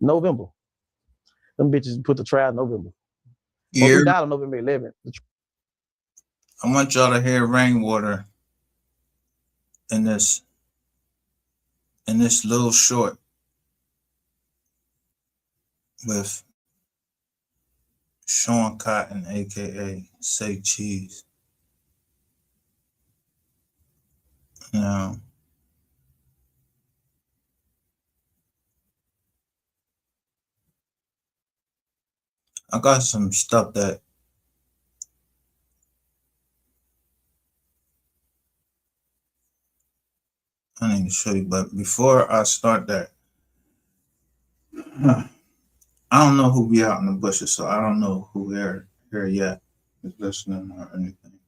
November. Them bitches put the trial in November. Yeah, MO3 died on November 11th. I want y'all to hear Rainwater in this little short with Sean Cotton, aka Say Cheese. Now, I got some stuff that I need to show you, but before I start that, I don't know who be out in the bushes, so I don't know who here yet is listening or anything.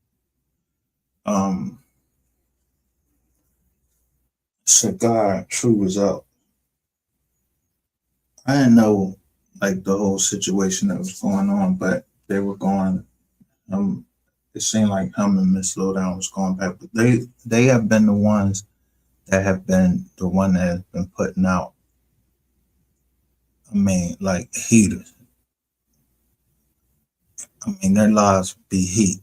Cigar True was out. I didn't know like the whole situation that was going on, but they were going. It seemed like him and Miss Lowdown was going back, but they have been the ones that have been the one that has been putting out. I mean, like heaters. I mean, their lives be heat,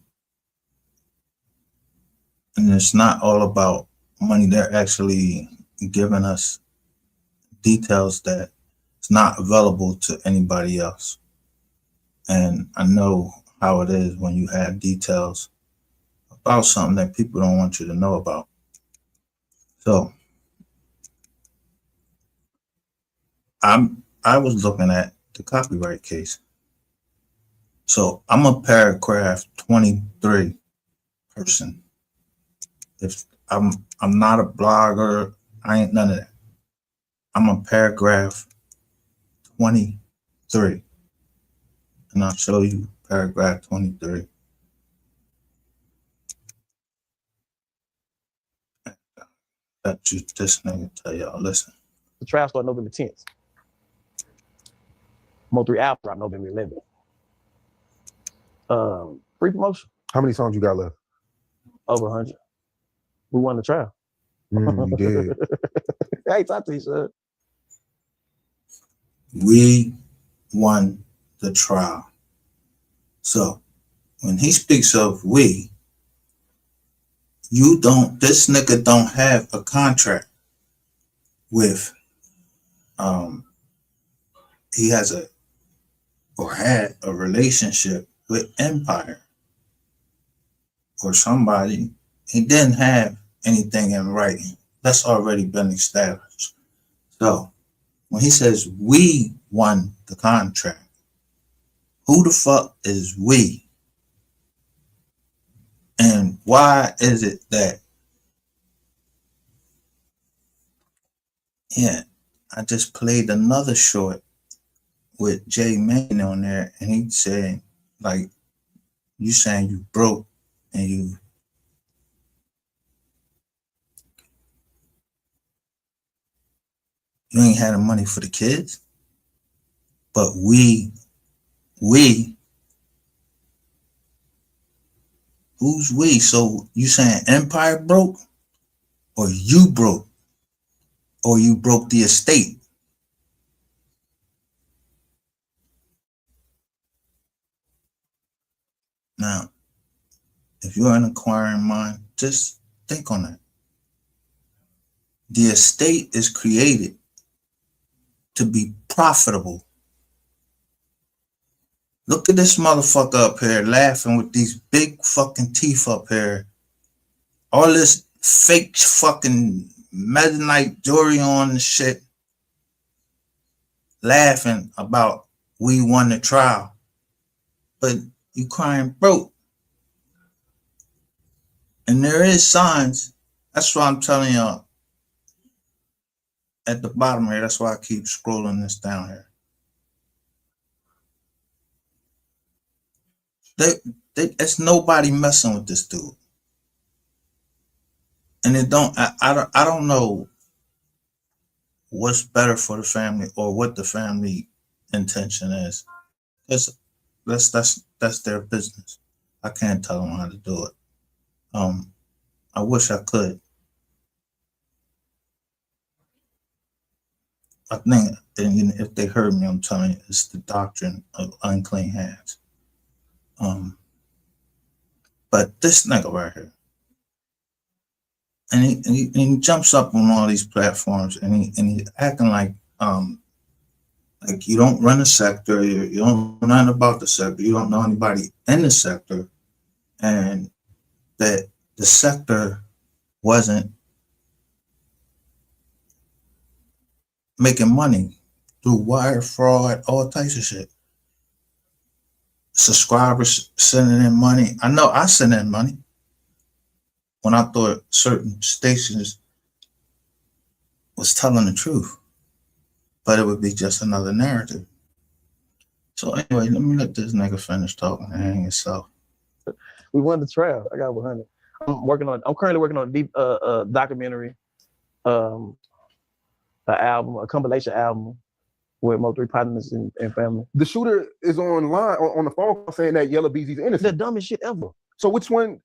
and it's not all about money. They're actually giving us details that it's not available to anybody else. And I know how it is when you have details about something that people don't want you to know about. So I was looking at the copyright case. So I'm a paragraph 23 person. If I'm not a blogger, I ain't none of that. I'm a paragraph 23. And I'll show you paragraph 23. That you this nigga tell y'all, listen. The trial started November 10th. MO3 album dropped November 11th. Free promotion. How many songs you got left? Over 100. We won the trial. You did. Hey, talk to you, sir. We won the trial. So when he speaks of we, this nigga don't have a contract with, he has had a relationship with Empire or somebody. He didn't have anything in writing. That's already been established. So when he says we won the contract, who the fuck is we? And why is it that, yeah, I just played another short with Jay Main on there, and he said, like, you saying you broke and you ain't had the money for the kids, but we, who's we? So you saying Empire broke, or you broke, or you broke the estate? Now, if you're an inquiring mind, just think on that. The estate is created to be profitable. Look at this motherfucker up here laughing with these big fucking teeth up here. All this fake fucking medanite jewelry on and shit. Laughing about we won the trial. But you crying broke. And there is signs. That's why I'm telling y'all at the bottom here. That's why I keep scrolling this down here. It's nobody messing with this dude. And I don't know what's better for the family or what the family intention is. That's their business. I can't tell them how to do it. I wish I could. I think, and if they heard me, I'm telling you, it's the doctrine of unclean hands. But this nigga right here, and he jumps up on all these platforms, and he acting like you don't run a sector, you don't know nothing about the sector, you don't know anybody in the sector, and that the sector wasn't making money through wire fraud, all types of shit. Subscribers sending in money. I know I sent in money when I thought certain stations was telling the truth, but it would be just another narrative. So anyway, let me let this nigga finish talking and hang himself. We won the trial. I got 100. I'm currently working on a documentary, an album, a compilation album with MO3 partners and family. The shooter is online on the phone call saying that Yellow Beezy's innocent. The dumbest shit ever. So which one?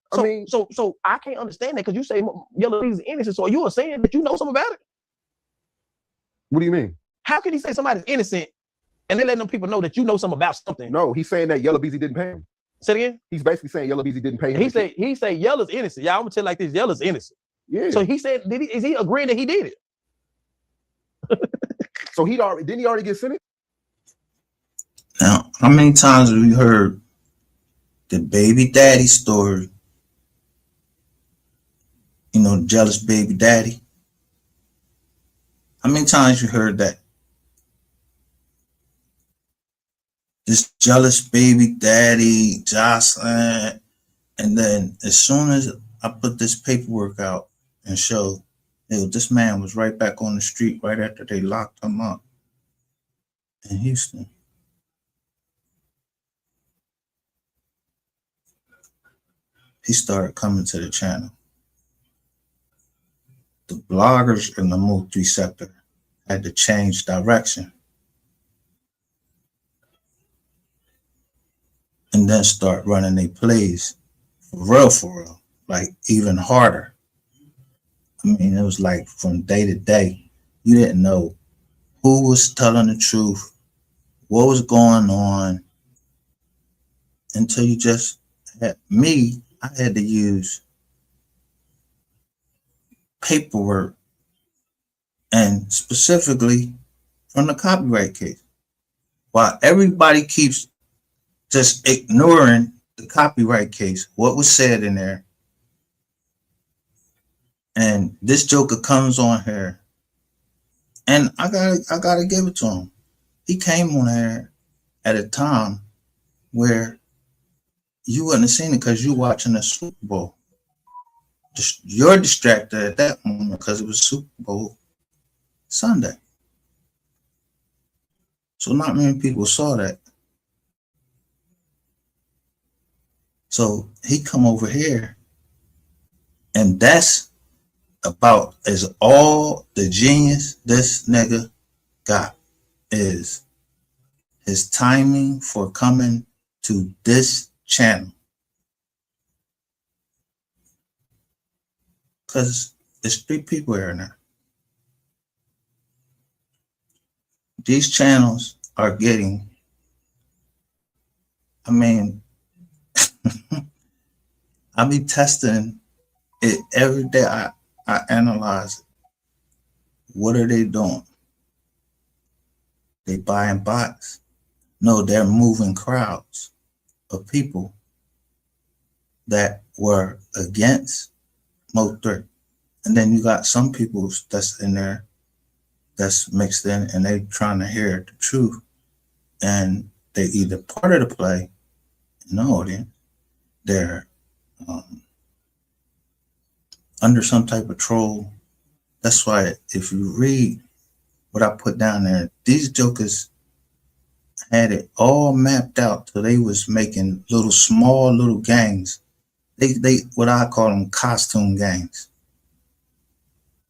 So I can't understand that because you say Yellow Beezy's innocent. So you are saying that you know something about it? What do you mean? How can he say somebody's innocent and then letting them people know that you know something about something? No, he's saying that Yellow Beezy didn't pay him. Say it again? He's basically saying Yellow Beezy didn't pay him. He say Yellow's innocent. Yeah, I'm gonna tell you like this. Yellow's innocent. Yeah. So he said, is he agreeing that he did it? So didn't he already get sentenced? Now, how many times have you heard the baby daddy story? You know, jealous baby daddy. How many times you heard that? This jealous baby daddy, Jocelyn. And then as soon as I put this paperwork out and showed, this man was right back on the street right after they locked him up in Houston. He started coming to the channel. The bloggers in the MO3 sector had to change direction and then start running their plays for real, like even harder. I mean, it was like from day to day, you didn't know who was telling the truth, what was going on, until you just had me. I had to use paperwork, and specifically from the copyright case. While everybody keeps just ignoring the copyright case, what was said in there, and this joker comes on here, and I gotta give it to him. He came on here at a time where you wouldn't have seen it because you're watching the Super Bowl. You're distracted at that moment because it was Super Bowl Sunday. So not many people saw that. So he come over here, and that's about as all the genius this nigga got is his timing for coming to this channel. Because there's 3 people here now. These channels are getting, I mean, I be testing it every day. I analyze it. What are they doing? They buying bots? No, they're moving crowds of people that were against MO3. And then you got some people that's in there that's mixed in, and they trying to hear the truth. And they either part of the play in the audience, they're under some type of troll. That's why if you read what I put down there, these jokers had it all mapped out till they was making small little gangs. They what I call them costume gangs.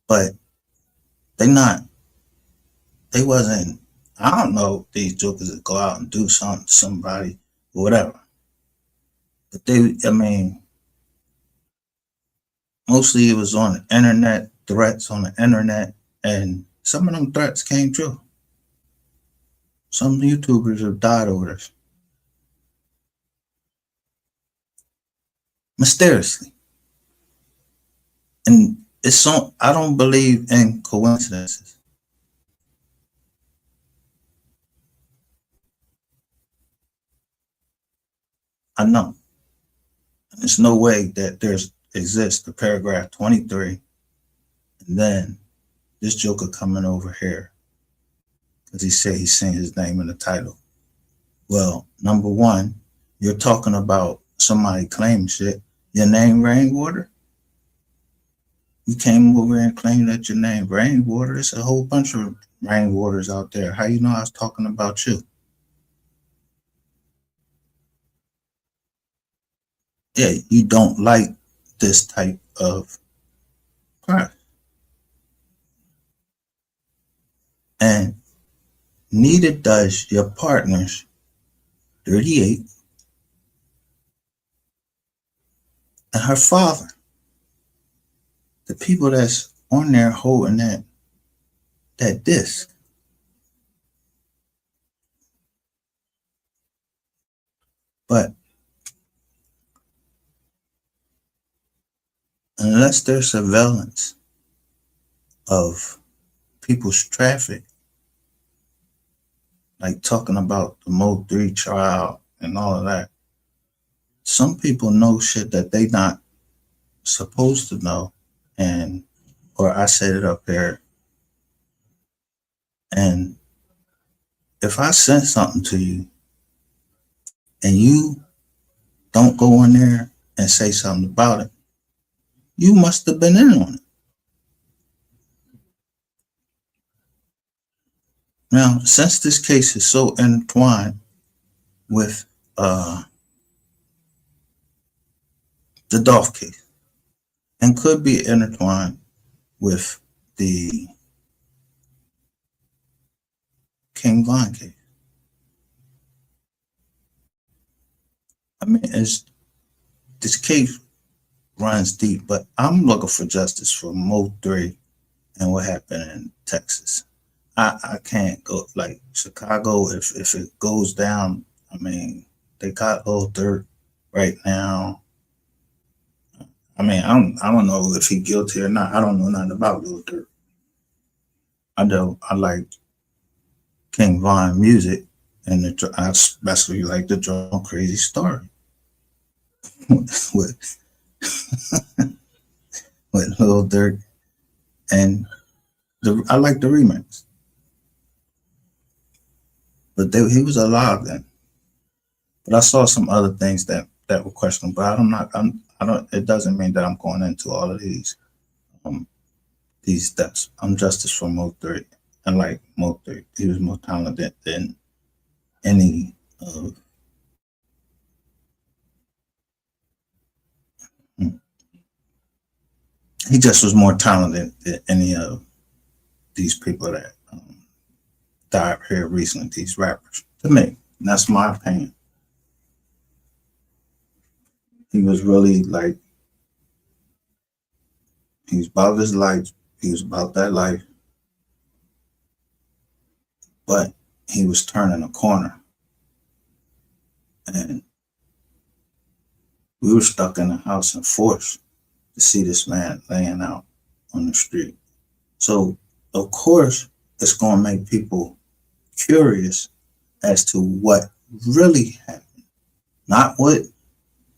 But they wasn't, I don't know if these jokers would go out and do something to somebody or whatever. But I mean, mostly it was on the internet, threats on the internet, and some of them threats came true. Some YouTubers have died over this. Mysteriously. And it's so, I don't believe in coincidences. I know. There's no way that exists the paragraph 23 and then this joker coming over here because he said he's seen his name in the title. Well, number one, you're talking about somebody claiming shit. Your name Rainwater? You came over and claimed that your name Rainwater. It's a whole bunch of Rainwaters out there. How you know I was talking about you? Yeah, you don't like this type of crime. And neither does your partner's 38 and her father. The people that's on there holding that disc. But unless there's surveillance of people's traffic, like talking about the MO3 trial and all of that, some people know shit that they not supposed to know. And, or I set it up there. And if I sent something to you and you don't go in there and say something about it, you must have been in on it. Now, since this case is so intertwined with the Dolph case and could be intertwined with the King Von case, I mean, this case runs deep, but I'm looking for justice for MO3 and what happened in Texas. I can't go like Chicago if it goes down. I mean, they got Lil Durk right now. I mean, I don't know if he's guilty or not. I don't know nothing about Lil Durk. I know I like King Von music, and I especially like the Drum Crazy Story with with Lil Durk, and I like the remix. But he was alive then. But I saw some other things that were questionable. But I don't. It doesn't mean that I'm going into all of these steps. I'm justice for MO3, and like MO3, he was more talented than any of. He just was more talented than any of these people that died here recently. These rappers, to me, and that's my opinion. He was really like, he was about his life. He was about that life. But he was turning a corner. And we were stuck in the house and forced to see this man laying out on the street. So, of course, it's going to make people curious as to what really happened. Not what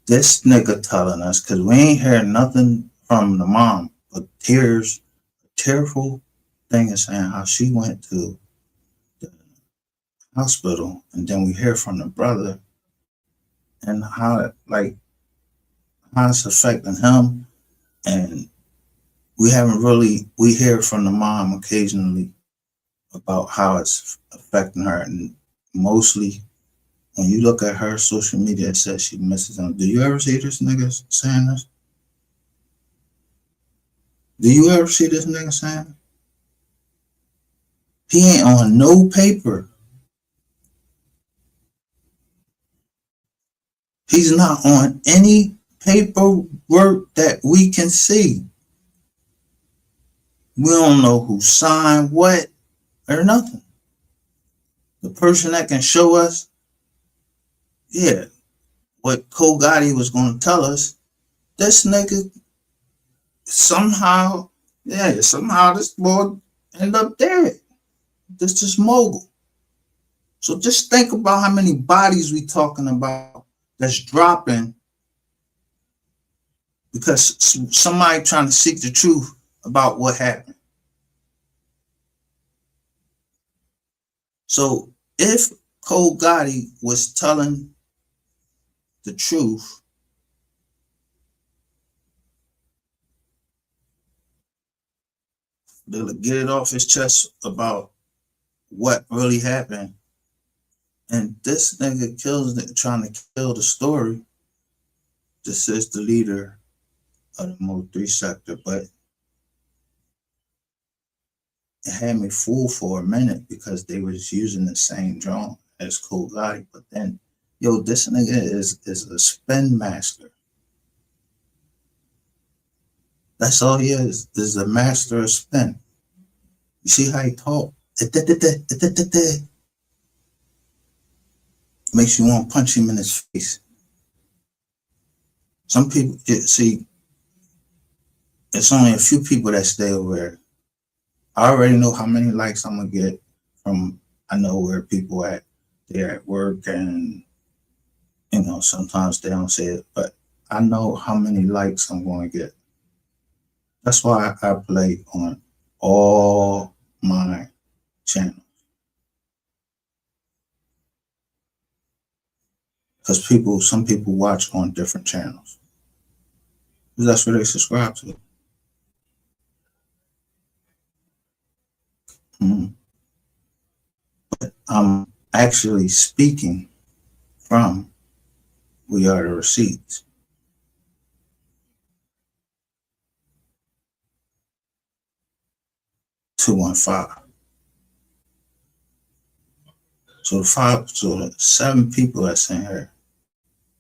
this nigga telling us, because we ain't heard nothing from the mom, but tears, a tearful thing is saying how she went to the hospital, and then we hear from the brother and how it's affecting him. And we hear from the mom occasionally about how it's affecting her, and mostly when you look at her social media, it says she misses him. Do you ever see this nigga saying this? Do you ever see this nigga saying it? He ain't on no paper. He's not on any paperwork that we can see. We don't know who signed what or nothing. The person that can show us, yeah, what Cole Gotti was going to tell us, this nigga somehow this boy end up dead. This is mogul. So just think about how many bodies we talking about that's dropping because somebody trying to seek the truth about what happened. So if Cole Gotti was telling the truth, they'll get it off his chest about what really happened. And this nigga trying to kill the story. This is the leader of the MO3 sector, but it had me fooled for a minute because they was using the same drone as Cole Gotti. But then, yo, this nigga is a spin master. That's all he is a master of spin. You see how he talk? Makes you want to punch him in his face. Some people, see, it's only a few people that stay aware. I already know how many likes I'm going to get from, I know where people at. They're at work and, you know, sometimes they don't say it, but I know how many likes I'm going to get. That's why I play on all my channels. Because some people watch on different channels. That's where they subscribe to. But I'm actually speaking from We Are the Receipts. $215. So the 7 people that's in here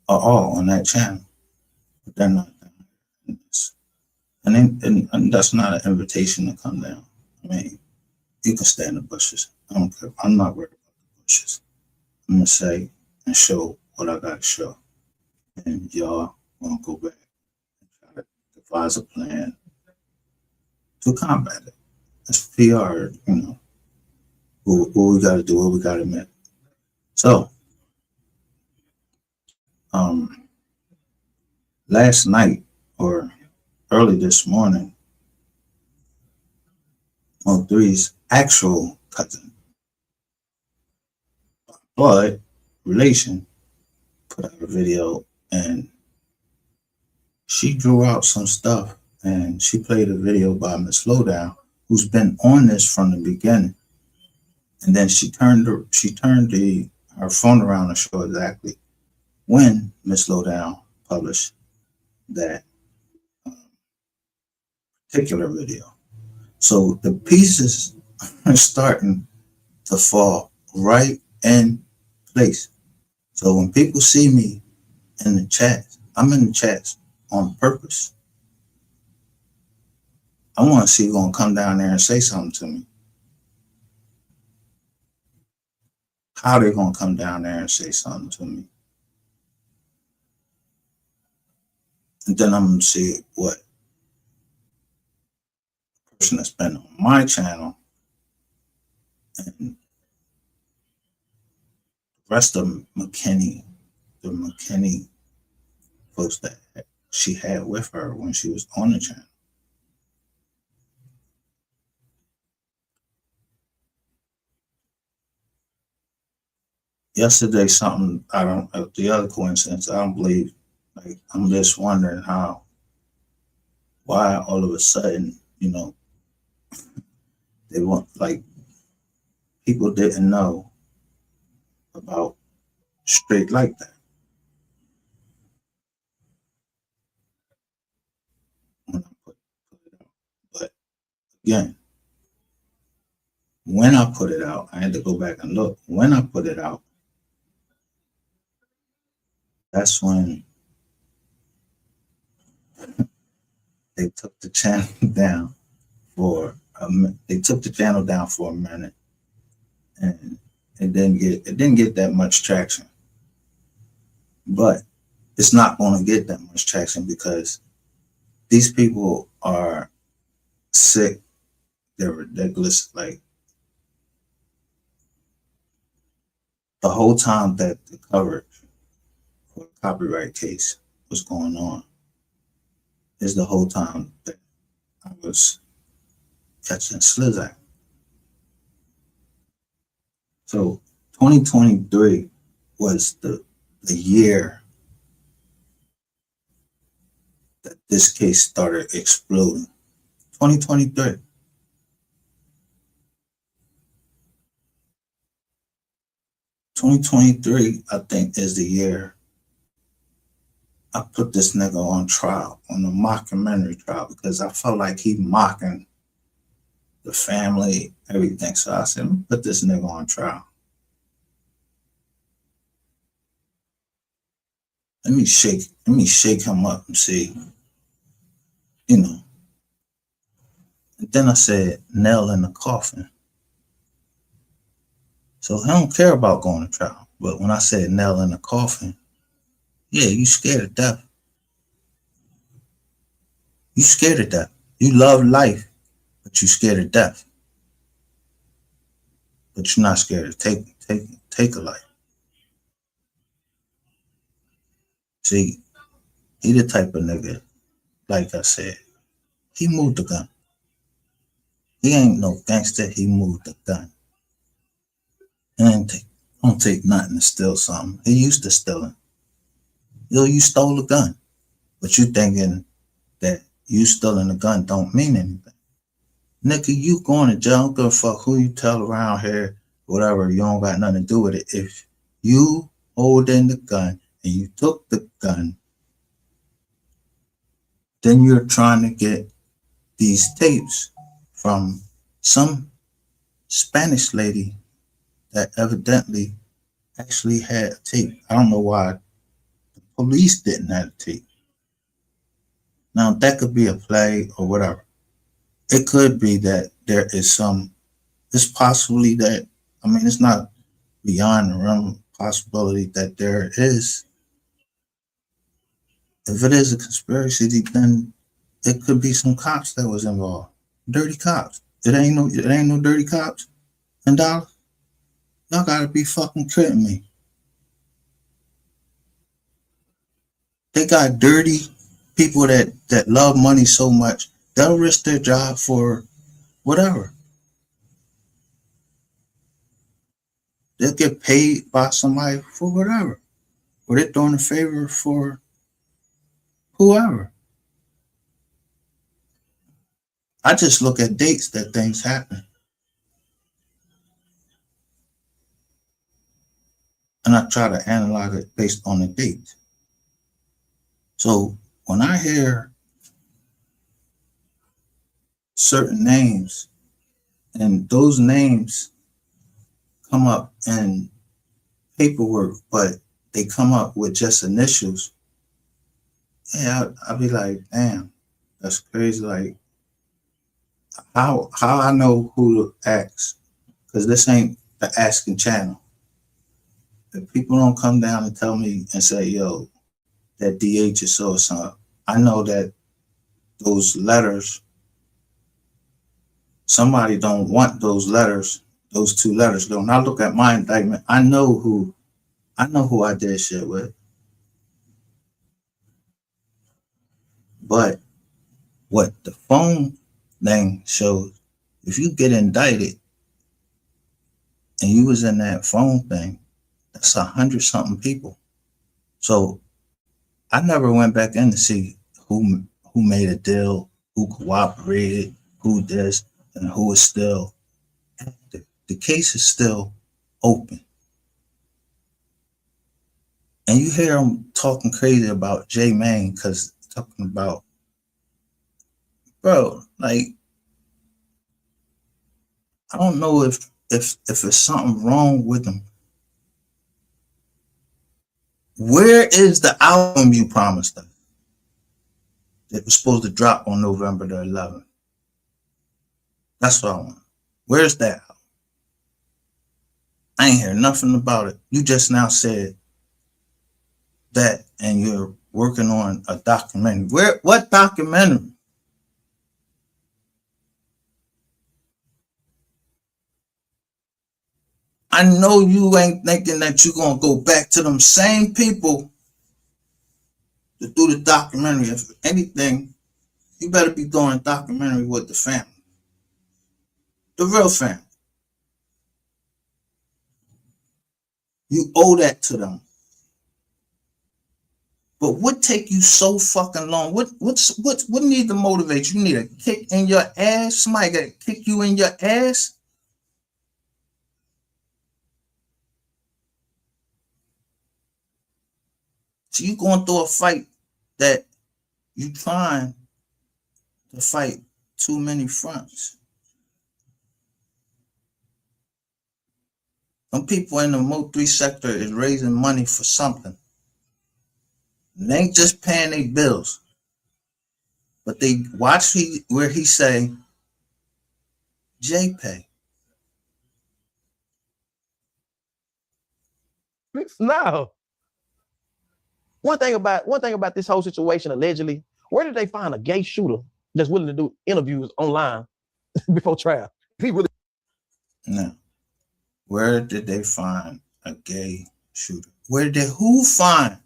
are all on that channel, but they're not in this. And that's not an invitation to come down. I mean, you can stay in the bushes. I don't care. I'm not worried about the bushes. I'm gonna say and show what I gotta show, and y'all gonna go back and try to devise a plan to combat it. It's PR, you know. What we gotta do, what we gotta admit. So, last night or early this morning, MO3's actual cousin, blood relation, put out a video and she drew out some stuff and she played a video by Miss Lowdown, who's been on this from the beginning. And then she turned her phone around to show exactly when Miss Lowdown published that particular video. So the pieces are starting to fall right in place. So when people see me in the chat, I'm in the chats on purpose. I want to see who's going to come down there and say something to me. How they're going to come down there and say something to me. And then I'm going to see what person that's been on my channel and the rest of McKinney, the McKinney folks that she had with her when she was on the channel. Yesterday, the other coincidence, I don't believe, like, I'm just wondering why all of a sudden, you know, they want, like, people didn't know about straight like that. When I put it out. But again, when I put it out, I had to go back and look. When I put it out, that's when they took the channel down for a minute, and It didn't get that much traction. But it's not going to get that much traction because these people are sick. They're ridiculous. Like the whole time that the coverage for the copyright case was going on is the whole time that I was catching Slizak. So 2023 was the year that this case started exploding. 2023. 2023, I think, is the year I put this nigga on trial, on a mockumentary trial, because I felt like he mocking the family, everything. So I said, let me put this nigga on trial. Let me shake him up and see, you know. And then I said, nail in the coffin. So I don't care about going to trial. But when I said nail in the coffin, yeah, you scared of death. You scared of death. You love life, but you scared of death. But you're not scared to take a life. See, he the type of nigga, like I said, he moved the gun. He ain't no gangster, he moved the gun. And don't take nothing to steal something. He used to stealing. Yo, you stole a gun. But you thinking that you stealing a gun don't mean anything. Nigga, you going to jail. I don't give a fuck who you tell around here, whatever, you don't got nothing to do with it. If you holding the gun and you took the gun, then you're trying to get these tapes from some Spanish lady that evidently actually had a tape. I don't know why the police didn't have a tape. Now, that could be a play or whatever. It could be that there is it's possibly that, I mean, it's not beyond the realm of possibility that there is. If it is a conspiracy, then it could be some cops that was involved. Dirty cops. It ain't no dirty cops in Dallas. Y'all gotta be fucking kidding me. They got dirty people that love money so much, they'll risk their job for whatever. They'll get paid by somebody for whatever. Or they're doing a favor for whoever. I just look at dates that things happen. And I try to analyze it based on the date. So when I hear certain names and those names come up in paperwork, but they come up with just initials, yeah, I'll be like, damn, that's crazy. Like, how I know who to ask, because this ain't the asking channel. If people don't come down and tell me and say, yo, that DH is so or so, I know that those letters, somebody don't want those letters, those two letters. When I look at my indictment, I know who I did shit with. But what the phone thing shows, if you get indicted and you was in that phone thing, that's 100-something people. So I never went back in to see who made a deal, who cooperated, who this, and who is still active. The case is still open. And you hear them talking crazy about J Main because talking about, bro, like, I don't know if it's something wrong with them. Where is the album you promised us? It was supposed to drop on November the 11th. That's what I want. Where's that album? I ain't hear nothing about it. You just now said that, and you're working on a documentary. What documentary? I know you ain't thinking that you're gonna go back to them same people to do the documentary. If anything, you better be doing a documentary with the family, the real family. You owe that to them. But what take you so fucking long? What need to motivate you? You need a kick in your ass? Somebody got to kick you in your ass? So you going through a fight that you trying to fight too many fronts. Some people in the MO3 sector is raising money for something. They ain't just paying their bills, but they watch where he say, JPay. No. One thing about this whole situation, allegedly, where did they find a gay shooter that's willing to do interviews online before trial? He really. No. Where did they find a gay shooter? Where did who find?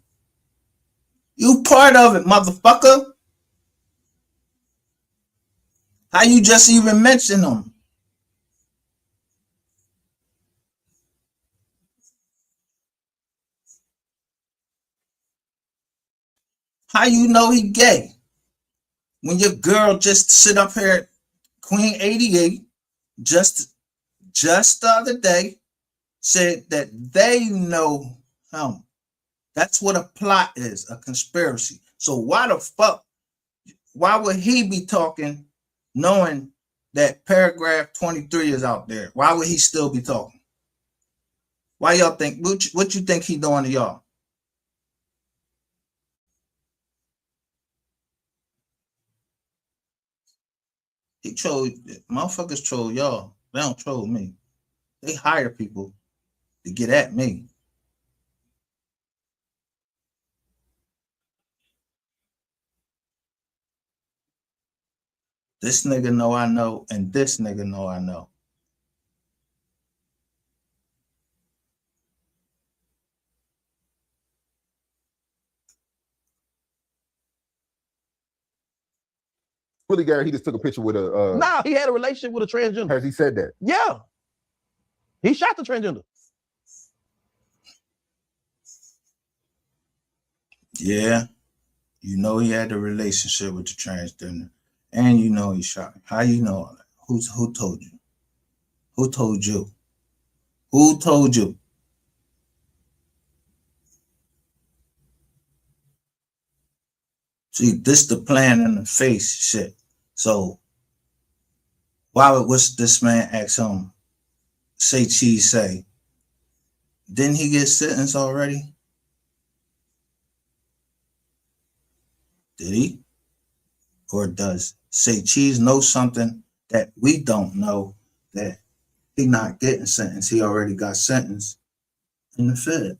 You part of it, motherfucker. How you just even mention them? How you know he gay? When your girl just sit up here, Queen 88, just the other day, said that they know him. That's what a plot is, a conspiracy. So why the fuck, why would he be talking knowing that paragraph 23 is out there? Why would he still be talking? Why y'all think, what you think he doing to y'all? He troll, motherfuckers troll y'all. They don't troll me. They hire people to get at me. This nigga know I know, and this nigga know I know. Willie Gary, he just took a picture with a. No, he had a relationship with a transgender. Has he said that? Yeah. He shot the transgender. Yeah. You know he had a relationship with the transgender, and you know he shot him. How you know all that? Who told you? Who told you? Who told you? See, this the plan in the face shit. So why would what's this man ask him? Say Cheese say, didn't he get sentenced already? Did he? Or does Say Cheese know something that we don't know, that he not getting sentenced? He already got sentenced in the feds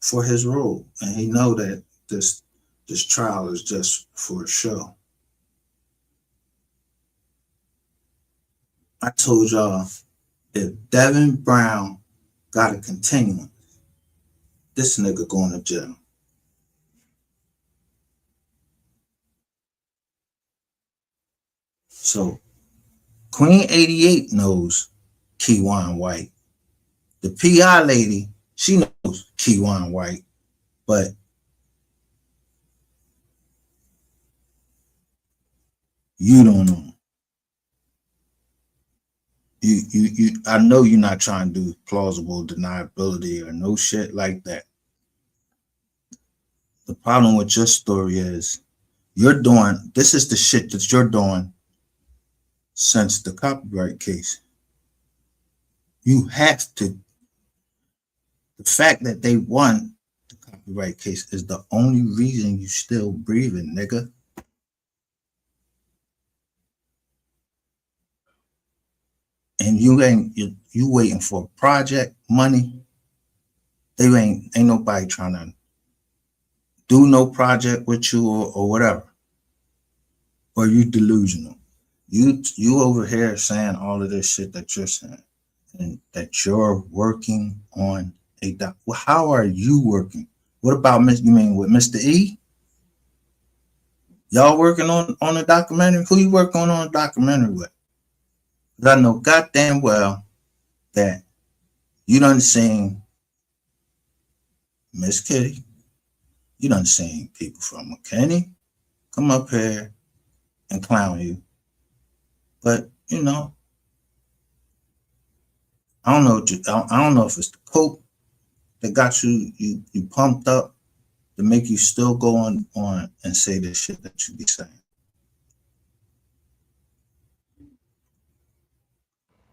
for his role, and he know that this trial is just for a show. I told y'all, if Devin Brown got a continuance, this nigga going to jail. So Queen 88 knows Keywan White. The PI lady, she knows Keywan White, but you don't know. I know you're not trying to do plausible deniability or no shit like that. The problem with your story is this is the shit that you're doing since the copyright case. You have to, the fact that they won the copyright case is the only reason you still breathing, nigga. and you waiting for project money. They ain't nobody trying to do no project with you or whatever. Or you delusional. You over here saying all of this shit that you're saying, and that you're working on a doc. Well, how are you working? What about you mean with Mr. E? Y'all working on a documentary? Who you working on a documentary with? Because I know goddamn well that you done seen Miss Kitty, you done seen people from McKinney come up here and clown you. But you know, I don't know. I don't know if it's the coke that got you pumped up to make you still go on and say this shit that you be saying.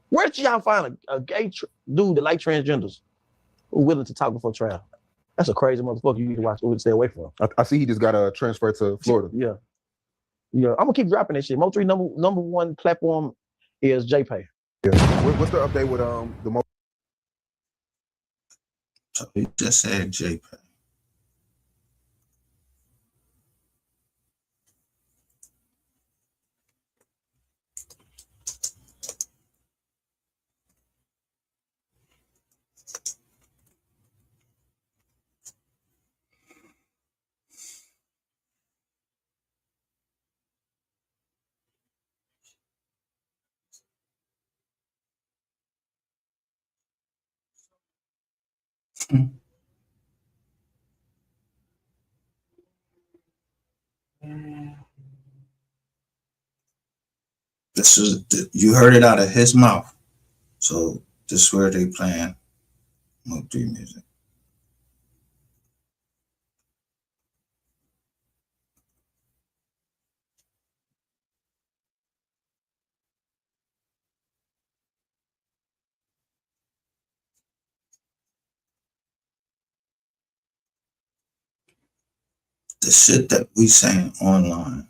Where did y'all find a gay dude that like transgenders who willing to talk before trial? That's a crazy motherfucker you need to watch or stay away from. I see he just got a transfer to Florida. Yeah. Yeah. I'm gonna keep dropping that shit. MO3 number one platform is JPay. Yeah. What's the update with the Mo? So he just said JPEG. This is you heard it out of his mouth. So this is where they playing MO3 music. The shit that we saying online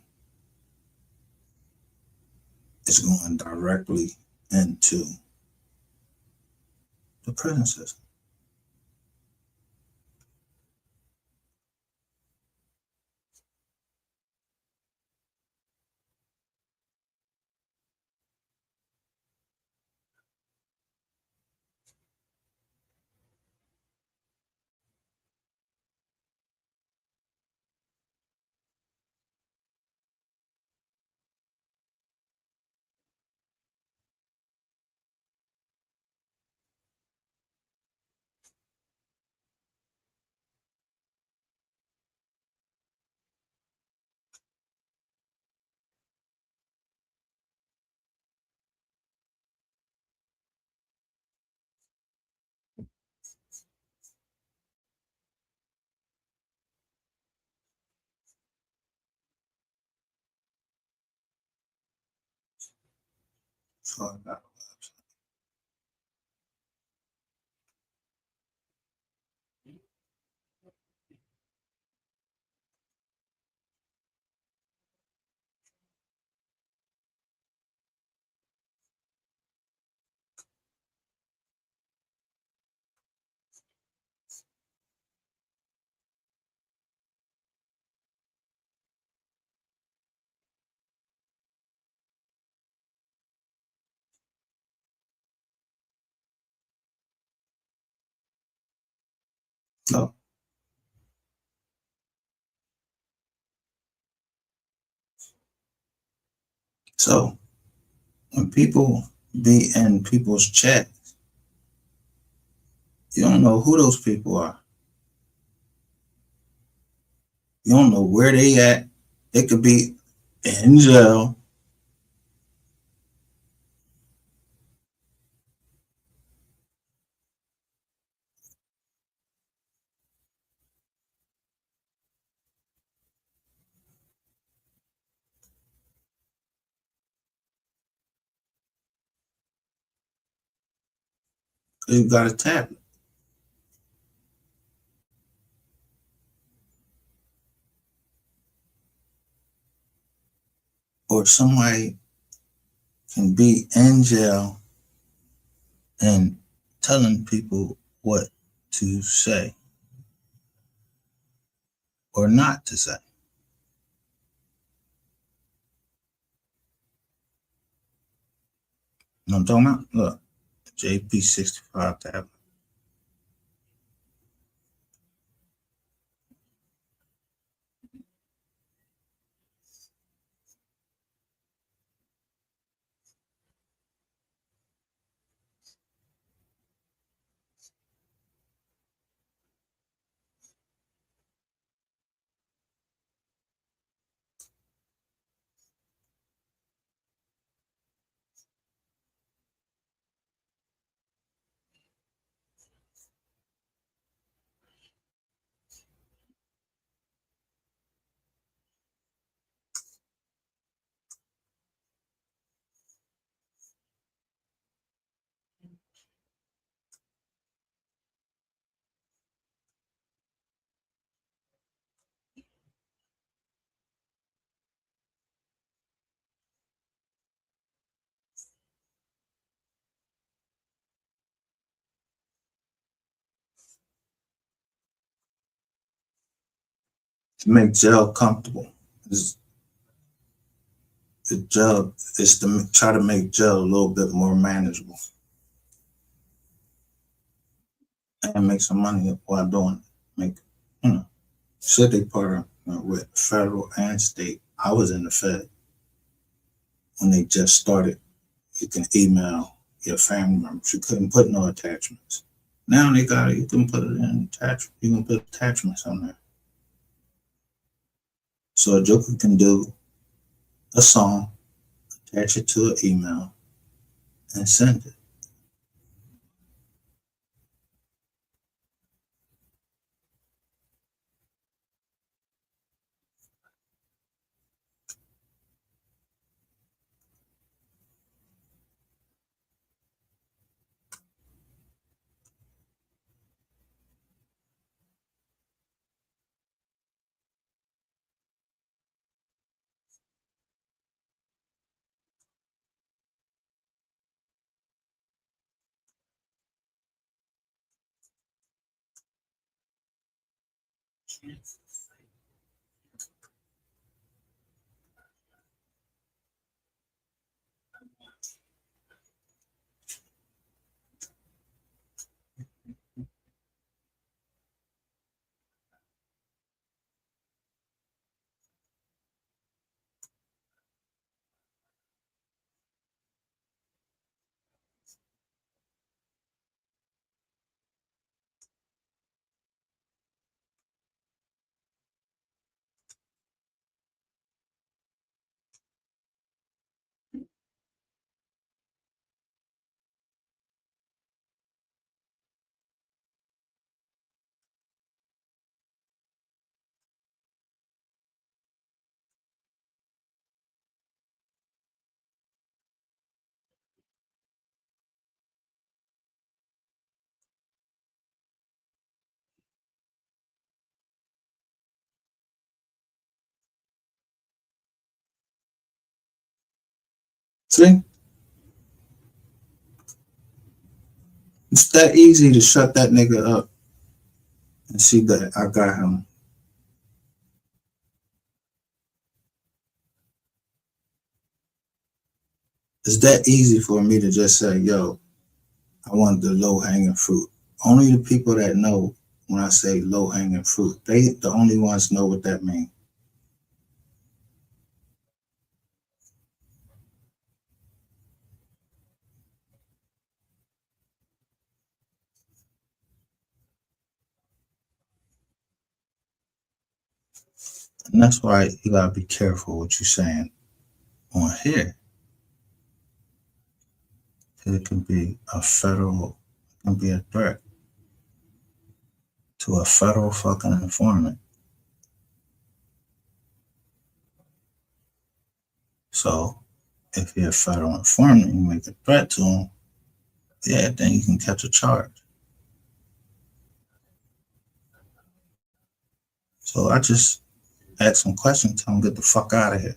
is going directly into the prison system. So no. So when people be in people's chat, you don't know who those people are. You don't know where they at. They could be in jail. You got a tablet. Or somebody can be in jail and telling people what to say or not to say. You know what I'm talking about? Look, JP65 tablet. To make jail comfortable. The jail is to try to make jail a little bit more manageable and make some money while doing it. Make, you know, should they partner with federal and state. I was in the Fed when they just started. You can email your family members. You couldn't put no attachments. Now they got it. You can put it in attachment. You can put attachments on there. So a joker can do a song, attach it to an email, and send it. See? It's that easy to shut that nigga up and see that I got him. It's that easy for me to just say, yo, I want the low hanging fruit. Only the people that know when I say low hanging fruit, they the only ones know what that means. And that's why you gotta be careful what you're saying on here. It can be a federal, it can be a threat to a federal fucking informant. So if you're a federal informant, you make a threat to him, yeah, then you can catch a charge. So I just ask some questions, tell him get the fuck out of here.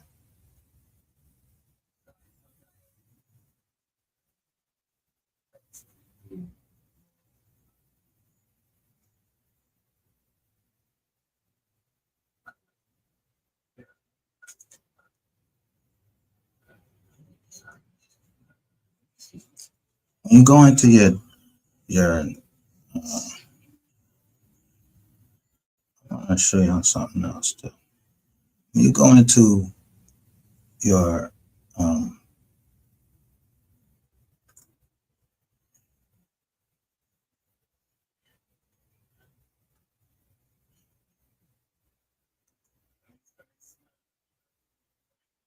when you go into your I want to show you something else too. When you go into your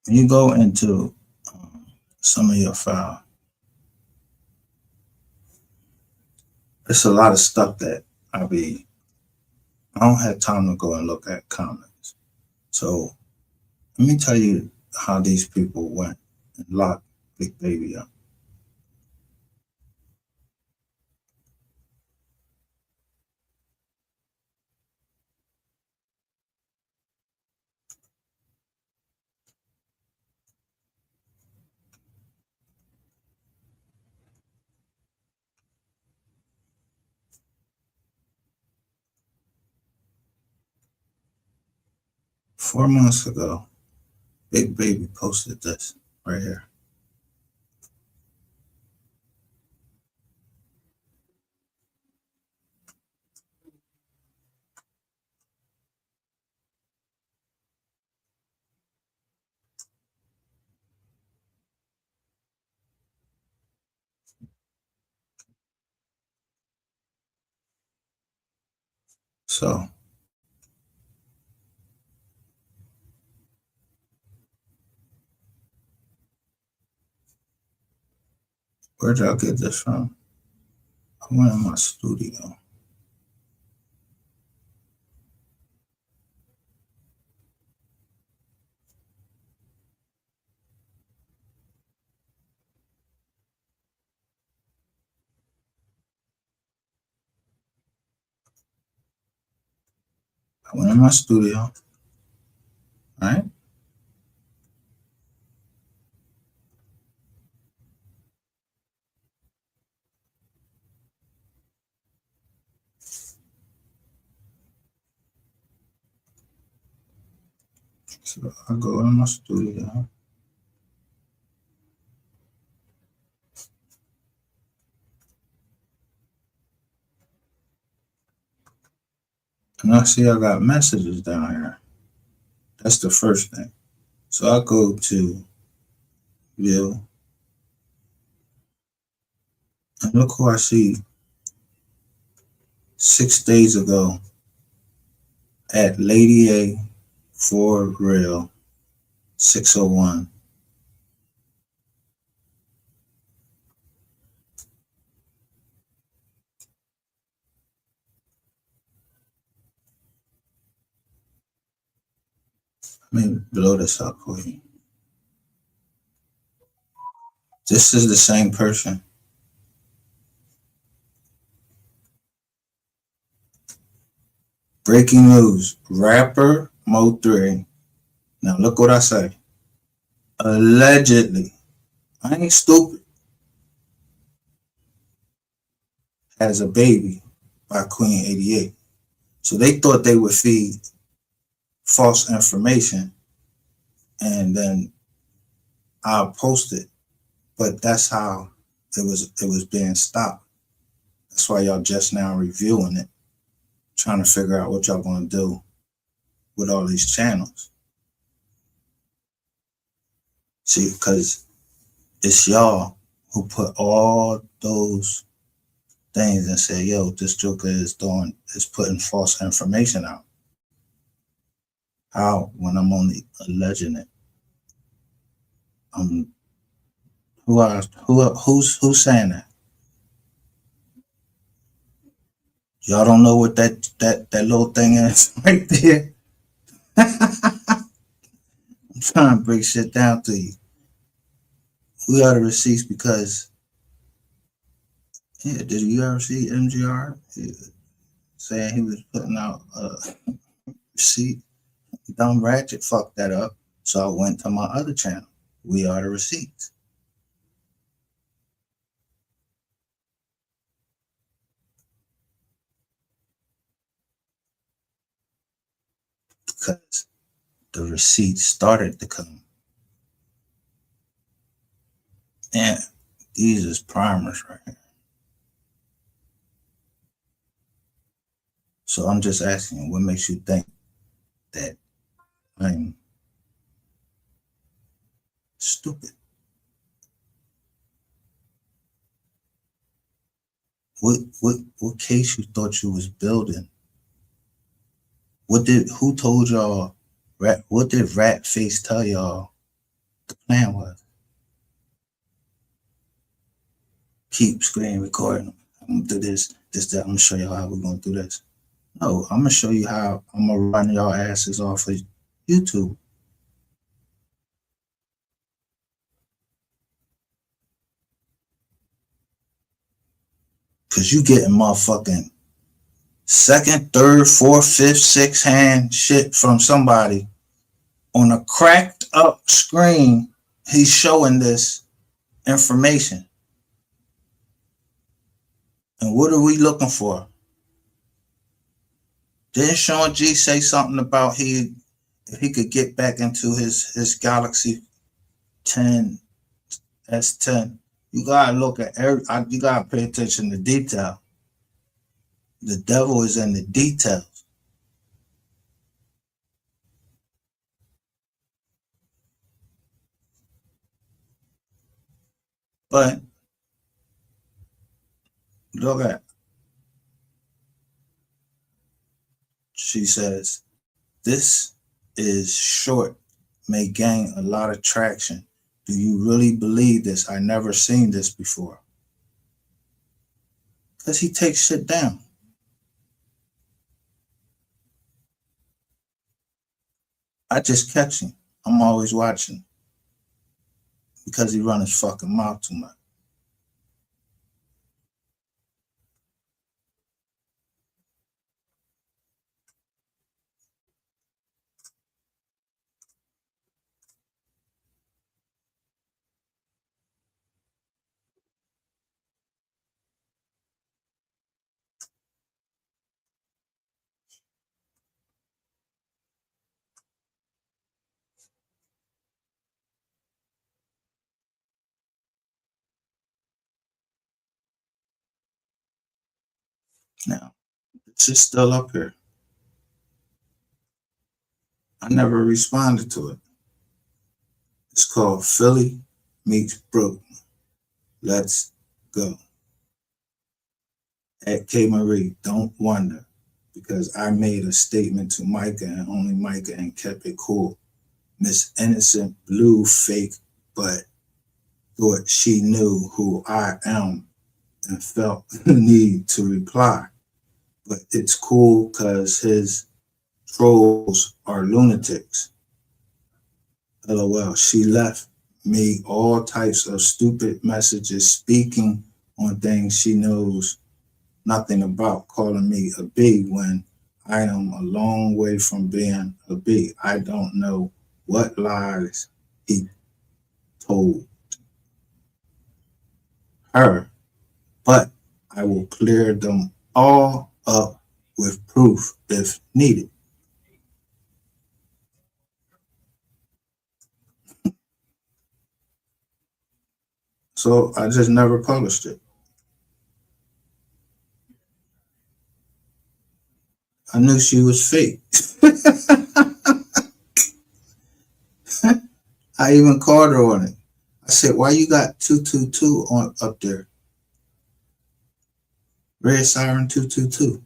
when you go into some of your file, there's a lot of stuff that I don't have time to go and look at comments. So let me tell you how these people went and locked Big Baby up. Four months ago, Big Baby posted this right here. So where'd y'all get this from? I went in my studio. I went in my studio, right? So I go in my studio. And I see I got messages down here. That's the first thing. So I go to view, and look who I see 6 days ago at Lady A for real 601. Let me blow this up for you. This is the same person. Breaking news, rapper MO3. Now look what I say. Allegedly, I ain't stupid, has a baby by Queen 88. So they thought they would feed false information and then I'll post it. But that's how it was being stopped. That's why y'all just now reviewing it, trying to figure out what y'all gonna do with all these channels. See, because it's y'all who put all those things and say, yo, this Joker is putting false information out. How? When I'm only alleging it. Who's saying that? Y'all don't know what that little thing is right there. I'm trying to break shit down to you. We are the receipts because, yeah, did you ever see MGR saying he was putting out a receipt? Dumb Ratchet fucked that up. So I went to my other channel. We are the receipts. Because the receipts started to come. And These is primers right here. So I'm just asking, what makes you think that I'm stupid? What case you thought you was building? Who told y'all what did Rat Face tell y'all the plan was? Keep screen recording. I'm gonna do this, that. I'm gonna show y'all how we're gonna do this. No, I'm gonna show you how I'm gonna run y'all asses off of YouTube. Cause you getting motherfucking second, third, fourth, fifth, sixth hand shit from somebody on a cracked up screen. He's showing this information. And what are we looking for? Didn't Sean G say something about if he could get back into his Galaxy 10 S10? You gotta look at you gotta pay attention to detail. The devil is in the details. But look at, she says, this is short, may gain a lot of traction. Do you really believe this? I never seen this before. Because he takes shit down. I just catch him. I'm always watching. Because he run his fucking mouth too much. Now, this is still up here. I never responded to it. It's called Philly Meets Brooklyn. Let's go. At K. Marie, don't wonder, because I made a statement to Micah and only Micah and kept it cool. Miss Innocent blew fake, but thought she knew who I am and felt the need to reply. But it's cool because his trolls are lunatics. LOL. She left me all types of stupid messages speaking on things she knows nothing about, calling me a B when I am a long way from being a B. I don't know what lies he told her, but I will clear them all up with proof if needed. So I just never published it. I knew she was fake. I even called her on it. I said, why you got 222 on up there? Red Siren 222.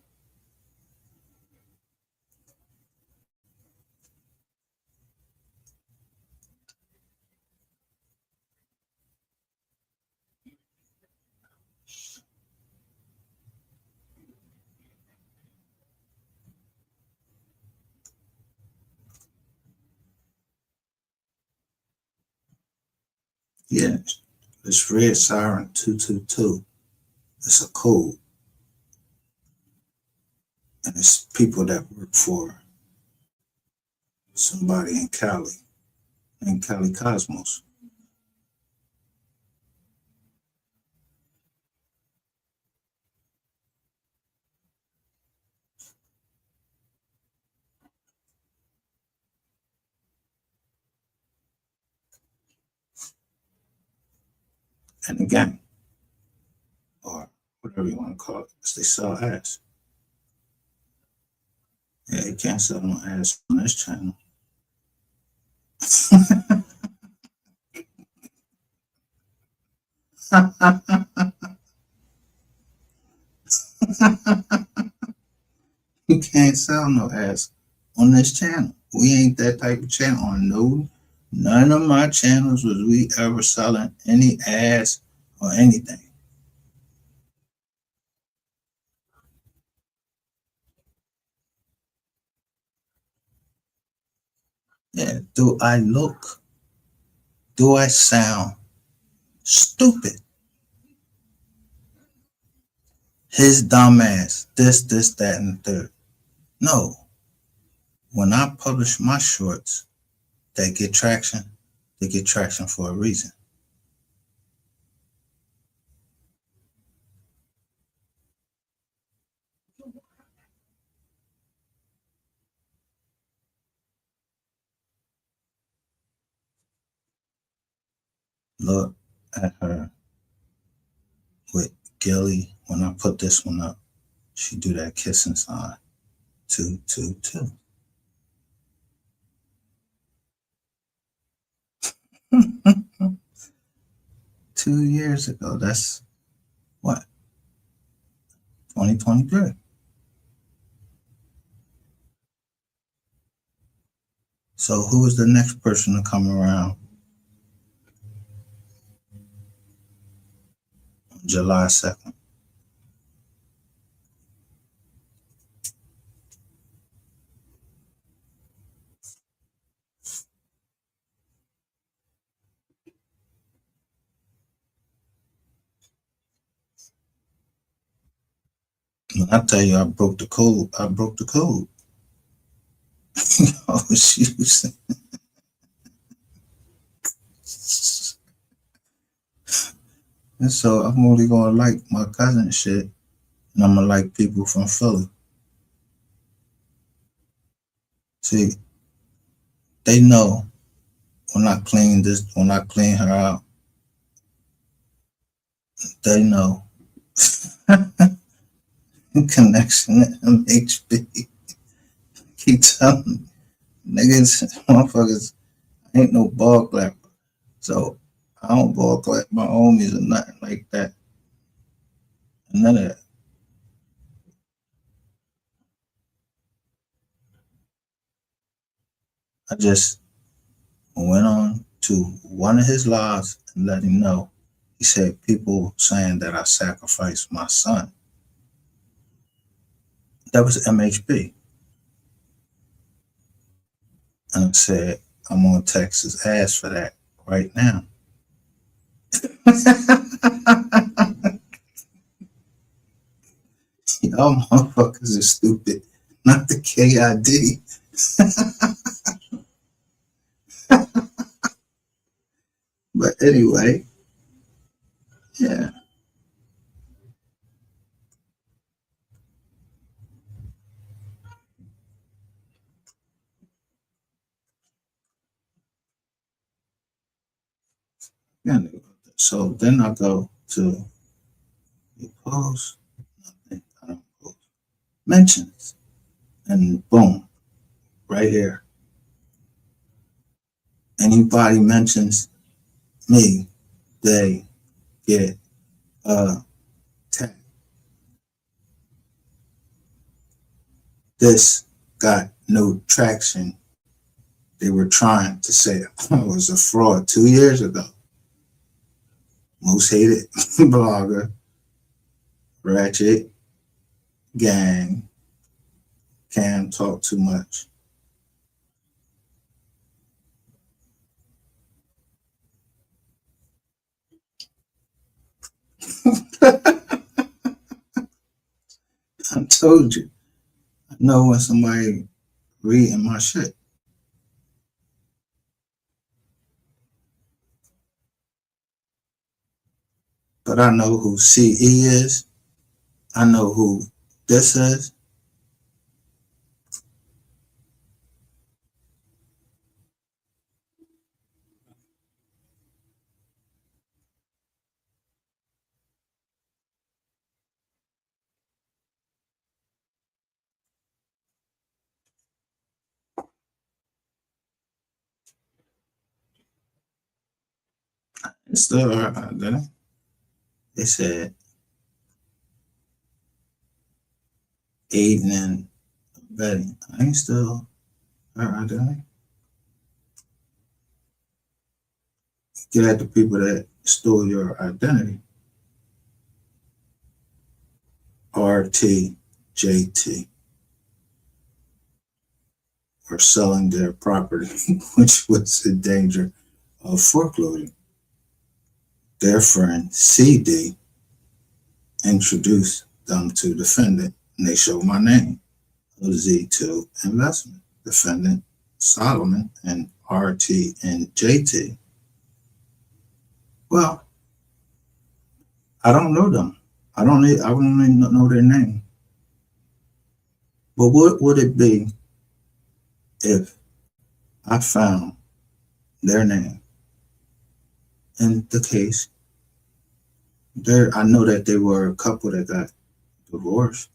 Yeah, it's Red Siren 222. It's a code. And it's people that work for somebody in Cali, in Cali Cosmos. in the gang, or whatever you want to call it, because they sell ass. Yeah, you can't sell no ass on this channel. You can't sell no ass on this channel. We ain't that type of channel. On none of my channels was we ever selling any ass or anything. Yeah, do I look? Do I sound stupid? His dumb ass, this, that, and the third. No. When I publish my shorts that get traction, they get traction for a reason. Look at her with Gilly. When I put this one up, she do that kissing sign. 2, 2, 2. 2 years ago. That's what? 2023. So who is the next person to come around on July 2nd? When I tell you I broke the code, I broke the code. Oh, shoot. And so I'm only gonna like my cousin shit, and I'm gonna like people from Philly. See, they know when I clean her out, they know. Connection to MHB. Keep telling niggas, motherfuckers, ain't no ball clapper. So I don't ball clap my homies or nothing like that. None of that. I just went on to one of his lives and let him know. He said people saying that I sacrificed my son. That was MHB. And I said, I'm gonna text his ass for that right now. Y'all motherfuckers are stupid. Not the KID. But anyway, yeah. Yeah. So then I go to post, nothing, I don't post. Mentions. And boom, right here. Anybody mentions me, they get a tag. This got no traction. They were trying to say I was a fraud 2 years ago. Most hated blogger, ratchet, gang, Cam talk too much. I told you. I know when somebody reading my shit. But I know who CE is. I know who this is. still her identity. They said aiding and abetting. I ain't still her identity. Get at the people that stole your identity. RTJT. Or selling their property, which was in danger of foreclosure. Their friend CD introduced them to defendant, and they showed my name of Z2 Investment, defendant Solomon and RT and JT. Well, I don't know them. I don't even know their name. But what would it be if I found their name in the case? I know that they were a couple that got divorced.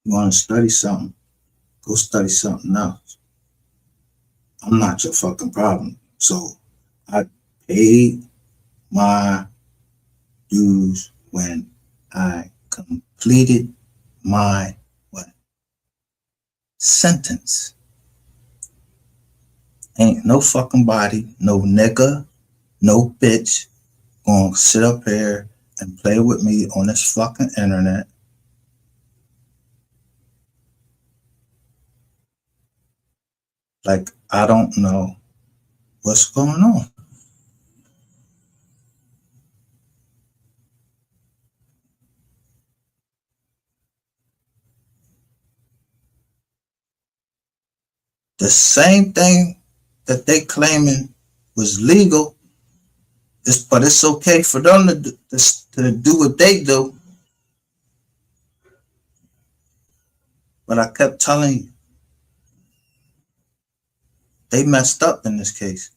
You want to study something, go study something else. I'm not your fucking problem. So I paid my dues when I completed my what? Sentence. Ain't no fucking body, no nigga, no bitch gonna sit up here and play with me on this fucking internet. Like I don't know what's going on. The same thing that they claiming was legal, but it's okay for them to do what they do. But I kept telling you, they messed up in this case.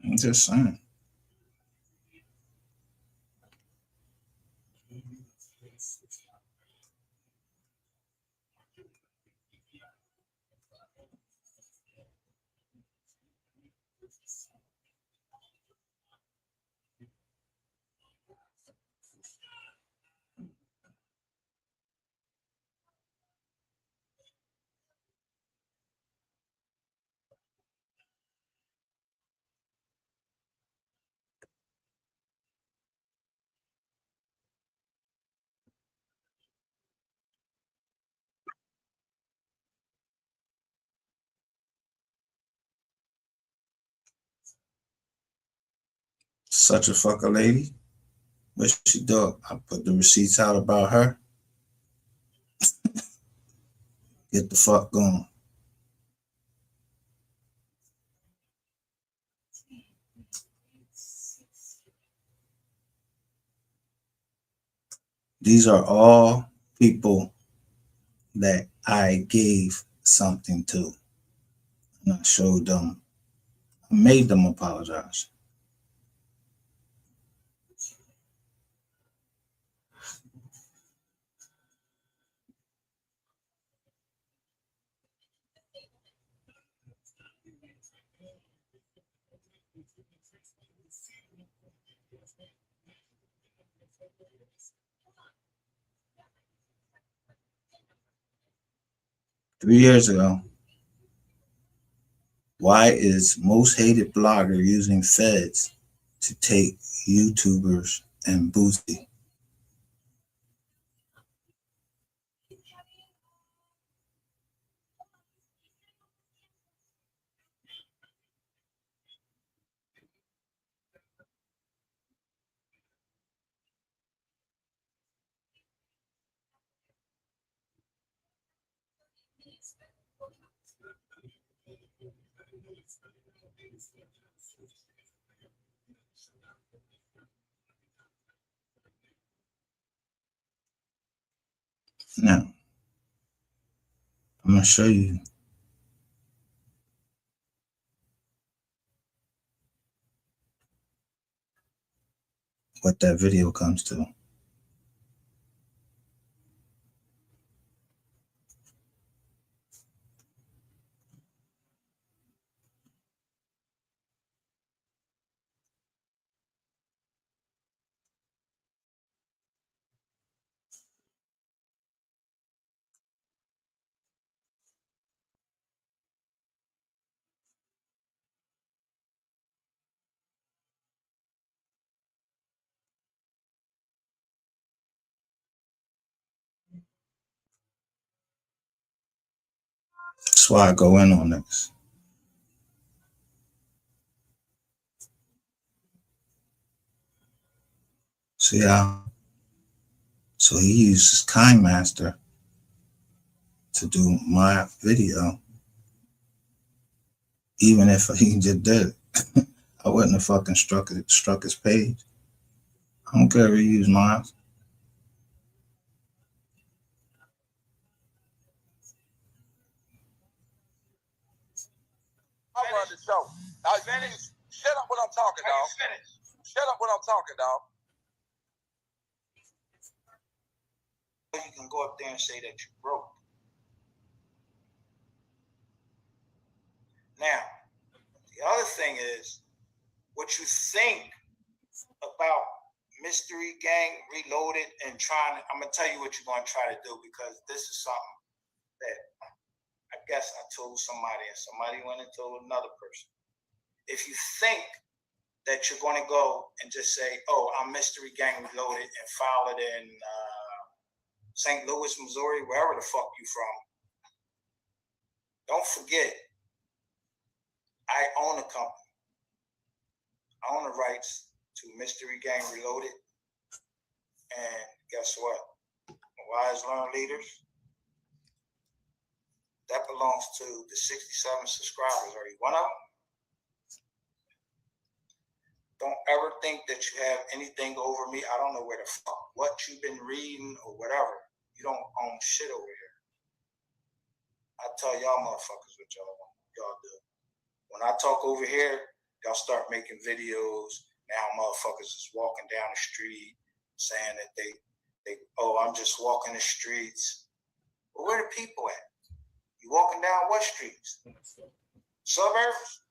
I'm just saying. Such a fucker lady. What she do? I put the receipts out about her. Get the fuck going. These are all people that I gave something to. And I showed them, I made them apologize. Three years ago, why is most hated blogger using feds to take YouTubers and Boosie? Now, to show you what that video comes to. That's why I go in on this. See how? So he uses KindMaster to do my video. Even if he just did it, I wouldn't have fucking struck his page. I don't care if he used mine. I run the show. Now, shut up when I'm talking, dog. Shut up when I'm talking, dog. You can go up there and say that you broke. Now, the other thing is what you think about Mystery Gang Reloaded and trying. I'm gonna tell you what you're gonna try to do, because this is something that I guess I told somebody and somebody went and told another person. If you think that you're going to go and just say, oh, I'm Mystery Gang Reloaded, and file it in St. Louis, Missouri, wherever the fuck you from, don't forget, I own a company. I own the rights to Mystery Gang Reloaded. And guess what? Wise Learn Leaders, that belongs to the 67 subscribers. Are you one of them? Don't ever think that you have anything over me. I don't know where the fuck, what you've been reading or whatever. You don't own shit over here. I tell y'all motherfuckers what y'all do. When I talk over here, y'all start making videos. Now motherfuckers is walking down the street saying that they oh, I'm just walking the streets. But where the people at? You walking down what streets? Suburbs?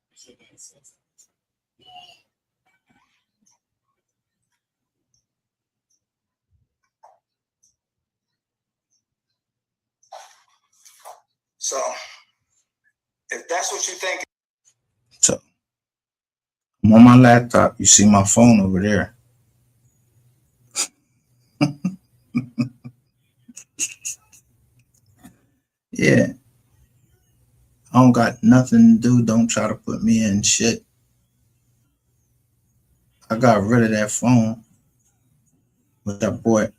So, if that's what you think. So I'm on my laptop. You see my phone over there. Yeah. I don't got nothing to do. Don't try to put me in shit. I got rid of that phone with that boy.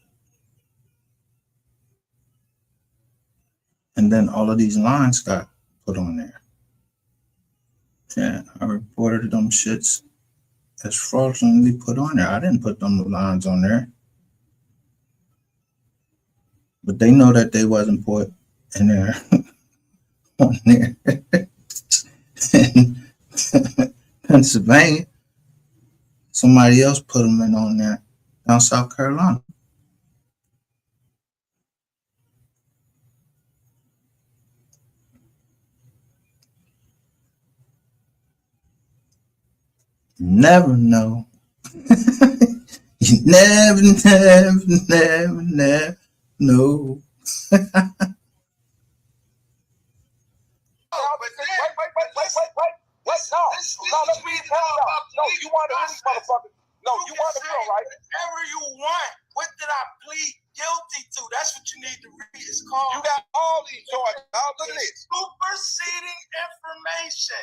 And then all of these lines got put on there. Yeah, I reported them shits as fraudulently put on there. I didn't put them lines on there. But they know that they wasn't put in there on there. In Pennsylvania, somebody else put them in on there down South Carolina. Never know. You never know. Wait, no, let's read it out. No, you want to read, motherfucker. No, you want to read, right? Whatever you want. What did I plead guilty to? That's what you need to read. It's called. You got all these charges. Now look at this. Superseding information.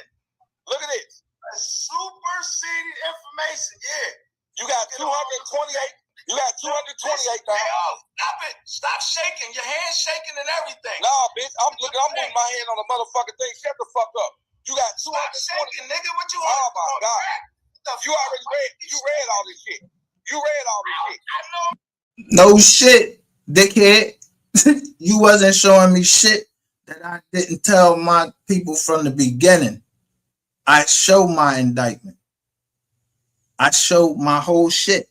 Look at this. Superseding information. Yeah. You got 228. You got 228. Stop it. Stop shaking. Your hand's shaking and everything. Nah, bitch. I'm moving my hand on the motherfucking thing. Shut the fuck up. You got 220. Stop shaking, nigga. What you want? Oh my God. You already read. You read all this shit. You read all this shit. I know. No shit, dickhead. You wasn't showing me shit that I didn't tell my people from the beginning. I show my indictment. I show my whole shit.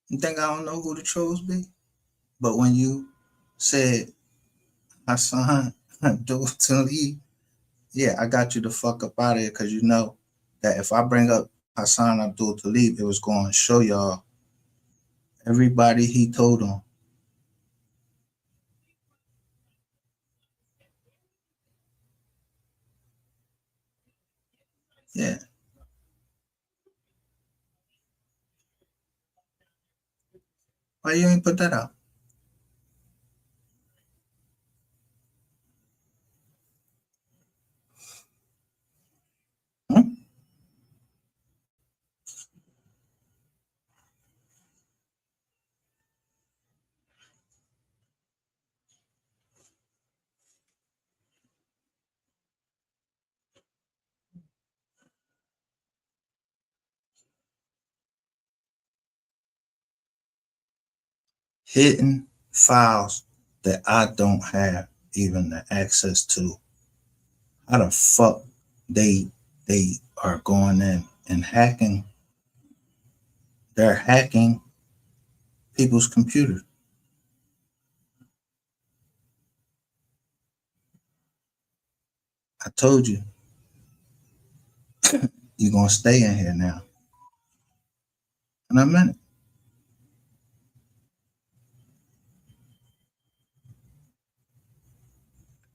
You think I don't know who the trolls be? But when you said, Hassan, do it to you, yeah, I got you the fuck up out of here because you know that if I bring up Hassan Abdul Talib, it was going to show y'all everybody he told on. Yeah. Why you ain't put that out? Hmm? Hidden files that I don't have even the access to. How the fuck they are going in and hacking? They're hacking people's computers. I told you, you're gonna stay in here now. In a minute.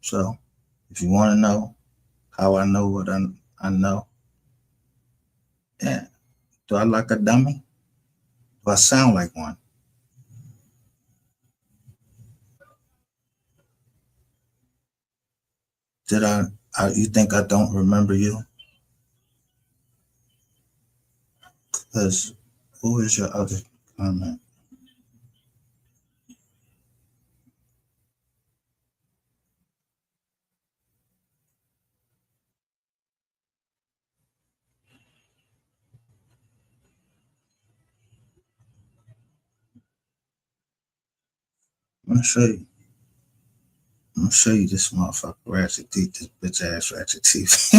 So if you want to know how I know what I know, yeah. Do I look like a dummy? Do I sound like one? Did you think I don't remember you? Because who is your other comment? I'm gonna show you. I'm gonna show you this motherfucker Ratchet Teeth, this bitch ass Ratchet Teeth.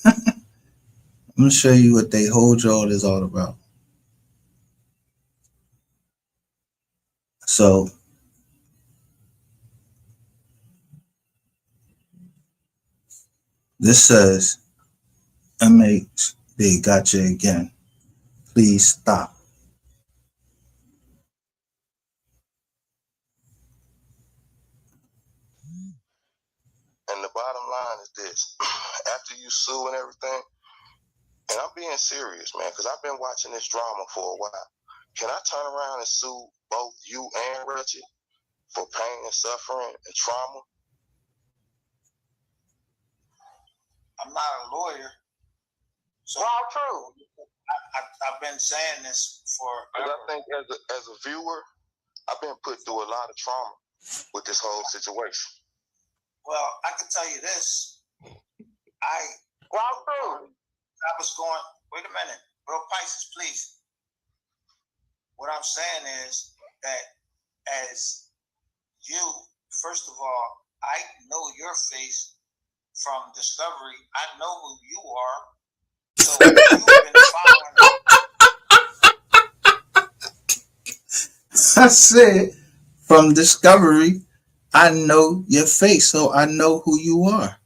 I'm gonna show you what they hold y'all is all about. So this says MHB got you again. Please stop. And the bottom line is this. After you sue and everything, and I'm being serious, man, because I've been watching this drama for a while. Can I turn around and sue both you and Reggie for pain and suffering and trauma? I'm not a lawyer. So how true? I've been saying this for. I think as a viewer, I've been put through a lot of trauma with this whole situation. Well, I can tell you this. I was going, wait a minute, bro, Pisces, please. What I'm saying is that as you, first of all, I know your face from Discovery. I know who you are. So you've been following. I said from Discovery, I know your face, so I know who you are.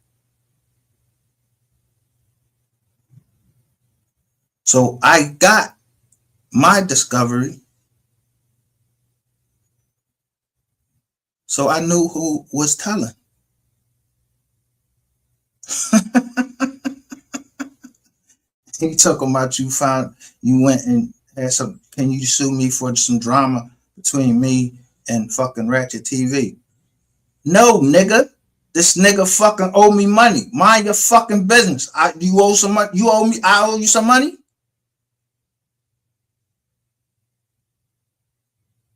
So I got my Discovery. So I knew who was telling. He talking about you went and had some, can you sue me for some drama between me and fucking Ratchet TV? No, nigga. This nigga fucking owe me money. Mind your fucking business. You owe some money. You owe me. I owe you some money.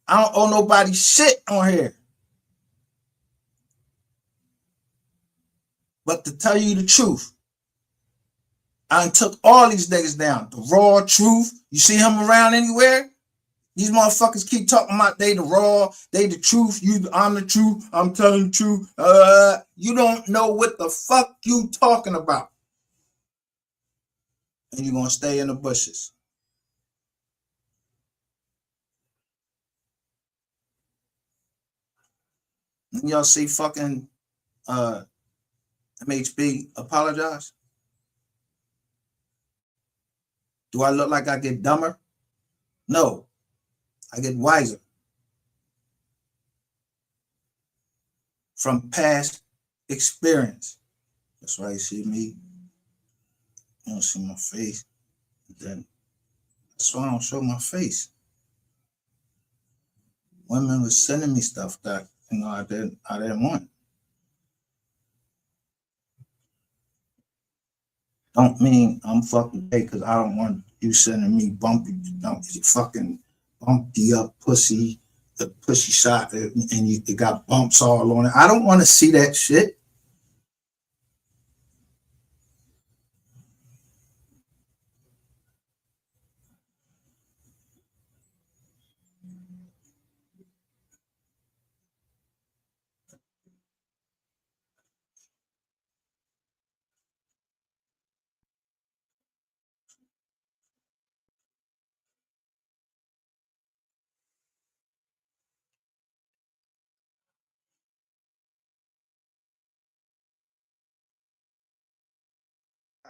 I don't owe nobody shit on here. But to tell you the truth, I took all these niggas down. The raw truth. You see him around anywhere? These motherfuckers keep talking about they the raw, they the truth. I'm the truth. I'm telling the truth. You don't know what the fuck you talking about, and you're gonna stay in the bushes. And y'all see fucking MHB apologize. Do I look like I get dumber? No, I get wiser from past experience. That's why you see me. You don't see my face. Then that's why I don't show my face. Women was sending me stuff that I didn't want. Don't mean I'm fucking gay because I don't want you sending me bumpy, fucking bumpy up pussy, the pussy shot, and it got bumps all on it. I don't want to see that shit.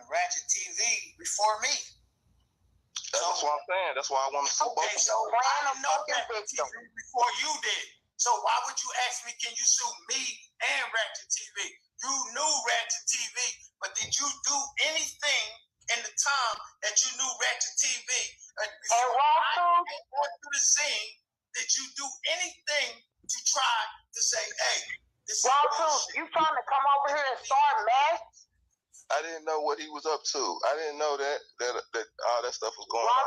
Ratchet TV before me. That's what I'm saying. That's why I want to see both. Okay, so I don't know Ratchet TV before you did. So why would you ask me, can you sue me and Ratchet TV? You knew Ratchet TV, but did you do anything in the time that you knew Ratchet TV? And I went through the scene, did you do anything to try to say, hey, this is bullshit? You trying to come over here and start mess? I didn't know what he was up to. I didn't know that all that stuff was going on.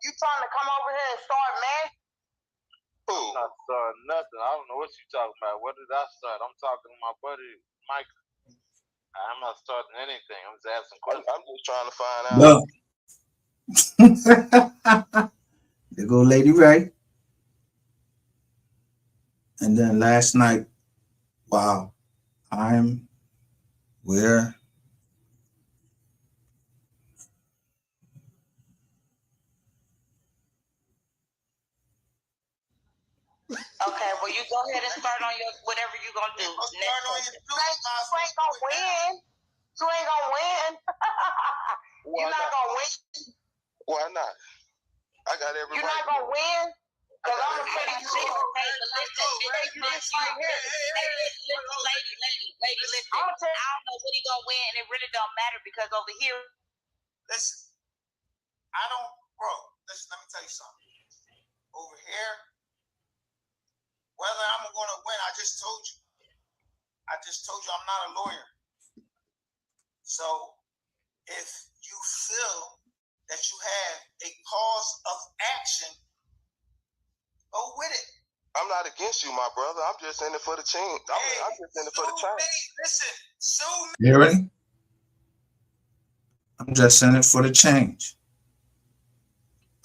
You trying to come over here and start mess? Who? I'm not starting nothing. I don't know what you talking about. What did I start? I'm talking to my buddy Mike. I'm not starting anything. I'm just asking questions. I'm just trying to find out. There go Lady Ray. And then last night, wow, where? Okay, well, you go ahead and start on your whatever you're gonna do. You ain't gonna win. You ain't gonna win. You're not gonna win. Why not? I got every. You're not gonna win. Cause I'm gonna tell you this. Hey, listen, listen. I don't know what he gonna win, and it really don't matter because over here. Listen, I don't, bro. Listen, let me tell you something. Over here. Whether I'm going to win, I just told you. I'm not a lawyer. So if you feel that you have a cause of action, go with it. I'm not against you, my brother. I'm just in it for the team. I'm just in it for the change. Listen, sue me. You ready? I'm just in it for the change.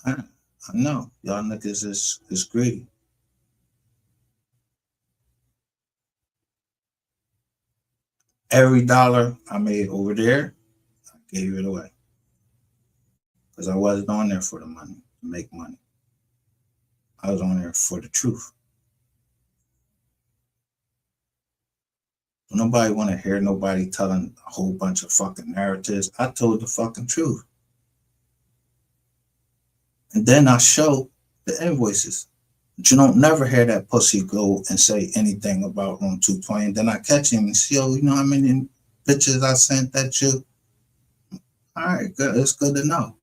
I know. Y'all niggas is greedy. Every dollar I made over there, I gave it away. Because I wasn't on there for the money, to make money. I was on there for the truth. Nobody want to hear nobody telling a whole bunch of fucking narratives. I told the fucking truth. And then I show the invoices. But you don't never hear that pussy go and say anything about Room 220. And then I catch him and see, oh, you know how many pictures I sent that you? All right, good. It's good to know.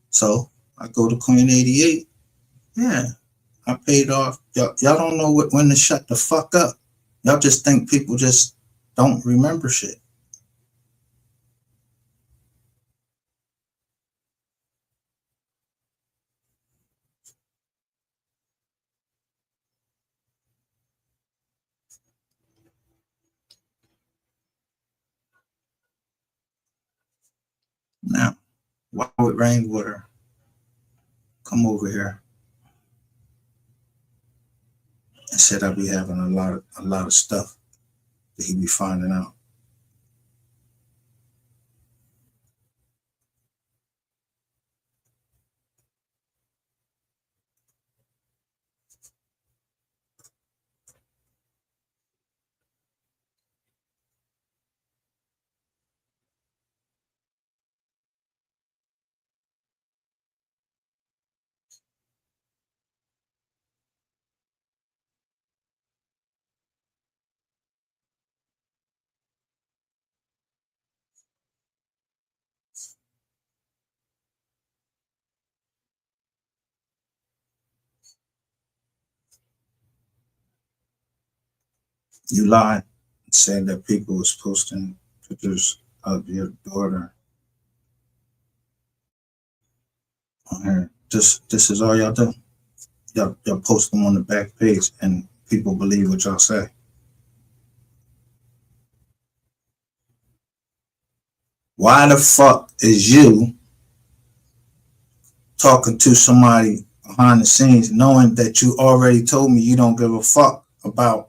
So I go to Queen 88. Yeah, I paid off. Y'all don't know when to shut the fuck up. Y'all just think people just don't remember shit. Now, why would Rainwater come over here said I be having a lot of stuff that he be finding out. You lied and said that people was posting pictures of your daughter on here. This is all y'all do. Y'all post them on the back page and people believe what y'all say. Why the fuck is you talking to somebody behind the scenes knowing that you already told me you don't give a fuck about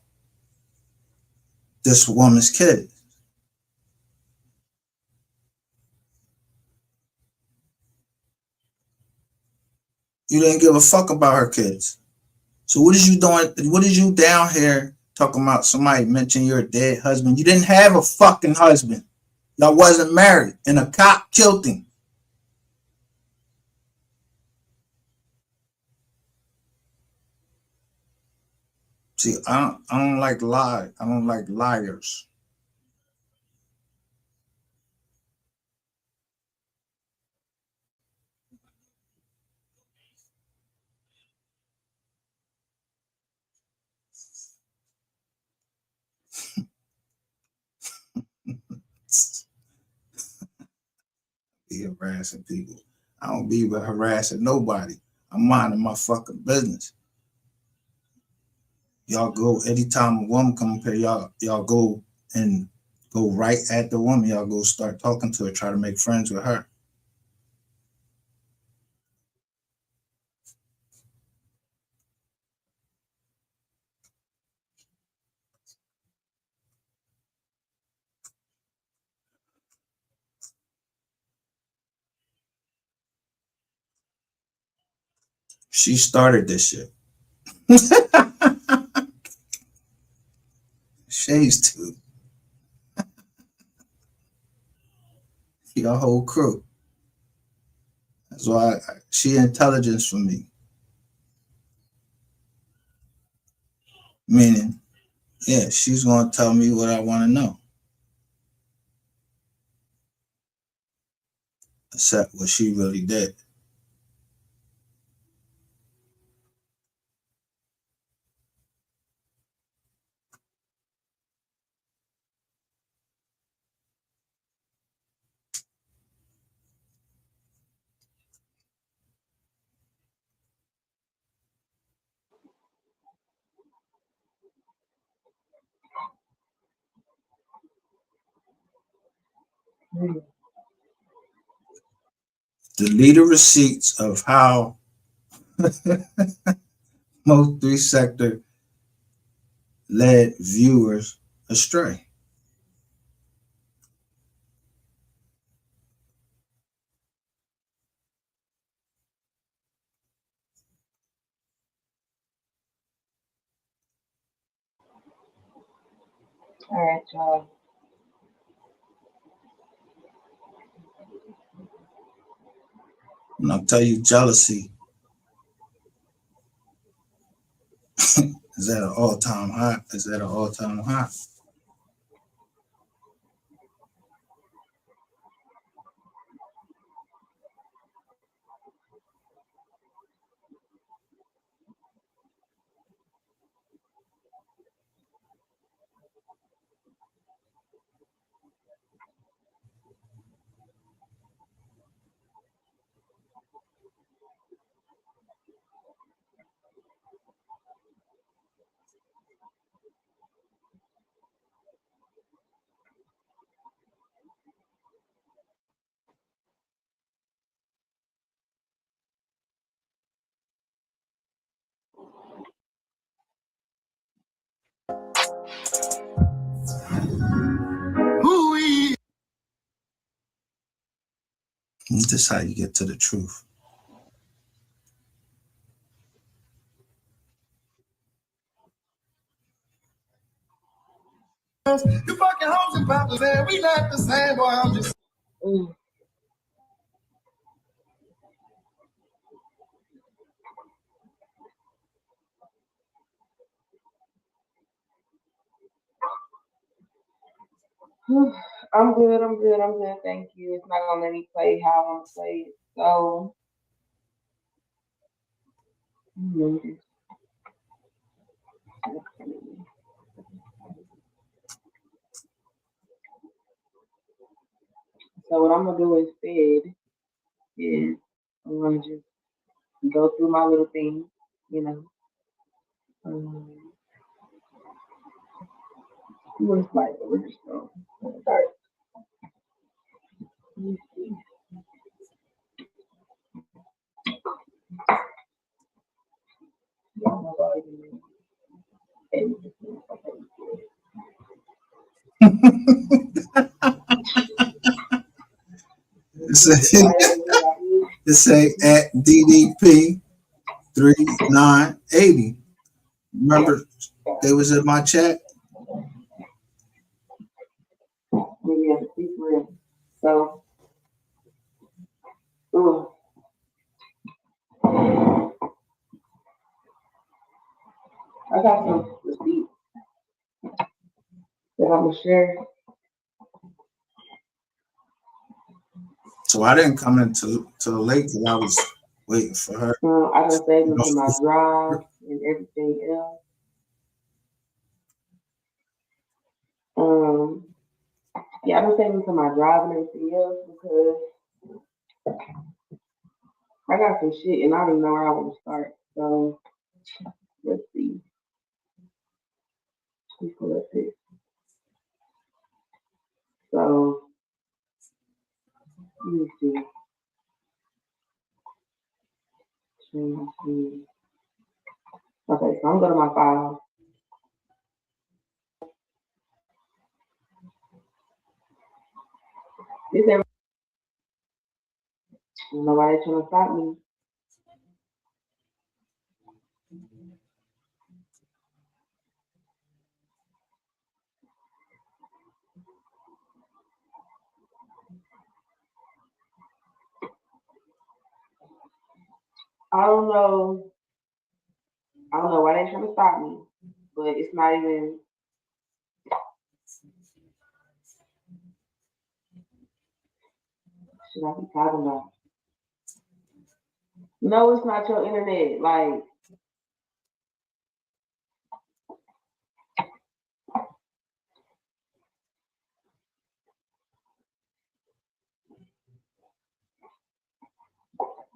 this woman's kid? You didn't give a fuck about her kids. So what is you doing? What is you down here talking about? Somebody mentioned your dead husband. You didn't have a fucking husband. Y'all wasn't married, and a cop killed him. See, I don't like lie. I don't like liars. Be harassing people. I don't be harassing nobody. I'm minding my fucking business. Y'all go anytime a woman come up here, y'all go and go right at the woman. Y'all go start talking to her, try to make friends with her. She started this shit. Shades too. Your whole crew. That's why she intelligence for me. Meaning, yeah, she's gonna tell me what I want to know. Except what she really did. Delete the receipts of how MO3 sector led viewers astray. All right, y'all. And I'll tell you, jealousy is at an all-time high. Is at an all-time high. This is how you get to the truth. You fucking hoes and poppers, and we not the same, boy. I'm just. I'm good. Thank you. It's not gonna let me play how I want to play it. So, what I'm gonna do instead is I'm gonna just go through my little thing, you know. Where's my original? Start. Let me see. It say at DDP 3980. Remember, they was in my chat. So, I got some receipts that I'm gonna share. So I didn't come into the lake because I was waiting for her. I done saved them to my drive and everything else. Yeah, I done saved them to my drive and everything else because I got some shit and I don't even know where I want to start. So let's see. Let's pull up this. So let me see. Okay, so I'm going to my file. This every nobody trying to stop me. I don't know why they trying to stop me, but it's not even. Should I be talking about? No, it's not your internet. Like,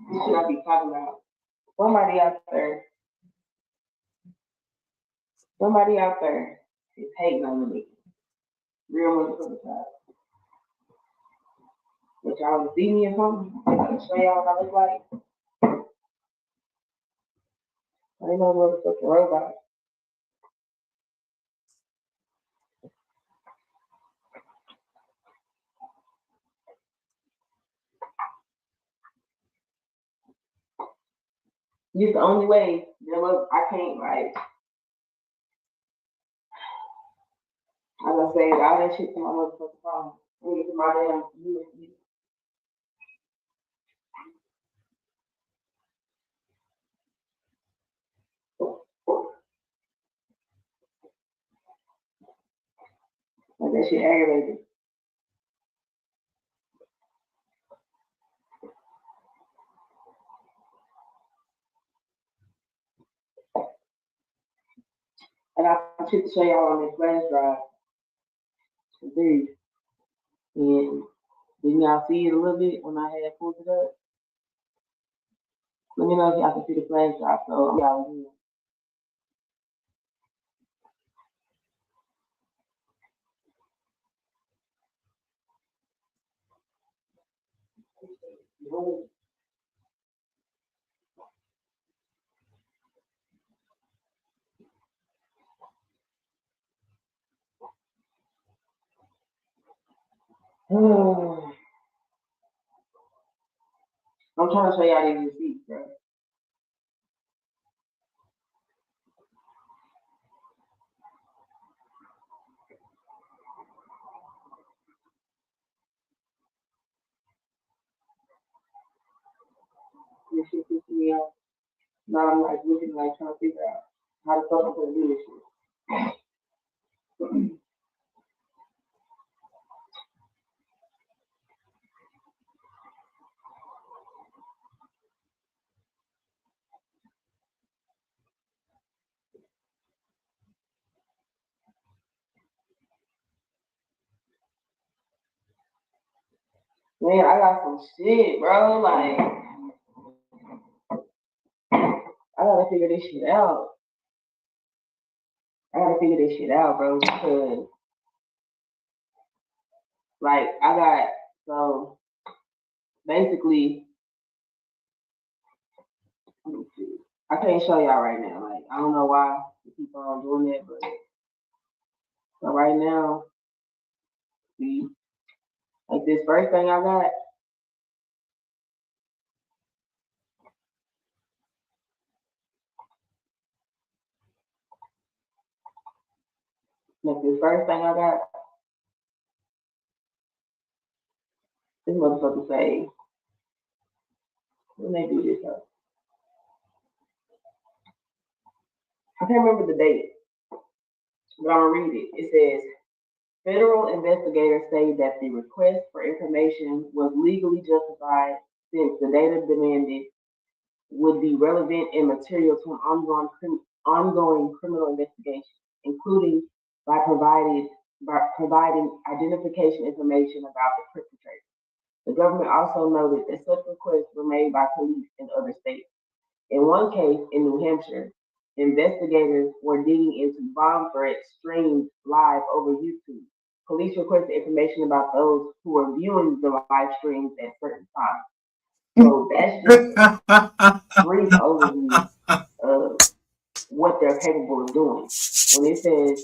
what should I be talking about? Somebody out there is hating on me. Real motherfucker side. But y'all wanna see me or something? I can show y'all what I look like. I ain't no motherfucking robot. It's the only way. I can't like. I done saved all that shit to my motherfucking phone. Let me get to my damn USB. Like that shit aggravated. And I should show y'all on this flash drive. Dude. And didn't y'all see it a little bit when I had pulled it up? Let me know if y'all can see the flash drive. So y'all here. I'm trying to show y'all these receipts, bro. This shit pisses me off. Now I'm like looking like trying to figure out how the fuck I'm gonna do this shit. Man, I got some shit, bro. Like, I gotta figure this shit out. Bro, because, like, so, basically, let me see. I can't show y'all right now. Like, I don't know why we keep on doing that, but, so right now, see, like, this first thing I got, this motherfucker say, when they do this up. I can't remember the date, but I'm gonna read it. It says, federal investigators say that the request for information was legally justified since the data demanded would be relevant and material to an ongoing criminal investigation, including by providing identification information about the perpetrator. The government also noted that such requests were made by police in other states. In one case in New Hampshire, investigators were digging into bomb threats streamed live over YouTube. Police requested information about those who were viewing the live streams at certain times. So that's just a brief overview of what they're capable of doing. When it says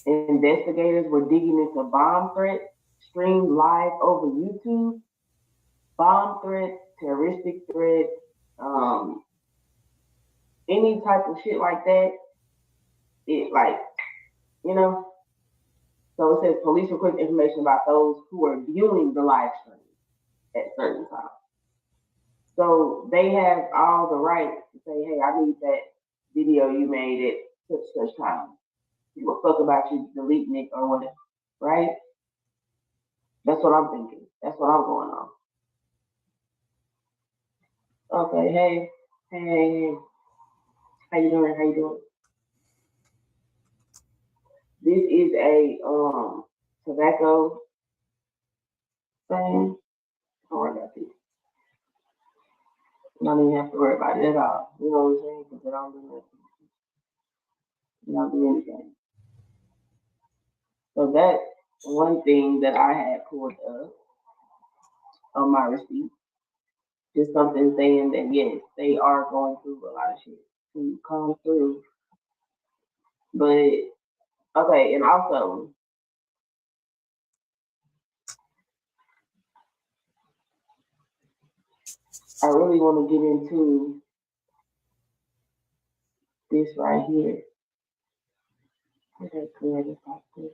investigators were digging into bomb threats streamed live over YouTube, bomb threats, terroristic threats, any type of shit like that, it like, you know. So it says police request information about those who are viewing the live stream at certain times. So they have all the rights to say, hey, I need that video you made at such time. Give a fuck about you deleting it or whatever, right? That's what I'm thinking. That's what I'm going on. Okay, hey. How you doing? This is a tobacco thing. Don't worry about this. You don't even have to worry about it at all. You know what I'm saying? Because it don't do nothing. It don't do anything. So that's one thing that I had pulled up on my receipt. Just something saying that yes, they are going through a lot of shit to come through. But okay, and also I really want to get into this right here. Okay, clear this out there.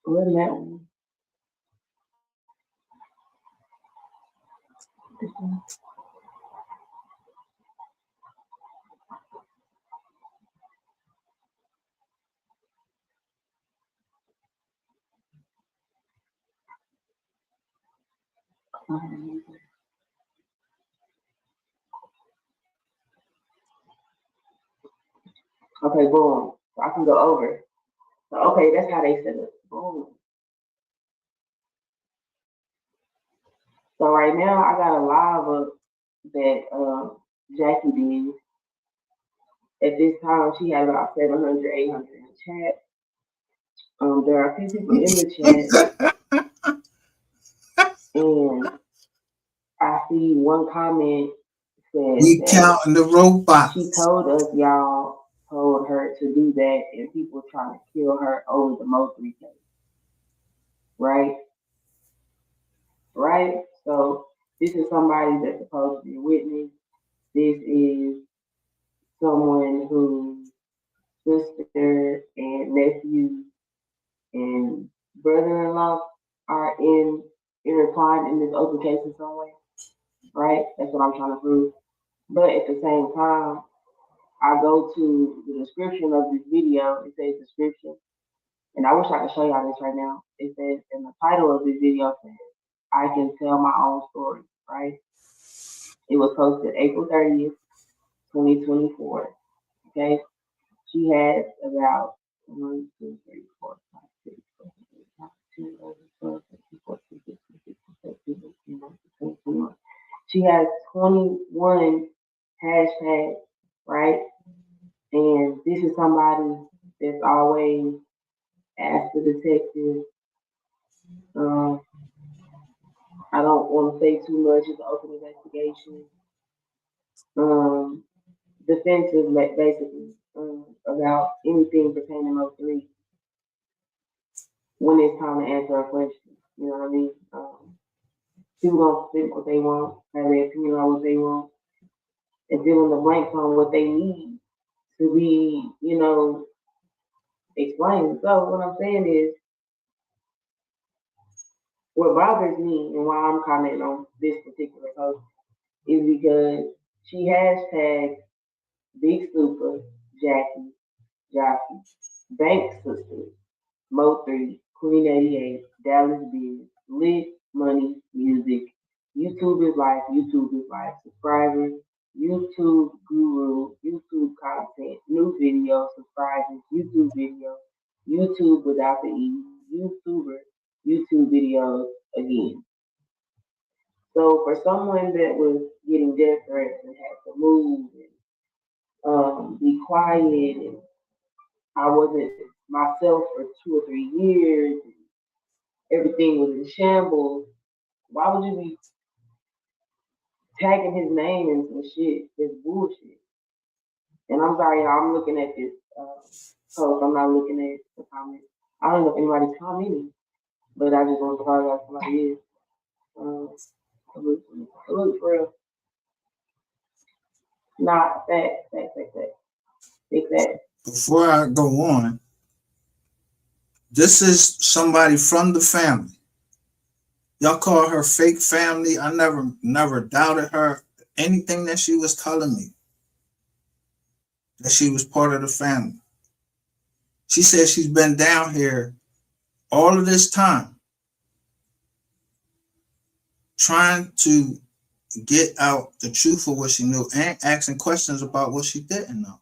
Where's that one? This one? Okay, boom. So I can go over. So, okay, that's how they set it. Boom. So right now I got a live up that Jackie did. At this time she had about 700, 800 in the chat. There are a few people in the chat And I see one comment says We that counting the robots. she told us y'all told her to do that, and people trying to kill her over the MO3 case. Right? Right? So this is somebody that's supposed to be a witness. This is someone whose sister and nephew and brother-in-law are intertwined in this open case in some way. Right? That's what I'm trying to prove. But at the same time, I go to the description of this video. It says description. And I wish I could show y'all this right now. It says, and the title of this video says, I can tell my own story, right? It was posted April 30th, 2024. Okay. She has about 1, 2, 3, 4, 5, 6, 7, 8, 9, 10, 11, 12, 13, 14, 15, 16, 17, 18, 19, 20, 21. She has 21 hashtags, right? And this is somebody that's always asked the detective. I don't want to say too much. It's an open investigation. Defensive, basically, about anything pertaining to MO3 when it's time to answer a question. You know what I mean? People gonna think what they want, have their opinion on what they want, and fill in the blanks on what they need to be, explained. So what I'm saying is, what bothers me and why I'm commenting on this particular post is because she hashtags Big Super, Jackie, Jockey, Bank Sisters, MO3, Queen 88, Dallas Biz, Lit, Money, Music, YouTube is Life, subscribers, YouTube Guru, YouTube content, new videos, subscribers, YouTube videos, YouTube without the E, YouTuber, YouTube videos again. So for someone that was getting death threats and had to move and be quiet, and I wasn't myself for 2 or 3 years, and everything was in shambles, why would you be tagging his name in some shit that's bullshit? And I'm sorry, y'all, I'm looking at this post. I'm not looking at the comments. I don't know if anybody's commenting, but I just want to call out somebody is. Salute for real. Not fact. Big fact. Before I go on, this is somebody from the family. Y'all call her fake family. I never doubted her. Anything that she was telling me, that she was part of the family. She said she's been down here all of this time trying to get out the truth of what she knew and asking questions about what she didn't know.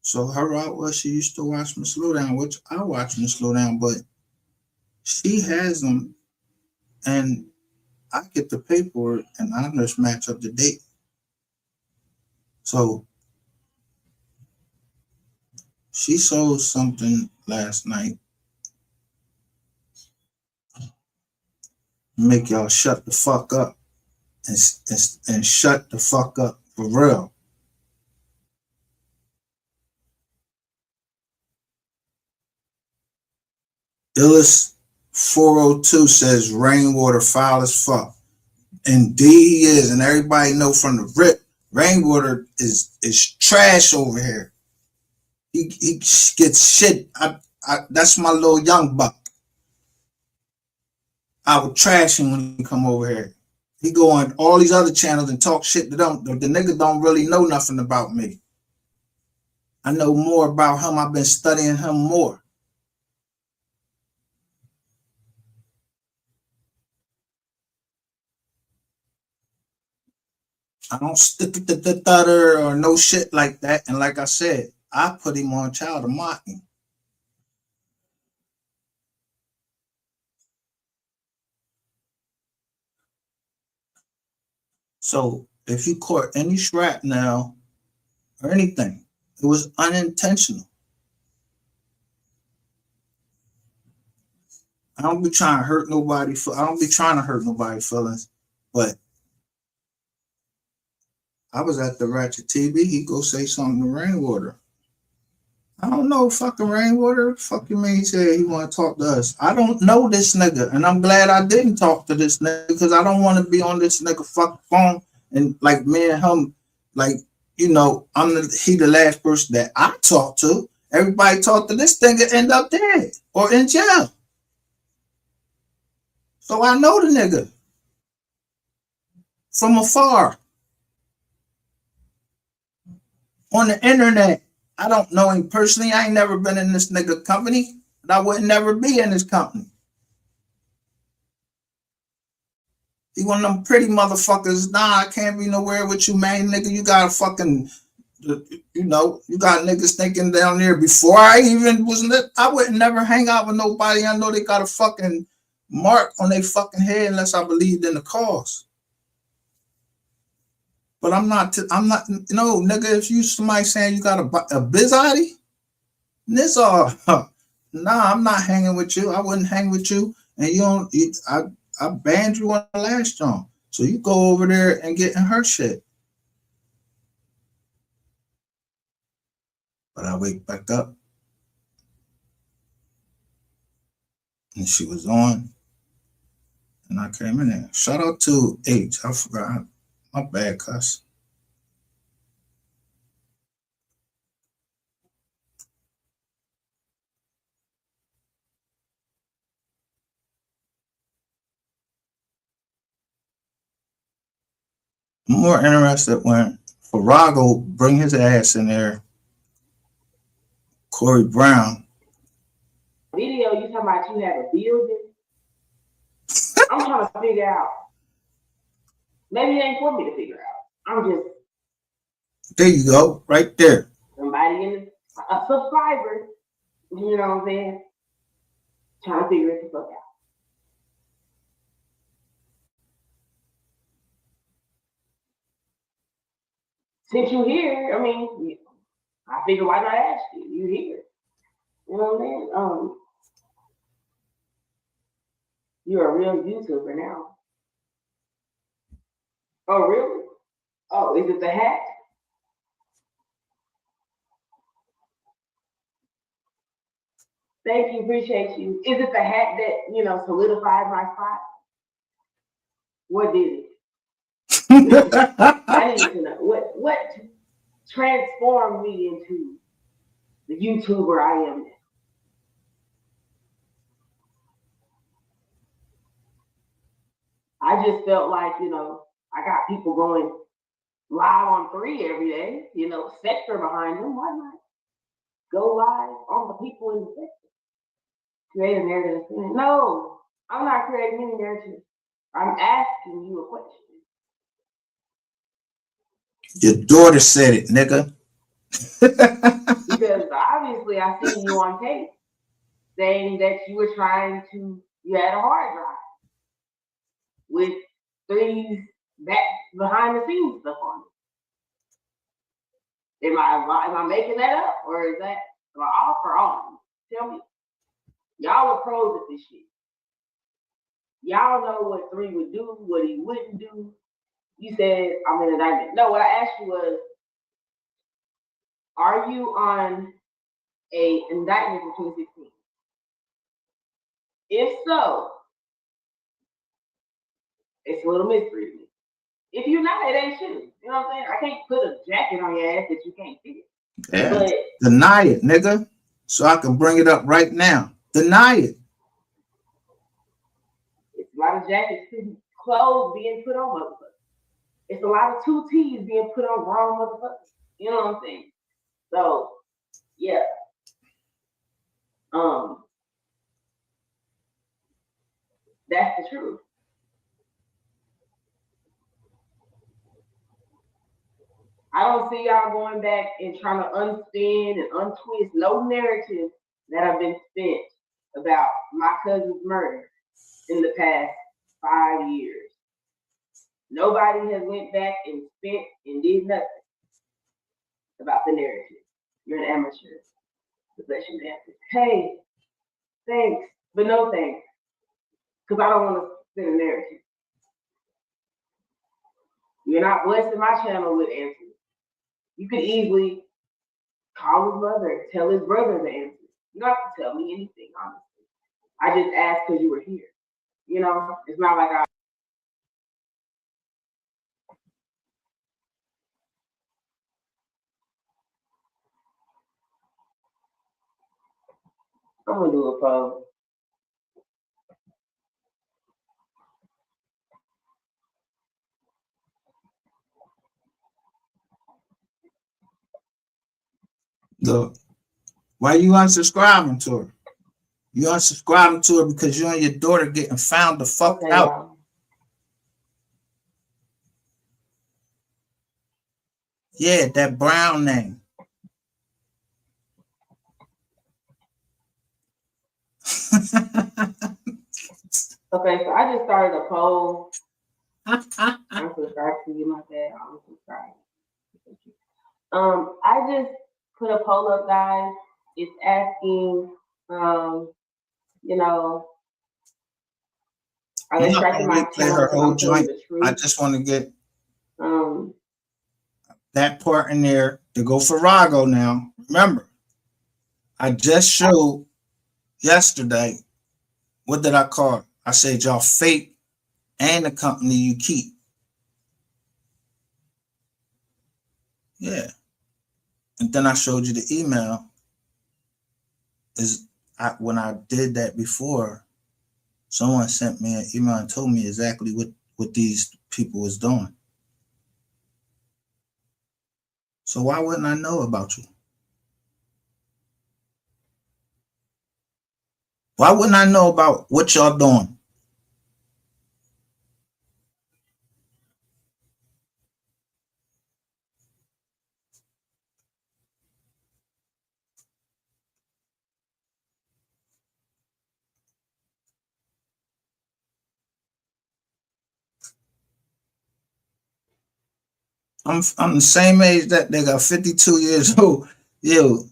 So her route was she used to watch me slow down, which I watch me slow down, but she has them and I get the paperwork and I just match up the date. So she sold something last night. Make y'all shut the fuck up and shut the fuck up for real. Illis 402 says Rainwater foul as fuck. Indeed he is, and everybody know from the rip, Rainwater is trash over here. He gets shit. That's my little young buck. I would trash him when he come over here. He go on all these other channels and talk shit to them. The nigga don't really know nothing about me. I know more about him. I've been studying him more. I don't stick the thutter or no shit like that. And like I said, I put him on child of mocking. So if you caught any shrapnel or anything, it was unintentional. I don't be trying to hurt nobody. I don't be trying to hurt nobody's feelings. But I was at the Ratchet TV. He go say something to Rainwater. I don't know fucking Rainwater. Fuck you mean he said he want to talk to us. I don't know this nigga. And I'm glad I didn't talk to this nigga because I don't want to be on this nigga fucking phone. And like me and him, like, you know, he the last person that I talked to. Everybody talked to this thing and end up dead or in jail. So I know the nigga from afar. On the internet, I don't know him personally. I ain't never been in this nigga company, but I would never be in his company. He one of them pretty motherfuckers. Nah, I can't be nowhere with you, man. Nigga, you got a fucking, you know, you got niggas thinking down there before I even was lit. I would never hang out with nobody. I know they got a fucking mark on their fucking head unless I believed in the cause. But I'm not, no, nigga, if you somebody saying you got a bizarre, this all, nah, I'm not hanging with you. I wouldn't hang with you. And you don't, I banned you on the last joint. So you go over there and get in her shit. But I wake back up and she was on and I came in there. Shout out to H. I forgot. My bad, cuss. I'm more interested when Farago bring his ass in there. Corey Brown. Video, you talking about you have a building? I'm trying to figure out. Maybe it ain't for me to figure out. I'm just. There you go, right there. Somebody in a subscriber, you know what I'm saying? Trying to figure it the fuck out. Since you here, I mean, I figure why not ask you? You here? You know what I'm saying? You're a real YouTuber now. Oh, really? Oh, is it the hat? Thank you, appreciate you. Is it the hat that, you know, solidified my spot? What did it? I need to know. What transformed me into the YouTuber I am now? I just felt like, you know, I got people going live on 3 every day, you know, sector behind them. Why not go live on the people in the sector? Create a narrative. No, I'm not creating any narrative. I'm asking you a question. Your daughter said it, nigga. Because obviously I seen you on tape saying that you were you had a hard drive with 3 back behind the scenes stuff on it. Am I making that up, or is that am I off or on? Tell me. Y'all are pros at this shit. Y'all know what 3 would do, what he wouldn't do. You said I'm in indictment. No, what I asked you was, are you on a indictment for 2016? If so, it's a little mystery to me. If you're not, it ain't you. You know what I'm saying? I can't put a jacket on your ass that you can't fit. Yeah. But deny it, nigga. So I can bring it up right now. Deny it. It's a lot of jackets, clothes being put on motherfuckers. It's a lot of 2Ts being put on wrong motherfuckers. You know what I'm saying? So, yeah. That's the truth. I don't see y'all going back and trying to unspin and untwist no narrative that have been spent about my cousin's murder in the past 5 years. Nobody has went back and spent and did nothing about the narrative. You're an amateur. Bless you, man. Hey, thanks, but no thanks. Because I don't want to spin a narrative. You're not blessing my channel with answers. You could easily call his mother, tell his brother the answers. You don't have to tell me anything, honestly. I just asked because you were here. You know, it's not like I'm gonna do a poll. Why you unsubscribing to her? You unsubscribing to her because you and your daughter getting found the fuck Okay, out. y'all. Yeah, that brown name. Okay, so I just started a poll. I'm subscribed to you, my bad. I'm subscribed. I just put a poll up, guys. It's asking, you know, are I'm they not striking gonna my replay channel her because whole I'm telling joint. the truth? I just want to get Um, that part in there to go for Rago now. Remember, I just showed yesterday, what did I call it? I said y'all fake and the company you keep. Yeah. And then I showed you the email. When I did that before, someone sent me an email and told me exactly what these people was doing. So why wouldn't I know about you? Why wouldn't I know about what y'all doing? I'm the same age that they got 52 years old. Yo,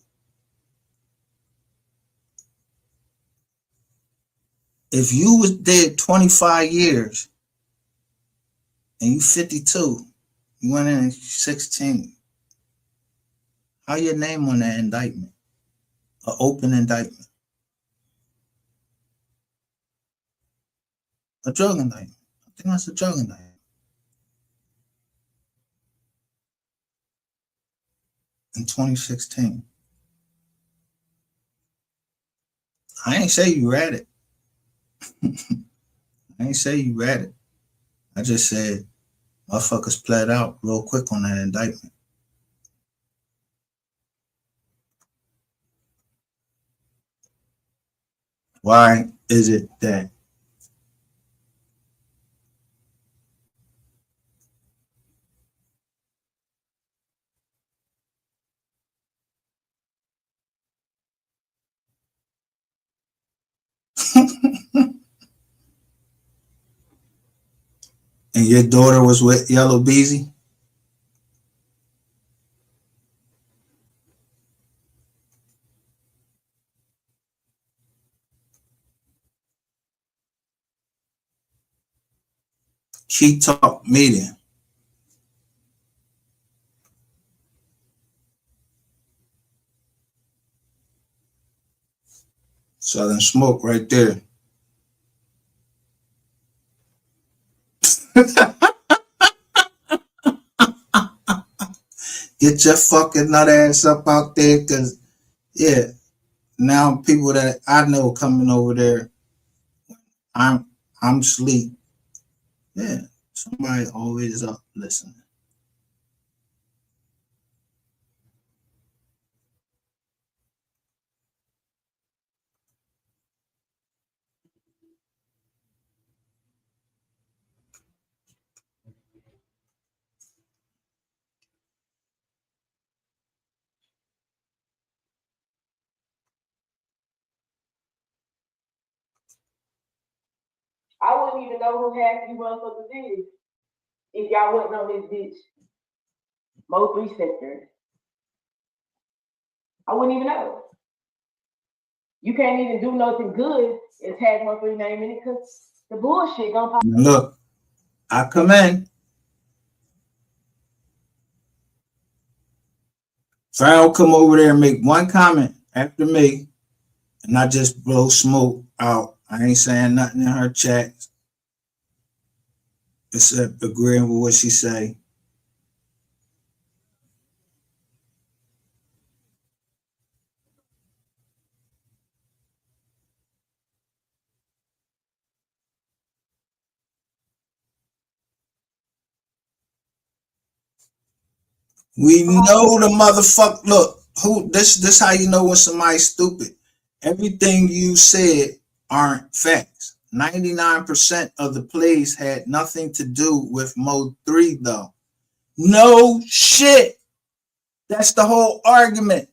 if you was dead 25 years and you 52, you went in at 16, how your name on that indictment? An open indictment. A drug indictment. I think that's a drug indictment. In 2016. I ain't say you read it. I ain't say you read it. I just said motherfuckers pled out real quick on that indictment. Why is it that and your daughter was with Yellow Beezy? She Talk Media. Southern Smoke right there. Get your fucking nut ass up out there, cause yeah, now people that I know coming over there, I'm asleep. Yeah, somebody always up listening. I wouldn't even know who half you motherfuckers is if y'all wasn't on this bitch MO3 sector. I wouldn't even know. You can't even do nothing good and tag MO3 name in it because The bullshit gonna pop. Look, I come in. Farrell come over there and make one comment after me, and I just blow smoke out. I ain't saying nothing in her chat except agreeing with what she say. We know the motherfucker. Look, who this how you know when somebody's stupid. Everything you said aren't facts. 99% of the plays had nothing to do with MO3 though. No shit. That's the whole argument.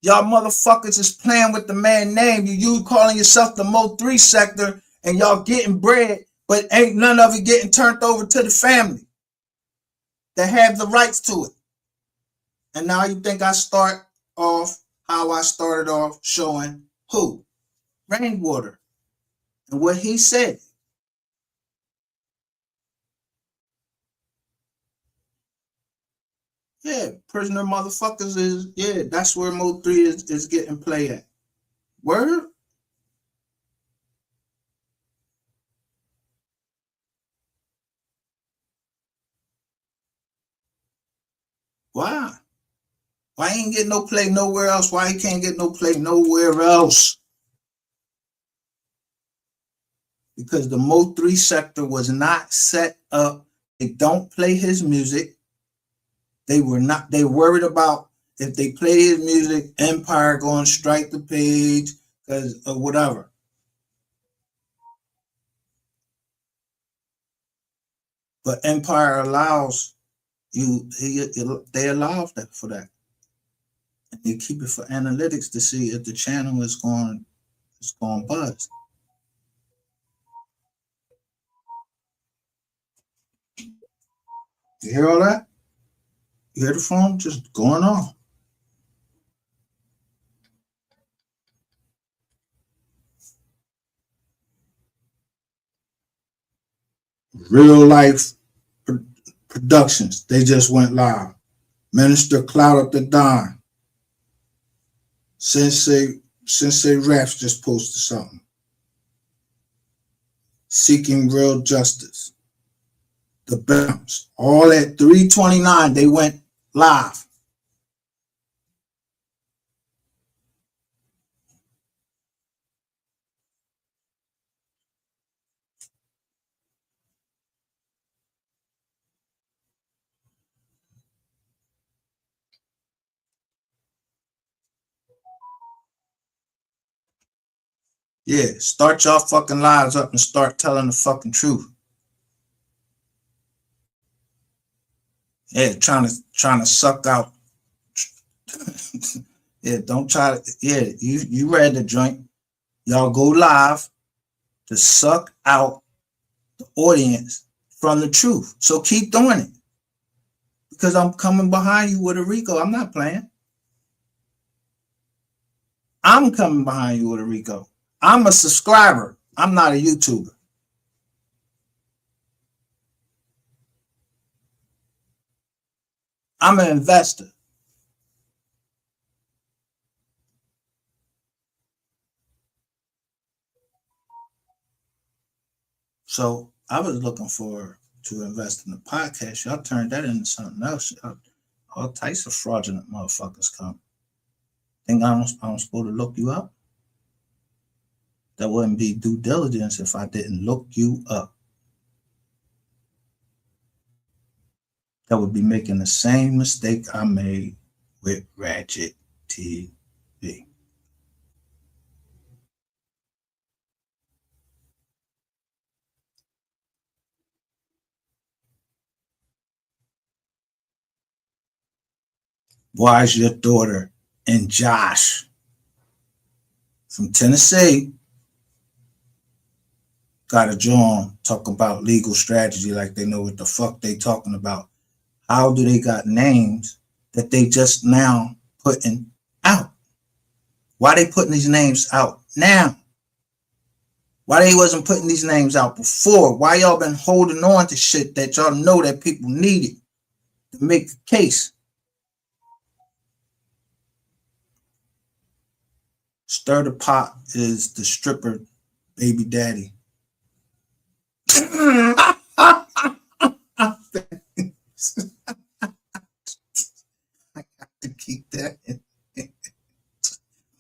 Y'all motherfuckers is playing with the man name. You calling yourself the MO3 sector and y'all getting bread, but ain't none of it getting turned over to the family that have the rights to it. And now you think I start off how I started off showing who? Rainwater. And what he said. Yeah, prisoner motherfuckers is, yeah, that's where MO3 is getting play at. Word? Why? Why he ain't getting no play nowhere else? Why he can't get no play nowhere else? Because the MO3 sector was not set up. They don't play his music. They worried about if they play his music, Empire going to strike the page because of whatever. But Empire allows you, they allow that for that. And they keep it for analytics to see if the channel is going buzz. You hear all that? You hear the phone just going off. Real life productions. They just went live. Minister Cloud Up the Don. Sensei Refs just posted something. Seeking Real Justice. The Bounce. All at 3:29, they went live. Yeah, start y'all fucking lives up and start telling the fucking truth. Yeah, trying to suck out. Yeah, don't try to. Yeah, you read the joint. Y'all go live to suck out the audience from the truth. So keep doing it. Because I'm coming behind you with a Rico. I'm not playing. I'm coming behind you with a Rico. I'm a subscriber. I'm not a YouTuber. I'm an investor. So I was looking to invest in the podcast. Y'all turned that into something else. All types of fraudulent motherfuckers come. Think I'm supposed to look you up? That wouldn't be due diligence if I didn't look you up. That would be making the same mistake I made with Ratchet TV. Why is your daughter and Josh from Tennessee got a John talk about legal strategy like they know what the fuck they talking about? How do they got names that they just now putting out? Why they putting these names out now? Why they wasn't putting these names out before? Why y'all been holding on to shit that y'all know that people needed to make the case? Stir the Pot is the stripper baby daddy. I got to keep that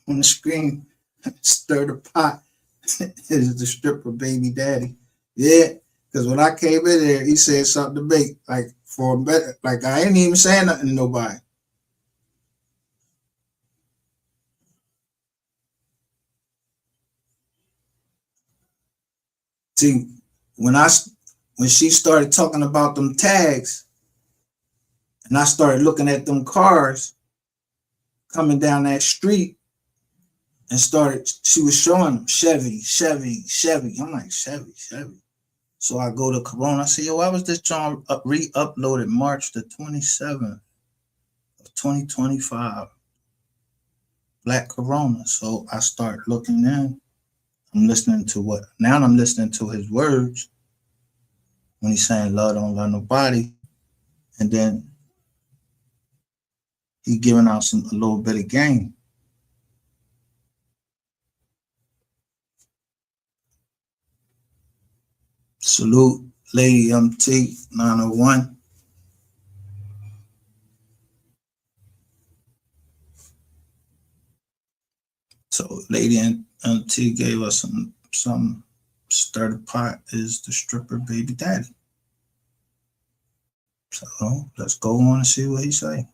on the screen. Stir the Pot is the stripper baby daddy. Yeah, because when I came in there, he said something to me like for a better, like I ain't even saying nothing to nobody. See, when she started talking about them tags, and I started looking at them cars coming down that street, and she was showing them Chevy, Chevy, Chevy. I'm like, Chevy, Chevy. So I go to Corona. I say, yo, why was this John re-uploaded March the 27th of 2025? Black Corona. So I start looking in. I'm listening to I'm listening to his words when he's saying love don't love nobody. And then he giving out a little bit of game. Salute Lady MT 901. So Lady MT gave us some Stir the Pot is the stripper baby daddy. So let's go on and see what he say.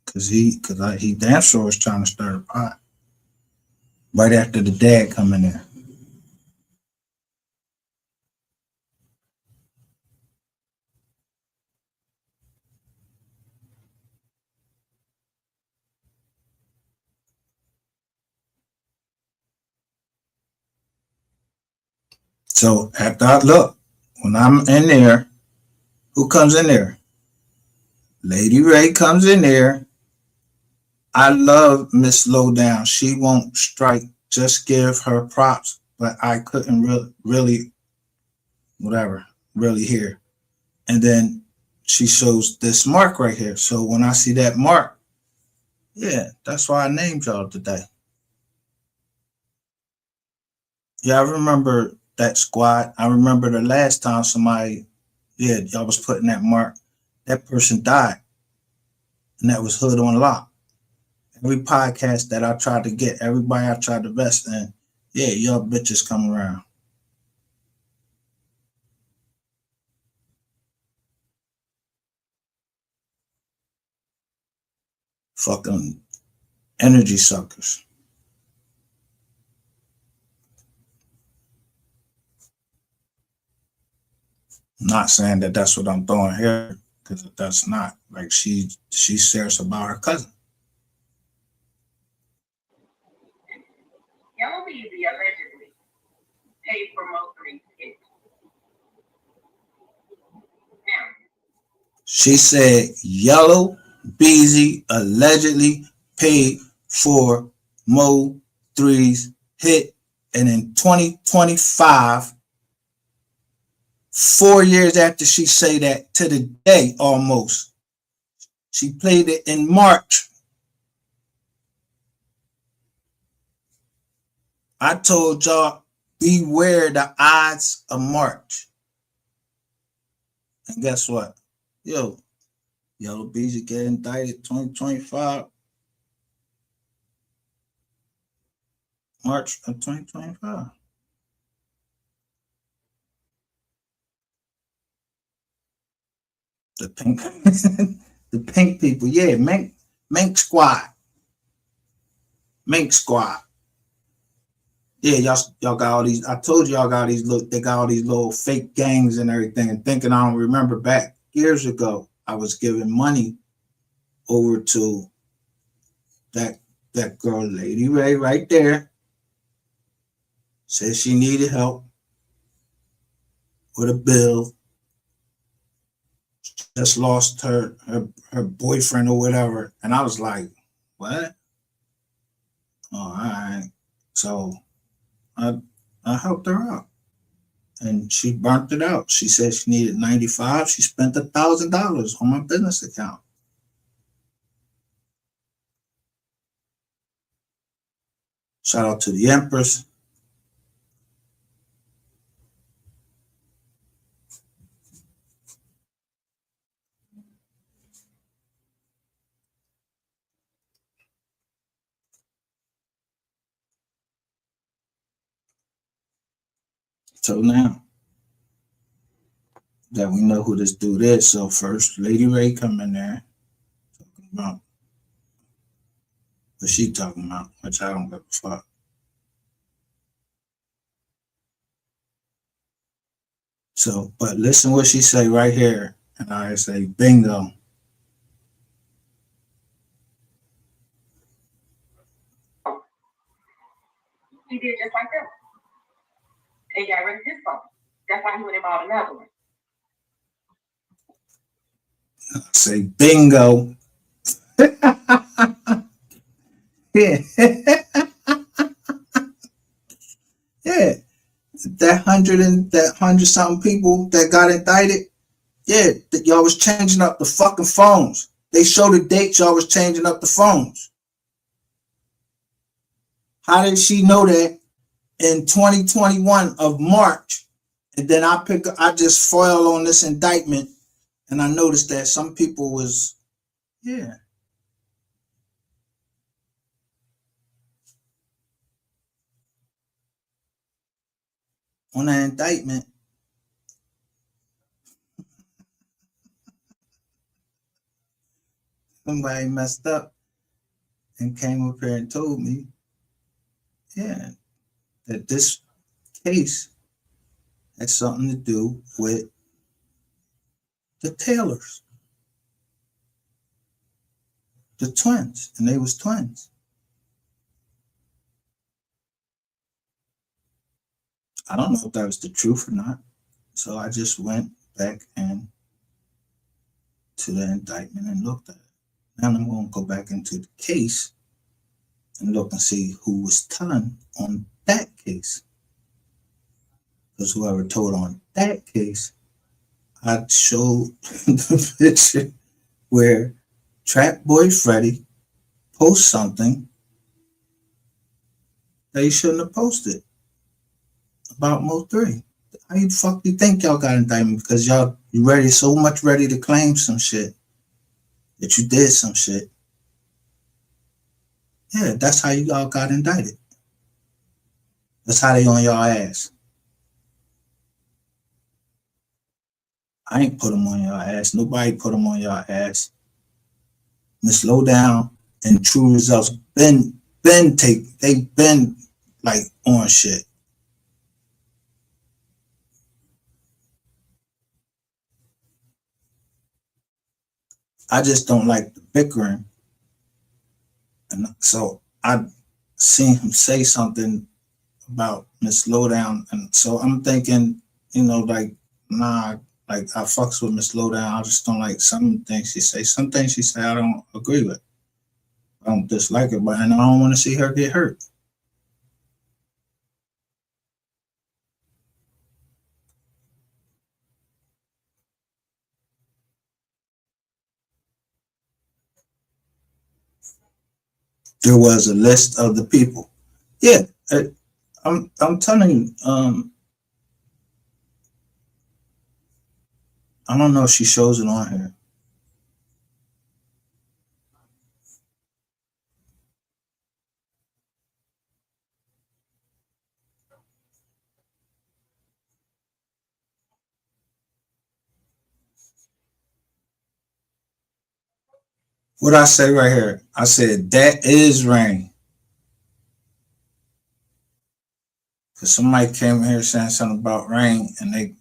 Cause he damn sure was trying to stir the pot right after the dad come in there. So after I look, when I'm in there, who comes in there? Lady Ray comes in there. I love Miss Lowdown. She won't strike. Just give her props. But I couldn't really hear. And then she shows this mark right here. So when I see that mark, yeah, that's why I named y'all today. Yeah, I remember that squad. I remember the last time y'all was putting that mark. That person died. And that was Hood on Lock. Every podcast that I tried to get, everybody I tried to invest in, yeah, y'all bitches come around. Fucking energy suckers. I'm not saying that that's what I'm doing here, because that's not. Like she's serious about her cousin. Yellow Beezy allegedly paid for MO3's hit. Now, she said Yellow Beezy allegedly paid for Mo3's hit, and in 2025, 4 years after she say that, to the day almost, she played it in March. I told y'all, beware the odds of March. And guess what? Yo, Yellow Beezy get indicted 2025. March of 2025. The pink, the pink people, yeah, Mink Squad. Mink Squad. Yeah, y'all got all these. I told y'all got these. Look, they got all these little fake gangs and everything. And thinking I don't remember back years ago, I was giving money over to that girl, Lady Ray, right there. Said she needed help with a bill. Just lost her boyfriend or whatever, and I was like, "What? Oh, all right." So I I helped her out. And she burnt it out. She said she needed 95. She spent $1,000 on my business account. Shout out to the Empress. So now that we know who this dude is, so first Lady Ray come in there talking about what she talking about, which I don't give a fuck. So, but listen what she say right here, and I say bingo. He did just like that. He got rid of his phone. That's why he went and bought another one. Say bingo. Yeah. Yeah. That hundred something people that got indicted, yeah, that y'all was changing up the fucking phones. They showed the dates y'all was changing up the phones. How did she know that in 2021 of March? And then I just foil on this indictment, and I noticed that some people was, yeah. On that indictment, somebody messed up and came up here and told me, yeah, that this case had something to do with the Taylors, the twins, and they was twins. I don't know if that was the truth or not. So I just went back and to the indictment and looked at it. Now I'm going to go back into the case and look and see who was telling on that case. Because whoever told on that case, I showed the picture where Trap Boy Freddy posts something that he shouldn't have posted about MO3. How you fuck you think y'all got indictment? Because y'all you ready so much ready to claim some shit that you did some shit. Yeah, that's how you all got indicted. That's how they on y'all ass. I ain't put them on y'all ass. Nobody put them on y'all ass. Miss Lowdown and True Results been like on shit. I just don't like the bickering. And so I seen him say something about Miss Lowdown. And so I'm thinking, like, nah, like I fucks with Miss Lowdown. I just don't like some things she say. Some things she say I don't agree with. I don't dislike her, and I don't want to see her get hurt. There was a list of the people. Yeah, I'm telling you, I don't know if she shows it on here. What I say right here? I said that is rain. Cause somebody came here saying something about rain, and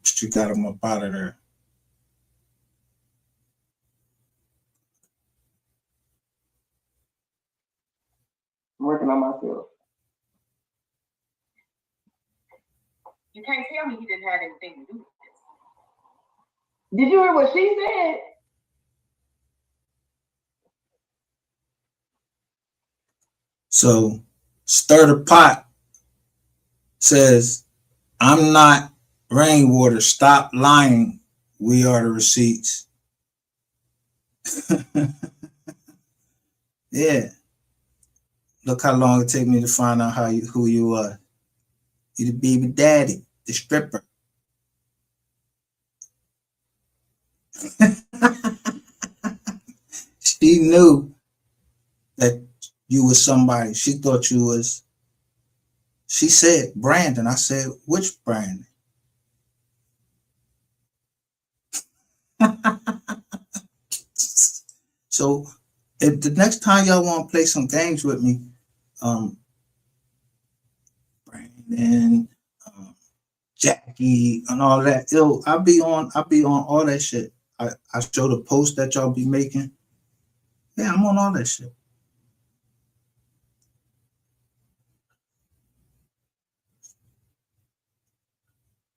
she got them up out of there. I'm working on myself. You can't tell me he didn't have anything to do with this. Did you hear what she said? So stir the pot says, I'm not Rainwater. Stop lying. We are the receipts. Yeah. Look how long it take me to find out who you are. You the baby daddy, the stripper. She knew that you was somebody. She thought you was. She said Brandon. I said, which Brandon? So if the next time y'all want to play some games with me, Brandon, Jackie, and all that, yo, I'll be on all that shit. I show the post that y'all be making. Yeah, I'm on all that shit.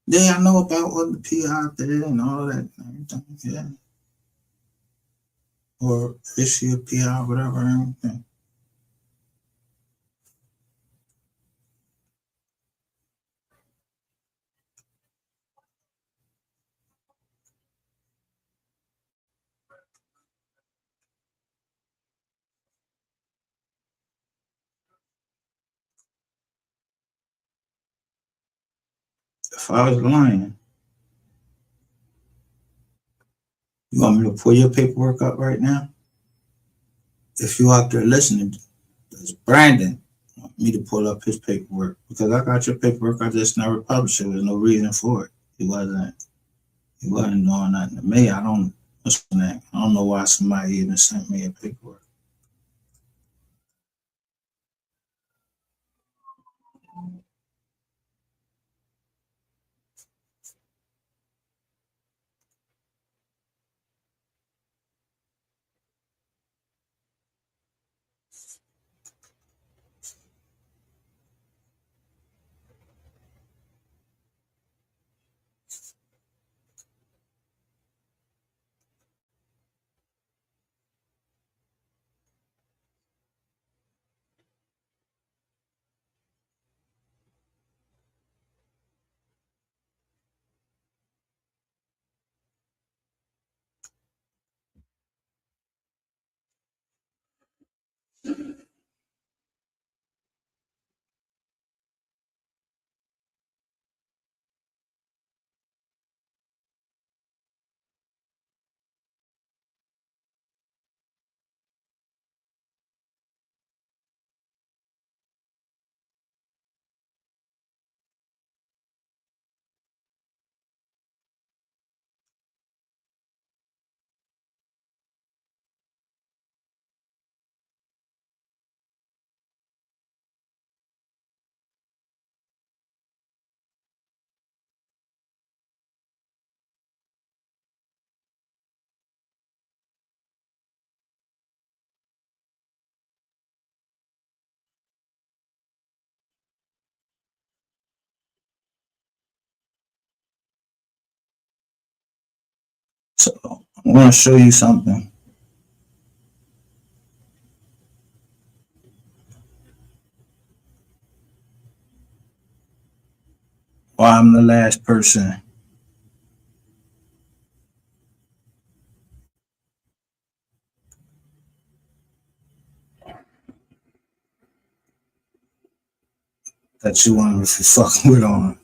Yeah, I know about what the PR out there and all that. Yeah. Or issue a PR, whatever. Anything. If I was lying, you want me to pull your paperwork up right now? If you out there listening, does Brandon want me to pull up his paperwork? Because I got your paperwork, I just never published it. There's no reason for it. He wasn't doing nothing to me. I don't know why somebody even sent me a paperwork. So I'm going to show you something. Why I'm the last person that you want me to fuck with on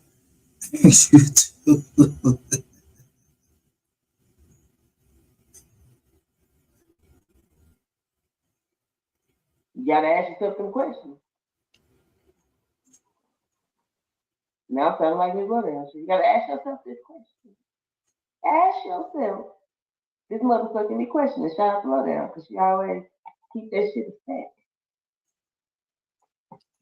YouTube. You gotta ask yourself some questions. Now sounding like his brother answer. You gotta ask yourself this question. Ask yourself this motherfucking me question and shout out to Lowdown because she always keep that shit a stack.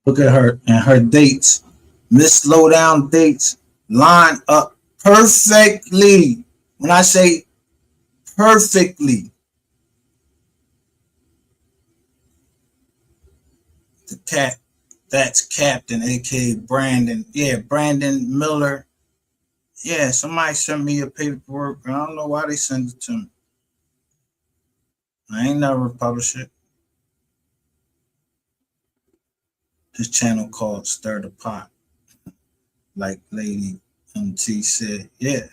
Look at her and her dates. Miss Slowdown dates line up perfectly. When I say perfectly, that's Captain, aka Brandon. Yeah, Brandon Miller. Yeah, somebody sent me a paperwork. I don't know why they sent it to me. I ain't never published it. His channel called Stir the Pot. like Lady MT said, yeah.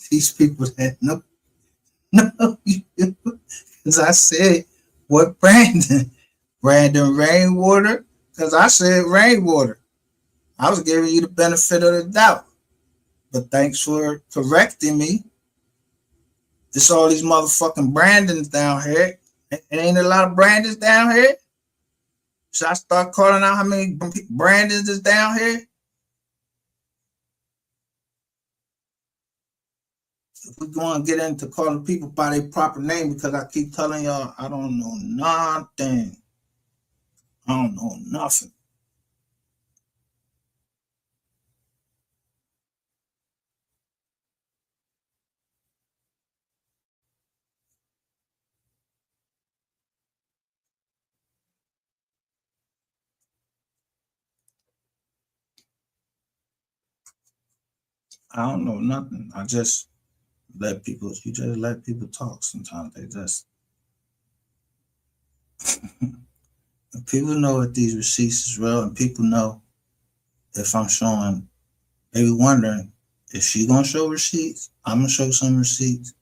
These people that know you. Because I said, what Brandon? Brandon Rainwater? Because I said Rainwater. I was giving you the benefit of the doubt. But thanks for correcting me. It's all these motherfucking Brandons down here. It ain't a lot of Brandons down here. Should I start calling out how many Brandons is down here? If we're going to get into calling people by their proper name, because I keep telling y'all, I don't know nothing. I don't know nothing. I don't know nothing. I just let people, you just let people talk sometimes. They just, people know if these receipts is real, and people know if I'm showing, they be wondering, is she going to show receipts? I'm going to show some receipts.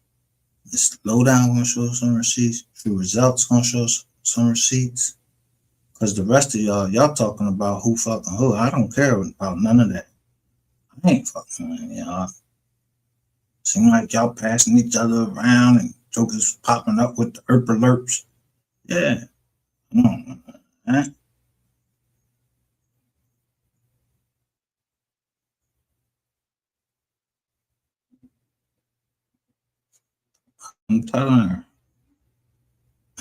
This lowdown going to show some receipts. True Results going to show some receipts. Because the rest of y'all talking about who fucking who. I don't care about none of that. I ain't fucking with y'all. Seem like y'all passing each other around and jokers popping up with the alerts. Yeah. Huh? I'm telling her.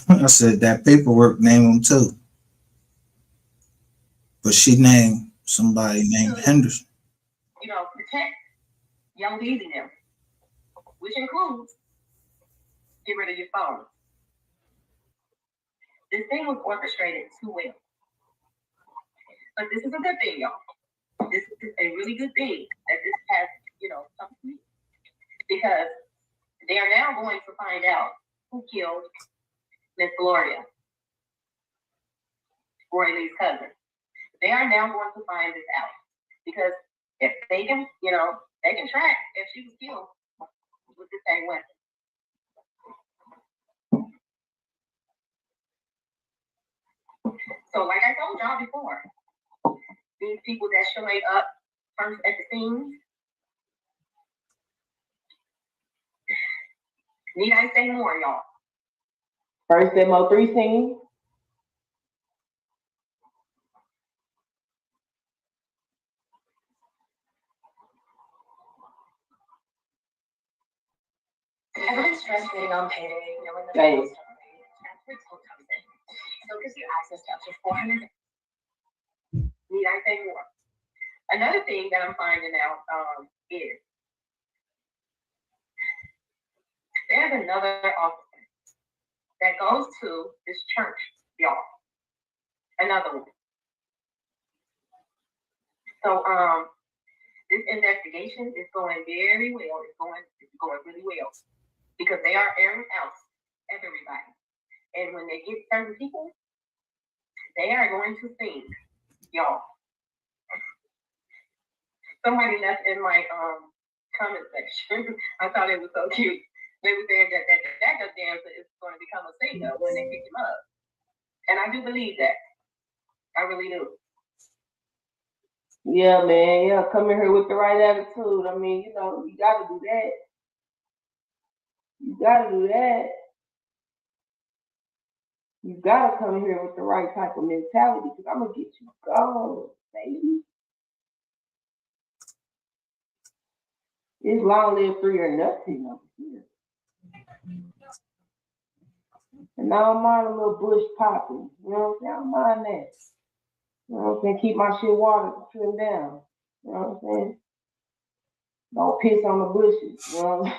I said that paperwork named him too. But she named somebody named Henderson. Protect young ladies now, which includes get rid of your phone. This thing was orchestrated too well. But this is a good thing, y'all. This is a really good thing that this has, come to me. Because they are now going to find out who killed Miss Gloria, Roy Lee's cousin. They are now going to find this out. Because if they can, they can track if she was killed with the same weapon. So, like I told y'all before, these people that showing up first at the scene, need I say more, y'all? First MO3 scene. Everyone's frustrating on payday, knowing the bills don't pay. That's where comes in. So gives you access to up to 400. Need I say more? Another thing that I'm finding out is there's another officer that goes to this church, y'all. Another one. So this investigation is going very well. It's going really well because they are airing out everybody, and when they get certain people, they are going to sing, y'all. Somebody left in my comment section. I thought it was so cute. They were saying that backup dancer is going to become a singer when they pick him up, and I do believe that. I really do. Yeah, man. Yeah, coming here with the right attitude. I mean, you gotta do that. You gotta do that. You gotta come here with the right type of mentality because I'm gonna get you going, baby. It's long live 3 or nothing over here. And now I'm on a little bush popping. You know what I'm saying? I don't mind that. You know what I'm saying? Keep my shit water trimmed down. You know what I'm saying? Don't piss on the bushes. You know?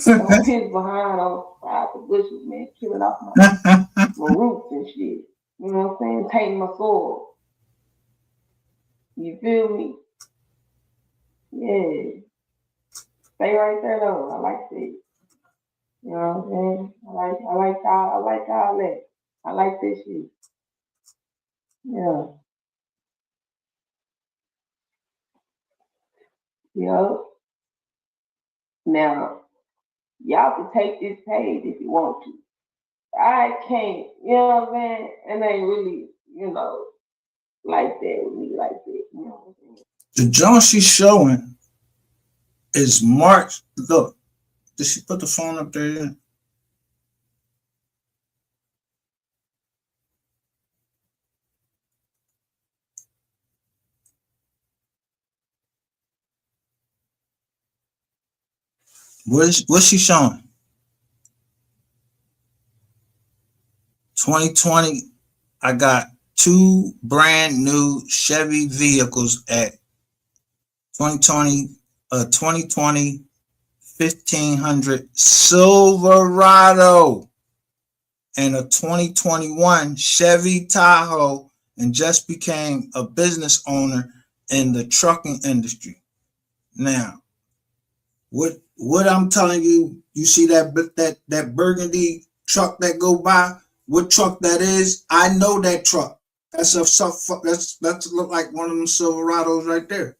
Don't piss behind on the bushes, man. Killing off my roots and shit. You know what I'm saying? Tainting my soil. You feel me? Yeah. Stay right there though. I like that. You know what I'm saying? I like all that. I like this shit. Yeah. You know. Now, y'all can take this page if you want to. I can't, you know what I'm saying? And they really, like that with me, like that, you know what I'm saying? The joint she's showing is March. Look, did she put the phone up there yet? What's she showing? 2020, I got 2 brand new Chevy vehicles at 2020, 2020 1500 Silverado and a 2021 Chevy Tahoe, and just became a business owner in the trucking industry. Now, what I'm telling you, you see that burgundy truck that go by? What truck that is? I know that truck. That's look like one of them Silverados right there.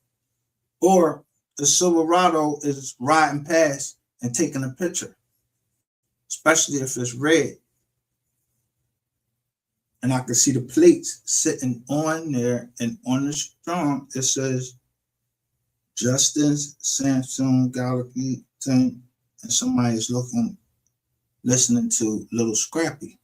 Or the Silverado is riding past and taking a picture, especially if it's red. And I can see the plates sitting on there, and on the strong it says Justin's Samsung Galaxy thing, and somebody is listening to Little Scrappy.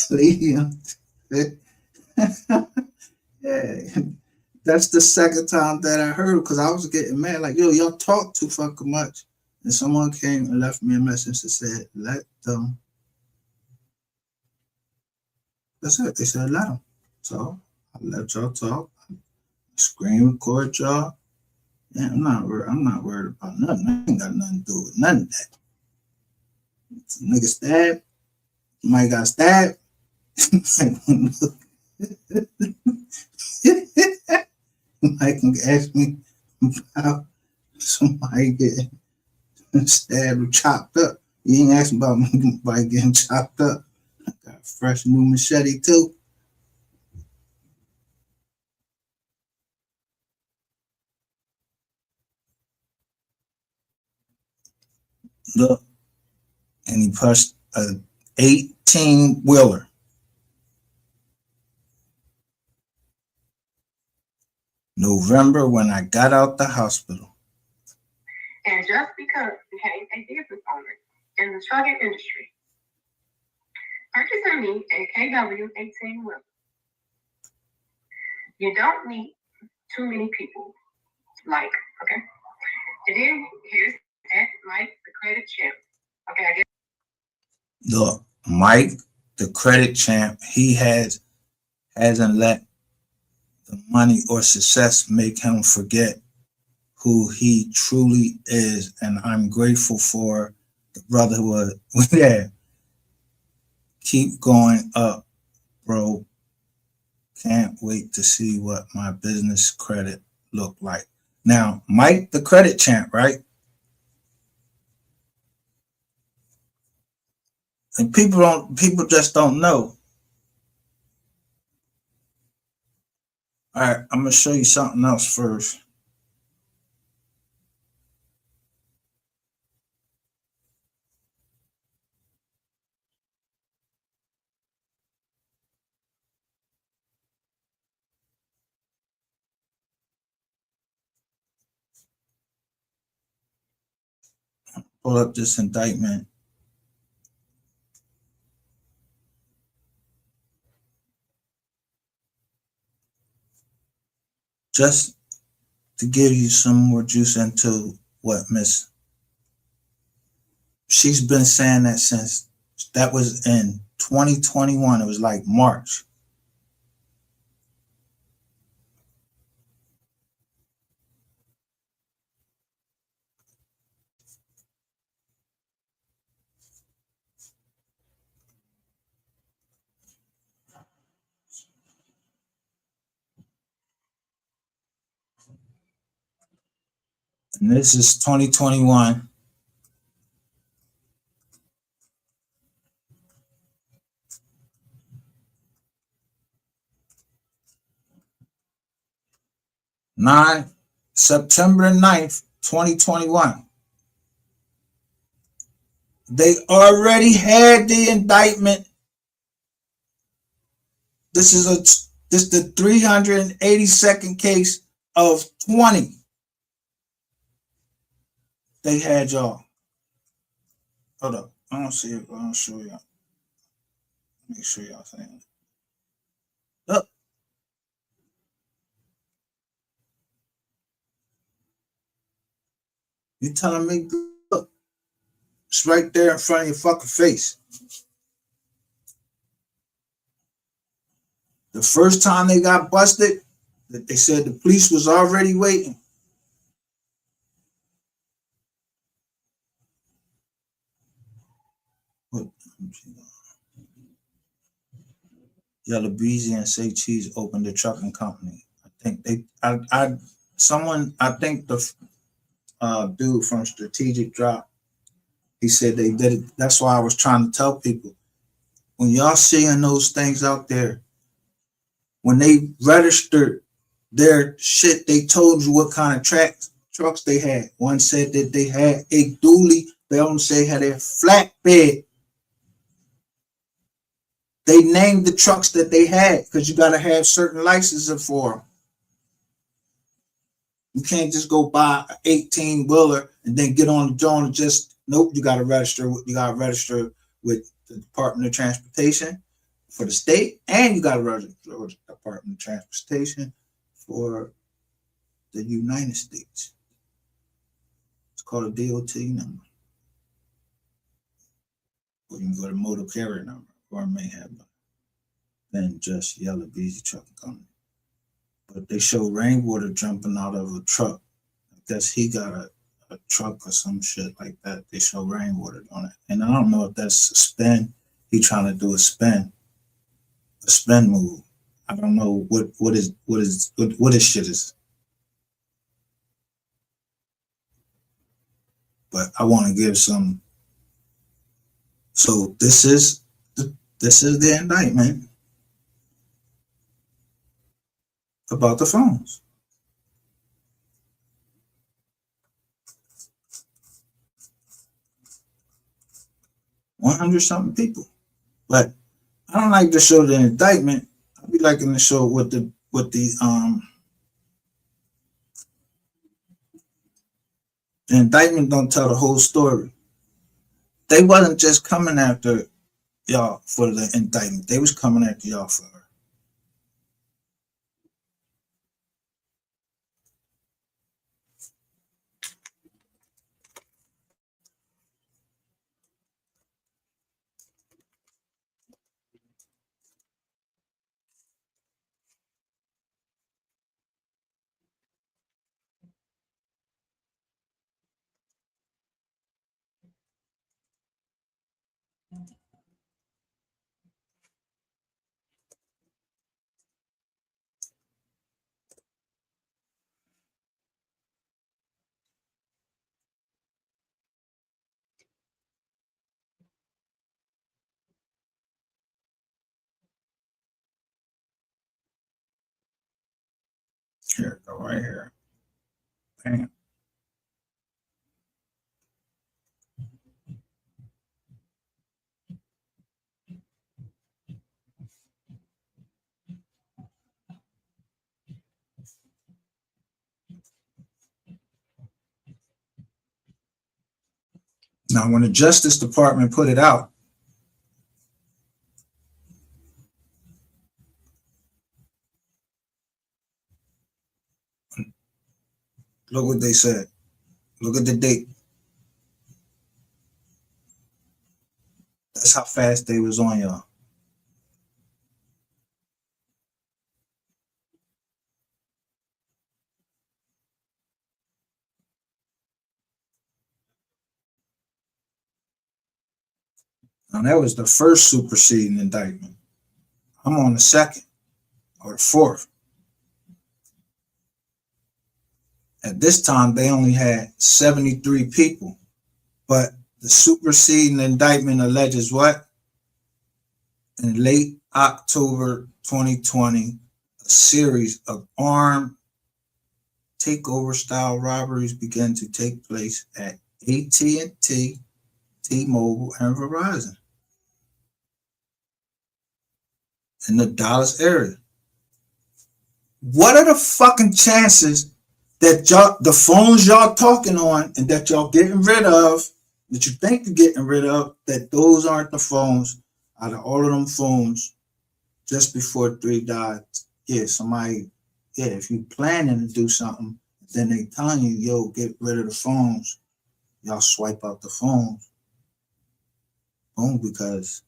Yeah, that's the second time that I heard, because I was getting mad, like, yo, y'all talk too fucking much. And someone came and left me a message that said, let them. That's it. They said, let them. So I let y'all talk. Screen record y'all. Yeah, I'm not worried about nothing. I ain't got nothing to do with none of that. Nigga stabbed. Somebody got stabbed. Somebody can ask me about somebody getting stabbed or chopped up. You ain't asking about somebody getting chopped up. I got a fresh new machete too. Look, and he pushed a 18-wheeler. November, when I got out the hospital. And just because you became a business owner in the trucking industry, purchasing me a KW 18 wheeler. You don't need too many people. Like, okay. And then here's at Mike, the credit champ. Okay, I guess. Look, Mike, the credit champ, he hasn't let the money or success make him forget who he truly is. And I'm grateful for the brotherhood. Yeah. Keep going up, bro. Can't wait to see what my business credit look like. Now, Mike, the credit champ, right? And people just don't know. All right, I'm gonna show you something else first. Pull up this indictment. Just to give you some more juice into what Miss. She's been saying that since that was in 2021. It was like March. And this is 2021. September 9th, 2021. They already had the indictment. This is the 382nd case of 20. They had y'all. Hold up. I don't see it. I don't show y'all. Make sure y'all saying it. Look. You telling me, look, it's right there in front of your fucking face. The first time they got busted, they said the police was already waiting. What? Yellow Breezy and Say Cheese opened a trucking company. I think they, I think the dude from Strategic Drop, he said they did it. That's why I was trying to tell people, when y'all seeing those things out there, when they registered their shit, they told you what kind of trucks they had. One said that they had a dually. They don't say had a flatbed. They named the trucks that they had because you got to have certain licenses for them. You can't just go buy an 18-wheeler and then get on the joint and just, nope, you got to register. You got to register with the Department of Transportation for the state, and you got to register with the Department of Transportation for the United States. It's called a DOT number. Or you can go to motor carrier number, or it may have than just Yellow Breezy Trucking Company. But they show Rainwater jumping out of a truck. I guess he got a truck or some shit like that. They show Rainwater on it. And I don't know if that's a spin. He trying to do a spin move. I don't know what his shit is. But I want to give some. So this is the indictment about the phones. 100-something people. But I don't like to show the indictment. I be liking to show what the indictment don't tell the whole story. They wasn't just coming after y'all for the indictment. They was coming after y'all for her. Here, go right here. Bam. Now, when the Justice Department put it out, look what they said. Look at the date. That's how fast they was on y'all. Now, that was the first superseding indictment. I'm on the second or the fourth. At this time, they only had 73 people. But the superseding indictment alleges what? In late October 2020, a series of armed takeover style robberies began to take place at AT&T, T-Mobile, and Verizon in the Dallas area. What are the fucking chances that y'all, the phones y'all talking on and that y'all getting rid of, that you think you're getting rid of, that those aren't the phones out of all of them phones just before 3 died? Yeah, somebody, yeah, if you planning to do something, then they telling you, yo, get rid of the phones. Y'all swipe out the phones. Boom, because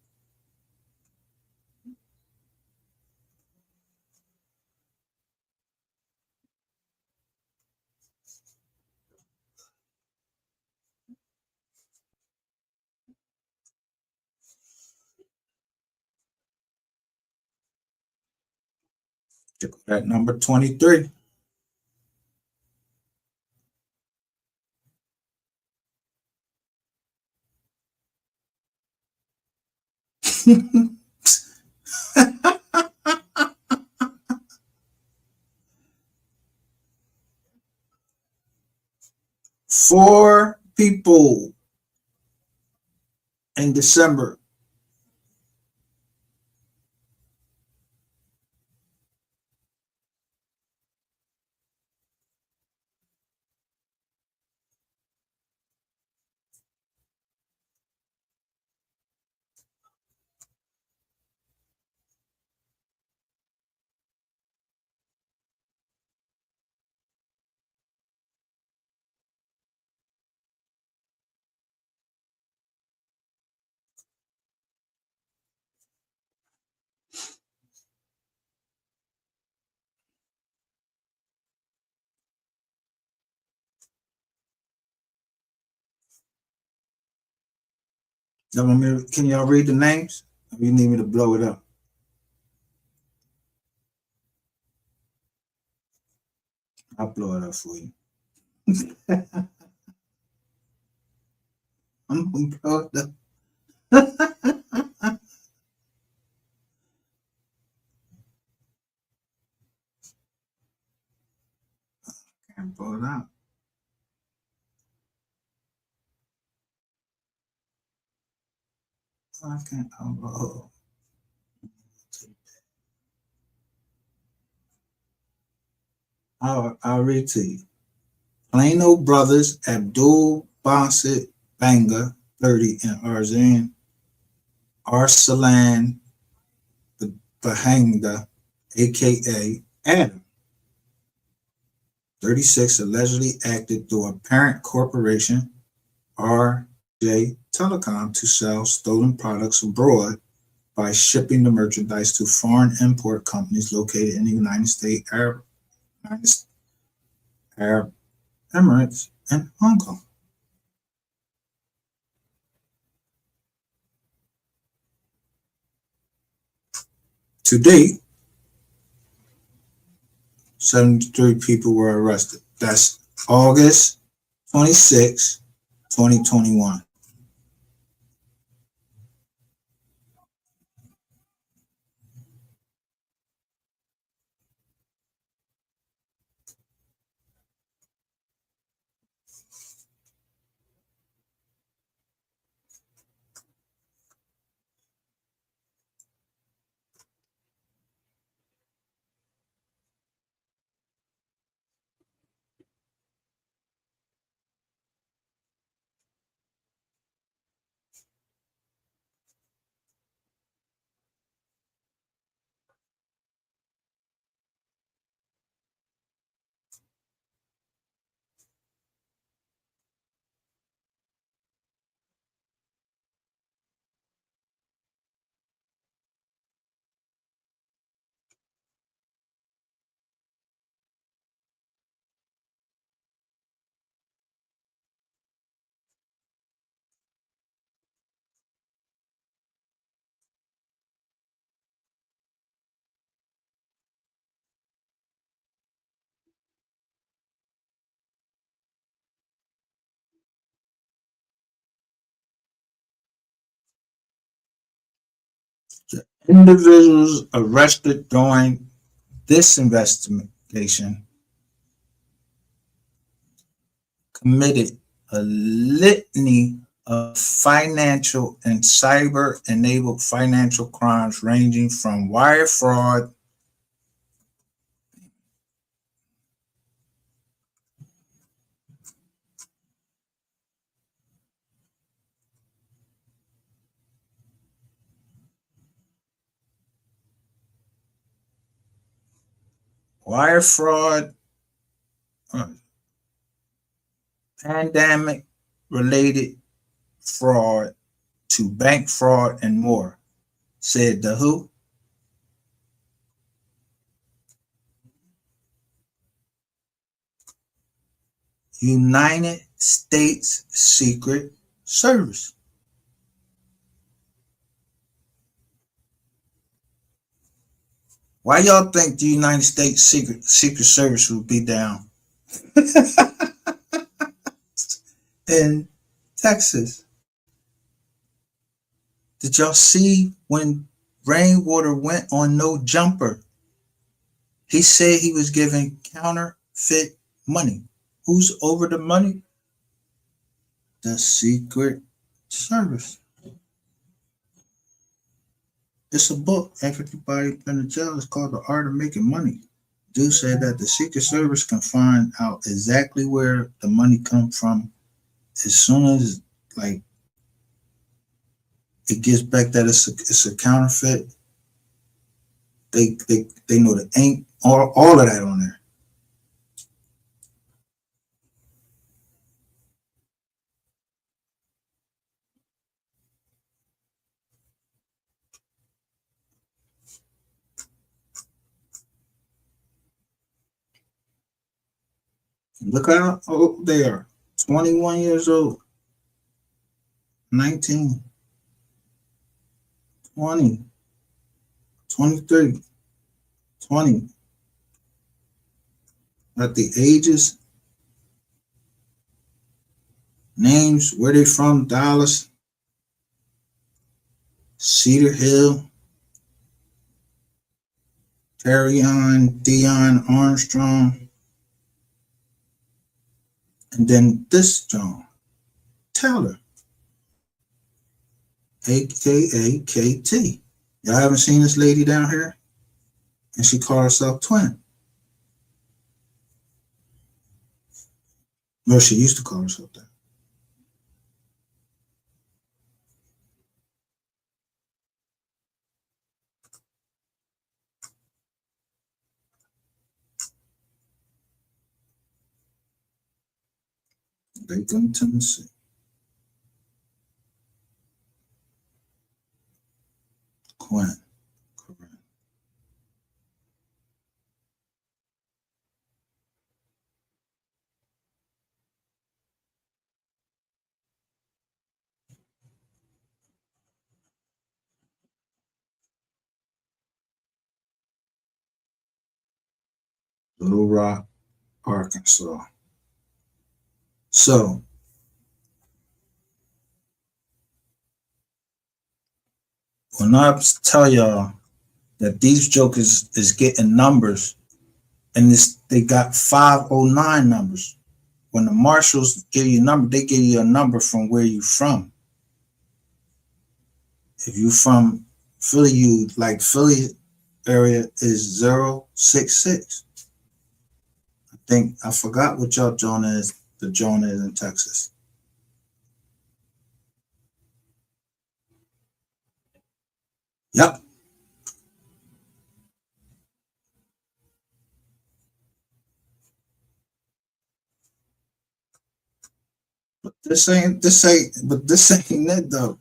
at number 23. Four people in December. Can y'all read the names? Or you need me to blow it up? I'll blow it up for you. I'm gonna blow it up. Can't blow it up. I can't. I'll read to you. Plano brothers Abdul Basit Banga, 30, and Arzan Arsalan Bahanga, aka Adam, 36, allegedly acted through a parent corporation, RJ Telecom, to sell stolen products abroad by shipping the merchandise to foreign import companies located in the United States, Arab Emirates, and Hong Kong. To date, 73 people were arrested. That's August 26, 2021. The individuals arrested during this investigation committed a litany of financial and cyber-enabled financial crimes ranging from wire fraud, wire fraud, pandemic-related fraud to bank fraud and more, said the WHO. United States Secret Service. Why y'all think the United States Secret Service would be down in Texas? Did y'all see when Rainwater went on No Jumper? He said he was giving counterfeit money. Who's over the money? The Secret Service. It's a book. Everybody in the jail. It's called The Art of Making Money. Dude said that the Secret Service can find out exactly where the money comes from as soon as like it gets back that it's a counterfeit. They know the ink, all of that on there. Look how old they are. 21 years old. 19. 20. 23. 20. At the ages, names, where they from, Dallas, Cedar Hill, Dion Armstrong, and then this John Taylor, aka KT. Y'all haven't seen this lady down here? And she called herself Twin. Well, she used to call herself that. Bacon, Tennessee. Quinn. Correct. Little Rock, Arkansas. So, when I tell y'all that these jokers is getting numbers, and they got 509 numbers. When the marshals give you a number, they give you a number from where you from. If you from Philly, you like Philly area is 066. I forgot what y'all joint is. The joint is in Texas. Yep. But this ain't it though.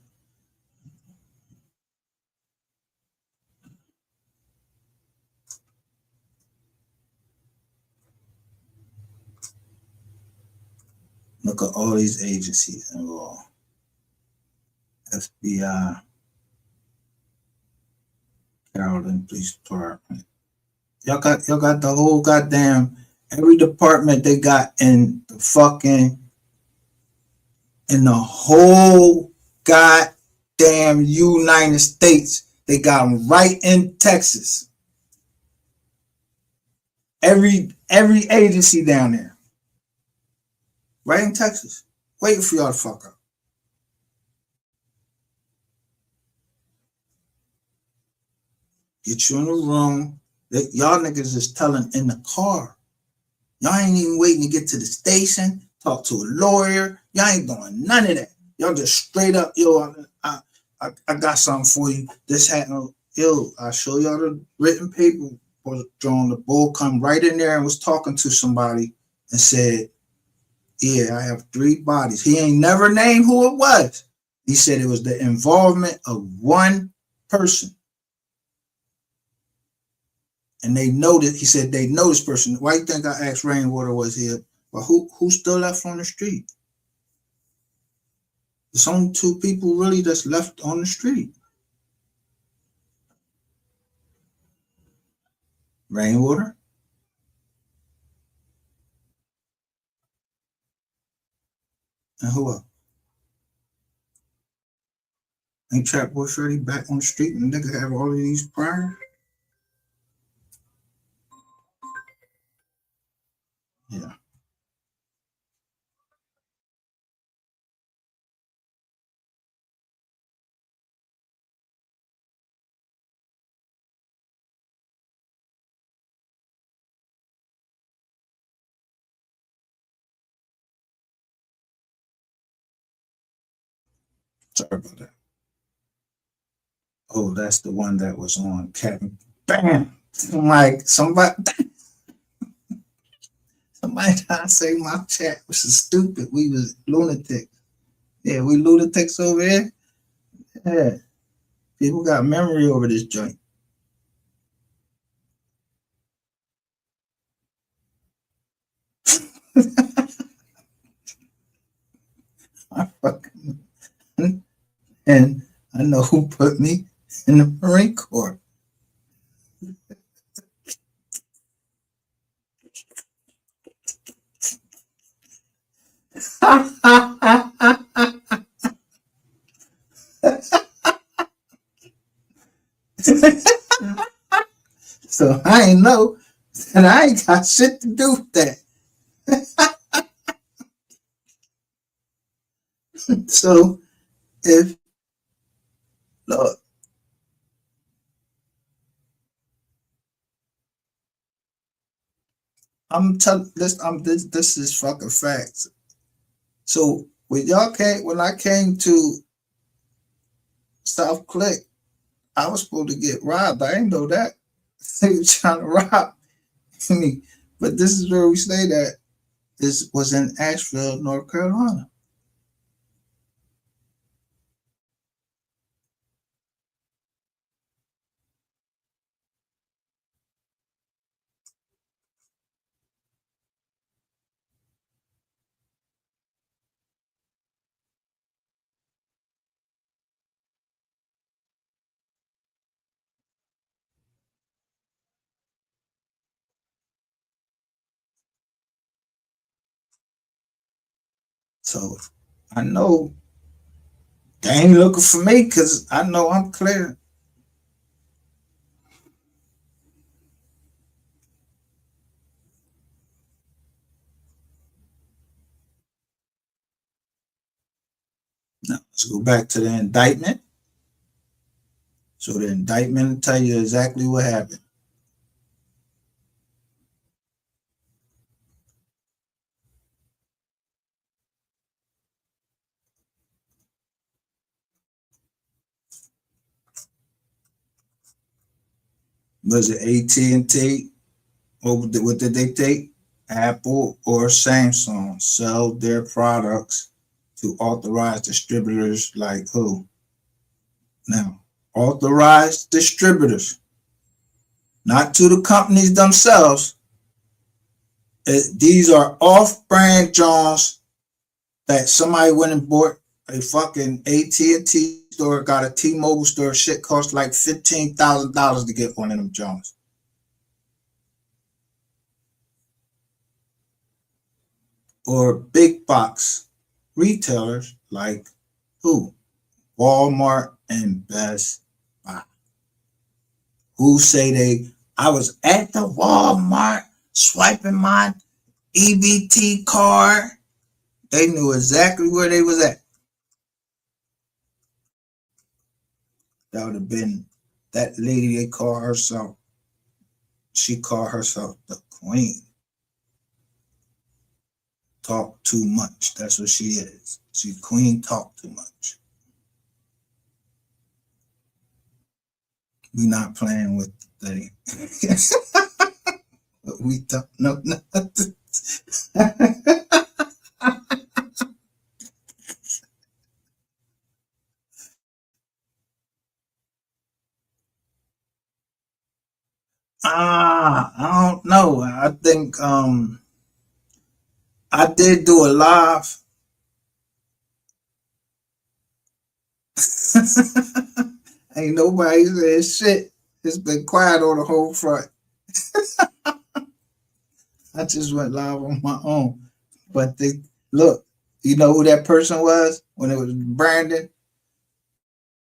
Look at all these agencies involved. FBI, Carolyn Police Department. Y'all got the whole goddamn every department they got in the whole goddamn United States. They got them right in Texas. Every agency down there, right in Texas, waiting for y'all to fuck up. Get you in the room. Y'all niggas is telling in the car. Y'all ain't even waiting to get to the station, talk to a lawyer. Y'all ain't doing none of that. Y'all just straight up, yo, I got something for you. This happened. Yo, I show y'all the written paper. John, the bull come right in there and was talking to somebody and said, yeah, I have 3 bodies. He ain't never named who it was. He said it was the involvement of one person. And they know that, he said they know this person. Why you think I asked Rainwater was here? But who still left on the street? There's only 2 people really that's left on the street. Rainwater and who else? Ain't Trap Boy Freddy back on the street and nigga have all of these prior? Yeah. Sorry about that. Oh, that's the one that was on Captain. Bam! I'm like, somebody trying to say my chat was stupid. We was lunatics. Yeah, we lunatics over here. Yeah. People got memory over this joint. I fucking, and I know who put me in the Marine Corps. So I ain't know, and I ain't got shit to do with that. So if look, I'm telling this, this is fucking facts. So when I came to South Click, I was supposed to get robbed. I didn't know that. They were trying to rob me. But this is where we stayed at. This was in Asheville, North Carolina. So I know they ain't looking for me because I know I'm clear. Now let's go back to the indictment. So the indictment will tell you exactly what happened. Was it AT&T? What did they take? Apple or Samsung sell their products to authorized distributors like who? Now, authorized distributors, not to the companies themselves. These are off-brand Johns that somebody went and bought a fucking AT&T store, got a T-Mobile store. Shit cost like $15,000 to get one of them Johns. Or big box retailers like who? Walmart and Best Buy. who say I was at the Walmart swiping my EBT card. They knew exactly where they was at. That would have been that lady they call herself. She called herself the queen. Talk too much. That's what she is. She's queen talk too much. We not playing with the thing. We don't know nothing. I don't know. I think I did do a live. Ain't nobody said shit. It's been quiet on the whole front. I just went live on my own. But they look, you know who that person was when it was Brandon?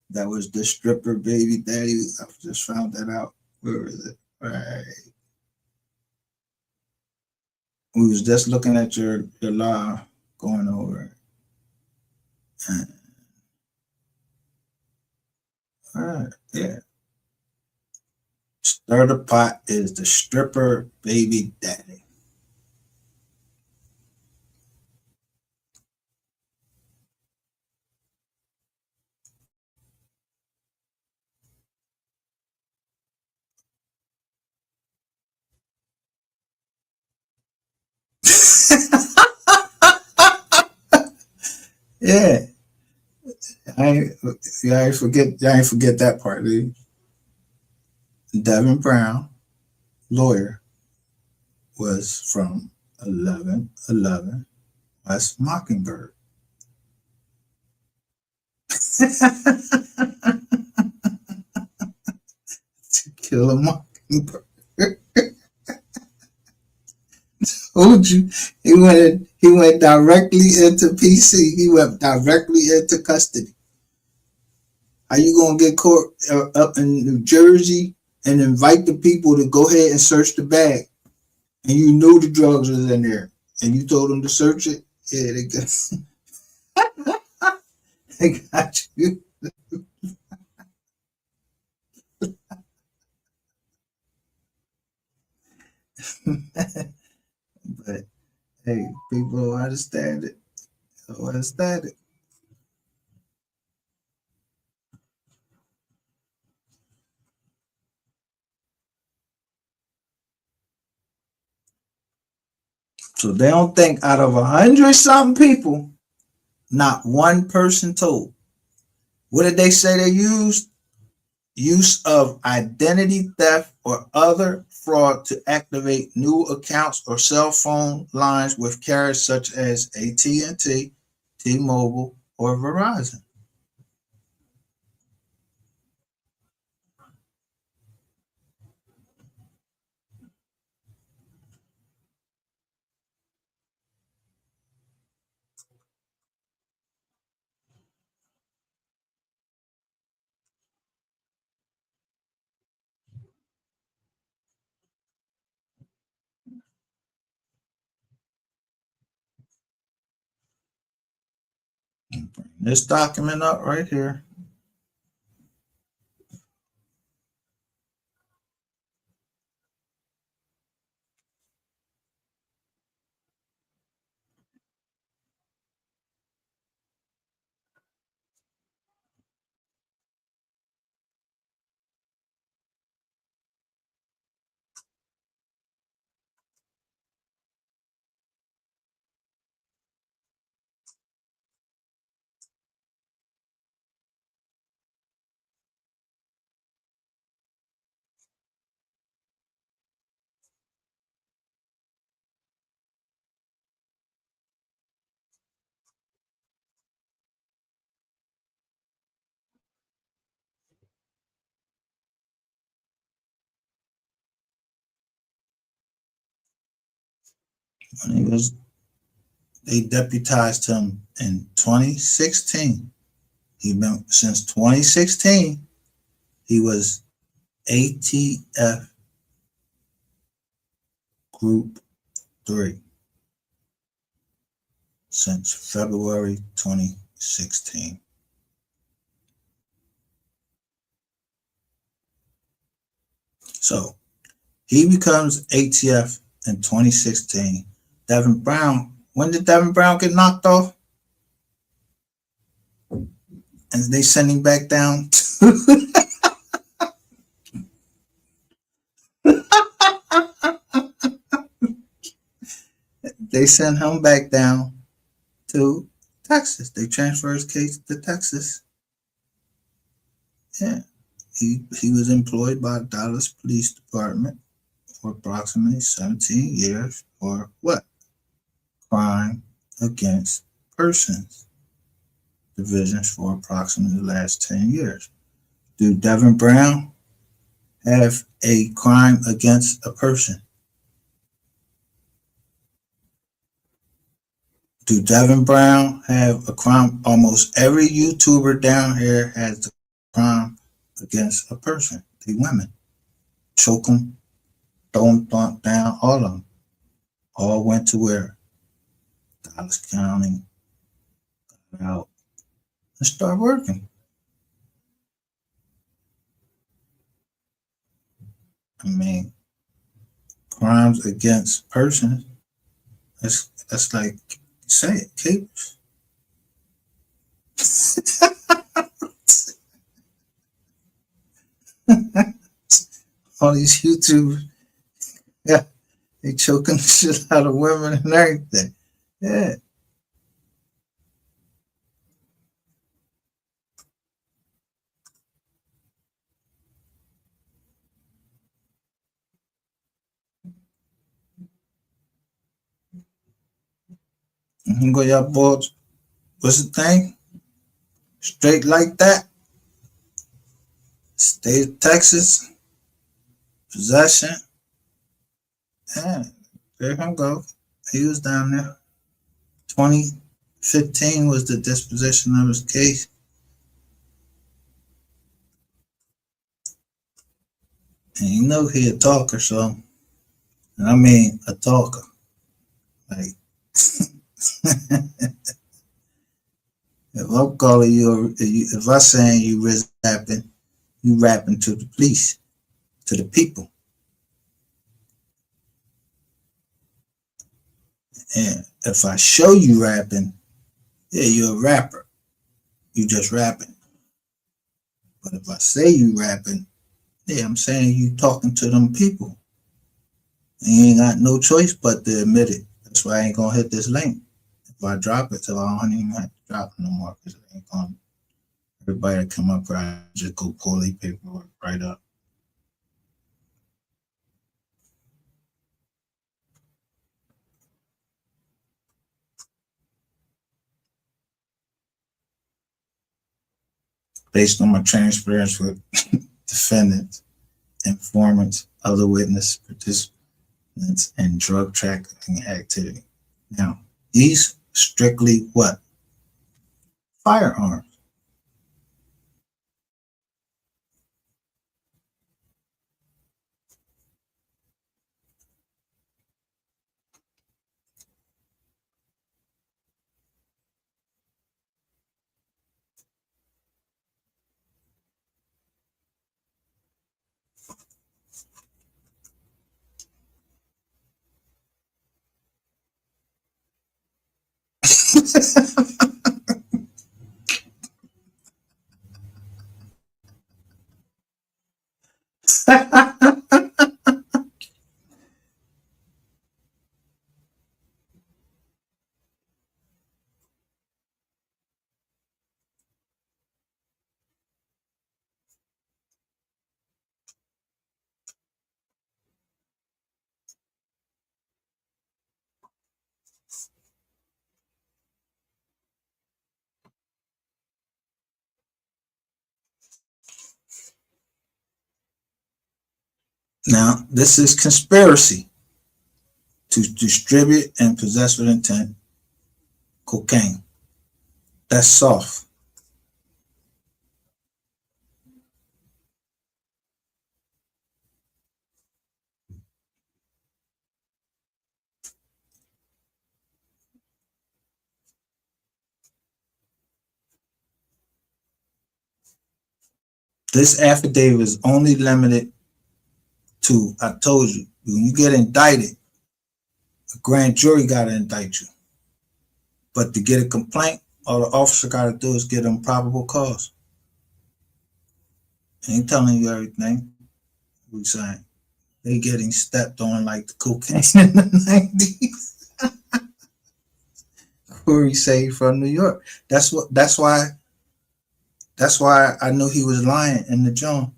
That was the stripper baby daddy. I just found that out. Where is it? Right. We was just looking at your live going over it. All right, yeah. Stir the pot is the stripper baby daddy. Yeah. I ain't forget that part, dude. Devin Brown, lawyer, was from 1111 West Mockingbird. To kill a mockingbird. Told you he went directly into PC. He went directly into custody. How you gonna get caught up in New Jersey and invite the people to go ahead and search the bag, and you knew the drugs was in there, and you told them to search it? Yeah, they got you. But hey, people don't understand it. Don't understand it. So they don't think out of 100 something people, not one person told. What did they say they used? Use of identity theft or other fraud to activate new accounts or cell phone lines with carriers such as AT&T, T-Mobile, or Verizon. This document up right here. When they deputized him in 2016. He been since 2016. He was ATF Group 3 since February 2016. So he becomes ATF in 2016. Devin Brown, when did Devin Brown get knocked off? And they send him back down. They send him back down to Texas. They transfer his case to Texas. Yeah. He was employed by the Dallas Police Department for approximately 17 years for what? Crime against persons divisions for approximately the last 10 years. Do Devin Brown have a crime against a person? Do Devin Brown have a crime? Almost every YouTuber down here has a crime against a person. They women. Choke them, throw them down, all of them. All went to where? Dallas County, got out, and start working. I mean, crimes against persons, that's like, say it, capers. All these YouTubers, yeah, they choking the shit out of women and everything. Yeah. Go y'all boys. What's the thing? Straight like that. State of Texas. Possession. Yeah. There him go. He was down there. 2015 was the disposition of his case. And you know he a talker, so, and I mean a talker. Like, if I'm calling you, if I'm saying you rapping to the police, to the people. And if I show you rapping, yeah, you're a rapper. You just rapping. But if I say you rapping, yeah, I'm saying you talking to them people. And you ain't got no choice but to admit it. That's why I ain't gonna hit this link. If I drop it, so I don't even have to drop it no more, because it ain't gonna. Everybody that come up, I just go pull their paperwork right up. Based on my transparency with defendants, informants, other witness participants, and drug trafficking activity. Now, these strictly what? Firearms. Now, this is conspiracy to distribute and possess with intent cocaine. That's soft. This affidavit is only limited to, I told you, when you get indicted, a grand jury got to indict you. But to get a complaint, all the officer got to do is get them probable cause. Ain't telling you everything. We saying they getting stepped on like the cocaine in the 90s. Corey saved from New York. That's why I knew he was lying in the joint.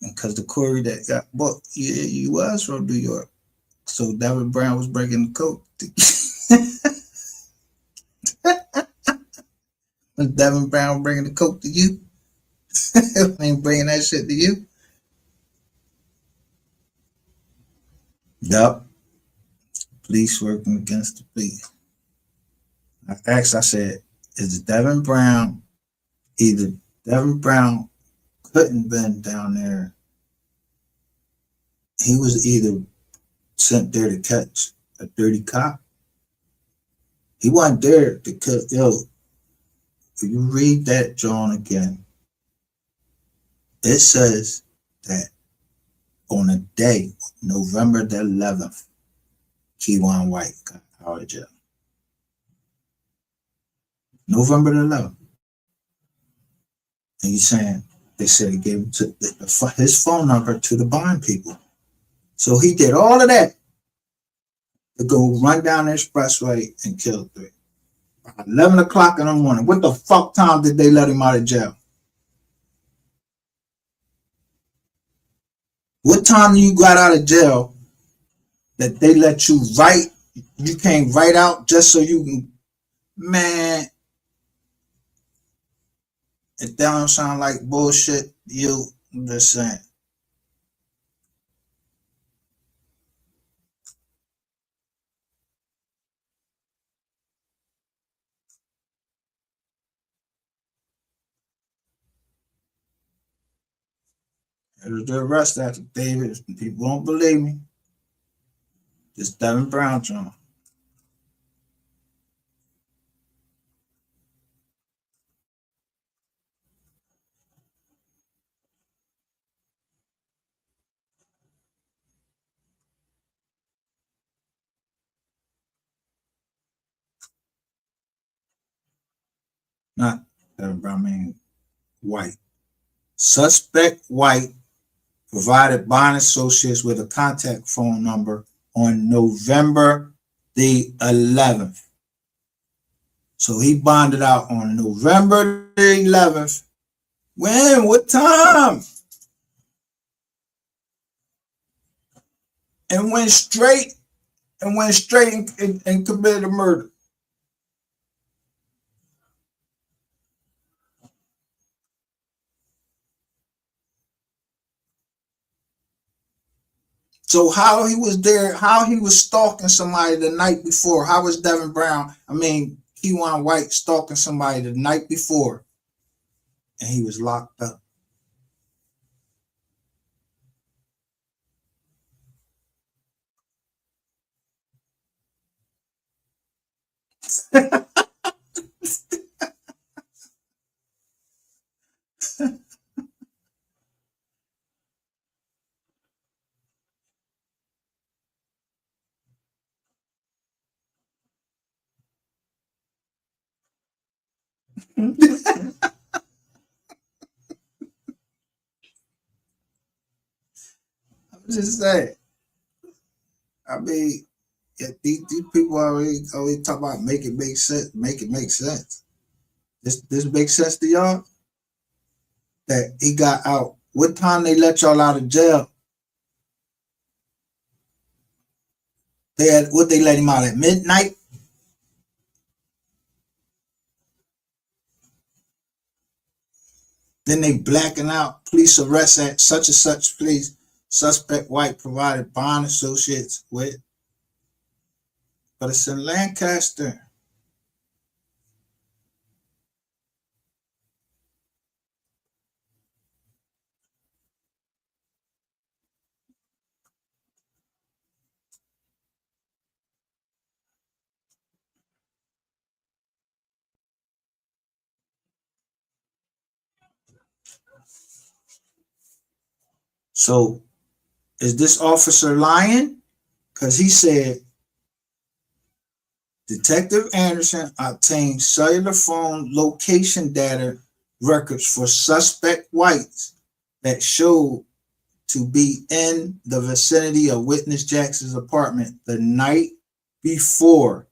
Because the Corey that got booked, yeah, he was from New York. So David Brown was breaking the coke. Was Devin Brown bringing the coke to you? Ain't bringing that shit to you? Yup. Police working against the police. I said, is Devin Brown, either Devin Brown couldn't been down there. He was either sent there to catch a dirty cop. He wasn't there to cut. Yo, if you read that John again, it says that on a day, November the 11th, Keywan White got out of jail. November the 11th. And he's saying, they said he gave him his phone number to the bond people. So he did all of that to go run down the expressway and kill three. 11 o'clock in the morning. What the fuck time did they let him out of jail? What time you got out of jail that they let you write? You came right out just so you can, man. If that don't sound like bullshit, I'm just saying. It was the arrest affidavit. People won't believe me. This Devin Brown John. Not Devin Brown, I mean White. Suspect White provided bond associates with a contact phone number on November the 11th. So he bonded out on November the 11th. When? What time? And went straight and committed a murder. So how he was there, how he was stalking somebody the night before, how was Devin Brown, Keywan White stalking somebody the night before, and he was locked up. I'm just saying. Yeah, these people always talk about make it make sense, make it make sense. This makes sense to y'all? That he got out. What time they let y'all out of jail? They let him out at midnight? Then they blacking out. Police arrest at such and such place. Suspect White provided bond associates with. But it's in Lancaster. So is this officer lying? Because he said Detective Anderson obtained cellular phone location data records for suspect whites that showed to be in the vicinity of witness Jackson's apartment the night before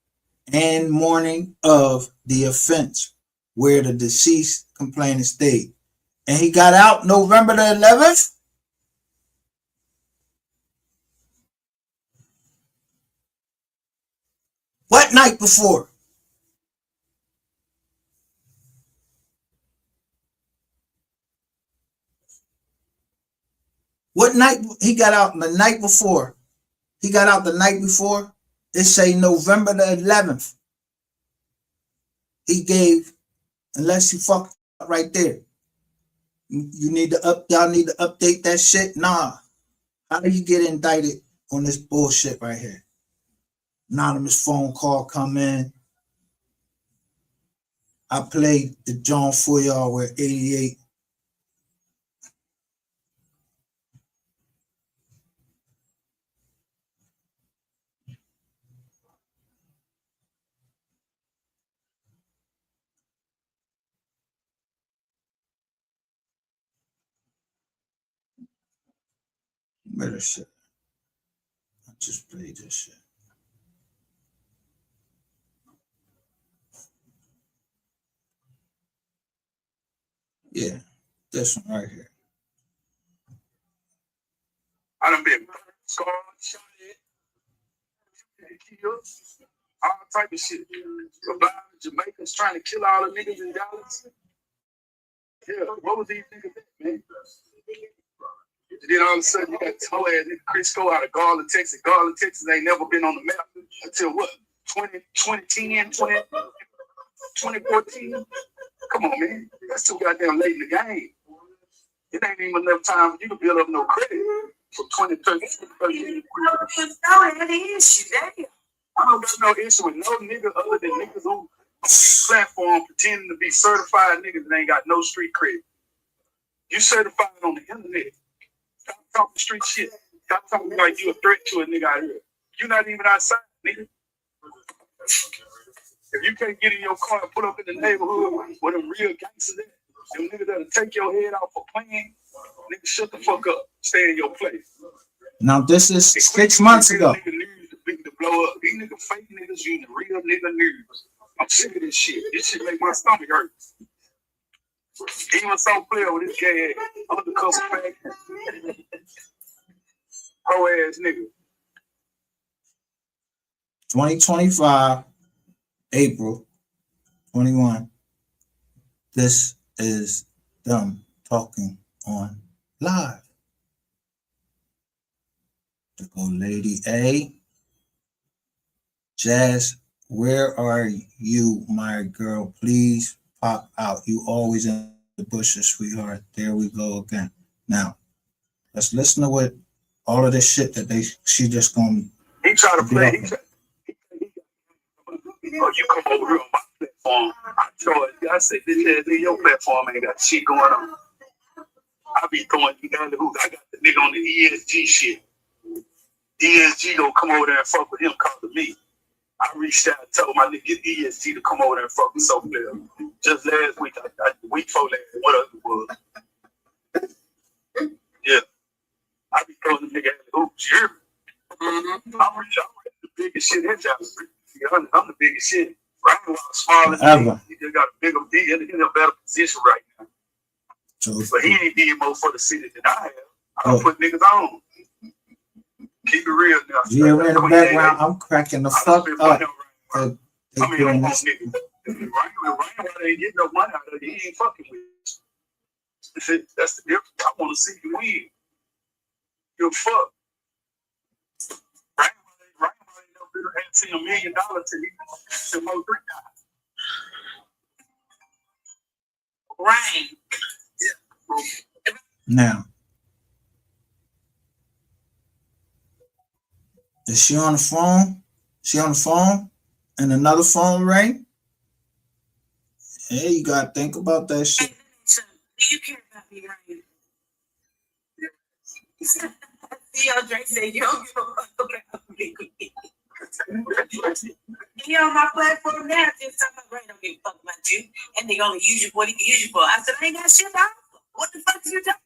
and morning of the offense, where the deceased complainant stayed. And he got out November the 11th? What night before? What night he got out the night before? He got out the night before. It say November the 11th. He gave, unless you fuck up right there. You need to y'all need to update that shit. Nah. How do you get indicted on this bullshit right here? Anonymous phone call come in. I played the John for y'all with 88. Better shit. I just played this shit. Yeah, this one right here. I done been scarred, shot at, killed, all type of shit. Surviving Jamaicans trying to kill all the niggas in Dallas. Yeah, what was these niggas, man? And then all of a sudden you got this whole ass nigga Crisco out of Garland, Texas. Garland, Texas ain't never been on the map until what? 2010, 2014? Come on, man. That's too goddamn late in the game. It ain't even enough time for you to build up no credit for 2013. I don't got no issue with no nigga other than niggas who on these platforms pretending to be certified niggas that ain't got no street credit. You certified on the internet. Stop talking street shit. Stop talking like you a threat to a nigga out here. You're not even outside, nigga. If you can't get in your car and put up in the neighborhood where them real gangsters at, them niggas that'll take your head off for playing, nigga, shut the fuck up. Stay in your place. Now this is 6 months ago. Nigga news to blow up. These nigga fake niggas using real nigga news. I'm sick of this shit. This shit make my stomach hurt. Even so player with this gay ass undercover fag. Pro ass nigga. 2025, April 21. This is them talking on live. To go Lady A. Jazz, where are you, my girl? Please pop out. You always in the bushes, sweetheart. There we go again. Now, let's listen to what all of this shit that she just gonna. He try to play. Oh, you come over here on my platform. I said, this ass in your platform ain't got shit going on. I be throwing you down the hoop. I got the nigga on the ESG shit. ESG gonna come over there and fuck with him, calling me. I reached out and told my nigga get ESG to come over there and fuck with so player. Just last week, week before last, whatever it was. Yeah. I be throwing the nigga at the hoop. Sure. I'm the biggest shit in Dallas. I'm the biggest shit. Rainwater smaller than me. He just got a bigger deal. He's in a better position right now. But he ain't did more for the city than I have. I don't put niggas on. Keep it real now. Yeah, in the background, I'm cracking the fuck up. I mean, I'm on niggas. Rainwater ain't getting no money out of it. He ain't fucking with it. That's the difference. I want to see you win. You're fuck. Rainwater ain't no better had seen $1 million to MO3 guys. Rain. Yeah. Now, is she on the phone? She on the phone? And another phone ring? Hey, you gotta think about that shit. Do you care about me, Rain? Dre said, you don't give a fuck about me. He on my platform now, just talking about Ray don't give a fuck about you. And they gonna use you for what he can use you for. I said, I ain't got shit out. What the fuck is you talking?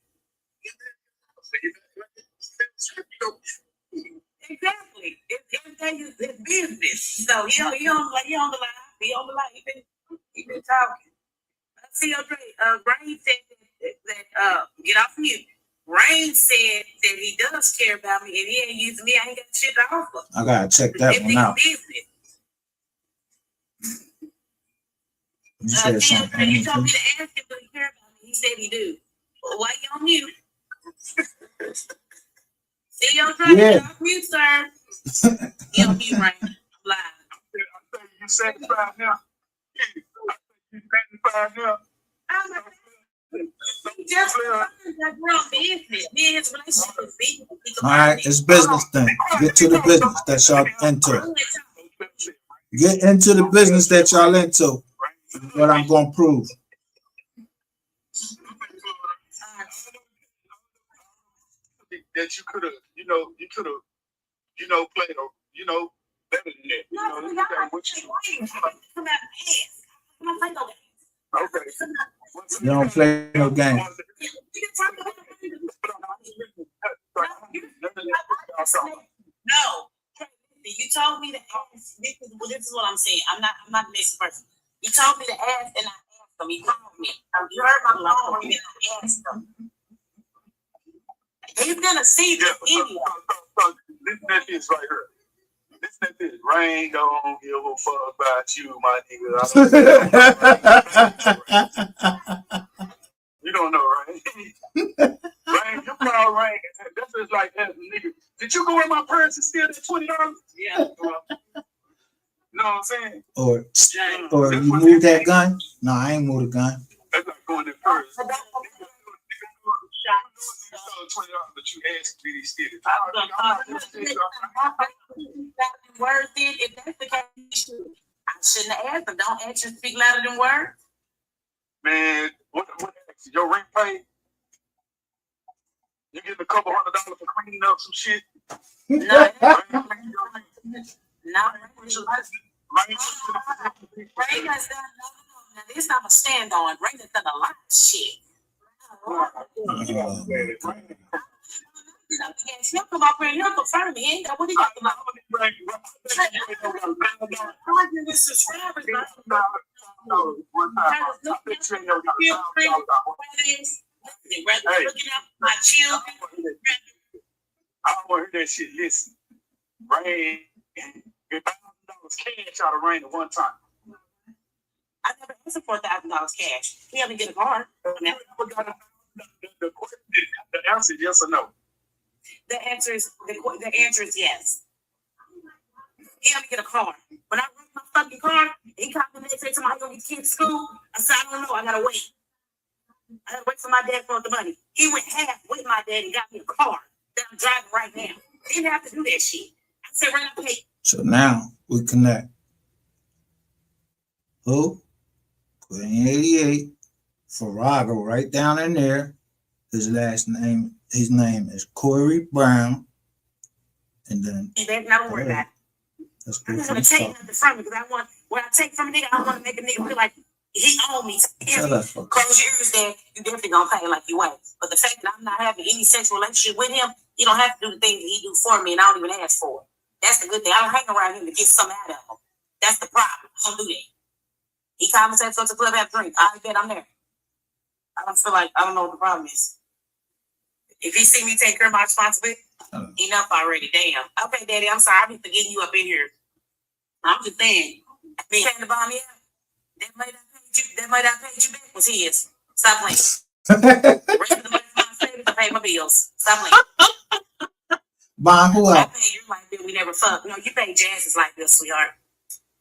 Exactly. Everything is business. So he on the line. He on the line. He been talking. Dre, Rain said that get off mute. Rain said that he does care about me and he ain't using me. I ain't got shit to offer. I gotta check that one out. Business. You said something. You told me to ask him do he care about me. He said he do. Well, why you on mute? Dre, get off mute, sir. He on mute, right? Live. I say you satisfied now. You satisfied now. Just business. Me and his relationship is business. All right, it's business thing. Get to the business that y'all into. Get into the business that y'all into. What I'm gonna prove. That you could have, played, better than that. Okay. You don't play no game. No. You told me to ask. This is what I'm saying. I'm not the next person. You told me to ask, and I asked him. He called me. You heard my phone ring, and I asked him. He's gonna see this anyway. Listen to this right here. Listen to this. Rain don't give a fuck about you, my nigga. You don't know, Rain. Rain, you call Rain. This is like, nigga. Did you go in my purse and steal that $20? Yeah. You know what I'm saying? Or you move that gun? No, I ain't move the gun. That's like going in purse. $20, but you asked me to steal it. Words did, if that's the case, I shouldn't have asked them. Don't actions speak louder than words? Man, what your rent paid? You getting a couple $100 for cleaning up some shit? No. Ray has done no. This I'm a stand on. Ray has done a lot of shit. He'll come up here and he'll confirm me. He ain't got what he got to my children. I don't want to hear that shit. Listen, Rain, $1,000 cash out of Rain at one time. I never asked for $4,000 cash. He had to get a car. The answer is yes or no. The answer is yes. He had to get a car. When I wrecked my fucking car, he called me the next day to my young kid to school. I said, I don't know. I gotta wait. I gotta wait for my dad for the money. He went half with my dad and got me a car that I'm driving right now. He didn't have to do that shit. I said, right up, pay. So now we connect. Who? Queen 88. Farrago right down in there. His name is Corey Brown. And then That's not a word that. I'm not gonna take nothing from it because I want what I take from a nigga, I want to make a nigga feel like he owe me. Close your ears there, you definitely gonna pay like you ain't. But the fact that I'm not having any sexual relationship with him, he don't have to do the things that he do for me and I don't even ask for it. That's the good thing. I don't hang around him to get something out of him. That's the problem. I don't do that. He called me and said, go to the club, have a drink. I bet I'm there. I don't feel like, I don't know what the problem is. If he see me take care of my responsibility, enough already. Damn. Okay, Daddy, I'm sorry. I be forgetting you up in here. I'm just saying. Me paying the bomb, yeah. That money I paid you back was his. Stop playing. Rest of the money from my savings, I pay my bills. Stop playing. Bond who I else? paid your light bill. We never fucked. No, you paid Jazz's light bill, sweetheart.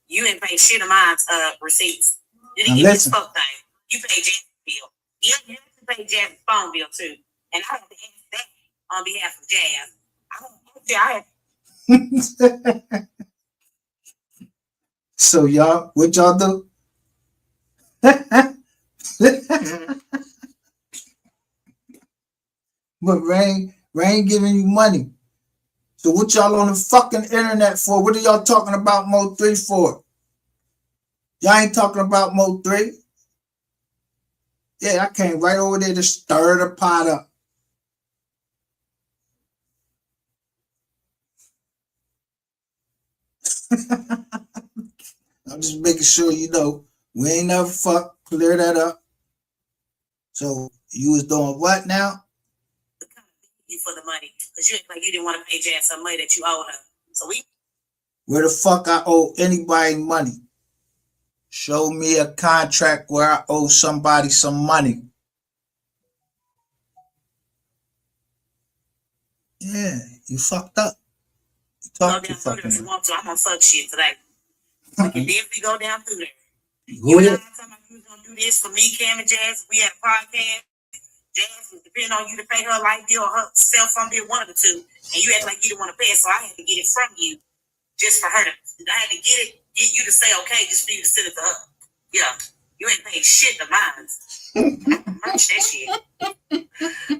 You didn't pay shit of mine's receipts. You didn't get this fuck thing. You paid Jazz's bill. You have to pay Jazz's phone bill too. And I have to ask that on behalf of Jazz. I So y'all, what y'all do? But Rain Rain giving you money. So what y'all on the fucking internet for? What are y'all talking about MO3 for? Y'all ain't talking about MO3. Yeah, I came right over there to stir the pot up. I'm just making sure you know we ain't never fuck. Clear that up. So you was doing what now? You for the money because you act like you didn't want to pay Jan some money that you owed her. So we. Where the fuck I owe anybody money? Show me a contract where I owe somebody some money. Yeah, you fucked up. You talk too fucking much. You want to? I'm gonna fuck shit today. We can definitely go down through there. Go ahead. You and I talking about you was gonna do this for me, Cam and Jazz. We had a podcast. Jazz was depending on you to pay her light bill or her cell phone bill, one of the two, and you act like you didn't want to pay it, so I had to get it from you just for her. I had to get you to say okay, just for you to send it to her. Yeah, you ain't paying shit to mine. Merch that shit.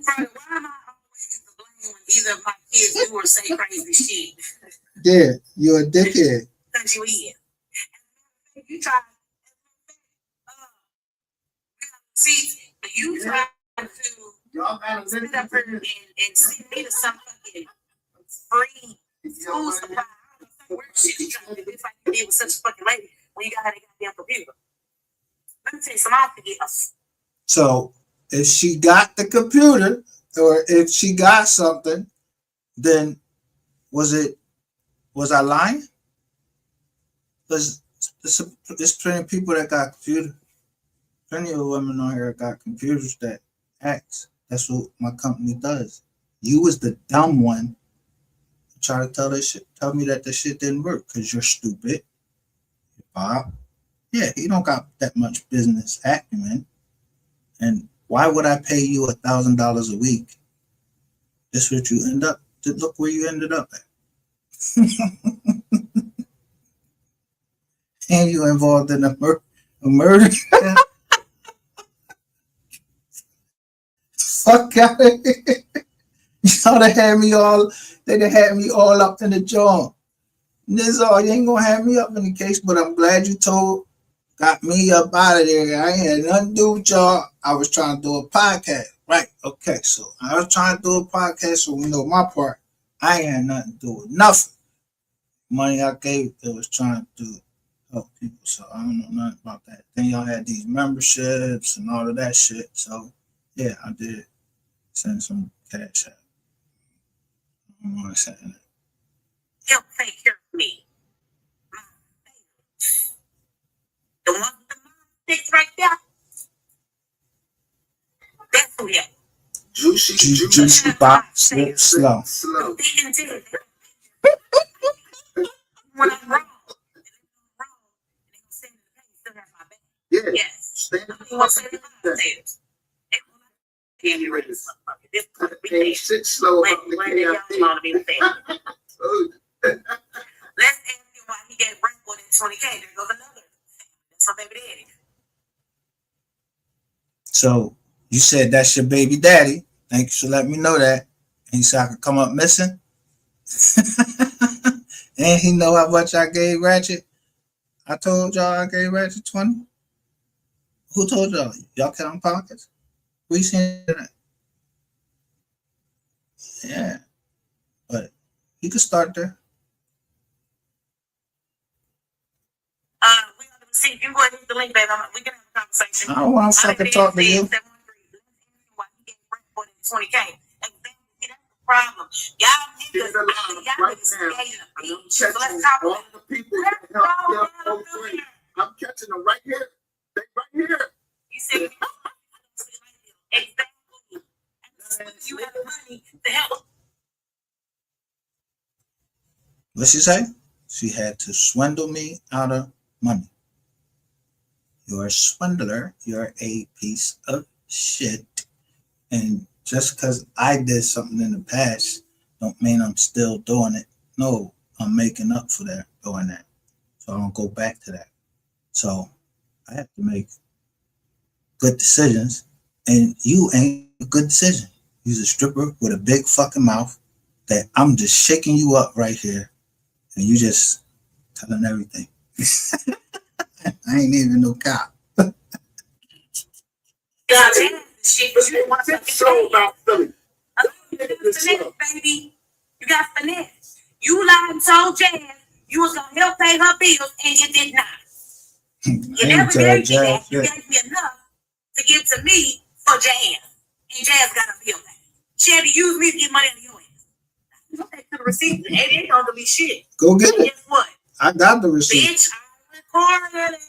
Friday, why am I always to blame when either of my kids do or say crazy shit? Yeah, you're a dickhead. Because you is. You try. See, you try to sit up here and send me to some fucking free school supply. Weird shit you trying to do. It's like you did with such a fucking lady when you got her goddamn computer. Let me tell you some ideas. So if she got the computer or if she got something, then was I lying? Because there's plenty of people that got computers. Plenty of women on here got computers that acts. That's what my company does. You was the dumb one try to tell me that the shit didn't work because you're stupid. Bob. Yeah, he don't got that much business acumen. And why would I pay you $1,000 a week? This what you end up to look where you ended up at. And you involved in a murder. Fuck out of here. Y'all done had me all, they done had me all up in the jaw. This all, you ain't gonna have me up in the case, but I'm glad you got me up out of there. I ain't had nothing to do with y'all. I was trying to do a podcast. Right, okay, so I was trying to do a podcast, so we know my part. I ain't had nothing to do with nothing. Money I gave, it was trying to help people, so I don't know nothing about that. Then y'all had these memberships and all of that shit, so yeah, I did send some cash out. I don't want to say that. Help take care of me. The one with the sticks right there. That's who helped. Juicy box, slow. When I'm wrong, Yeah. yes. Stand up. Hey, sit slow about the KIP. Let's ask him why he gave Rainwater that 20K. There goes another. That's my baby daddy. So you said that's your baby daddy. Thank you for letting me know that. And he said I could come up missing. And he know how much I gave Ratchet. I told y'all I gave Ratchet 20. Who told y'all? Y'all count pockets? We seen that. Yeah. But you can start there. We gotta see. You go ahead and hit the link, baby. We can have a conversation. I don't want to fucking talk to you. Why he gave Rainwater 20K? That's the problem. Y'all niggas, I'm catching all the people that help MO3. I'm catching them right here. They right here. You see, exactly. You have the money to help. What she say? She had to swindle me out of money. You're a swindler. You're a piece of shit. And just because I did something in the past don't mean I'm still doing it. No, I'm making up for that, doing that. So I don't go back to that. So I have to make good decisions. And you ain't a good decision. You's a stripper with a big fucking mouth that I'm just shaking you up right here, and you just telling everything. I ain't even no cop. Shit, but you didn't want to So about Philly. baby. You got finesse. You lied and told Jazz you was gonna help pay her bills, and you did not. You never gave me that. You gave me enough to give to me for Jazz, and Jazz got a bill back. She had to use me to get money out of your ass. You go back to the receipt, and it ain't gonna be shit. Go get it. Guess what? I got the receipt. Bitch, I recorded it.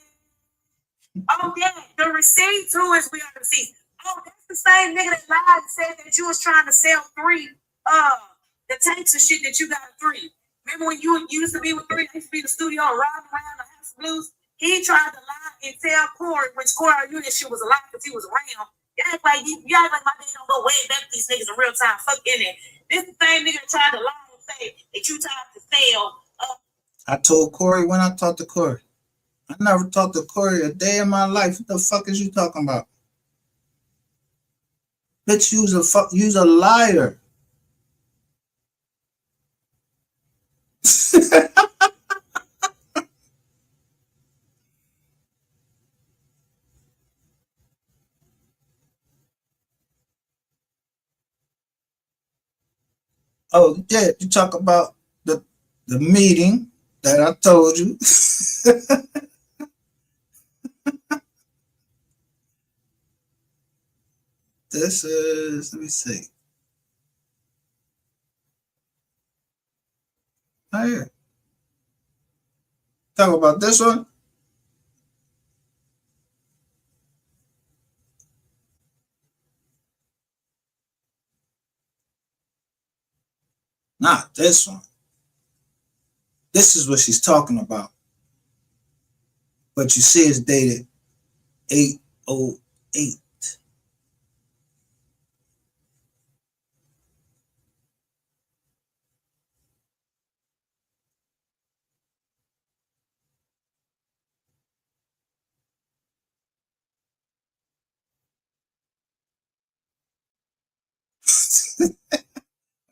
Oh yeah, the receipt too is we are the receipt. Oh, that's the same nigga that lied and said that you was trying to sell 3 the tapes and shit that you got 3. Remember when you used to be with 3? I used to be in the studio riding around the House of Blues. He tried to lie and tell Corey, which Corey knew that shit was a lie because he was around. You act like my dad don't go way back to these niggas in real time. Fuck in it. This the same nigga that tried to lie and say that you tried to sell. I told Corey when I talked to Corey. I never talked to Corey a day in my life. What the fuck is you talking about? Bitch, you's a liar. Oh, yeah, you talk about the meeting that I told you. This is, let me see. Oh, yeah. Talk about this one. Not this one. This is what she's talking about. But you see it's dated 808.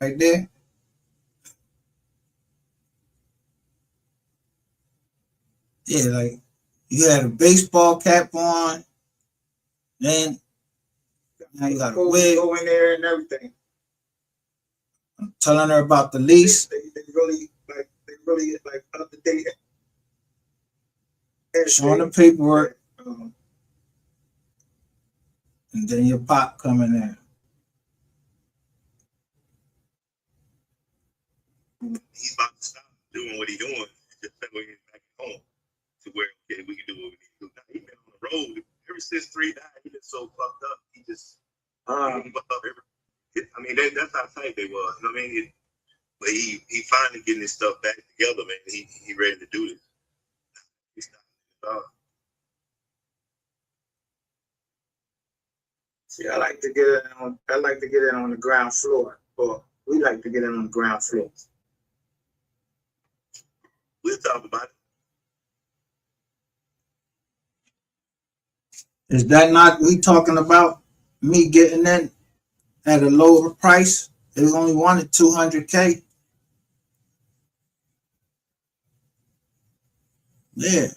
Right there. Yeah, like you had a baseball cap on, then now you got a wig. Go in there and everything. I'm telling her about the lease. They really like up to date. Showing the paperwork. And then your pop coming in. He's about to stop doing what he's doing. Just that way he's back at home to where, okay, we can do what we need to do. Now, he's been on the road ever since 3 died. He been so fucked up. He just gave up I mean, that's how tight they was. You know what I mean? But he finally getting his stuff back together, man. He ready to do this. He's not. See, I like to get in on the ground floor, or we like to get in on the ground floor. We'll talk about it. Is that not we talking about me getting in at a lower price? They only wanted $200K. Yeah.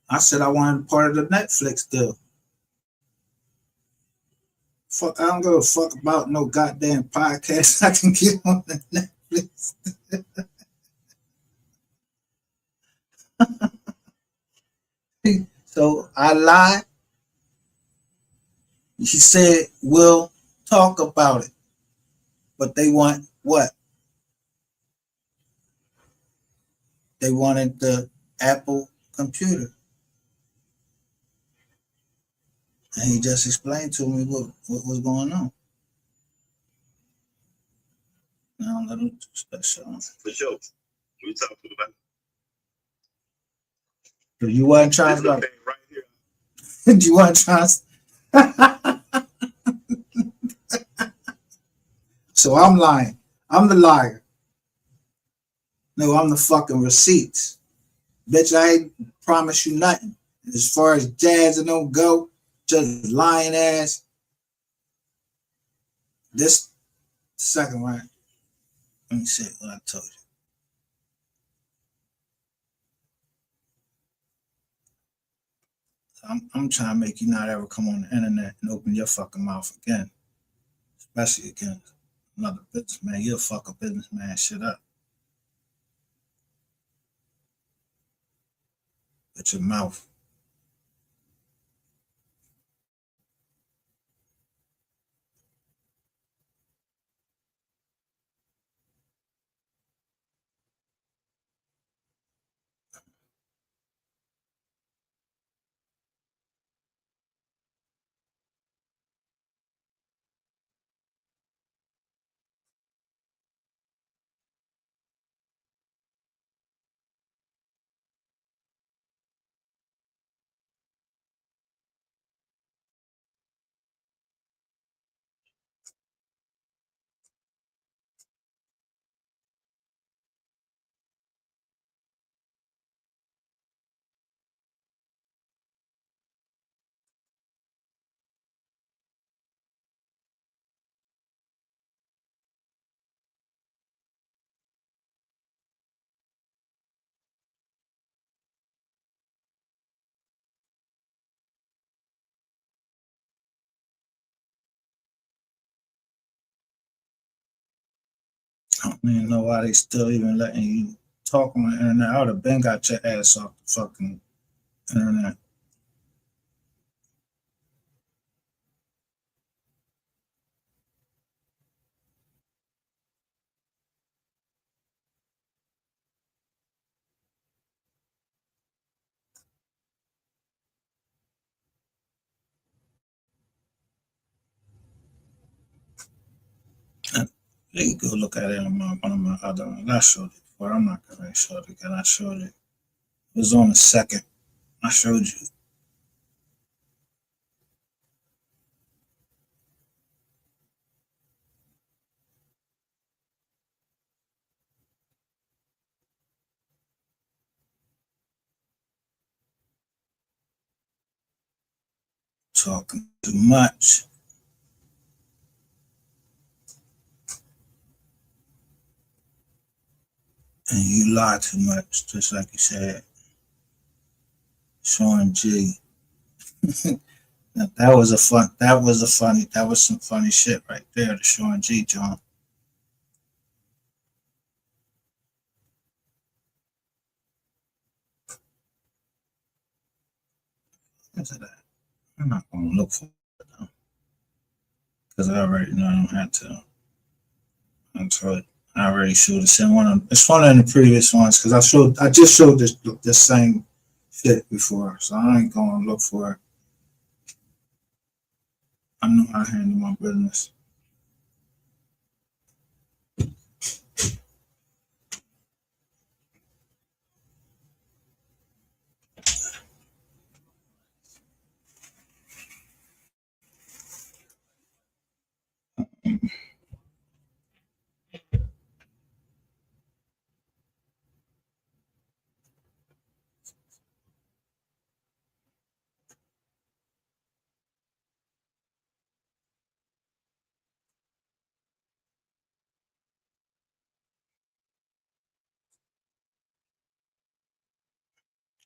I said I wanted part of the Netflix deal. Fuck, I don't give a fuck about no goddamn podcast I can get on the Netflix. So I lied. She said, we'll talk about it. But they want what? They wanted the Apple computer. And he just explained to me what was going on. Now let him special. For sure. We talked about it. So you wasn't trying to right here. You weren't trying So I'm lying. I'm the liar. No, I'm the fucking receipts. Bitch, I ain't promise you nothing. As far as Jazz and don't go, just lying ass. This second one, let me see what I told you. I'm trying to make you not ever come on the internet and open your fucking mouth again, especially against another businessman. You'll fuck a businessman shit up with your mouth. I don't even know why they still even letting you talk on the internet. I would have been got your ass off the fucking internet. You can go look at it on one of my other ones. I showed it before. I'm not gonna show it again. I showed it. It was on the second. I showed you. Talking too much. And you lie too much, just like you said. Sean G. That was some funny shit right there, the Sean G John. Look at that. I'm not gonna look for it though. Because I already know I don't have to. I already showed it. It's one of the previous ones because I just showed this same shit before, so I ain't gonna look for it. I know how to handle my business.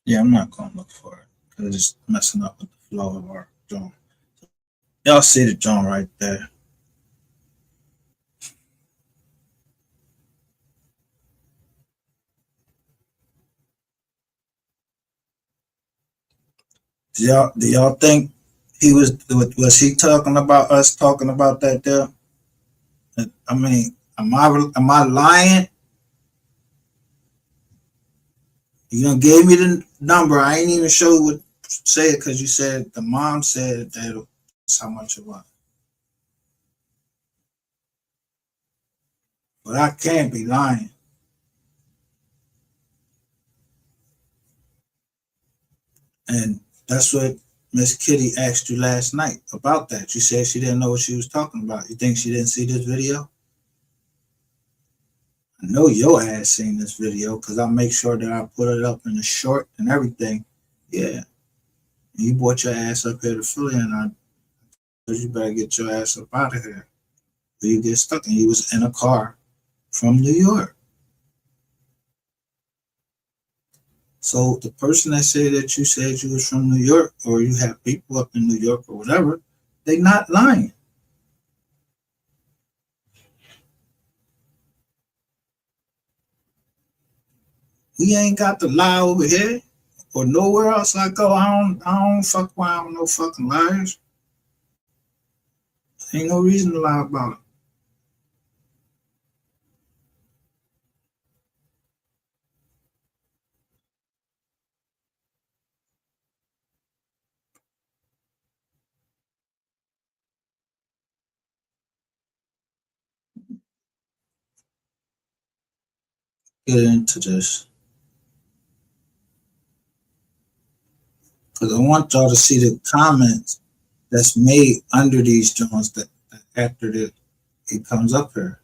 Yeah, I'm not gonna look for it because it's messing up with the flow of our joint. Y'all see the joint right there. Do y'all think was he talking about us talking about that there? I mean, am I lying? You done gave me the number. I ain't even show you what say it because you said the mom said that's how much it was. But I can't be lying. And that's what Miss Kitty asked you last night about that. You said she didn't know what she was talking about. You think she didn't see this video? I know your ass seen this video because I make sure that I put it up in the short and everything. Yeah. You brought your ass up here to Philly, and I told you better get your ass up out of here. But you get stuck, and you was in a car from New York. So the person that said that you said you was from New York, or you have people up in New York or whatever, they not lying. We ain't got to lie over here or nowhere else I go. I don't fuck around with no fucking liars. Ain't no reason to lie about it. Get into this. Because I want y'all to see the comments that's made under these joints that after it comes up here.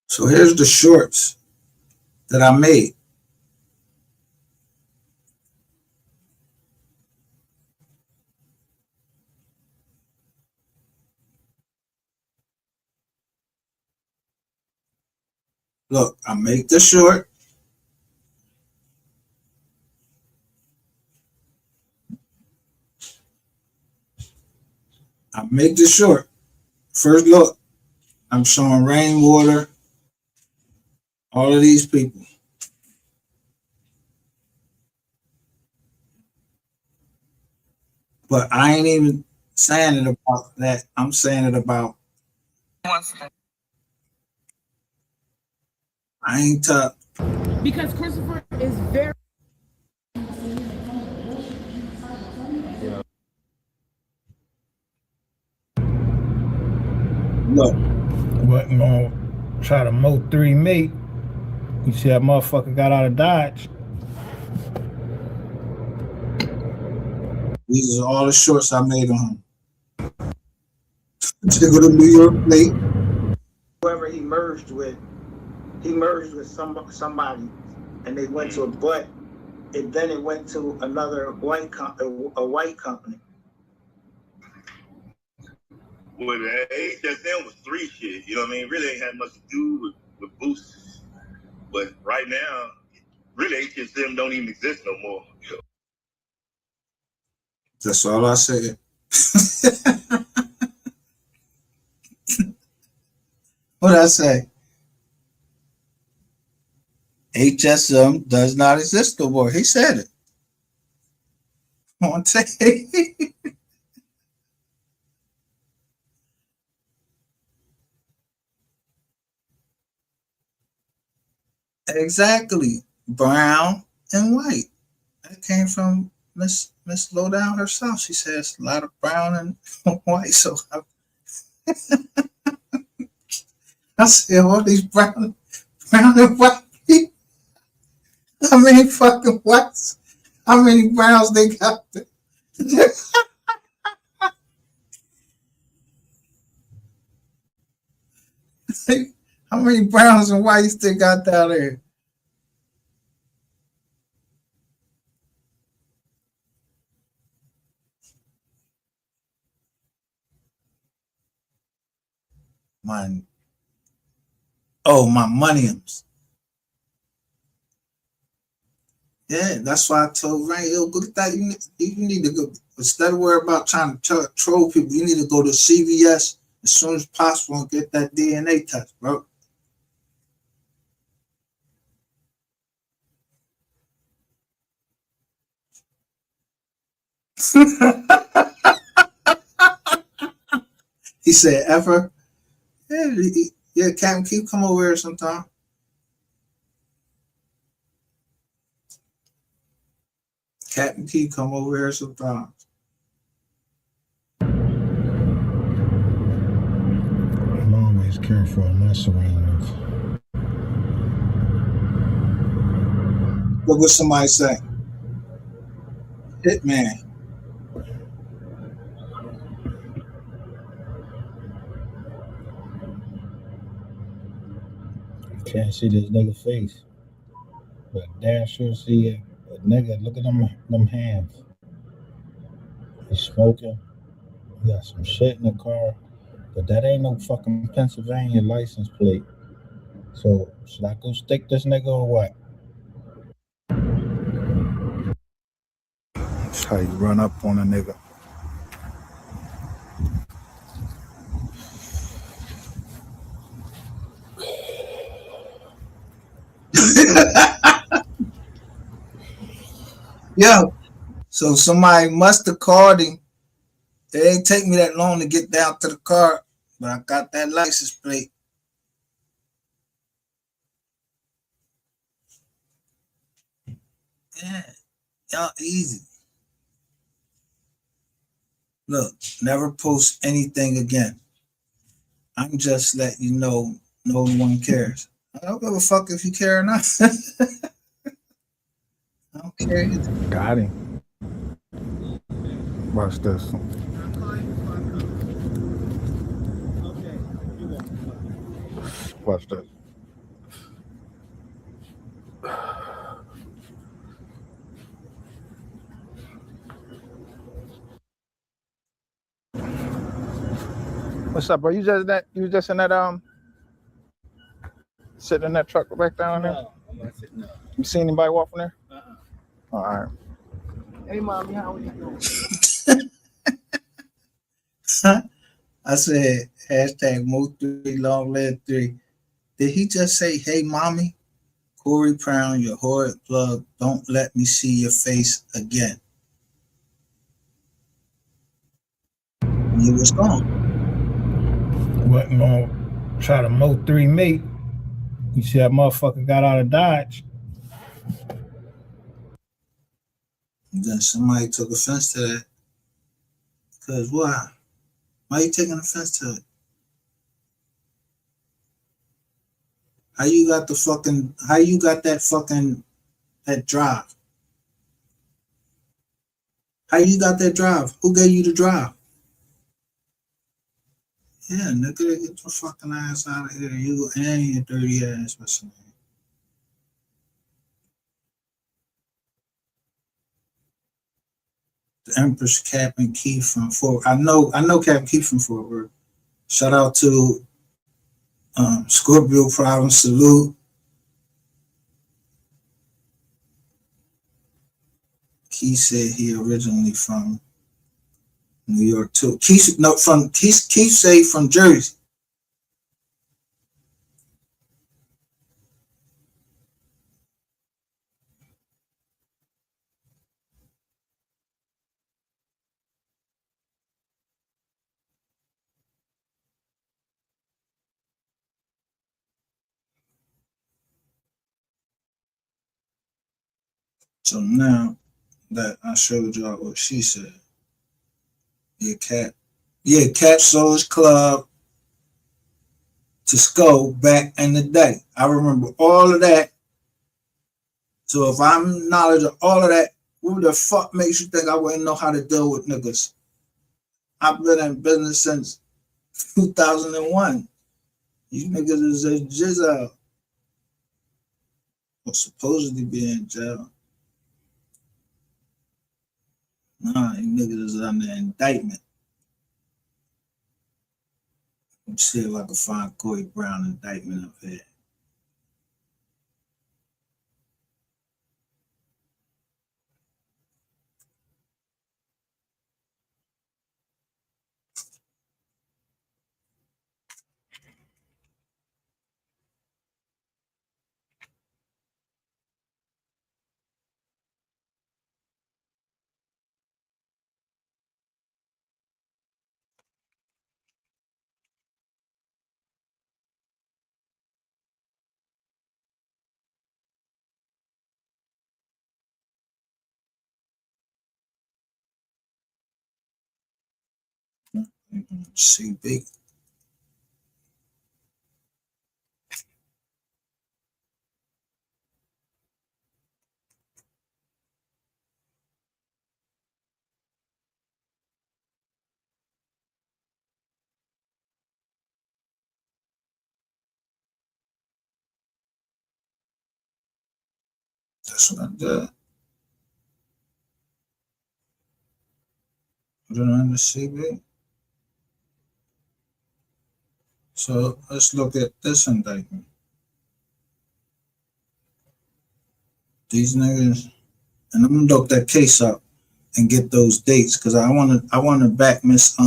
So here's the shorts that I made. Look, I make the short. I make the short. First look, I'm showing Rainwater, all of these people. But I ain't even saying it about that. I'm saying it about I ain't tough. Because Christopher is very. Look. Wasn't gonna try to MO3 mate. You see that motherfucker got out of Dodge. These are all the shorts I made on him. To go to New York plate. Whoever he merged with somebody, and they went to a but. Then it went to another a white company. Well, the HSM was 3 shit. You know what I mean? Really ain't had much to do with Boost. But right now, really HSM don't even exist no more. You know? That's all I said. What I say? HSM does not exist no more. He said it. On tape. Exactly. Brown and white. That came from Miss Lowdown herself. She says a lot of brown and white. So I said all these brown and white people. How many fucking whites? How many browns they got? How many browns and whites they got down there? My moneyums. Yeah, that's why I told Rain, yo, look at that. You need to go, instead of worry about trying to troll people, you need to go to CVS as soon as possible and get that DNA test, bro. He said, ever? Yeah, Captain Keith, come over here sometime. Captain Keith, come over here sometime. careful in my surroundings. Look what somebody say. Hitman. Can't see this nigga face, but damn sure see a nigga. Look at them hands. He's smoking. He got some shit in the car, but that ain't no fucking Pennsylvania license plate. So should I go stick this nigga or what? That's how you run up on a nigga. Yo, so somebody must have called him. It ain't take me that long to get down to the car, but I got that license plate. Yeah, y'all easy. Look, never post anything again. I'm just letting you know no one cares. I don't give a fuck if you care or not. I don't care either. Got him. Watch this. Watch this. What's up, bro? You just in that sitting in that truck back down there? No, I'm not sitting up. You seen anybody walking there? All right. Hey, mommy, how are you doing? I said hashtag MO3 long live 3. Did he just say, hey mommy? Corey Brown, your horrid plug, don't let me see your face again. And he was gone. Wasn't gonna try to MO3 me. You see that motherfucker got out of Dodge. And then somebody took offense to that. Because why? Why are you taking offense to it? How you got that drive? How you got that drive? Who gave you the drive? Yeah, nigga, get your fucking ass out of here. You and your dirty ass. What's your name? The Empress Captain Keith from Fort. I know Captain Keith from Fort Worth. Shout out to Scorpio Province. Salute. Keith said he originally from New York too. Keith say from Jersey. So now that I showed y'all what she said, Cat sold his club to Skull back in the day. I remember all of that. So if I'm knowledge of all of that, who the fuck makes you think I wouldn't know how to deal with niggas? I've been in business since 2001. These niggas is a jizz or supposedly be in jail. Nah, these niggas is under indictment. Let's see if I can find Corey Brown indictment up here. CB. That's what I did. Put it on the CB. So let's look at this indictment. These niggas, and I'm gonna look that case up and get those dates because I wanna back Miss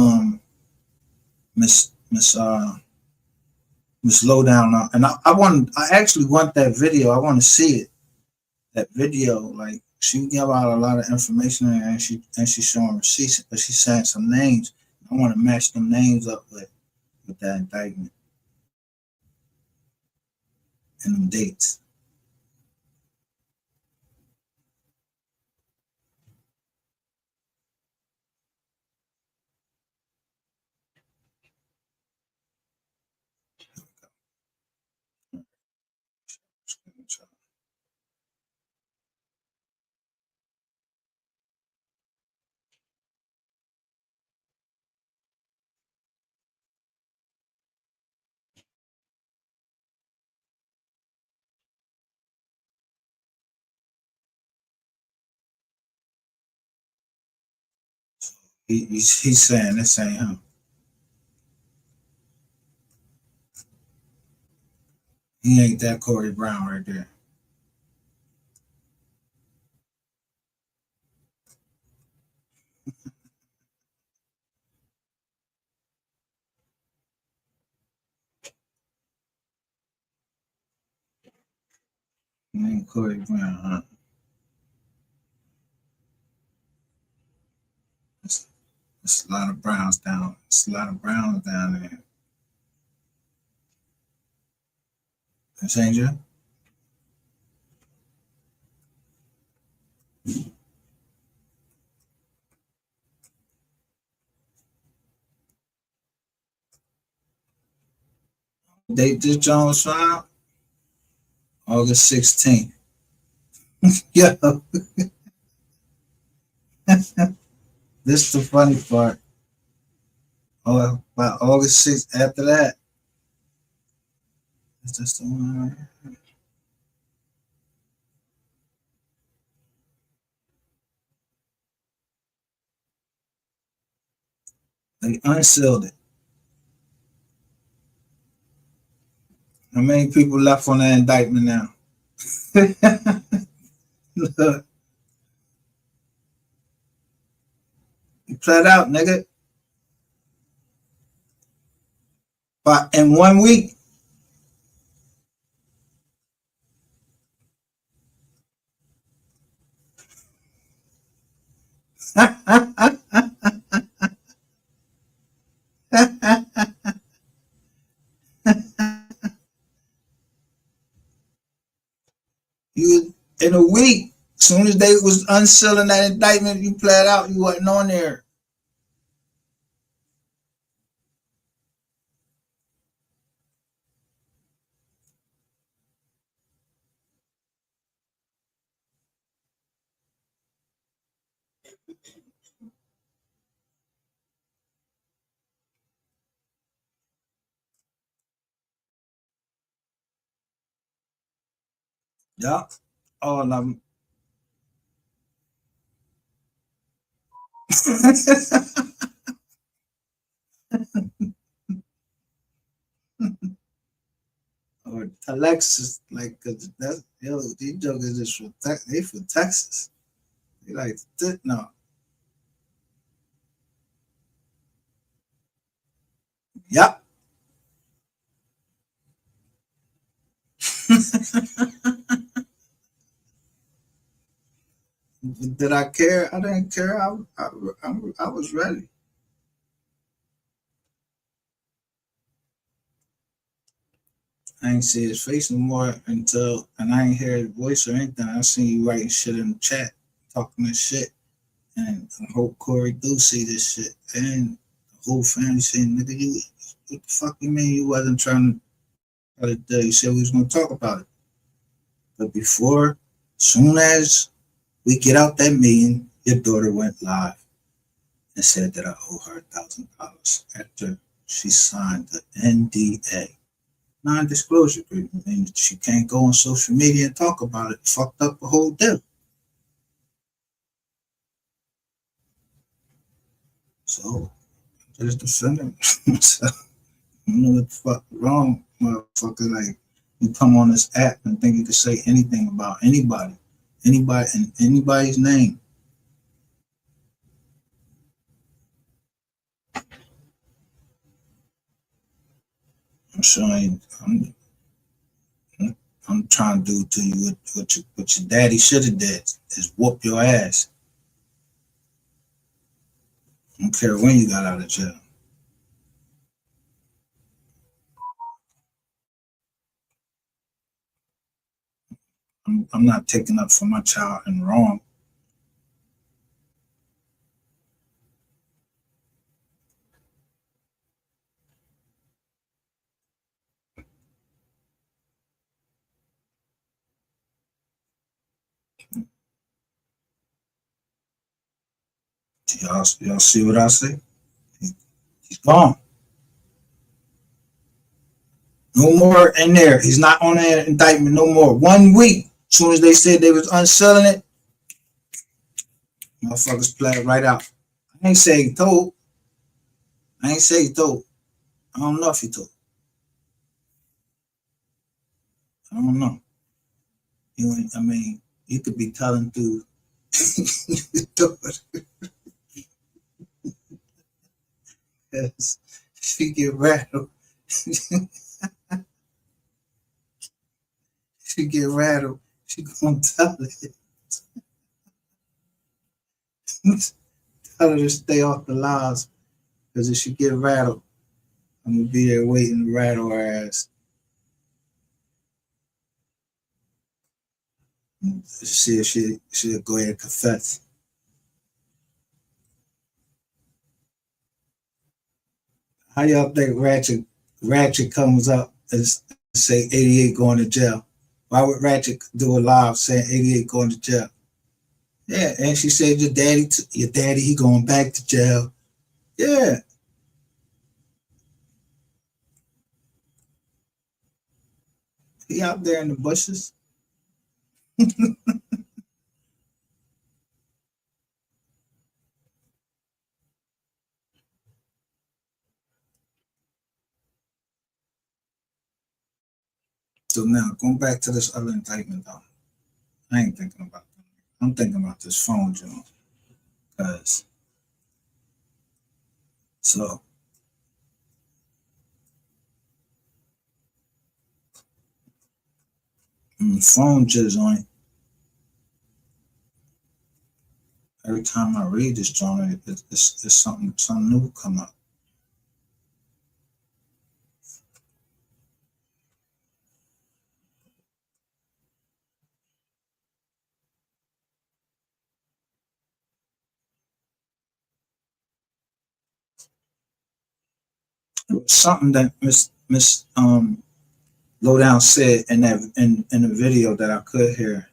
Lowdown up. And I actually want that video. I want to see it. That video, like she gave out a lot of information and she's showing receipts, but she's saying some names. I want to match them names up with that indictment and them dates. He's saying this ain't him. He ain't that Corey Brown right there. He ain't Corey Brown, huh? It's a lot of Browns down. It's a lot of Browns down there. This ain't you? Date this Jones filed August 16th. Yo, this is the funny part. Oh, by August 6th, after that, is this the one right here? They unsealed it. How many people left on that indictment now? Look, you pled out, nigga. But in 1 week. You in a week. As soon as they was unsealing that indictment, you pled out. You wasn't on there. Yup. All of them. Or Alexis, like, cause that's, yo, these jokers is from Texas. They from Texas. They like, no. Yep. Did I care? I didn't care. I was ready. I ain't see his face no more until, and I ain't hear his voice or anything. I seen you writing shit in the chat, talking this shit. And I hope Corey do see this shit. And the whole family saying, nigga, you, what the fuck you mean you wasn't trying to, you said we was going to talk about it. But before, soon as we get out that meeting, your daughter went live and said that I owe her $1,000 after she signed the NDA. non-disclosure agreement, and she can't go on social media and talk about it. Fucked up the whole deal. So just defending myself. I don't know what the fuck wrong, motherfucker. Like, you come on this app and think you can say anything about anybody, and anybody's name. I'm showing. I'm trying to do to you what your daddy should have did, is whoop your ass. I don't care when you got out of jail. I'm not taking up for my child and wrong. Y'all see what I say? He's gone. No more in there. He's not on that indictment no more. 1 week. As soon as they said they was unsealing it, motherfuckers play it right out. I ain't say he told. I ain't say he told. I don't know if he told. I don't know. I mean, you could be telling through. She get rattled. She get rattled. She gonna tell it. Tell her to stay off the lives, because if she get rattled, I'm gonna be there waiting to rattle her ass. See if she'll go ahead and confess. How y'all think Ratchet comes up and say 88 going to jail? Why would Ratchet do a live saying 88 going to jail? Yeah, and she said your daddy, he going back to jail. Yeah. He out there in the bushes. So now, going back to this other indictment, though, I ain't thinking about that. I'm thinking about this phone, John. Because, so, the phone just on, every time I read this, John, it's something new come up. It was something that Miss Lowdown said in the video that I could hear.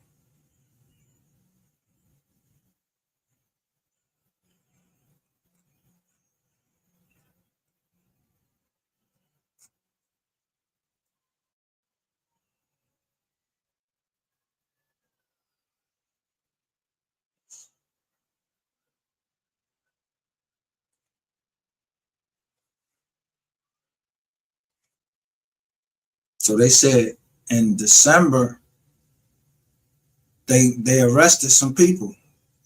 So they said in December they arrested some people.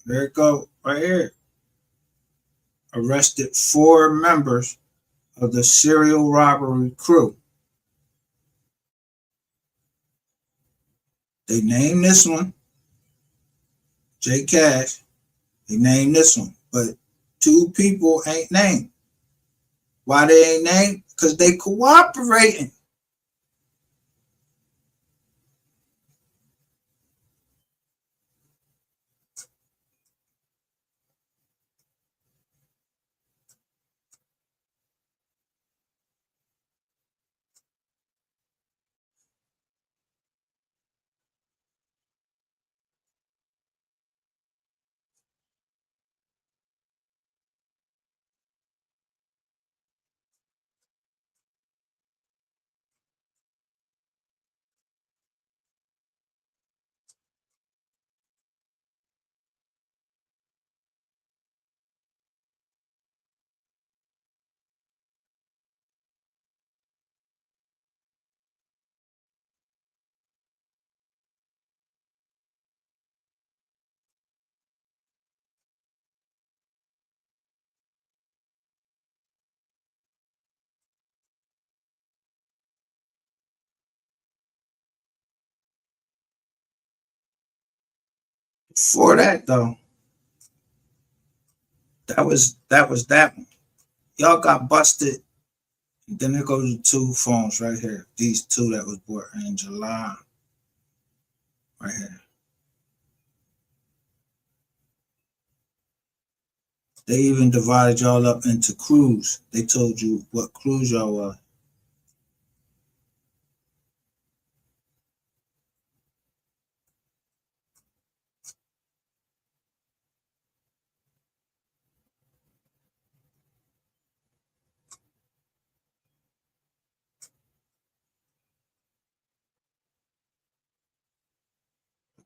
There it go, right here. Arrested 4 members of the serial robbery crew. They named this one J Cash. They named this one, but 2 people ain't named. Why they ain't named? Because they cooperating. before that though, that was that one. Y'all got busted. Then there goes the two phones right here. These two that was bought in July. Right here. They even divided y'all up into crews. They told you what crews y'all were.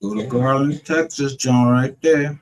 Go to Garland, Texas, John, right there.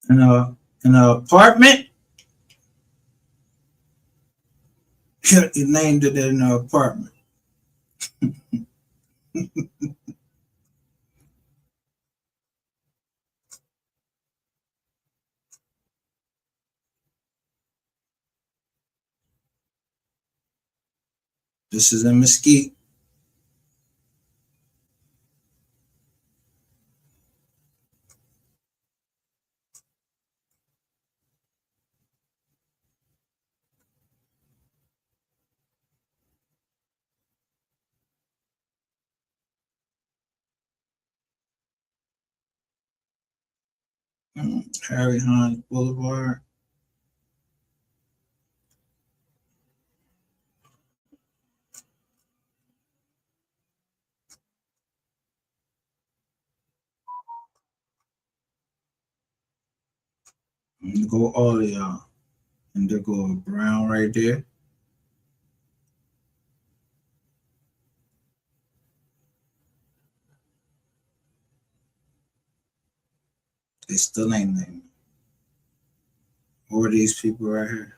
In an apartment. He named it in an apartment. This is in Mesquite. Harry Hines Boulevard. And go all of y'all. And there go Brown right there. They still ain't named. Who are these people right here?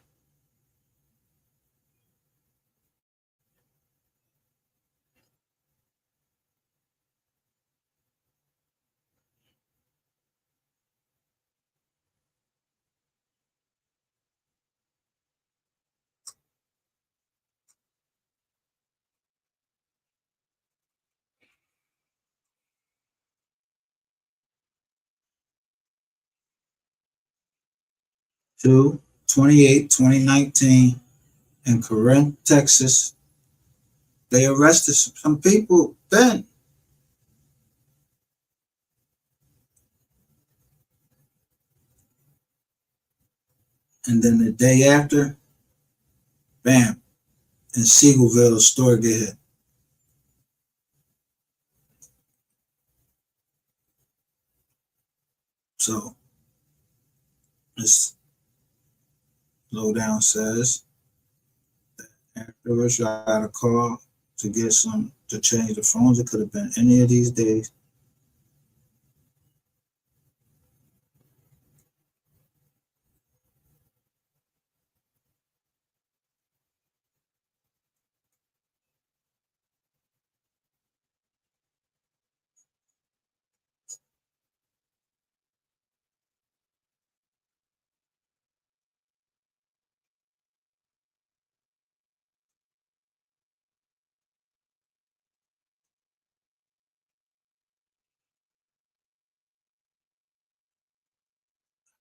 Two, 28, 2019 in Corinth, Texas. They arrested some people then. And then the day after, bam, in Seagoville, a store get hit. So this lowdown says that afterwards, y'all got a call to get some to change the phones. It could have been any of these days.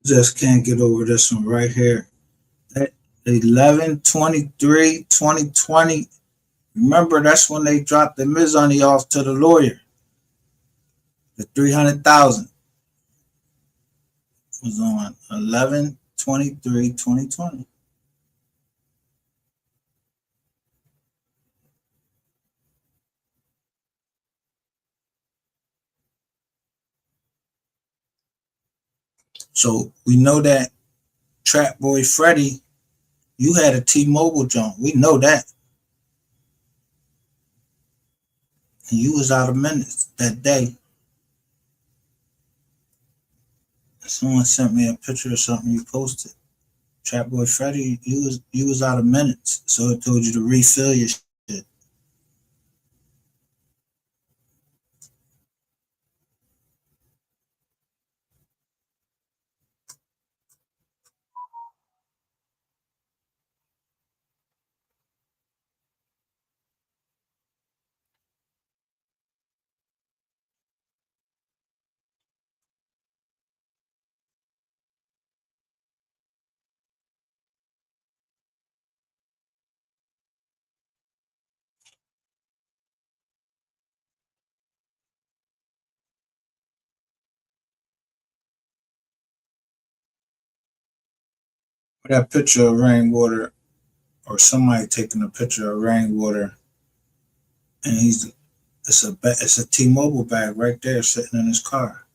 Just can't get over this one right here. That 11/23/2020. Remember, that's when they dropped the money off to the lawyer. The 300,000 was on 11/23/2020. So we know that Trap Boy Freddy, you had a T-Mobile joint. We know that. And you was out of minutes that day. Someone sent me a picture of something you posted. Trap Boy Freddy, you was out of minutes, so it told you to refill your shit. That picture of Rainwater, or somebody taking a picture of Rainwater, and it's a T-Mobile bag right there sitting in his car,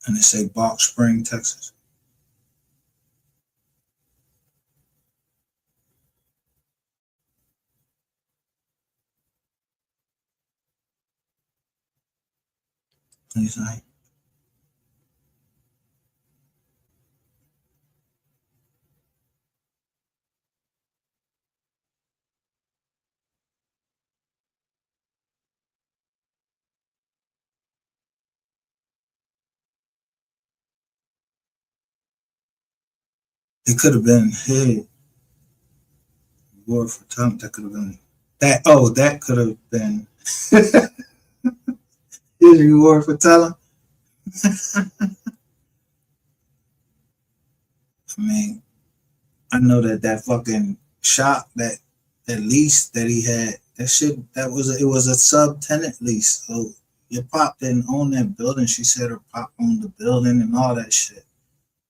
and it say Box Spring, Texas. He's like, it could have been his reward for talent. That could have been that. Oh, that could have been his reward for talent. I mean, I know that fucking shop, that lease that he had, it was a subtenant lease. So your pop didn't own that building. She said her pop owned the building and all that shit.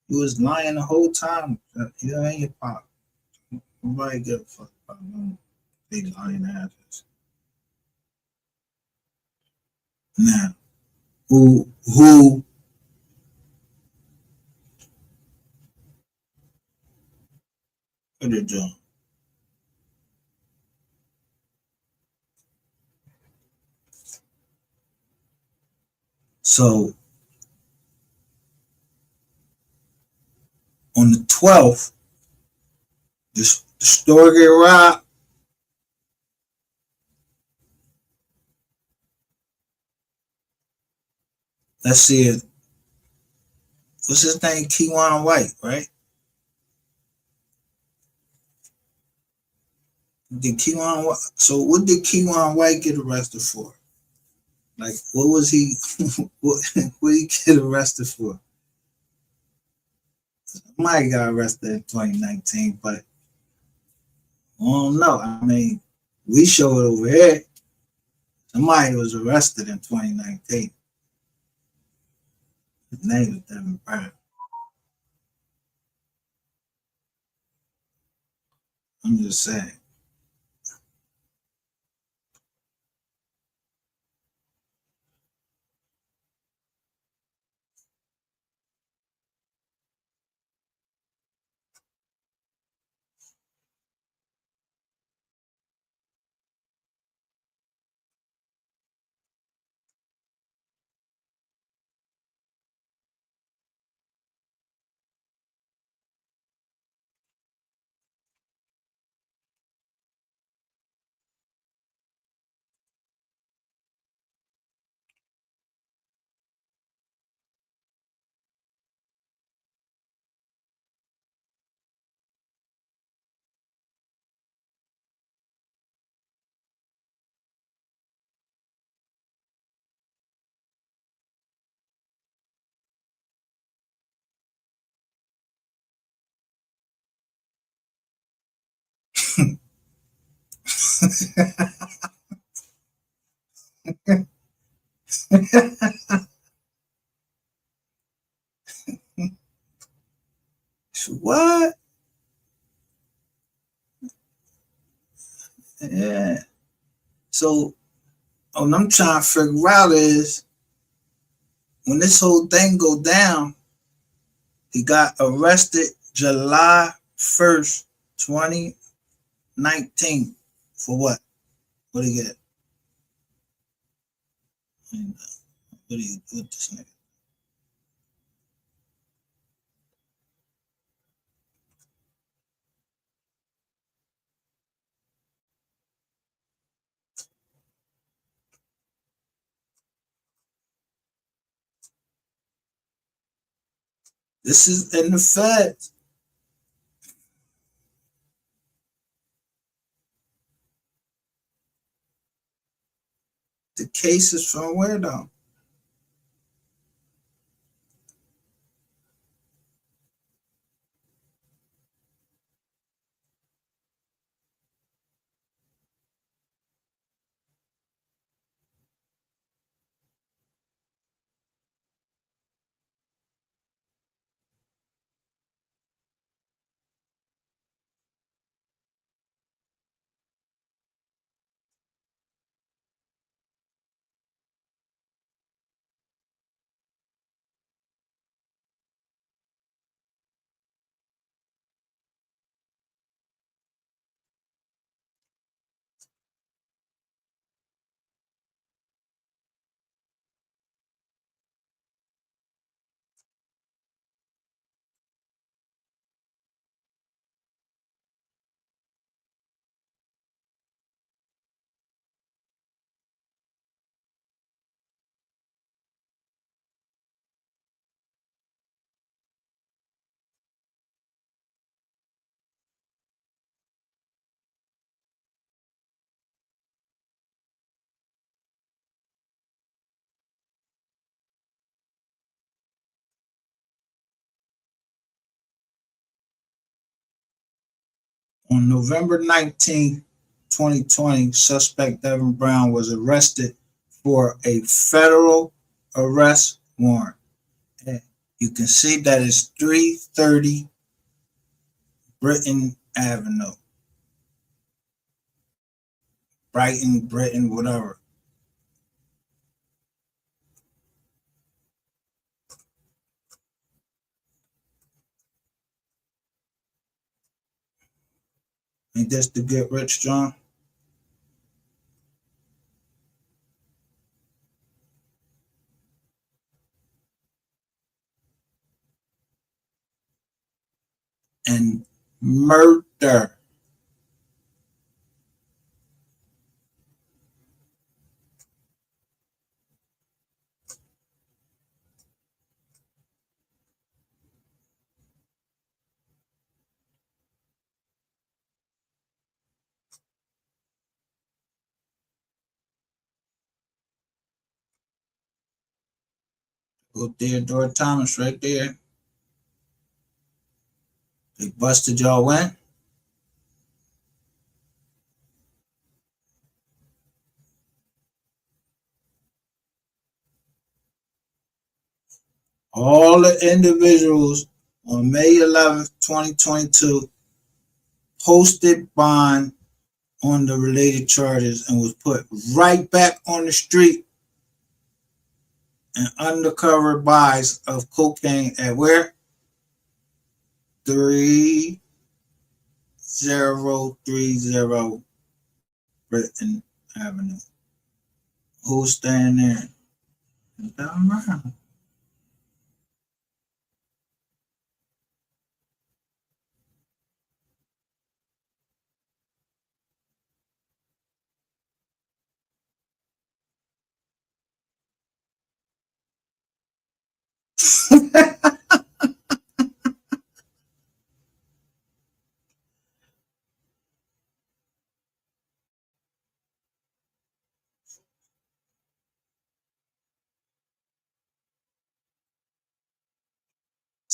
He was lying the whole time. You know, ain't your pop. Nobody give a fuck about no big lying asses. Now, who what it doing? So on the 12th, the store get robbed. Let's see it. What's his name? Keywan White, right? So what did Keywan White get arrested for? Like, what was he? what did he get arrested for? Somebody got arrested in 2019, but I don't know. I mean, we show it over here. Somebody was arrested in 2019. His name is Devin Brown. I'm just saying. What? Yeah. So what I'm trying to figure out is, when this whole thing go down, he got arrested July 1st, 2019. For what? What did he get? And, what do you do with this nigga? This is in the feds. The case is from where though? On November 19th, 2020, suspect Devin Brown was arrested for a federal arrest warrant. And you can see that it's 330 Britain Avenue. Brighton, whatever. Ain't this the get rich, John? And murder. Go Theodore Thomas right there. They busted y'all in. All the individuals on May 11th, 2022 posted bond on the related charges and was put right back on the street and undercover buys of cocaine at where? 3030 Britain Avenue. Who's staying there? Down around.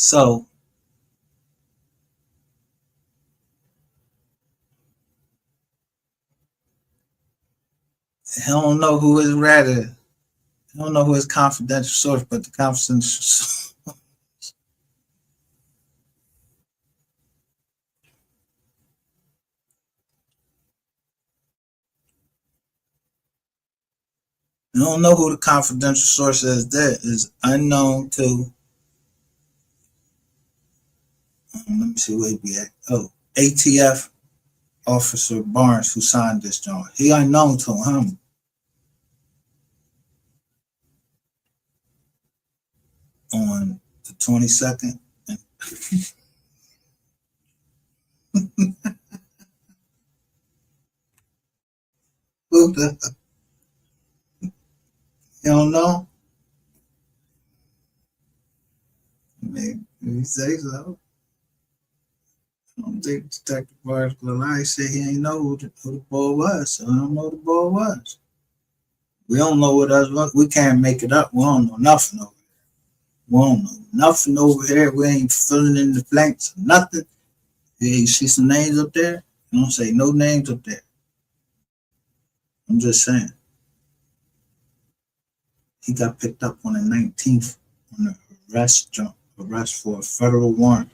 So he don't know who his rat is. He don't know who his confidential source, but the confidential source. You don't know who the confidential source is. That is unknown to. Let me see where he be at. Oh, ATF Officer Barnes, who signed this joint. He unknown to him. on the 22nd. Who the, you don't know? Maybe say so. I don't think Detective Barkley said he ain't know who the boy was, so I don't know who the boy was. We don't know what else was. We can't make it up. We don't know nothing over here. We don't know nothing over here. We ain't filling in the blanks. Nothing. Yeah, you see some names up there? You don't say no names up there. I'm just saying. He got picked up on the 19th on the arrest for a federal warrant.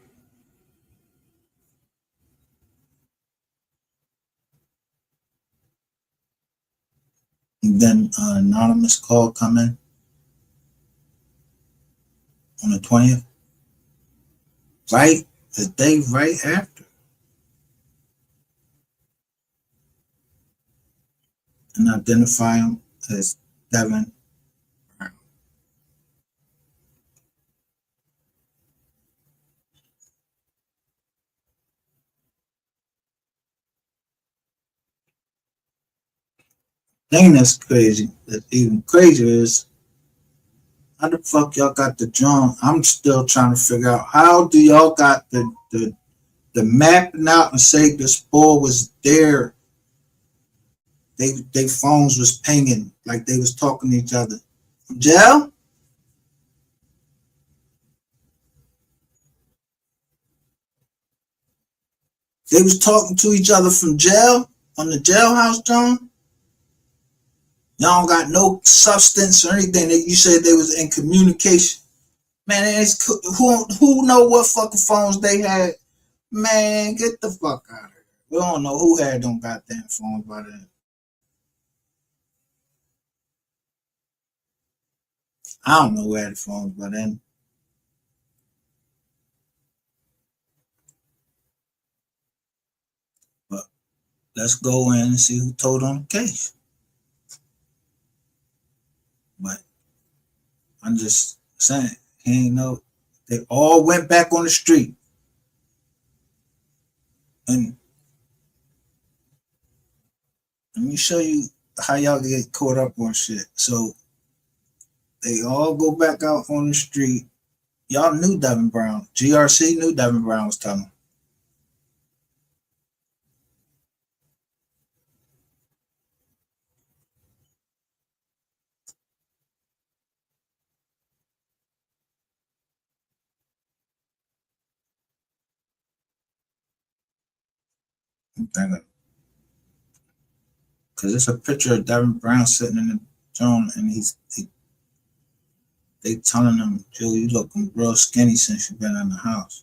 And then an anonymous call come in on the 20th. Right? The day right after. And identify him as Devin. Thing that's crazy, that's even crazier is how the fuck y'all got the John? I'm still trying to figure out how do y'all got the mapping out and say this boy was there. They phones was pinging like they was talking to each other. From jail? They was talking to each other from jail on the jailhouse, John. Y'all got no substance or anything. You said they was in communication. Man, it's who know what fucking phones they had. Man, get the fuck out of here. We don't know who had them goddamn phones by then. I don't know who had the phones by then. But let's go in and see who told on the case. But I'm just saying, he ain't know. They all went back on the street. And let me show you how y'all get caught up on shit. So they all go back out on the street. Y'all knew Devin Brown. GRC knew Devin Brown was coming. I'm thinking, because it's a picture of Devin Brown sitting in the throne, and they telling him, Joe, you looking real skinny since you've been in the house.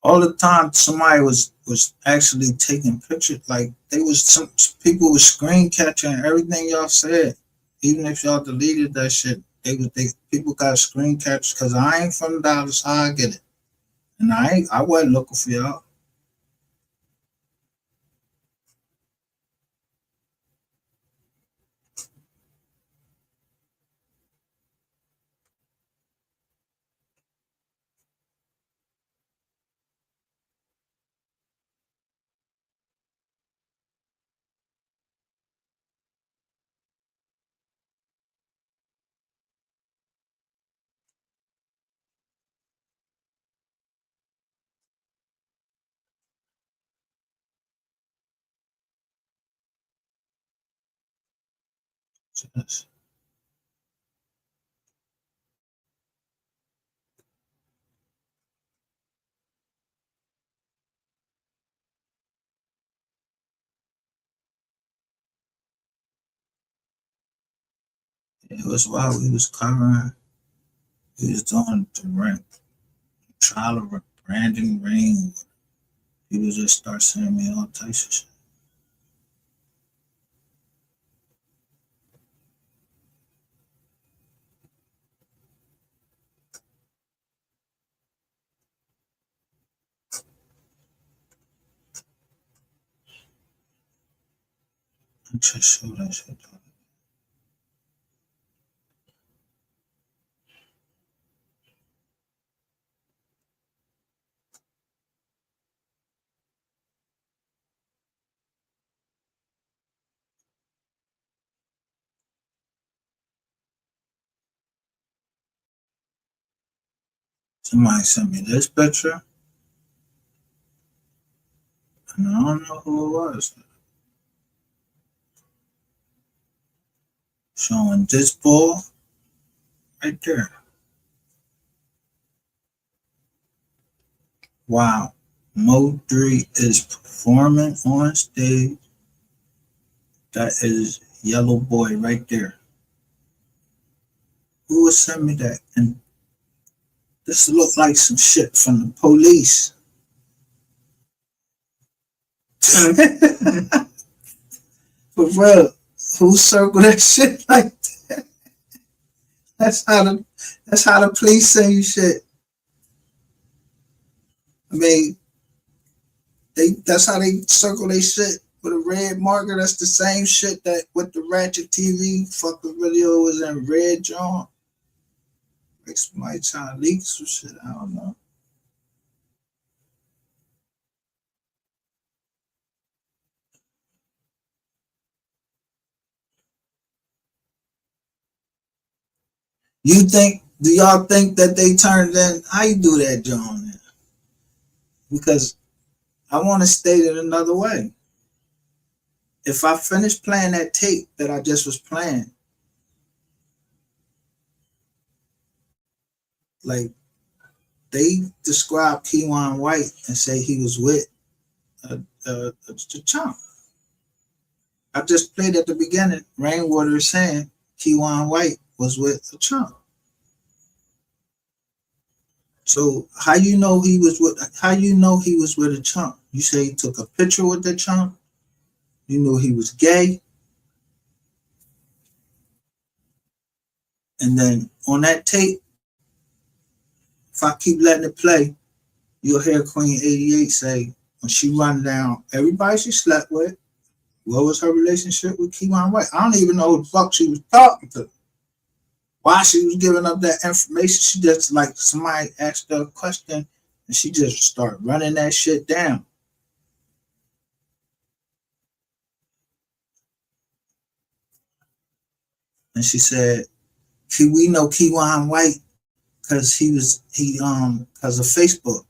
All the time somebody was actually taking pictures, like they was some people was screen catching everything y'all said. Even if y'all deleted that shit, they people got screen catch because I ain't from Dallas, how I get it. And I wasn't looking for y'all. Yes. It was while we was covering, we was doing the trial of Brandon Rain. People just start sending me all types of shit. I just show that shit. Somebody sent me this picture, and I don't know who it was. Showing this ball right there. Wow. MO3 is performing on stage. That is Yellow Boy right there. Who would send me that? And this looked like some shit from the police. For real. Who circled that shit like that? That's how the police say you shit. I mean, that's how they circle their shit with a red marker. That's the same shit that with the Ratchet TV fucking video was in red, John. Like somebody trying to leak some shit. I don't know. Do y'all think that they turned in? How you do that, John? Because I want to state it another way. If I finish playing that tape that I just was playing, like they describe Keywan White and say he was with a chump. I just played at the beginning. Rainwater is saying Keywan White was with a chump. So how you know he was with a chump? You say he took a picture with the chump. You knew he was gay. And then on that tape, if I keep letting it play, you'll hear Queen 88 say, when she run down everybody she slept with, what was her relationship with Keywan White? I don't even know who the fuck she was talking to. Why she was giving up that information, she just like somebody asked her a question and she just started running that shit down. And she said, we know Keywan White because because of Facebook.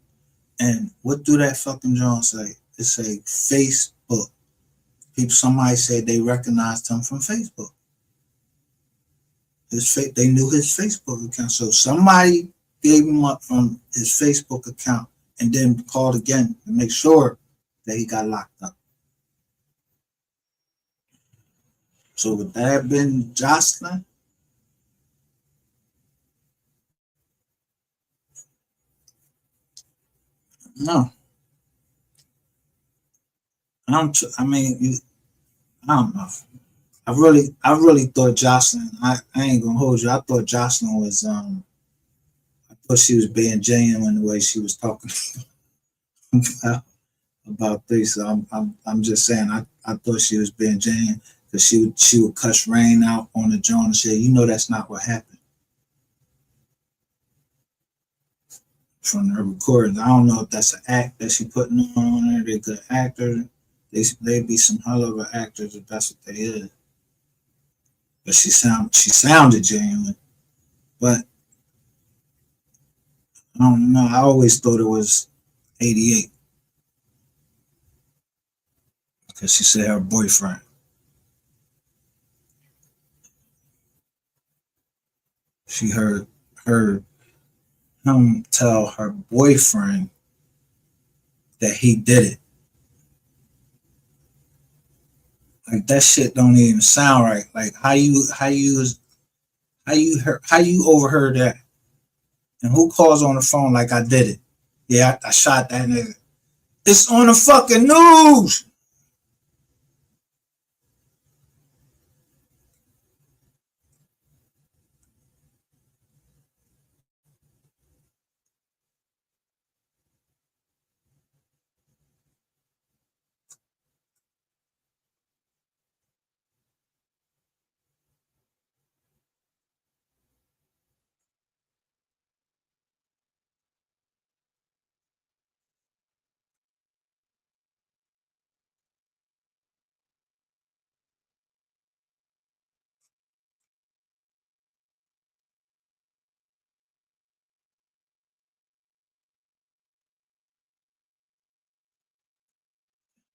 And what do that fucking John say? It say Facebook. Somebody said they recognized him from Facebook. They knew his Facebook account. So somebody gave him up from his Facebook account and then called again to make sure that he got locked up. So would that have been Jocelyn? No. I don't know. I really thought Jocelyn, I ain't gonna hold you. I thought Jocelyn was I thought she was being genuine the way she was talking about this. So I'm just saying I thought she was being genuine because she would cuss Rain out on the joint and say, that's not what happened. From her recordings. I don't know if that's an act that she putting on there. They're good actors. They be some hell of actors if that's what they is. But she sounded genuine. But I don't know. I always thought it was 88 because she said her boyfriend. She heard him tell her boyfriend that he did it. Like that shit don't even sound right. Like how you overheard that? And who calls on the phone like I did it? Yeah, I shot that nigga. It's on the fucking news.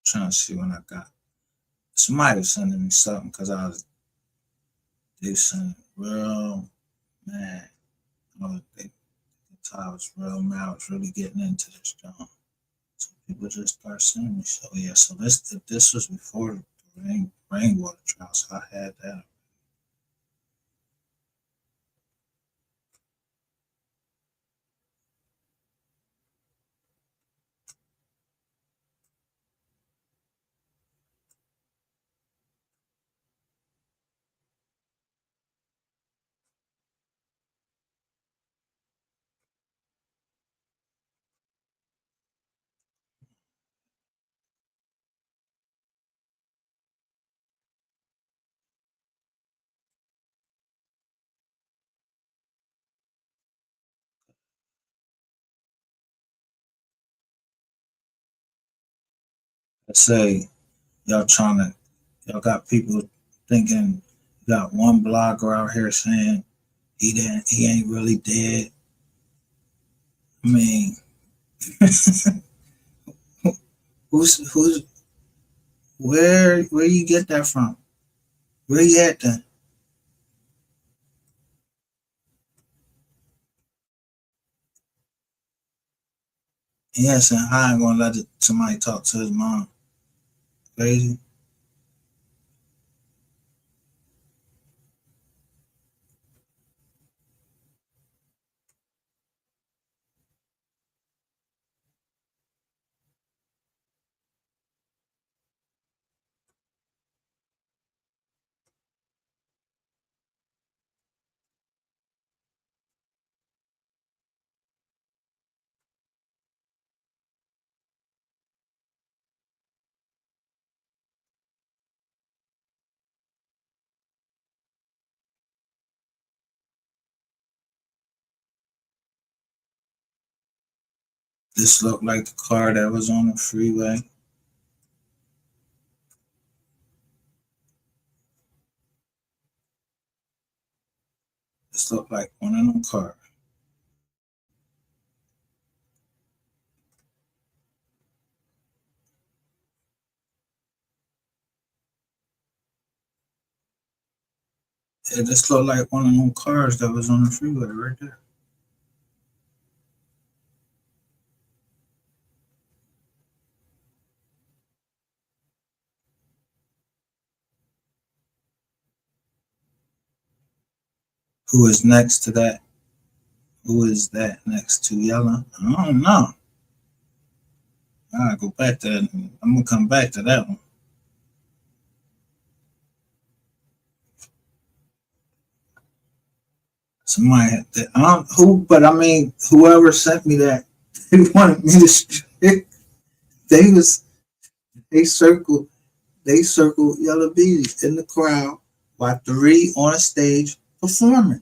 Trying to see when I got. Somebody was sending me something because they sent real mad. I was real mad. I was really getting into this job. So people just start sending me. So yeah, so this was before the rainwater trial, so I had that. I say y'all got people thinking you got one blogger out here saying he ain't really dead. I mean, who's where you get that from? Where you at then? Yeah, saying I ain't gonna let somebody talk to his mom. Crazy. This looked like the car that was on the freeway. This looked like one of them cars. Yeah, this looked like one of them cars that was on the freeway right there. Who is next to that? Who is that next to yellow? I don't know. I gotta go back to that. I'm gonna come back to that one. Somebody had that. I don't who, but I mean, whoever sent me that, they wanted me to. They was they circled Yellow Bees in the crowd while 3 on a stage performing.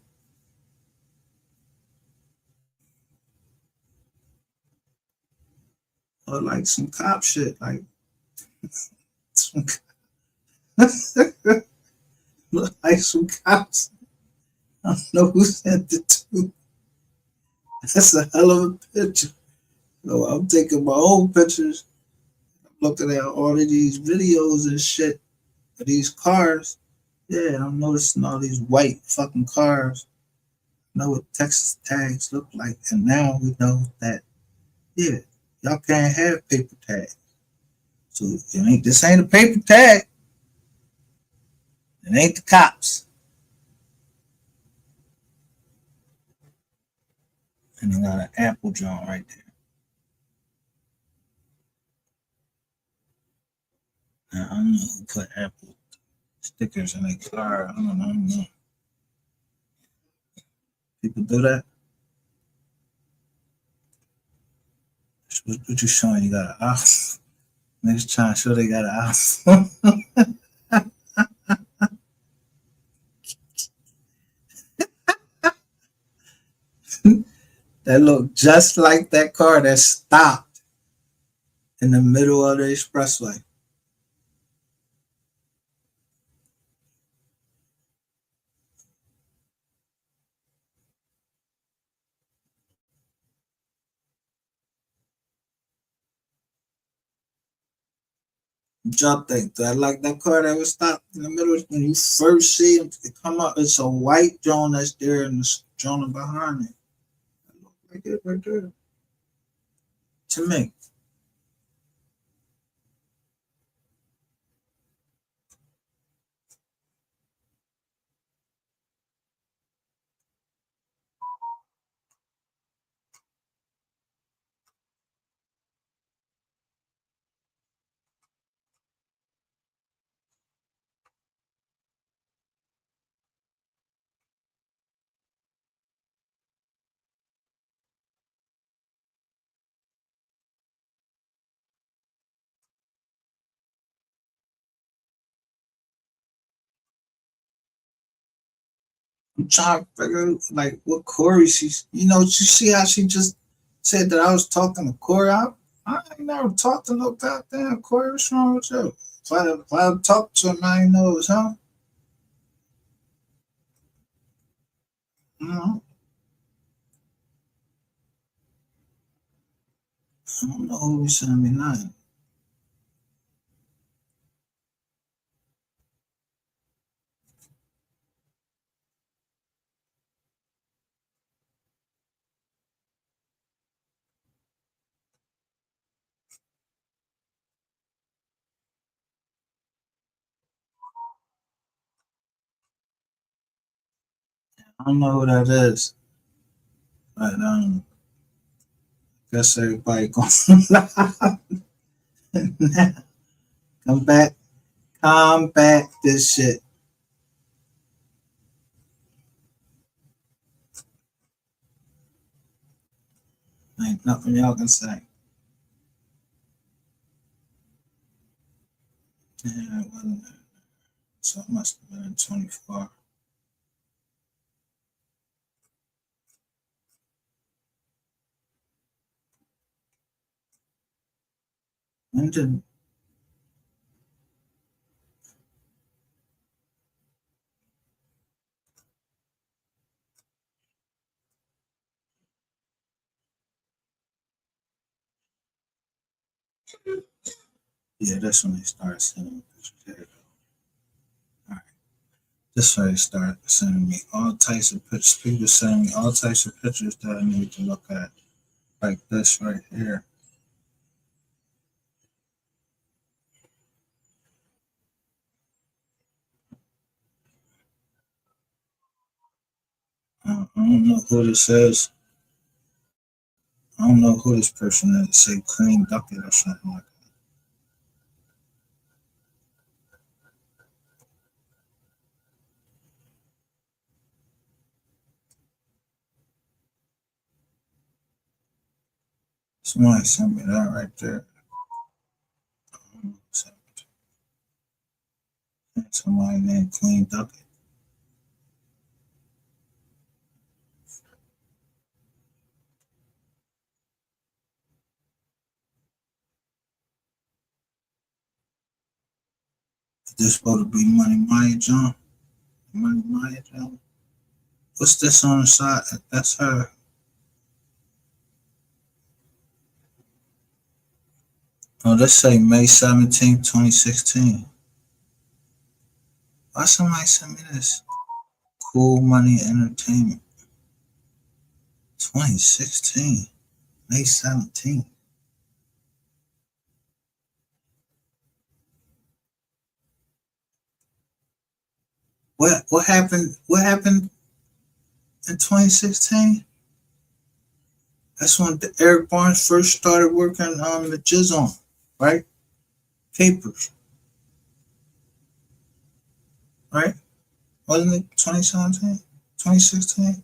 Or like some cop shit, like some, like some cops. I don't know who sent it to. That's a hell of a picture. So I'm taking my own pictures. I'm looking at all of these videos and shit of these cars. Yeah, I'm noticing all these white fucking cars. know what Texas tags look like, and now we know that, yeah, y'all can't have paper tags. So this ain't a paper tag. It ain't the cops. And they got an Apple joint right there. Now, I don't know who put Apple stickers in their car. I don't know. People do that. What you showing? You got an iPhone. Niggas trying to show they got an iPhone. That look just like that car that stopped in the middle of the expressway. What y'all think? Do I like that car that was stopped in the middle? When you first see it come up, it's a white John that's there and the John behind it. That look like it right there. To me. I'm trying to figure out like what Corey she's, you see how she just said that I was talking to Corey. I ain't never talked to no goddamn Corey. What's wrong with you? If I talked to him, I ain't know it was him. I don't know who was sending me nothing. I don't know who that is. But guess everybody going come back this shit. Ain't nothing y'all can say. Yeah, it wasn't. So it must have been 24. When did yeah, that's when they started sending me pictures. There you go. All right. This way they start sending me all types of pictures. People sending me all types of pictures that I need to look at. Like this right here. I don't know who this is. I don't know who this person is. Say clean ducket or something like that. Somebody sent me that right there. Somebody named Clean Ducket. Is this supposed to be Money Maya John? Money Maya John? What's this on the side? That's her. Oh, let's say May 17th, 2016. Why somebody send me this? Cool Money Entertainment. 2016, May 17th. What happened? What happened in 2016? That's when Eric Barnes first started working on the Jizz, right? Papers, right? Wasn't it 2017? 2016?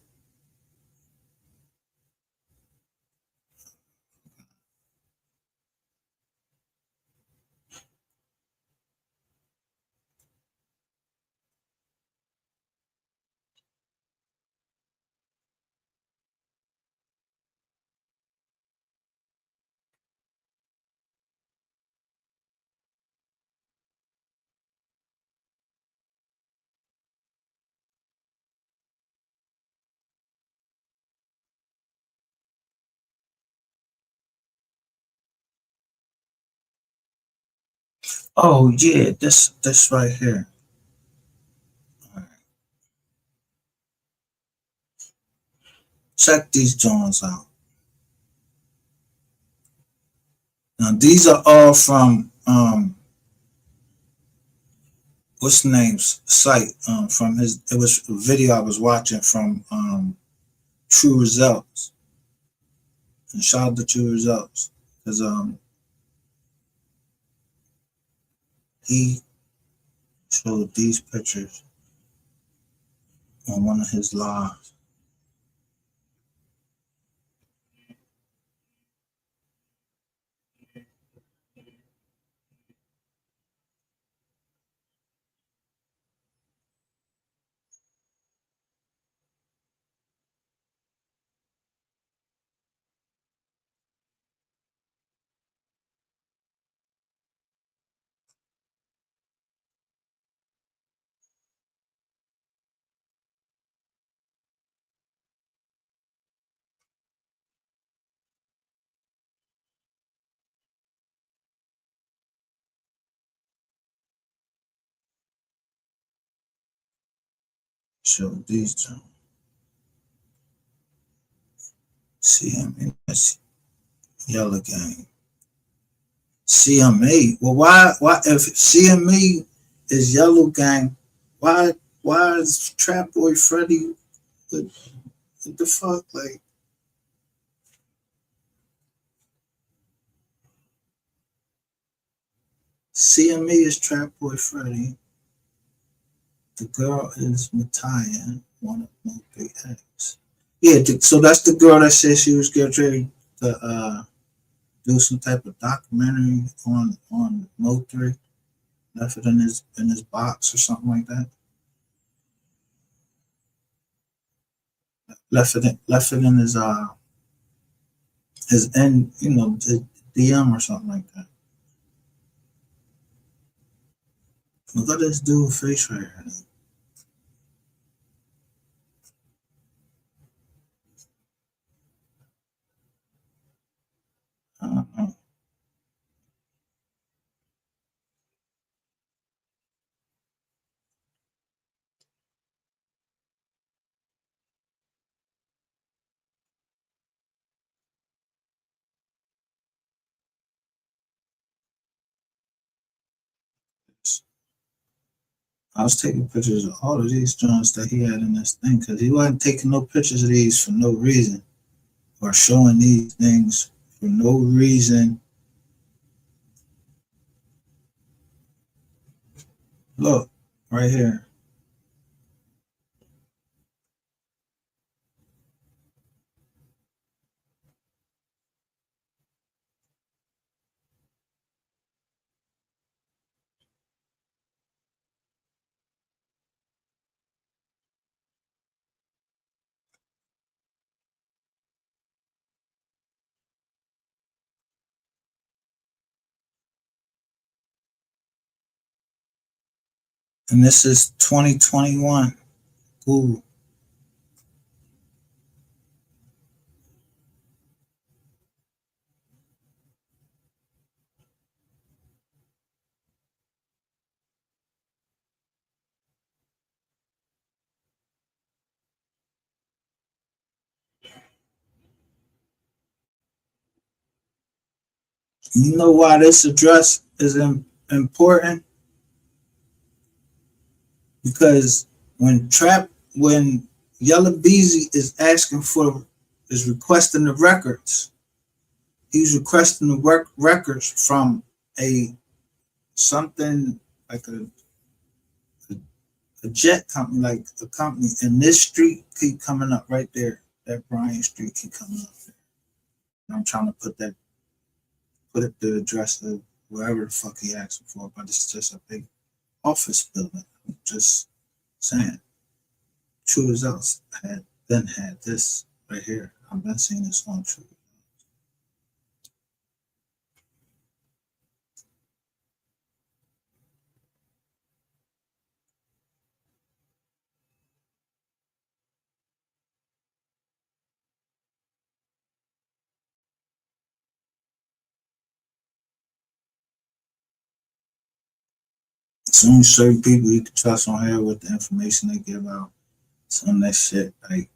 Oh yeah, this right here. All right. Check these joints out. Now these are all from what's the name's site from his. It was a video I was watching from True Results, and shout out to True Results because he showed these pictures on one of his lives. Showed these two. CMA, Yellow Gang. CMA. Well, why if CME is Yellow Gang, why is Trap Boy Freddy? What the fuck? Like CME is Trap Boy Freddy. The girl is Mataya, one of MO3 X. Yeah, so that's the girl that said she was getting ready to do some type of documentary on MO3. Left it in his box or something like that. Left it in his end, his DM or something like that. Look at this dude face right here. I don't know. I was taking pictures of all of these joints that he had in this thing because he wasn't taking no pictures of these for no reason or showing these things for no reason. Look, right here. And this is 2021. Ooh. You know why this address is important? Because when Yellow Beezy is requesting the records, he's requesting the records from a something like a jet company, like a company, and this street keep coming up right there. That Bryan Street keep coming up there. And I'm trying to put it the address of wherever the fuck he asked for, but it's just a big office building. I'm just saying. True Results had this right here. I've been seeing this on True. Some certain people you can trust on here with the information they give out. Some of that shit, like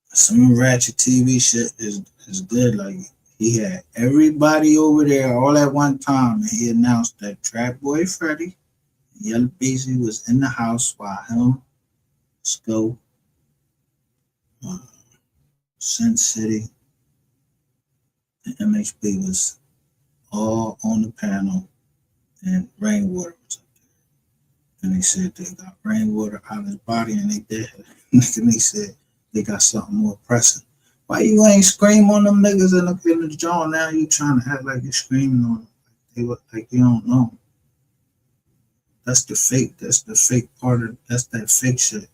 some ratchet TV shit is good. Like he had everybody over there all at one time, and he announced that Trap Boy Freddy, Yellow Beezy was in the house while him, Scope, Sin City, and MHB was all on the panel, and Rainwater was up there. And they said they got Rainwater out of his body, and they did. And they said they got something more pressing. Why you ain't scream on them niggas in the jaw? Now you trying to act like you're screaming on them. They look like you don't know. That's the fake. That's the fake part of. That's that fake shit.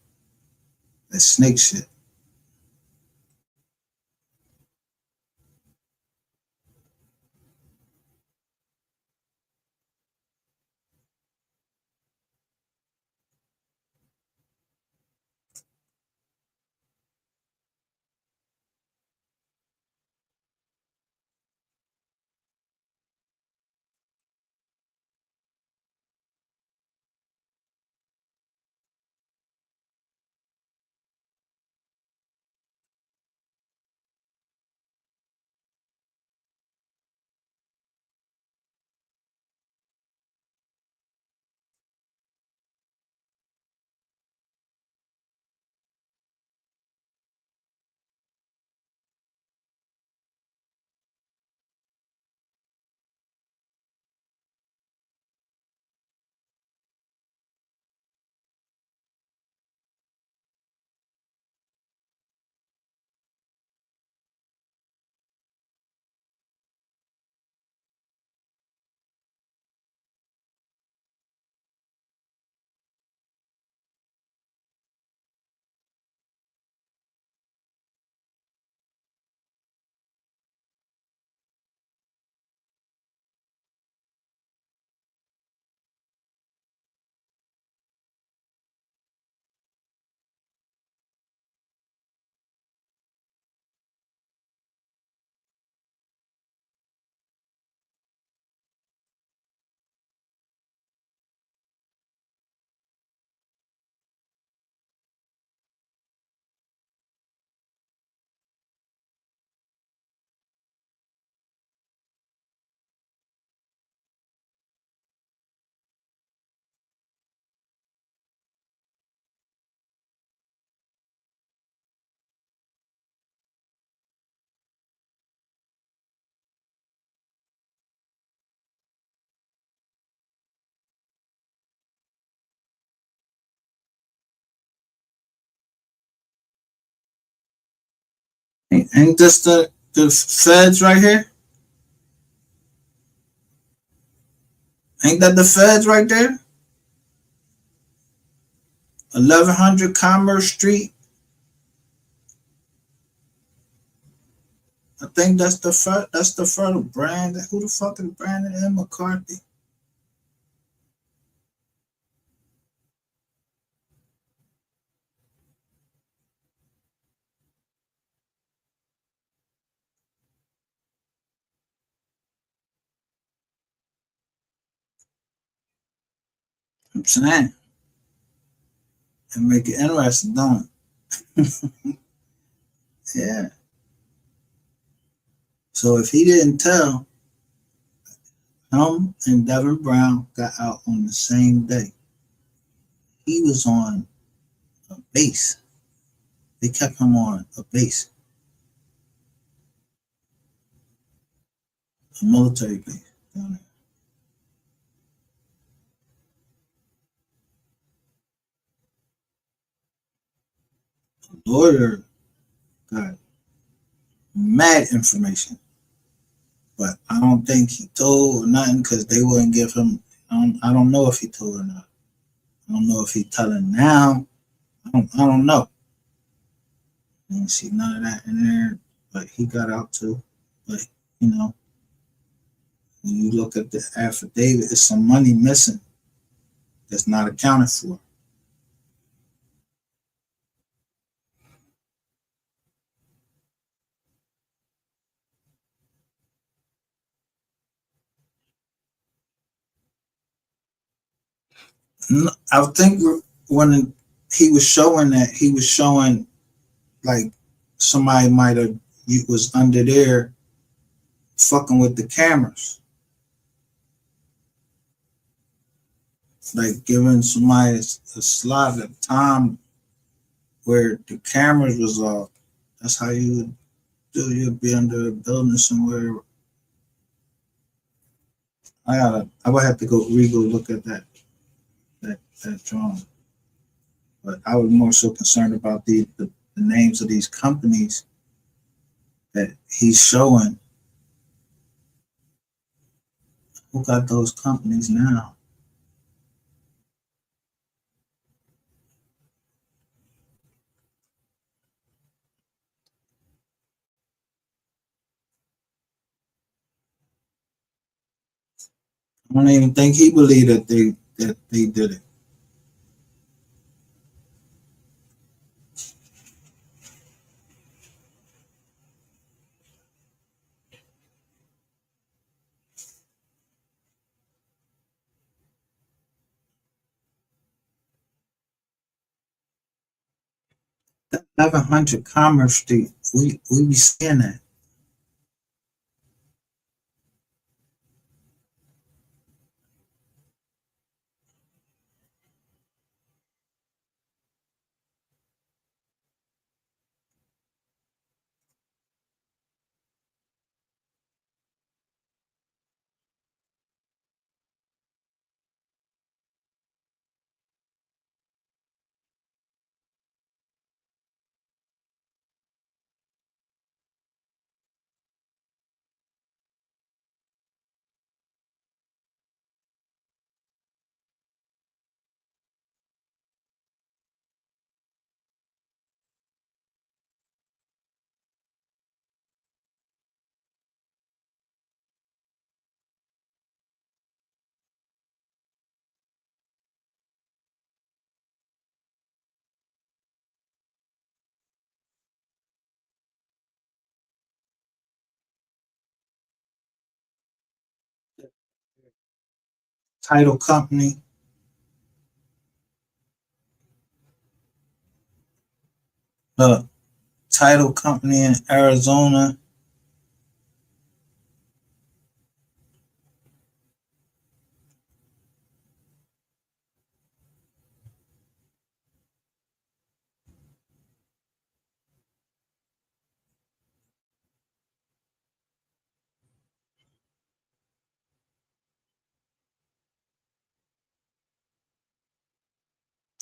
That snake shit. Ain't this the feds right here? Ain't that the feds right there? 1100 Commerce Street. I think that's the first. That's the first brand. Who the fuck is Brandon M. McCarthy? I'm saying, and make it interesting, don't it? Yeah. So if he didn't tell, him and Devin Brown got out on the same day. He was on a base. They kept him on a base, a military base down there. The lawyer got mad information, but I don't think he told nothing because they wouldn't give him. I don't know if he told or not. I don't know if he's telling now. I don't know. I didn't see none of that in there, but he got out too. But you know, when you look at the affidavit, it's some money missing that's not accounted for. I think when he was showing that, he was showing like somebody might have was under there fucking with the cameras, like giving somebody a slot of time where the cameras was off. That's how you would do. You'd be under a building somewhere. I would have to go look at that drawing. But I was more so concerned about the names of these companies that he's showing. Who got those companies now? I don't even think he believed that they did it. That 1100 Commerce Street, we be seeing that. Title company, the title company in Arizona.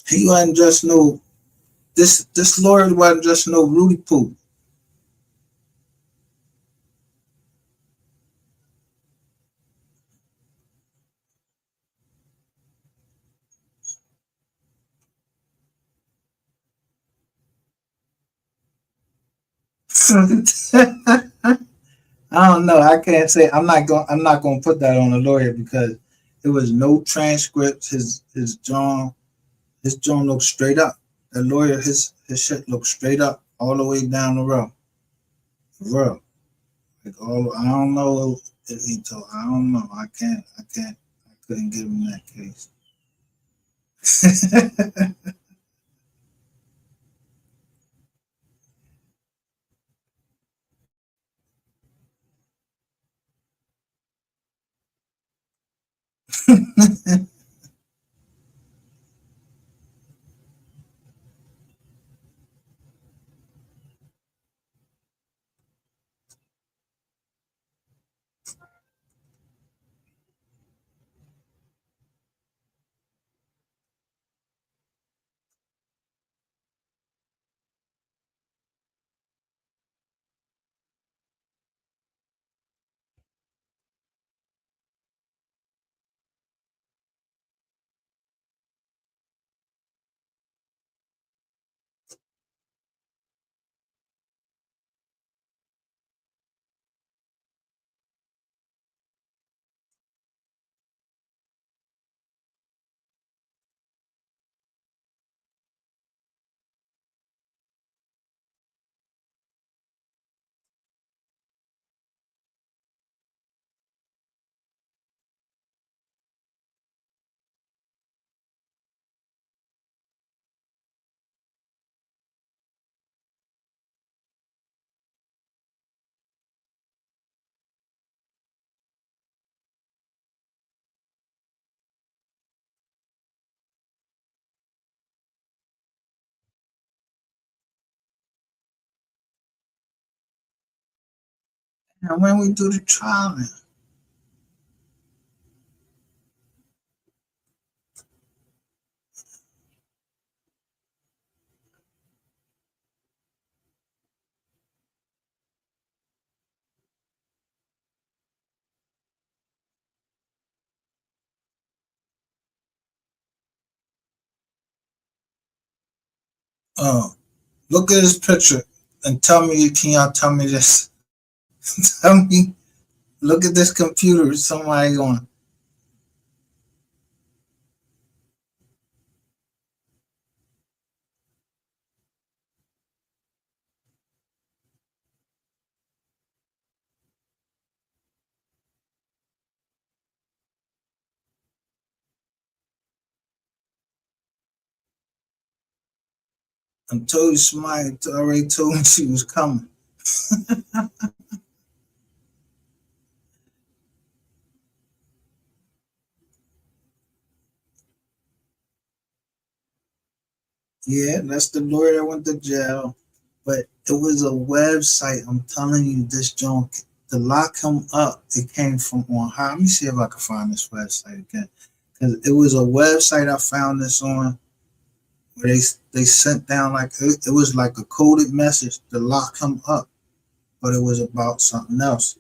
He wasn't just no this lawyer wasn't just no Rudy Poo. I don't know. I can't say. I'm not going to put that on the lawyer because there was no transcripts. His John looked straight up. The lawyer, his shit looked straight up all the way down the row. For real. Like I don't know if he told. I don't know. I couldn't give him that case. And when we do the trial, look at this picture and tell me, can y'all tell me this? Tell me, look at this computer. Somebody on. I told you somebody already told me she was coming. Yeah, that's the lawyer that went to jail. But it was a website. I'm telling you, this junk to lock him up. It came from on high. Let me see if I can find this website again. Because it was a website I found this on where they sent down like it was like a coded message to lock him up, but it was about something else.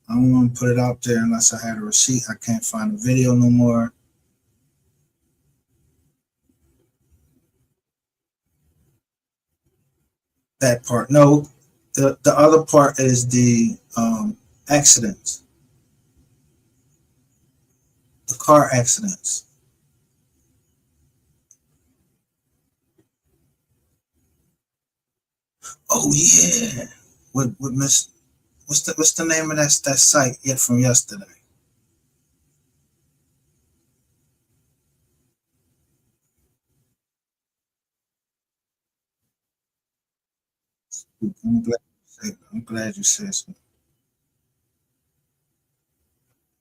I don't want to put it out there unless I had a receipt. I can't find the video no more. That part, no. The other part is the accidents, the car accidents. Oh yeah, what Miss? What's the name of that site yet from yesterday? I'm glad you said so.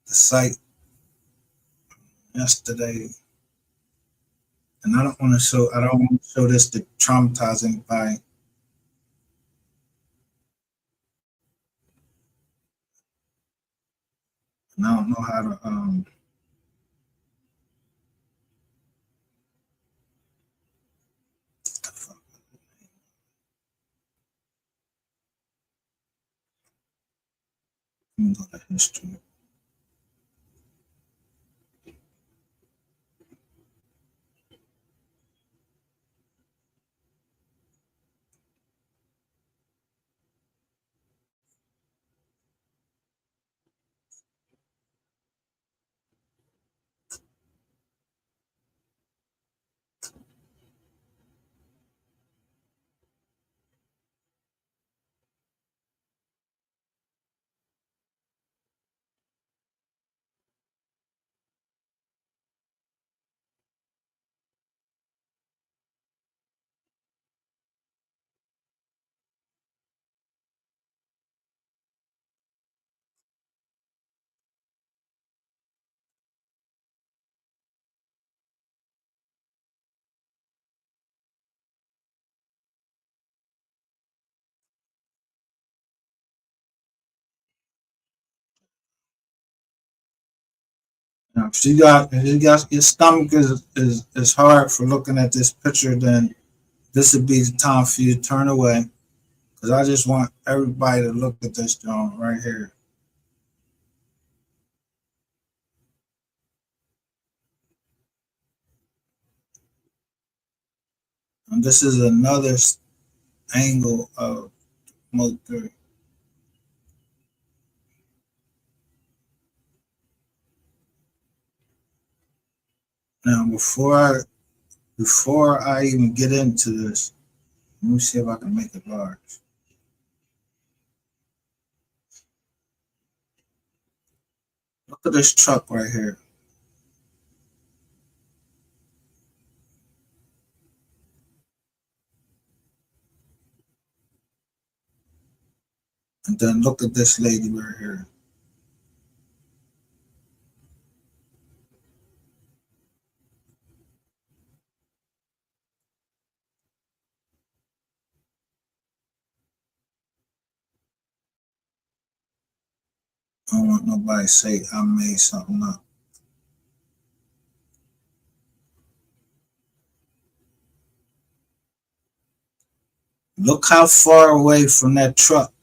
The site yesterday, and I don't want to show. I don't want to show this to traumatize anybody. And I don't know how to let me go to history. Now, if you got your stomach is hard for looking at this picture, then this would be the time for you to turn away. Because I just want everybody to look at this joint right here. And this is another angle of MO3. Now, before I even get into this, let me see if I can make it large. Look at this truck right here. And then look at this lady right here. I don't want nobody to say I made something up. Look how far away from that truck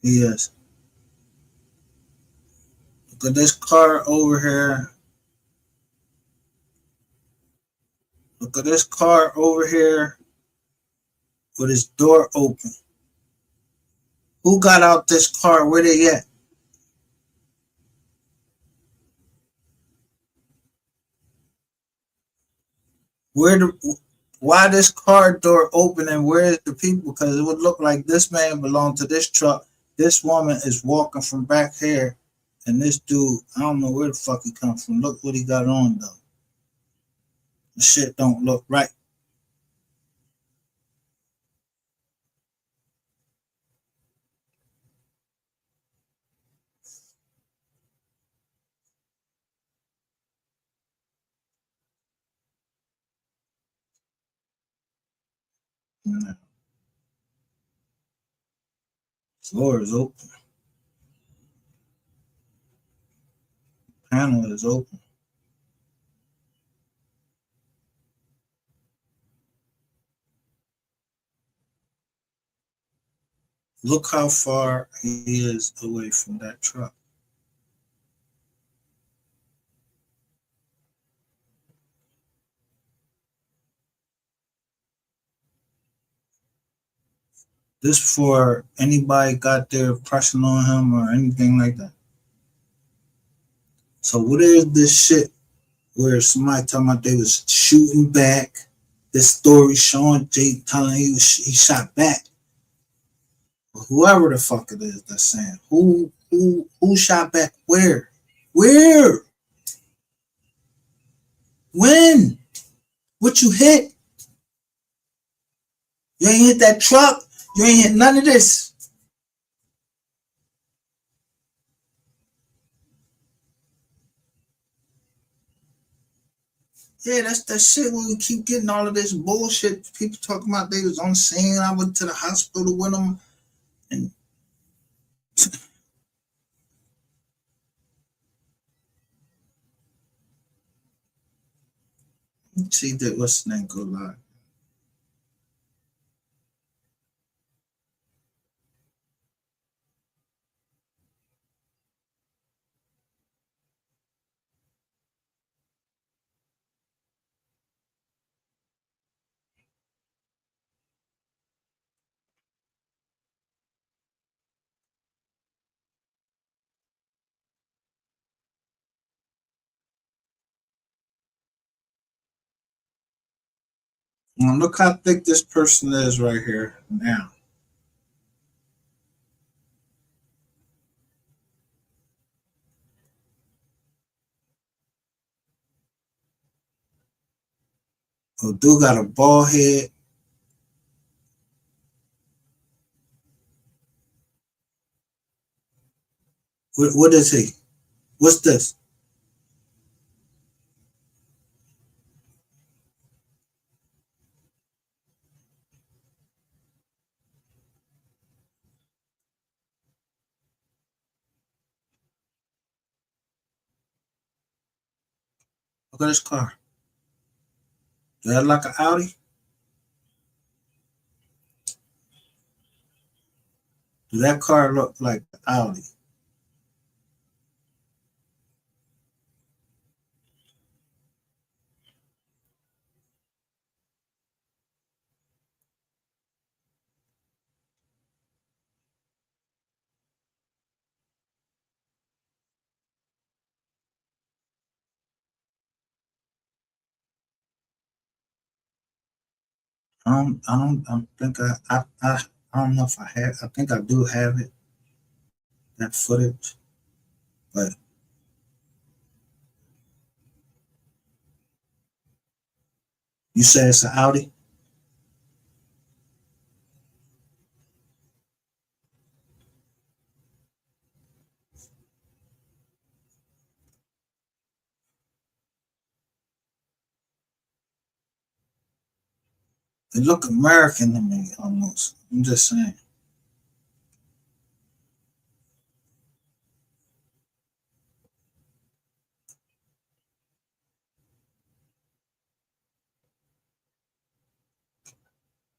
he is. Look at this car over here. Look at this car over here with his door open. Who got out this car? Where they at? Why this car door open and where's the people? Because it would look like this man belonged to this truck. This woman is walking from back here. And this dude, I don't know where the fuck he come from. Look what he got on though. The shit don't look right. Floor is open. Panel is open. Look how far he is away from that truck. This for anybody got their pressing on him or anything like that. So what is this shit where somebody talking about they was shooting back? This story showing Jake telling he shot back. Whoever the fuck it is that's saying who shot back where? Where? When? What you hit? You ain't hit that truck. You ain't hit none of this. Yeah, that's that shit when we keep getting all of this bullshit. People talking about they was on scene. I went to the hospital with them. And see that what's the name go live. Now look how thick this person is right here now. Oh, dude got a bald head. What is he? What's this? Look at this car. Does that look like an Audi? Does that car look like an Audi? I think I don't know if I have. I think I do have it, that footage, but you say it's an Audi? It look American to me almost. I'm just saying.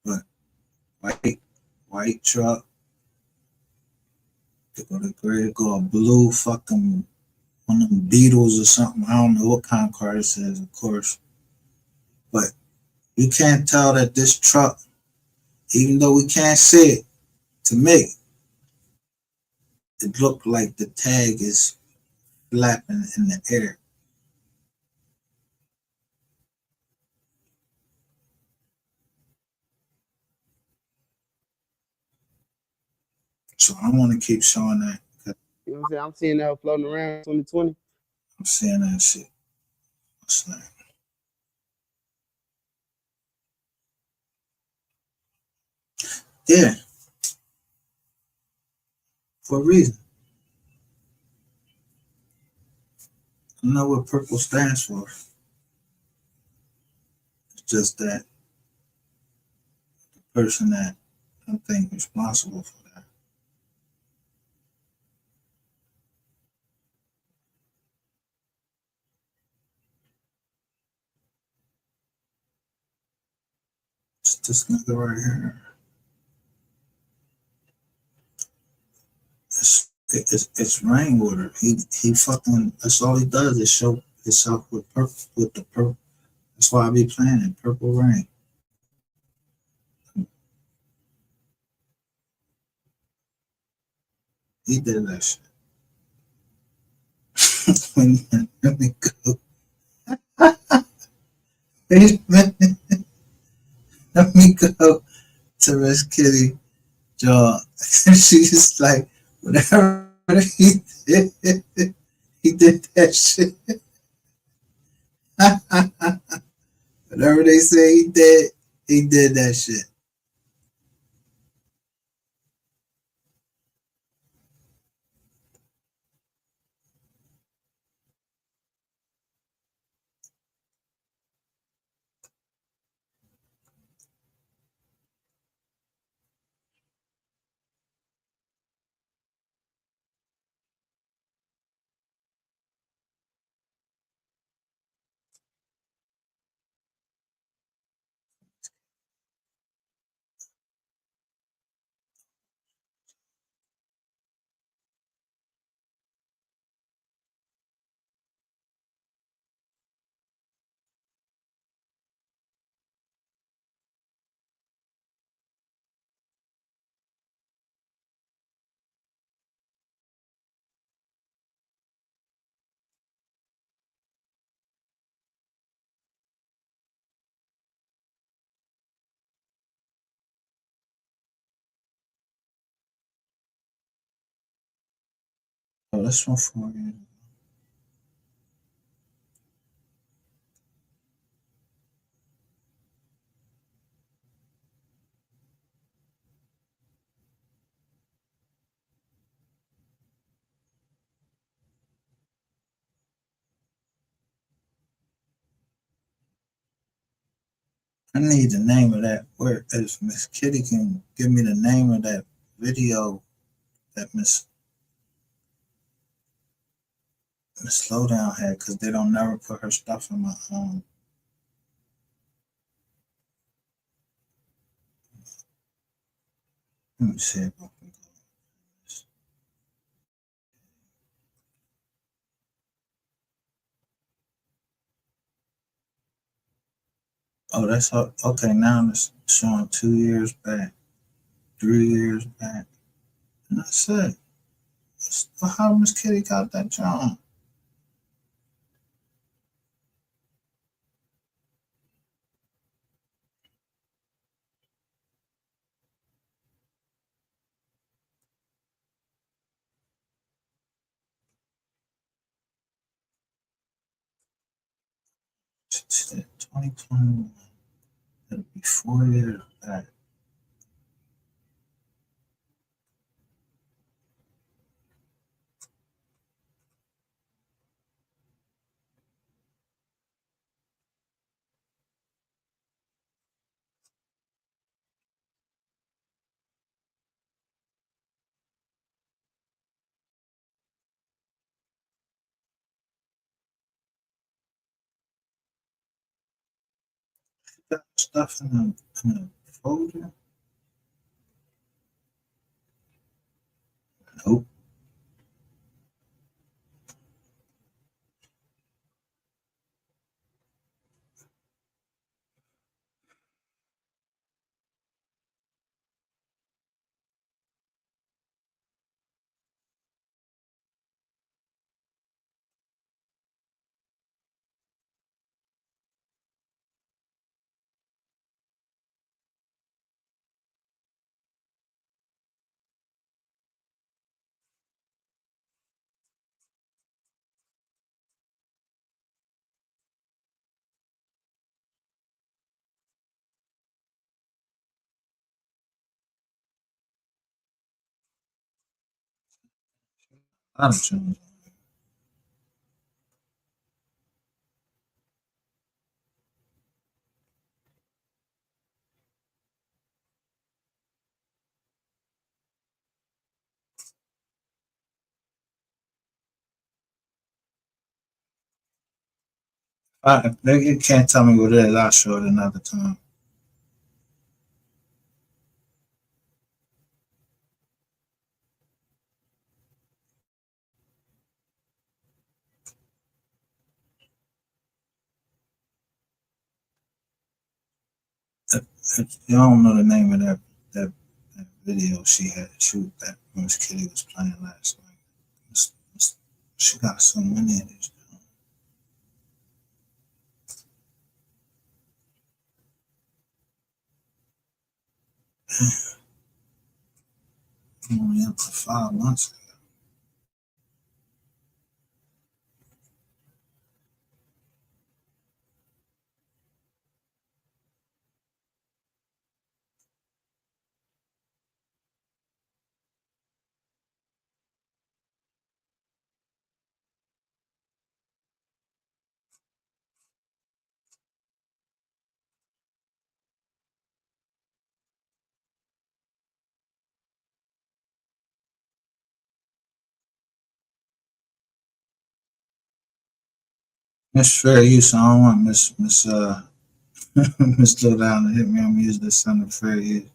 But white truck. They go to gray, go a blue fucking one of them Beetles or something. I don't know what kind of car this is, of course. But you can't tell that this truck, even though we can't see it, to me, it looked like the tag is flapping in the air. So I want to keep showing that. You know what I'm saying? I'm seeing that floating around 2020. I'm seeing that shit. What's that? Yeah. For a reason. I know what purple stands for. It's just that the person that I think responsible for that. It's this nigga right here. It's Rainwater. He fucking, that's all he does is show himself with the purple. That's why I be playing it, Purple Rain. He did that shit. Let me go. Wait a minute. Let me go to Miss Kitty Jaw. She's like, whatever he did that shit. Whatever they say he did that shit. Oh, this one for you. I need the name of that. Where if Miss Kitty can give me the name of that video that Miss the slowdown had because they don't never put her stuff in my let me see if I can go. Oh, that's okay. Now it's showing 2 years back, 3 years back, and that's it. How Miss Kitty got that job? Shit, 2021. It'll be 4 years back. Got stuff in the folder. Nope. A lot of tunes. You can't tell me what it is. I'll show it another time. If you don't know the name of that video she had to shoot that Miss Kitty was playing last night. She got so many of these. Only up for 5 months. Miss Fair Use. I don't want Miss Miss Low Down to hit me. I'm using this under fair use.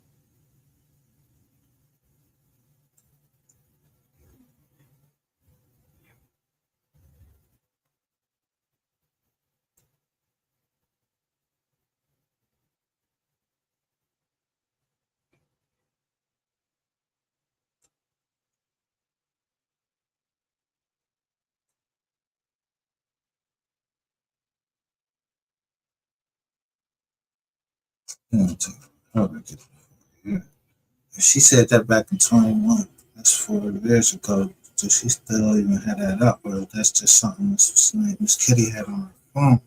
Yeah. She said that back in 21. That's 4 years ago. So she still even had that up, or that's just something Miss Kitty had on her phone.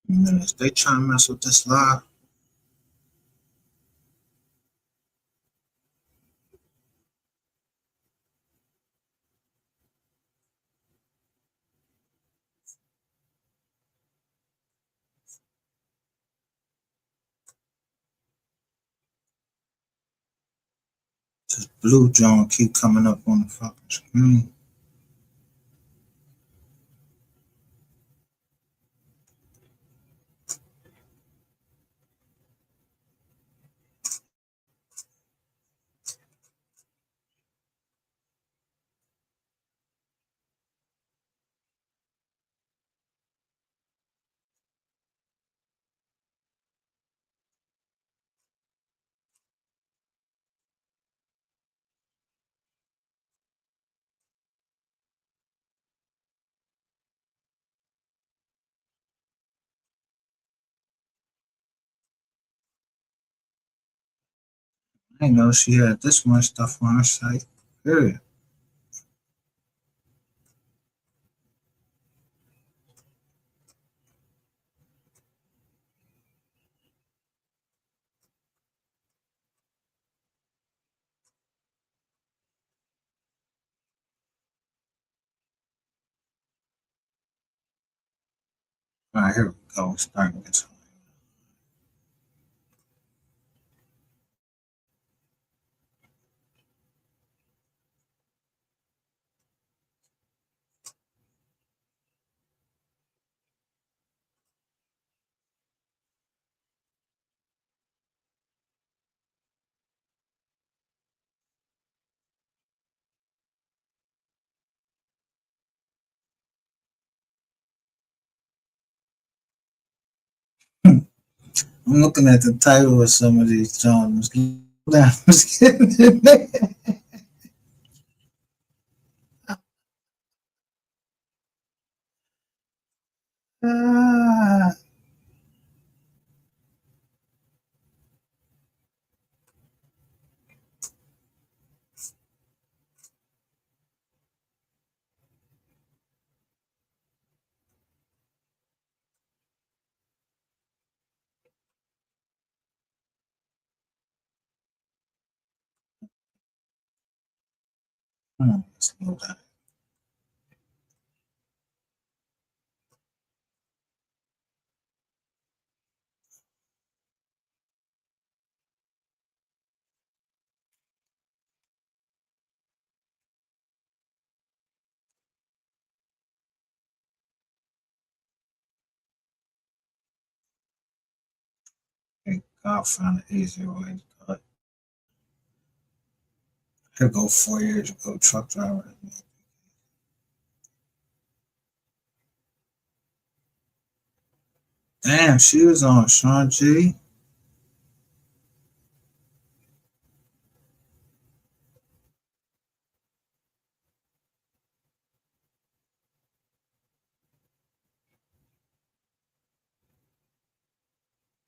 minutes. They trying to mess with this live. This blue John keep coming up on the fucking screen. I didn't know she had this much stuff on her site. Period. All right, here we go. It's starting to get some. I'm looking at the title of some of these Johns. Let's get in there. Ah. Slow down. Hey, God found an easier way to do it. Here go 4 years ago, truck driver. Damn, she was on Sean G.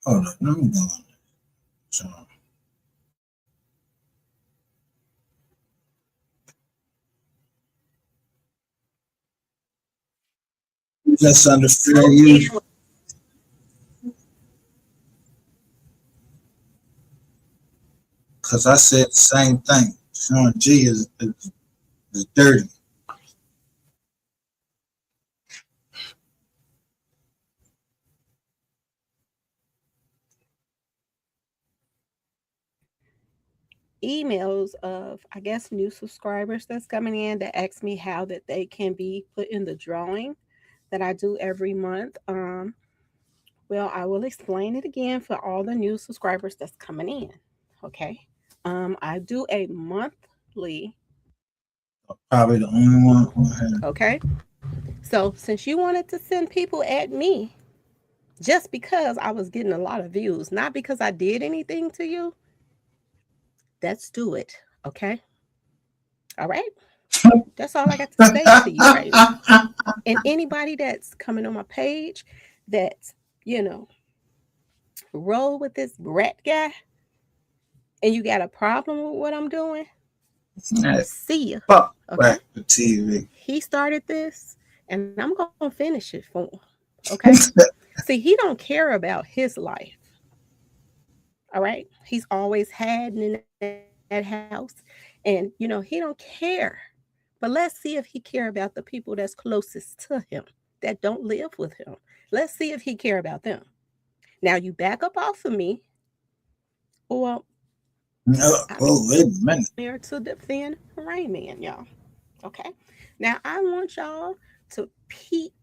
Hold on, let me go on. So, just understand you. Because I said the same thing. Sean G is dirty. Emails of, I guess, new subscribers that's coming in that ask me how that they can be put in the drawing that I do every month. Well, I will explain it again for all the new subscribers that's coming in. Okay. I do a monthly. Probably the only one. Okay. So since you wanted to send people at me just because I was getting a lot of views, not because I did anything to you, let's do it. Okay. All right. That's all I got to say to you right now. And anybody that's coming on my page that's, roll with this rat guy and you got a problem with what I'm doing, see ya. Fuck Okay. the TV. He started this and I'm going to finish it for him. Okay. See, he don't care about his life. All right. He's always had in that house. And, he don't care. But let's see if he care about the people that's closest to him that don't live with him. Let's see if he care about them. Now you back up off of me, or No, I'm oh, wait a minute. here to defend Rain Man, y'all. Okay. Now I want y'all to peep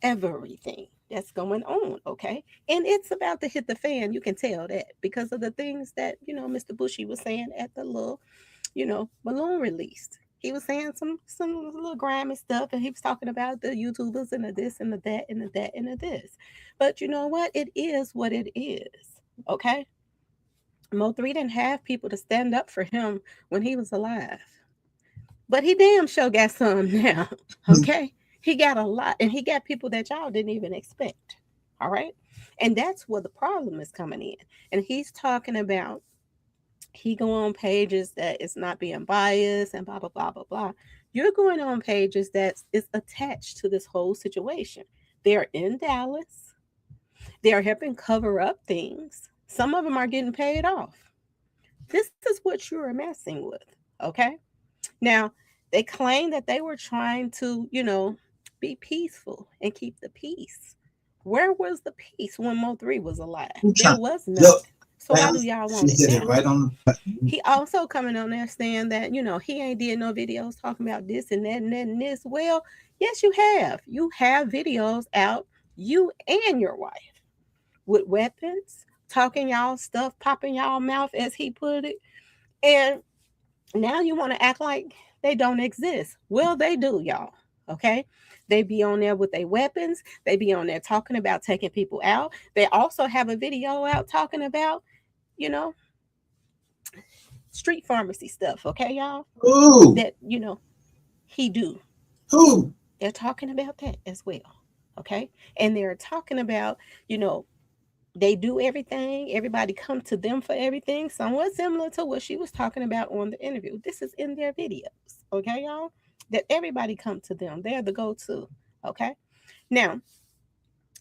everything that's going on, okay? And it's about to hit the fan. You can tell that because of the things that, Mr. Bushy was saying at the little, balloon release. He was saying some little grimy stuff, and he was talking about the YouTubers and the this and the that and the that and the this. But you know what? It is what it is. Okay. Mo3 didn't have people to stand up for him when he was alive. But he damn sure got some now. Okay. He got a lot, and he got people that y'all didn't even expect. All right. And that's where the problem is coming in. And he's talking about he go on pages that is not being biased and blah blah blah blah blah. You're going on pages that is attached to this whole situation. They're in Dallas. They are helping cover up things. Some of them are getting paid off. This is what you are messing with. Okay. Now, they claim that they were trying to, be peaceful and keep the peace. Where was the peace when Mo3 was alive? There was none. So why do y'all want it now? Right on the... He also coming on there saying that, he ain't did no videos talking about this and that and that and this. Well, yes, you have. You have videos out, you and your wife, with weapons, talking y'all stuff, popping y'all mouth, as he put it. And now you want to act like they don't exist. Well, they do, y'all. Okay. They be on there with their weapons. They be on there talking about taking people out. They also have a video out talking about, street pharmacy stuff. Okay, y'all? Ooh. That, he do. Ooh. They're talking about that as well. Okay. And they're talking about, they do everything. Everybody come to them for everything. Somewhat similar to what she was talking about on the interview. This is in their videos. Okay, y'all? That everybody come to them. They're the go-to. Okay? Now,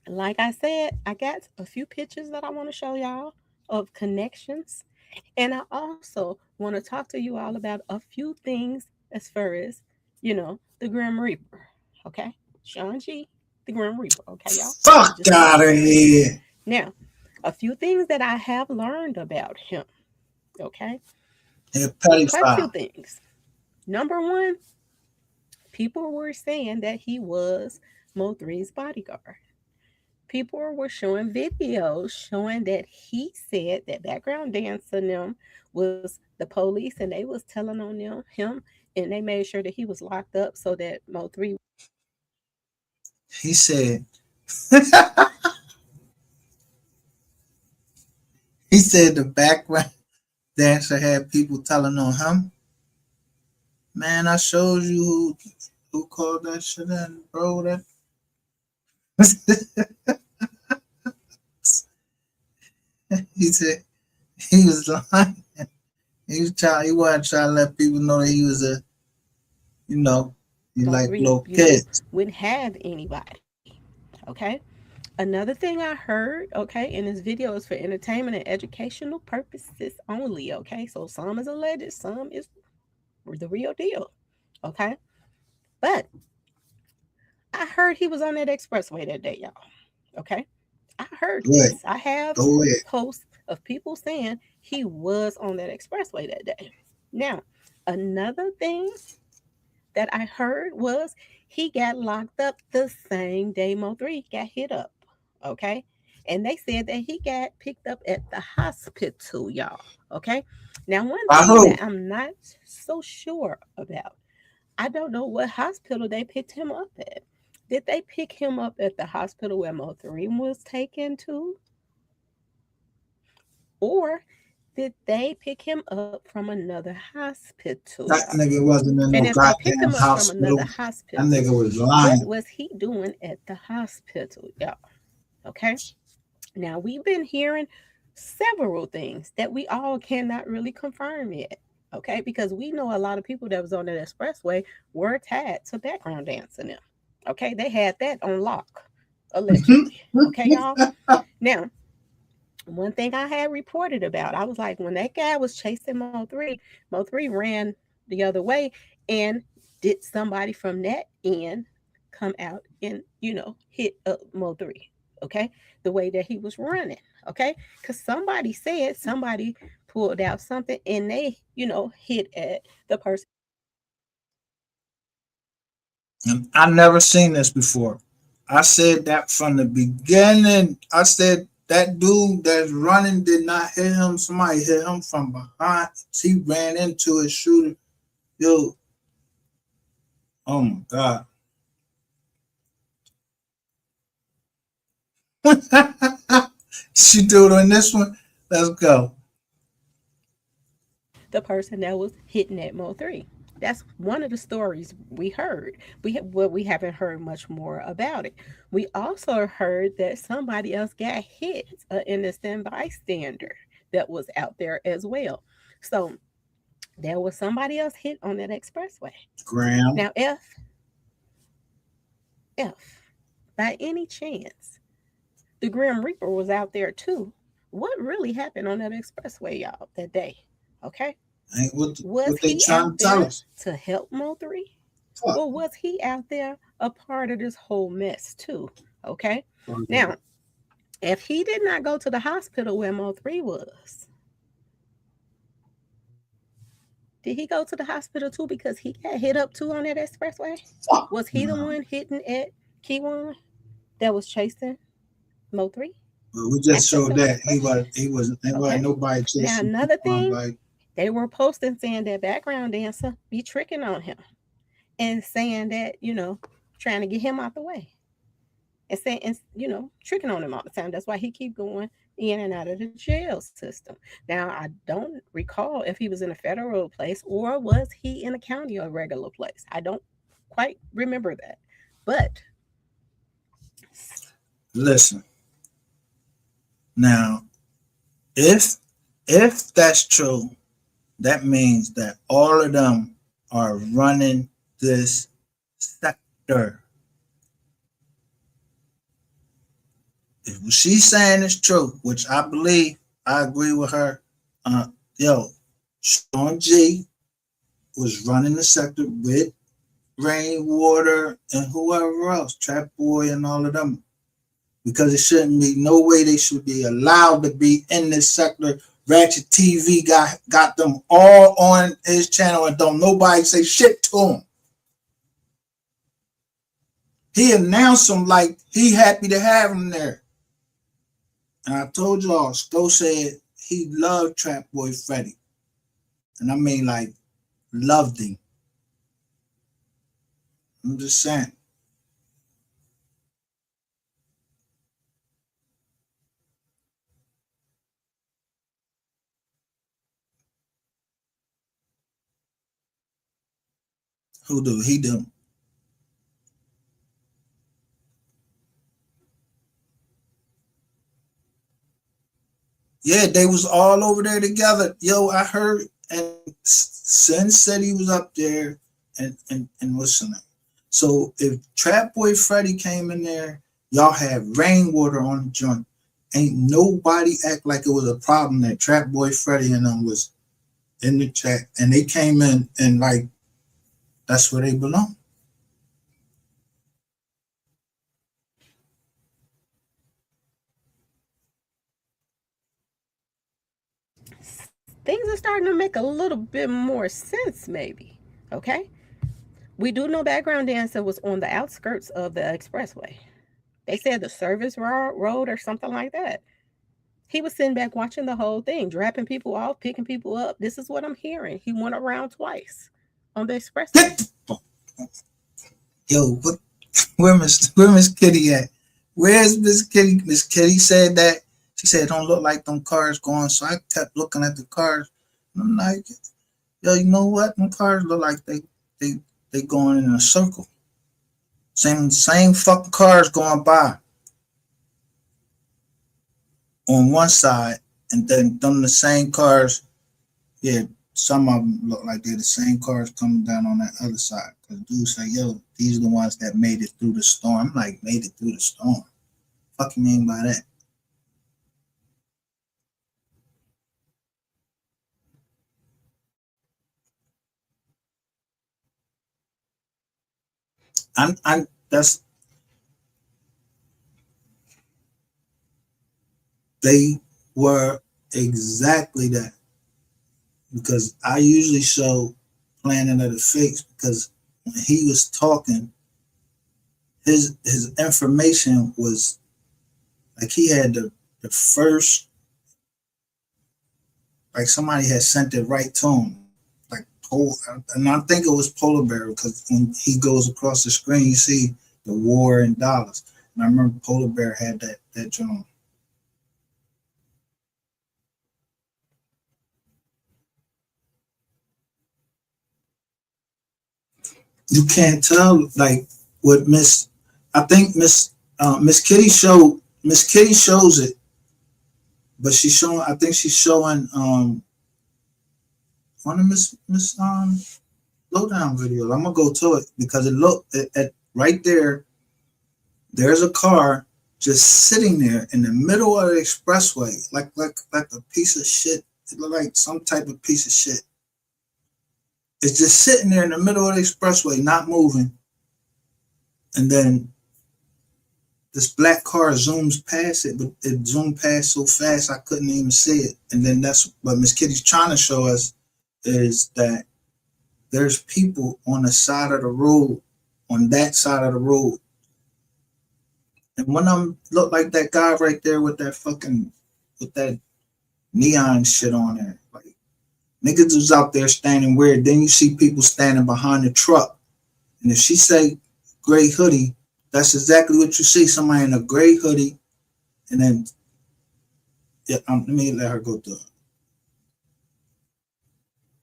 like I said, I got a few pictures that I want to show y'all of connections. And I also want to talk to you all about a few things as far as, the Grim Reaper. Okay? Sean G, the Grim Reaper. Okay, y'all? Fuck out of here. Now, a few things that I have learned about him. Okay? Quite a few things. Number one, people were saying that he was Mo3's bodyguard. People were showing videos showing that he said that background dancer them was the police, and they was telling on him, and they made sure that he was locked up so that Mo3. He said he said the background dancer had people telling on him. Man, I showed you who called that shit in, bro. That he said he was lying. He wasn't trying to let people know that he was a, he like little kids. Wouldn't have anybody. Okay. Another thing I heard, okay, in this video is for entertainment and educational purposes only. Okay. So some is alleged, some is the real deal. Okay. But I heard he was on that expressway that day, y'all. Okay. I heard this. I have posts of people saying he was on that expressway that day. Now, another thing that I heard was he got locked up the same day Mo3 got hit up. Okay. And they said that he got picked up at the hospital, y'all. Okay. Now, one thing that I'm not so sure about, I don't know what hospital they picked him up at. Did they pick him up at the hospital where Mo3 was taken to? Or did they pick him up from another hospital? That nigga wasn't in no goddamn hospital. That nigga was lying. What was he doing at the hospital, y'all? Okay. Now, we've been hearing several things that we all cannot really confirm yet. Okay. Because we know a lot of people that was on that expressway were tied to background dancing them. Okay. They had that on lock. allegedly. Okay, y'all. Now, one thing I had reported about, I was like, when that guy was chasing Mo3 ran the other way, and did somebody from that end come out and hit up Mo3? Okay, the way that he was running. Okay, because somebody said somebody pulled out something and they hit at the person. I never seen this before. I said that from the beginning. I said that dude that's running did not hit him. Somebody hit him from behind. He ran into a shooter. Yo, oh my God. She do it on this one. Let's go. The person that was hitting at Mo3. That's one of the stories we heard. We haven't heard much more about it. We also heard that somebody else got hit, an innocent bystander that was out there as well. So there was somebody else hit on that expressway. Graham. Now, if by any chance the Grim Reaper was out there too, what really happened on that expressway, y'all, that day? Okay. Was he out there to help Mo3? Or was he out there a part of this whole mess too? Okay. Now, if he did not go to the hospital where Mo3 was, did he go to the hospital too because he got hit up too on that expressway? Was he the one hitting at Keywan that was chasing Mo3? Well, we just showed that he wasn't nobody chasing. Now another thing, they were posting saying that background dancer be tricking on him and saying that, trying to get him out the way. And saying, tricking on him all the time. That's why he keep going in and out of the jail system. Now, I don't recall if he was in a federal place or was he in a county or regular place. I don't quite remember that. But listen. Now, if that's true, that means that all of them are running this sector. If what she's saying is true, which I believe, I agree with her. Sean G was running the sector with Rainwater and whoever else, Trap Boy and all of them. Because it shouldn't be no way they should be allowed to be in this sector. Ratchet TV got them all on his channel and don't nobody say shit to him. He announced them like he happy to have him there. And I told y'all, Sto said he loved Trap Boy Freddy. And I mean like loved him. I'm just saying. Who do? He do. Yeah, they was all over there together. Yo, I heard, and Sin said he was up there, and listening. So if Trap Boy Freddy came in there, y'all had Rainwater on the joint. Ain't nobody act like it was a problem that Trap Boy Freddy and them was in the chat, and they came in and like that's where they belong. Things are starting to make a little bit more sense, maybe. Okay. We do know background dancer was on the outskirts of the expressway. They said the service road or something like that. He was sitting back watching the whole thing, dropping people off, picking people up. This is what I'm hearing. He went around twice on the expressway. Yo, where Miss Kitty at? Where's Miss Kitty? Miss Kitty said that. She said it don't look like them cars going. So I kept looking at the cars. And I'm like, yo, you know what? Them cars look like they going in a circle. Same fucking cars going by on one side, and then them the same cars. Yeah, some of them look like they're the same cars coming down on that other side. Cause dude say, yo, these are the ones that made it through the storm. I'm like, made it through the storm. Fuck you mean by that? That's they were exactly that, because I usually show Planet of the Fakes, because when he was talking, his information was like he had the first, like somebody had sent it right to him, like and I think it was Polar Bear, because when he goes across the screen, you see the war in dollars, and I remember Polar Bear had that drum. You can't tell, like, what I think Miss Kitty shows it, but she's showing, I think she's showing one of Miss Lowdown videos. I'm gonna go to it because it look at right there. There's a car just sitting there in the middle of the expressway, like a piece of shit. It looked like some type of piece of shit. It's just sitting there in the middle of the expressway, not moving. And then this black car zooms past it, but it zoomed past so fast I couldn't even see it. And then that's what Miss Kitty's trying to show us, is that there's people on the side of the road, on that side of the road. And one of them looked like that guy right there with that neon shit on there. Like, niggas was out there standing weird. Then you see people standing behind the truck. And if she say gray hoodie, that's exactly what you see. Somebody in a gray hoodie. And then, yeah, let me let her go through it.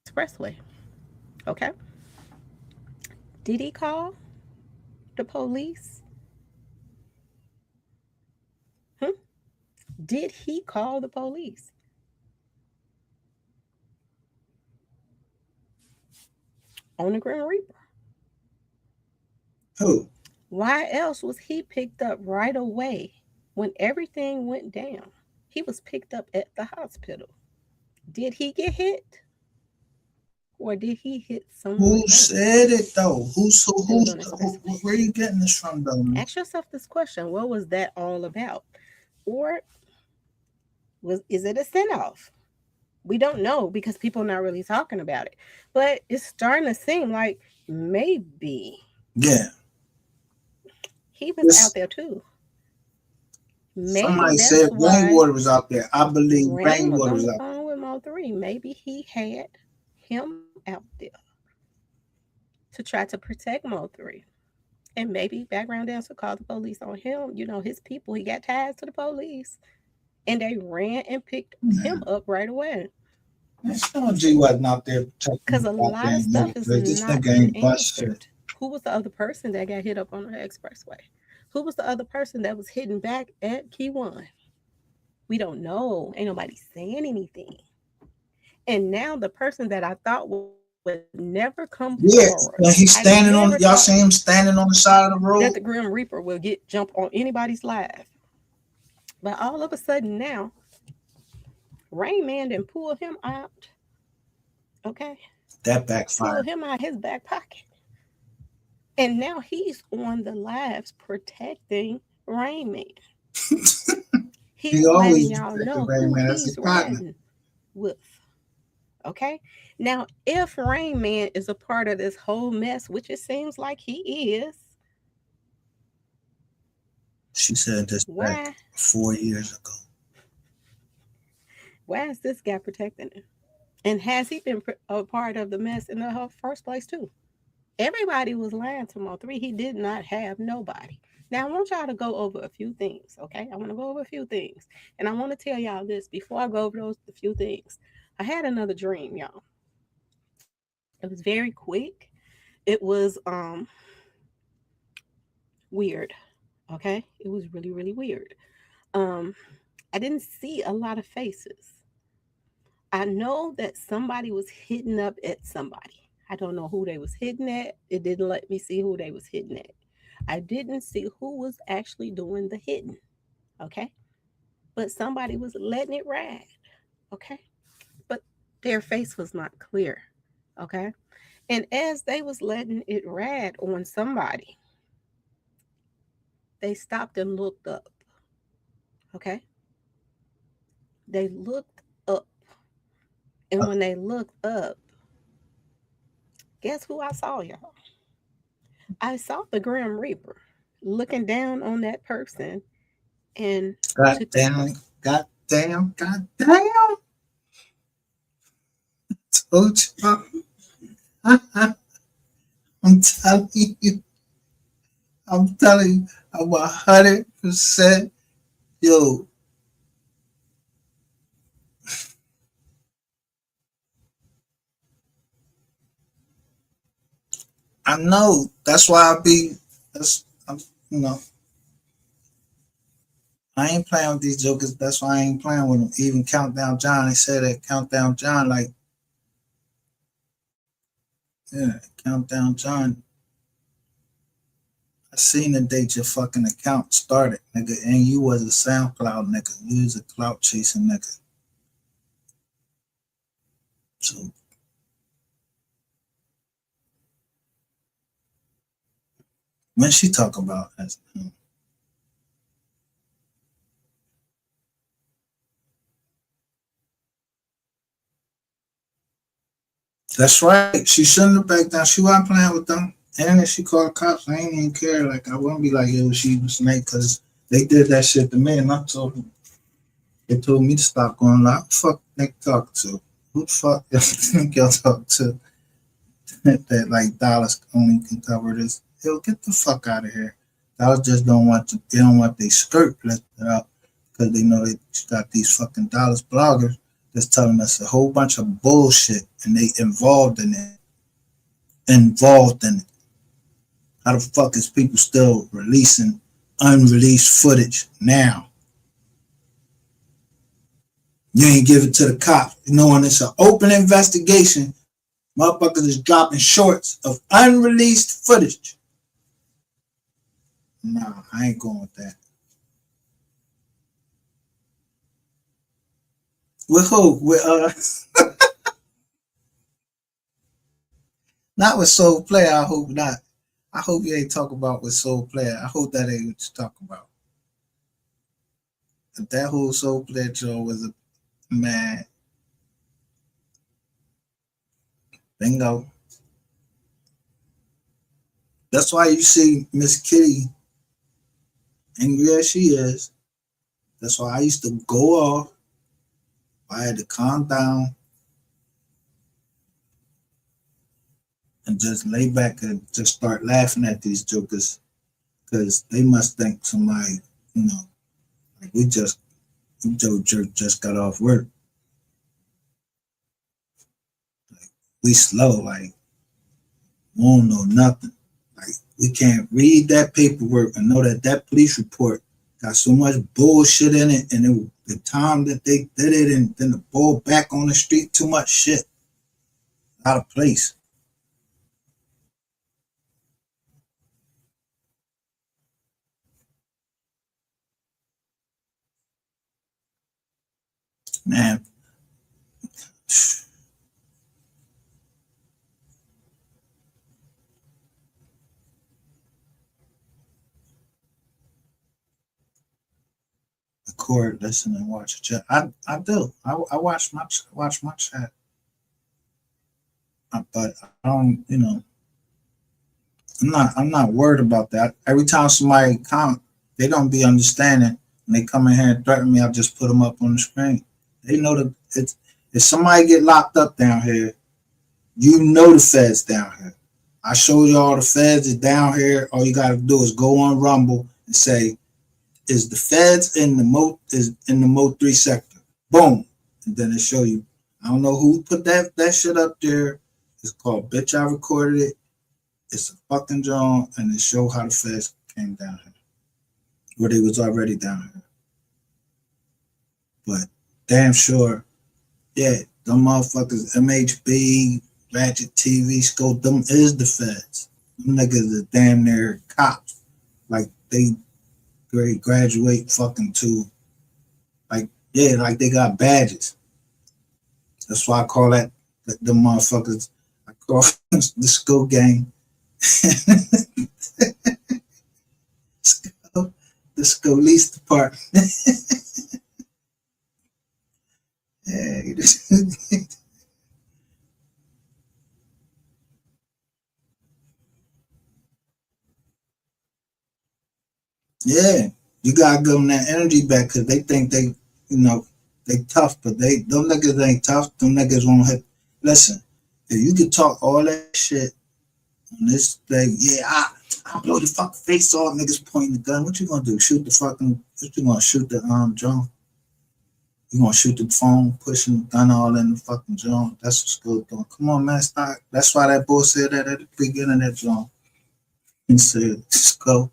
Expressway. Okay. Did he call the police? Did he call the police? On the Grim Reaper. Who? Why else was he picked up right away when everything went down? He was picked up at the hospital. Did he get hit? Or did he hit someone Who else? said it though? Where are you getting this from though? Ask yourself this question. What was that all about? Or is it a send-off? We don't know because people are not really talking about it. But it's starting to seem like maybe he was out there too. Maybe somebody that's said why Rainwater was out there. I believe Rainwater was was on the out phone with MO3. Maybe he had him out there to try to protect MO3. And maybe background dancer called the police on him. You know, his people, he got ties to the police. And they ran and picked him up right away. G wasn't out there because a lot of stuff is not been answered. Who was the other person that got hit up on the expressway? Who was the other person that was hidden back at Key One? We don't know. Ain't nobody saying anything. And now the person that I thought would never come forward. And he's standing on. Y'all see him standing on the side of the road. That the Grim Reaper will jump on anybody's live. But all of a sudden now, Rain Man didn't pull him out. Okay. That backfired. Pull him out his back pocket. And now he's on the lives protecting Rain Man. He's letting y'all know who he's riding with. Okay? Now, if Rain Man is a part of this whole mess, which it seems like he is. She said this back 4 years ago. Why is this guy protecting him? And has he been a part of the mess in the first place too? Everybody was lying to MO3. He did not have nobody. Now, I want y'all to go over a few things, okay? I want to go over a few things. And I want to tell y'all this before I go over those few things. I had another dream, y'all. It was very quick. It was weird, okay? It was really, really weird. I didn't see a lot of faces. I know that somebody was hitting up at somebody. I don't know who they was hitting at. It didn't let me see who they was hitting at. I didn't see who was actually doing the hitting. Okay. But somebody was letting it ride. Okay. But their face was not clear. Okay. And as they was letting it ride on somebody, they stopped and looked up. Okay. They looked up. And when they looked up, guess who I saw, y'all? I saw the Grim Reaper looking down on that person and God took damn, God damn, God damn. Told you. I'm telling you. I'm telling you. I'm 100%. Yo, I know. That's why I be. You know, I ain't playing with these jokers. That's why I ain't playing with them. Even Countdown John, they said that Countdown John, like, yeah, Countdown John. I seen the date your fucking account started, nigga, and you was a SoundCloud nigga. You was a clout chasing nigga. So when she talk about that, that's right. She shouldn't have backed down. She wasn't playing with them. And if she called cops, I ain't even care. Like, I wouldn't be like, yo, she was snake, because they did that shit to me, and I told them. They told me to stop going like, fuck Nick talk to? Who the fuck y'all think y'all talk to? That like Dallas only can cover this. Yo, get the fuck out of here. Dallas just don't want to, they don't want their skirt lifted up because they know they got these fucking Dallas bloggers that's telling us a whole bunch of bullshit and they involved in it. Involved in it. How the fuck is people still releasing unreleased footage now? You ain't give it to the cops, knowing it's an open investigation. Motherfuckers is dropping shorts of unreleased footage. Nah, I ain't going with that. With who? With not with Soul Player. I hope not. I hope you ain't talking about with Soul Player. I hope that ain't what you're talking about. If that whole Soul Player joint was a man, bingo. That's why you see Miss Kitty angry as she is. That's why I used to go off. I had to calm down and just lay back and just start laughing at these jokers because they must think somebody, you know, like Joe Jerk just got off work. Like, we slow, like, we don't know nothing. Like, we can't read that paperwork and know that that police report got so much bullshit in it, and the time that they did it, and then the ball back on the street, too much shit out of place. Man, record, listen, and watch a chat. I do. I watch my chat, but I don't. You know, I'm not worried about that. Every time somebody comment, they don't be understanding. When they come in here and threaten me, I just put them up on the screen. They know that it's if somebody get locked up down here, you know the feds down here. I show you all the feds is down here. All you gotta do is go on Rumble and say, is the feds in the MO3 sector? Boom. And then it show you. I don't know who put that shit up there. It's called Bitch I Recorded It. It's a fucking drawing, and it show how the feds came down here. Where they was already down here. But damn sure, yeah, them motherfuckers, MHB, Ratchet TV, Scope, them is the feds. Them niggas are damn near cops. Like, they graduate fucking to, like, yeah, like they got badges. That's why I call that the motherfuckers. I call the school gang. The police department. Yeah, you gotta give them that energy back because they think they, they tough, but them niggas ain't tough. Them niggas won't hit. Listen, if you can talk all that shit on this thing, yeah, I blow the fucking face off, niggas pointing the gun. What you gonna do? Shoot the fucking? What you gonna shoot the drone? You gonna shoot the phone, pushing the gun all in the fucking drone? That's what's good doing. Come on, man, stop. That's why that boy said that at the beginning of that drone. He said, "Just go."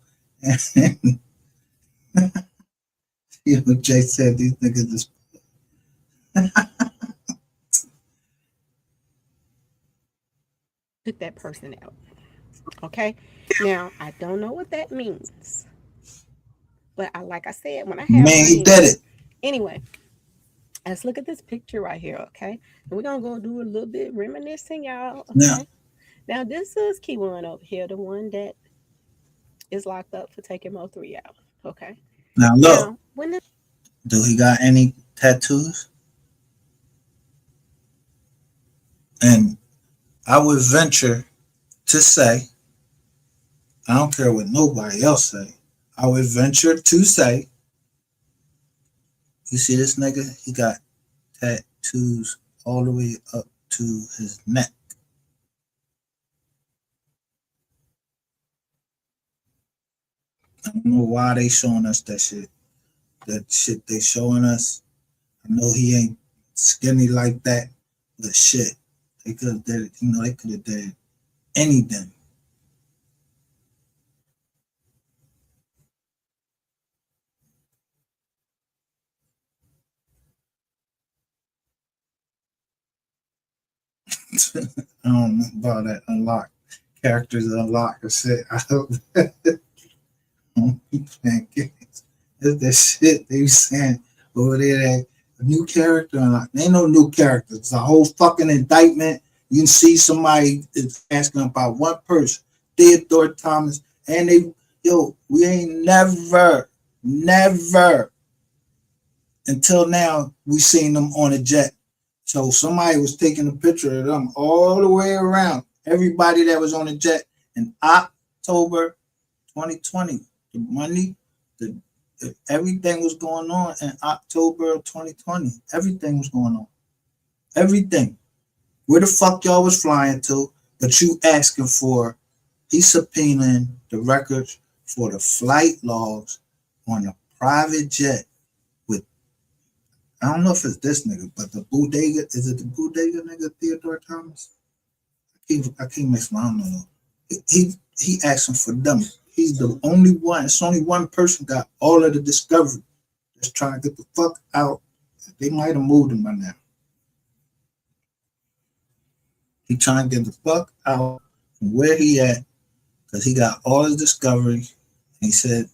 Jay said these niggas is. Took that person out. Okay. Now I don't know what that means, but like I said, when I have he did it. Anyway, let's look at this picture right here. Okay, and we're gonna go do a little bit reminiscing, y'all. Okay. Now this is Key1 over here, the one that is locked up for taking MO3 out. Okay. Now look, do he got any tattoos? And I would venture to say, I don't care what nobody else say, I would venture to say, you see this nigga? He got tattoos all the way up to his neck. I don't know why they showing us that shit. That shit they showing us. I know he ain't skinny like that, but shit, they could have did it. They could have did anything. I don't know about that unlock. Characters unlock or shit. I don't be playing games. That's that shit they was saying over there. That a new character unlock. There ain't no new characters. It's a whole fucking indictment. You can see somebody is asking about one person, Theodore Thomas, and we ain't never until now we seen them on a jet. So somebody was taking a picture of them all the way around. Everybody that was on the jet in October 2020. The money, everything was going on in October of 2020. Everything was going on. Everything. Where the fuck y'all was flying to? But you asking for, he's subpoenaing the records for the flight logs on a private jet with, I don't know if it's this nigga, but the bodega, is it the bodega nigga, Theodore Thomas? I can't mix my, I don't know. He asking for them. He's the only one. It's only one person got all of the discovery that's trying to get the fuck out. They might have moved him by now. He trying to get the fuck out from where he at because he got all his discovery. He said,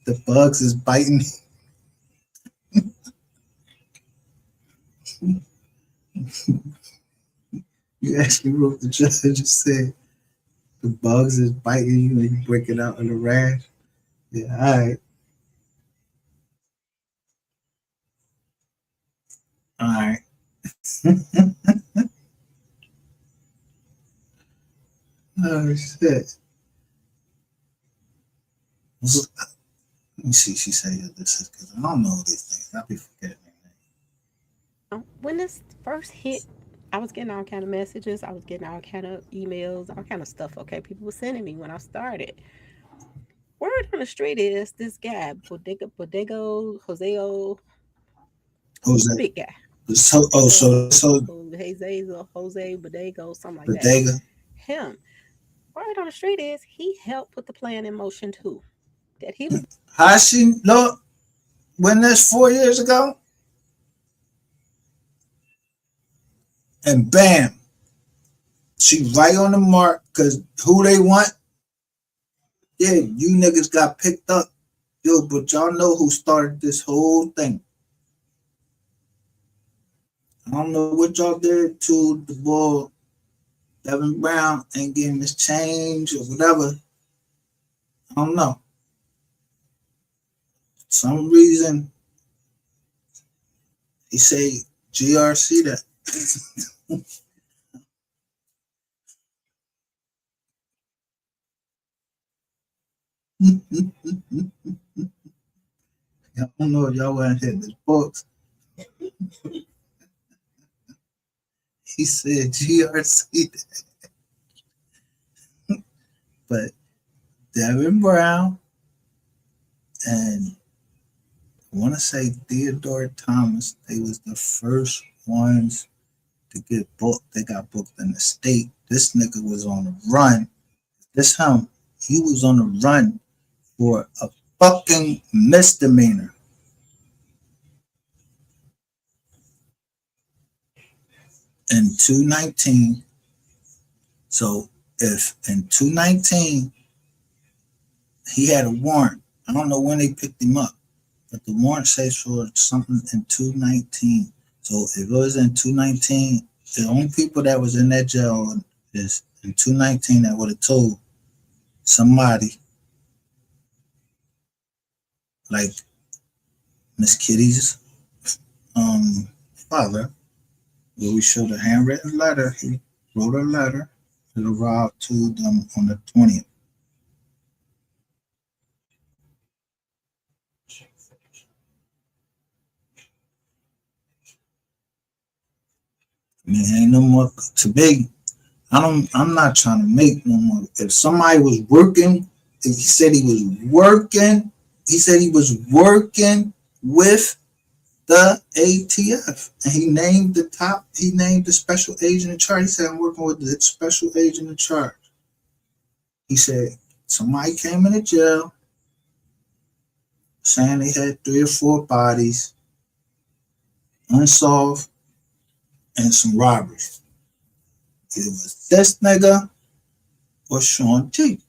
the bugs is biting. You actually wrote the judge and said the bugs is biting you and you break it out in a rash. Yeah, all right. All right. Oh shit. Let me see. She said this is because I don't know these things. I'll be forgetting. When this first hit, I was getting all kind of messages. I was getting all kind of emails, all kind of stuff. Okay, people were sending me when I started. Word on the street is this guy, Bodega, Jose, big guy. So Jose Bodega, something like that. Him. Word on the street is he helped put the plan in motion too. That he was. How she look when that's 4 years ago? And bam, she right on the mark Because who they want? Yeah, you niggas got picked up. Yo, but y'all know who started this whole thing. I don't know what y'all did to the boy Devin Brown and getting his change or whatever. I don't know. Some reason he say GRC that. I don't know if y'all want to hit his books. He said GRC that. But Devin Brown and I want to say Theodore Thomas, they was the first ones to get booked. They got booked in the state. This nigga was on the run. This him. He was on the run for a fucking misdemeanor. In 219. So if in 219 he had a warrant, I don't know when they picked him up, but the warrant says for something in 219. So if it was in 219, the only people that was in that jail is in 219 that would have told somebody like Miss Kitty's father, where we showed a handwritten letter. He wrote a letter. It arrived to them on the 20th. I mean, ain't no more to be. I'm not trying to make no more. If somebody was working, if he said he was working, he said he was working with the ATF, and he named the special agent in charge. He said, I'm working with the special agent in charge. He said, somebody came into jail saying they had 3 or 4 bodies, unsolved, and some robberies. It was this nigga or Sean G.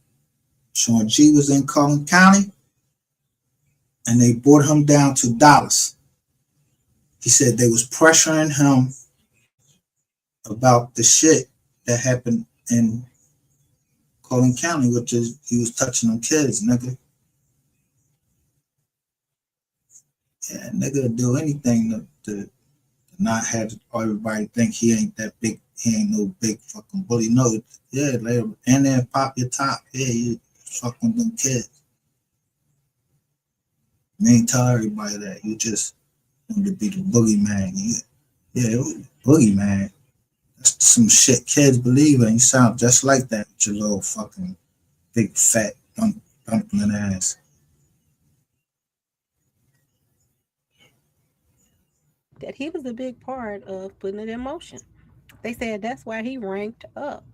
Sean G was in Collin County, and they brought him down to Dallas. He said they was pressuring him about the shit that happened in Collin County, which is he was touching them kids, nigga. Yeah, nigga do anything to not have everybody think he ain't that big. He ain't no big fucking bully. No, yeah, later, and then pop your top. Yeah, you fucking them kids. You ain't tell everybody that. You just want to be the boogeyman. Yeah, boogeyman. That's some shit kids believe in. You sound just like that with your little fucking big fat dumpling ass. That he was a big part of putting it in motion. They said that's why he ranked up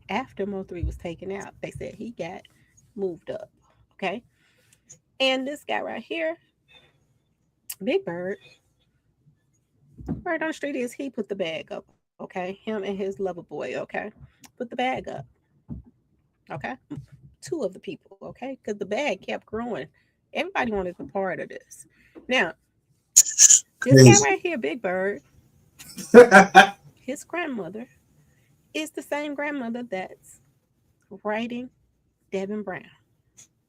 after MO3 was taken out. They said he got moved up. Okay. And this guy right here, Big Bird, right on the street is he put the bag up. Okay. Him and his lover boy. Okay. Put the bag up. Okay. 2 of the people. Okay. Because the bag kept growing. Everybody wanted a part of this. Now, this guy right here, Big Bird, his grandmother is the same grandmother that's writing Devin Brown.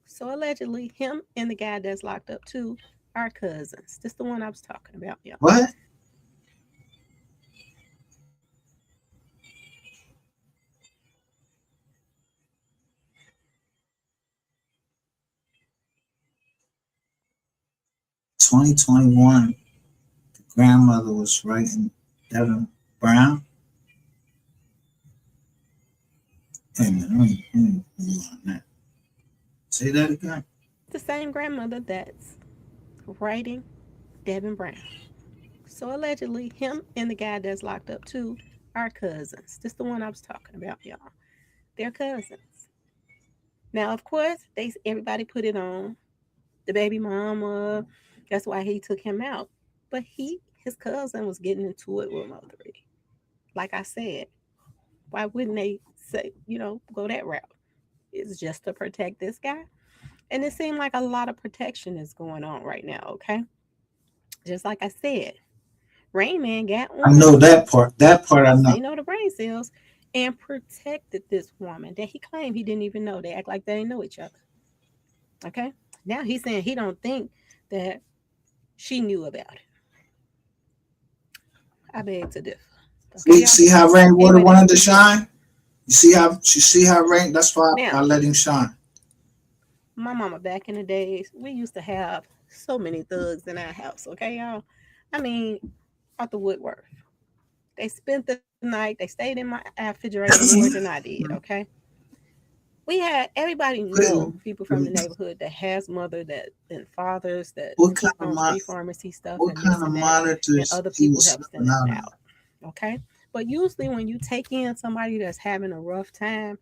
So allegedly, him and the guy that's locked up too are cousins. This is the one I was talking about, y'all. What? (2021), the grandmother was writing Devin Brown. Say that again. The same grandmother that's writing Devin Brown. So allegedly, him and the guy that's locked up too are cousins. This is the one I was talking about, y'all. They're cousins. Now, of course, everybody put it on the baby mama. That's why he took him out. But his cousin was getting into it with MO3. Like I said, Why wouldn't they say, go that route? It's just to protect this guy. And it seemed like a lot of protection is going on right now, okay? Just like I said, Rain Man got I on know that part. That part I know. Say No to Brain Cells and protected this woman that he claimed he didn't even know. They act like they didn't know each other. Okay? Now he's saying he don't think that she knew about it. I beg to differ. Okay, See how Rainwater wanted to shine? You see how Rain, that's why now, I let him shine. My mama back in the days, we used to have so many thugs in our house, okay, y'all? I mean, Arthur Woodworth. They spent the night, they stayed in my refrigerator more than I did, okay? We had everybody know people from the neighborhood that has mother that and fathers that own free pharmacy stuff what and kind this of and that, and monitors other he people was help slipping them out out. Okay, but usually when you take in somebody that's having a rough time,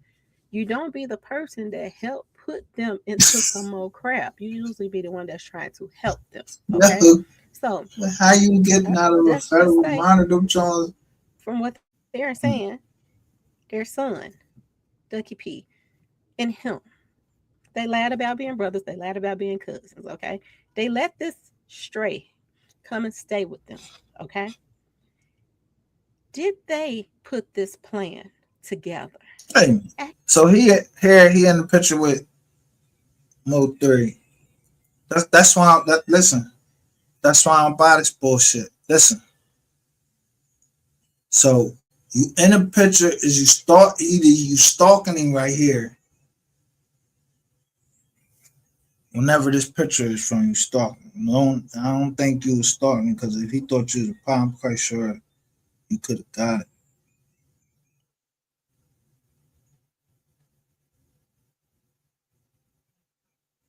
you don't be the person that help put them into some more crap. You usually be the one that's trying to help them. Okay, so how you getting out of a federal monitor, Charles? From what they're saying, their son, Ducky P, and him, they lied about being brothers. They lied about being cousins. Okay, they let this stray come and stay with them. Okay, did they put this plan together? Hey, so he in the picture with MO3. That's why. Listen, that's why I don't buy this bullshit. Listen. So you in a picture is either you stalking him right here. Whenever this picture is from, you stalking. I don't think you was stalking because if he thought you was a pop, I'm quite sure you could have got it.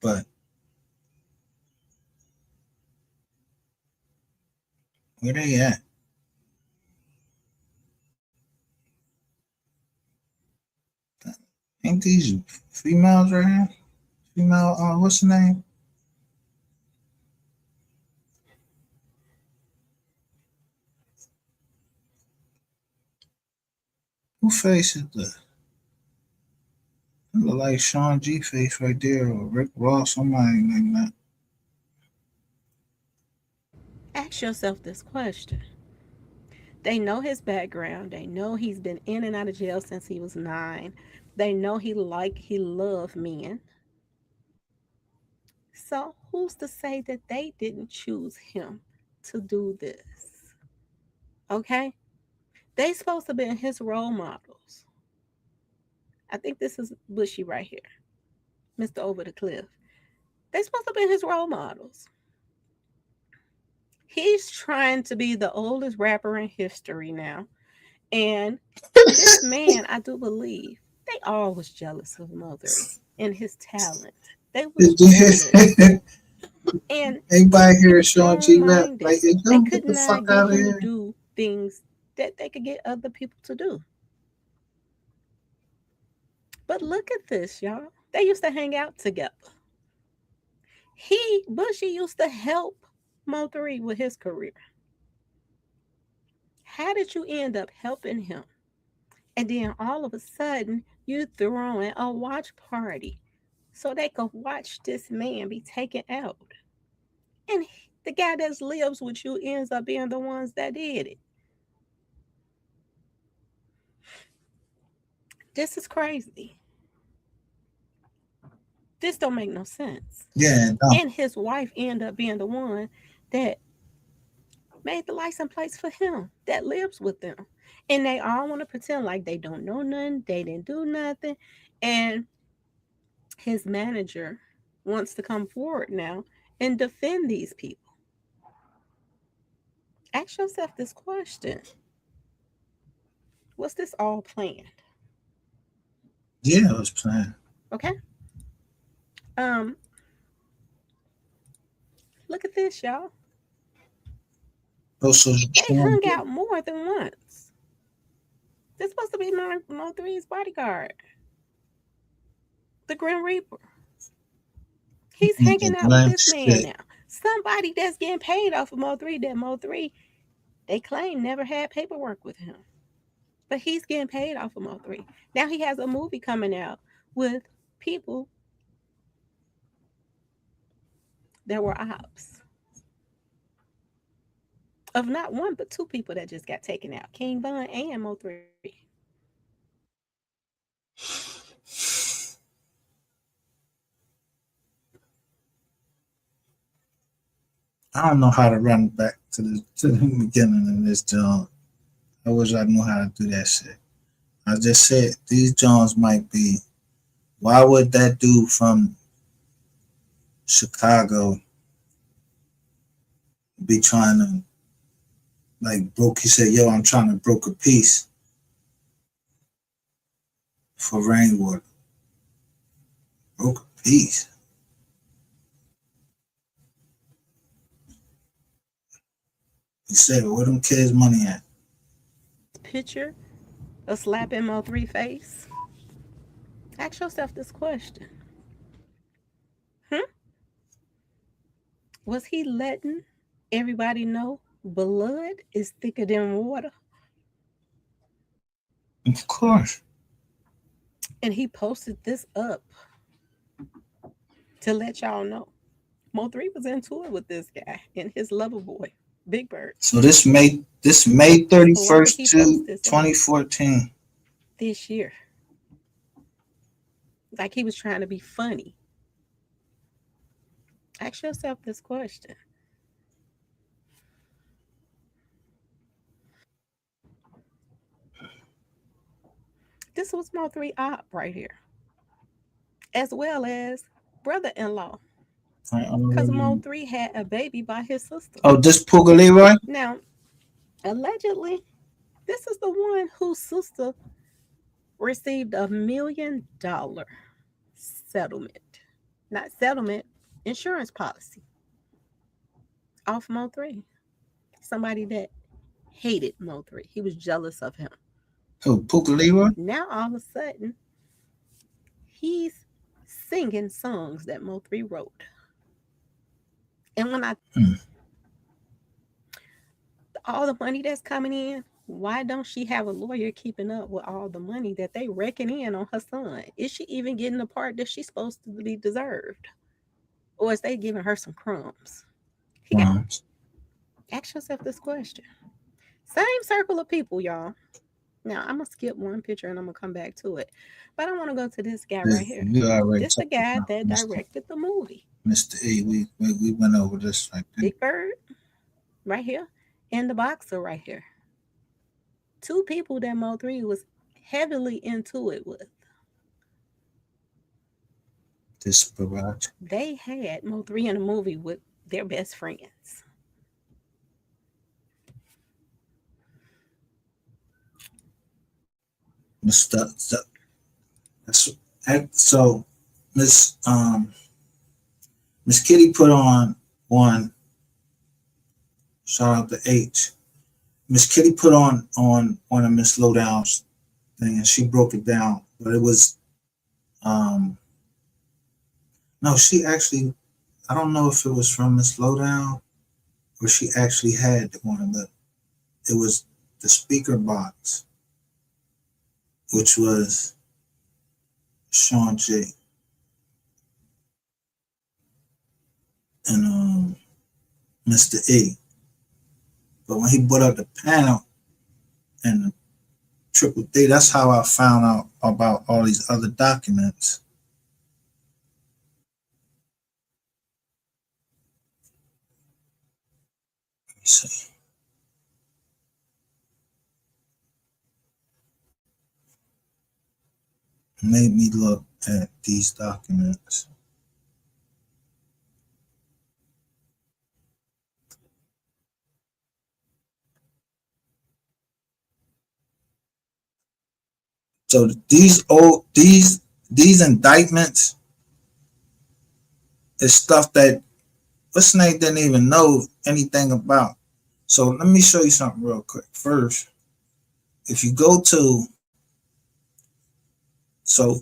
But where they at? Ain't these females right here? Female, what's the name? Who face is that? It look like Sean G face right there, or Rick Ross, somebody like that. Ask yourself this question. They know his background. They know he's been in and out of jail since he was 9. They know he loved men. So who's to say that they didn't choose him to do this? Okay? They supposed to be his role models. I think this is Bushy right here. Mr. Over the Cliff. They supposed to be his role models. He's trying to be the oldest rapper in history now. And this man, I do believe, they all was jealous of Mo3 and his talent. They was jealous. And everybody here is Sean G rap. Like, they could not get him to do things that they could get other people to do. But look at this, y'all. They used to hang out together. Bushy used to help Mo3 with his career. How did you end up helping him? And then all of a sudden, you throwing a watch party so they could watch this man be taken out. And the guy that lives with you ends up being the ones that did it. This is crazy. This don't make no sense. Yeah. No. And his wife ended up being the one that made the license plates for him, that lives with them. And they all want to pretend like they don't know nothing, they didn't do nothing. And his manager wants to come forward now and defend these people. Ask yourself this question. Was this all planned? Yeah, it was planned. Okay. Look at this, y'all. So they hung out more than once. This supposed to be Mo3's bodyguard, the Grim Reaper. He's hanging out with this man now. Somebody that's getting paid off of Mo3 that Mo3, they claim never had paperwork with him. But he's getting paid off of MO3. Now he has a movie coming out with people that were ops. Of not one, but two people that just got taken out. King Von and MO3. I don't know how to run back to the beginning of this job. I wish I knew how to do that shit. I just said these Jones might be. Why would that dude from Chicago be trying to like broke? He said, "Yo, I'm trying to broker peace for Rainwater." Broker peace. He said, "Where them kids' money at?" Picture of slap MO3 face. Ask yourself this question. Was he letting everybody know blood is thicker than water? Of course. And he posted this up to let y'all know. MO3 was into it with this guy and his lover boy, Big Bird. So this May 31st to 2014. This year. Like he was trying to be funny. Ask yourself this question. This was MO3 op right here. As well as brother-in-law. Because MO3 had a baby by his sister. Oh, this Puga Leroy? Now, allegedly, this is the one whose sister received $1 million settlement. Not settlement, insurance policy. Off MO3. Somebody that hated MO3. He was jealous of him. Oh, Puga Leroy? Now, all of a sudden, he's singing songs that MO3 wrote. And when all the money that's coming in, why don't she have a lawyer keeping up with all the money that they reckon in on her son? Is she even getting the part that she's supposed to be deserved? Or is they giving her some crumbs? Ask yourself this question. Same circle of people, y'all. Now, I'm going to skip one picture and I'm going to come back to it. But I want to go to this guy right here. This the guy that directed the movie. Mr. E, we went over this right there. Big Bird, right here. And the boxer right here. Two people that MO3 was heavily into it with. Desperate. They had MO3 in a movie with their best friends. So Miss Kitty put on one. Shout out to H. Miss Kitty put on one of Miss Lowdown's thing, and she broke it down. But it was no, she actually, I don't know if it was from Miss Lowdown or she actually had one, but it was the speaker box, which was Sean J. and Mr. E. But when he put up the panel and the Triple D, that's how I found out about all these other documents. Let me see. Made me look at these documents. So these indictments is stuff that what's name didn't even know anything about. So let me show you something real quick. First, if you go to, so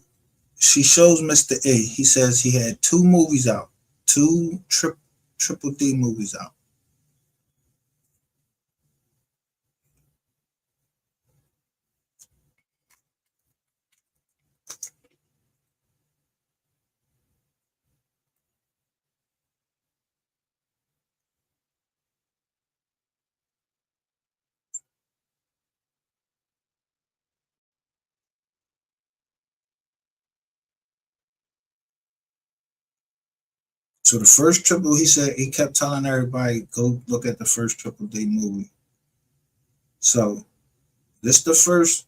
she shows Mr. A. He says he had 2 movies out, 2 triple D movies out. So the first Triple, he said, he kept telling everybody, go look at the first Triple D movie. So this the first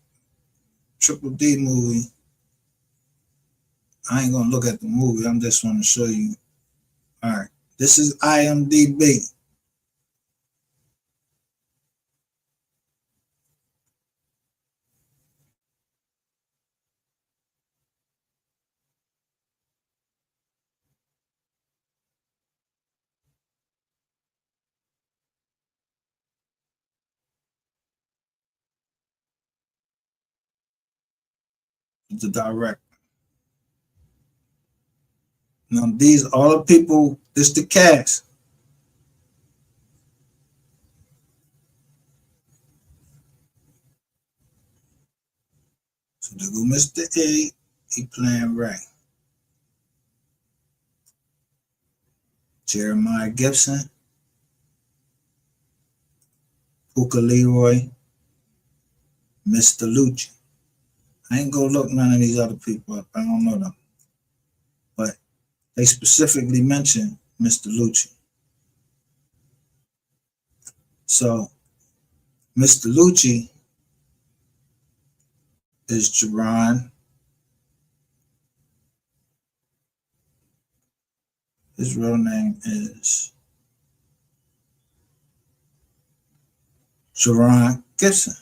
Triple D movie. I ain't gonna look at the movie. I'm just want to show you. All right, this is IMDb. The director. Now these all the people. This the cast. So there go Mr. A. He playing Ray. Jeremiah Gibson, Puka Leroy, Mr. Lucci. I ain't gonna look none of these other people up. I don't know them. But they specifically mentioned Mr. Lucci. So Mr. Lucci is Jerron. His real name is Jerron Gibson.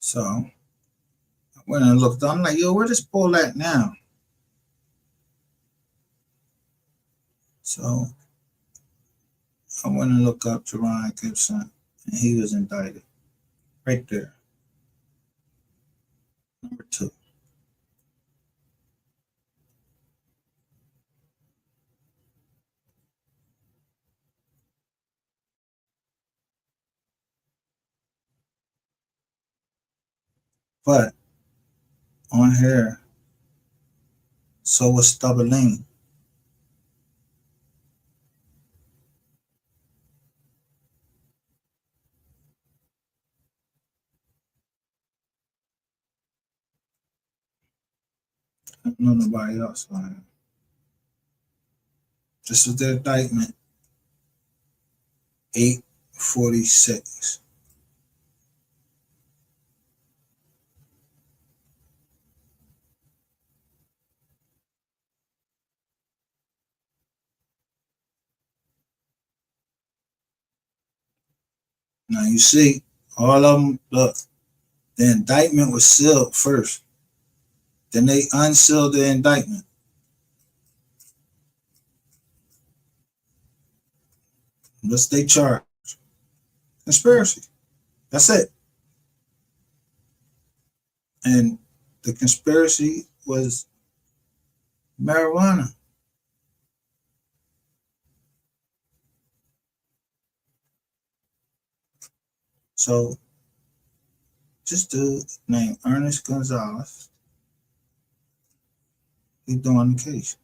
So I went and looked. I'm like, yo, where this Paul at now? So I went and looked up Jerron Gibson, and he was indicted right there. Number 2. But on here, so was Stubberline. I don't know nobody else on here. This was the indictment, 846. Now you see, all of them, look, the indictment was sealed first. Then they unsealed the indictment. What's they charge? Conspiracy. That's it. And the conspiracy was marijuana. So this dude named Ernest Gonzalez, he's doing the case.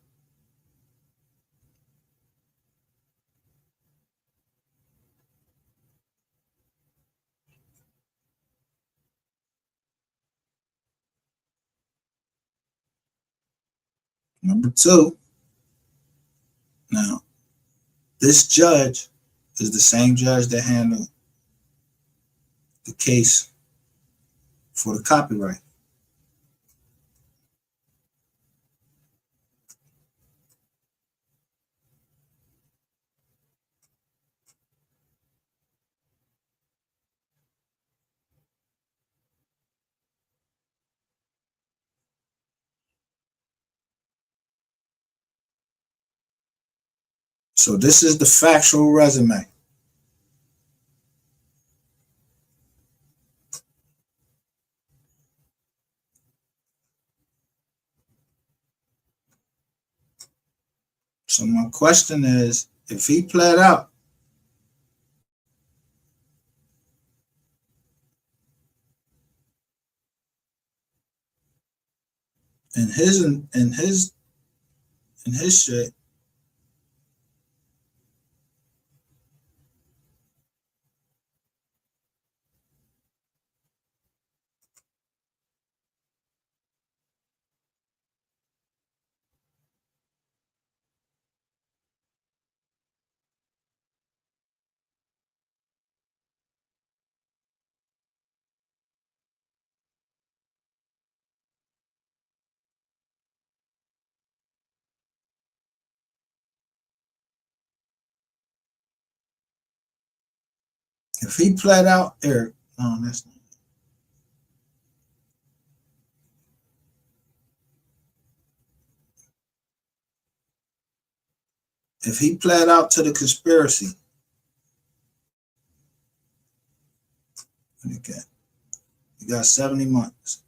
Number 2, now this judge is the same judge that handled the case for the copyright. So this is the factual resume. So my question is, if he pled out, And his shit, if he pled out, Eric, no, that's not. If he pled out to the conspiracy, okay, he got 70 months.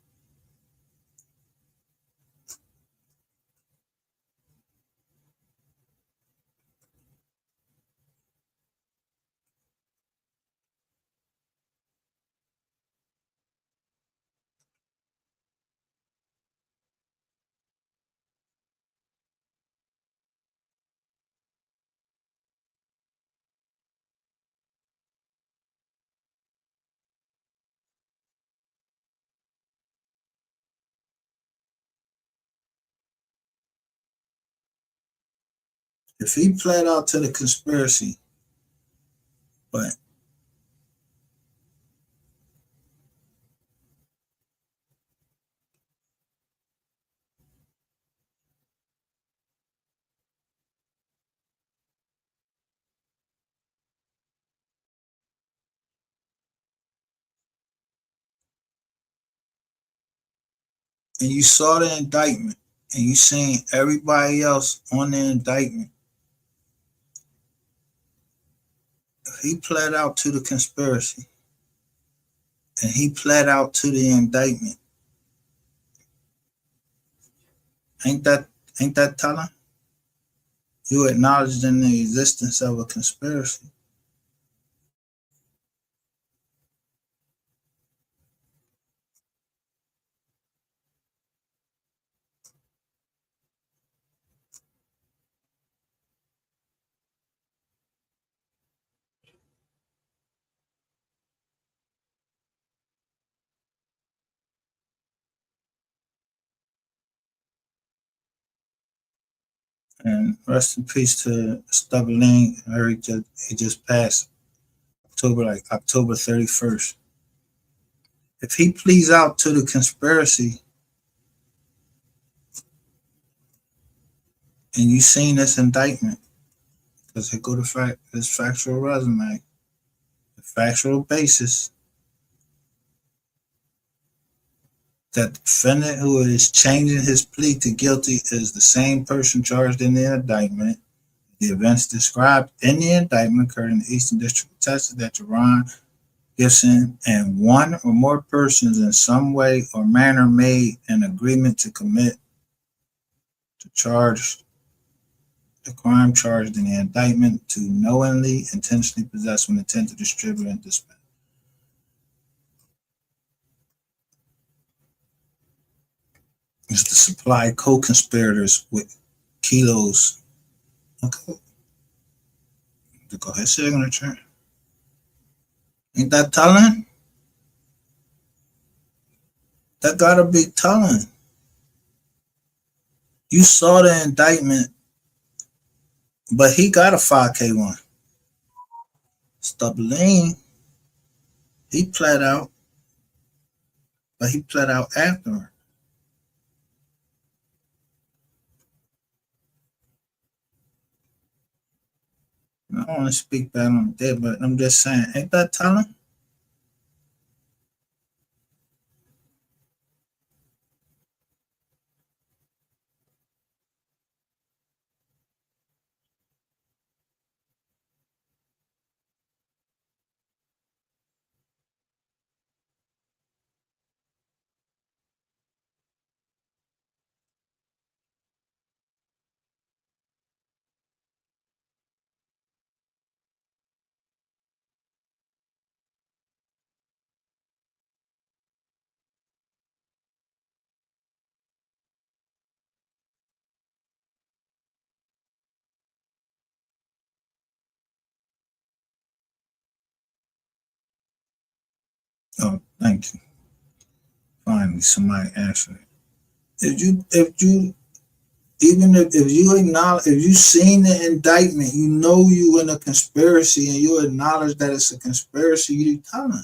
If he pled out to the conspiracy, but and you saw the indictment and you seen everybody else on the indictment, if he pled out to the conspiracy and he pled out to the indictment, ain't that telling? You acknowledged in the existence of a conspiracy. And rest in peace to Stubberline. I heard he just passed October 31st. If he pleads out to the conspiracy and you seen this indictment, because it go to this factual resume, the factual basis that the defendant who is changing his plea to guilty is the same person charged in the indictment. The events described in the indictment occurred in the Eastern District of Texas that Jerron Gibson and one or more persons in some way or manner made an agreement to commit to charge the crime charged in the indictment to knowingly, intentionally possess with intent to distribute and dispense. It's to supply co-conspirators with kilos. Okay. Go ahead, signature. Ain't that telling? That gotta be telling. You saw the indictment, but he got a 5K1. Stubberline, he pled out, but he pled out after. I don't want to speak bad on that, but I'm just saying, ain't that telling? Oh, thank you. Finally, somebody answered it. If you acknowledge, if you seen the indictment, you know you in a conspiracy, and you acknowledge that it's a conspiracy, you telling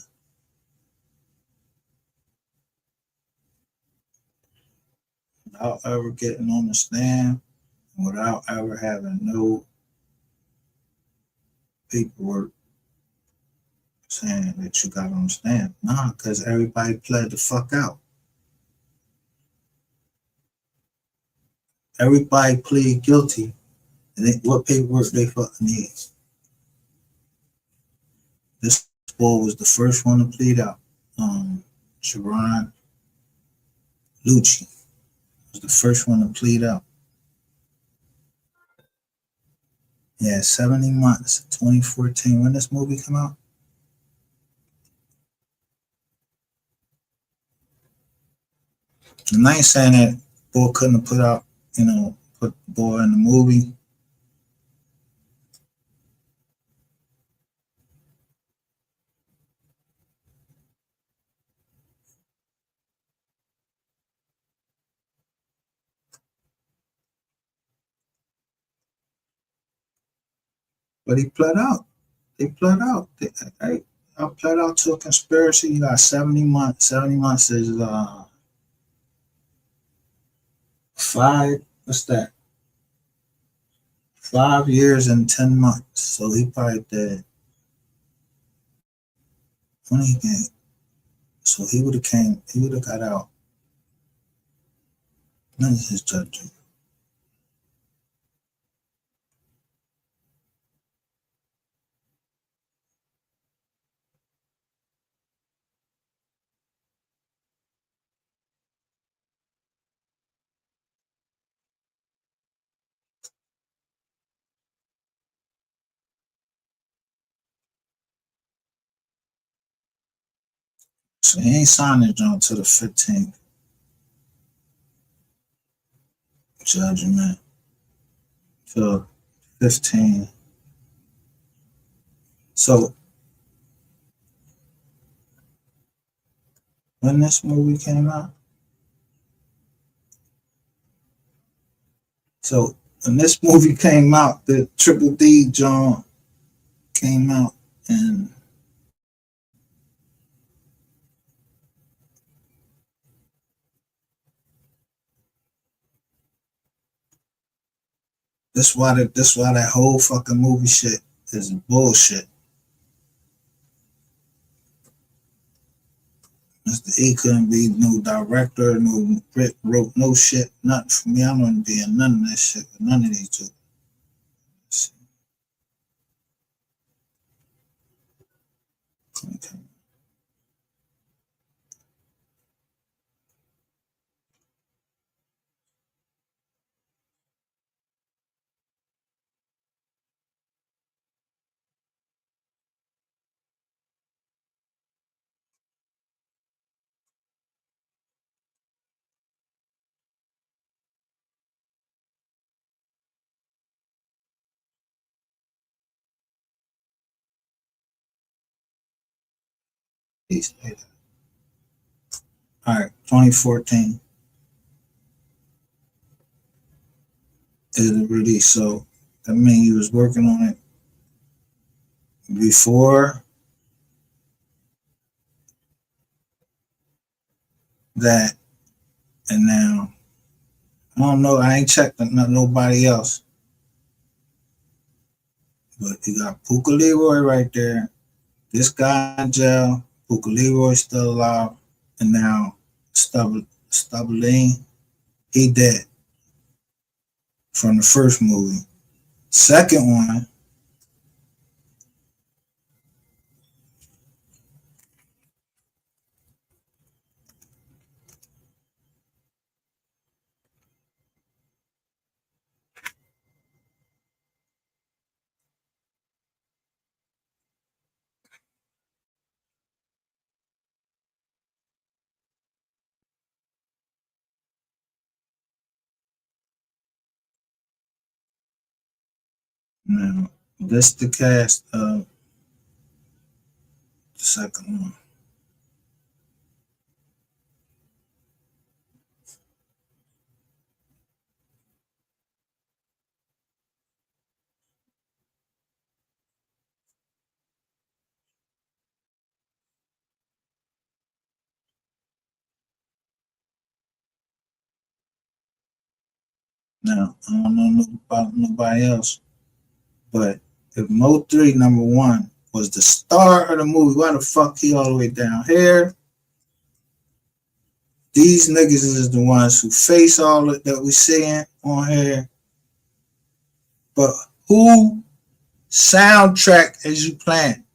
without ever getting on the stand, without ever having no paperwork saying that you got on the stand. Nah, because everybody pled the fuck out. Everybody plead guilty. And what paperwork they fucking need? This boy was the first one to plead out. Sharon Lucci was the first one to plead out. Yeah, 70 months, 2014. When this movie come out? And I ain't saying that boy couldn't have put out, put the boy in the movie. But he pled out. They pled out. I pled out to a conspiracy. You got 70 months. 70 months is what's that? 5 years and 10 months. So he probably did 20 games. So he would have got out. None of his judging. So he ain't signed it on to the 15th judgment. Till 15. So when this movie came out, the Triple D John came out, and this why that whole fucking movie shit is bullshit. Mr. E couldn't be no director, no wrote no shit, nothing for me. I don't be in none of that shit with none of these two. Okay. All right, 2014 is the release. So that means you was working on it before that, and now I don't know. I ain't checked nobody else, but you got Puka Leroy right there. This guy in jail. Puka Leroy still alive, and now Stubbleine, he dead from the first movie. Second one, now this the cast of the second one. Now, I don't know about nobody else, but if MO3 #1 was the star of the movie, why the fuck he all the way down here? These niggas is the ones who face all that we seeing on here. But who soundtrack is you playing?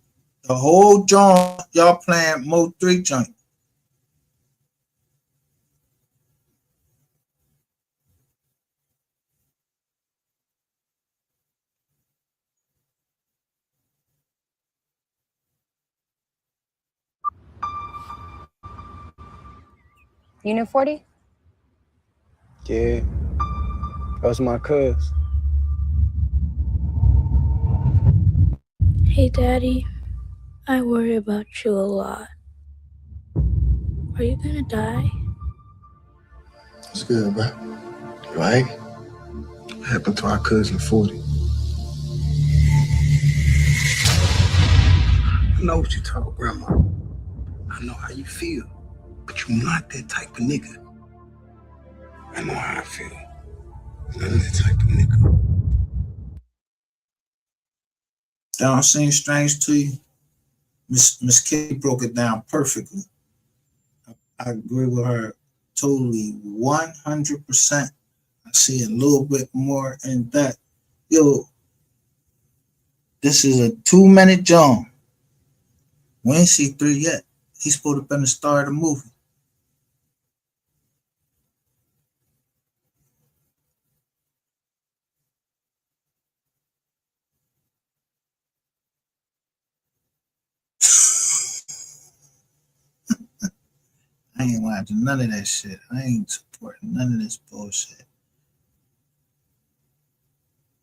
The whole joint, y'all playing MO3 joint. Unit 40? Yeah. That's my cuz. Hey, Daddy. I worry about you a lot. Are you gonna die? It's good, bro. You alright? What happened to our cousin 40? I know what you talk, Grandma. I know how you feel. But you're not that type of nigga. I know how I feel. None of that type of nigga. That don't seem strange to you? Miss Kitty broke it down perfectly. I agree with her totally 100%. I see a little bit more in that. Yo, this is a 2-minute John. We ain't see 3 yet. He's supposed to have been the star of the movie. I ain't watching none of that shit. I ain't supporting none of this bullshit.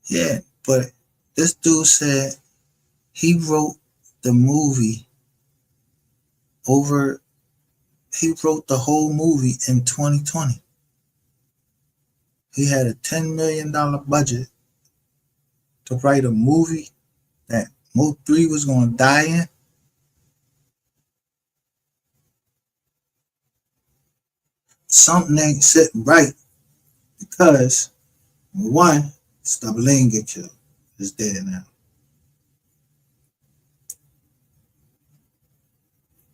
Yeah, but this dude said he wrote the movie he wrote the whole movie in 2020. He had a $10 million budget to write a movie that MO3 was going to die in. Something ain't sitting right because, one, Stubberlane get killed. Is dead now.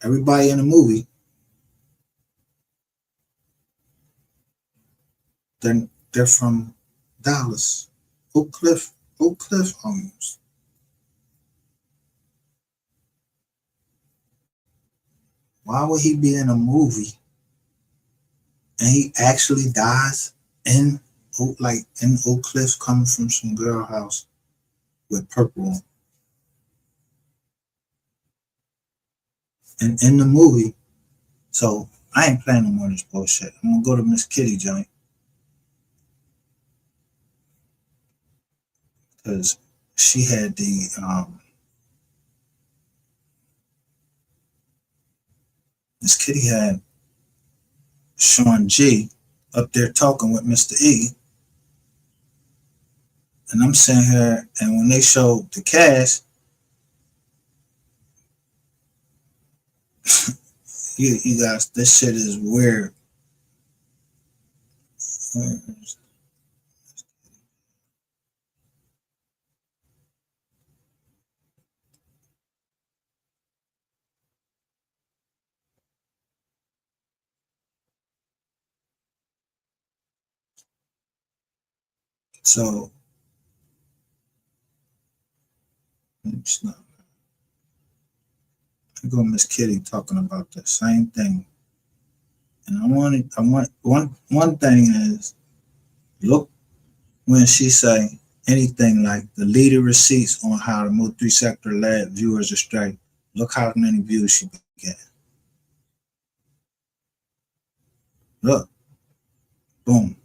Everybody in the movie, they're from Dallas, Oak Cliff almost. Why would he be in a movie and he actually dies in Oak Cliff, coming from some girl house with purple on? And in the movie, so I ain't playing no more of this bullshit. I'm gonna go to Miss Kitty joint because she had the Miss Kitty had Sean G up there talking with Mr. E. And I'm sitting here, and when they showed the cast, you guys, this shit is weird. So, it's not. I go Miss Kitty talking about the same thing. And I want one thing is, look when she say anything like the leader receipts on how the MO3 sector led viewers astray. Look how many views she get. Look, boom.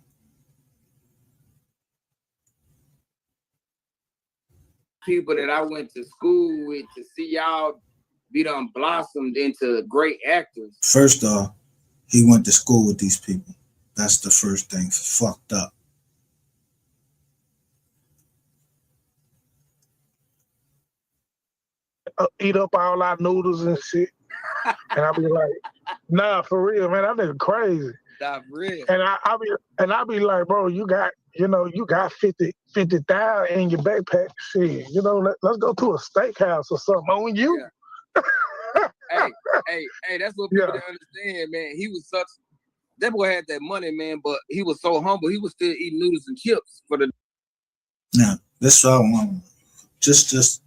People that I went to school with to see y'all be done blossomed into great actors. First off, he went to school with these people. That's the first thing. Fucked up. Eat up all our noodles and shit. And I'll be like, nah, for real, man, that nigga crazy. Nah, for real. And I be like, bro, you got you know, you got 50,000 in your backpack. Shit, you know, let's go to a steakhouse or something. On you. Yeah. hey, that's what people didn't understand, man. He was such, that boy had that money, man, but he was so humble. He was still eating noodles and chips for the. Now, that's all I want. Just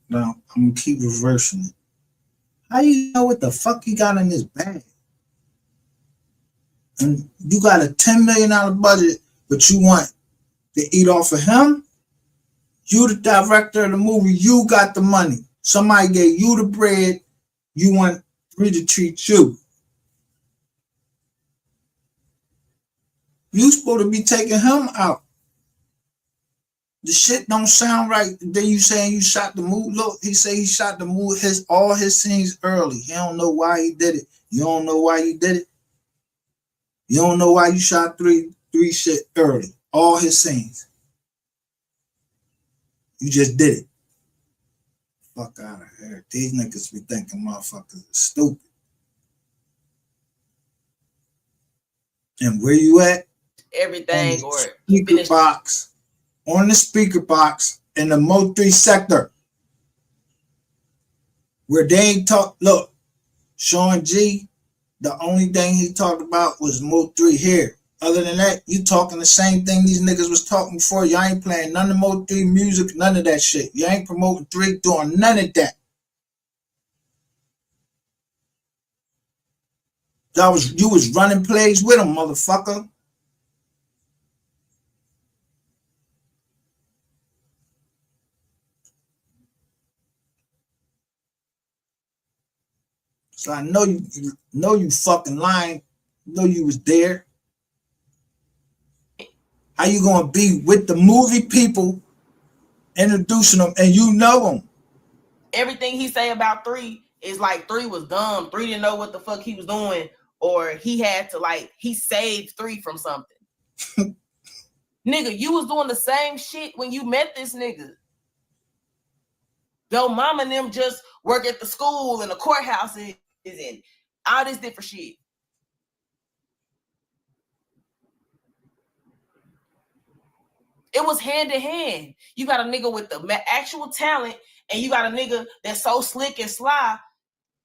now, I'm gonna keep reversing it. How you know what the fuck he got in his bag? And you got a $10 million budget, but you want to eat off of him? You the director of the movie, you got the money. Somebody gave you the bread, you want me to treat you. You supposed to be taking him out. The shit don't sound right. Then you saying you shot the movie. Look, he say he shot the movie, all his scenes early. He don't know why he did it. You don't know why you did it. You don't know why you shot three shit early. All his scenes. You just did it. Fuck out of here. These niggas be thinking motherfuckers are stupid. And where you at? Everything or speaker box. On the speaker box in the MO3 sector. Where they ain't talk. Look, Sean G, the only thing he talked about was MO3 here. Other than that, you talking the same thing these niggas was talking before. Y'all ain't playing none of MO3 music, none of that shit. You ain't promoting 3, doing none of that. You was running plays with him, motherfucker. So I know you fucking lying. Know you was there. How you gonna be with the movie people, introducing them, and you know them? Everything he say about 3 is like 3 was dumb. 3 didn't know what the fuck he was doing, or he had to he saved 3 from something. Nigga, you was doing the same shit when you met this nigga. Yo, mama and them just work at the school and the courthouse is in all this different shit. It was hand in hand. You got a nigga with the actual talent, and you got a nigga that's so slick and sly,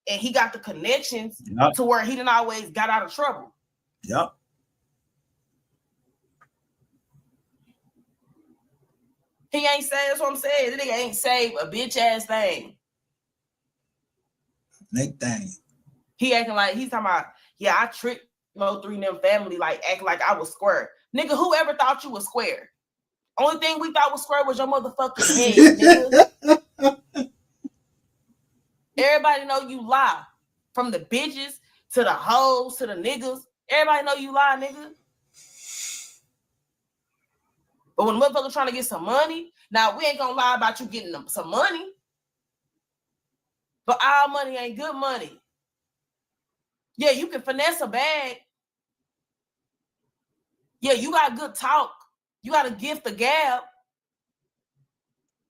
and he got the connections to where he didn't always got out of trouble. Yep. He ain't saved. That's what I'm saying. The nigga ain't saved a bitch ass thing. Nick thing. He acting like he's talking about, yeah, I tricked MO3 and them family, acting like I was square. Nigga, whoever thought you was square? Only thing we thought was square was your motherfucking head, nigga. Everybody know you lie. From the bitches to the hoes to the niggas. Everybody know you lie, nigga. But when motherfuckers trying to get some money, now we ain't gonna lie about you getting them some money. But our money ain't good money. Yeah, you can finesse a bag. Yeah, you got good talk. You got a gift of gab.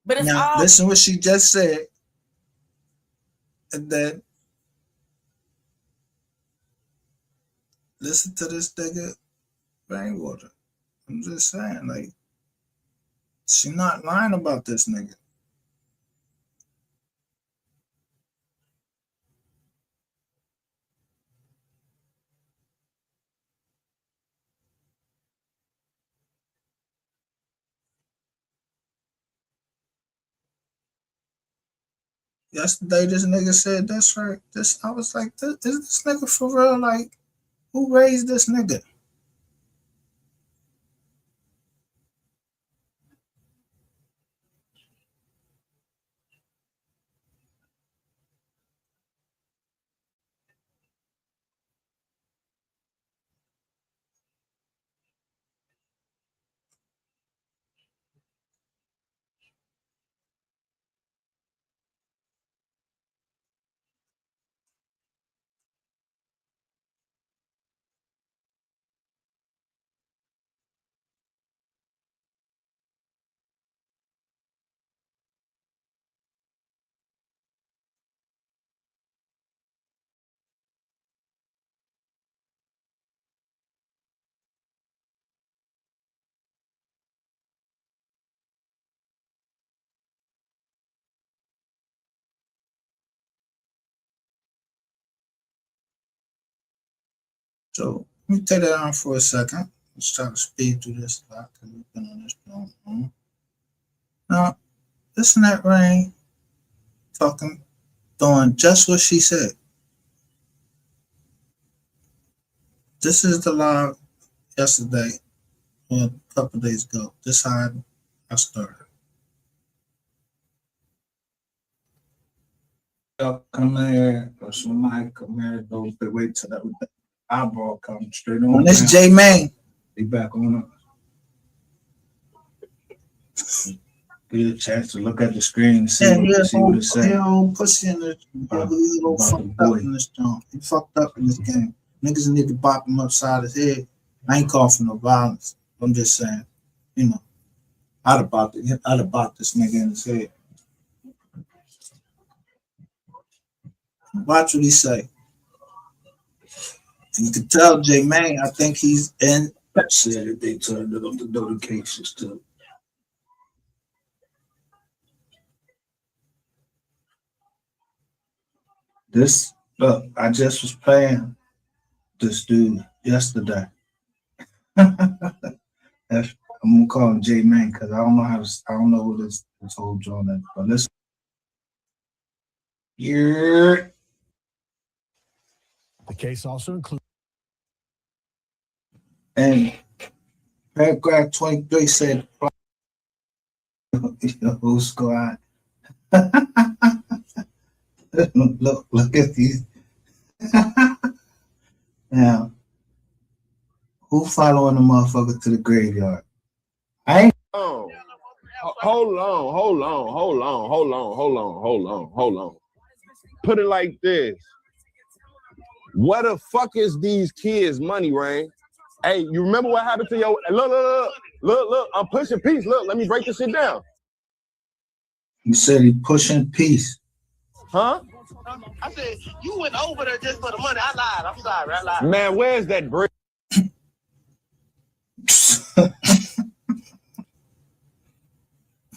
But it's now, all. Listen what she just said. And then listen to this nigga Rainwater. I'm just saying, she not lying about this nigga. Yesterday, this nigga said, that's right. I was like, is this nigga for real? Who raised this nigga? So let me take that on for a second. Let's try to speed through this a lot because we've been on this long. Now, listen to that Rain talking, doing just what she said. This is the live yesterday, or a couple days ago. This is how I started. Y'all come here, or somebody come here, those that wait till that eyeball comes straight on. When it's J Main, be back on up. Get a chance to look at the screen and see what it says. Pussy in the fucked up in this joint. He fucked up in this game. Niggas need to bop him upside his head. I ain't calling for no violence. I'm just saying, you know, I'd have bopped this nigga in his head. Watch what he say. And you can tell J Main, I think he's in. Said that they turned up the notifications too. This, look, I just was playing this dude yesterday. I'm gonna call him J Main because I don't know who this whole joint is. But listen. Yeah. The case also includes. And paragraph 23 said, whole squad. Look at these. Now, who following the motherfucker to the graveyard? I ain't. Hold on. Put it like this. Where the fuck is these kids' money, Rain? Hey, you remember what happened to your look, I'm pushing peace. Look, let me break this shit down. You said he pushing peace. Huh? I said, you went over there just for the money. I lied. I'm sorry. I lied. Man, where's that bread?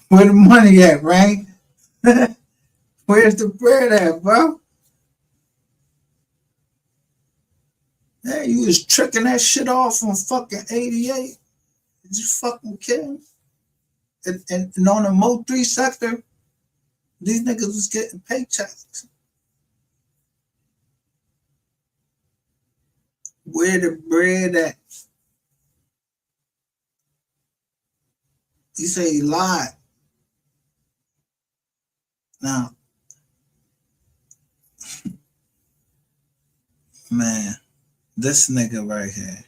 Where the money at, right? Where's the bread at, bro? Hey, you was tricking that shit off on fucking 88. Did you fucking kidding? And on the MO3 sector, these niggas was getting paychecks. Where the bread at? You say he lied. Now, man, this nigga right here,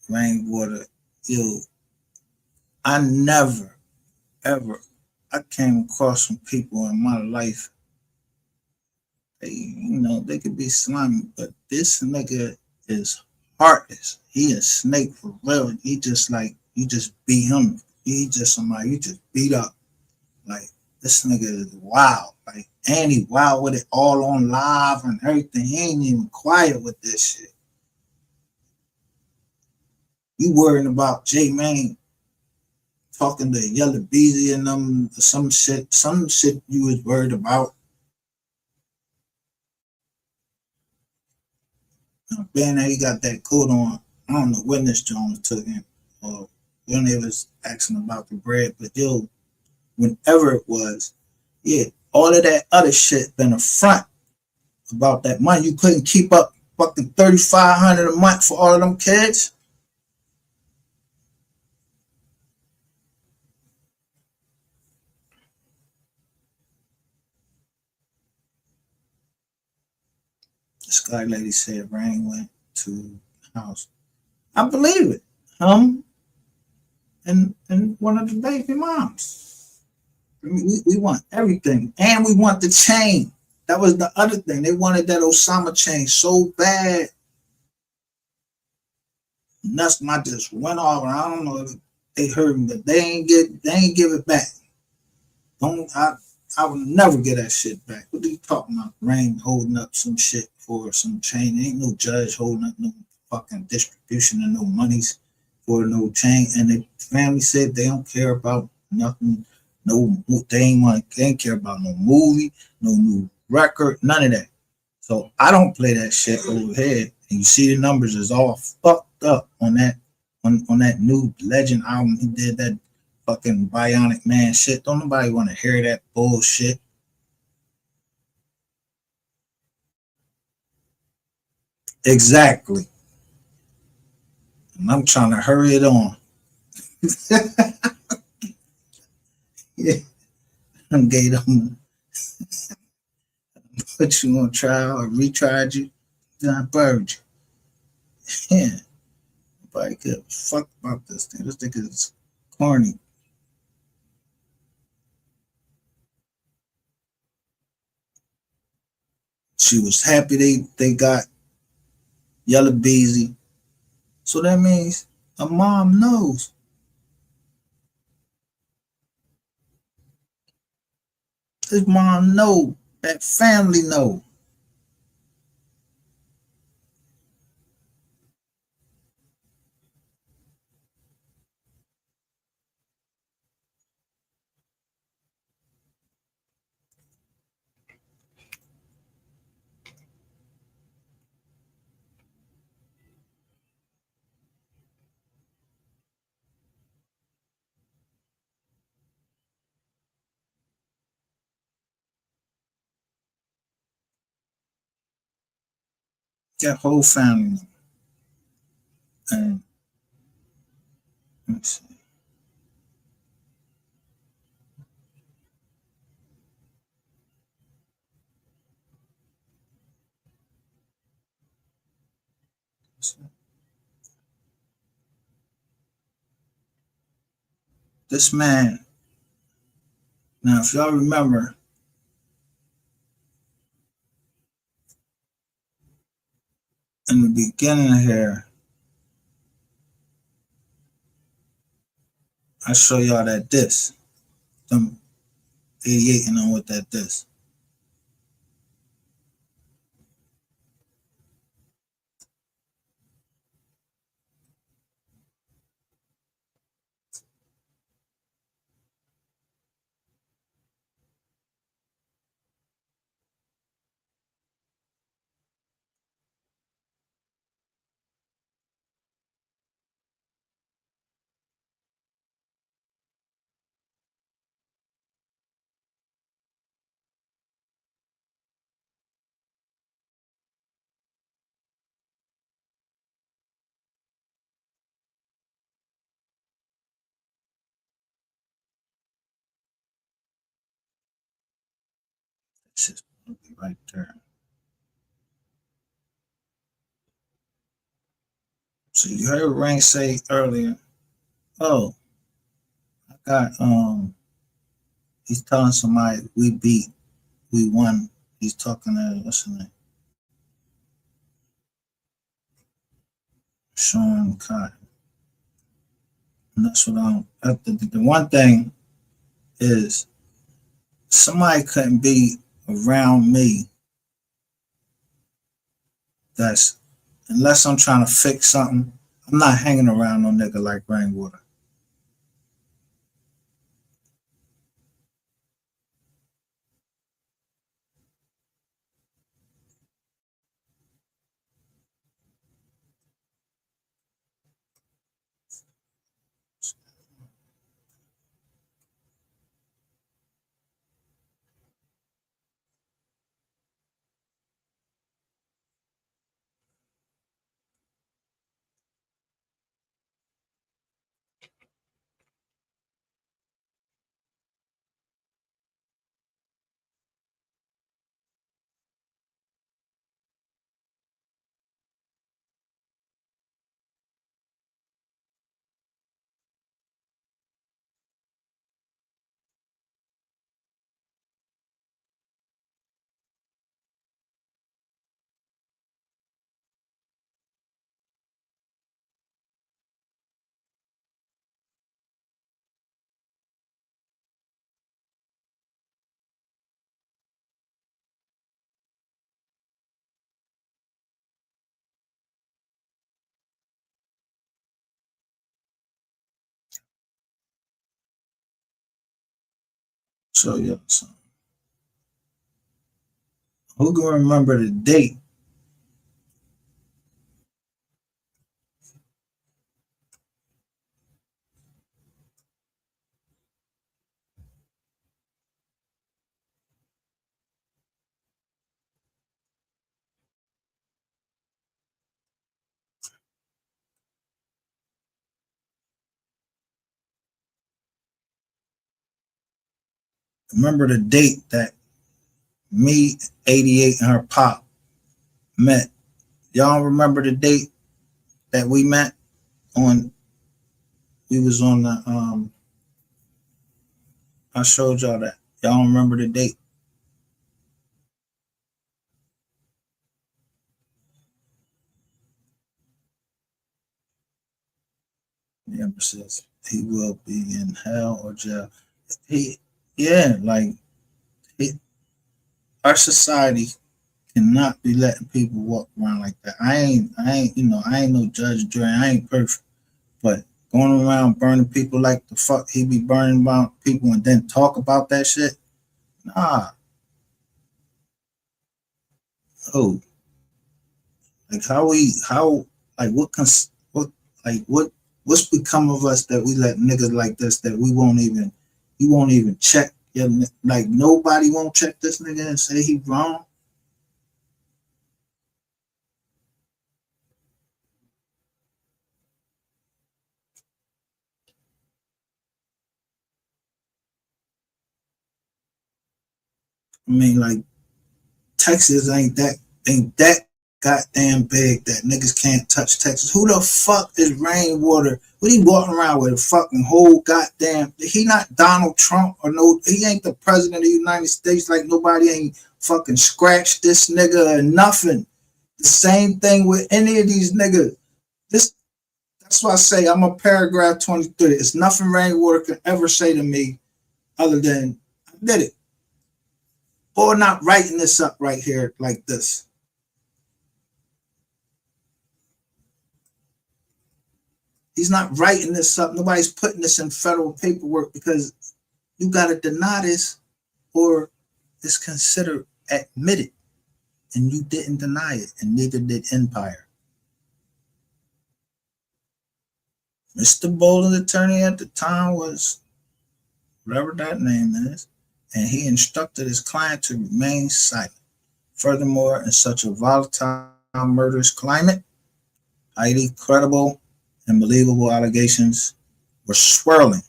Rainwater, yo, I never, ever, I came across some people in my life, they could be slimy, but this nigga is heartless. He is snake for real. He just like, you just beat him. He just somebody you just beat up. Like, this nigga is wild. Like, and he wild with it all on live and everything. He ain't even quiet with this shit. You worrying about J Main talking to Yellow Beezy and them, some shit you was worried about. Being that he got that coat on, I don't know when this Jones took him or when they was asking about the bread, but yo, whenever it was, yeah, all of that other shit been a front about that money. You couldn't keep up fucking $3,500 a month for all of them kids. The Sky Lady said Rain went to the house. I believe it. And one of the baby moms. We want everything. And we want the chain. That was the other thing. They wanted that Osama chain so bad. And that's not just went off. I don't know if they heard me, but they ain't give it back. I would never get that shit back. What are you talking about? Rain holding up some shit for some chain. Ain't no judge holding up no fucking distribution of no monies for no chain. And the family said they don't care about nothing. No, they ain't care about no movie, no new record, none of that. So I don't play that shit overhead. And you see the numbers is all fucked up on that new Legend album. He did that fucking Bionic Man shit. Don't nobody want to hear that bullshit. Exactly. And I'm trying to hurry it on. Yeah. I gave them put you on trial or retried you, then I buried you. Yeah. Nobody give a fuck about this thing. This thing is corny. She was happy they got Yellow Beezy. So that means a mom knows. His mom know. That family know. That whole family know. And let me see. This man, now if y'all remember, in the beginning here, I show y'all that disc. Them 88 and on with that disc. It's just right there. So you heard Rain say earlier, oh, I got he's telling somebody we won. He's talking to what's his name? Sean Cotton. And that's what the one thing is somebody couldn't be around me that's unless I'm trying to fix something, I'm not hanging around no nigga like Rainwater. So yeah, so Who can remember the date that me, 88, and her pop met? Y'all remember the date that we met on? We was on the I showed y'all that. Y'all remember the date? The Emperor says he will be in hell or jail. Like our society cannot be letting people walk around like that. I ain't, I ain't no judge, jury. I ain't perfect, but going around burning people like the fuck he be burning about people and then talk about that shit. Nah, oh, like what's become of us that we let niggas like this that you won't even check. Like nobody won't check this nigga and say he wrong. I mean, like Texas ain't that goddamn big that niggas can't touch Texas. Who the fuck is Rainwater? What he walking around with a fucking whole goddamn? He not Donald Trump or no. He ain't the president of the United States. Like nobody ain't fucking scratched this nigga or nothing. The same thing with any of these niggas. That's why I say I'm a paragraph 23. It's nothing Rainwater can ever say to me other than I did it. Or not writing this up right here like this. He's not writing this up. Nobody's putting this in federal paperwork because you got to deny this or it's considered admitted. And you didn't deny it, and neither did Empire. Mr. Boland's attorney at the time was whatever that name is, and he instructed his client to remain silent. Furthermore, in such a volatile, murderous climate, highly credible and believable allegations were swirling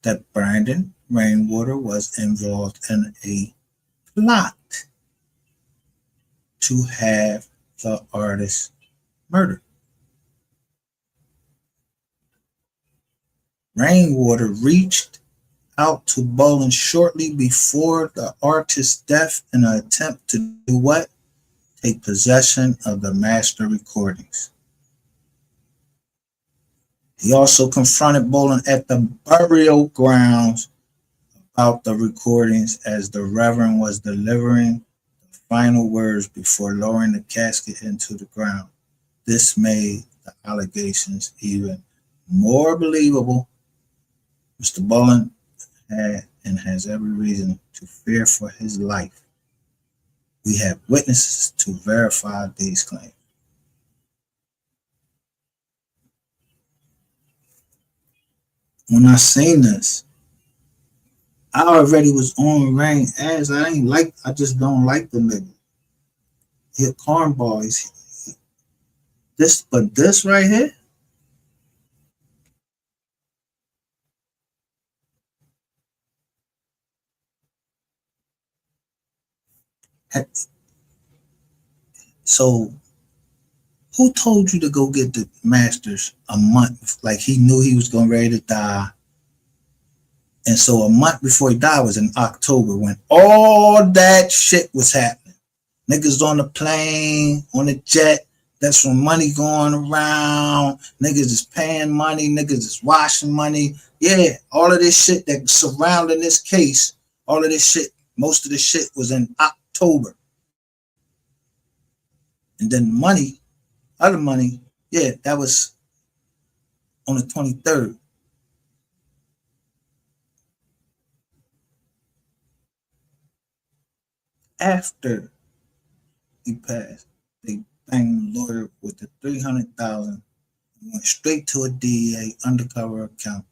that Brandon Rainwater was involved in a plot to have the artist murdered. Rainwater reached out to Boland shortly before the artist's death in an attempt to do what? Take possession of the master recordings. He also confronted Boland at the burial grounds about the recordings as the Reverend was delivering the final words before lowering the casket into the ground. This made the allegations even more believable. Mr. Boland had and has every reason to fear for his life. We have witnesses to verify these claims. When I seen this, I already was on Rain ass. I just don't like the nigga. He a cornball. But this right here, so who told you to go get the masters a month? Like he knew he was going ready to die. And so a month before he died was in October when all that shit was happening. Niggas on the plane, on the jet, that's when money going around. Niggas is paying money. Niggas is washing money. Yeah, all of this shit that surrounding this case, all of this shit, most of the shit was in October. And then other money, yeah, that was on the 23rd. after he passed, they banged the lawyer with the $300,000 and went straight to a DEA undercover account.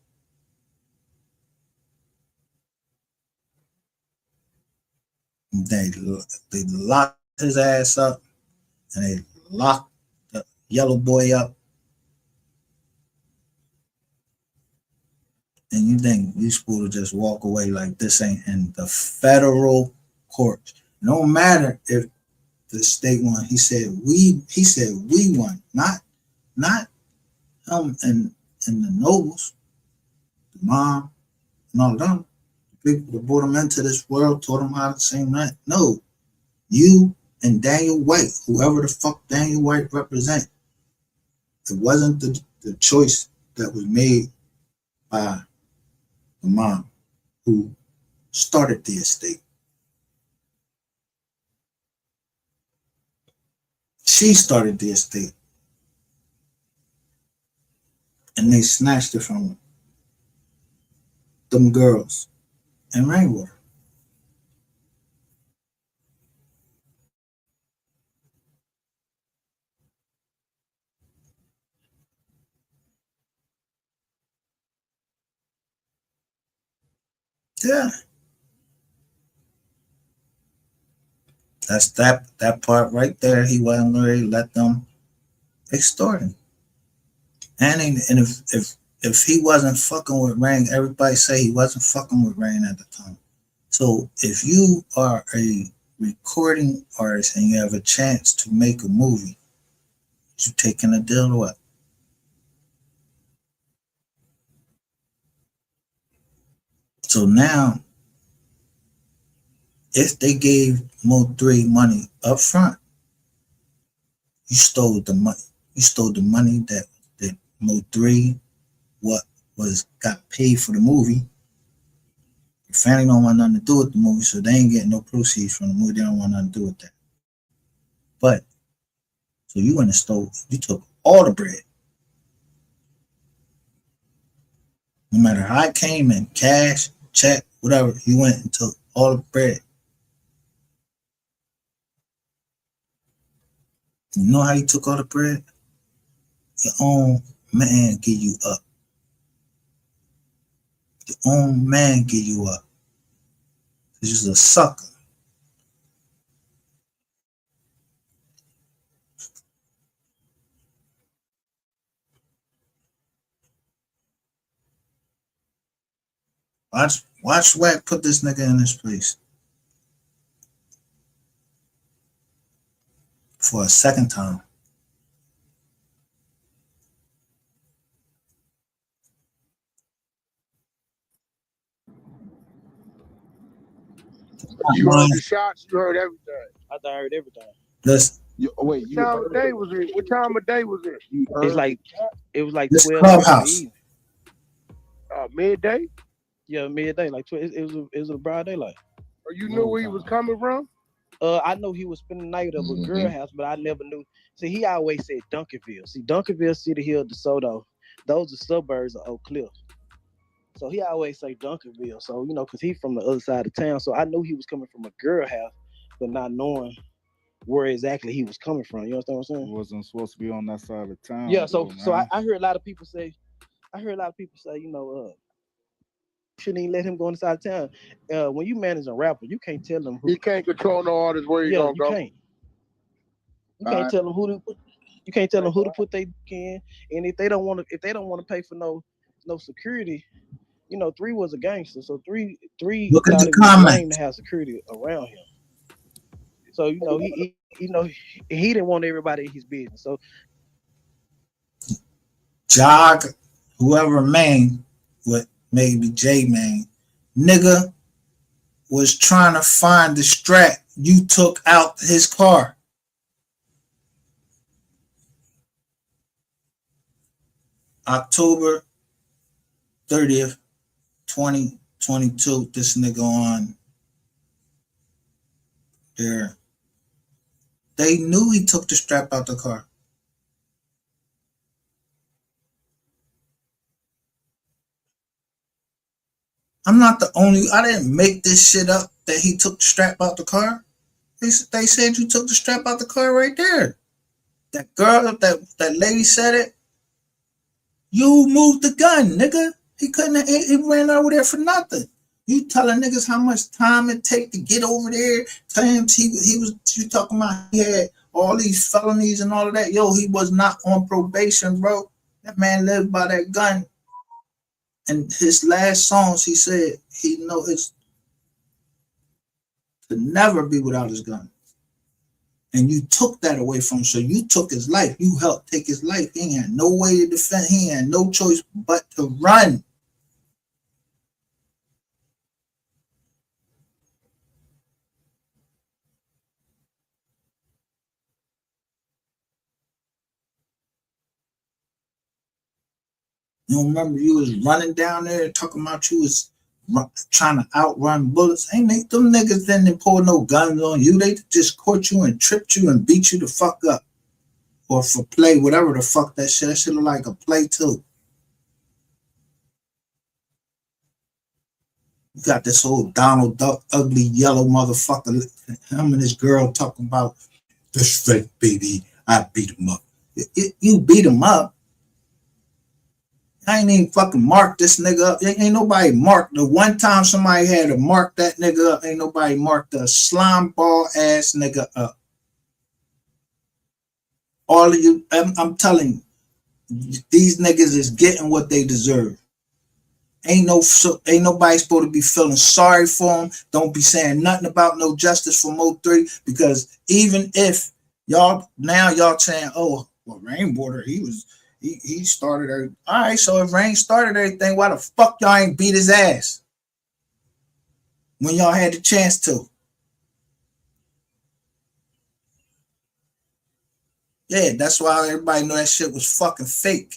They locked his ass up and they locked the yellow boy up. And you think these people will just walk away like this ain't in the federal courts? It don't matter if the state won. He said we won, not him and the nobles, the mom, and all of them. The people that brought him into this world, taught him how to sing that. No, you and Daniel White, whoever the fuck Daniel White represent, it wasn't the choice that was made by the mom who started the estate. She started the estate. And they snatched it from them girls in Rainwater. Yeah. That's that part right there. He wasn't ready to let them extort him. And if he wasn't fucking with Rain, everybody say he wasn't fucking with Rain at the time. So if you are a recording artist and you have a chance to make a movie, you taking a deal or what? So now, if they gave MO3 money up front, you stole the money. You stole the money that MO3 got paid for the movie. Your family don't want nothing to do with the movie, so they ain't getting no proceeds from the movie. They don't want nothing to do with that. But so you went and stole. You took all the bread. No matter how it came in, cash, check, whatever, you went and took all the bread. You know how you took all the bread? Your own man give you up. Your own man give you up. Because you're a sucker. Watch Swag put this nigga in this place. For a second time. You heard the shots, you heard everything. I thought I heard everything. Listen. What time of day was it? What time of day was it? It was like this 12 clubhouse. Midday? Yeah, midday. Like 12, it was a broad daylight. Or you knew where he was coming from? I know he was spending the night at a girl house, but I never knew. See, he always said Duncanville. See, Duncanville, City Hill, DeSoto, those are suburbs of Oak Cliff. So he always say Duncanville. So, you know, because he's from the other side of town. So I knew he was coming from a girl house, but not knowing where exactly he was coming from. You understand what I'm saying? He wasn't supposed to be on that side of town. Yeah, so I heard a lot of people say, you know, shouldn't even let him go inside town. When you manage a rapper, you can't tell him who. He can't control no artist where he gonna go. You can't tell them who to put. You can't tell them who to put they in, and if they don't want to pay for no security, you know, 3 was a gangster, so three Look at thought the it was comments. lame to have security around him. So you know he didn't want everybody in his business. So Jog, whoever Main, what maybe J Main, nigga was trying to find the strap you took out his car. October 30th, 2022, this nigga on there. They knew he took the strap out the car. I'm not the only, I didn't make this shit up that he took the strap out the car. They said you took the strap out the car right there. That girl, that lady said it. You moved the gun, nigga. He couldn't. He ran over there for nothing. You telling niggas how much time it take to get over there? Times he was. You talking about he had all these felonies and all of that? Yo, he was not on probation, bro. That man lived by that gun. And his last songs, he said he know it's to never be without his gun. And you took that away from him, so you took his life. You helped take his life. He had no way to defend. He had no choice but to run. You don't remember you was running down there talking about you was trying to outrun bullets? Ain't they, them niggas didn't pull no guns on you. They just caught you and tripped you and beat you the fuck up. Or for play, whatever the fuck that shit. That shit look like a play too. You got this old Donald Duck, ugly yellow motherfucker. Him and his girl talking about this fake baby. I beat him up. You beat him up. I ain't even fucking marked this nigga up. Ain't nobody marked. The one time somebody had to mark that nigga up, ain't nobody marked the slime ball ass nigga up. All of you, I'm telling you, these niggas is getting what they deserve. Ain't nobody supposed to be feeling sorry for them. Don't be saying nothing about no justice for MO3, because even if y'all saying, oh, well, Rainwater, he started everything. All right, so if Rain started everything, why the fuck y'all ain't beat his ass when y'all had the chance to? Yeah, that's why everybody know that shit was fucking fake.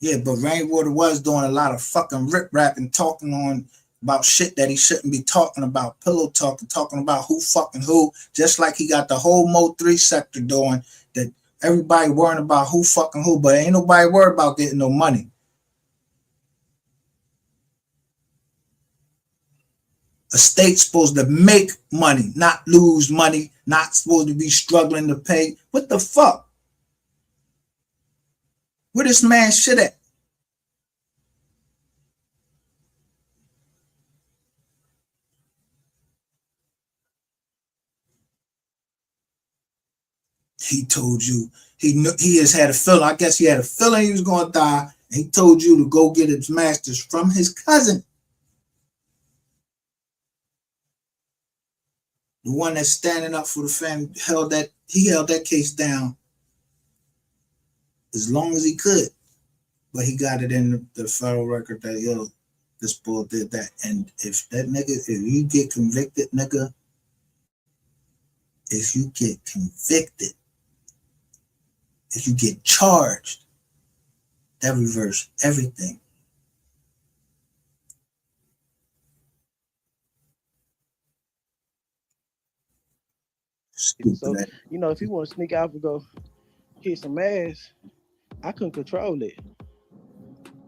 Yeah, but Rainwater was doing a lot of fucking rip rapping, talking on about shit that he shouldn't be talking about, pillow talking about who fucking who, just like he got the whole MO3 sector doing that. Everybody worrying about who fucking who, but ain't nobody worried about getting no money. A state's supposed to make money, not lose money, not supposed to be struggling to pay. What the fuck? Where this man shit at? He told you he has had a feeling. I guess he had a feeling he was going to die. And he told you to go get his masters from his cousin, the one that's standing up for the family. He held that case down as long as he could, but he got it in the federal record that yo, this bull did that. And if that nigga, if you get convicted, nigga, if you get convicted, if you get charged, that reverse everything. Stupid. So, you know, if you want to sneak out and go hit some ass, I couldn't control it.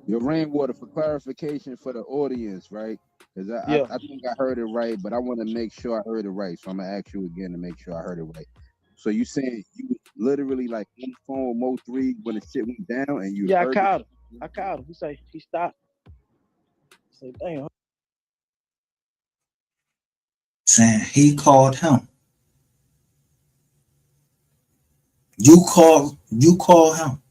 Your Rainwater, for clarification for the audience, right? Because I think I heard it right, but I want to make sure I heard it right. So I'm going to ask you again to make sure I heard it right. So you saying you literally like on the phone with MO3 when the shit went down and you heard I called him. He say he stopped. I said, damn. Saying he called him. You call him.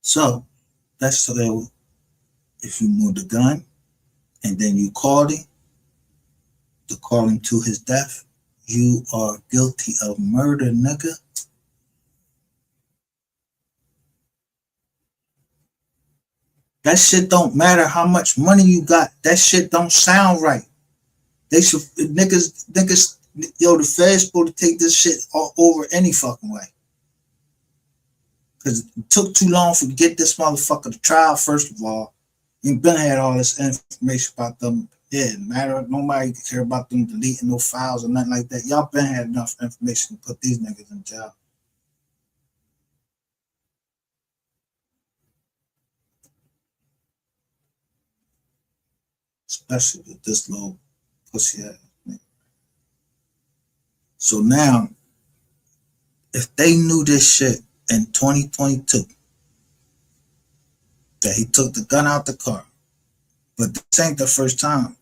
So that's so if you move the gun and then you called him to call him to his death, you are guilty of murder, nigga. That shit don't matter how much money you got. That shit don't sound right. They should niggas. Yo, the feds supposed to take this shit all over any fucking way. Because it took too long to get this motherfucker to trial, first of all. You've been had all this information about them. Yeah, matter. Nobody care about them deleting no files or nothing like that. Y'all been had enough information to put these niggas in jail. especially with this little pussy ass nigga. So now, if they knew this shit in 2022, that he took the gun out the car, but this ain't the first time.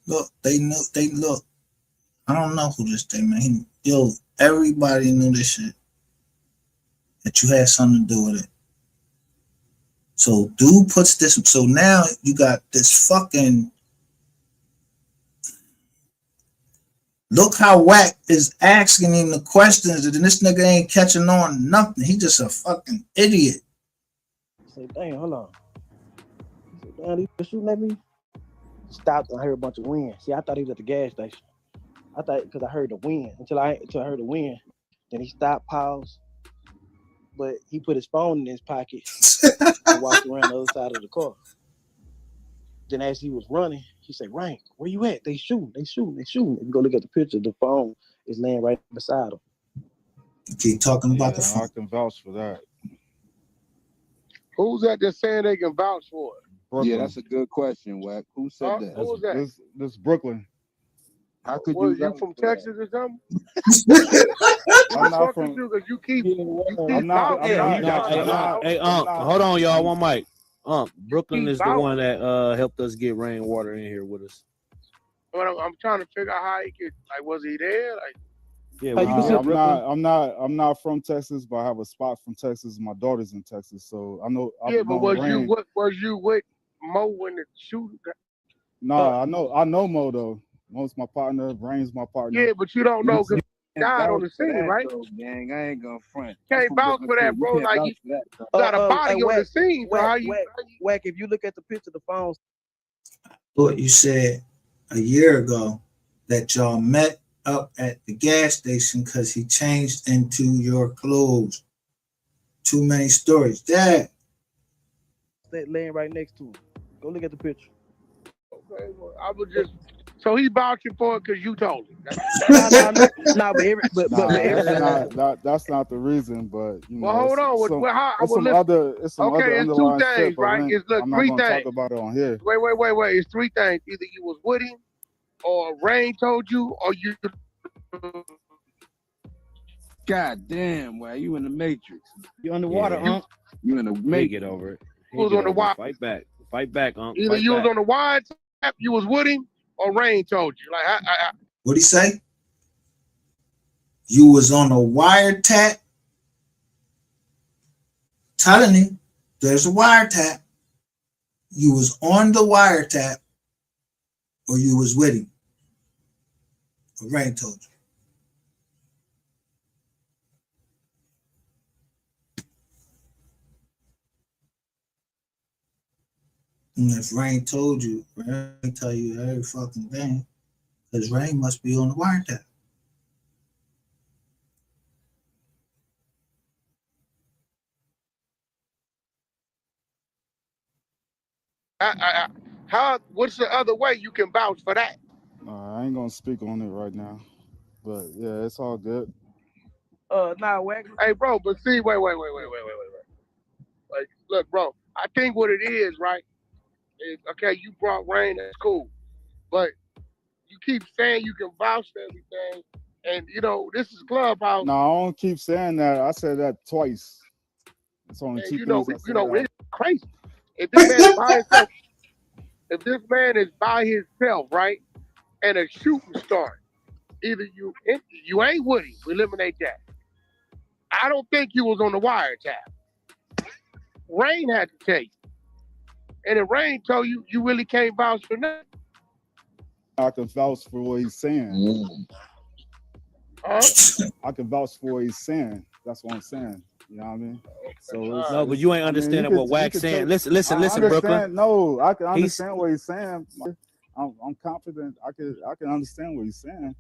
Look, look. I don't know who this thing, man. Everybody knew this shit. That you had something to do with it. So dude puts this, so now you got this fucking, look how Wack is asking him the questions and this nigga ain't catching on nothing. He just a fucking idiot. Say, damn, hold on. Say, damn, these shooting at me. Stopped and I heard a bunch of wind. See, I thought he was at the gas station. I thought because I heard the wind until I heard the wind. Then he stopped, paused, but he put his phone in his pocket and walked around the other side of the car. Then as he was running, he said, "Rain, where you at? They shooting. If you go look at the picture, the phone is laying right beside him." You keep talking about the phone. I can vouch for that. Who's that that's saying they can vouch for it? Brooklyn. Yeah, that's a good question, Wack. Who said that? Who was that? This Brooklyn. How could you from Texas or something? I'm not from. You keep I'm not. Hey, hold on, y'all. One mic. Brooklyn is the one that helped us get Rainwater in here with us. But I'm trying to figure out how he could. Like, was he there? Like, yeah, I'm not from Texas, but I have a spot from Texas. My daughter's in Texas, so I know. Yeah, but was you with Mo when the shooting? Nah, I know Mo though. Mo's my partner. Rain's my partner. Yeah, but you don't know because he died on the scene, right? Gang, I ain't gonna front. Can't vouch for that, bro. Like you got a body on the scene. So how you? Wack, if you look at the picture, the phone. What you said a year ago that y'all met up at the gas station because he changed into your clothes. Too many stories. Dad. That laying right next to him. Go look at the picture. Okay, well, I was just. So he vouching for it because you told him. That's not the reason. But you know, well, hold on. It's some other two things, right? It's three things. Talk about it on here. Wait. It's three things. Either you was with him, or Rain told you, or you. God damn, why you in the Matrix? You underwater, You in the Matrix. Get over it. Was on the wire. Fight back, Either you was on the wire tap, you was with him, or Rain told you. Like, what'd he say? You was on a wiretap? Telling him there's a wiretap. You was on the wiretap, or you was with him. Or Rain told you. And if Rain told you, Rain tell you every fucking thing, because Rain must be on the wiretap. What's the other way you can vouch for that? I ain't gonna speak on it right now, but yeah, it's all good. Wack. Hey, bro, but see, wait. Like, look, bro, I think what it is, right? Is, okay, you brought Rain, that's cool, but you keep saying you can vouch for everything, and you know this is Clubhouse. No, I don't keep saying that. I said that twice. It's only two things. It's crazy. If this man is by himself, right, and a shooting starts, either you ain't with him. We eliminate that. I don't think you was on the wiretap. Rain had to tell you. And if Rain told you, you really can't vouch for nothing. I can vouch for what he's saying. I can vouch for what he's saying. That's what I'm saying. You know what I mean? So no, but you ain't understanding what Wack's saying. Listen, Brooklyn. No, I can understand what he's saying. I'm confident. I can understand what he's saying.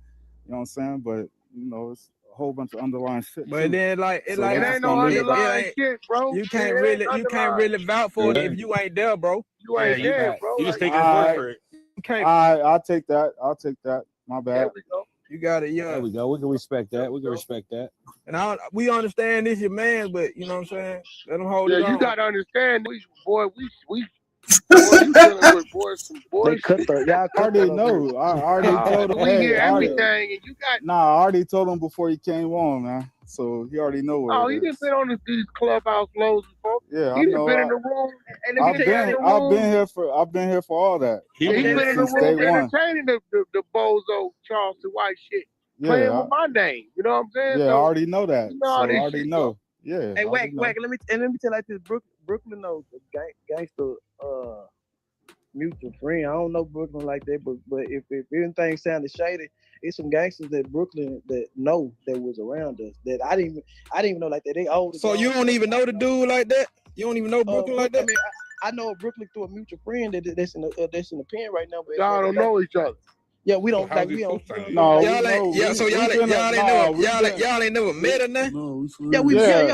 You know what I'm saying? But you know, it's a whole bunch of underlying shit. But then it ain't no underlying shit, bro. You can't really vouch for it if you ain't there, bro. You ain't there, bro. You just take his word for it. I'll take that. My bad. There we go. You got it, yeah. There we go. We can respect that. And we understand this your man, but you know what I'm saying? Let him hold it on. You gotta understand, you dealing with some They bullshit. cut the y'all I cut already that up here. know. I already told him. We Hey, hear I already, everything, and you got. nah, I already told him before he came on, man. So he already know Oh, where he it done is. been on these clubhouse flows before. Yeah, I He done know. been in the room. And let me tell you, I've been here for all that. He been in the Since room day one. entertaining the bozo Charleston White shit, Yeah, playing with my name. You know what I'm saying? yeah, I So already know that. you know So how I this already shit know. go. Yeah. hey, I already whack. know. Let me tell you like this. Brooklyn knows gangster mutual friend. I don't know Brooklyn like that, but if anything sounded shady, it's some gangsters that Brooklyn that know that was around us that I didn't even know like that. They older. So you don't even know the dude like that? You don't even know Brooklyn like that? I mean, I know Brooklyn through a mutual friend that's in the pen right now. But Y'all don't know each other. Yeah, we don't How's like it we don't. supposed to No, Y'all we ain't know. yeah, so y'all ain't never met or nothing? No, Yeah,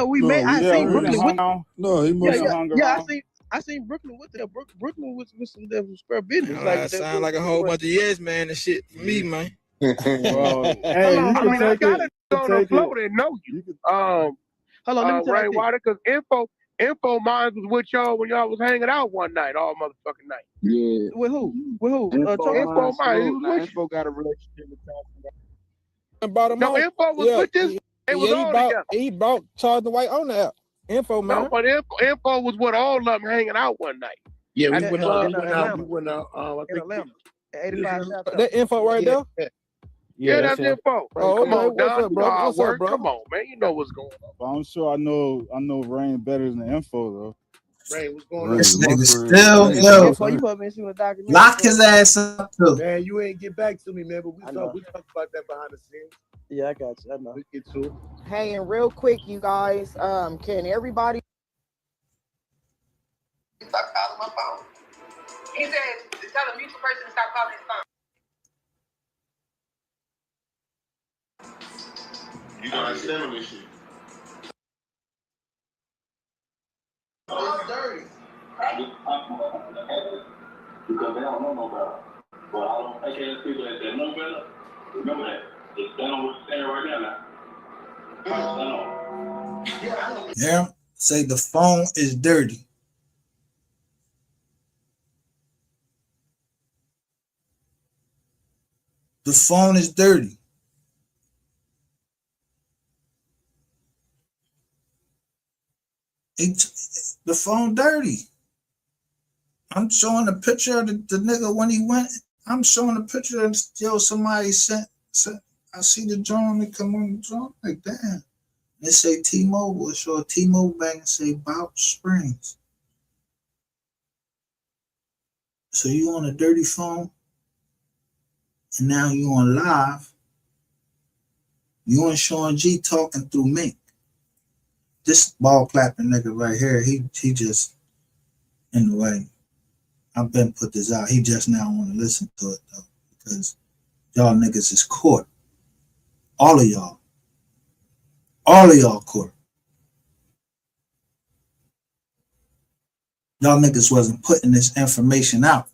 we met. I seen Brooklyn with. No, he must have hung around. I seen Brooklyn with them. Brooklyn was with some square business. That sound like a whole bunch of yes man and shit for me, man. Bro, hey, you I can mean, I take got it. it on the floor that know you. Hold on, let me tell you Rainwater, because info minds was with y'all when y'all was hanging out one night, all motherfucking night. Yeah. With who? Info minds. He was with you. Info got a relationship with Charleston. Brought him No, out. info was with this. They was all together. He brought Charleston White on the app. Info man. No, but info was with all of them hanging out one night. Yeah, we At went the out. club. We went out. I in think Atlanta. 85 South. That info right there. Yeah, that's him. info. Oh, Come okay. on, What's Don. up, You bro? know how What's it up, works. bro? Come on, man. You know what's going on. But I'm sure I know Rain better than Info though. Rain, what's going on? This nigga still, yo, Info, you must have been seeing a documentary. lock his ass up too. Man, you ain't get back to me, man. But we talk about that behind the scenes. Yeah, I got you. I know. We get to it. Hey, and real quick, you guys, can everybody Stop calling my phone. He said to tell a mutual person to stop calling his phone. You gotta send him this shit. It's dirty. Because they don't know no better. But I don't take care of people that know better. Remember that. They don't understand right now. Yeah, say the phone is dirty. The phone is dirty. The phone dirty. I'm showing a picture of the nigga when he went. I'm showing a picture of somebody sent. I see the drone that come on the drone like damn. They say T-Mobile. It show a T-Mobile bank and say Bout Springs. So you on a dirty phone, and now you on live. You and Sean G talking through Mink. This ball clapping nigga right here, he just in the way. I've been put this out. He just now want to listen to it though, because y'all niggas is caught. All of y'all caught. Y'all niggas wasn't putting this information out.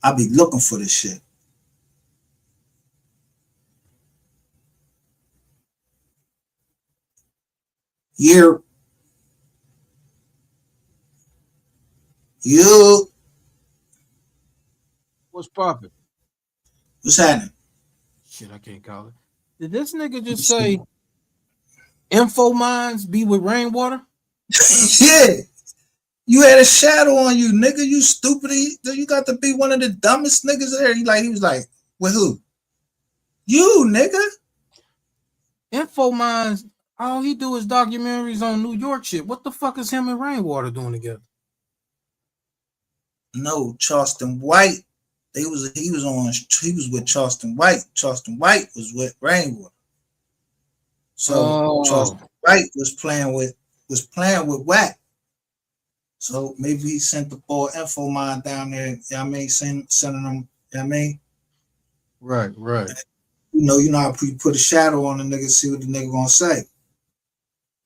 I be looking for this shit. You. What's poppin'? What's happening? Shit, I can't call it. Did this nigga just say info mines be with Rainwater? Yeah. You had a shadow on you, nigga. You stupid. You got to be one of the dumbest niggas there. He was like, with who? You, nigga. Info mines, all he do is documentaries on New York shit. What the fuck is him and Rainwater doing together? No, Charleston White. He was with Charleston White. Charleston White was with Rainwater. So Charleston White was playing with Wack. So maybe he sent the boy info mine down there. You know what I mean? Sending them, you know what I mean? Right. You know how you put a shadow on the nigga, see what the nigga gonna say.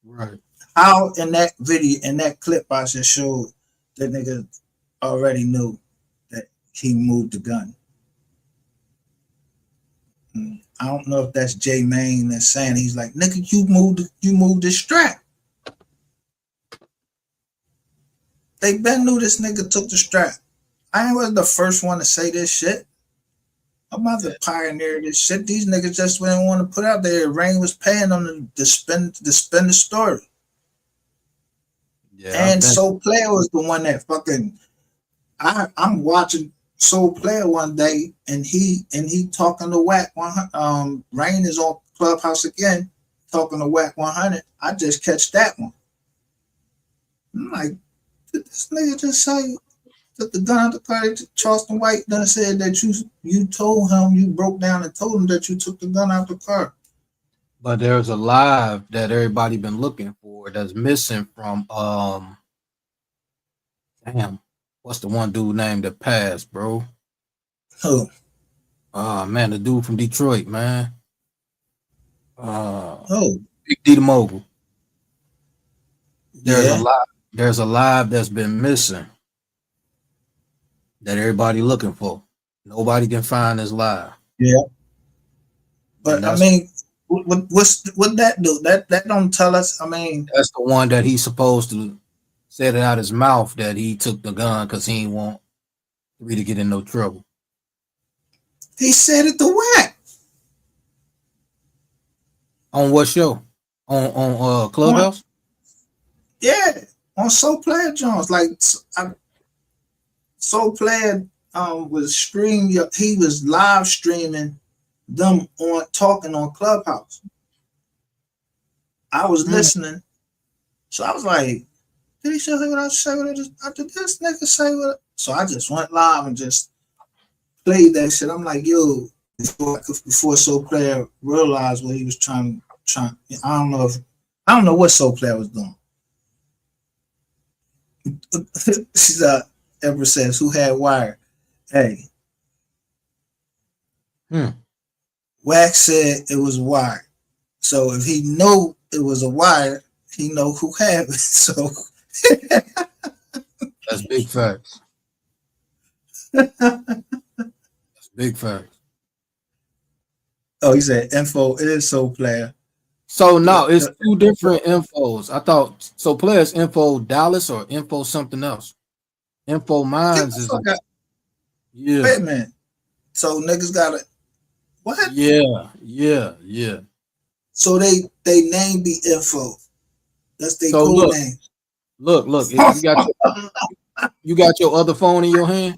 Right. How in that video, in that clip I just showed, that nigga already knew that he moved the gun. I don't know if that's J Main that's saying, he's like, nigga, you moved the strap. They been knew this nigga took the strap. I was the first one to say this shit. I'm about to pioneer this shit. These niggas just didn't want to put out there. Rain was paying them to spin the story. Yeah, And Soul Player was the one that fucking. I'm watching Soul Player one day, and he talking to Whack 100. Rain is on Clubhouse again, talking to Whack 100. I just catch that one. I'm like, did this nigga just say took the gun out the car? Charleston White done said that you told him, you broke down and told him that you took the gun out the car. But there's a live that everybody been looking for that's missing from damn, what's the one dude named that passed, bro? Who? Man, the dude from Detroit, man. Oh, Big D the Mogul. There's a live that's been missing that everybody looking for. Nobody can find this live. Yeah. But I mean, what that do? That don't tell us. I mean, that's the one that he's supposed to said it out his mouth that he took the gun because he didn't want me to get in no trouble. He said it to Whack. On what show? On Clubhouse? Yeah, on Soul Player Jones. Like Soul Player was streaming. He was live streaming them on talking on Clubhouse. I was listening, so I was like, "Did he say what I say? Did this nigga say what?" So I just went live and just played that shit. I'm like, "Yo!" Before Soul Player realized what he was trying. I don't know what Soul Player was doing. She's Ever says, "Who had wire?" Hey, Wax said it was wire. So if he know it was a wire, he know who had it. So that's big facts. That's big facts. Oh, he said info is Soul Player. So no, it's two different infos. I thought Soul Player's info Dallas or info something else. Info Minds is yeah. Wait a minute. So niggas got it. What? Yeah. So they name the info. That's their code name. Look. You got your other phone in your hand.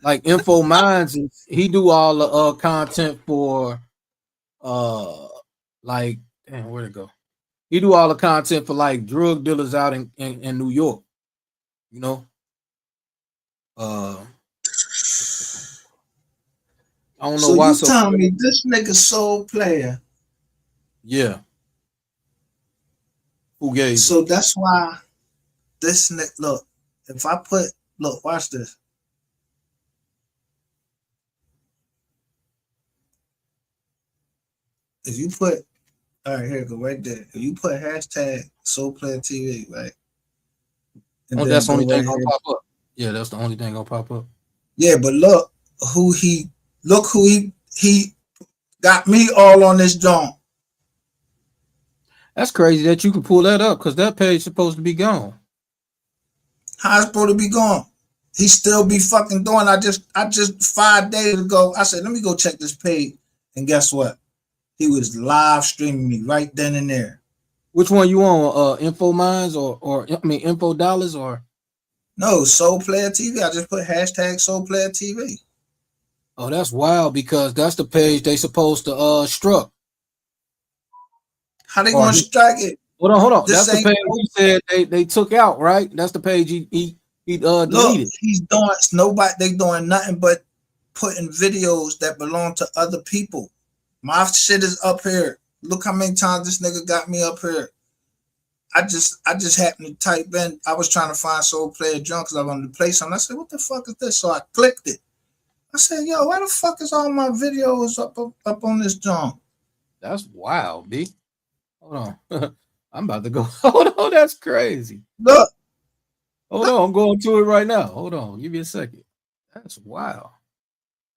Like Info Minds, he do all the content for like damn, where'd it go? He do all the content for like drug dealers out in New York. You know. I don't know why. So you telling me this nigga Soul Player? Yeah. Who gave? So that's why this nigga. Look, if I put watch this. If you put, all right, here go right there. If you put hashtag Soul Player TV, right? That's the only thing gonna pop up. Yeah, that's the only thing gonna pop up. Yeah, but look who he got me all on this joint. That's crazy that you can pull that up because that page supposed to be gone. How it's supposed to be gone? He still be fucking doing. I just 5 days ago, I said, let me go check this page. And guess what? He was live streaming me right then and there. Which one you on? Info Minds or Info Dollars or? No, Soul Player TV. I just put hashtag Soul Player TV. Oh, that's wild because that's the page they supposed to struck. How they gonna strike it? Hold on. That's the page he said they took out, right? That's the page he deleted. Look, he's doing nobody. They doing nothing but putting videos that belong to other people. My shit is up here. Look how many times this nigga got me up here. I just happened to type in. I was trying to find Soul Player Junk because I wanted to play something. I said, "What the fuck is this?" So I clicked it. I said, "Yo, why the fuck is all my videos up on this junk?" That's wild, B. Hold on. I'm about to go. Hold on, that's crazy. Look. Hold on, I'm going to it right now. Hold on, give me a second. That's wild.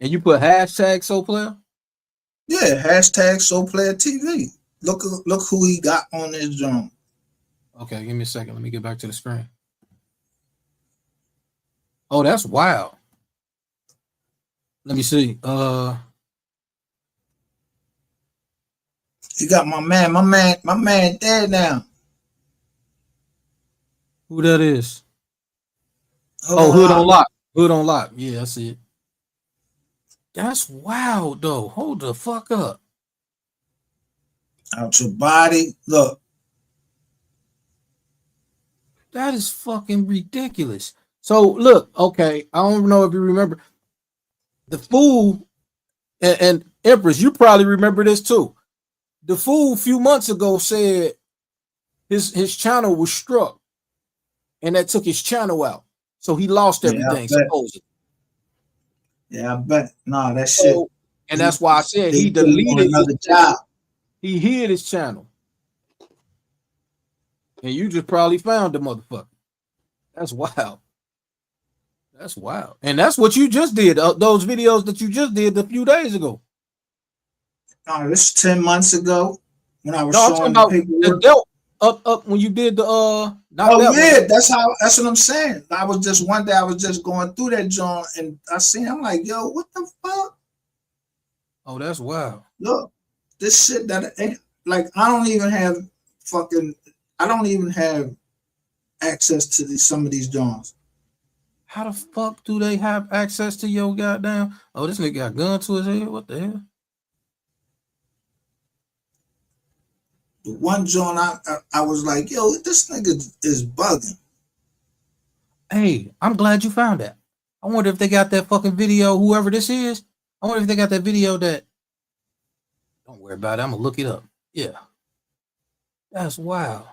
And you put hashtag Soul Player? Yeah, hashtag Soul Player TV. Look who he got on this junk. Okay, give me a second. Let me get back to the screen. Oh, that's wild. Let me see. You got my man dead now. Who that is? Hold Hood on, on Lock. Hood on Lock. Yeah, I see it. That's wild though. Hold the fuck up. Out your body. Look. That is fucking ridiculous. So look, okay, I don't know if you remember the fool and Empress, you probably remember this too. The fool a few months ago said his channel was struck and that took his channel out. So he lost everything, supposedly. Yeah, I bet. No, that shit. And that's why I said he deleted another job. He hid his channel. And you just probably found the motherfucker. That's wild. That's wild. And that's what you just did. Those videos that you just did a few days ago. No, this is 10 months ago when I was showing the paperwork. Up when you did the that's what I'm saying. I was just one day I was just going through that joint and I'm like, yo, what the fuck? Oh, that's wild. Look, this shit that ain't like I don't even have access to some of these joints. How the fuck do they have access to your goddamn? Oh, this nigga got a gun to his head. What the hell? The one joint I was like, yo, this nigga is bugging. Hey, I'm glad you found that. I wonder if they got that fucking video, whoever this is. I wonder if they got that video that. Don't worry about it. I'm gonna look it up. Yeah. That's wild.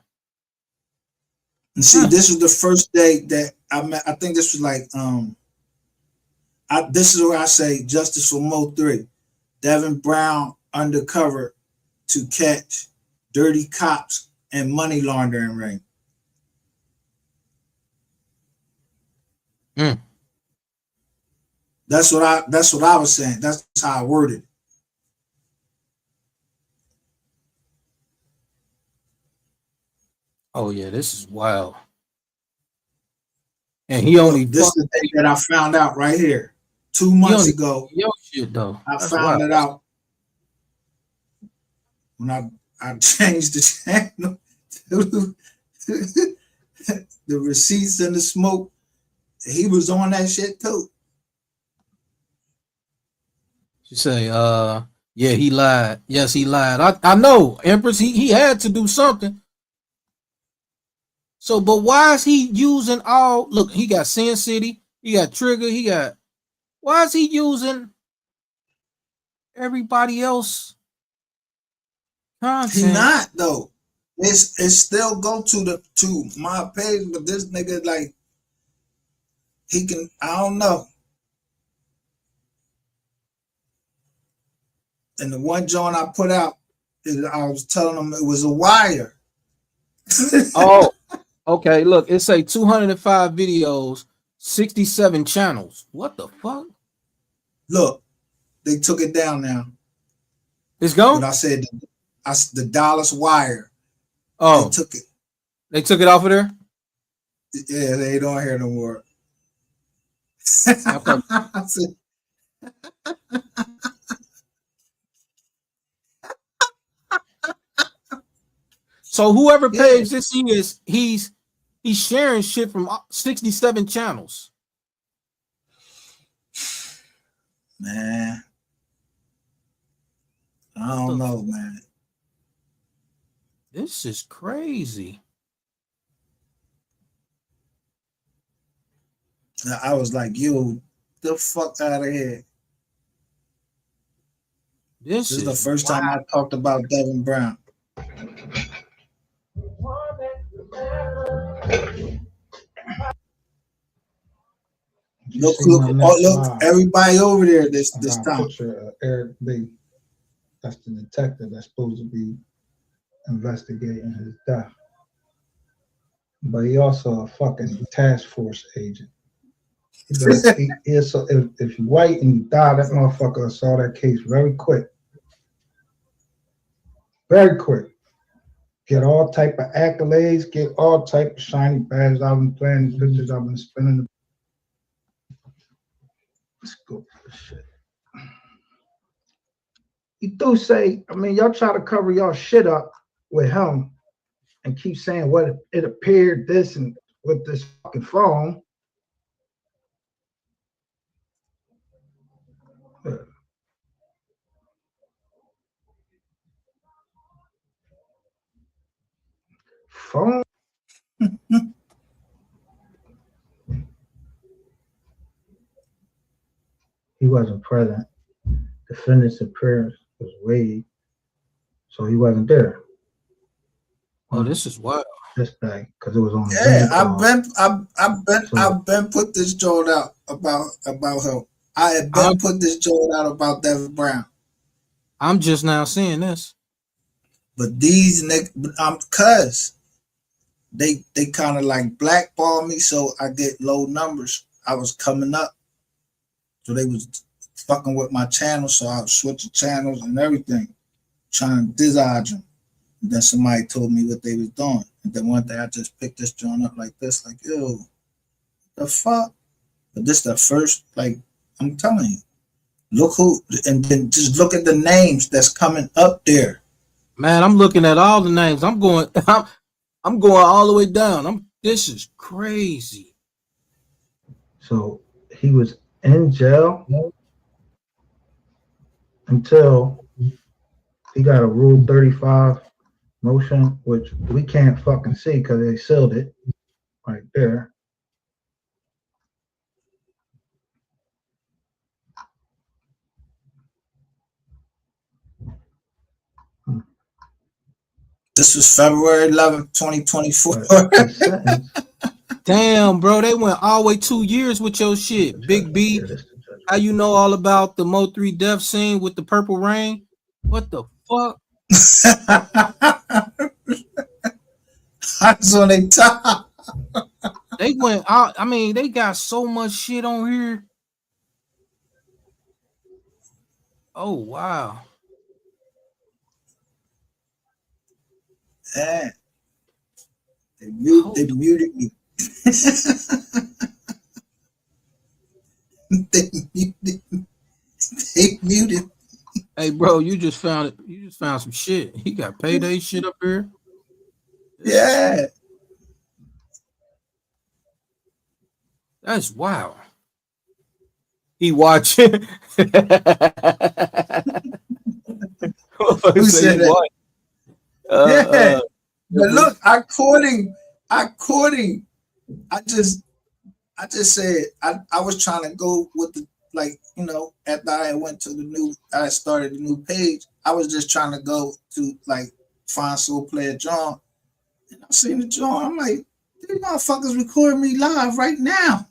And see, this was the first day that I met. I think this was like this is where I say justice for MO3. Devin Brown undercover to catch dirty cops and money laundering ring. That's what I was saying. That's how I worded it. Oh yeah, this is wild. And he only this is the day that I found out right here. 2 months ago. Yo shit though. I found it out when I changed the channel to the receipts and the smoke. He was on that shit too. She say, yeah, he lied. Yes, he lied. I know, Empress, he had to do something. So, but why is he using all? Look, he got Sin City, he got Trigger, he got. Why is he using everybody else content? He not though. It's still go to my page, but this nigga like he can. I don't know. And the one joint I put out, I was telling them it was a wire. Oh. Okay, look, it say 205 videos, 67 channels. What the fuck? Look, they took it down now. It's gone? But I said the Dallas wire. Oh, they took it. They took it off of there? Yeah, they don't hear no more. So whoever page this is, he's sharing shit from 67 channels. Man, I don't know, man. This is crazy. I was like, yo, the fuck out of here. This is the first time I talked about Devin Brown. Look, everybody over there this time. Picture of Eric B. That's the detective that's supposed to be investigating his death. But he also a fucking task force agent. So if you're white and you die, that motherfucker saw that case very quick. Very quick. Get all type of accolades, get all type of shiny badges. I've been playing the pictures, I've been spinning go for this shit. You do say, I mean, y'all try to cover y'all shit up with him and keep saying what it appeared this and with this fucking phone. Phone. He wasn't present. Defendant's appearance was waived, so he wasn't there. Oh, this is wild. This thing, because it was on. Yeah, I've been put this joint out about her. I had been put this joint out about Devin Brown. I'm just now seeing this. But these niggas, cuz they kind of like blackball me, so I get low numbers. I was coming up, so they was fucking with my channel, so I was switching channels and everything, trying to disargue them. And then somebody told me what they was doing. And then one day I just picked this joint up like this, like, yo, the fuck? But this the first, like, I'm telling you, look who, and then just look at the names that's coming up there. Man, I'm looking at all the names. I'm going all the way down. This is crazy. So he was in jail until he got a Rule 35 motion, which we can't fucking see because they sealed it right there. This was February 11th, 2024. Damn, bro, they went all the way 2 years with your shit. Big B, how you know all about the MO3 death scene with the purple rain? What the fuck? That's on their top. They went out. I mean, they got so much shit on here. Oh, wow. Yeah. They muted me. They muted. Hey, bro, you just found it. You just found some shit. He got payday shit up here. Yeah. That's wild. He watching. Who said that? Yeah. But look, I caught him. I just said I was trying to go with the, like, you know, after I started a new page, I was just trying to go to like find Soul Player John. And I seen the John. I'm like, these motherfuckers recording me live right now.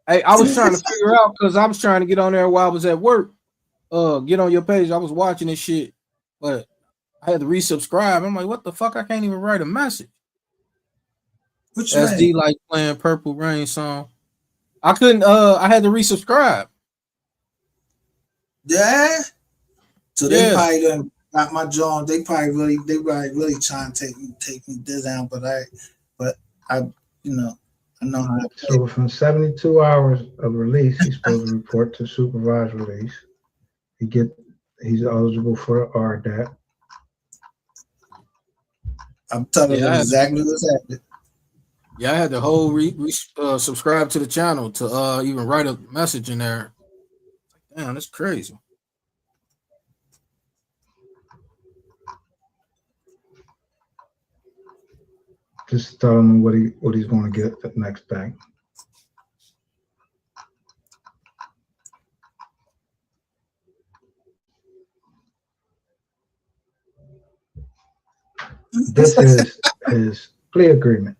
Hey, I was trying to figure out because I was trying to get on there while I was at work. Get on your page. I was watching this shit, but I had to resubscribe. I'm like, what the fuck? I can't even write a message. Which SD like playing Purple Rain song. I couldn't. I had to resubscribe. Yeah. So they probably done got my John. They probably really trying to take me down. But I, you know, I know how. So within 72 hours of release, he's supposed to report to supervised release. He's eligible for RDAP. I'm telling you exactly what's happening. Yeah, I had the whole subscribe to the channel to even write a message in there. Damn, that's crazy. Just tell him what he's going to get the next thing. This is his plea agreement.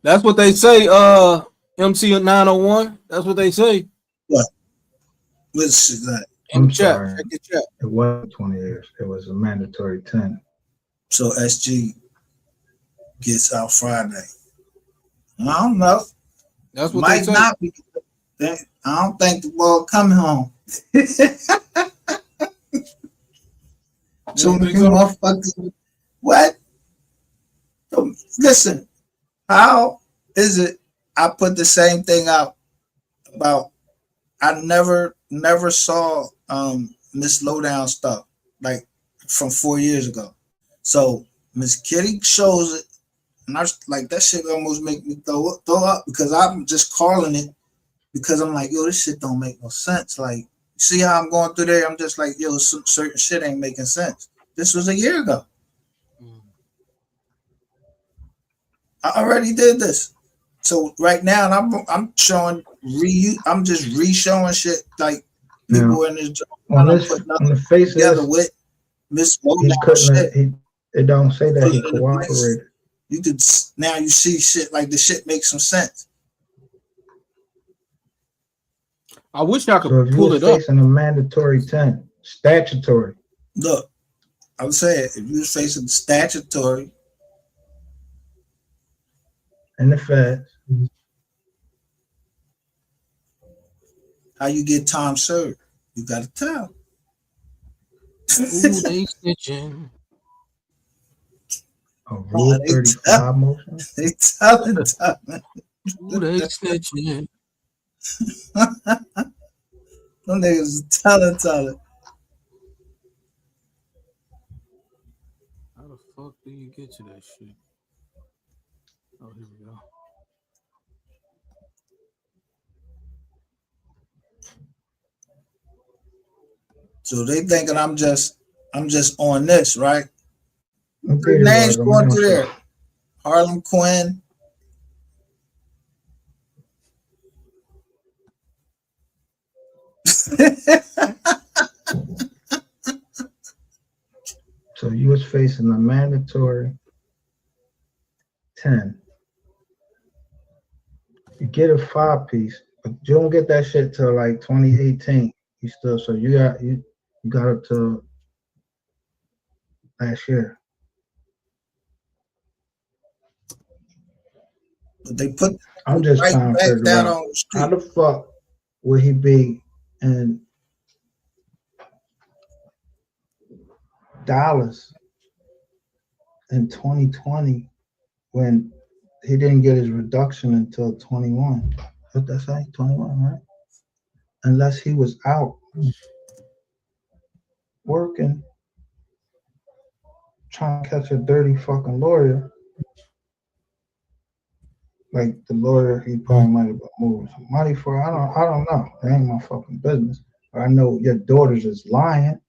That's what they say. MC 901. That's what they say. What? What's that? I'm sorry. It wasn't 20 years. It was a mandatory 10. So SG gets out Friday. I don't know. That's what might they say. Not be. I don't think the ball coming home. So many motherfuckers. What? Listen, how is it I put the same thing out about I never saw Miss Lowdown stuff like from 4 years ago. So Miss Kitty shows it, and I was like, that shit almost make me throw up because I'm just calling it because I'm like, yo, this shit don't make no sense. Like, see how I'm going through there? I'm just like, yo, some certain shit ain't making sense. This was a year ago. I already did this. So right now, I'm showing I'm just re-showing shit like people in this on job this put on the nothing face of together this, with Miss he Lowdown couldn't shit. it don't say that Put he it in the place. cooperated. You could now you see shit like the shit makes some sense. I wish I could So if you pull was it up. facing a mandatory 10, statutory. Look, I would say if you was facing statutory in the feds, how you get time served? You got to tell. Ooh, they snitching. A Rule 35 motion. They telling. Ooh, they snitching. Them niggas telling. How the fuck do you get to that shit? Oh, here we go. So they thinking I'm just on this, right? Okay, Names going through there. Harlem Quinn. So you was facing a mandatory 10. You get a 5-piece, but you don't get that shit till like 2018. You still so you got up to last year. But they put I'm just right trying to back figure down out on the street. how the fuck would he be in dollars in 2020 when he didn't get his reduction until 21. What that say? 21, right? Unless he was out working, trying to catch a dirty fucking lawyer. Like the lawyer, he probably might have been moving some money for. I don't know. It ain't my fucking business. But I know your daughters is lying.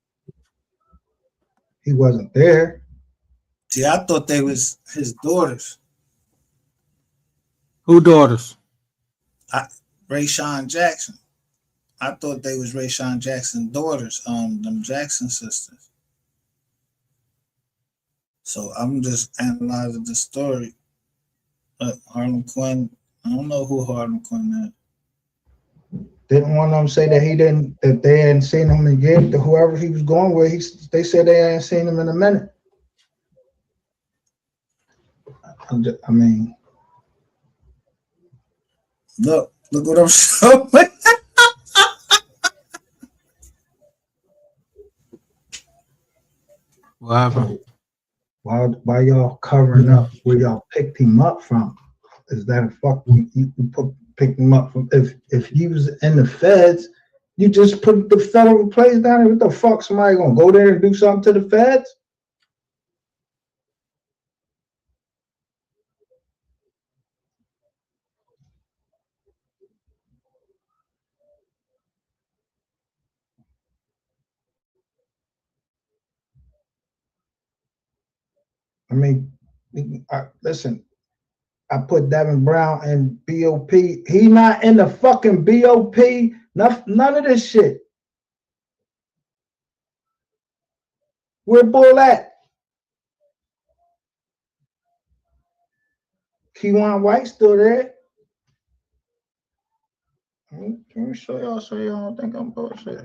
He wasn't there. See, I thought they was his daughters. Who daughters? Rayshawn Jackson. I thought they was Rayshawn Jackson's daughters, them Jackson sisters. So I'm just analyzing the story. Harlem Quinn, I don't know who Harlem Quinn is. Didn't one of them say that they hadn't seen him again? Whoever he was going with, they said they hadn't seen him in a minute. I mean, look what I'm showing. What happened? Why y'all covering up where y'all picked him up from? Is that a fuck? You picked him up from? If he was in the feds, you just put the federal place down there. What the fuck? Somebody gonna go there and do something to the feds? I mean, listen. I put Devin Brown in BOP. He not in the fucking BOP. None of this shit. Where Bull at? Keywan White still there. Let me show y'all so y'all don't think I'm bullshit.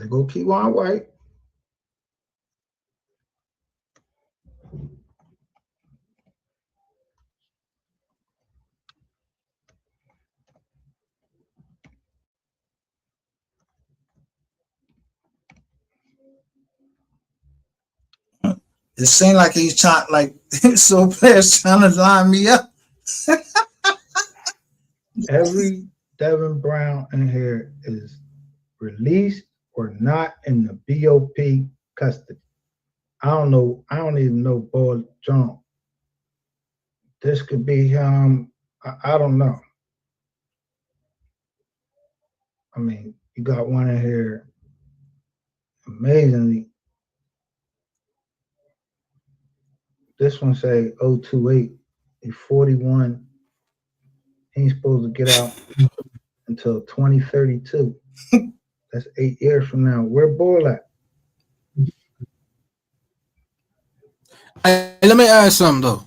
They go keep on white. It seemed like he's trying, like, so players trying to line me up. Every Devin Brown in here is released or not in the BOP custody. I don't know. I don't even know Boy John. This could be him. I don't know. I mean, you got one in here. Amazingly, this one say 028. He's 41. He ain't supposed to get out until 2032. That's 8 years from now. Where Bull at? Hey, let me ask something though.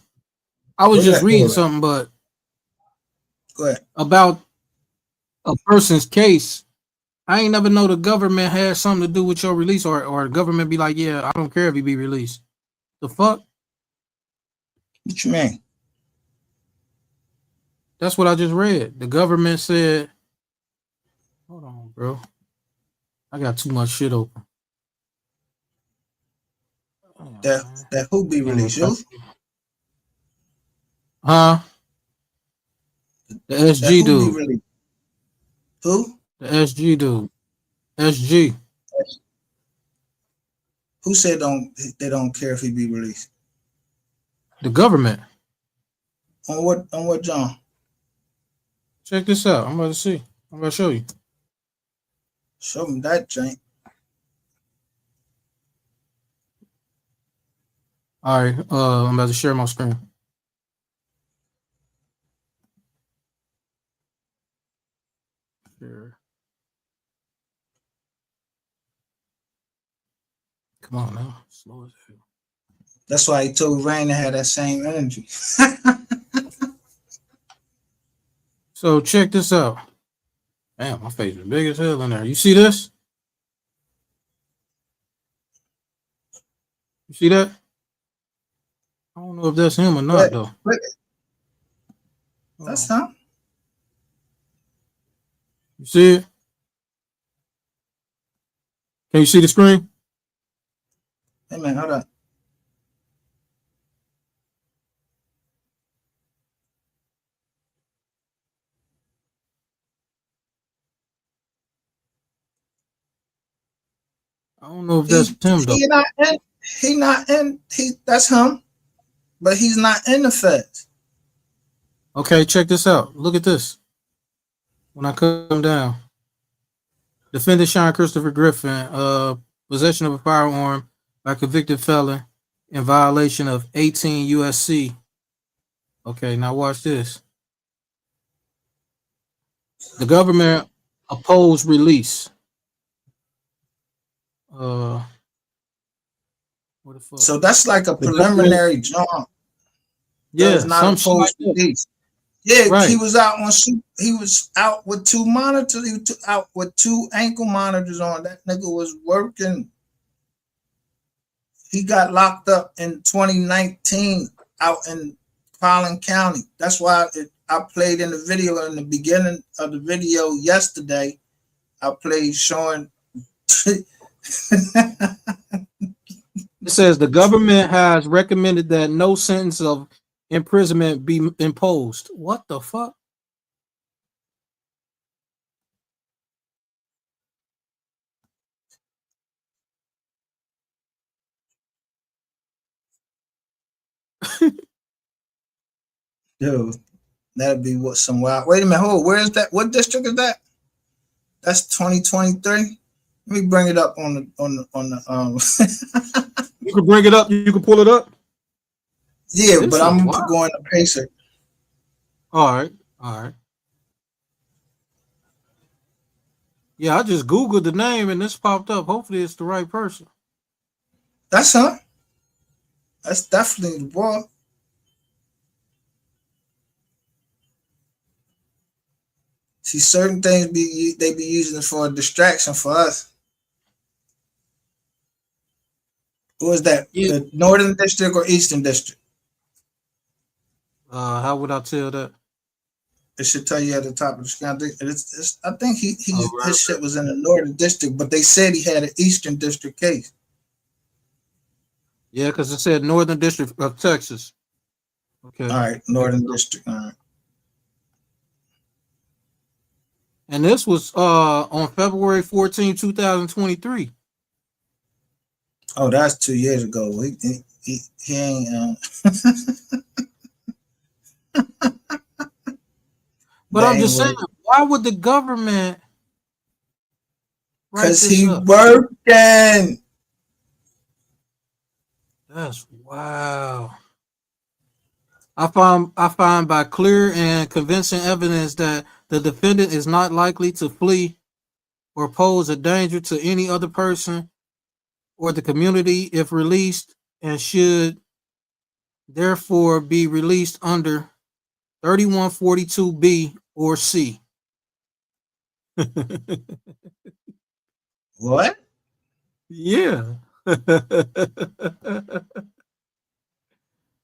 I was just reading something, but go ahead. About a person's case. I ain't never know the government had something to do with your release, or the government be like, yeah, I don't care if he be released. The fuck? What you mean? That's what I just read. The government said, hold on, bro. I got too much shit open. That who be released? You? Huh? The SG dude. Who? The SG dude. SG. Who said they don't care if he be released? The government. On what John? Check this out. I'm about to see. I'm about to show you. Show me that, Jank. All right. I'm about to share my screen. Sure. Come on now. Slow as hell. That's why he told Rain to have that same energy. So check this out. Damn, my face is big as hell in there. You see this? You see that? I don't know if that's him or not, though. That's him. You see it? Can you see the screen? Hey man, hold on. I don't know if that's him though. That's him, but he's not in the feds. Okay, check this out. Look at this. When I come down, defendant Sean Christopher Griffin, possession of a firearm by convicted felon in violation of 18 USC. Okay, now watch this. The government opposed release. What the fuck? So that's like a preliminary job. Yeah, not opposed to these. Yeah, right. He was out with two monitors. He was out with two ankle monitors on. That nigga was working. He got locked up in 2019 out in Collin County. That's why I played in the video in the beginning of the video yesterday. I played showing. It says the government has recommended that no sentence of imprisonment be imposed. What the fuck? Dude, that'd be what some wild. Wait a minute, hold. Where is that? What district is that? That's 2023. Let me bring it up on the. You can bring it up. You can pull it up. Yeah, this but I'm going to Pacer. All right. Yeah, I just Googled the name and this popped up. Hopefully, it's the right person. That's her. That's definitely the boy. See, certain things they be using for a distraction for us. What was that? The Northern District or Eastern District? How would I tell that? It should tell you at the top of the screen. I think his shit was in the Northern District, but they said he had an Eastern District case. Yeah, because it said Northern District of Texas. Okay. All right, Northern District. All right. And this was on February 14, 2023. Oh, that's 2 years ago. He ain't. But I'm just saying, why would the government? Because he working. That's wow. I find by clear and convincing evidence that the defendant is not likely to flee or pose a danger to any other person or the community if released, and should therefore be released under 3142B or C. What? Yeah. There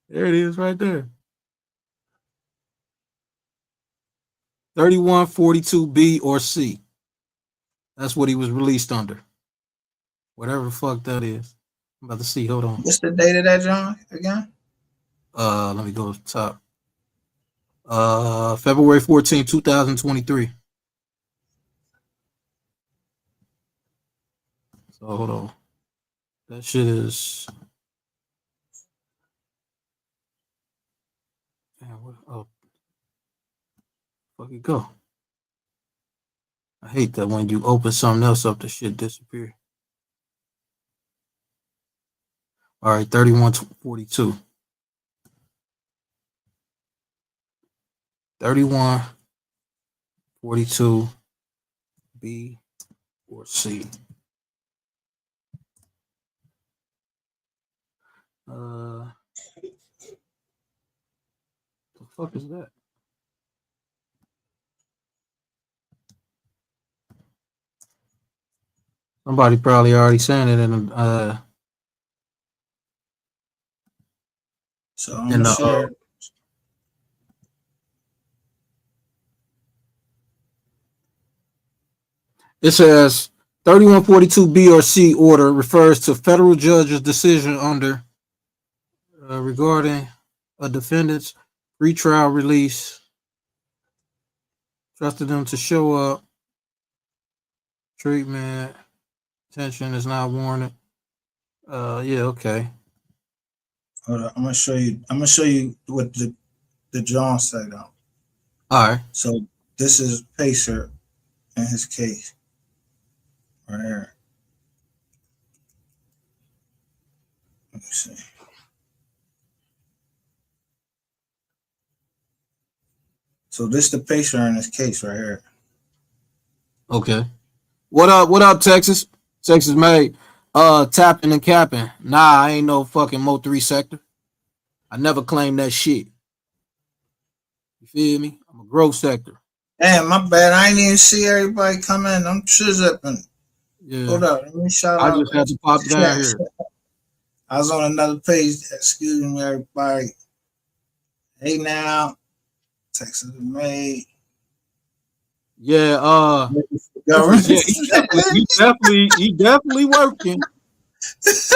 it is right there. 3142B or C. That's what he was released under. Whatever the fuck that is. I'm about to see. Hold on. What's the date of that, John, again? Let me go to the top. February 14, 2023. So hold on. That shit is. Oh, fuck it go. I hate that when you open something else up, the shit disappear. All right, 3142. 3142 B or C. The fuck is that? Somebody probably already saying it in So I'm sure. It says 3142B or C order refers to federal judge's decision under regarding a defendant's retrial release. Trusted them to show up. Treatment. Attention is not warranted. Yeah, okay. Hold on, I'm gonna show you what the John said out. All right. So this is Pacer in his case. Right here. Let me see. So this the Pacer in his case right here. Okay. What up, Texas? Texas made tapping and capping. Nah, I ain't no fucking MO3 sector. I never claimed that shit. You feel me? I'm a growth sector. Damn, my bad. I ain't even see everybody come in. I'm zipping. Yeah. Hold up. Let me shout I out. just had to pop down here. I was on another page. Excuse me, everybody. Hey now. Texas made. Yeah, he definitely working.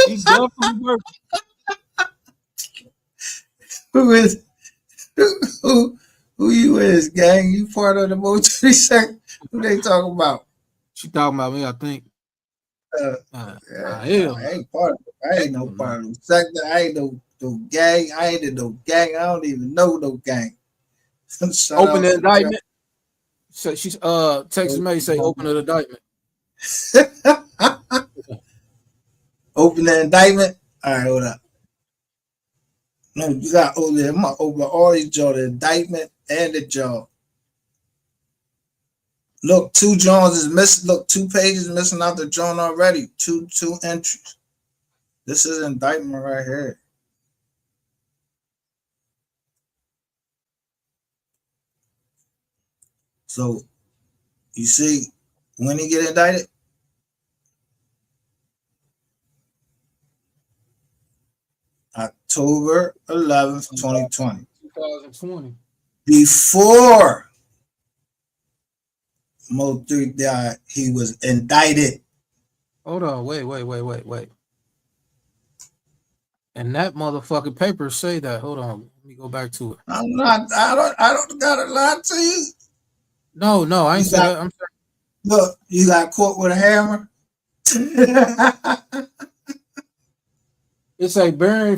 He definitely working. Who you is, gang? You part of the MO3 sector? Who they talking about? She talking about me, I think. I ain't part of it. I ain't no part of the sector. I ain't no gang. I ain't in no gang. I don't even know no gang. Open the indictment. So she's Texas May say open the indictment. Open the indictment. All right, hold up. No, you got I'm gonna open all these jaw, the indictment and the jaw. Look, 2 Johns is missing. Look, 2 pages missing out the John already. Two entries. This is indictment right here. So you see, when he get indicted, October 11th, 2020. 2020. Before MO3 died, he was indicted. Hold on, wait. And that motherfucking paper say that. Hold on, let me go back to it. I don't gotta lie to you. No, I ain't say that. I'm sorry. Look, you got caught with a hammer. It's a bearing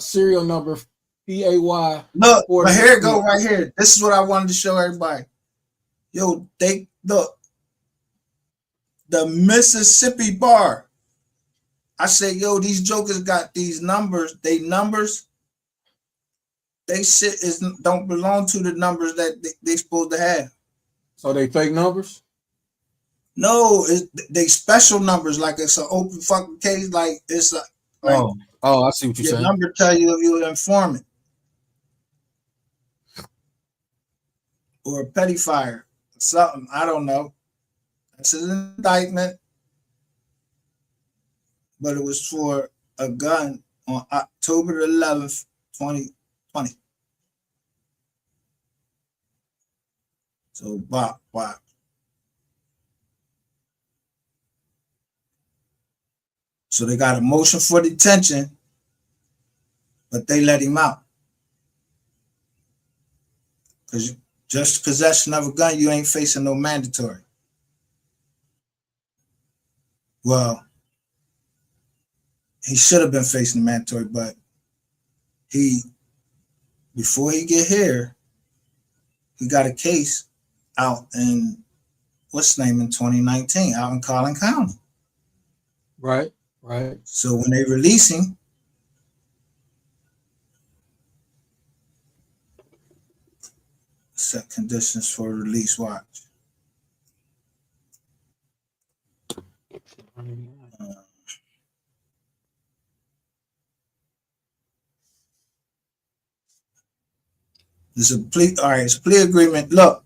serial number PAY. Look, but here it go right here. This is what I wanted to show everybody. Yo, they look. The Mississippi bar. I say, yo, these jokers got these numbers. They shit don't belong to the numbers that they supposed to have. So they fake numbers? No, they special numbers. Like it's an open fucking case. Like it's a. Like, I see what you're saying. Your number tell you if you're an informant or a petty fire, something. I don't know. It's an indictment, but it was for a gun on October 11th, 2020. So, wow. So they got a motion for detention, but they let him out. Because just possession of a gun, you ain't facing no mandatory. Well, he should have been facing the mandatory, but before he get here, he got a case out in, what's the name, in 2019, out in Collin County. Right. So when they release him, set conditions for release, watch. It's a plea, all right, it's a plea agreement. Look,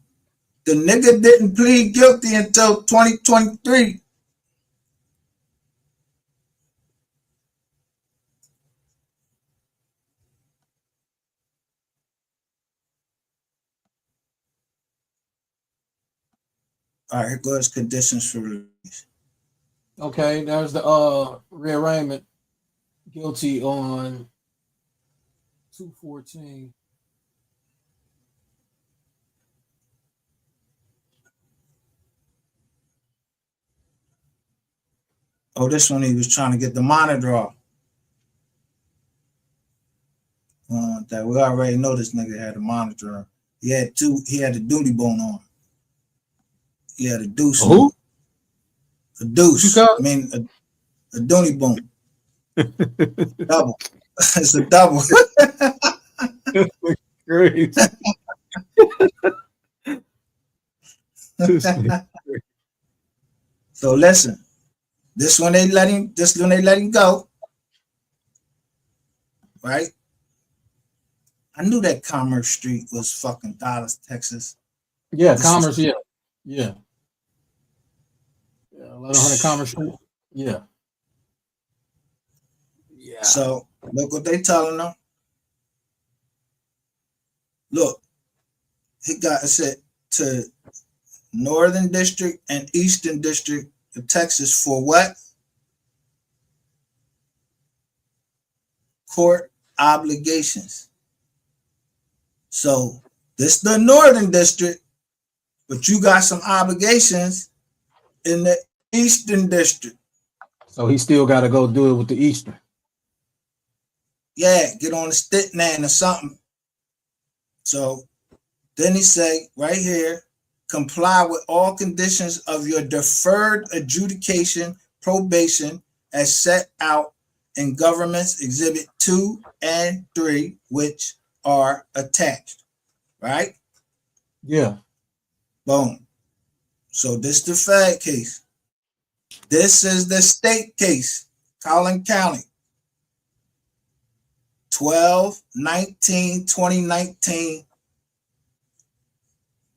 the nigga didn't plead guilty until 2023. All right, here goes conditions for release. Okay, there's the rearrangement. Guilty on 214. Oh, this one he was trying to get the monitor off. That we already know this nigga had a monitor on. He had the duty bone on. He had a deuce. Who? A deuce. I mean a dooney bone. Double. It's a double. Great. So listen. This one they let him go. Right? I knew that Commerce Street was fucking Dallas, Texas. Yeah, Commerce, yeah. 1100 Commerce Street. Yeah. So look what they telling them. Look, he got sent to Northern District and Eastern District of Texas for what? Court obligations. So this is the Northern District, but you got some obligations in the Eastern District. So he still got to go do it with the Eastern. Yeah, get on the stick man or something. So then he say right here, comply with all conditions of your deferred adjudication probation as set out in government's exhibit 2 and 3, which are attached. Right? Yeah. Boom. So this is the fed case. This is the state case, Collin County. 12/19/2019.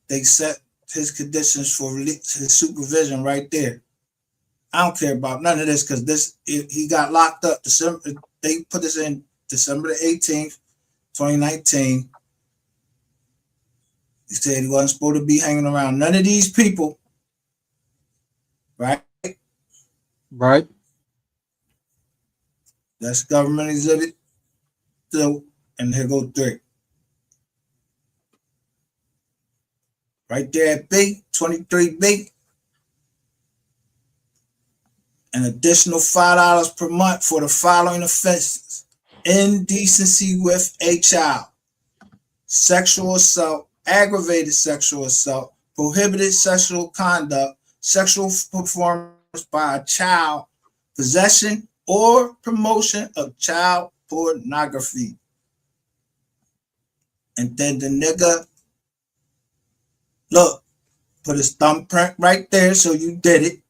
They set his conditions for release, his supervision right there. I don't care about none of this because he got locked up. They put this in December the 18th, 2019. He said he wasn't supposed to be hanging around none of these people, right? Right. That's government exhibit 2, and here go 3. Right there at B, 23B. An additional $5 per month for the following offenses: indecency with a child, sexual assault, aggravated sexual assault, prohibited sexual conduct, sexual performance by a child, possession or promotion of child pornography. And then the nigga, look, put his thumbprint right there, so you did it.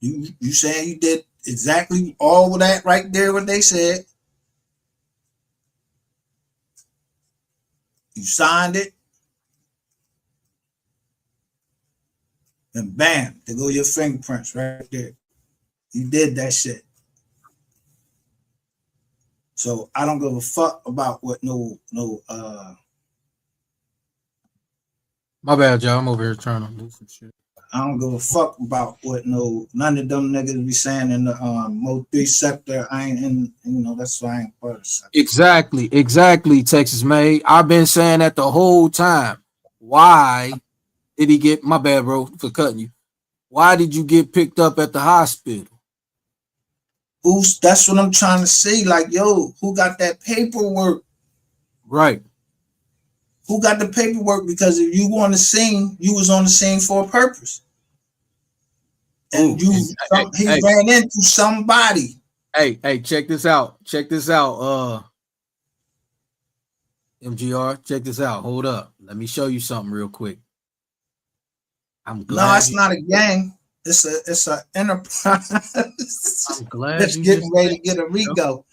You saying you did exactly all of that right there, what they said. You signed it. And bam, there go your fingerprints right there. You did that shit. So I don't give a fuck about what My bad, y'all. I'm over here trying to do some shit. I don't give a fuck about what none of them niggas be saying in the MO3 sector. I ain't in, that's why I ain't part of the sector. Exactly, Texas May. I've been saying that the whole time. Why did he get, my bad, bro, for cutting you. Why did you get picked up at the hospital? That's what I'm trying to see. Like, yo, who got that paperwork? Right. Who got the paperwork? Because if you were on the scene, you was on the scene for a purpose. And he ran into somebody. Hey, check this out. MGR, check this out. Hold up. Let me show you something real quick. I'm glad. No, it's not a gang. It's a enterprise. I'm glad Just getting ready to get a Rico.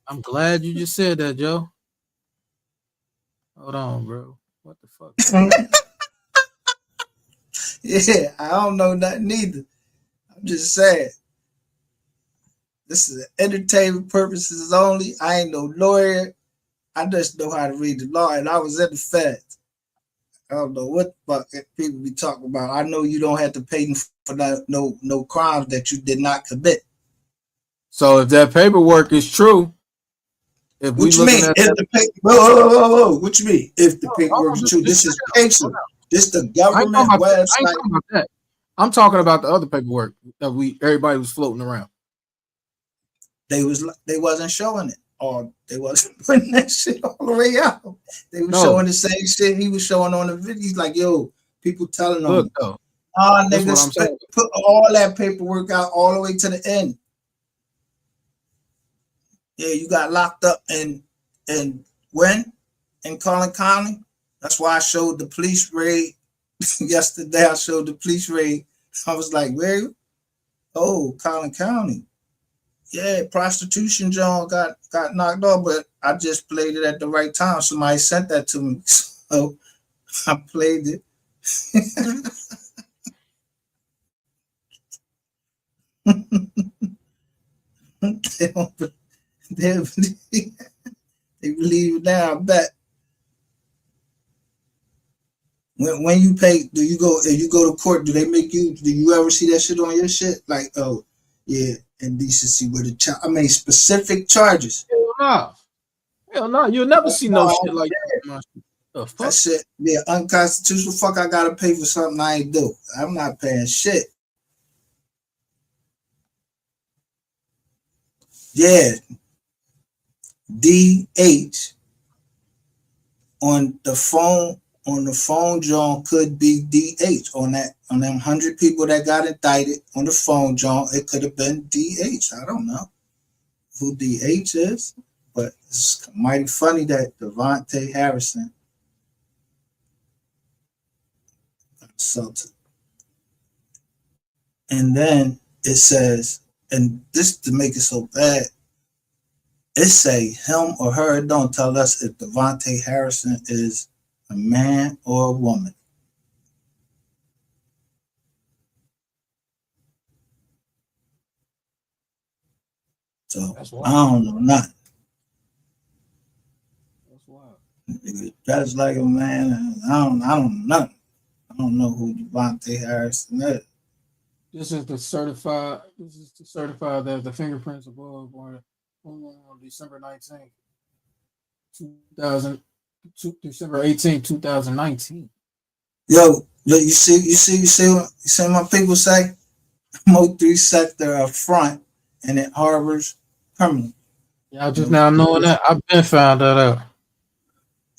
I'm glad you just said that, Joe. Hold on, bro. What the fuck? Yeah, I don't know nothing either. I'm just saying. This is entertainment purposes only. I ain't no lawyer. I just know how to read the law, and I was in the feds. I don't know what the fuck people be talking about. I know you don't have to pay for no crimes that you did not commit. So if that paperwork is true, if what you mean? Whoa, what you mean? If the paperwork is true, this is paper. This the government website. I'm talking about the other paperwork that everybody was floating around. They wasn't showing it, or they wasn't putting that shit all the way out. They were showing the same shit he was showing on the video. He's like, yo, people telling them, niggas put all that paperwork out all the way to the end. Yeah, you got locked up in when? In Collin County. That's why I showed the police raid yesterday. I showed the police raid. I was like, where? Oh, Collin County. Yeah, prostitution John got knocked off, but I just played it at the right time. Somebody sent that to me. So I played it. They believe it now, I bet. When you pay, if you go to court, do you ever see that shit on your shit? Like, oh, yeah, indecency with a child. I mean, specific charges. Hell no. You'll never see no shit like that. That shit, yeah, unconstitutional. Fuck, I gotta pay for something I ain't do. I'm not paying shit. Yeah. DH on the phone, John, could be DH on them 100 people that got indicted on the phone, John. It could have been DH. I don't know who DH is, but it's mighty funny that Devontae Harrison got assaulted. And then it says, and this to make it so bad, it say him or her. It don't tell us if Devontae Harrison is a man or a woman. So I don't know nothing. Nigga dressed like a man. I don't know nothing. I don't know who Devontae Harrison is. This is to certify that the fingerprints above were on December 19th, December 18th, 2019. Yo, you see my people say MO3 sector up front and it harbors criminals. Y'all just now knowing that. I've been found that out.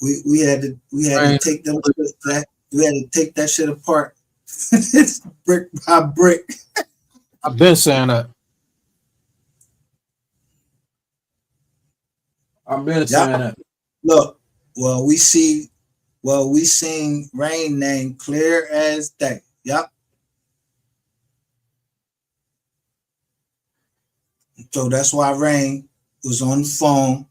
We had to take them we had to take that shit apart brick by brick. I've been saying that. I've been saying that. Look, we seen Rain name clear as day. Yep. So that's why Rain was on the phone.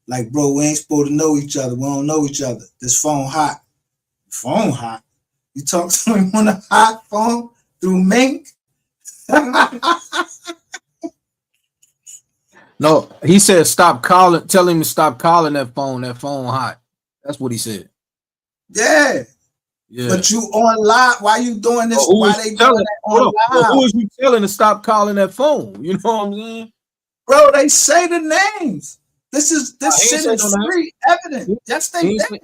Like, bro, we ain't supposed to know each other. We don't know each other. This phone hot. Phone hot. You talk to him on a hot phone through Mink? No, he said stop calling. Tell him to stop calling that phone. That phone hot. That's what he said. Yeah. But you on live. Why you doing this? Why they doing that on live? Who is you telling to stop calling that phone? You know what I'm saying? Bro, they say the names. This shit is free evidence. Yes, they did.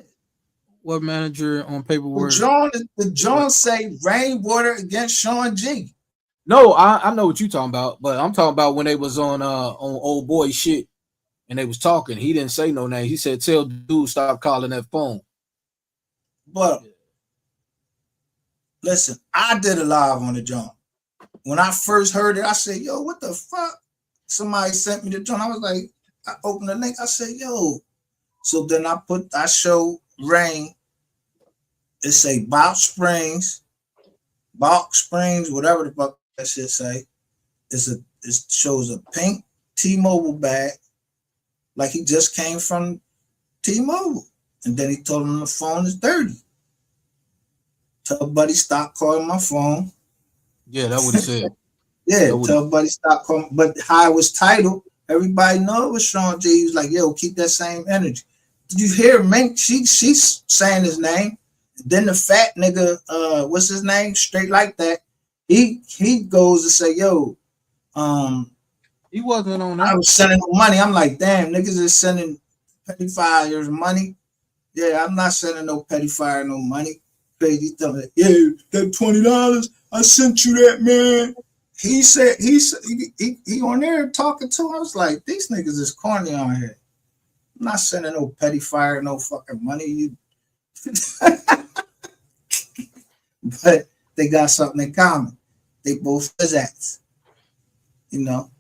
What manager on paperwork? The John say Rainwater against Sean G. No, I know what you talking about, but I'm talking about when they was on old boy shit and they was talking. He didn't say no name. He said, "Tell dude stop calling that phone." But listen, I did a live on the John. When I first heard it, I said, "Yo, what the fuck?" Somebody sent me the John. I was like, I opened the link. I said, "Yo." So then I showed Rain. It say Box Springs, whatever the fuck that shit say. It shows a pink T-Mobile bag, like he just came from T-Mobile. And then he told him the phone is dirty. Tell buddy stop calling my phone. Yeah, that's what he said. Yeah, tell buddy stop calling. But how it was titled, everybody know it was Sean G. He was like, "Yo, keep that same energy." Did you hear Mink? She's saying his name. Then the fat nigga, what's his name? Straight like that. He goes to say, "Yo, he wasn't on that. I was sending money." I'm like, damn, niggas is sending petty fires money. Yeah, I'm not sending no petty fire no money. Crazy thing. Yeah, that $20, I sent you that, man. He said he on there talking to him. I was like, these niggas is corny on here. I'm not sending no petty fire, no fucking money. But they got something in common. They both pizzazz. You know.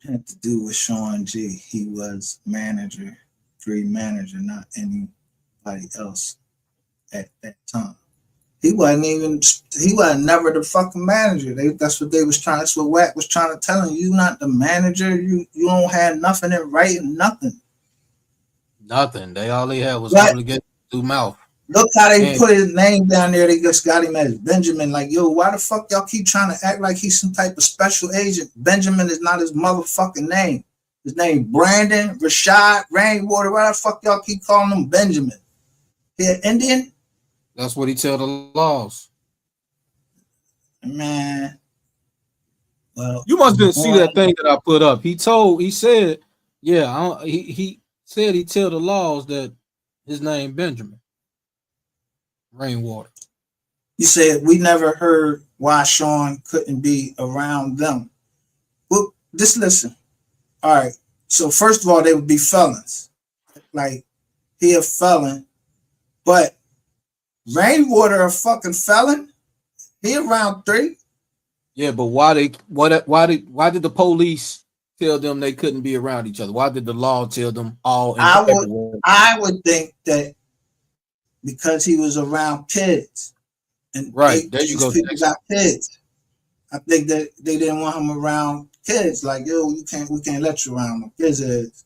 Had to do with Sean G. He was manager, free manager, not anybody else at that time. He wasn't never the fucking manager. That's what they was trying. That's what Wack was trying to tell him. You not the manager. You don't have nothing in writing. Nothing. Nothing. All they had was obligation through mouth. Look how they put his name down there. They just got him as Benjamin. Like, yo, why the fuck y'all keep trying to act like he's some type of special agent? Benjamin is not his motherfucking name. His name Brandon, Rashad, Rainwater. Why the fuck y'all keep calling him Benjamin? He an Indian? That's what he tell the laws. Man. Well, you must didn't see that thing that I put up. He said, he said he tell the laws that his name Benjamin. Rainwater. You said we never heard why Sean couldn't be around them. Well, just listen. All right. So first of all, they would be felons. Like, he a felon, but Rainwater a fucking felon. He around 3. Yeah, but why did the police tell them they couldn't be around each other? Why did the law tell them all? I would think that because he was around kids, and right there you go. People got kids. I think that they didn't want him around kids. Like, yo, we can't let you around my kids.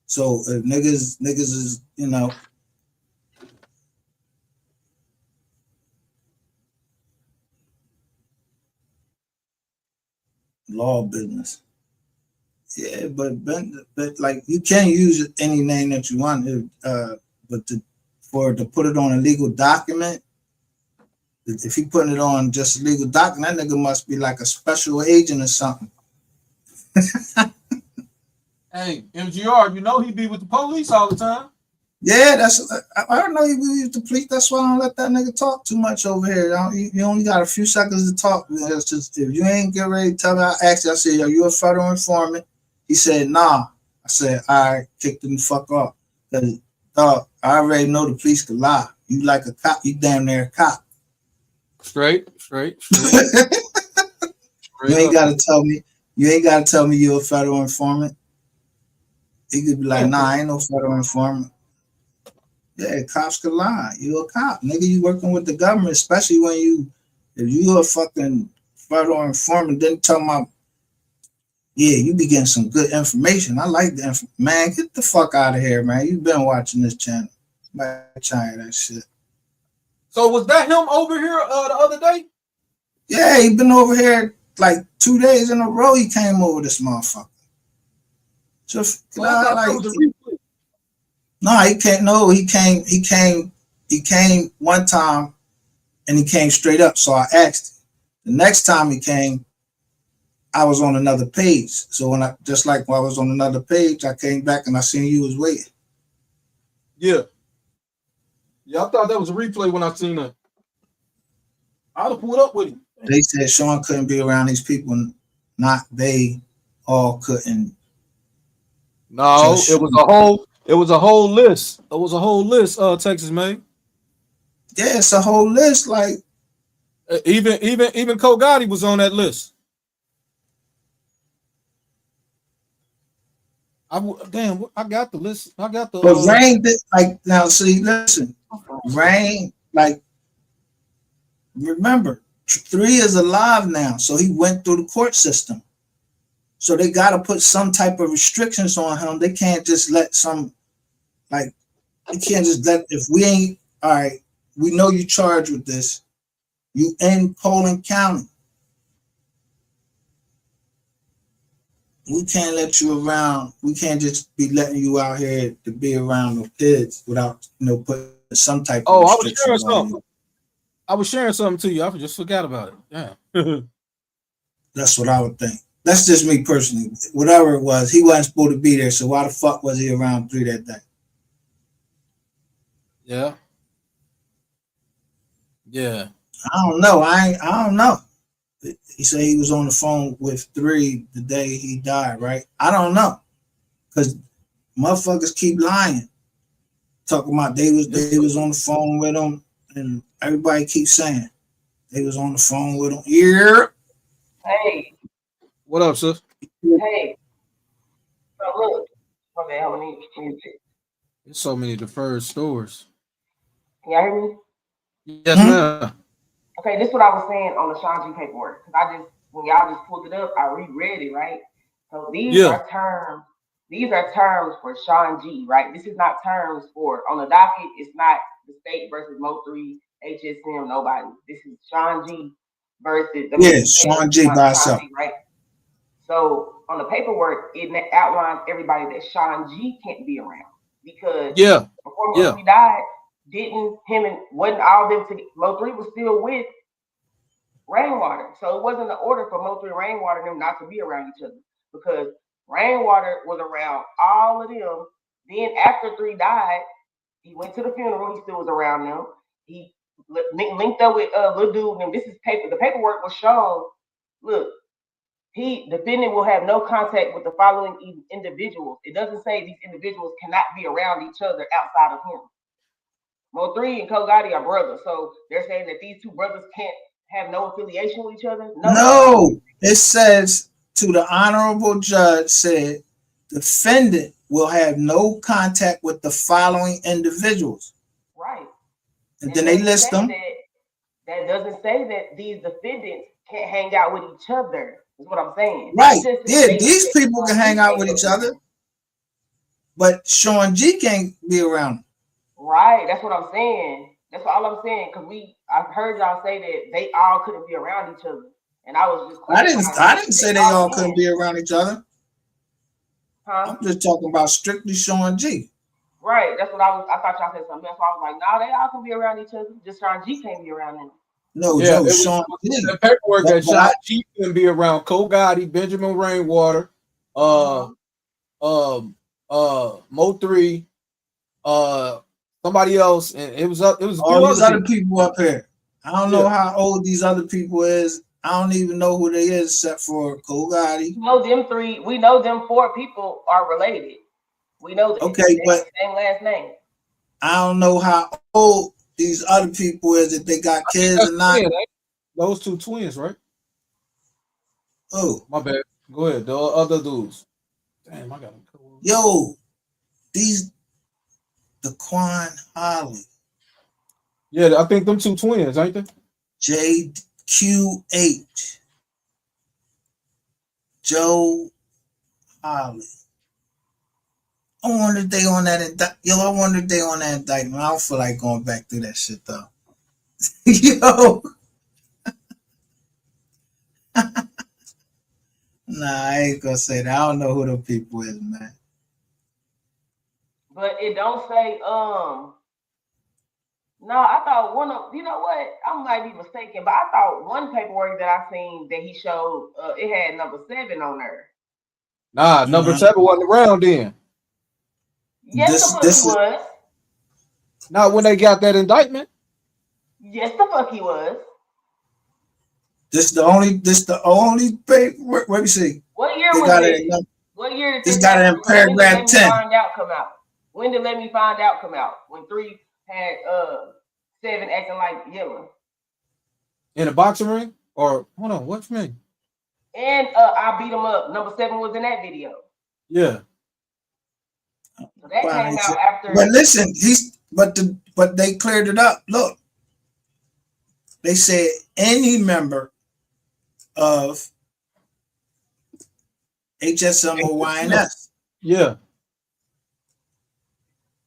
So if niggas is, you know, law business. Yeah, but like you can't use any name that you want. But to put it on a legal document, if he putting it on just a legal document, that nigga must be like a special agent or something. Hey, MGR, you know he be with the police all the time. Yeah, I don't know he be with the police. That's why I don't let that nigga talk too much over here. You only got a few seconds to talk. It's just, if you ain't get ready to tell me, I asked you, I said, are you a federal informant? He said, nah. I said, all right, kicked him the fuck off. Because, dog, I already know the police could lie. You like a cop, you damn near a cop. Straight. You ain't gotta tell me you're a federal informant. He could be like, nah, I ain't no federal informant. Yeah, cops could lie. You a cop, nigga. You working with the government, especially if you a fucking federal informant. Then tell my, yeah, you be getting some good information. I like the information. Man, get the fuck out of here, man. You been watching this channel. Trying that shit. So was that him over here the other day? Yeah, he been over here like 2 days in a row. He came over this motherfucker. Just no, he can't. No, he came. He came one time, and he came straight up. So I asked him. The next time he came, I was on another page. So when I was on another page, I came back and I seen you was waiting. Yeah. Yeah, I thought that was a replay when I seen that. I'd have pulled up with him. They said Sean couldn't be around these people. Not they all couldn't. No, it was a whole list. It was a whole list, Texas man. Yeah, it's a whole list. Like even Cole Gotti was on that list. I got the list. I got the. But Rain did now. See, listen, Rain remember 3 is alive now, so he went through the court system. So they got to put some type of restrictions on him. They can't just let if we ain't, all right, we know you charged with this. You in Poland County. We can't let you around. We can't just be letting you out here to be around the kids without, putting some type of restrictions on you. I was sharing something to you. I just forgot about it. Yeah. That's what I would think. That's just me personally. Whatever it was, he wasn't supposed to be there. So why the fuck was he around 3 that day? Yeah. Yeah. I don't know. I don't know. He said he was on the phone with 3 the day he died, right? I don't know. Because motherfuckers keep lying. Talking about they was on the phone with him, and everybody keeps saying they was on the phone with him. Yeah. Hey. What up, sis? Hey. So look. Okay, hold on. There's so many deferred stores. Can y'all hear me? Yes, ma'am. Okay, this is what I was saying on the Sean G paperwork. Because when y'all just pulled it up, I reread it, right? So these are terms for Sean G, right? This is not terms for, on the docket, it's not the state versus MO3, HSM, nobody. This is Sean G versus the Sean G by himself. Right? So on the paperwork, it outlines everybody that Sean G can't be around. Because before MO3 died, wasn't all them together? MO3 was still with Rainwater. So it wasn't an order for MO3 and Rainwater and them not to be around each other. Because Rainwater was around all of them. Then after 3 died, he went to the funeral. He still was around them. He linked up with Lil Dude. And this is paper. The paperwork was shown. Look, defendant will have no contact with the following individuals. It doesn't say these individuals cannot be around each other outside of him. MO3 and Cole Gotti are brothers. So they're saying that these 2 brothers can't have no affiliation with each other? No. It says, to the honorable judge said, defendant will have no contact with the following individuals. Right. And then they list them. That doesn't say that these defendants can't hang out with each other, is what I'm saying. Right. Yeah, these people can hang out with each other. But Sean G can't be around them. Right. That's what I'm saying. That's all I'm saying. Because I've heard y'all say that they all couldn't be around each other. And I was just I didn't say they all couldn't be around each other. Huh? I'm just talking about strictly Sean G. Right, that's what I thought y'all said something else. I was like, nah, they all can be around each other. Just Sean G can't be around them. No, Yeah, Joe, Sean G. The paperwork that Sean G can be around Cole Gotti, Benjamin Rainwater, MO3, somebody else, and it was a few all these other people. people up here. I don't know how old these other people is. I don't even know who they is except for Cole Gotti. We know them three. We know them 4 people are related. We know that. Okay, but same last name. I don't know how old these other people is, if they got kids or not. Those 2 twins, right? Oh, my bad. Go ahead. The other dudes. Damn, I got them. Yo, the Quan Holly. Yeah, I think them 2 twins, ain't they? JQH. Joe Holly. I wonder if they on that I wonder if they on that indictment. I don't feel like going back through that shit though. Yo. Nah, I ain't gonna say that. I don't know who the people is, man. But it don't say no, I thought one of, you know what? I might be mistaken, but I thought one paperwork that I seen that he showed, it had number 7 on there. Nah, number 7 wasn't around then. Yes, the fuck he was. Not when they got that indictment. Yes, the fuck he was. This the only paperwork. Let me see. What year they was got it? What year did this got it in paragraph 10. Find out come out? When did Let Me Find Out come out? When 3 had 7 acting like yellow. In a boxing ring? Or hold on, what you mean? And I Beat Him Up. Number 7 was in that video. Yeah. So that came out after. But listen, but they cleared it up. Look, they said any member of HSM or YNS. Yeah.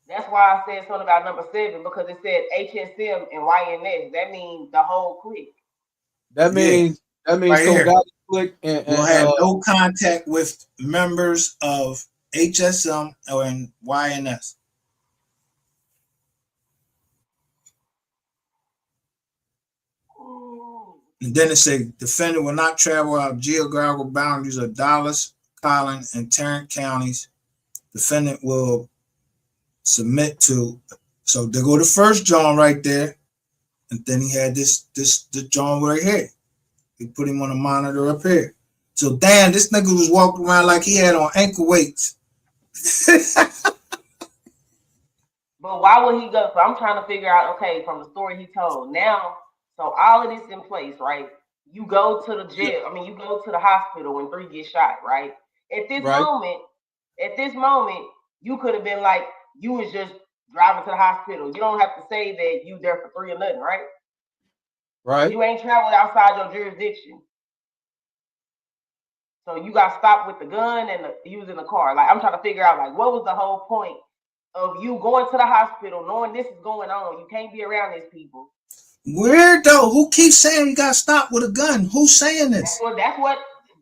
That's why I said something about number 7, because it said HSM and YNS. That means the whole clique. That means right Cole clique and will have no contact with members of HSM or YNS. And then it says defendant will not travel out of geographical boundaries of Dallas, Collin, and Tarrant counties. Defendant will submit to. So they go to first John right there, and then he had this John right here. They put him on a monitor up here. So damn, this nigga was walking around like he had on ankle weights. But why would he go? So I'm trying to figure out, okay, from the story he told. Now, so all of this in place, right? You go to the jail. I mean, you go to the hospital when 3 get shot, right? At this moment, you could have been like, you was just driving to the hospital. You don't have to say that you there for 3 or nothing, right? Right. You ain't traveled outside your jurisdiction. So you got stopped with the gun and using the car. Like, I'm trying to figure out, like, what was the whole point of you going to the hospital knowing this is going on? You can't be around these people. Weirdo. Who keeps saying you got stopped with a gun? Who's saying this? That's what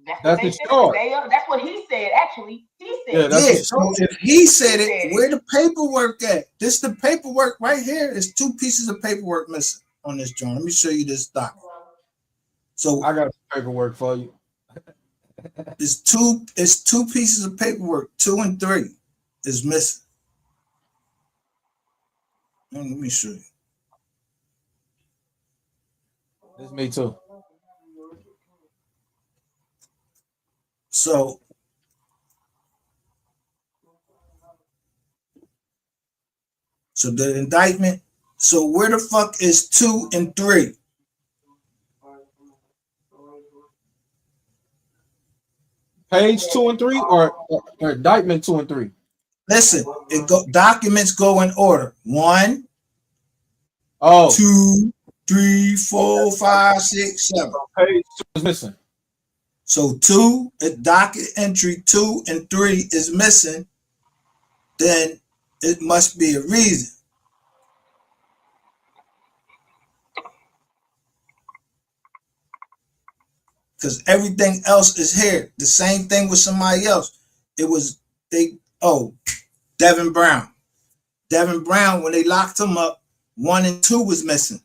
That's they the said. charge. That's what he said, actually. He said So if he said it, where the paperwork at? This the paperwork right here. Is 2 pieces of paperwork missing on this joint. Let me show you this document. So I got paperwork for you. It's two pieces of paperwork. 2 and 3 is missing. Let me show you. That's me too. So the indictment. So where the fuck is 2 and 3? Page 2 and 3 or indictment 2 and 3? Listen, documents go in order. 1, 2, 3, 4, 5, 6, 7. Page 2 is missing. So 2, docket entry 2 and 3 is missing. Then it must be a reason. because everything else is here. The same thing with somebody else. It was Devin Brown. Devin Brown, when they locked him up, 1 and 2 was missing.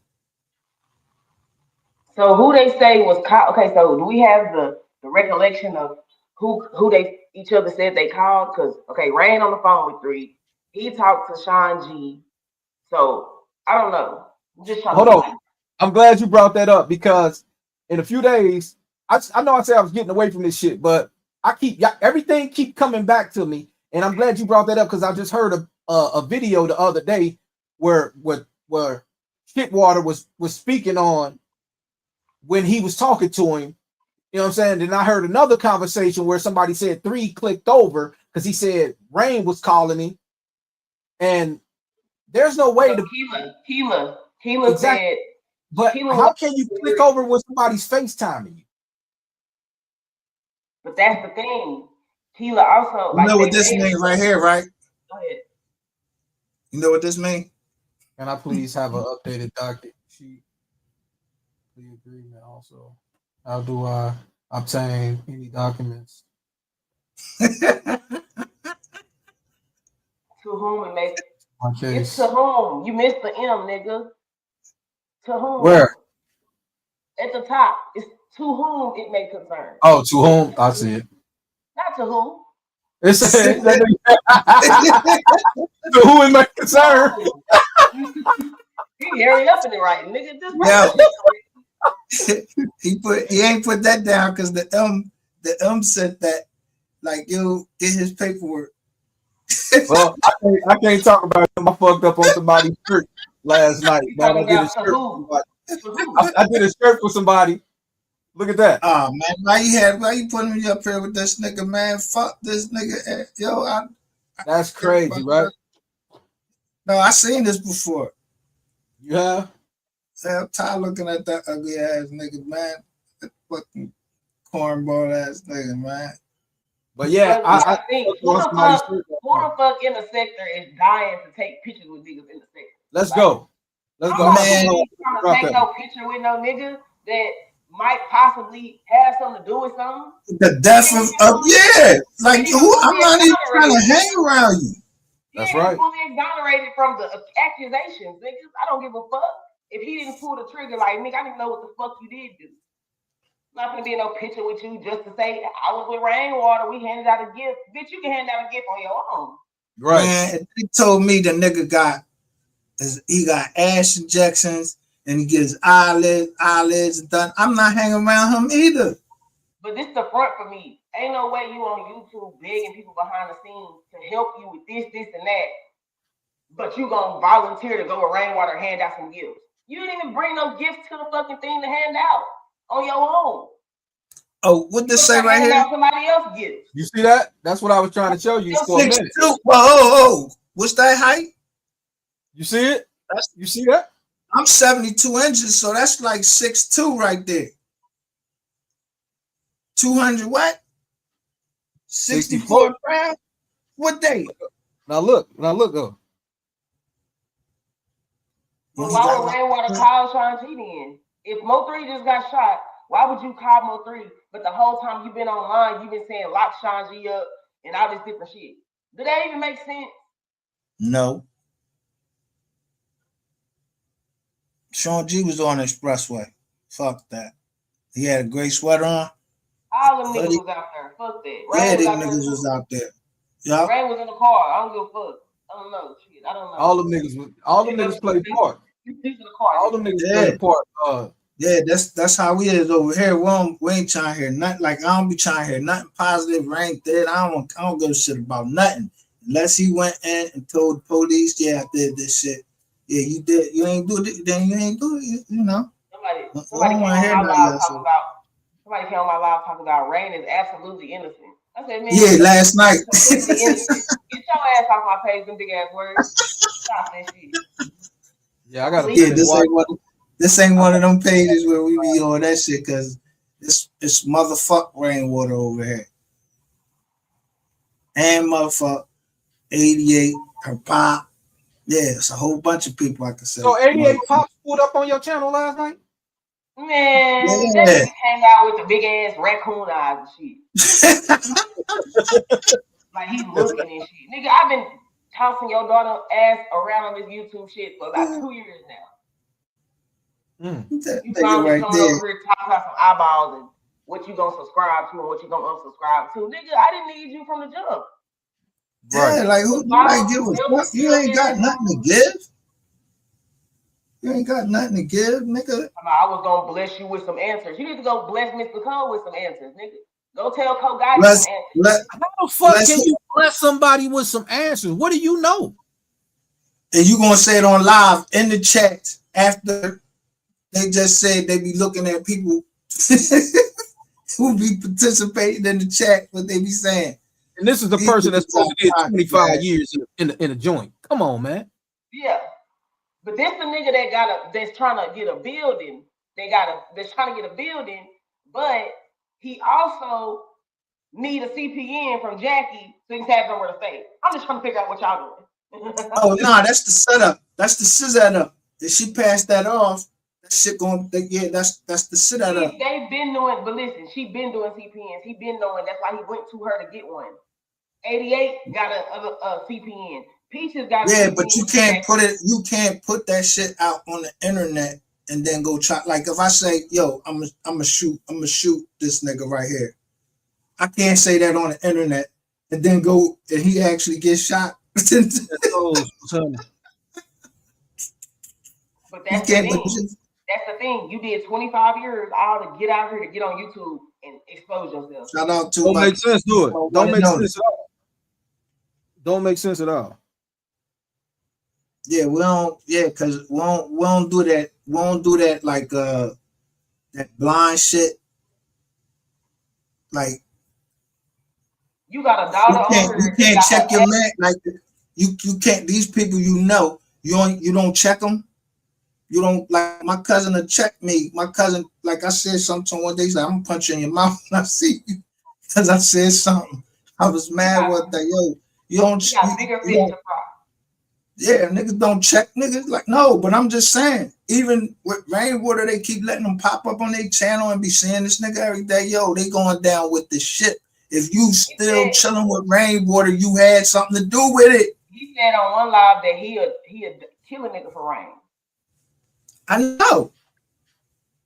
So who they say was called? Okay, so do we have the recollection of who they each other said they called? Because Rain on the phone with 3. He talked to Sean G. So I don't know. I'm just trying Hold to on. I'm glad you brought that up because in a few days, I know I said I was getting away from this shit, but everything keep coming back to me, and I'm glad you brought that up because I just heard a video the other day where Shitwater was speaking on when he was talking to him. You know what I'm saying? Then I heard another conversation where somebody said 3 clicked over because he said Rain was calling him, and there's no way to Keela exactly. said. But how can you click over when somebody's FaceTiming you? But that's the thing. Keela also You know what this means right here, right? Go ahead. You know what this means? Can I please have an updated docket sheet? The agreement also. How do I obtain any documents? To whom it makes it's to whom. You missed the M, nigga. To whom? Where? At the top. It's to whom it may concern. Oh, to whom? I see it. Not to whom. It says to who it may concern. He hurry up in the right, nigga. He ain't put that down because the M said that like you get his paperwork. Well, I can't talk about him. I fucked up on somebody's shirt last night. Man, I did a shirt for somebody. I did a shirt for somebody. Look at that. Oh man, why you putting me up here with this nigga, man? Fuck this nigga. Yo, that's crazy, right? No, I seen this before. You have? Yeah, I'm tired looking at that ugly ass nigga, man. That fucking cornball ass nigga, man. But yeah, I think who the fuck in the sector is dying to take pictures with niggas in the sector? Let's go. Let's go. Man, trying to take no picture with no nigga that might possibly have something to do with something. The death of like who? I'm not even trying to hang around you. That's right. Fully exonerated from the accusations, niggas. I don't give a fuck if he didn't pull the trigger. Like, nigga, I didn't know what the fuck you did do. Not gonna be in no picture with you just to say I was with Rainwater. We handed out a gift, bitch. You can hand out a gift on your own. Right. Man, he told me the nigga got ass injections and he gets eyelids done. I'm not hanging around him either. But this is the front for me. Ain't no way you on YouTube begging people behind the scenes to help you with this, and that. But you gonna volunteer to go with Rainwater and hand out some gifts. You didn't even bring no gifts to the fucking thing to hand out on your own. Oh, what this say right here? Somebody else gifts. You see that? That's what I was trying to show you for a minute. Whoa. What's that height? You see it? You see that? I'm 72 inches, so that's like 6'2" right there. 200 what? 64 pounds? What day? Now look. Go. Well, why would Rainwater call Sean G then? If MO3 just got shot, why would you call MO3? But the whole time you've been online, you've been saying lock Sean G up and all this different shit. Do that even make sense? No. Sean G was on the expressway. Fuck that. He had a gray sweater on. All them niggas was out there. Fuck that. Yeah, these niggas was out there. Yeah. Rain was in the car. I don't give a fuck. I don't know. Shit, I don't know. All them niggas played part. All them niggas played part. Yeah, that's how we is over here. We ain't trying to hear nothing. Like I don't be trying to hear nothing positive. Rain dead. I don't give a shit about nothing. Unless he went in and told the police, yeah, I did this shit. Yeah, you did. You ain't do it. Then you ain't do it. You know. Somebody came on my live talking about Rain is absolutely innocent. I said, man. Yeah, last night. Get your ass off my page, them big ass words. Stop that shit. Yeah, I gotta. Yeah, this ain't one of them pages where we be on that shit because it's motherfuck Rainwater over here. And motherfuck 88 her pop. Yeah, it's a whole bunch of people I can say. So 88 Pop pulled up on your channel last night? Man, that Yeah. nigga came out with the big ass raccoon eyes and shit. Like he looking and shit. Nigga, I've been tossing your daughter ass around on this YouTube shit for about 2 years now. That You nigga finally right coming there. over here talking about some eyeballs and what you gonna subscribe to and what you gonna unsubscribe to. Nigga, I didn't need you from the jump. Yeah, like who you ain't give a fuck? You ain't got nothing to give. You ain't got nothing to give, nigga. I was gonna bless you with some answers. You need to go bless Mr. Cole with some answers, nigga. Go tell Cole Gotti Let's some answers. let How the fuck let's can you bless somebody with some answers? What do you know? and you gonna say it on live in the chat after they just said they be looking at people who be participating in the chat, what they be saying. And this is the person that's supposed to get 25 years in a joint. Come on, man. Yeah. But this the nigga that's trying to get a building. That's trying to get a building, but he also need a CPN from Jackie so he can have somewhere to stay. I'm just trying to figure out what y'all doing. Oh no, that's the setup. That's the setup. If she passed that off, that shit going that's the setup. They've been doing, but listen, she been doing CPNs. He been knowing. That's why he went to her to get one. 88 got a CPN. Peaches got a Yeah, CPN. but you can't put that shit out on the internet and then go try. Like if I say, yo, I'm gonna shoot this nigga right here. I can't say that on the internet and then go and he actually gets shot. But that's the thing. That's the thing. You did 25 years all to get out here to get on YouTube and expose yourself. Shout out to Don't make sense to it. Don't make sense at all. Don't make sense at all. Yeah, we don't. Yeah, because we don't do that. We don't do that like that blind shit. Like you got a daughter. You can't check your man. Like you can't. These people you don't check them. You don't like my cousin to check me. My cousin, like I said something one day, he's like, I'm gonna punch you in your mouth when I see you. Because I said something. I was mad with that. Yo, you don't yeah, niggas don't check niggas. Like, no, but I'm just saying, even with Rainwater, they keep letting them pop up on their channel and be seeing this nigga every day. Yo, they going down with this shit. If you still chilling with Rainwater, you had something to do with it. He said on one live that he'd kill a nigga for Rain. I know.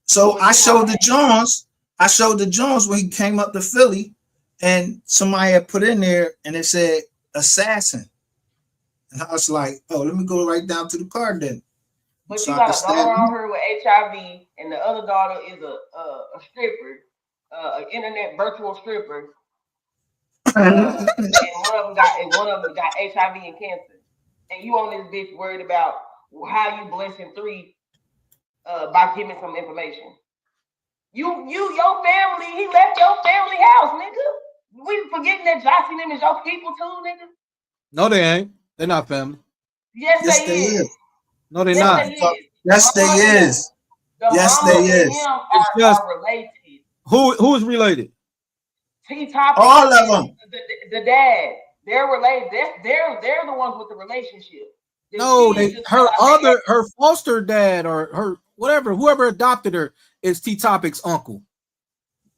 So I showed the Jones. When he came up to Philly, and somebody had put in there, and it said assassin. And I was like, oh, let me go right down to the card then. But so you got a daughter on her with HIV, and the other daughter is a stripper, an internet virtual stripper. And one of them got HIV and cancer. And you on this bitch worried about how you blessing 3 by giving some information. Your family, he left your family house, nigga. We forgetting that Jossie them is your people too, nigga. No, they ain't. They're not family. Yes, they is. No, they're not. Yes, they is. Yes, they is. It's just are related. Who is related? T-Top. All of them. The dad. They're related. They're the ones with the relationship. No, her foster dad or her whoever adopted her is T-Topic's uncle.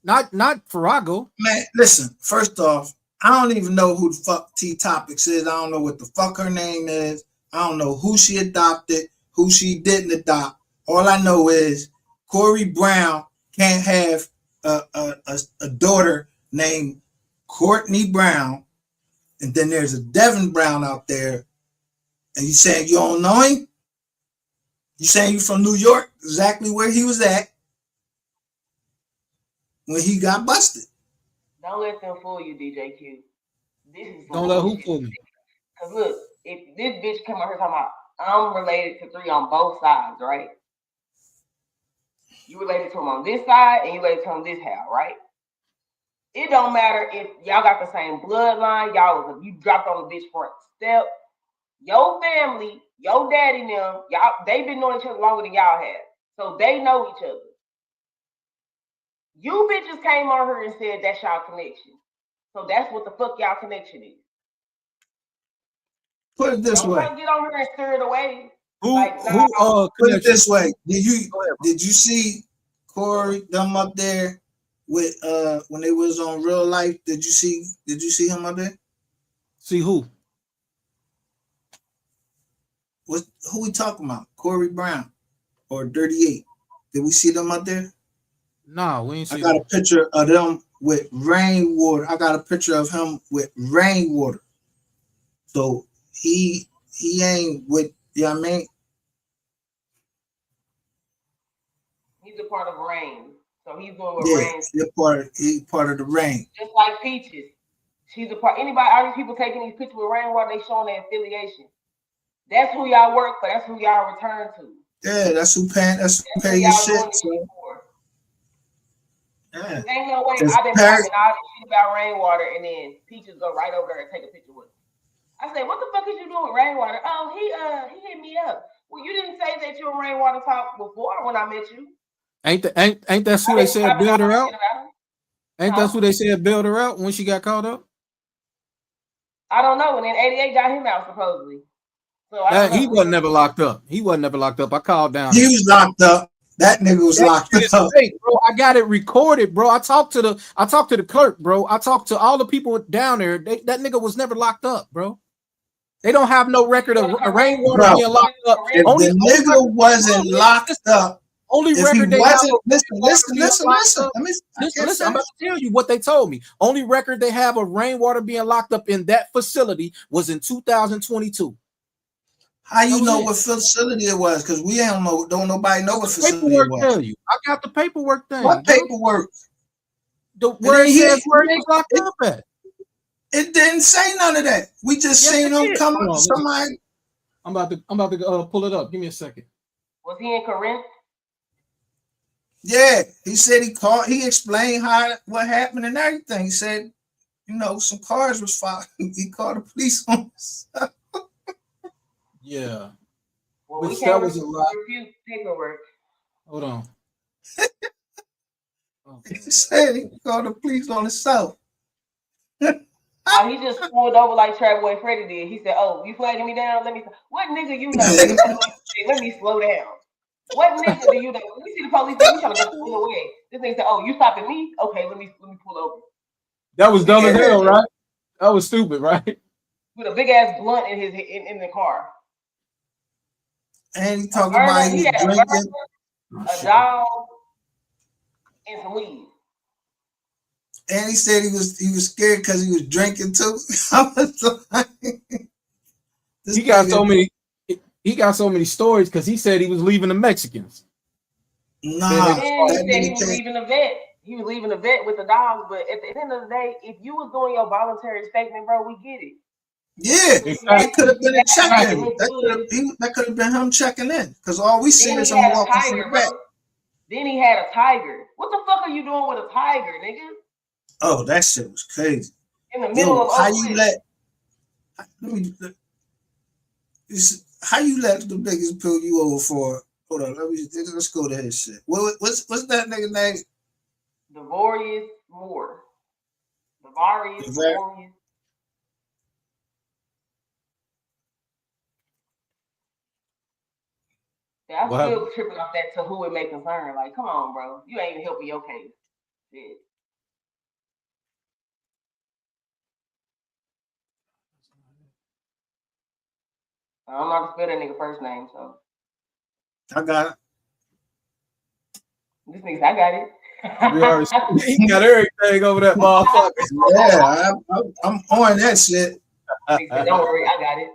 Not Farago. Man, listen, first off, I don't even know who the fuck T-Topics is. I don't know what the fuck her name is. I don't know who she adopted, who she didn't adopt. All I know is Corey Brown can't have a daughter named Courtney Brown, and then there's a Devin Brown out there, and you saying you don't know him? You saying you from New York, exactly where he was at when he got busted. Don't let them fool you, DJ Q. Don't let who fool me? Because look, if this bitch come out here talking about I'm related to 3 on both sides, right? You related to him on this side and you related to him this how, right? It don't matter if y'all got the same bloodline, you dropped on the bitch front step. Your family, your daddy and them, they've been knowing each other longer than y'all have. So they know each other. You bitches came on her and said that's y'all connection. So that's what the fuck y'all connection is. Put it this way. Don't get on her and stir it away. Put it this way. Did you see Corey, them up there with when they was on Real Life? Did you see him up there? See who? Who we talking about? Corey Brown or 38? Did we see them up there? No, we ain't see I got them. a picture of them with Rainwater. I got a picture of him with Rainwater. So he ain't with, you know what I mean? He's a part of Rain. So he's doing what Yeah, Rain. he's part of the Rain. Just like Peaches. She's a part. Anybody, all these people taking these pictures with Rainwater, they showing their affiliation. That's who y'all work for. That's who y'all return to. Yeah, that's who pay your shit. So. Yeah. Ain't no way I've been talking all this shit about Rainwater and then Peaches go right over there and take a picture with him. I said, what the fuck is you doing with Rainwater? Oh, he hit me up. Well, you didn't say that you were Rainwater talk before when I met you. Ain't that who they said bailed her out? Ain't that who they said bailed her out when she got caught up? I don't know. And then 88 got him out supposedly. So He wasn't never locked up. He wasn't never locked up. I called down. He was locked up. That nigga was locked up. Fake, bro. I got it recorded, bro. I talked to the clerk, bro. I talked to all the people down there. That nigga was never locked up, bro. They don't have no record of Rainwater being locked up. If the nigga wasn't locked up, only record they have. Listen. Listen. I'm about to tell you what they told me. Only record they have of Rainwater being locked up in that facility was in 2022. How you know what facility it was? Because we don't nobody know what facility it was. Tell you. I got the paperwork thing. What paperwork? Where he was locked up at. It didn't say none of that. We just seen him come up. Somebody. I'm about to pull it up. Give me a second. Was he in Corinth? Yeah, he said he explained what happened and everything. He said, some cars was found. He called the police on us. Yeah. Well, we can't refute paperwork. Hold on. He said he called the police on himself. He just pulled over like Trackboy Freddy did. He said, "Oh, you flagging me down? What nigga you know?" Let me slow down. What nigga do you know? Let me see the police. We trying to go pull away. This nigga said, "Oh, you stopping me? Okay, let me pull over." That was dumb as hell, right? That was stupid, right? With a big ass blunt in the car. And he talking about he was drinking. A dog and some weed. And he said he was scared because he was drinking too. I was like, he got so many stories because he said he was leaving the Mexicans. Nah, he said he was leaving the vet. He was leaving the vet with the dogs. But at the end of the day, if you was doing your voluntary statement, bro, we get it. Yeah, it could have been a check-in. That could have been him checking in because all we see is him walking from the back. Then he had a tiger. What the fuck are you doing with a tiger, nigga? Oh, that shit was crazy. In the middle of how you let the niggas pull you over for? Hold on, let's go to his shit. What's that nigga name? Divert Moore. Divert. Yeah, I'm still tripping off that to who it may concern. Like, come on, bro. You ain't even helping your case. Shit. I don't know how to spell that nigga first name, so. I got it. This nigga, I got it. He got everything over that motherfucker. Yeah, I'm on that shit. Don't worry, I got it.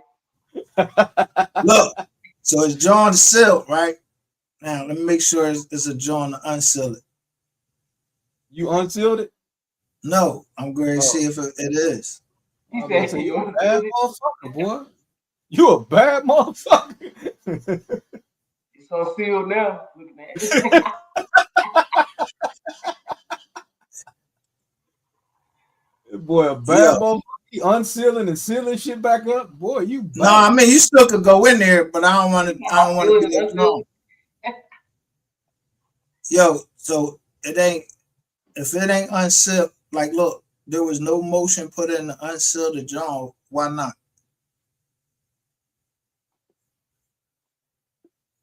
Look, so it's John to seal, right? Now, let me make sure it's a John to unseal it. You unsealed it? No, I'm going to see if it is. He said, you a bad motherfucker, boy. You a bad motherfucker. It's so sealed now. Look at that. Boy, a bad motherfucker. Unsealing and sealing shit back up. Boy, you bad. No, I mean you still could go in there, but I don't want to be that wrong. Yo, so if it ain't unsealed, like look, there was no motion put in to unseal the John. Why not?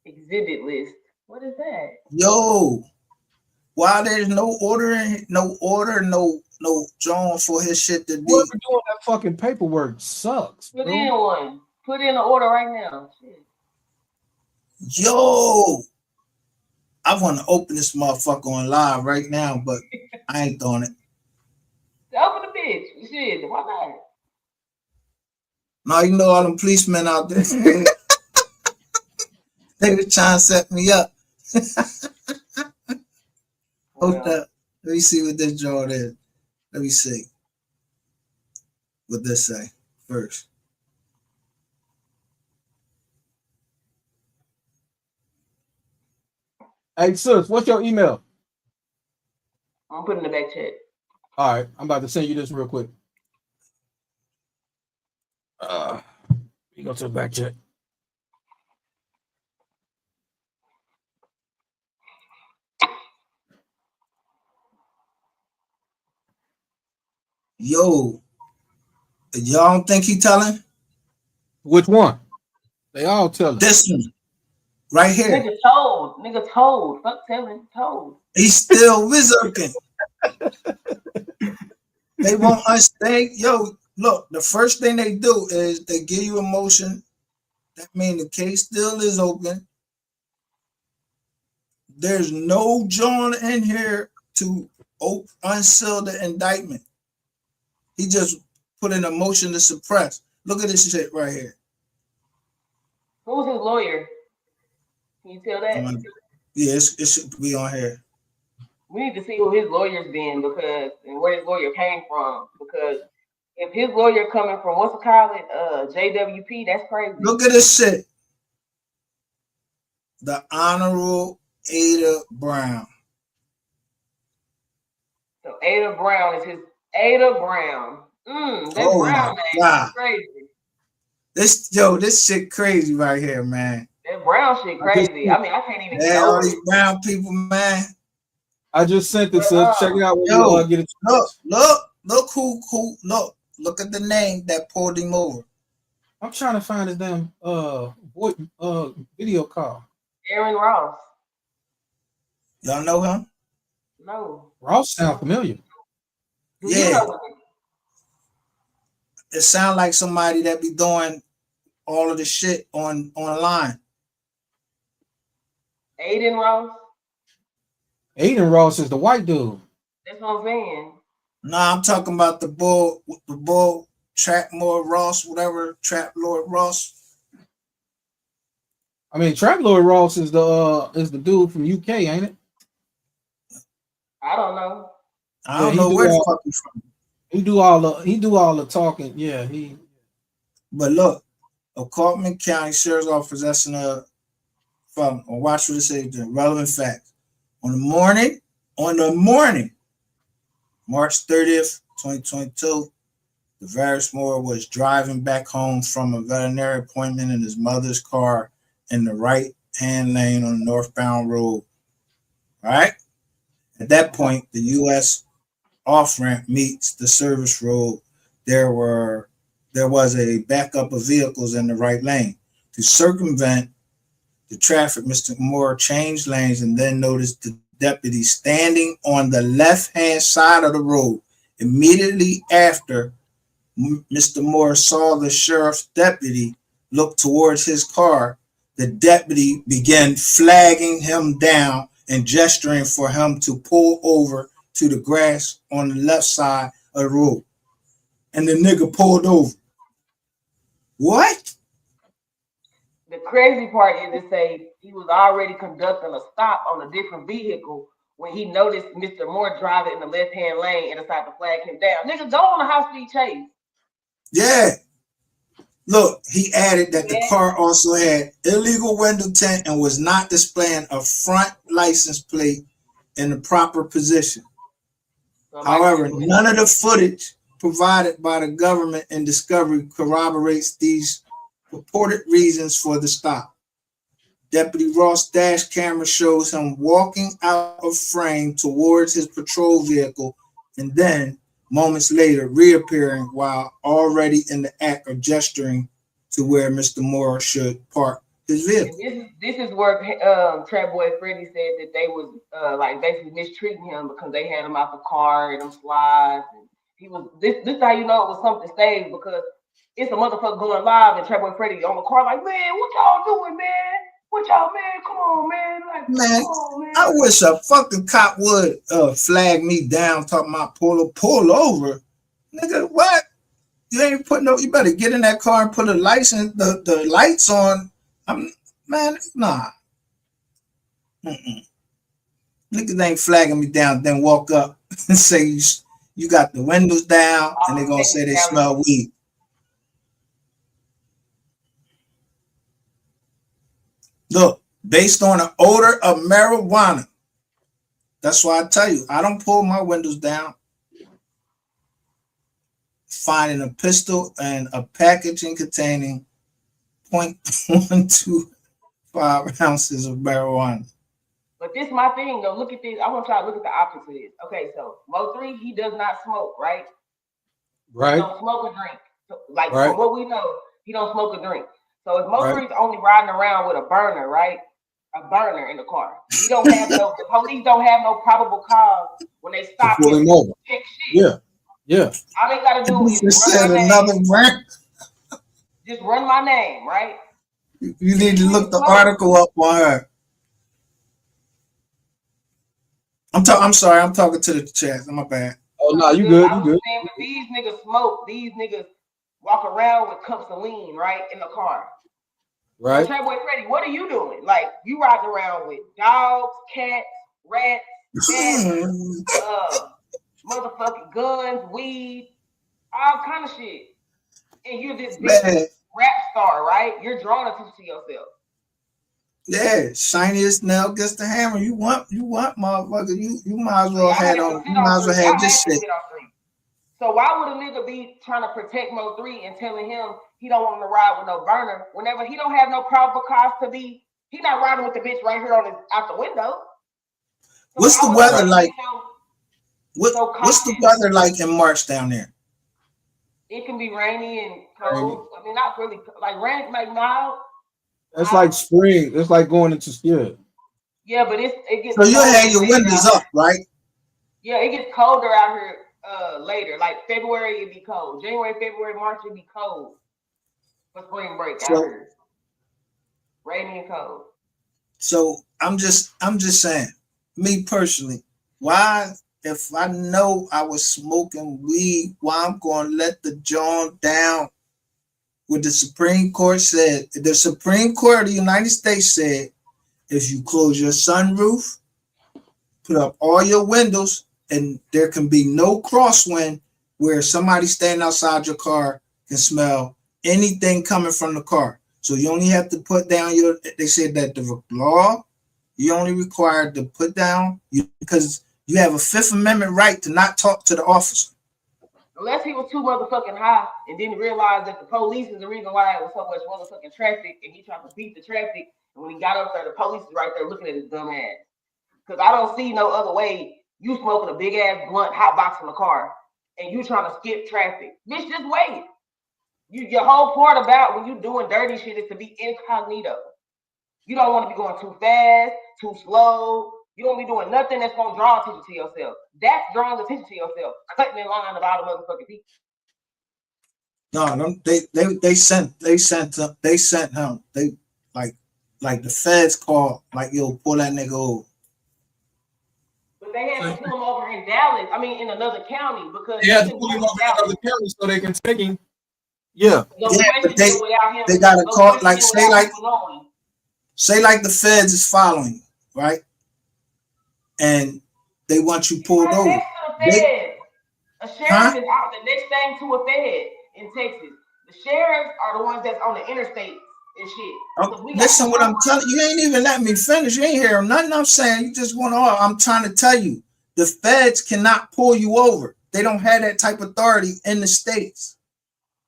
Exhibit list. What is that? Yo, Why there's no order, no John for his shit to be. Whoever doing that fucking paperwork sucks. Put bro. in one. Put in an order right now. Shit. Yo, I want to open this motherfucker on live right now, but I ain't doing it. Open the bitch. Shit, why not? No, you know all them policemen out there. They were trying to set me up. Hold up. Let me see what this drawing is. Let me see what this say first. Hey, sis, what's your email? I'm putting in the back chat. All right, I'm about to send you this real quick. You go to the back chat. Yo, y'all don't think he telling? Which one? They all telling. This one, right here. Nigga told. Nigga told. Fuck telling. Told. He's still wizarding. They won't understand. Yo, look, the first thing they do is they give you a motion. That means the case still is open. There's no John in here to unseal the indictment. He just put in a motion to suppress. Look at this shit right here. Who's his lawyer? Can you tell that? Yeah, it should be on here. We need to see who his lawyer's been and where his lawyer came from. Because if his lawyer coming from what's it called JWP, that's crazy. Look at this shit. The Honorable Ada Brown. So Ada Brown is his Ada Brown. That Brown name is crazy. This shit crazy right here, man. That Brown shit crazy. I mean, I can't even know all these brown people, man. I just sent it, so check it out when you get it. Look who look at the name that pulled him over. I'm trying to find his damn video call. Aaron Ross. Y'all know him? No. Ross sound familiar. Yeah. It sounds like somebody that be doing all of the shit online. Aiden Ross? Aiden Ross is the white dude. That's what I'm saying. Nah, I'm talking about the bull Trap Lord Ross, whatever, Trap Lord Ross. I mean, Trap Lord Ross is the dude from UK, ain't it? I don't know. I don't know where the fuck he's from. He do all the talking. Yeah, But look, a Kaufman County Sheriff's Office possessing watch what it says, the relevant facts. On the morning, March 30th, 2022, Divert was driving back home from a veterinary appointment in his mother's car in the right-hand lane on the northbound road. Right? At that point, the U.S. off-ramp meets the service road. There was a backup of vehicles in the right lane. To circumvent the traffic, Mr. Moore changed lanes and then noticed the deputy standing on the left-hand side of the road. Immediately after Mr. Moore saw the sheriff's deputy look towards his car, the deputy began flagging him down and gesturing for him to pull over to the grass on the left side of the road. And the nigga pulled over. What? The crazy part is to say he was already conducting a stop on a different vehicle when he noticed Mr. Moore driving in the left-hand lane and decided to flag him down. Nigga, go on a high-speed chase. Yeah. Look, he added that the car also had illegal window tint and was not displaying a front license plate in the proper position. However, none of the footage provided by the government in discovery corroborates these purported reasons for the stop. Deputy Ross' dash camera shows him walking out of frame towards his patrol vehicle and then, moments later, reappearing while already in the act of gesturing to where Mr. Moore should park his vehicle. And this is where Trap Boy Freddy said that they was like basically mistreating him because they had him out the car and them slides. And he was this how you know it was something staged because it's a motherfucker going live and Trap Boy Freddy on the car like, man, what y'all doing, man? What y'all, man? Come on, man. Like, Man, come on, man. I wish a fucking cop would flag me down talking about pull over. Nigga, what? You ain't put no, you better get in that car and put the license, the lights on. Man, nah. Niggas ain't flagging me down, then walk up and say you got the windows down and they gonna say they smell weed. Look, based on the odor of marijuana. That's why I tell you, I don't pull my windows down. Finding a pistol and a packaging containing 0.125 ounces of marijuana. But this is my thing though. Look at this. I want y'all to look at the opposite of this. Okay, so MO3, he does not smoke, right? Right. He don't smoke or drink. So, like right. from what we know, he don't smoke or drink. So if MO3's only riding around with a burner, right? A burner in the car. He don't have no. The police don't have no probable cause when they stop pull him over. Check shit. Yeah. All they gotta do is just run said my another name. brand. Just run my name, right? You need to look the article up on her. I'm sorry. I'm talking to the chat. My bad. Oh no, you good. You good. Saying, but these niggas smoke. These niggas walk around with cups of lean, right, in the car. Right. So, Boy Freddy, what are you doing? Like you riding around with dogs, cats, rats, motherfucking guns, weed, all kind of shit. And you're this big rap star, right? You're drawing attention to yourself. Yeah, shiniest nail gets the hammer. You want motherfucker. You might as well have on. You might as well have this shit. So why would a nigga be trying to protect MO3 and telling him he don't want to ride with no burner whenever he don't have no probable cause to be? He not riding with the bitch right here on his out the window. So what's the weather like? What's the weather like in March down there? It can be rainy and cold. I mean, not really like rain, like mild. It's like spring. It's like going into Yeah, but it gets. So you have your windows up, right? Yeah, it gets colder out here later. Like February, it'd be cold. January, February, March, it'd be cold for spring break out here. Rainy and cold. So I'm just saying, me personally, why? If I know I was smoking weed, why I'm going to let the joint down? What the Supreme Court said, the Supreme Court of the United States said, if you close your sunroof, put up all your windows, and there can be no crosswind where somebody standing outside your car can smell anything coming from the car. So you only have to put down they said that the law, you only required to put down, because you have a Fifth Amendment right to not talk to the officer. Unless he was too motherfucking high and didn't realize that the police is the reason why it was so much motherfucking traffic and he tried to beat the traffic. And when he got up there, the police is right there looking at his dumb ass. Because I don't see no other way you smoking a big ass blunt hot box in the car and you trying to skip traffic. Bitch, just wait. Your whole part about when you doing dirty shit is to be incognito. You don't want to be going too fast, too slow. You don't be doing nothing that's gonna draw attention to yourself. That's drawing attention to yourself, cutting in line of all the motherfucking people. No, they sent him. They like the feds called, like, yo, pull that nigga over. But they had to pull him over in Dallas. I mean, in another county because they had to pull him over in another county so they can take him. Yeah, but they got to call, like, say like the feds is following you, right? And they want you pulled over. A sheriff is out the next thing to a fed in Texas. The sheriffs are the ones that's on the interstates and shit. Listen, what I'm telling you, you ain't even let me finish. You ain't hearing nothing I'm saying. You just want to. I'm trying to tell you, the feds cannot pull you over. They don't have that type of authority in the states.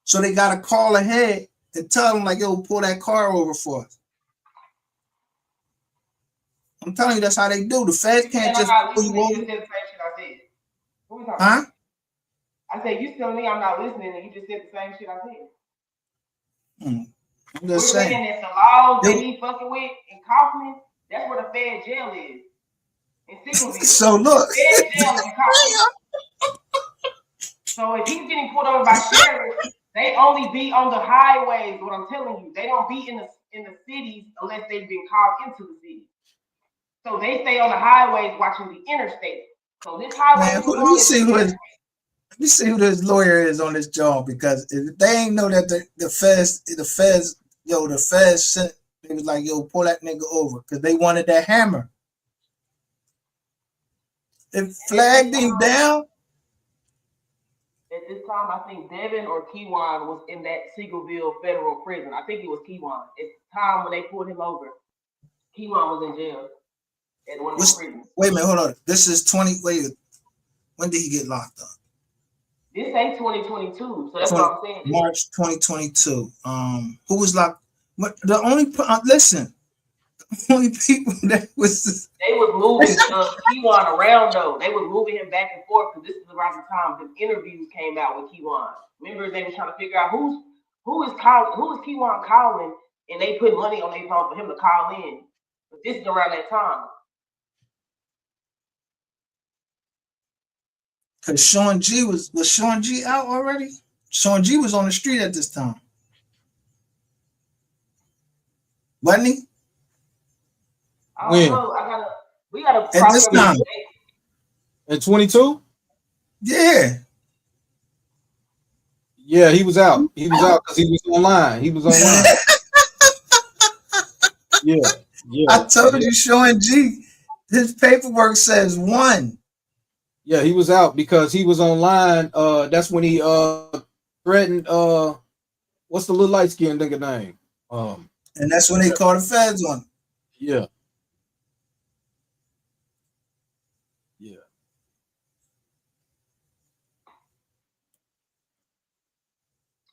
So they got to call ahead and tell them, like, yo, pull that car over for us. I'm telling you, that's how they do. The feds can't just pull you over. Huh? I said, you telling me I'm not listening and you just said the same shit I said. I'm We're just saying saying. that the laws that he fucking with in Kaufman, that's where the Fed jail is. In Sickleville. So look. Fed jail in Kaufman. So if he's getting pulled over by sheriffs, they only be on the highways. What I'm telling you, they don't be in the cities unless they've been called into the city. So they stay on the highways watching the interstate. So this highway Man, was let on me see who this lawyer is on this job, because if they ain't know that the feds sent, they was like, yo, pull that nigga over, because they wanted that hammer. It flagged him down. At this time, I think Devin or Keywan was in that Sigleville federal prison. I think it was Keywan. At the time when they pulled him over, Keywan was in jail at one of the prisons. Wait a minute, hold on. This is 20. Wait, when did he get locked up? This ain't 2022, so that's what I'm saying. March 2022. Who was locked? The only listen, the only people that was they was moving Keywan around though. They was moving him back and forth because this is around the time the interviews came out with Keywan. Remember, they were trying to figure out who is Keywan calling, and they put money on their phone for him to call in. But this is around that time. Because Sean G was Sean G out already? Sean G was on the street at this time. Wasn't he? I don't know. We gotta at this time. At 22? Yeah. Yeah, he was out. He was out because he was online. He was online. Yeah. I told you, Sean G, his paperwork says 1. Yeah, he was out because he was online. That's when he threatened what's the little light skinned nigga name? And that's when they called the feds on him. Yeah.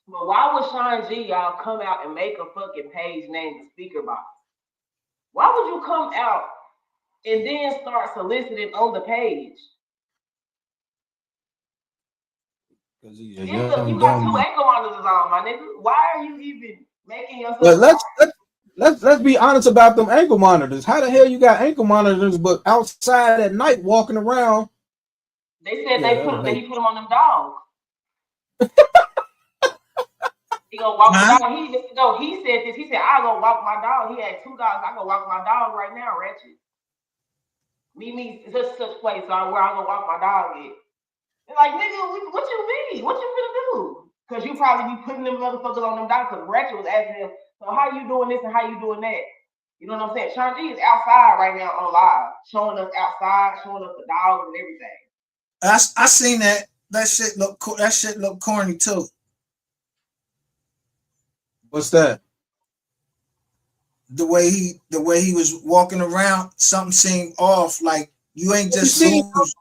But why would Sean G y'all come out and make a fucking page named the Speaker Box? Why would you come out and then start soliciting on the page? Because you got 2 ankle monitors on, my nigga. Why are you even making yourself? But let's be honest about them ankle monitors. How the hell you got ankle monitors but outside at night walking around? They said he put them on them dogs. He gonna walk the dog. He said this. He said, I go walk my dog. He had 2 dogs. I go walk my dog right now, Ratchet. Me, such place where I go walk my dog at. They're like, nigga, what you mean? What you finna do? Because you probably be putting them motherfuckers on them dogs. Because Ratchet was asking him, so how you doing this and how you doing that? You know what I'm saying? Sean G is outside right now on live, showing us outside, showing us the dogs and everything. I seen that. That shit look corny too. What's that? The way he was walking around, something seemed off. Like you ain't just lose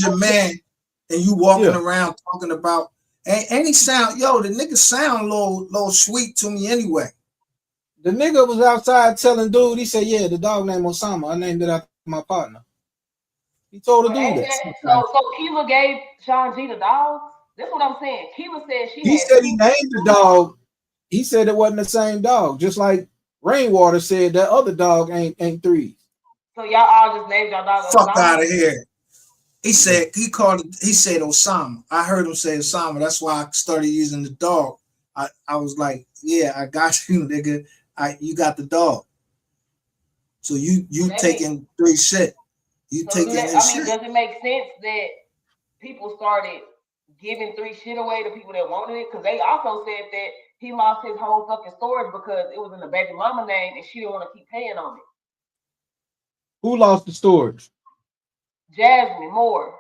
your man, and you walking around talking about any sound. Yo, the nigga sound low sweet to me anyway. The nigga was outside telling dude. He said, "Yeah, the dog named Osama. I named it after my partner." He told the dude that. So Keela gave Sean G the dog. That's what I'm saying. Keela said He said he named the dog. He said it wasn't the same dog. Just like Rainwater said that other dog ain't 3. So y'all all just named y'all dog. Fuck out of here. He said he said Osama. I heard him say Osama. That's why I started using the dog. I was like, yeah, I got you, nigga. You got the dog. So you taking 3 shit. You taking this shit. Does it make sense that people started giving 3 shit away to people that wanted it? Because they also said that he lost his whole fucking storage because it was in the baby mama name and she didn't want to keep paying on it. Who lost the storage? Jasmine Moore.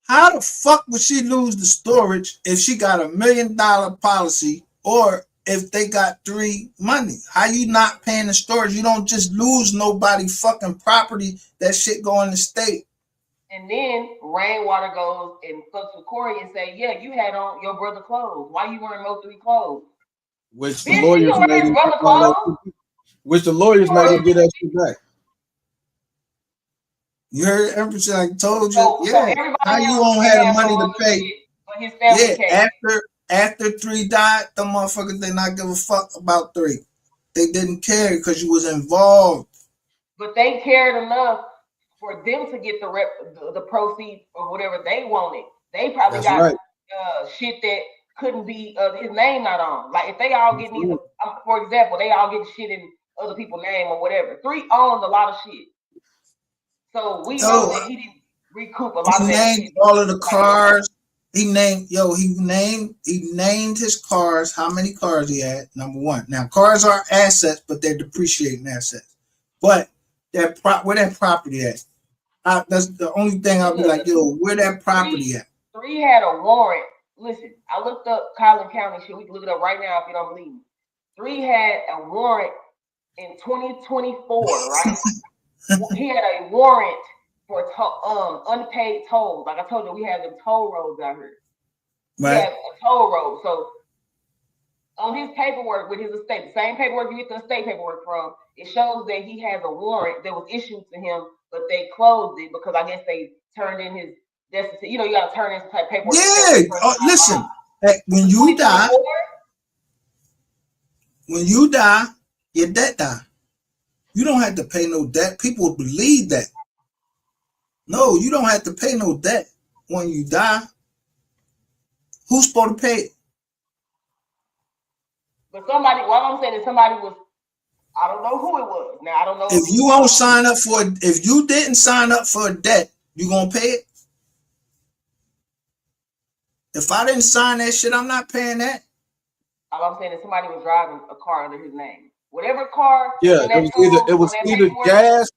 How the fuck would she lose the storage if she got $1 million policy or if they got 3 money? How you not paying the storage? You don't just lose nobody fucking property. That shit go in the state. And then Rainwater goes and fucks with Corey and say, yeah, you had on your brother clothes. Why you wearing MO3 clothes? Which the lawyers made him get that shit back. You heard everything I told you. So yeah. How you won't have money to pay? For his family case. after 3 died, the motherfuckers did not give a fuck about 3. They didn't care because you was involved. But they cared enough for them to get the proceeds or whatever they wanted. They probably got shit that couldn't be his name not on. Like if they all get either, for example, they all get shit in other people's name or whatever. 3 owned a lot of shit, so we know that he didn't recoup a lot of that. He named all of the cars. He named his cars. How many cars he had? Number one. Now cars are assets, but they're depreciating assets. But where that property at? That's the only thing I'll be like, yo, where that property at? 3 had a warrant. Listen, I looked up Collin County shit. We can look it up right now if you don't believe me. 3 had a warrant in 2024, right? He had a warrant for unpaid tolls. Like I told you, we have them toll roads out here. Right. We have a toll road. So on his paperwork with his estate, the same paperwork you get the estate paperwork from, it shows that he has a warrant that was issued to him, but they closed it because I guess they turned in his destitute. You know, you got to turn in some type of paperwork. Yeah. Listen, when you die, your debt die. You don't have to pay no debt. People believe that. No, you don't have to pay no debt when you die. Who's supposed to pay it? But somebody, what I'm saying is somebody was, I don't know who it was. Now I don't know if you didn't sign up for a debt, you gonna pay it? If I didn't sign that shit, I'm not paying that. All I'm saying is somebody was driving a car under his name. Whatever car. Yeah, it was either Jazz.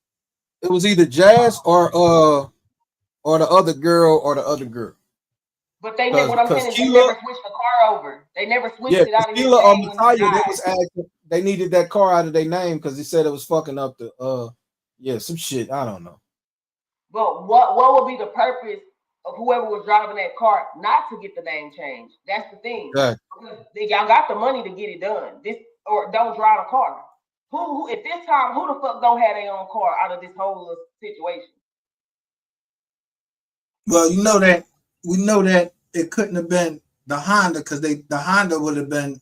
It was either Jazz or the other girl or the other girl. But they what I'm saying is they never switched the car over. They never switched it out of his name when he died. They needed that car out of their name because he said it was fucking up the some shit. I don't know. But what would be the purpose of whoever was driving that car not to get the name changed? That's the thing. Right. Y'all got the money to get it done. Or don't drive a car. Who at this time, who the fuck don't have their own car out of this whole situation? Well, we know that it couldn't have been the Honda because the Honda would have been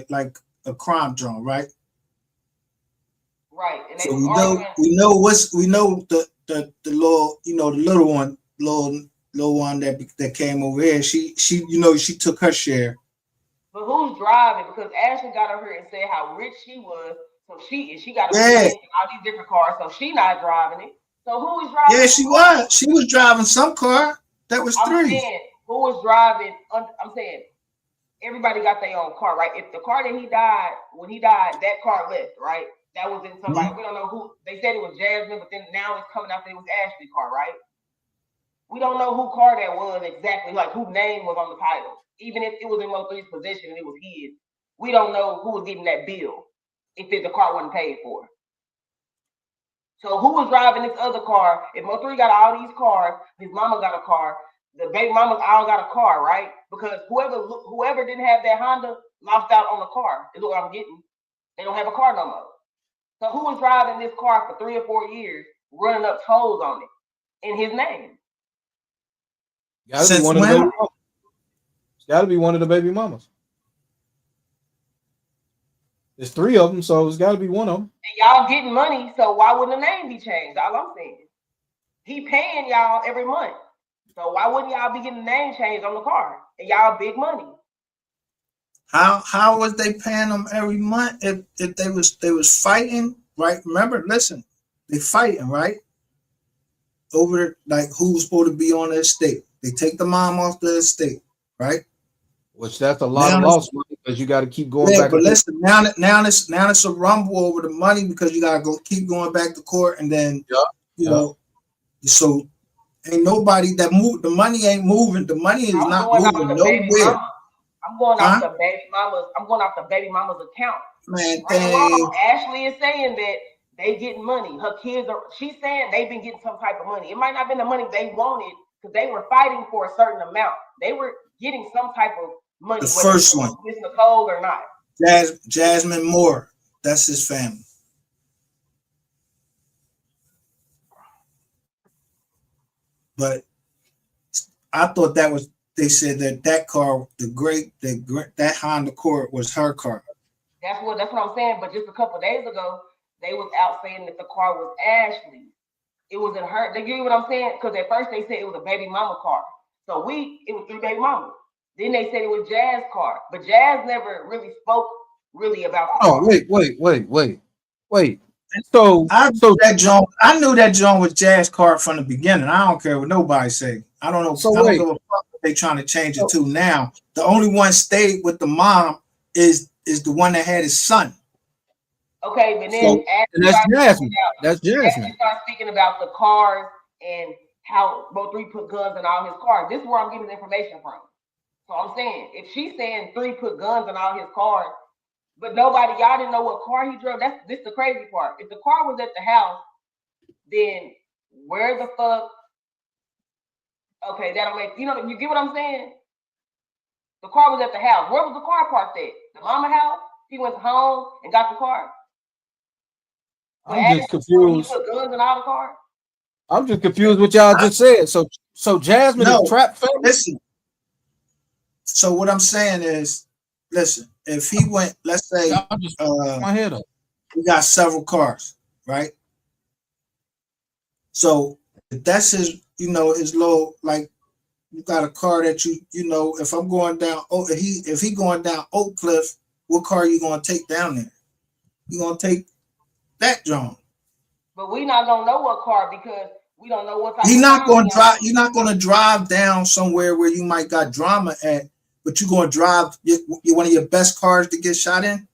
like a crime drone, right? Right. And so we know the little one that came over here. She took her share. But who's driving? Because Ashley got over here and said how rich she was. So she got all these different cars. So she not driving it. So who is driving? Yeah, she was. She was driving some car. That was 3. I'm saying, who was driving? I'm saying everybody got their own car, right? If the car that when he died, that car left, right? That was in somebody. Mm-hmm. We don't know who. They said it was Jasmine, but then now it's coming out that it was Ashley's car, right? We don't know who car that was exactly, like whose name was on the title. Even if it was in MO3's possession and it was his, we don't know who was getting that bill if the car wasn't paid for. So who was driving this other car? If MO3 got all these cars, his mama got a car, the baby mamas all got a car, right? Because whoever didn't have that Honda lost out on the car, is what I'm getting. They don't have a car no more. So who was driving this car for 3 or 4 years, running up tolls on it in his name? Gotta be one of the it's got to be one of the baby mamas. There's 3 of them, so it's got to be one of them. And y'all getting money, so why wouldn't the name be changed? All I'm saying, he paying y'all every month, so why wouldn't y'all be getting the name changed on the car? And y'all big money. How was they paying them every month if they was fighting, right? Remember, listen, they fighting, right? Over like who's supposed to be on the estate. They take the mom off the estate, right? Which that's a lot of lost money because you got to keep going back. But listen, now it's a rumble over the money because you gotta keep going back to court, and then you know, so ain't nobody that move. The money ain't moving. The money is not moving nowhere. I'm going off the baby mama's. I'm going off the baby mama's account. Man, Ashley is saying that they getting money. Her kids are. She's saying they've been getting some type of money. It might not have been the money they wanted because they were fighting for a certain amount. They were getting some type of money. The first one, Miss Nicole or not. Jasmine Moore. That's his family. But I thought that was they said that car, that Honda Accord was her car. That's what I'm saying. But just a couple of days ago, they was out saying that the car was Ashley. It wasn't her. They get what I'm saying? Because at first they said it was a baby mama car. So it was 3 baby mamas. Then they said it was Jazz car, but Jazz never really spoke about the car. Wait. So I knew that John was Jazz car from the beginning. I don't care what nobody say. I don't know. I don't give a fuck what they trying to change it to now. The only one stayed with the mom is the one that had his son. Okay, but then that's Jasmine. That's Jasmine. Ashley started speaking about the cars and how MO3 put guns in all his cars. This is where I'm getting the information from. So I'm saying, if she's saying 3 put guns in all his cars, but y'all didn't know what car he drove. This the crazy part. If the car was at the house, then where the fuck? Okay, that'll make you get what I'm saying? The car was at the house. Where was the car parked at? The mama house? He went home and got the car. I'm just confused. He put guns in all the cars? I'm just confused what y'all just said. So Jasmine is trap family. Listen. So what I'm saying is, listen, if he went, let's say, my head up. We got several cars, right? So if that's his, his little, like, you got a car that if I'm going down, if he going down Oak Cliff, what car are you gonna take down there? You gonna take that John? But we not gonna know what car because we don't know what type. You're not gonna drive down somewhere where you might got drama at, but you're gonna drive one of your best cars to get shot in.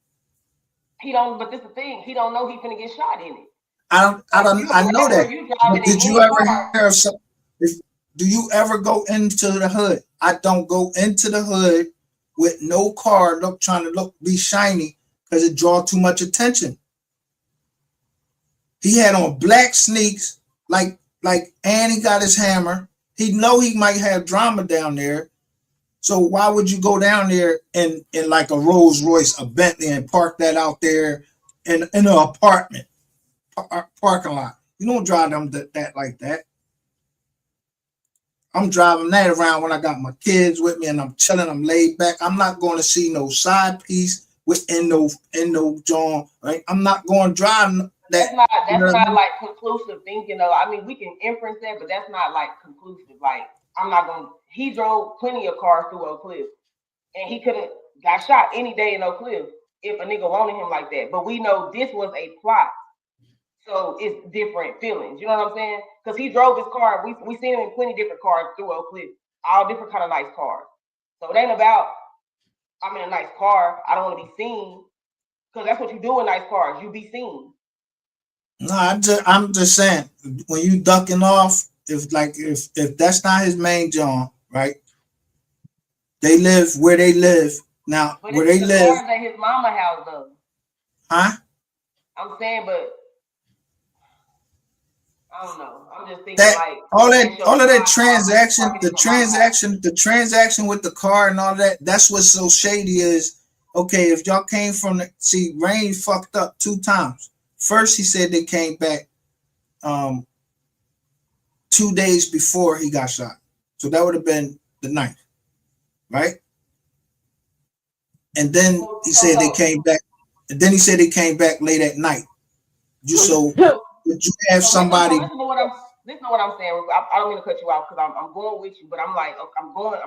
He don't. But this is the thing. He don't know he's gonna get shot in it. I know that. But did you ever hear of some? Do you ever go into the hood? I don't go into the hood with no car trying to be shiny because it draw too much attention. He had on black sneaks, and he got his hammer. He know he might have drama down there. So why would you go down there in like a Rolls Royce, a Bentley, and park that out there in an apartment parking lot? You don't drive them that like that. I'm driving that around when I got my kids with me and I'm chilling, I'm laid back. I'm not going to see no side piece within no John, right? I'm not going to drive that. That's not like conclusive thinking though. I mean, we can inference that, but that's not like conclusive. Like, I'm not going to, he drove plenty of cars through Oak Cliff and he could have got shot any day in Oak Cliff if a nigga wanted him like that. But we know this was a plot. So it's different feelings. You know what I'm saying? Because he drove his car. We seen him in plenty different cars through Oak Cliff. All different kind of nice cars. So it ain't about, I'm in a nice car, I don't want to be seen. Because that's what you do in nice cars. You be seen. No, I'm just saying, when you ducking off, if that's not his main John, right? They live where they live. Now, but where they live. Cars at his mama house though. Huh? I'm saying, but I don't know. I'm just thinking that all of that transaction, the transaction with the car and all that, that's what's so shady is, okay, if y'all came from Rain fucked up 2 times. First, he said they came back 2 days before he got shot. So that would have been the 9th, right? And then he said they came back. And then he said they came back late at night. Would you have somebody? Listen to what I'm saying. I don't mean to cut you off because I'm going with you, but I'm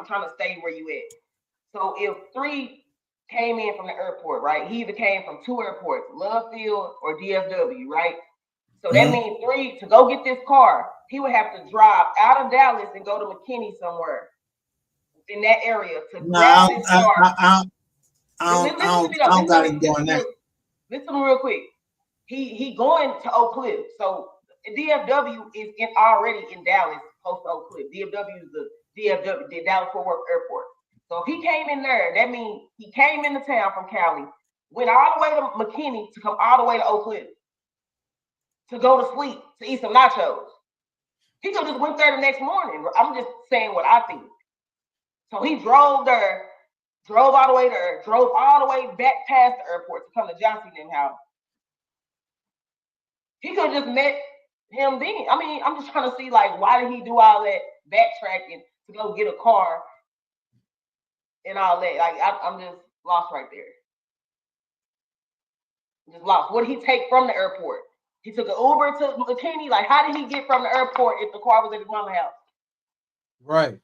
trying to stay where you at. So if 3 came in from the airport, right? He either came from 2 airports, Love Field or DFW, right? So that means 3 to go get this car, he would have to drive out of Dallas and go to McKinney somewhere in that area to grab this car. I don't got it doing that. Listen real quick. He going to Oak Cliff. So DFW is already in Dallas post Oak Cliff. DFW is the Dallas Fort Worth Airport. So if he came in there, that means he came into town from Cali, went all the way to McKinney to come all the way to Oak Cliff to go to sleep, to eat some nachos. He could just went there the next morning. I'm just saying what I think. So he drove there, drove all the way there, drove all the way back past the airport to come to Johnson and house. He could have just met him then. I mean, I'm just trying to see, like, why did he do all that backtracking to go get a car and all that. Like I'm just lost right there. Just lost. What did he take from the airport? He took an Uber to McKinney. Like, how did he get from the airport if the car was at his mama's house? Right.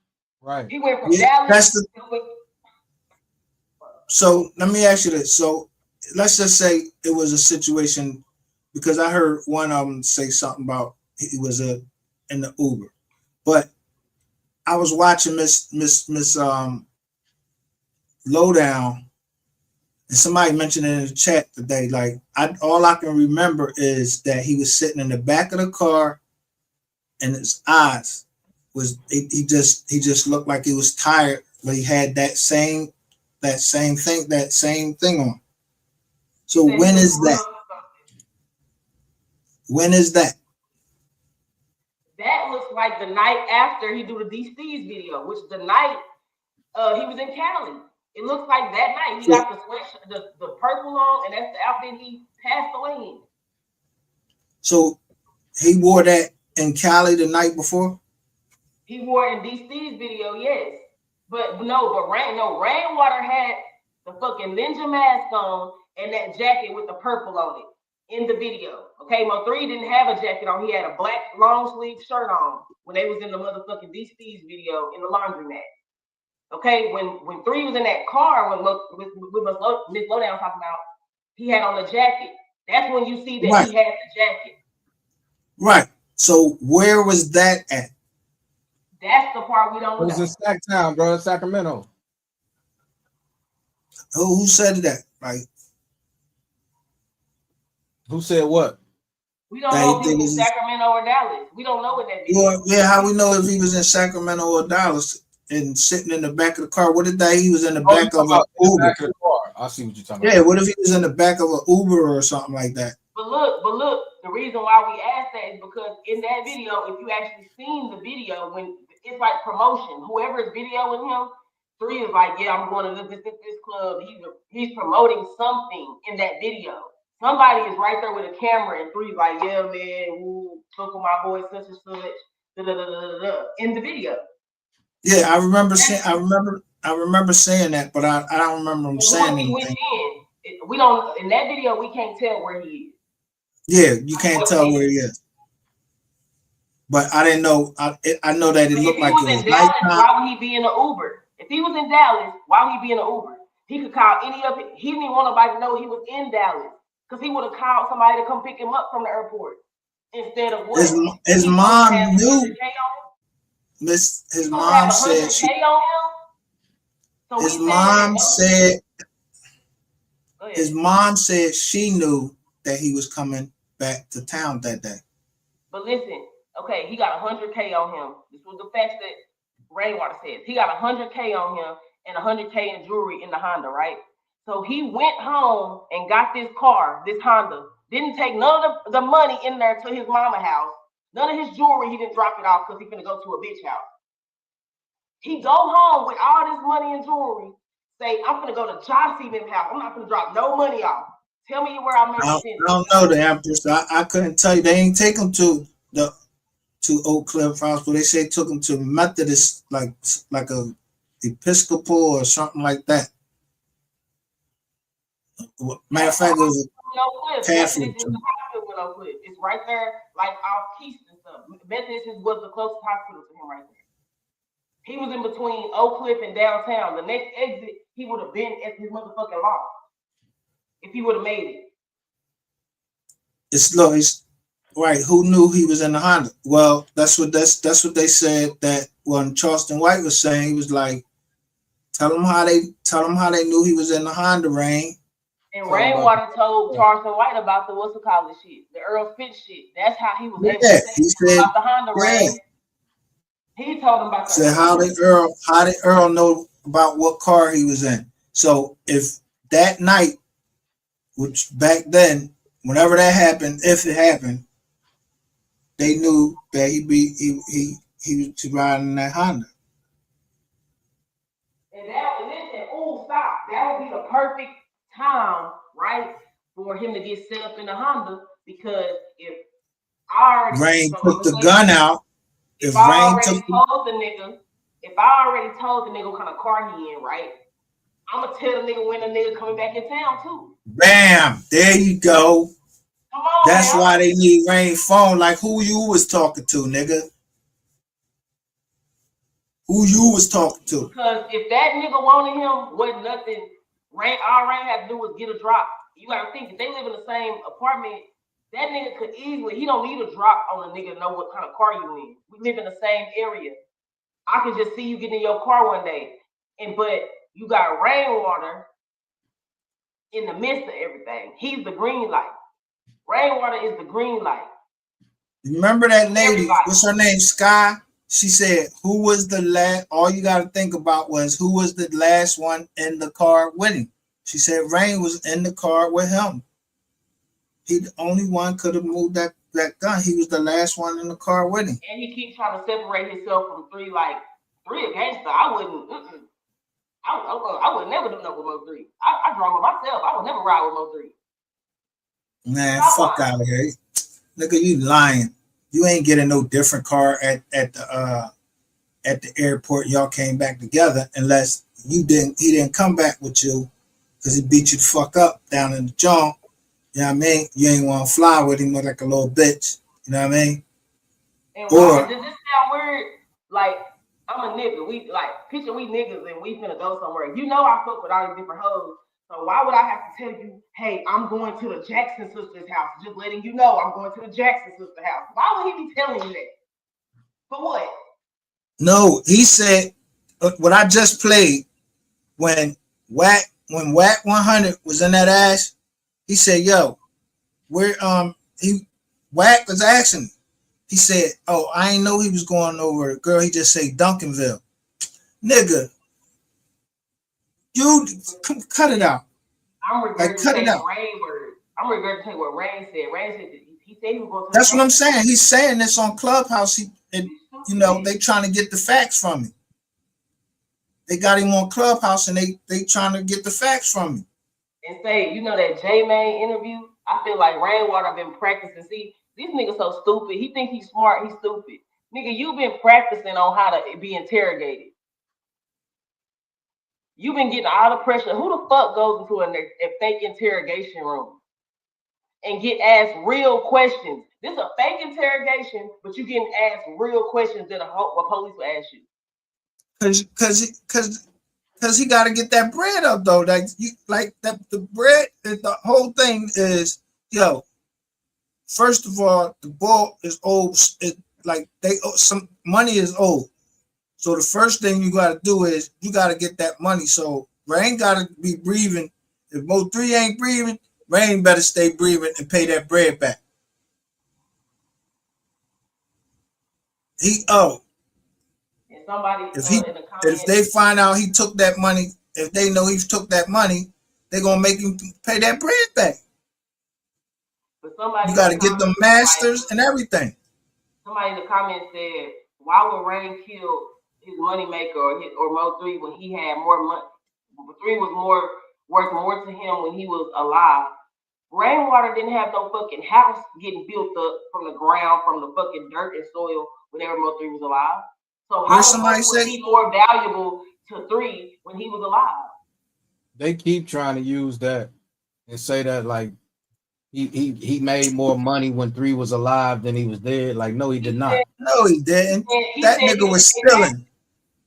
He went from Dallas to So let me ask you this. So let's just say it was a situation, because I heard one of them say something about he was in the Uber, but I was watching Miss Lowdown, and somebody mentioned it in the chat today. Like all I can remember is that he was sitting in the back of the car, and his eyes was he just looked like he was tired, but he had that same thing on. So when is that? When is that? That looks like the night after he do the DC's video, which the night he was in Cali. It looks like that night he got the sweatshirt, the purple on, and that's the outfit he passed away in. So he wore that in Cali the night before? He wore it in DC's video, yes. But Rainwater had the fucking ninja mask on and that jacket with the purple on it in the video. Okay, MO3 didn't have a jacket on. He had a black long sleeve shirt on when they was in the motherfucking DC's video in the laundromat. Okay, when 3 was in that car with Miss Lowdown talking about, he had on the jacket. That's when you see that he had the jacket. Right. So where was that at? That's the part we don't know. It was in Sacktown, bro, Sacramento. Who said that? Like, who said what? We don't know if he was in Sacramento or Dallas. We don't know what that is. Well, yeah, how we know if he was in Sacramento or Dallas and sitting in the back of the car? What if he was in the back of an Uber? Back of the car. I see what you're talking about. Yeah, what if he was in the back of an Uber or something like that? But look, the reason why we asked that is because in that video, if you actually seen the video, when it's like promotion, whoever is videoing him, 3 is like, yeah, I'm going to this club. He's promoting something in that video. Somebody is right there with a camera, and 3 is like, yeah, man, look at my boy such and such, in the video. Yeah, I remember saying that, but I don't remember him saying anything. We don't in that video. We can't tell where he is. Yeah, you can't tell where he is. But I didn't know. I know that it looked like it was Dallas, nighttime. why would he be in the Uber? If he was in Dallas, why would he be in the Uber? He could call any of it. He didn't want nobody to know he was in Dallas because he would have called somebody to come pick him up from the airport instead of what? His mom knew. His mom said she. His mom said. His mom said she knew that he was coming back to town that day. But listen, okay, he got 100K on him. This was the facts that Rainwater says. He got 100K on him and 100K in jewelry in the Honda, right? So he went home and got this car, this Honda. Didn't take none of the money in there to his mama house. None of his jewelry, he didn't drop it off because he's gonna go to a bitch house. He go home with all this money and jewelry, say, I'm gonna go to John C's house. I'm not gonna drop no money off. Tell me where I'm making sense. I don't know the Empress. I couldn't tell you. They ain't take him to Oak Cliff Hospital. They say took him to Methodist, like a Episcopal or something like that. Matter of fact, it was a Catholic. It's right there, like off Keith and stuff. Methodist was the closest hospital to him right there. He was in between Oak Cliff and downtown. The next exit, he would have been at his motherfucking loft if he would have made it. It's right. Who knew he was in the Honda? Well, that's what they said. That when Charleston White was saying, he was like, tell them how they knew he was in the Honda, Rain. And Rainwater told Charleston White about the shit, the Earl Fitz shit. That's how he was able to say about the Honda, Rain. He told him about said how did Earl know about what car he was in? So if that night, which back then, whenever that happened, if it happened, they knew that he was riding in that Honda. And listen, stop. That would be the perfect time, right, for him to get set up in the Honda, because if Rain took the gun out. If I already told the nigga what kind of car he in, right? I'ma tell the nigga when the nigga coming back in town too. Bam, there you go. Come on, That's now. why they need Rain phone. Like who you was talking to, nigga? Who you was talking to? Because if that nigga wanted him, wasn't nothing. All Rain had to do was get a drop. You gotta think if they live in the same apartment, that nigga could easily. He don't need a drop on a nigga to know what kind of car you in. We live in the same area. I can just see you getting in your car one day, but you got Rainwater in the midst of everything. He's the green light. Rainwater is the green light. Remember that lady? What's her name? Sky. She said, "Who was the last?" All you got to think about was who was the last one in the car with him. She said Rain was in the car with him. He the only one could have moved that gun. He was the last one in the car with him. And he keeps trying to separate himself from Three. Like Three a gangster. I wouldn't. I would never do nothing with MO3. I drove with myself. I would never ride with MO3. Man, fuck out of here, nigga. You lying. You ain't getting no different car at the airport. Y'all came back together unless he didn't come back with you because he beat you the fuck up down in the jaw. You know what I mean? You ain't want to fly with him like a little bitch. You know what I mean? And why does this sound weird? Like I'm a nigga. We picture we niggas and we finna go somewhere. You know I fuck with all these different hoes. So why would I have to tell you, hey, I'm going to the Jackson sister's house? Just letting you know I'm going to the Jackson sister's house. Why would he be telling you that? For what? No, he said what I just played when Wack 100 was in that ass. He said, "Yo, where Wack was asking." He said, "Oh, I ain't know he was going over. Girl, he just say Duncanville, nigga." You cut it out. I'm regurgitating Rain words. I'm regurgitating what Rain said. Rain said he said he was going to. That's what I'm saying. He's saying this on Clubhouse. They trying to get the facts from him. They got him on Clubhouse and they trying to get the facts from him. And say, that J-Main interview, I feel like Rainwater been practicing. See, these niggas so stupid. He think he's smart, he's stupid. Nigga, you've been practicing on how to be interrogated. You've been getting all the pressure. Who the fuck goes into a fake interrogation room and get asked real questions? This is a fake interrogation, but you getting asked real questions that a police will ask you. Cause he got to get that bread up though. The bread. The whole thing is, first of all, the ball is old. Some money is old. So the first thing you got to do is you got to get that money. So Rain got to be breathing. If MO3 ain't breathing, Rain better stay breathing and pay that bread back. If they find out he took that money, if they know he took that money, they're gonna make him pay that bread back. You got to get them masters and everything. Somebody in the comments said, "Why would Rain kill his moneymaker or MO3 when he had more money? MO3 was worth more to him when he was alive. Rainwater didn't have no fucking house getting built up from the ground, from the fucking dirt and soil whenever MO3 was alive. So how was he more valuable to 3 when he was alive?" They keep trying to use that and say that like he made more money when 3 was alive than he was dead. Like, no, he did not. No, he didn't. That nigga was stealing.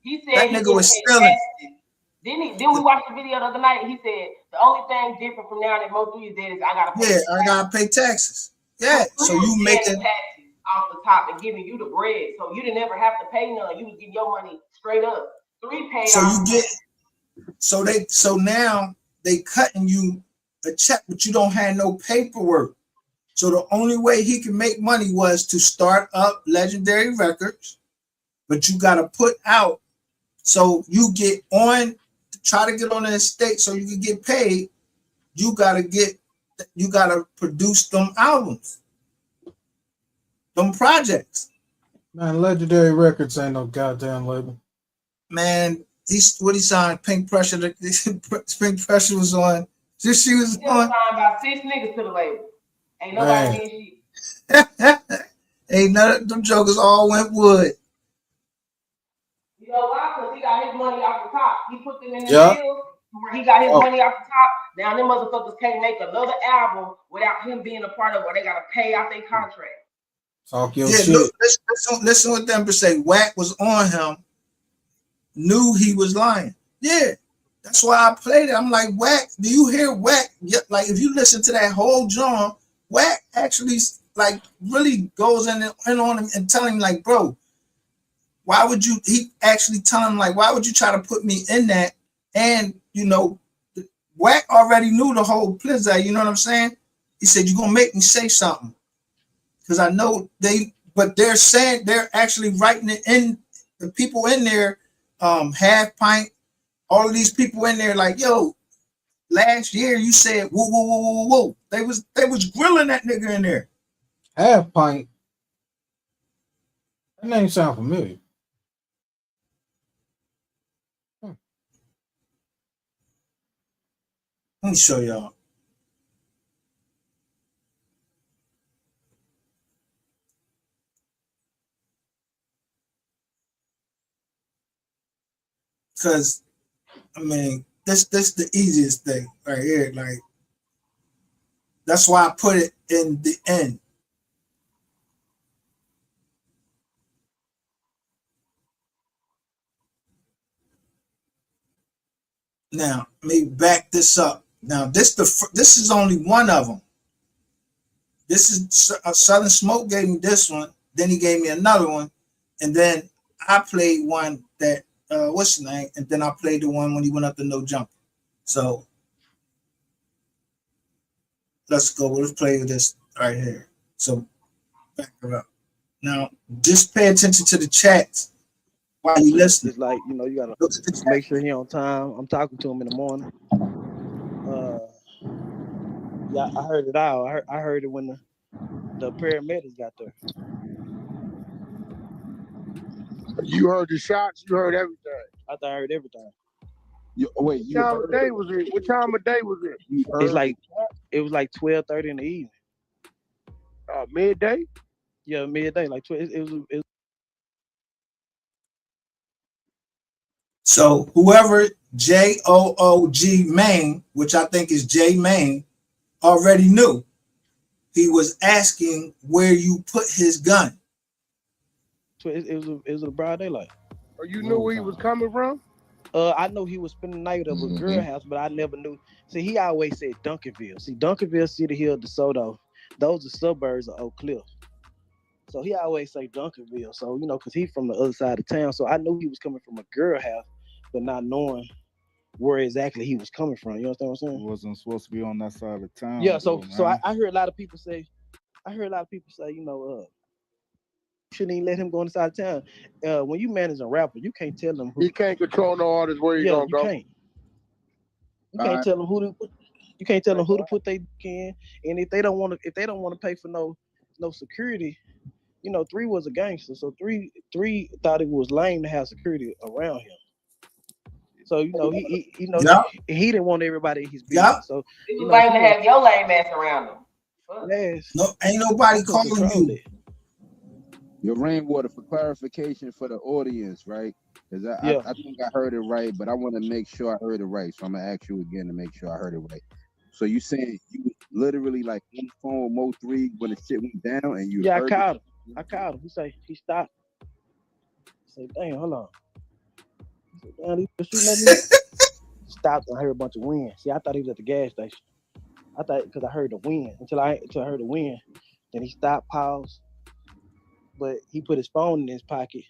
He said that nigga was stealing. Then we watched the video the other night. He said the only thing different from now that MO3 is dead is I gotta pay. Yeah, I gotta pay taxes. Yeah, so you making taxes off the top and giving you the bread, so you didn't ever have to pay none. You was getting your money straight up. 3 paid. So now they cutting you a check, but you don't have no paperwork. So the only way he can make money was to start up Legendary Records, but you gotta put out. So you get on, try to get on the estate so you can get paid. You gotta produce them albums, them projects. Man, Legendary Records ain't no goddamn label. Man, he signed Pink Pressure. Pink Pressure was on. She was on. Signed about 6 niggas to the label. Ain't nobody getting shit. Ain't none of them jokers all went wood. You know why? Because he got his money off the top. He put them in the deal. where he got his Oh. money off the top. Now them motherfuckers can't make another album without him being a part of it, or they gotta pay out their contract. Talk your Yeah, shit. look, listen what them say. Wack was on him, knew he was lying. Yeah, that's why I played it. I'm like, Wack, do you hear Wack? Like, if you listen to that whole drum, Wack actually like really goes in on him and telling him like, bro, why would you? He actually tell him like, why would you try to put me in that? And you know, Wack already knew the whole blizzard. You know what I'm saying? He said, you're gonna make me say something. Because I know but they're saying they're actually writing it in the people in there, Half Pint, all of these people in there, like, yo, last year you said whoa, whoa, whoa, whoa, whoa. They was grilling that nigga in there. Half Pint. That name sound familiar. Let me show y'all. Because I mean, this the easiest thing right here. Like, that's why I put it in the end. Now, let me back this up. Now, this is only one of them. This is Southern Smoke gave me this one. Then he gave me another one, and then I played one that what's the name? And then I played the one when he went up to No Jumper. So let's go. Let's play this right here. So back it up. Now, just pay attention to the chats while you listen. It's like, you know, you gotta make sure he on time. I'm talking to him in the morning. Yeah, I heard it all. I heard it when the paramedics got there. You heard the shots. You heard everything. I thought I heard everything. What time of day was it? What time of day was it? It's like it was like 12:30 in the evening. Midday. Yeah, midday. Like 12. It was. So whoever JOOG Main, which I think is J Main, already knew. He was asking where you put his gun. It was a broad daylight. Or you knew where he was coming from? I know he was spending the night at a girl house, but I never knew. See, he always said Duncanville. See, Duncanville, City Hill, DeSoto, those are suburbs of Oak Cliff. So he always say Duncanville. So, you know, because he's from the other side of town. So I knew he was coming from a girl house, but not knowing where exactly he was coming from. You understand what I'm saying? He wasn't supposed to be on that side of town. Yeah, so I heard a lot of people say, you know, shouldn't even let him go inside of town. When you manage a rapper, you can't tell them who. He can't control no artist where he's gonna go. You can't tell them who to put. You can't tell them who to put their in, and if they don't want to pay for no security, you know, 3 was a gangster, so 3 thought it was lame to have security around him. So you know he didn't want everybody in his business. So you lame to have your lame ass around him. Yes. No, ain't nobody calling you. Your Rainwater, for clarification for the audience, right? Because I think I heard it right, but I want to make sure I heard it right. So I'm gonna ask you again to make sure I heard it right. So you saying you literally like on the phone with MO3 when the shit went down, and you I called him. He stopped. I said, damn, hold on. I said, damn, these shooting at me. Stopped and I heard a bunch of wind. See, I thought he was at the gas station. I thought because I heard the wind until I heard the wind. Then he stopped, paused, but he put his phone in his pocket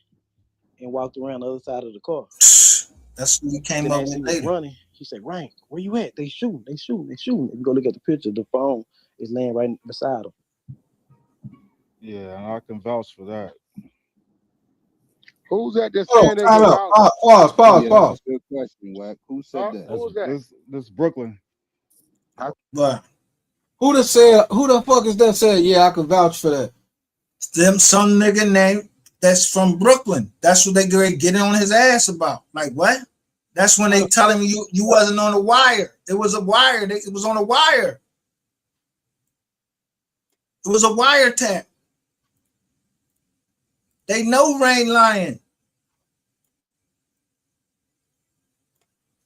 and walked around the other side of the car. That's when he came up with later. Running. He said, Rank, where you at? They shooting. If you go look at the picture, the phone is laying right beside him. Yeah, and I can vouch for that. Who's that that's saying they can vouch? Pause. Good question, Wack. Who said that? Who's that? This Brooklyn. But who the fuck is that said, yeah, I can vouch for that? Some nigga named that's from Brooklyn. That's what they getting on his ass about. Like, what? That's when they telling me you wasn't on the wire. It was a wire. It was on a wire. It was a wiretap. They know Rain lying.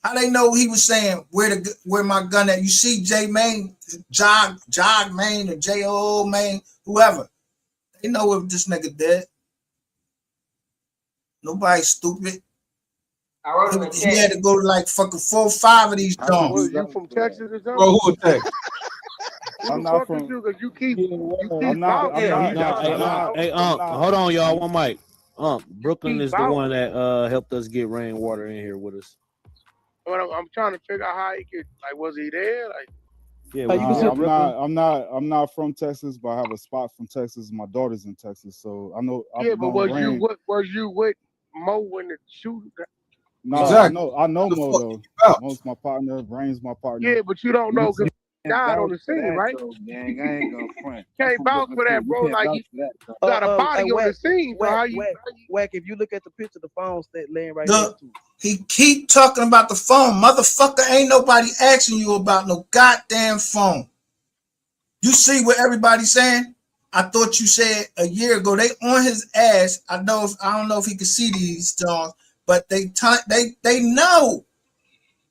How they know he was saying where my gun at? You see J Main, Jog Main or J.O. Main, whoever. They know if this nigga dead. Nobody stupid. He had to go to like fucking 4 or 5 of these songs. You from Texas or something? Bro, who Texas? I'm not from. Because you keep. I'm not. Hey, hold on, y'all. One mic. Brooklyn is the one that helped us get Rainwater in here with us. But I'm trying to figure out how he could. Like, was he there? Like, yeah. I'm not from Texas, but I have a spot from Texas. My daughter's in Texas, so I know. Yeah, but was you with Mo when the shooting? No, exactly. I know Mo though. Mo's my partner. Rain's my partner. Yeah, but you don't know because he died on the scene, right? Gang, I ain't gonna front. Can't vouch for that, bro. Like you got a body on the scene. So how you? Whack, if you look at the picture, the phone's laying right next to it. He keep talking about the phone. Motherfucker, ain't nobody asking you about no goddamn phone. You see what everybody's saying? I thought you said a year ago they on his ass. I don't know if he can see these songs, but they know.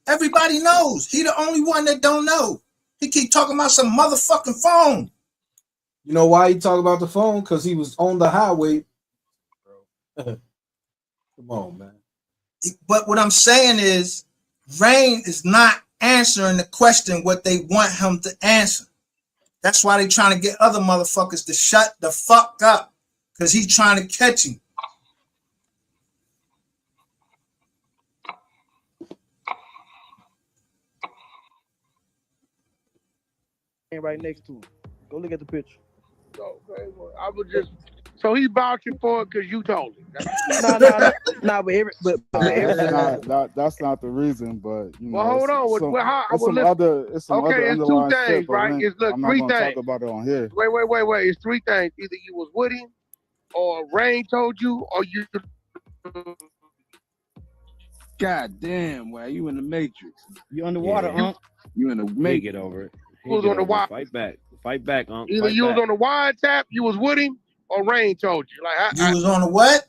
Everybody knows. He the only one that don't know. He keep talking about some motherfucking phone. You know why he talk about the phone? Because he was on the highway. Come on, man. But what I'm saying is, Rain is not answering the question what they want him to answer. That's why they trying to get other motherfuckers to shut the fuck up, because he's trying to catch him. Right next to him. Go look at the picture. Okay, well, I would just. So he vouching for it because you told him. That's not the reason, but you know. Well, hold on. It's some other underlying two things, right? Link, it's look, I'm three not gonna things. talk about it on here. Wait. It's 3 things. Either you was with him, or Rain told you, or you. God damn, why you in the Matrix? You underwater, You in the Matrix. Get over it. Was on the wire. Fight back, Either you was on the wiretap, you was with him, or Rain told you. Like you was on the what?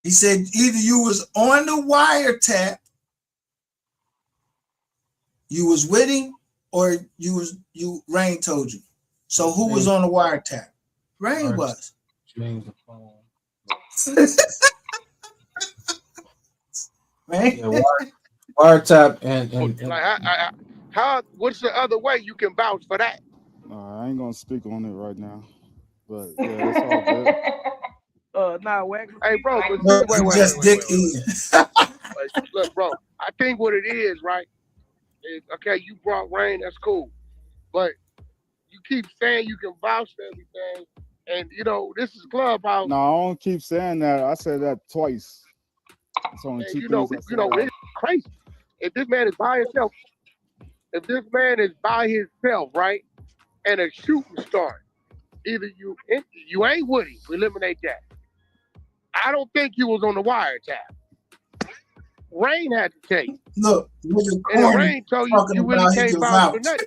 He said either you was on the wiretap, you was with him, or Rain told you. So who was on the wiretap? Rain was. Change the phone. Right? Yeah, wiretap and like how? What's the other way you can vouch for that? I ain't gonna speak on it right now, but yeah, it's all good. Whack. Hey, bro, but wait. Look, bro, I think what it is, right? Is, okay, you brought Rain, that's cool, but you keep saying you can vouch for everything, and you know this is Clubhouse. No, I don't keep saying that. I said that twice. It's only two things I said. It's crazy. If this man is by himself, right, and a shooting starts, either you ain't with him, we eliminate that. I don't think you was on the wiretap. Rain had to tell you. Look, and Rain told you really can't vouch for nothing.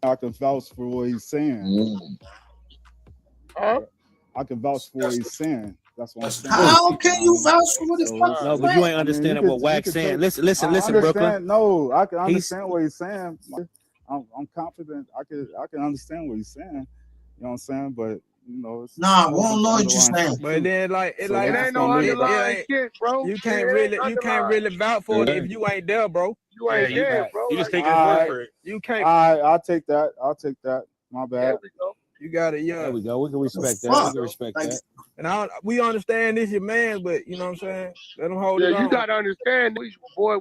I can vouch for what he's saying. Huh? I can vouch for what he's saying. That's what I'm saying. How can you vouch for what the fuck? No, but you ain't understanding what Wack's saying. Listen, Brooklyn. No, I can understand what he's saying. I'm confident. I can understand what he's saying. You know what I'm saying? But you know, we don't know what you're saying. But then, it ain't no underlying shit, bro. You can't really vouch for it if you ain't there, bro. You ain't there, bro. You just take his word for it. You can't. I'll take that. My bad. There we go. You got it, There we go. We can respect that. And we understand this your man, but you know what I'm saying? Let him hold it on. You gotta understand, boy,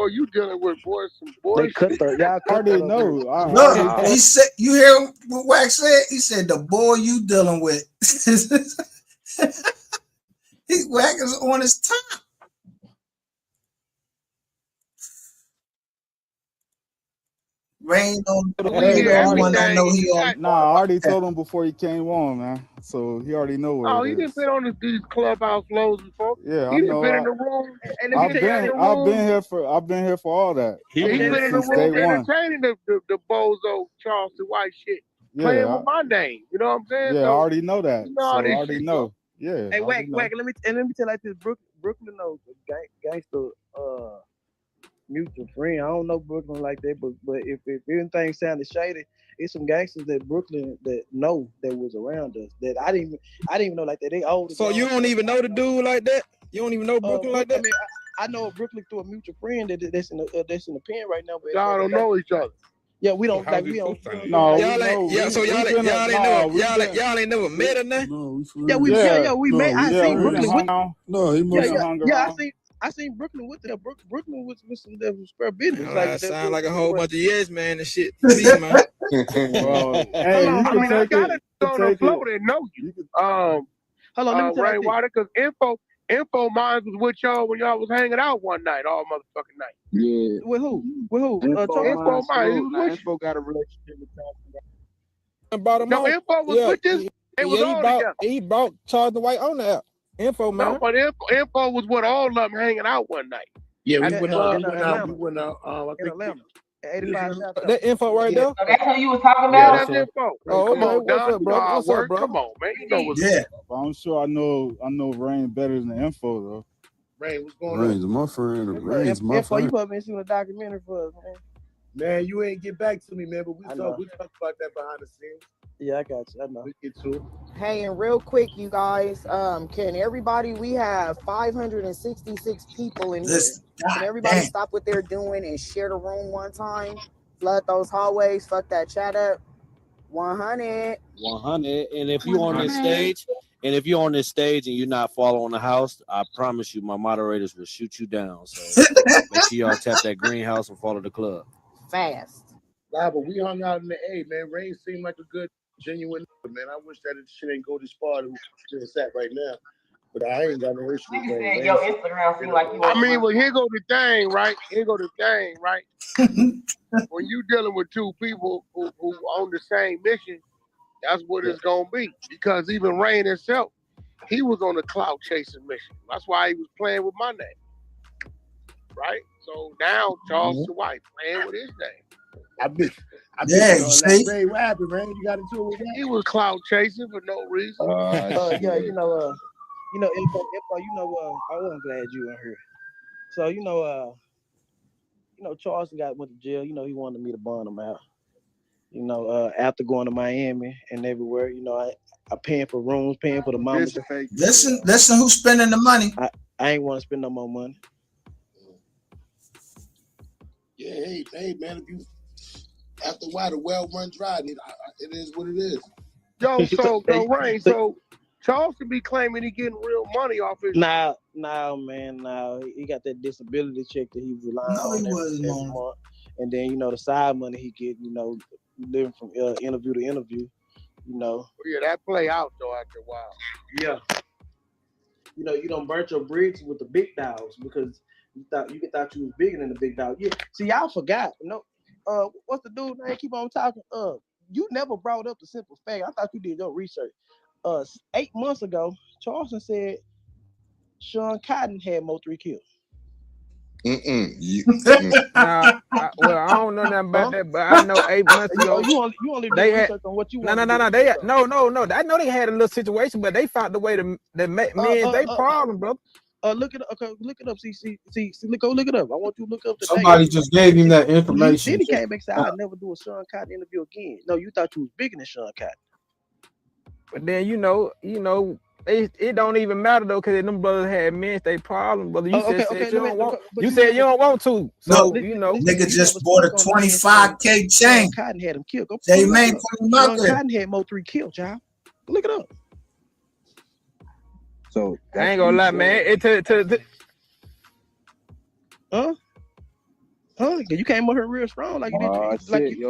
you dealing with some boys. Y'all already know. Look, he said, you hear what Wax said? He said, the boy you dealing with. Wax is on his top. Rain on the one don't know he on. Nah, I already told him before he came on, man. So he already know what it is. He didn't been on these Clubhouse flows before. Yeah, he didn't been in the room. And I've been here for all that. He's been in the room entertaining the bozo Charleston White shit. Playing with my name. You know what I'm saying? Yeah, I already know that. I already know. Yeah. Hey, Wack, let me tell you like this, Brooklyn knows gangster mutual friend. I don't know Brooklyn like that, but if anything sounded shady, it's some gangsters that Brooklyn that know that was around us that I didn't even know like that. They older. So you don't even know the dude like that? You don't even know Brooklyn like that? I mean, I know Brooklyn through a mutual friend that's in the pen right now. But y'all don't know each other. Yeah, we don't Well, like we don't. No, y'all ain't never met or nothing. We met. I seen Brooklyn with. No, he must have hung around. I seen Brooklyn with them. Brooklyn was some spare business. That sound like a whole bunch of yes man and shit to me, man. Hey, I mean, I got it on the floor that know you. Hold on, let me tell you. Rainwater, because info minds was with y'all when y'all was hanging out one night, all motherfucking night. Yeah. With who? Info minds. Info got a relationship with Charles. No, Info was with this. They was all together. He brought Charles the White on the app. Info, man. No, but info was with all of them hanging out one night. Yeah, we went out. I think Atlanta. 85 that info right there. So that's who you was talking about? Yeah, that's info. Oh, Come on, what's up, bro? What's up, bro? Come on, man. You know what's up. I'm sure I know Rain better than Info though. Rain, what's going Rain's my friend. Rain's my Info, you friend. put me in a documentary for us, man. Man, you ain't get back to me, man, but we talked about that behind the scenes. Yeah, I got you. I know. We get to it. Hey, and real quick, you guys, can everybody, we have 566 people in here. Can everybody stop what they're doing and share the room one time? Flood those hallways, fuck that chat up. 100. 100. And if you're on this stage, and you're not following the house, I promise you my moderators will shoot you down. So make sure y'all tap that greenhouse and follow the club. Fast. Nah, but we hung out in the A, man. Rain seemed like a good, genuine man. I wish that shit ain't go this far to sat right now. But I ain't got no issue with that. Your Instagram seemed like you. I mean, well, here go the thing, right? When you dealing with two people who on the same mission, that's what it's gonna be. Because even Rain himself, he was on a clout chasing mission. That's why he was playing with my name, right? So now Charles White playing with his name. I been see? Ray, what happened, man? You got into it with that? He was clout chasing for no reason. Yeah, info, I wasn't glad you were here. So, Charles went to jail. He wanted me to bond him out. After going to Miami and everywhere, I paying for rooms, paying for the mama. Listen, who's spending the money? I ain't want to spend no more money. Yeah, hey, man, if you after a while the well run dry, it is what it is. Yo, Rain, so Charles can be claiming he getting real money off his. Nah, man, he got that disability check that he relying on every month, and then the side money he get, living from interview to interview, Yeah, that play out though after a while. Yeah. You don't burn your bridges with the big dogs because you thought you was bigger than the big dog. Yeah. See, y'all forgot. What's the dude name? Keep on talking. You never brought up the simple fact. I thought you did your research. 8 months ago, Charleston said Sean Cotton had MO3 killed. Nah, I don't know nothing about that, but I know 8 months ago. You only they did had research on what you no. want. I know they had a little situation, but they found the way to men they problem, bro. Look it up. Okay, look it up. See, look it up. I want you to look up. Somebody just gave him that information. Then he came back and said, "I'll never do a Sean Cotton interview again." No, you thought you was bigger than Sean Cotton. But then it don't even matter though, because them brothers had men they problem. Brother, you said you don't want to. So nigga just bought a 25K chain. Cotton had him killed. They made Sean Cotton had MO3 killed, child. Look it up. So I ain't gonna lie, man. You came up here real strong, like you did. Here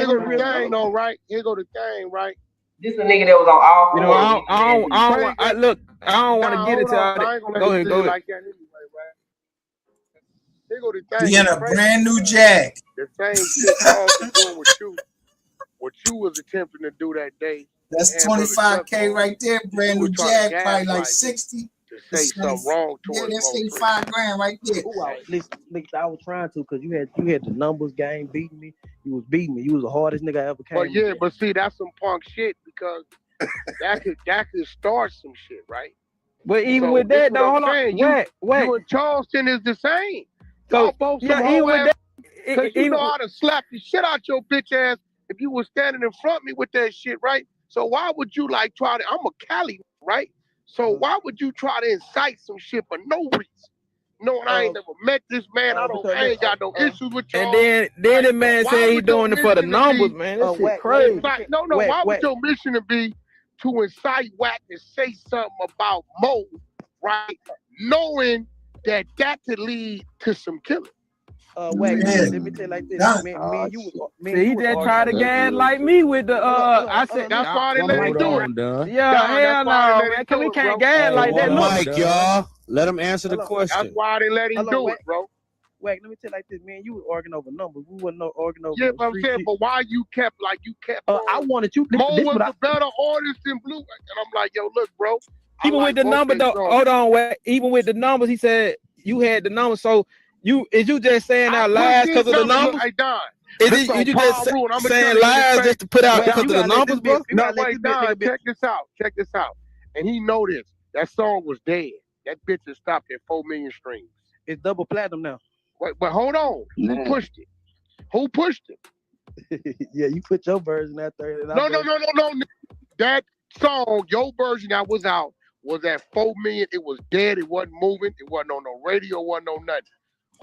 go the thing, though, right? Here go the thing, right? This a nigga that was on all. I don't want to get into all that. Go ahead. Like that anyway, right? Here go the thing. He in a brand new Jag. The same shit Charles was doing what you was attempting to do that day. That's 25K right there, brand new Jag, probably like 60. To say something wrong to him. Yeah, that's $85,000 right there. Listen, I was trying to, because you had the numbers game beating me. You was beating me. You was the hardest nigga I ever came. But but see, that's some punk shit because that could start some shit, right? But even So with this that what though, I'm hold on, saying. wait. You and Charleston is the same. So Y'all both some yeah, even whole with ass. that, Because you know how to slap the shit out your bitch ass if you was standing in front of me with that shit, right? So why would you like try to? I'm a Cali, right? So why would you try to incite some shit for no reason? Knowing I ain't never met this man, I ain't got no issues with y'all. and then the man Why said he would your doing it for the mission to numbers, be man. That shit crazy. No, why would your mission to be to incite Wack to say something about Mo, right? Knowing that could lead to some killing. Wack, let me tell you like this. Me and you See, he just tried to gas like me with the I said that's why they let him do it. Yeah, Don, hell no, man. Cause we can't gas like that. One Look, mic, y'all. Let him answer the question. That's why they let him do it, bro. Wack, let me tell you like this. Me and you was arguing over numbers. We wasn't arguing over Yeah, but I'm street saying, shit. but why you kept I wanted you. Mo was a better artist than Blue, and I'm like, yo, look, bro. Even with the number though, hold on, Wack. Even with the numbers, he said you had the numbers. So is you just saying out lies because of the numbers? Hey, Don. Is you just saying lies just to put out because of the numbers, bro? No, wait, Don, check this out. Check this out. And he know this. That song was dead. That bitch has stopped at 4 million streams. It's double platinum now. Wait, but hold on. Who pushed it? Who pushed it? Yeah, you put your version out there. No. That song, your version that was out, was at 4 million. It was dead. It wasn't moving. It wasn't on no radio. It wasn't on nothing.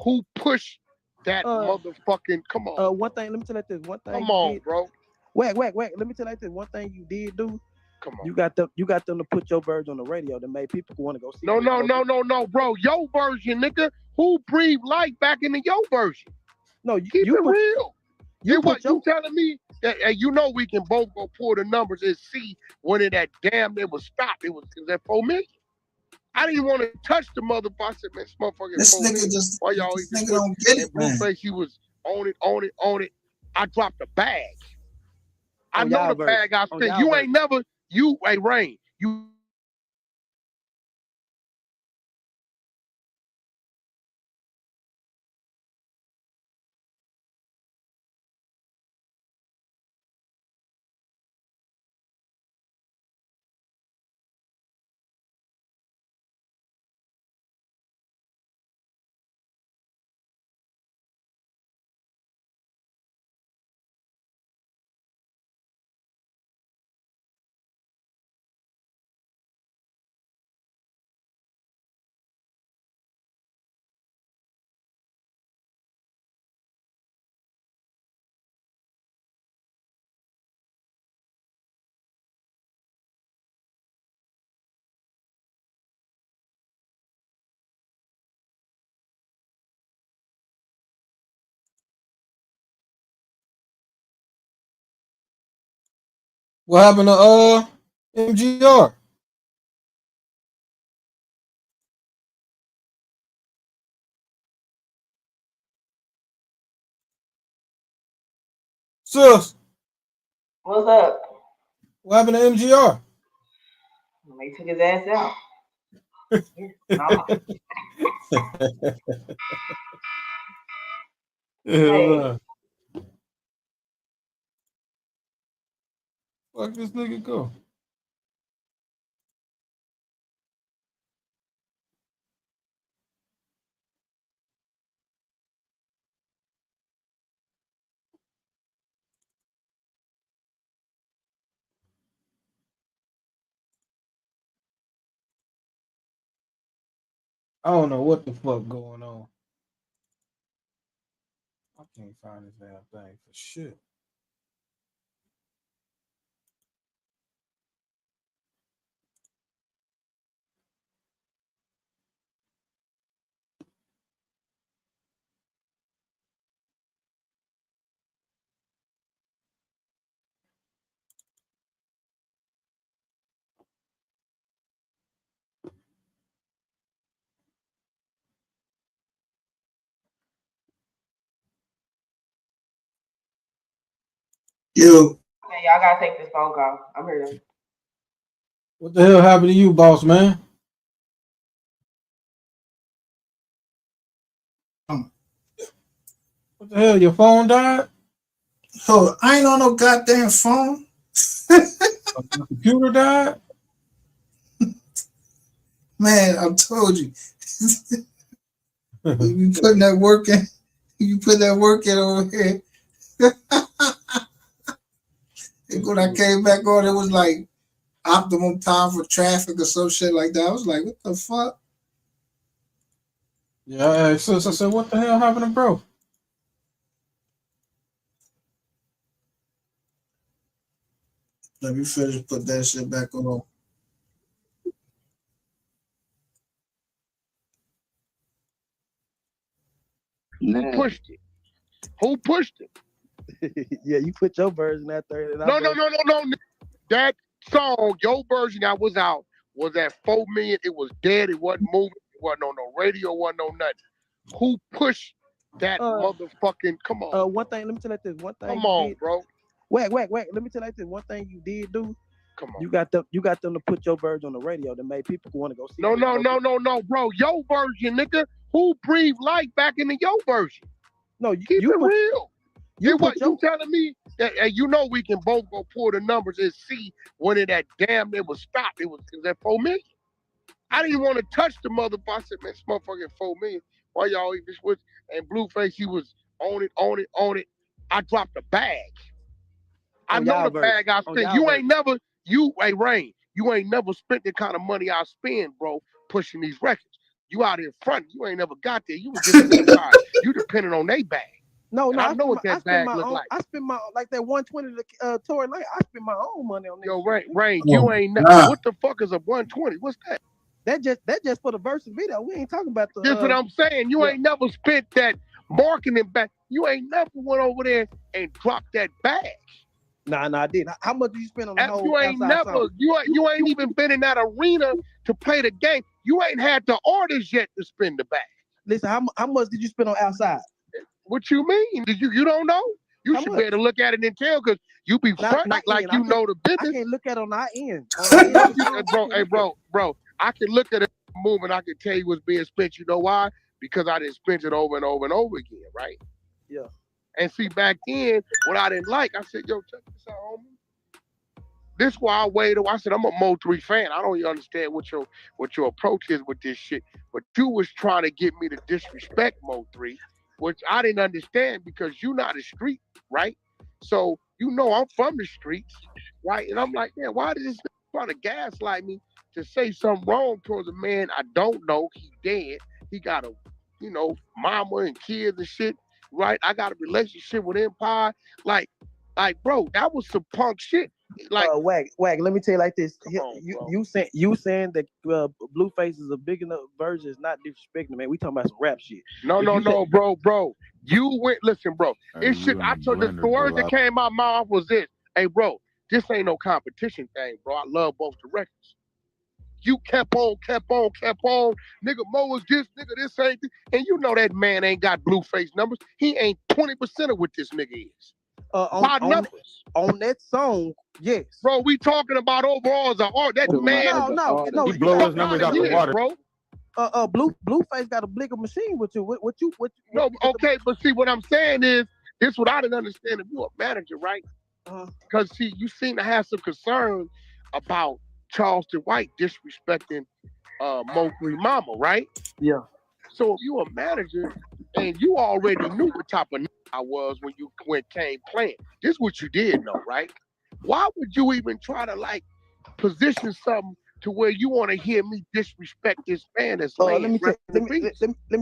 Who pushed that motherfucking? Come on. One thing. Let me tell you like this. One thing. Come on, bro. Wack. Let me tell you like this. One thing you did do. Come on. You got them to put your version on the radio that made people want to go see. No, bro. Your version, nigga. Who breathed life back into your version? No, keep it real. You telling me that you know we can both go pull the numbers and see when it was stopped. It was at 4 million. I didn't want to touch the motherfucker. I said, man, this motherfucker. This nigga just, why y'all this nigga don't get it, man. Blueface, he was on it. I dropped the bag. I know the bag I spent. You ain't never. Hey, Rain. You. What happened to MGR? Sus, What's up? what happened to MGR? They took his ass out. Hey. Fuck this nigga go. I don't know what the fuck going on. I can't find this damn thing for shit. Okay, y'all gotta take this phone call. I'm here. What the hell happened to you, boss man? What the hell? Your phone died? Oh, I ain't on no goddamn phone. Your computer died? Man, I told you. You putting that work in. You put that work in over here. And when I came back on, it was like optimum time for traffic or some shit like that. I was like, what the fuck? Yeah, so I said, what the hell happened to bro? Let me finish, put that shit back on. Who pushed it? Who pushed it? Yeah, you put your version out there. And No. That song, your version that was out, was at 4 million. It was dead. It wasn't moving. It wasn't on no radio. It wasn't on nothing. Who pushed that motherfucking? Come on. One thing. Let me tell you this. One thing. Come on, bro. Wait. Let me tell you this. One thing you did do. Come on. You got them to put your version on the radio that made people want to go see. No, bro. Your version, nigga. Who breathed life back into your version? No, keep it real. You telling me that you know we can both go pull the numbers and see when it was stopped. It was at 4 million. I didn't want to touch the motherfucker. I said, man, this motherfucking 4 million. Why y'all eat this with? And Blueface, he was on it. I dropped the bag. I know the bag I spent. Rain, you ain't never spent the kind of money I spend, bro, pushing these records. You out here front. You ain't never got there. You was just inside. You depending on they bag. No, I know what that bag look like. I spent my like that 120 Tory Lane. I spent my own money on this. Yo, Rain, you ain't what the fuck is a 120? What's that? That just for the versus video. We ain't talking about the. That's what I'm saying. You ain't never spent that marketing back. You ain't never went over there and dropped that bag. Nah, I didn't. How much did you spend on the whole? You ain't never. Song? You ain't even been in that arena to play the game. You ain't had the artists yet to spend the bag. Listen, how much did you spend on outside? What you mean? You don't know? You should be able to look at it and tell because you be fronting like you know the business. I can't look at it on our end. Bro, I can look at it moving. I can tell you what's being spent. You know why? Because I didn't spend it over and over and over again, right? Yeah. And see, back then, what I didn't like, I said, yo, check this out, homie. This is why I waited. I said, I'm a MO3 fan. I don't even understand what your approach is with this shit. But you was trying to get me to disrespect MO3, which I didn't understand because you're not a street, right? So, you know I'm from the streets, right? And I'm like, man, why did this try to gaslight me to say something wrong towards a man I don't know? He dead. He got a, mama and kids and shit, right? I got a relationship with Empire. Like, bro, that was some punk shit. Like, Wag. Let me tell you like this. You saying that Blueface is a big enough version is not disrespecting, man. We talking about some rap shit. No, bro. You went. Listen, bro. It's shit. I told the word that came out my mouth was this. Hey, bro, this ain't no competition thing, bro. I love both the records. You kept on. Nigga, Mo is this, nigga, this ain't this. And you know that man ain't got Blueface numbers. He ain't 20% of what this nigga is. By numbers. On that song, yes. Bro, we talking about overall as an art. That man. No. He blow his numbers out the water, bro. Blueface got a bigger machine with you. What you? No, okay, but see, what I'm saying is, this what I didn't understand. If you're a manager, right? Because see, you seem to have some concern about Charleston White disrespecting Mo3 Mama, right? Yeah. So if you a manager and you already knew what type of I was when you came playing, this is what you did know, right? Why would you even try to position something to where you want to hear me disrespect this man that's laying? Let me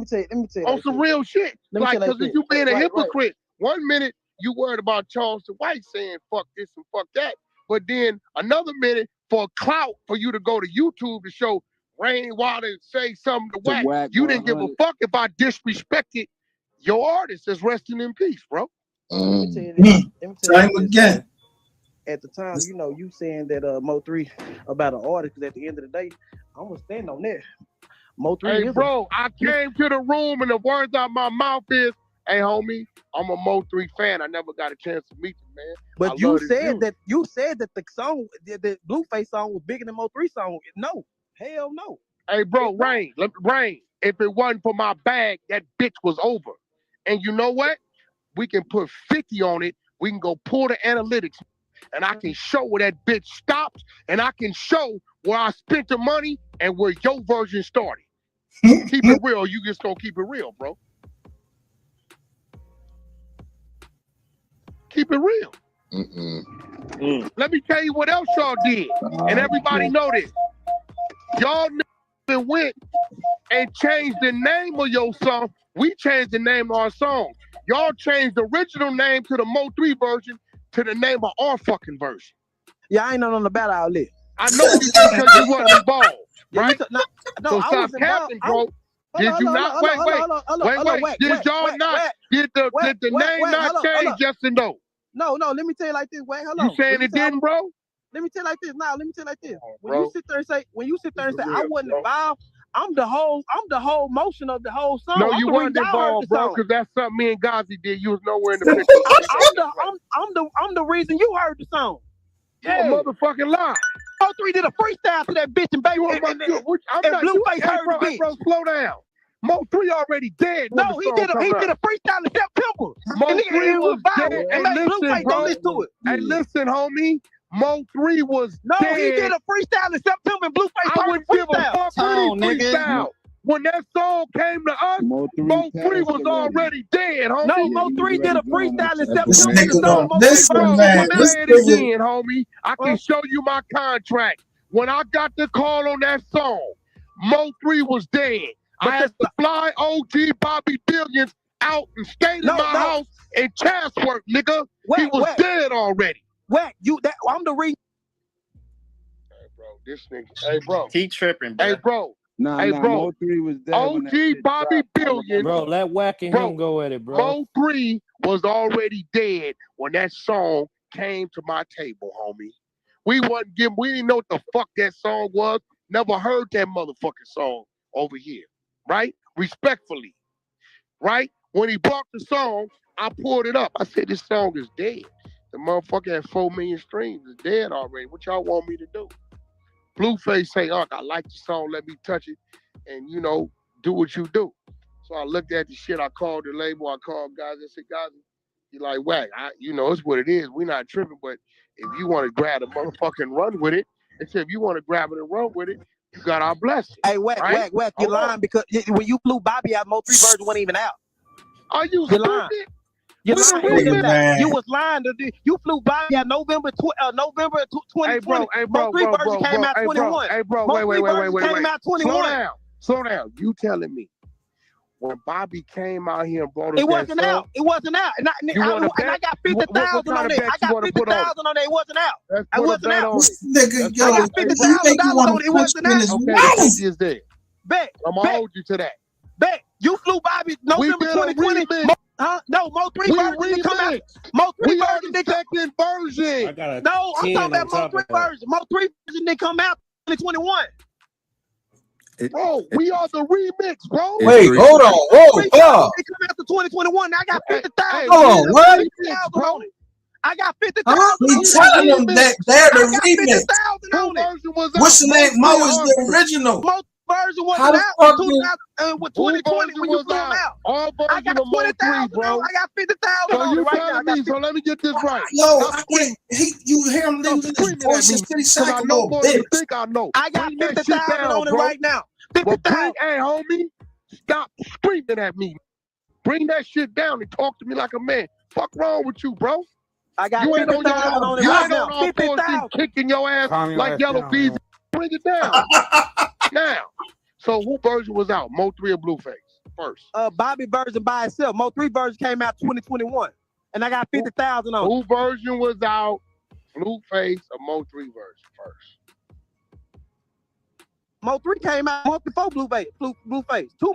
tell you. On some real shit. Because if you being a hypocrite, 1 minute you worried about Charleston White saying fuck this and fuck that, but then another minute for clout for you to go to YouTube to show Rainwater and say something to whack. You didn't give a fuck if I disrespected your artist that's resting in peace, bro. Let me tell you again. At the time, you saying that Mo3 about an artist, because at the end of the day, I'm gonna stand on that. Mo3 hey, bro, I came to the room and the words out my mouth is, hey, homie, I'm a Mo3 fan. I never got a chance to meet you, man. But you said that the song, the Blueface song was bigger than Mo3 song. No, hell no. Hey, bro, Rain. If it wasn't for my bag, that bitch was over. And you know what? We can put 50 on it. We can go pull the analytics, and I can show where that bitch stopped, and I can show where I spent the money and where your version started. Keep it real. You just gonna keep it real, bro. Keep it real. Let me tell you what else y'all did, and everybody know this. Y'all went and changed the name of your song. We changed the name of our song. Y'all changed the original name to the MO3 version to the name of our fucking version. Yeah, I ain't on the battle outlet. I know you did because you wasn't involved, right? No, so I stop was capping, involved. bro. Did you not? Wait. Did y'all not? Did the name not change? Yes or no? No. Let me tell you like this. Wait, hold on. You saying it didn't, bro? Let me tell you like this. Now, let me tell you like this. When bro. you sit there and say, I wasn't involved, I'm the whole motion of the whole song. No, you weren't involved, bro, because that's something me and Gazi did. You was nowhere in the picture. I'm the reason you heard the song. Yeah, motherfucking lie. MO3 did a freestyle to that bitch and baby. Blueface heard the bitch. Bro, slow down. MO3 already dead. No, he did a freestyle in September. MO3 was dead. And made Blueface go listen to it. Hey, listen, homie. MO3 was dead. He did a freestyle in September and Blueface I wouldn't give a fuck with freestyle. When that song came to us, MO3 was already dead, homie. No, MO3 did a freestyle in September. Say it again, homie. I can show you my contract. When I got the call on that song, MO3 was dead. I had to fly OG Bobby Billions out and stay in my house in Chatsworth, nigga. He was dead already. I'm the reason. Hey, bro, this nigga. Hey, bro. He tripping, bro. Hey, bro. Hey, bro. MO3 was dead. OG Bobby Billions. Bro, let Wack and him go at it, bro. MO3 was already dead when that song came to my table, homie. We didn't know what the fuck that song was. Never heard that motherfucking song over here. Right? Respectfully. Right? When he brought the song, I pulled it up. I said, this song is dead. The motherfucker had 4 million streams. It's dead already. What y'all want me to do? Blueface say, I like the song. Let me touch it and, do what you do. So I looked at the shit. I called the label. I called guys. I said, guys, he like, Wack, it's what it is. We're not tripping, but if you want to grab the motherfucking run with it, they said, if you want to grab it and run with it, you got our blessing. Hey, Wack, you're lying because when you flew Bobby out, MO3 version wasn't even out. Are you lying? You was lying. You flew Bobby out November 2020. Hey, bro, MO3 version came out 21. Hey, bro, wait. Came out 21. Slow down. You telling me when Bobby came out here and brought us It wasn't out. And I got 50,000 on there. I got 50,000 on there. It wasn't out. I wasn't out. Nigga, I got $50,000 on it. It wasn't out. Okay, is there. Bet. I'm gonna hold you to that. Bet. You flew Bobby November 2020. No, MO3 version didn't come out. MO3 version didn't come version. No, I'm talking about MO3 version. MO3 version didn't come out in 2021. Bro, we are the remix, bro. Wait, hold on. Whoa, It come out to 2021. I got 50,000. Hold on, what? Bro. I got 50,000. We telling them that they're the remix. What's the name? Mo is the original. Version How wasn't the out fuck with 2020 when you flew out. All I got 20,000, bro. I got 50,000. So you telling me? So let me get this right. Yo, you hear him losing his voice and city cycle, little bitch. I know. I got 50,000 on it right now. 50,000. Hey, homie, stop screaming at me. Bring that shit down and talk to me like a man. Fuck wrong with you, bro? I got 50,000 on it right now. 50,000. Kicking your ass like yellow bees. Bring it down. Now, so who version was out? MO3 or Blueface first? Bobby version by itself. MO3 version came out 2021, and I got 50,000 on it. Who version was out? Blueface or MO3 version first? MO3 came out a month before Blueface. 2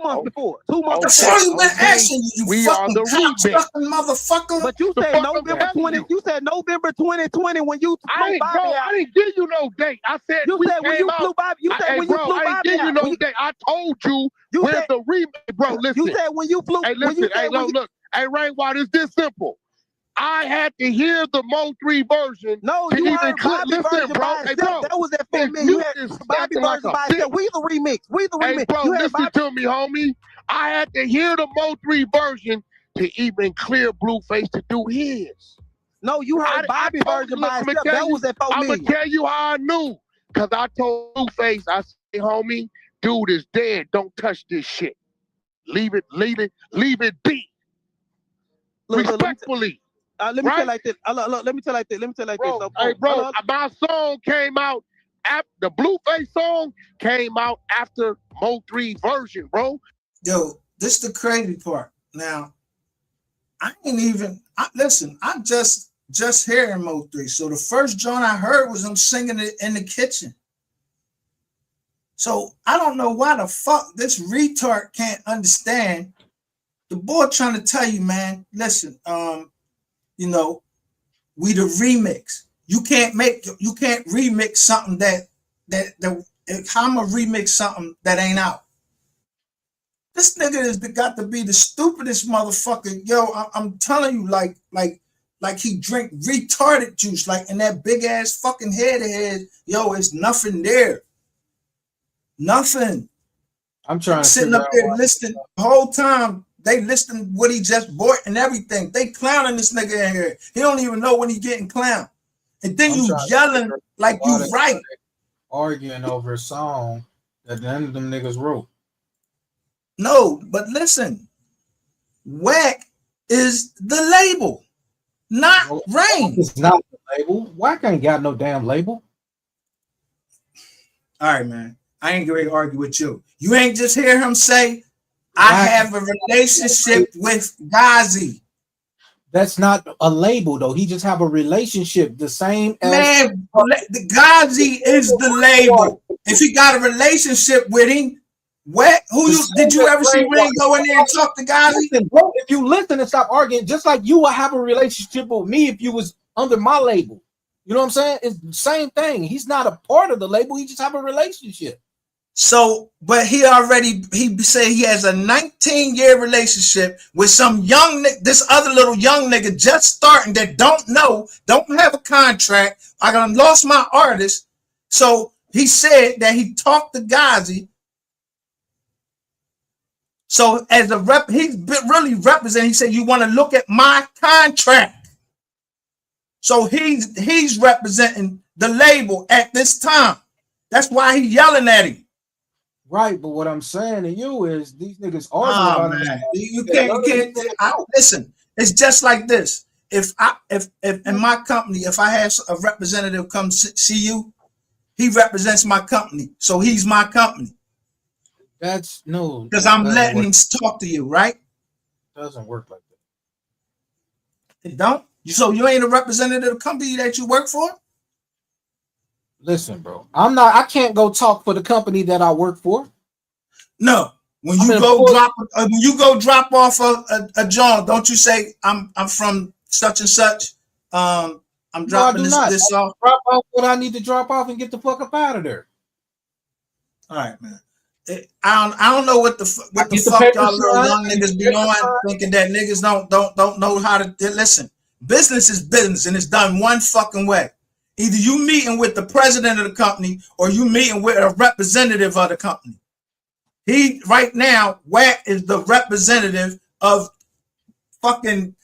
months before. 2 months before. before. Been asking you, we are the remix, motherfucker. But you said November 20. You said November 2020 when you flew Bobby out. I didn't give you no date. I said you said when you flew Bobby. You said when you flew Bobby out. I didn't give you no date. I told you where's the remix, bro. Listen. You said when you flew. Hey, listen. Hey, look. Hey, Rainwater, it's this simple. I had to hear the MO3 version. No, you heard Bobby version by itself. That was that 4 million. You had Bobby version by itself. We the remix. We the remix. Hey, bro, listen to me, homie. I had to hear the MO3 version to even clear Blueface to do his. No, you heard Bobby version by itself. That was that 4 million. I'm gonna tell you how I knew. Cause I told Blueface, I Hey, homie, dude is dead. Don't touch this shit. Leave it be. Respectfully. Let me tell like this. Let me tell like this. Bro, So, hey, bro, my song came out after the Blueface song came out after MO3 version, bro. Yo, this the crazy part. Now, I ain't even listen. I'm just hearing MO3. So the first joint I heard was him singing it in the kitchen. So I don't know why the fuck this retard can't understand. The boy trying to tell you, man. Listen, you know, we the remix. You can't remix something that how I'ma remix something that ain't out. This nigga has got to be the stupidest motherfucker. Yo, I'm telling you, like he drink retarded juice, like in that big ass fucking head of his. Yo, it's nothing there. Nothing. I'm trying to sitting up there listening the whole time. They listening what he just bought and everything. They clowning this nigga in here. He don't even know when he getting clowned. And then you yelling like you right. Arguing over a song that none of them niggas wrote. No, but listen. Whack is the label, not Rain. It's not the label. Whack ain't got no damn label. All right, man. I ain't going to argue with you. You ain't just hear him say, I have a relationship with Ghazi. That's not a label, though. He just have a relationship, the same as... Man, the Ghazi is the label. If he got a relationship with him, did you ever see Rain go in there and talk to Ghazi? Listen, bro, if you listen and stop arguing, just like you will have a relationship with me if you was under my label. You know what I'm saying? It's the same thing. He's not a part of the label. He just have a relationship. So, but he said he has a 19-year relationship with some young, this other little young nigga just starting that don't have a contract. I done lost my artist. So he said that he talked to Ghazi. So as a rep, he's really representing. He said, you want to look at my contract. So he's representing the label at this time. That's why he's yelling at him. Right, but what I'm saying to you is these niggas arguing about it. You can't listen. It's just like this. If in my company, if I have a representative come see you, he represents my company, so he's my company. That's no, because I'm letting him talk to you, right? Doesn't work like that. It don't. So you ain't a representative of the company that you work for? Listen, bro. I can't go talk for the company that I work for. No. When you go drop off a job, don't you say I'm from such and such? I'm dropping this off. Drop off what I need to drop off and get the fuck up out of there. All right, man. I don't know what the fuck y'all little young niggas be on, thinking that niggas don't know how to listen. Business is business, and it's done one fucking way. Either you meeting with the president of the company or you meeting with a representative of the company. He right now, Wack is the representative of fucking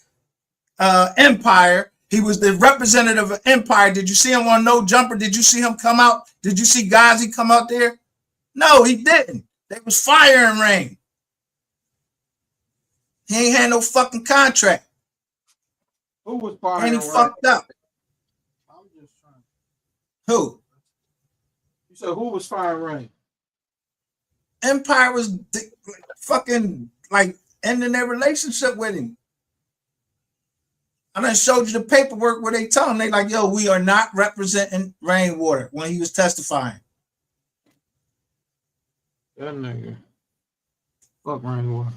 Empire. He was the representative of Empire. Did you see him on No Jumper? Did you see him come out? Did you see Ghazi come out there? No, he didn't. They was firing Rain. He ain't had no fucking contract. Who was firing? And he fucked up. Who? You said who was firing Rain? Empire was fucking like ending their relationship with him. I done showed you the paperwork where they tell him, they like, yo, we are not representing Rainwater when he was testifying. That nigga. Fuck Rainwater.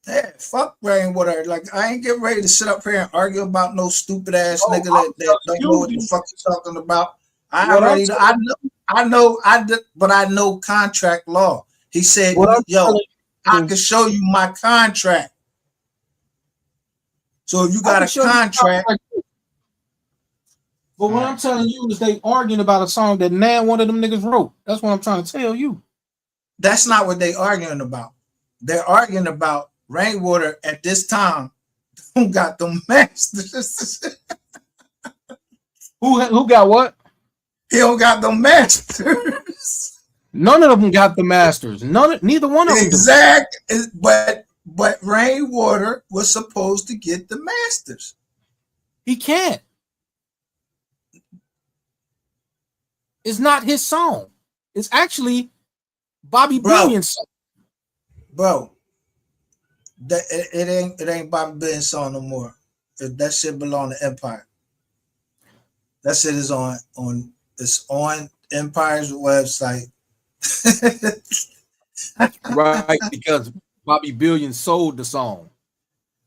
Yeah, fuck Rainwater. Like, I ain't getting ready to sit up here and argue about no stupid ass nigga that don't know what the fuck you're talking about. I know contract law. He said, yo, I can show you my contract. So if you got a contract. But what I'm telling you is they arguing about a song that now one of them niggas wrote. That's what I'm trying to tell you. That's not what they arguing about. They're arguing about Rainwater at this time who got the masters. Who got what? He don't got the masters. None of them got the masters. Neither one of them. Exactly. But Rainwater was supposed to get the masters. He can't. It's not his song. It's actually Bobby Billion's song. Bro, it ain't Bobby Billion's song no more. That shit belong to Empire. That shit is on Empire's website. Right, because Bobby Billion sold the song.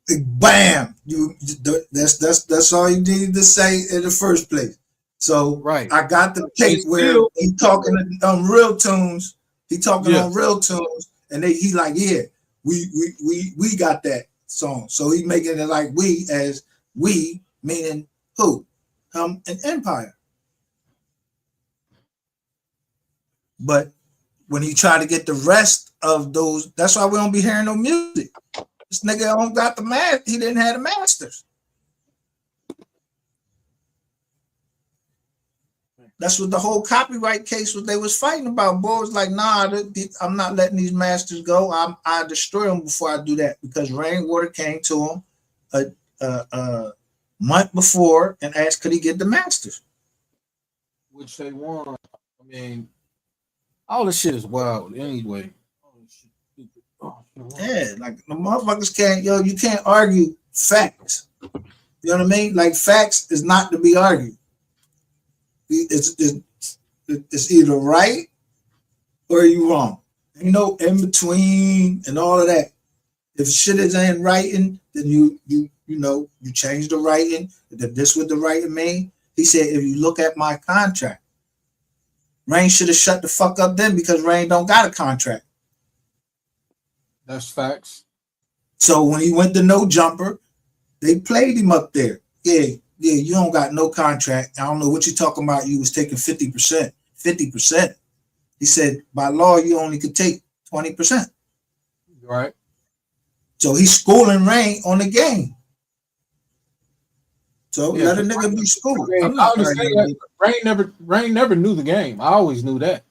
Bam! That's all you needed to say in the first place. So right, I got the tape where he talking on real tunes. He talking on real tunes, and he like, yeah, we got that song. So he making it like we, as we meaning who? An Empire. But when he try to get the rest of those, that's why we don't be hearing no music. This nigga don't got the master. He didn't have the masters. That's what the whole copyright case was. They was fighting about. Boy was like, nah, I'm not letting these masters go. I destroy them before I do that, because Rainwater came to him a month before and asked could he get the masters, which they won. I mean, all this shit is wild. Anyway. Yeah, like the motherfuckers can't, you can't argue facts. You know what I mean? Like, facts is not to be argued. It's either right or you wrong. Ain't no in between and all of that. If shit is in writing, then you change the writing. Then this what the writing mean. He said, if you look at my contract, Rain should have shut the fuck up then, because Rain don't got a contract. That's facts. So when he went to No Jumper, they played him up there. Yeah, you don't got no contract. I don't know what you're talking about. You was taking 50%. 50%. He said, by law, you only could take 20%. Right. So he's schooling Rain on the game. So let a nigga be schooled. I understand that. Rain never knew the game. I always knew that.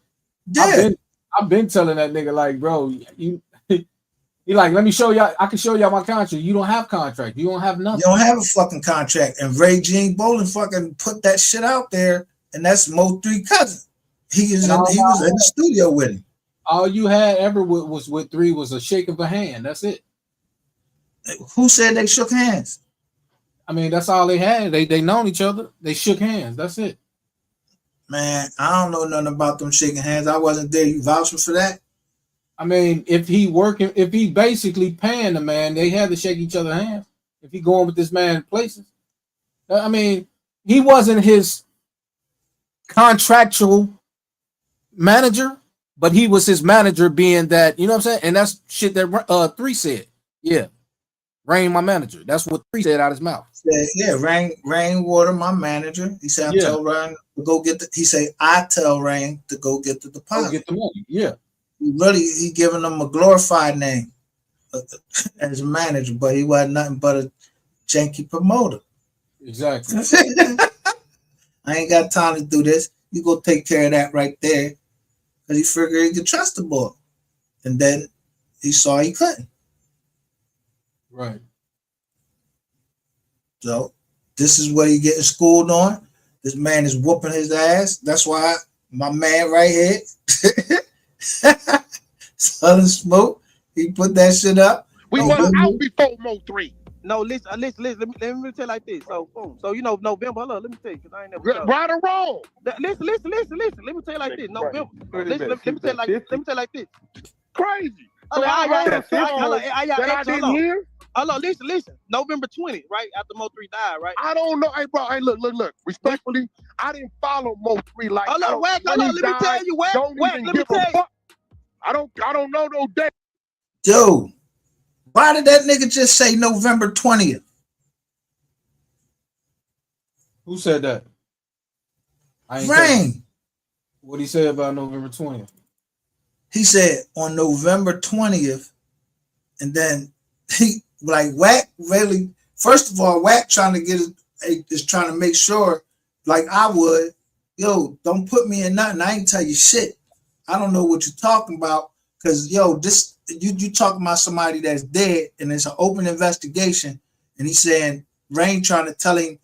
Yeah. I've been telling that nigga, like, bro, he like, let me show y'all. I can show y'all my contract. You don't have contract. You don't have nothing. You don't have a fucking contract. And Ray Jean Bolin fucking put that shit out there, and that's MO3 cousin. He was in the studio with him. All you had ever was with 3 was a shake of a hand. That's it. Who said they shook hands? I mean, that's all they had. They known each other. They shook hands. That's it. Man, I don't know nothing about them shaking hands. I wasn't there. You vouching for that? I mean, if he basically paying the man, they had to shake each other's hands. If he going with this man places, I mean, he wasn't his contractual manager, but he was his manager, being that, you know what I'm saying? And that's shit that 3 said. Yeah, Rain, my manager. That's what 3 said out his mouth. Yeah, Rainwater, my manager. He said, I tell Rain to go get he said, I tell Rain to go get the deposit. Go get the money. Yeah. He giving them a glorified name as a manager, but he wasn't nothing but a janky promoter. Exactly. I ain't got time to do this. You go take care of that right there, because he figured he could trust the boy, and then he saw he couldn't. Right. So this is what he getting schooled on. This man is whooping his ass. That's why my man right here. Southern Smoke, he put that shit up. We were out before MO3. No, listen. Let me tell you like this. So November. Hold on, let me tell you, because I ain't never. Right or wrong? Listen. Let me tell you like this. November. Listen, let me tell you like this. Crazy. Listen. November 20th, right after MO3 died, right? I don't know. Hey, bro. Hey, look. Respectfully, I didn't follow MO3 like. Let me tell you, Wack. Let me tell you. I don't know no day. Dude, why did that nigga just say November 20th? Who said that? Rain. What did he say about November 20th? He said on November 20th, and then he like Wack really. First of all, Wack trying to is trying to make sure, like I would, don't put me in nothing. I ain't tell you shit. I don't know what you're talking about. Cause yo, this you talking about somebody that's dead and it's an open investigation, and he's saying Rain trying to tell him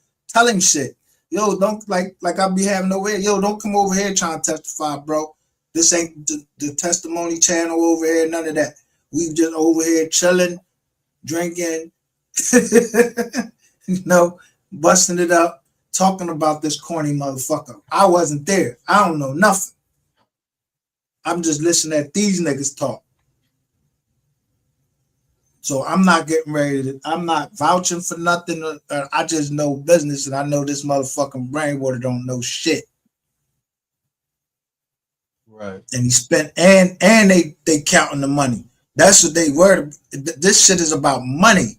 shit. Yo, don't like I be having no way. Yo, don't come over here trying to testify, bro. This ain't the testimony channel over here, none of that. We just over here chilling, drinking, busting it up, talking about this corny motherfucker. I wasn't there. I don't know nothing. I'm just listening at these niggas talk. So I'm not getting ready to, I'm not vouching for nothing. I just know business, and I know this motherfucking Rainwater don't know shit. Right. And he spent, and they counting the money. That's what they were. This shit is about money.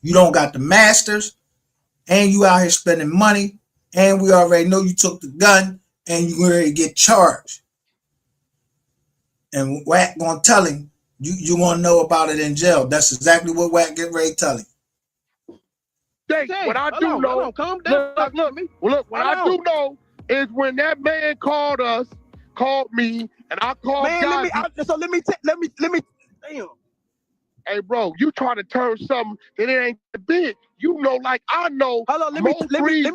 You don't got the masters, and you out here spending money, and we already know you took the gun, and you ready to get charged. And Wack gonna tell him, you gonna know about it in jail. That's exactly what Wack get ready to tell him. What I do know, look, what I do know is when that man called me, and I called man, God. Let me, damn. Hey, bro, you trying to turn something that it ain't big. You know, like I know. Hold on, let me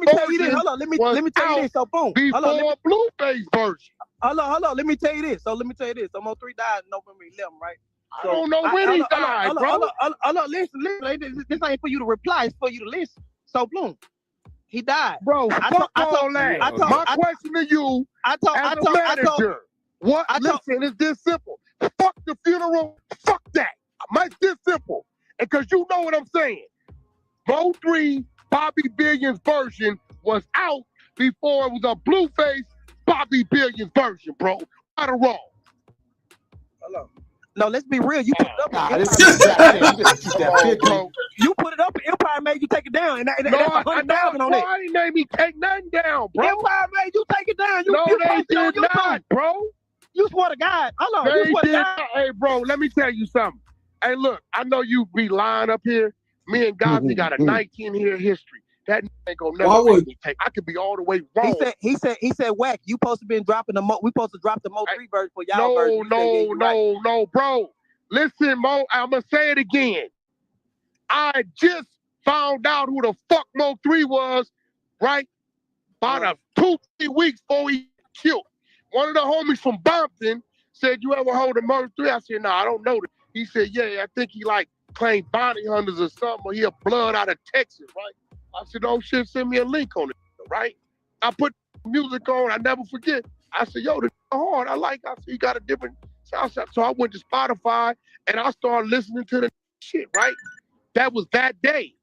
tell you this. Hold on, let me tell you this. So boom. Before Blueface version. Hold on, let me tell you this. So MO3 died November 11th, right? So, I don't know when he died, bro. Hold on, listen. This ain't for you to reply, it's for you to listen. So boom. He died. Bro, fuck all that. My question to you, as a manager, listen, it's this simple. Fuck the funeral, fuck that. It's this simple. And because you know what I'm saying. MO3 Bobby Billions version was out before it was a Blueface Bobby Billions version, bro. Right or wrong? Hello. No, let's be real. You put it up. You put it up. Empire made you take it down, and that's 100,000 on it. I ain't made me take nothing down, bro. Empire made you take it down. No, they did not, bro. You swear to God. Hold on. They did not. Hey, bro, let me tell you something. Hey, look, I know you be lying up here. Me and Gazi got a 19-year history. That ain't gonna never make me take. I could be all the way wrong. He said, Wack, you supposed to been dropping we supposed to drop the MO3 version for y'all version. No, bro. Listen, Mo, I'm gonna say it again. I just found out who the fuck MO3 was, right? About 2-3 weeks before he killed. One of the homies from Bompton said, you ever hold a MO3? I said, no, I don't know. He said, yeah, I think he like claimed bounty hunters or something, or he a blood out of Texas, right? I said, oh shit, send me a link on it, right? I put music on, I never forget. I said, yo, this is hard. I said, he got a different sound. So I went to Spotify and I started listening to the shit, right? That was that day.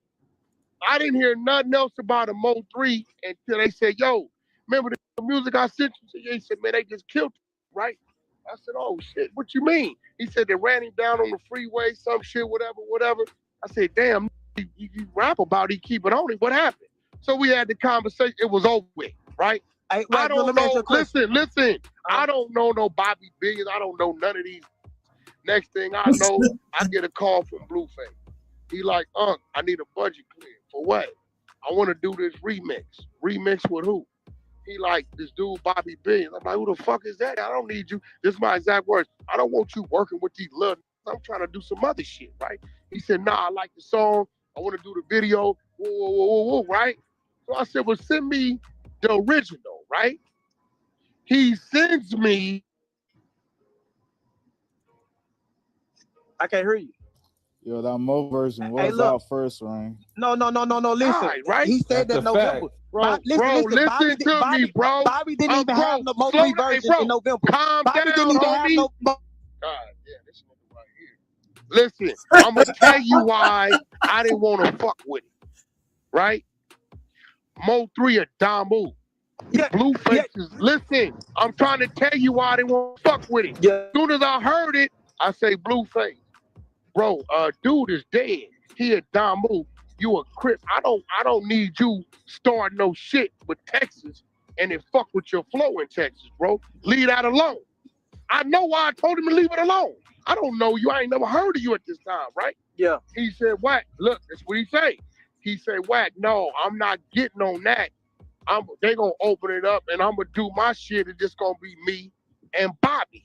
I didn't hear nothing else about a MO3 until they said, yo, remember the music I sent you? He said, man, they just killed him, right? I said, oh shit, what you mean? He said they ran him down on the freeway, some shit, whatever. I said, damn, you rap about it, keep it on it. What happened? So we had the conversation. It was over with, right? I don't know. Listen. I don't know no Bobby Billions. I don't know none of these. Next thing I know, I get a call from Blueface. He like, I need a budget clear. For what? I want to do this remix. Remix with who? He like, this dude Bobby Billions. I'm like, who the fuck is that? I don't need you. This is my exact words. I don't want you working with these little. I'm trying to do some other shit, right? He said, nah, I like the song. I want to do the video. Whoa, right? So I said, well, send me the original, right? He sends me. I can't hear you. Yo, that Mo version was out first, Rain. No. Listen, right? He said that November. Listen to me, bro. Bobby didn't even have the MO3 version in November. Bobby didn't even have no. God, yeah, this nigga right here. Listen, I'm gonna tell you why I didn't want to fuck with it. Right? MO3 a Damu. Yeah, Blueface is, listen, I'm trying to tell you why I didn't want to fuck with it. Yeah. As soon as I heard it, I say Blueface. Bro, dude is dead. He a Damu. You a Crip. I don't need you starting no shit with Texas and then fuck with your flow in Texas, bro. Leave that alone. I know why I told him to leave it alone. I don't know you. I ain't never heard of you at this time, right? Yeah. He said, Wack, look, that's what he say. He said, Wack, no, I'm not getting on that. They gonna open it up and I'm gonna do my shit. It's just gonna be me and Bobby.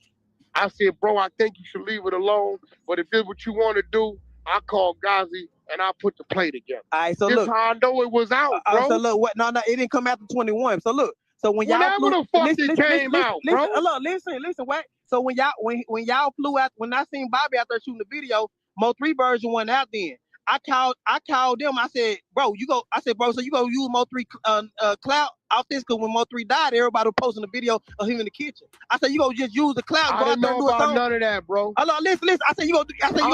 I said, bro, I think you should leave it alone. But if this is what you want to do, I called Ghazi and I put the play together. All right, so this look, how I know it was out, bro. So look, what? No, it didn't come after 21. So look, so when y'all whenever the fuck it came out, bro. Listen, what? So when y'all flew out, when I seen Bobby out there shooting the video, MO3 version went out then. I called them. I said, bro, so you go use MO3 cloud off this, because when MO3 died, everybody was posting a video of him in the kitchen. I said, you go just use the cloud. I didn't know about none of that, bro. Listen. I said, you go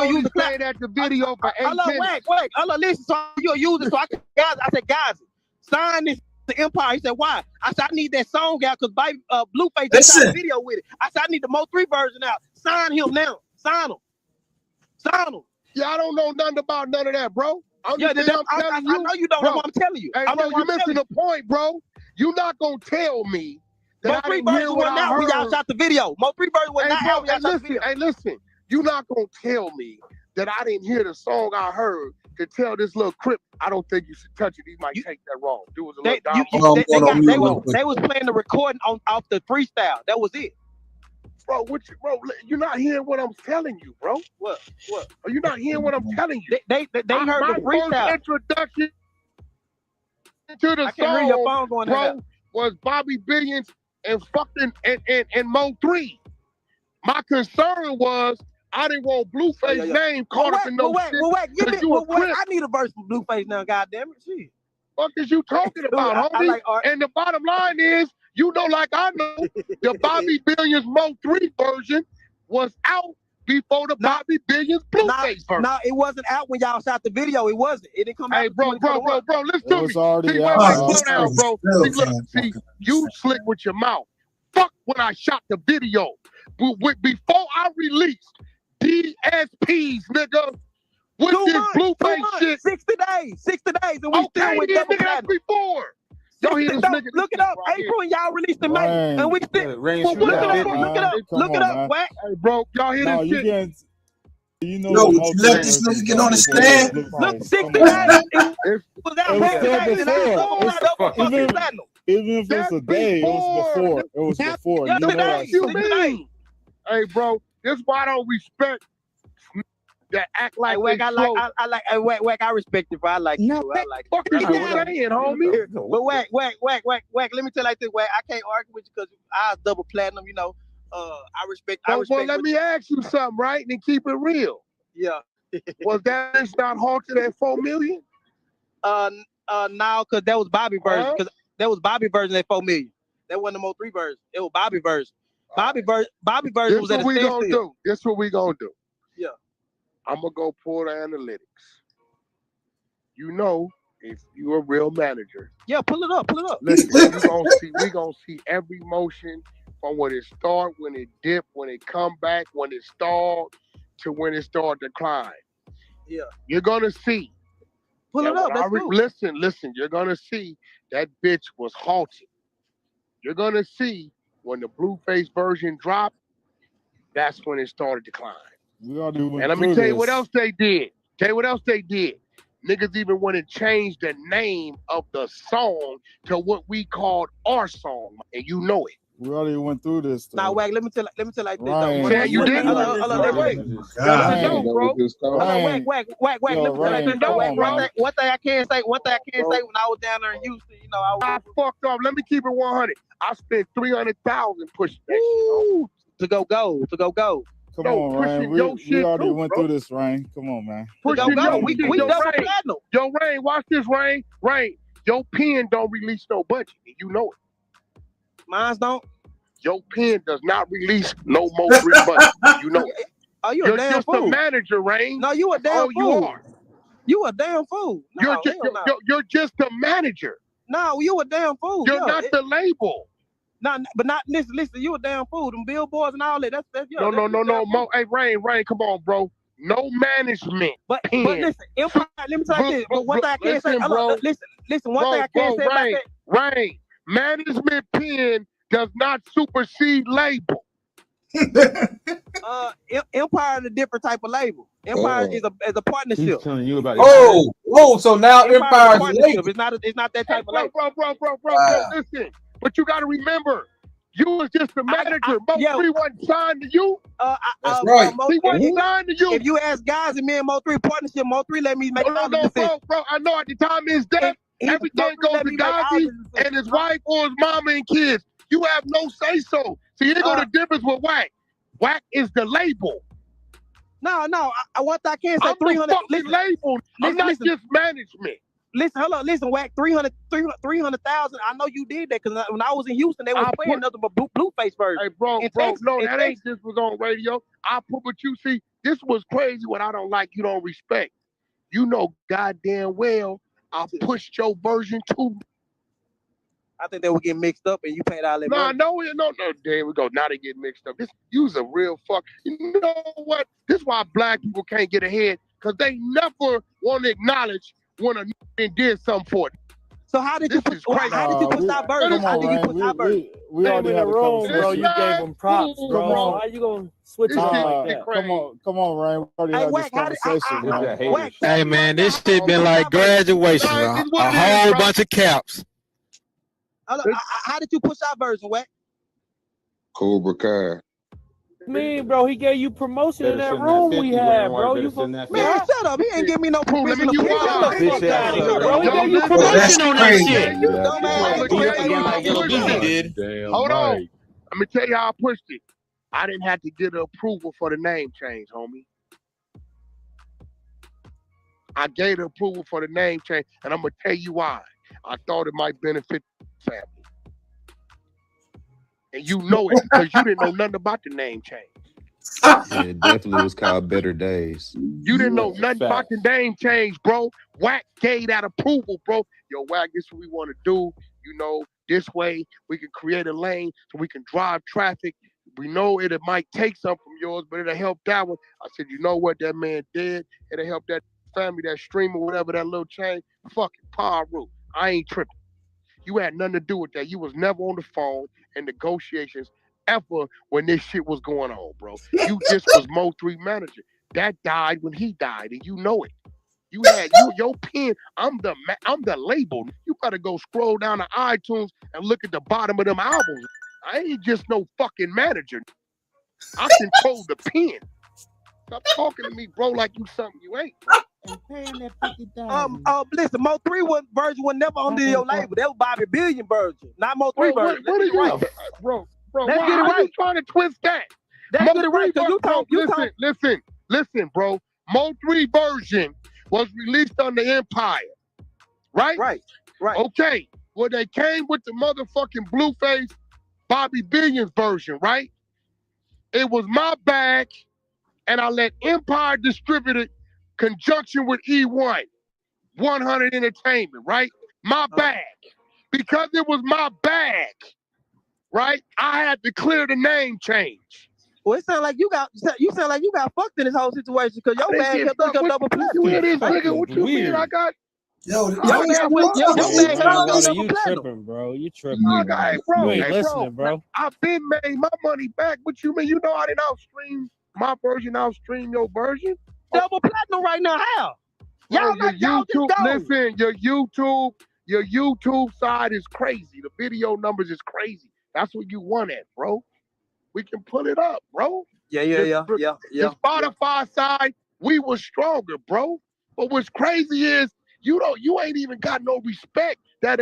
use the cloud. At the video for 8 minutes. Wait. Listen. So you gonna use it. So I said, guys, sign this to Empire. He said, why? I said, I need that song out because Blueface just shot a video with it. I said, I need the MO3 version out. Sign him now. Sign him. Yeah, I don't know nothing about none of that, bro. I know you don't know what I'm telling you. Hey, bro, you're missing the point, bro. You're not gonna tell me that I didn't hear what I heard. When y'all shot the video. MO3 version was not out when y'all shot the video. Hey, listen. You're not gonna tell me that I didn't hear the song I heard to tell this little crip, I don't think you should touch it. He might take that wrong. It was a little they was playing the recording off the freestyle. That was it. Bro, you're not hearing what I'm telling you, bro. What? Are you not hearing what I'm telling you? They heard the freestyle. My first introduction to the song, bro, was Bobby Billions and fucking and MO3. My concern was I didn't want Blueface name caught up in no shit. I need a verse from Blueface now, goddamn it. Shit. What is you talking about, homie? And the bottom line is, you know, like I know, the Bobby Billions MO3 version was out before the Bobby Billions Blueface version. No, it wasn't out when y'all shot the video. It wasn't. It didn't come out. Hey, bro, listen to me. Slow down, bro. See, you slick with your mouth. Fuck when I shot the video. Before I released DSPs, nigga. With this Blueface shit. 60 days. And we still went double platinum. Before. Look it up. April and y'all released in May. And we still look it up, Wack. Hey, bro, y'all hear this shit? You know, you let this nigga get on the stand. Look, 60 days. It was out even if it's a day, it was before. You know what you mean? Hey, bro, this is why I don't respect that act like Wack. I respect it, bro. I like you. I like what you saying, homie. But Wack. Let me tell you like this, Wack. I can't argue with you because I was double platinum. You know, I respect. Well, let me ask you something, right? And keep it real. Yeah. Was that not haunted at 4 million? No, because that was Bobby version. Because that was Bobby version at 4 million. That wasn't the MO3 version. It was Bobby version. Bobby version was at a standstill. This what we gonna do. Yeah. I'm gonna go pull the analytics. You know, if you're a real manager. Yeah, pull it up. Listen, we gonna see every motion from when it start, when it dip, when it come back, when it stalled, to when it start to climb. Yeah. You're gonna see. Pull it up. Listen. You're gonna see that bitch was halted. You're gonna see when the Blueface version dropped. That's when it started to climb. And let me tell you what else they did. Niggas even went and changed the name of the song to what we called our song, and you know it. We already went through this. Now, Wack, let me tell like this. Ryan, you did. Wack. One thing I can't say when I was down there in Houston, you know, I fucked up. Let me keep it 100. I spent $300,000 pushing that shit to go. Come on, Ryan. We already went through this, Ryan. Come on, man. We double platinum. Yo, Rain, watch this, Rain. Your pen don't release no budget, and you know it. Mine don't. Your pen does not release no more free budget. You know it. Oh, you're a damn fool. You're just a manager, Rain. No, you a damn fool. You are. You a damn fool. No, you're just a manager. No, you a damn fool. You're not the label. No, but not listen. You a damn fool. Them billboards and all that. That's No. Hey, Rain, come on, bro. No management. But listen, Empire, let me tell you this. But one thing I can't say, listen. One thing I can't say about that. Rain, management pen does not supersede label. Empire is a different type of label. Empire is a partnership. He's telling you about so now Empire is a label. It's not that type of label. Bro, listen. But you got to remember, You was just the manager. Mo3 wasn't signed to you. That's right. He wasn't signed to you. If you ask guys in me and Mo3 partnership, Mo3 let me make all the decisions. Bro. I know at the time of his death, everything goes to Gazi and his wife or his mama and kids. You have no say so. See, here go the difference with Wack. Wack is the label. No. What I can say, I'm 300. the fucking label. I'm not just management. Listen, Wack, 300,000. I know you did that because when I was in Houston, they was playing nothing but Blueface version. Hey, bro, no, that ain't just was on radio. I put what you see. This was crazy. What I don't like, you don't respect. You know goddamn well I pushed your version too. I think they would get mixed up and you paid all that money. No, there we go. Now they get mixed up. You's a real fuck. You know what? This is why black people can't get ahead because they never want to acknowledge when a nigga did something for it. So how did you push our version? Come on, Ryan. We already had a room, conversation. bro. You gave him props, bro. Come on. How you gonna switch it like that? Come on, Ryan. We already had this conversation. Hey, man, this shit been like graduation. A whole bunch of caps. How did you push our version, Wack? Cobra Kai. Bro, he gave you promotion in that room we had, bro. Man, shut up. He ain't give me no permission. Bro, he gave you promotion on that shit. Hold on. Let me tell you how I pushed it. I didn't have to get the approval for the name change, homie. I gave the approval for the name change, and I'm going to tell you why. I thought it might benefit the family. And you know it because you didn't know nothing about the name change. Yeah, it definitely was called Better Days. You didn't know nothing about the name change, bro. Wack gave that approval, bro. Yo, Wack, this is what we want to do. You know, this way we can create a lane so we can drive traffic. We know it might take something from yours, but it'll help that one. I said, you know what that man did? It'll help that family, that streamer, whatever, that little change. Fucking power rule. I ain't tripping. You had nothing to do with that. You was never on the phone in negotiations ever when this shit was going on, bro. You just was Mo3 manager. That died when he died, and you know it. You had your pen. I'm the label. You better go scroll down to iTunes and look at the bottom of them albums. I ain't just no fucking manager. I control the pen. Stop talking to me, bro, like you something you ain't, bro. Listen, Mo3 version was never under your label. That was Bobby Billion version, not Mo3 version. What are you, bro? Let's get it right. Are you trying to twist that? Let's get it right. Listen, bro. Mo3 version was released on the Empire, right? Right. Okay. Well, they came with the motherfucking Blueface Bobby Billions version, right? It was my bag, and I let Empire distribute it. Conjunction with E1, 100 Entertainment, right? My bag. Because it was my bag, right? I had to clear the name change. Well, it sound like you got fucked in this whole situation because your bag kept up double platinum. You hear this nigga? What you mean I got? You tripping, bro. You tripping. Bro, you ain't listening, bro. I've been made my money back. What you mean? You know I didn't outstream my version, outstream your version? Double platinum right now. How? Y'all like y'all just go. Listen, your YouTube side is crazy. The video numbers is crazy. That's what you want at, bro. We can pull it up, bro. Yeah. The Spotify side, we was stronger, bro. But what's crazy is you ain't even got no respect. That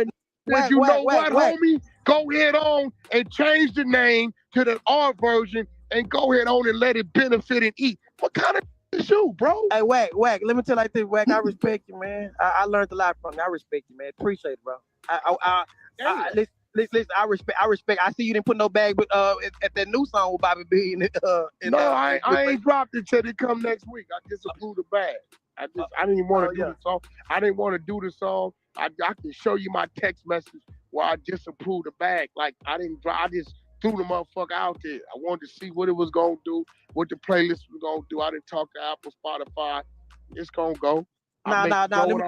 homie? Go ahead on and change the name to the R version and go ahead on and let it benefit and eat. What kind of is you, bro? Hey, Wack, let me tell you like this, Wack. I respect you, man. I learned a lot from you. I respect you, man. Appreciate it, bro. Listen, I respect. I see you didn't put no bag, but at that new song with Bobby B. I ain't dropped it till it come next week. I just approved the bag. I didn't even want to do the song. I didn't want to do the song. I can show you my text message where I just approved the bag. Like I just threw the motherfucker out there. I wanted to see what it was gonna do, what the playlist was gonna do. I didn't talk to Apple, Spotify. It's gonna go. Nah. Let me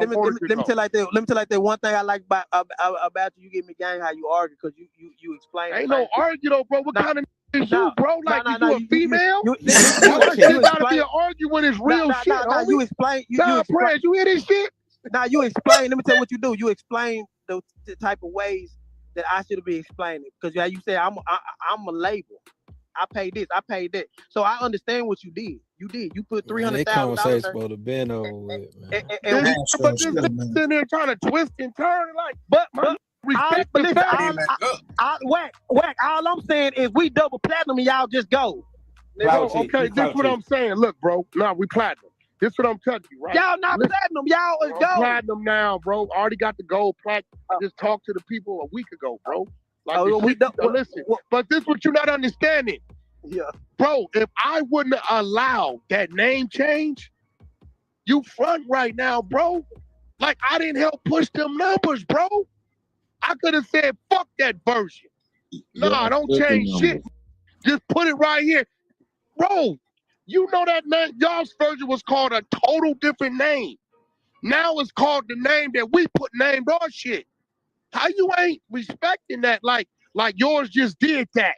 tell you like that. Let me tell you like that. One thing I like about you give me gang how you argue because you explain. Ain't no argue though, bro. What kind of is you, bro? Like you a female? You gotta be an argue when it's real shit. You explain. You hear this shit? Now you explain. Let me tell you what you do. You explain the type of ways that I should be explaining because yeah, you said I'm a label. I paid this, I paid that. So I understand what you did. You put That $300,000 conversation there. supposed to been over with, man. But this sitting there trying to twist and turn it like, but respect the listen, whack. All I'm saying is we double platinum and y'all just go. Bro, okay, this is what I'm saying. Look, bro, we platinum. This is what I'm telling you, right? Y'all not platinum, y'all is gold. Platinum now, bro. Already got the gold platinum. I just talked to the people a week ago, bro. Like, listen, but this is what you're not understanding. Yeah. Bro, if I wouldn't allow that name change, you front right now, bro. Like, I didn't help push them numbers, bro. I could have said, fuck that version. Nah, don't change shit. Just put it right here. Bro, you know that name, y'all's version was called a total different name. Now it's called the name that we put named our shit. How you ain't respecting that like yours just did that?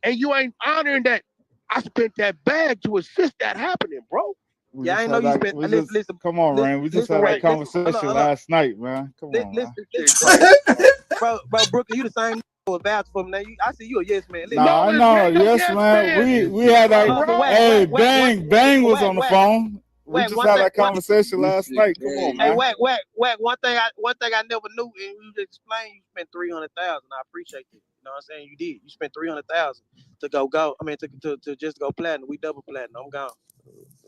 And you ain't honoring that I spent that bag to assist that happening, bro. Yeah, I ain't know you spent. Listen, come on, Rain. We just had that conversation last night, man. Come on, listen, bro, Brooklyn, you the same vouch for me. Now I see you a yes man. Listen, nah, I know, yes man. We had that. Hey, Bang was on the phone. We just had that conversation last night. Come on, man. Hey, whack. One thing I never knew, and you just explained, you spent $300,000. I appreciate that. You know what I'm saying? You did. You spent $300,000 to go. I mean, to just go platinum. We double platinum. I'm gone.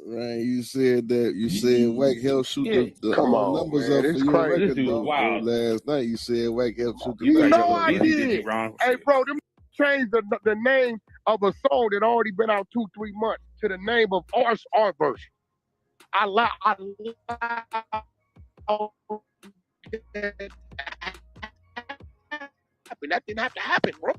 Right, you said Wack helped shoot the numbers up for your record though. Last night you said Wack helped shoot the You numbers know up. I did. Hey, bro, them changed the name of a song that already been out 2-3 months to the name of our version. I that didn't have to happen, bro.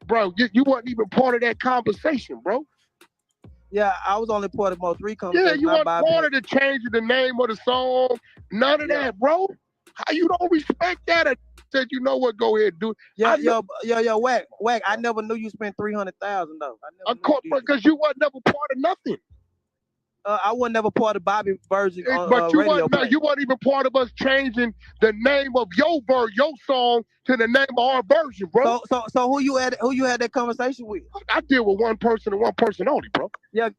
Bro, you wasn't even part of that conversation, bro. Yeah, I was only part of MO3 conversation. Yeah, you weren't part of the changing the name of the song. None of that, bro. How you don't respect that? I said, you know what? Go ahead, and do it. Yo, Wack. I never knew you spent $300,000 though. Of course, because you wasn't never part of nothing. I wasn't never part of Bobby version on but you radio. You weren't even part of us changing the name of your song to the name of our version, bro. So who you had that conversation with? I deal with one person and one person only, bro. Yeah,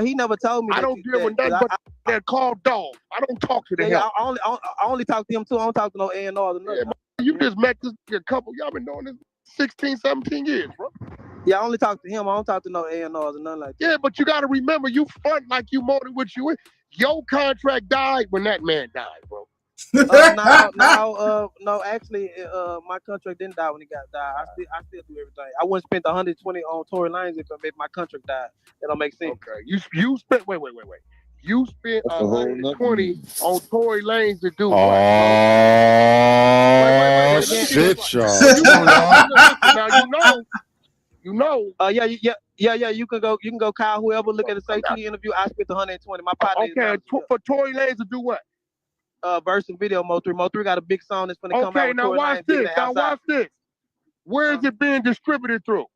he never told me. I don't deal with nothing but that called dog. I don't talk to them. Yeah, I only talk to him too. I don't talk to no A&Rs or nothing. Yeah, you just met this a couple. Y'all been doing this 16, 17 years, bro. Yeah, I only talk to him. I don't talk to no A&Rs or nothing like that. Yeah, but you got to remember, you front like you more than what you is. Your contract died when that man died, bro. No, actually, my contract didn't die when he died. I still do everything. I wouldn't spend 120 on Tory Lanez if my contract died. That don't make sense. Okay, you spent wait. You spent 120 on Tory Lanez to do what? Oh, shit, y'all. Now you know. Yeah. You can go call whoever. Look at the safety interview. I spent 120. My partner. Okay, for Tory Lanez to do what? Verse and video. MO3. MO3 got a big song that's gonna come out. Okay, now watch this. Watch this. Where is it being distributed through?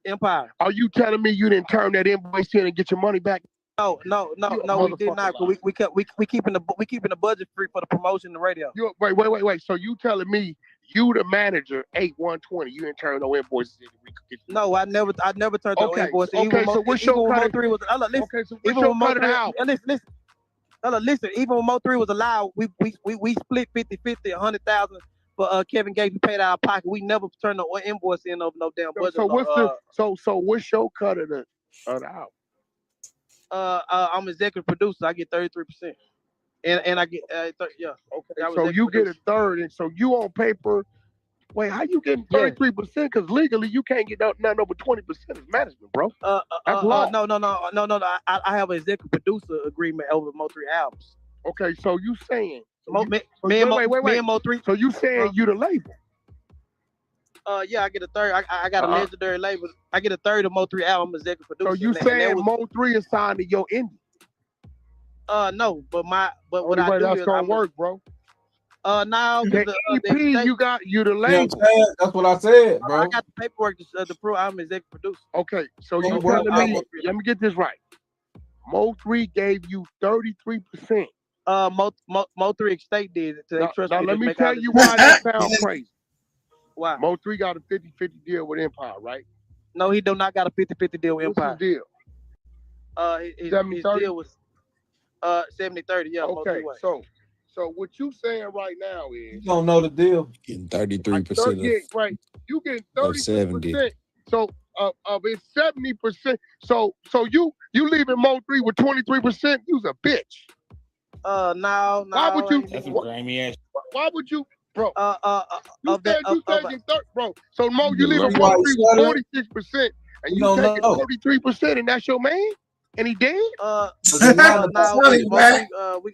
Empire. Are you telling me you didn't turn that invoice in and get your money back? No, we did not. We keeping the budget free for the promotion and the radio. Wait. So you telling me you the manager 8120? You didn't turn no invoices in. No, I never turned no invoices. Okay, so what's your cut? MO3 was listen. Even when MO3 was allowed, we split 50-50, 100,000 for Kevin Gates. We paid out of pocket. We never turned no invoice in of no damn budget. So what's your cut of the album? I'm executive producer. I get 33%, and I get yeah. Okay, so you get a third, and so you on paper. Wait, how you getting 33%? Because legally you can't get nothing over 20% as management, bro. That's law. No. I have an executive producer agreement over MO3 albums. Okay, so you saying me and MO3. So you saying you the label? Yeah, I get a third. I got a legendary label. I get a third of MO3 album executive producer. So you saying MO3 is signed to your indie? No, but what I do is that's gonna work, bro. Now the EP you got you the label. That's what I said, bro. I got the paperwork to prove I'm executive producer. Okay, so you telling me? Let me get this right. MO3 gave you 33%. Mo3 Estate did it. So they trust now me let to me make tell out you why that decisions. sounds crazy. Why? MO3 got a 50-50 deal with Empire, right? No, he do not got a 50-50 deal with What's Empire. his deal? His 70-30? deal was 70-30. Yeah, Okay, Mo3 way. so what you saying right now is You don't know the deal. Getting 33% right. You getting of 70. 33%. So of it's 70%. So you leaving Mo3 with 23%. You's a bitch. No. Why would you? That's some grimy ass. Why would you, bro? You said you taking 30, bro. So Mo, you leaving Why Mo3 you with 46%, and You you don't taking know. 33%, and that's your man, and he dead.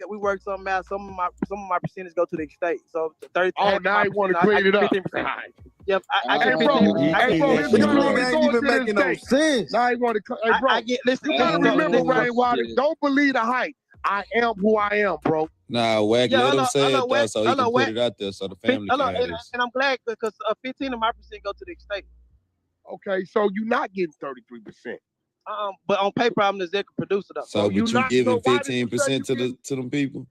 We work something out. Some of my percentage go to the estate. So 30. Oh, now you want to clean it up. 15%. Yep, I get Hey, bro, 15%. his money ain't even making no sense. Now you want to, hey, bro. I get. Listen, You gotta remember, Rainwater. Don't believe the hype. I am who I am, bro. Nah, Wack, let him say it though, so he can put it out there so the family can have this. And I'm glad because 15 of my percent go to the estate. Okay, so you're not getting 33%. But on paper, I'm the executive producer though. So, but you giving 15% to them people?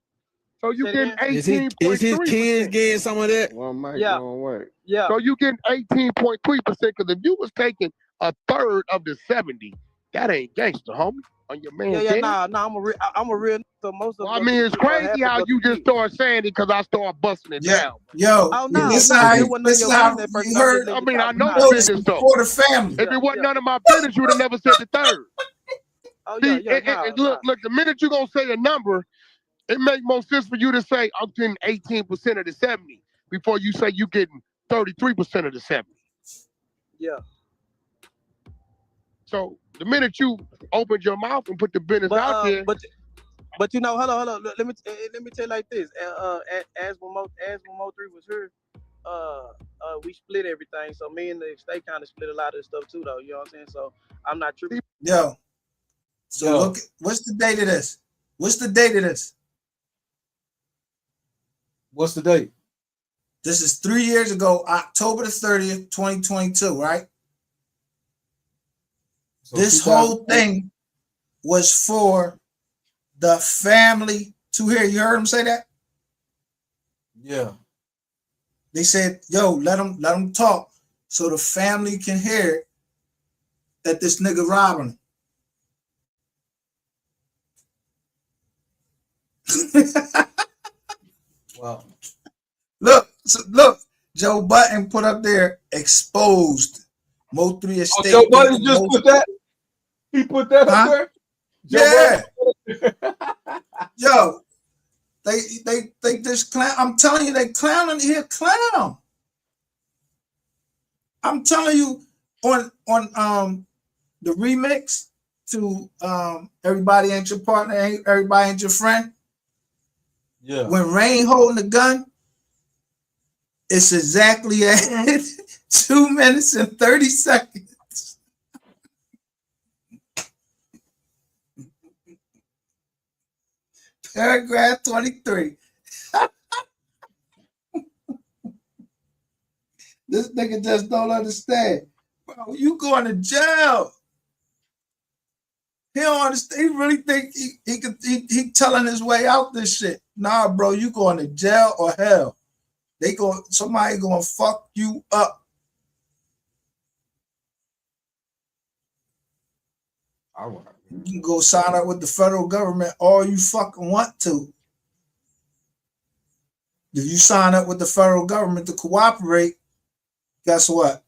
So you getting 18.3%. Is his kids getting some of that? One mic, Yeah. one way. Yeah. So you getting 18.3% because if you was taking a third of the 70, that ain't gangster, homie. On your man. Nah. I'm a real. So most of. Well, I mean, it's crazy how you just start saying it because I start busting it down. Yo, oh no, this how you heard. I mean, I know the business though. For the family. If it wasn't none of my business, you would have never said the third. Oh See, look, the minute you're gonna say a number, it makes more sense for you to say I'm getting 18% of the 70 before you say you getting 33% of the 70. Yeah. So the minute you opened your mouth and put the business out there, but you know, hold on. Let me tell you like this. As when Mo3 was here, we split everything. So me and the estate kind of split a lot of stuff too, though. You know what I'm saying? So I'm not tripping. Yo. So look, what's the date of this? What's the date of this? What's the date? This is 3 years ago, October the 30th, 2022, right? So this whole thing was for the family to hear. You heard him say that? Yeah. They said, yo, let them talk so the family can hear that this nigga robbing them. Wow. Look, Joe Button put up there exposed. Mo3 Estate. Joe Button just put that? He put that up there? Yeah. Yo, they just clown. I'm telling you, they clowning here, clown. I'm telling you, on the remix to Everybody Ain't Your Partner, Everybody Ain't Your Friend. Yeah. When Rain holding the gun, it's exactly at 2 minutes and 30 seconds. Paragraph 23. This nigga just don't understand. Bro, you going to jail. He don't understand. He really think he telling his way out this shit. Nah, bro, you going to jail or hell. Somebody gonna fuck you up. You can go sign up with the federal government all you fucking want to. If you sign up with the federal government to cooperate, guess what?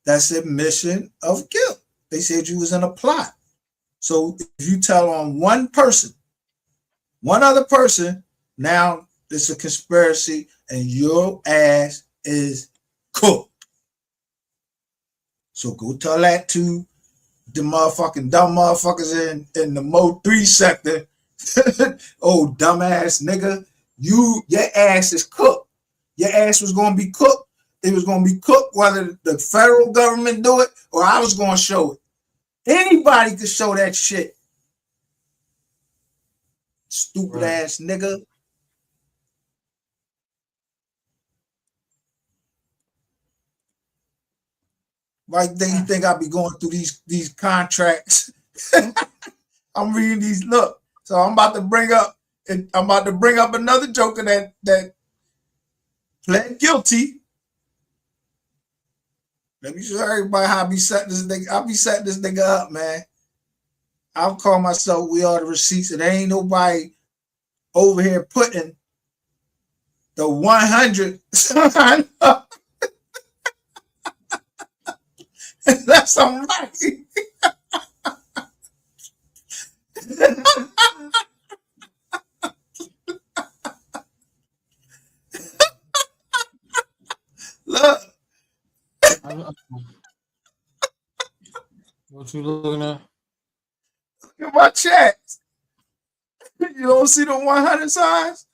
That's admission of guilt. They said you was in a plot. So if you tell on one person, one other person, now it's a conspiracy and your ass is cooked. So go tell that to the motherfucking dumb motherfuckers in the Mo3 sector. Oh, dumbass nigga, your ass is cooked. Your ass was gonna be cooked. It was gonna be cooked whether the federal government do it or I was gonna show it. Anybody could show that shit. Stupid ass nigga. Right then you think I'll be going through these contracts. I I'm reading these. Look, so I'm about to bring up another joker that pled guilty. Let me show everybody how I be setting this nigga. I'll be setting this nigga up, man. I'll call myself We Are the Receipts, and there ain't nobody over here putting the 100 sign up. That's all right. Look. What you looking at? Look at my chats. You don't see the 100 signs?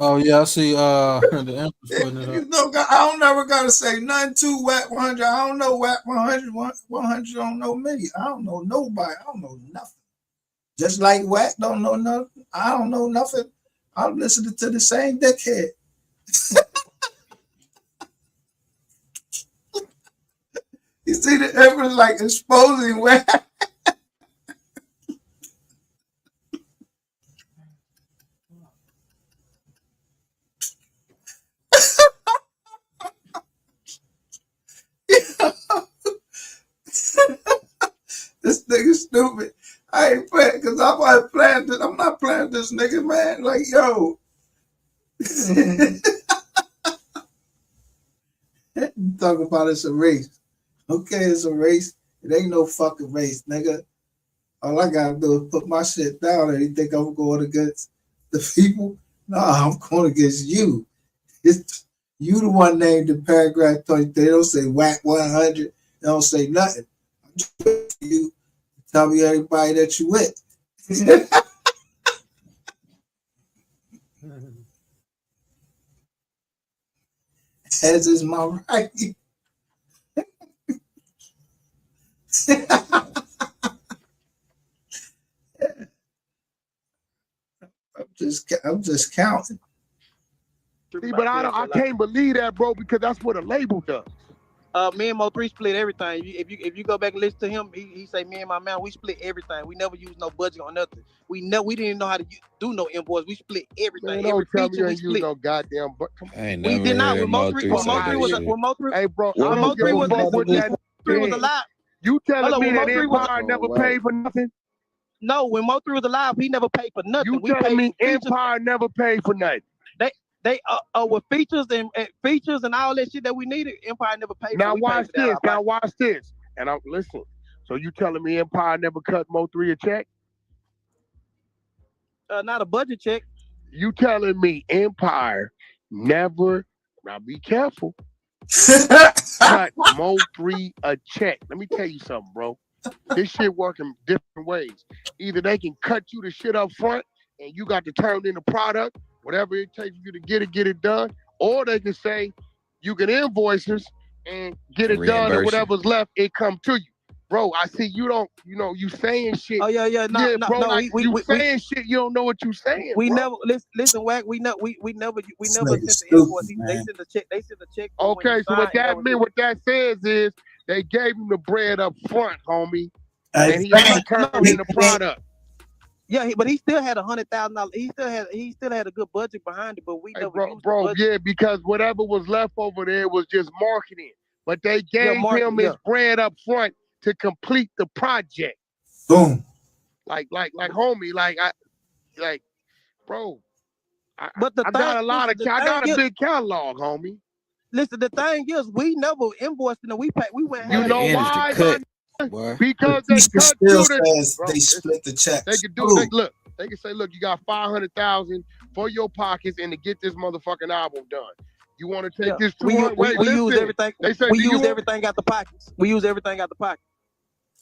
Oh yeah, I see. The Empress putting it up. You know, I don't never gotta say nothing to Whack 100. I don't know Whack 100. 100 don't know me. I don't know nobody. I don't know nothing. Just like Whack don't know nothing. I don't know nothing. I'm listening to the same dickhead. You see the Empress like exposing Whack. This nigga stupid. I ain't playing because I'm not playing this. I'm not playing this nigga, man. Like, yo. Talking about it's a race. Okay, it's a race. It ain't no fucking race, nigga. All I gotta do is put my shit down and you think I'm going against the people? No, I'm going against you. It's you the one named in paragraph 20. They don't say Whack 100. They don't say nothing. I'm just waiting for you to tell me everybody that you with. As is my right. I'm just counting. See, but I can't believe that, bro, because that's what a label does. Me and MO3 split everything. If you go back and listen to him, he say me and my man, we split everything. We never used no budget on nothing. We didn't even know how to do no invoice. We split everything. Man, don't tell me you ain't use no goddamn We did not. When MO3 was hey, bro, when MO3 was alive. You telling me that Empire never paid for nothing? No, when MO3 was alive, he never paid for nothing. You telling me Empire never paid for nothing? They with features and all that shit that we needed, Empire never paid for. Now watch this. Now watch this. And I'm listen. So you telling me Empire never cut MO3 a check? Not a budget check. You telling me Empire never? Now be careful. Cut MO3 a check. Let me tell you something, bro. This shit working different ways. Either they can cut you the shit up front and you got to turn in the product, whatever it takes for you to get it done, or they can say you can invoice us and get it done, and whatever's left, it come to you. Bro, I see you don't, you saying shit. Oh yeah, no, bro, no, like you saying shit, you don't know what you saying. We bro. never listen, Wack. We never sent the invoice. They sent the check. Okay, so what that says is they gave him the bread up front, homie, and he had to turn in the product. Yeah, but he still had $100,000. He still had a good budget behind it, but we never used the budget. Yeah, because whatever was left over there was just marketing. But they gave him his bread up front to complete the project. Boom. Like homie, bro. I got a big catalog, homie. Listen, the thing is, we never invoiced and we went. You know why? Because they cut they split the checks. They can do they can say, look, you got $500,000 for your pockets and to get this motherfucking album done. You want to take this to we use everything. They say we use everything out the pockets. We use everything out the pocket.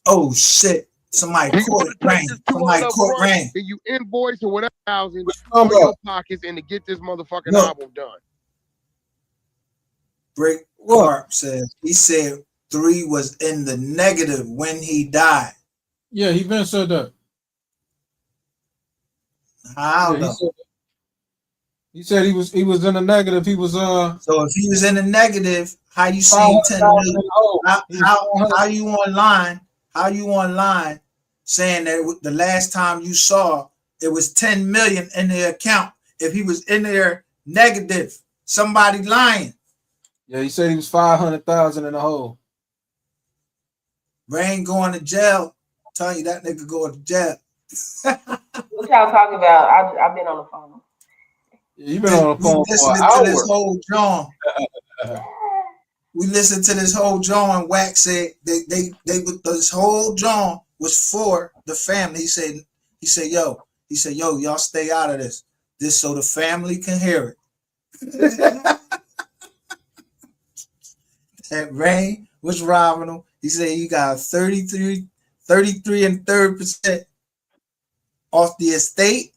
Oh shit. Somebody caught Rain. And you invoice or whatever $1,000 for your pockets and to get this motherfucking album done. Brick Clark says he said 3 was in the negative when he died. Yeah, he been said that. How he said he was in the negative. He was So if he was in the negative, how you see 10 million? How you online? How you online saying that the last time you saw it was 10 million in the account. If he was in there negative, somebody lying. Yeah, he said he was 500,000 in the hole. Rain going to jail. Tell you that nigga going to jail. What y'all talking about? I've been on the phone. You've been on the phone for an hour. This hour. whole John. We listened to this whole John, and Wax said this whole John was for the family. He said, yo, y'all stay out of this. This so the family can hear it. That Rain was robbing him. He said he got 33 and 30% off the estate.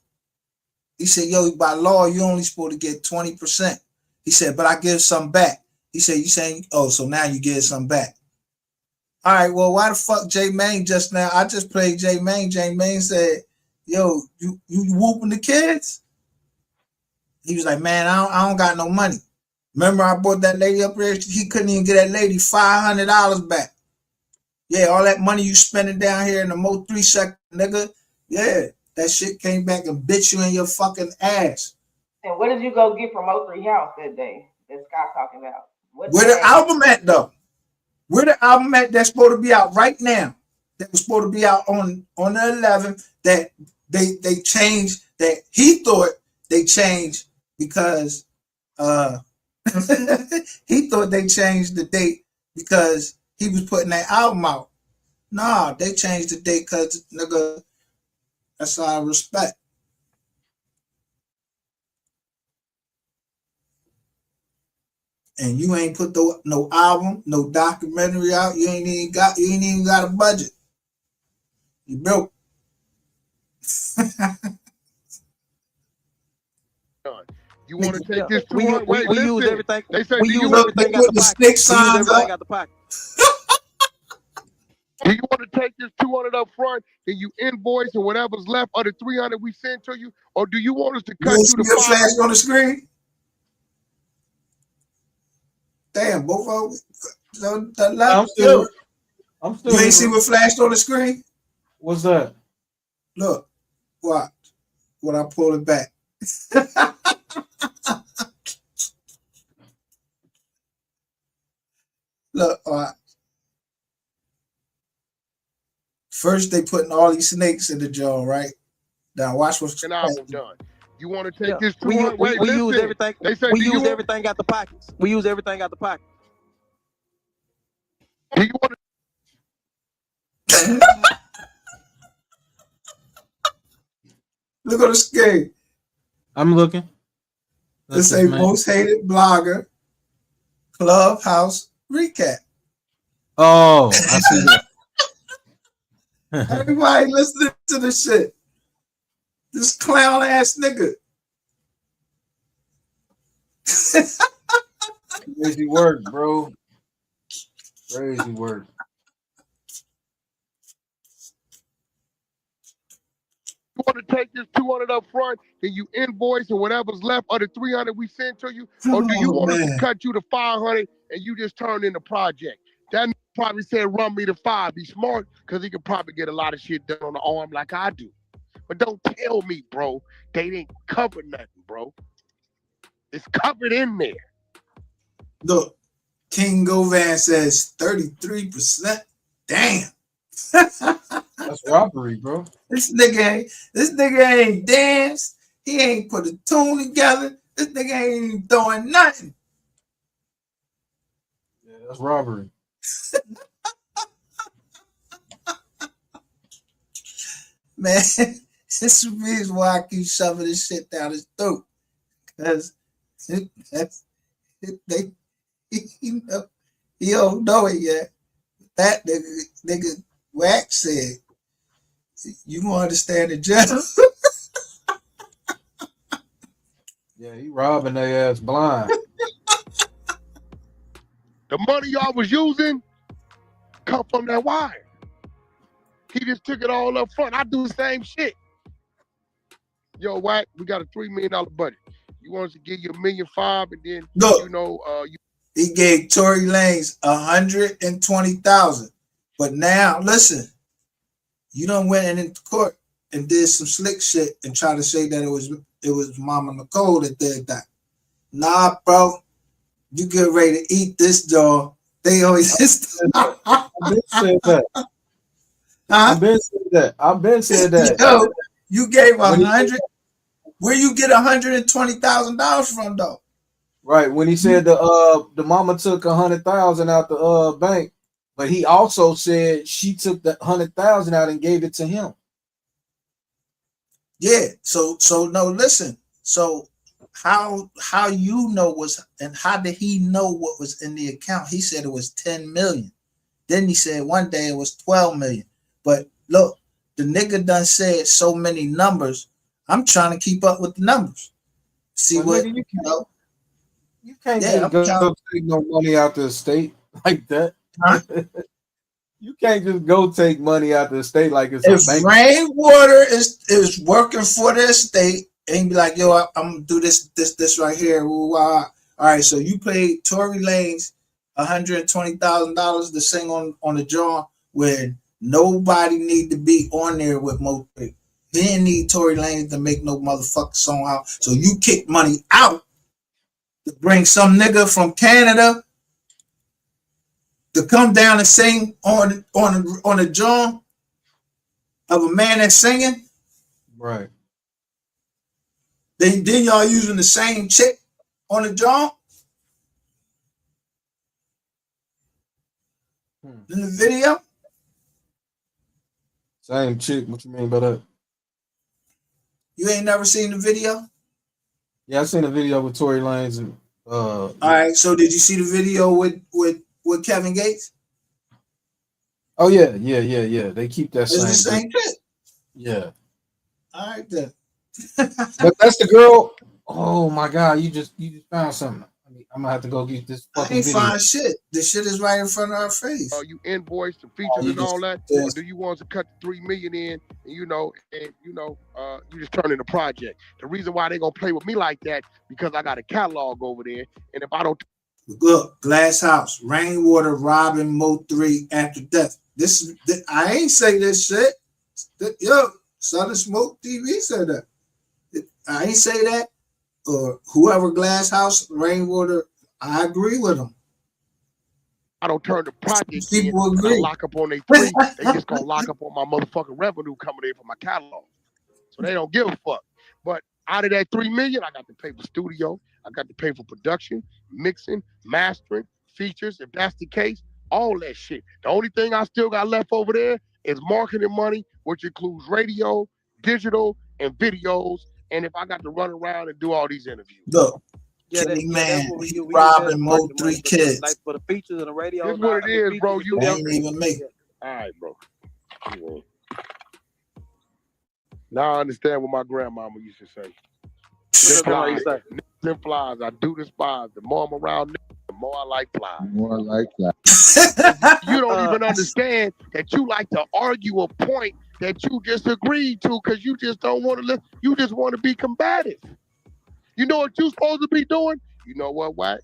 He said, yo, by law, you only supposed to get 20%. He said, but I give some back. He said, you saying, oh, so now you get some back. All right, well, why the fuck J Main just now? I just played J Main. J Main said, yo, you whooping the kids? He was like, man, I don't got no money. Remember I bought that lady up there? He couldn't even get that lady $500 back. Yeah, all that money you spending down here in the MO3 sector, nigga. Yeah, that shit came back and bit you in your fucking ass. And what did you go get from M03 house that day that Scott talking about? Where the album at though? Where the album at that's supposed to be out right now? That was supposed to be out on the 11th. That they changed. That he thought they changed because he thought they changed the date because he was putting that album out. Nah, they changed the date because nigga, that's our respect. And you ain't put no album, no documentary out. You ain't even got a budget. You broke. You want to take this we use everything. They say we use everything out the pocket. We use everything out the pocket. Do you want to take this 200 up front, then you invoice and whatever's left of the 300 we send to you, or do you want us to cut you the flash on the screen? Damn, both of them. I'm still. You ain't see what flashed on the screen? What's that? Look, watch. When I pull it back. Look, first they putting all these snakes in the jaw, right? Now watch what's an album done. You want to take this? We use everything. They say we use everything out the pockets. We use everything out the pocket. Do you want to? Look on the screen. I'm looking. This a most hated blogger Clubhouse recap. Oh, I see that. Everybody listening to this shit. This clown ass nigga. Crazy work, bro. Crazy work. You want to take this 200 up front, then you invoice and whatever's left of the 300 we send to you, or do you want us to cut you to 500 and you just turn in the project? That probably said run me to 5. Be smart, because he could probably get a lot of shit done on the arm like I do. But don't tell me, bro, they didn't cover nothing, bro. It's covered in there. Look, King Govan says 33%. Damn. That's robbery, bro. This nigga ain't danced. He ain't put a tune together. This nigga ain't even throwing nothing. Yeah, that's robbery. Man, this is the reason why I keep shoving this shit down his throat. Because he don't know it yet. That nigga Wax said, you gonna understand the general. Yeah, he robbing their ass blind. The money y'all was using come from that wire. He just took it all up front. I do the same shit. Yo, Wack, we got a $3 million budget. You want us to give you $1.5 million, and then look, he gave Tory Lanez $120,000. But now, listen, You done went into court and did some slick shit and tried to say that it was Mama Nicole that did that. Nah, bro. You get ready to eat this dog. They always I've been said that. I've been said that. Yo, you gave 100. Where you get $120,000 from though? Right. When he said the mama took 100,000 out the bank, but he also said she took the 100,000 out and gave it to him. Yeah. So no, listen. So how you know was, and how did he know what was in the account? He said it was 10 million. Then he said one day it was 12 million. But look, the nigga done said so many numbers. I'm trying to keep up with the numbers. See But what nigga, you can't Yeah, just go take no money out the estate like that. Huh? You can't just go take money out the estate like it's If a bank. Rainwater is working for the estate and be like, yo, I'm gonna do this right here. All right, so you paid Tory Lanez $120,000 to sing on the jaw when nobody need to be on there with MO3. He didn't need Tory Lanez to make no motherfucking song out. So you kick money out to bring some nigga from Canada to come down and sing on the jaw of a man that's singing. Right. Then y'all using the same chick on the jaw in the video. Same chick. What you mean by that? You ain't never seen the video? Yeah, I seen a video with Tory Lanez and All right, so did you see the video with Kevin Gates? Oh yeah. They keep that It's the same chick. Yeah. All right then. But that's the girl. Oh my God, you just found something. I'm gonna have to go get this I fucking ain't video. find shit. The shit is right in front of our face. You invoice the features and all that, or do you want to cut the $3 million in, and you just turn in a project? The reason why they gonna play with me like that because I got a catalog over there, and if I don't Look, Glass House, Rainwater robbing MO3 after death. I ain't say this shit. Yo, Southern Smoke TV said that. I ain't say that. Or whoever Glass House, Rainwater, I agree with them. I don't turn the project People in, agree. and I lock up on their three, they just gonna lock up on my motherfucking revenue coming in from my catalog. So they don't give a fuck. But out of that $3 million, I got to pay for studio, I got to pay for production, mixing, mastering, features, if that's the case, all that shit. The only thing I still got left over there is marketing money, which includes radio, digital, and videos. And if I got to run around and do all these interviews. Look, That's man, what we robbing MO3 kids. Like for the features and the radio. This is what it is, bro. You ain't even make it. All right, bro. Now I understand what my grandmama used to say. Niggas flies. I do despise. The more I'm around niggas, the more I like flies. More like that. You don't even understand that you like to argue a point that you just agreed to because you just don't want to listen. You just want to be combative. You know what you're supposed to be doing? You know what?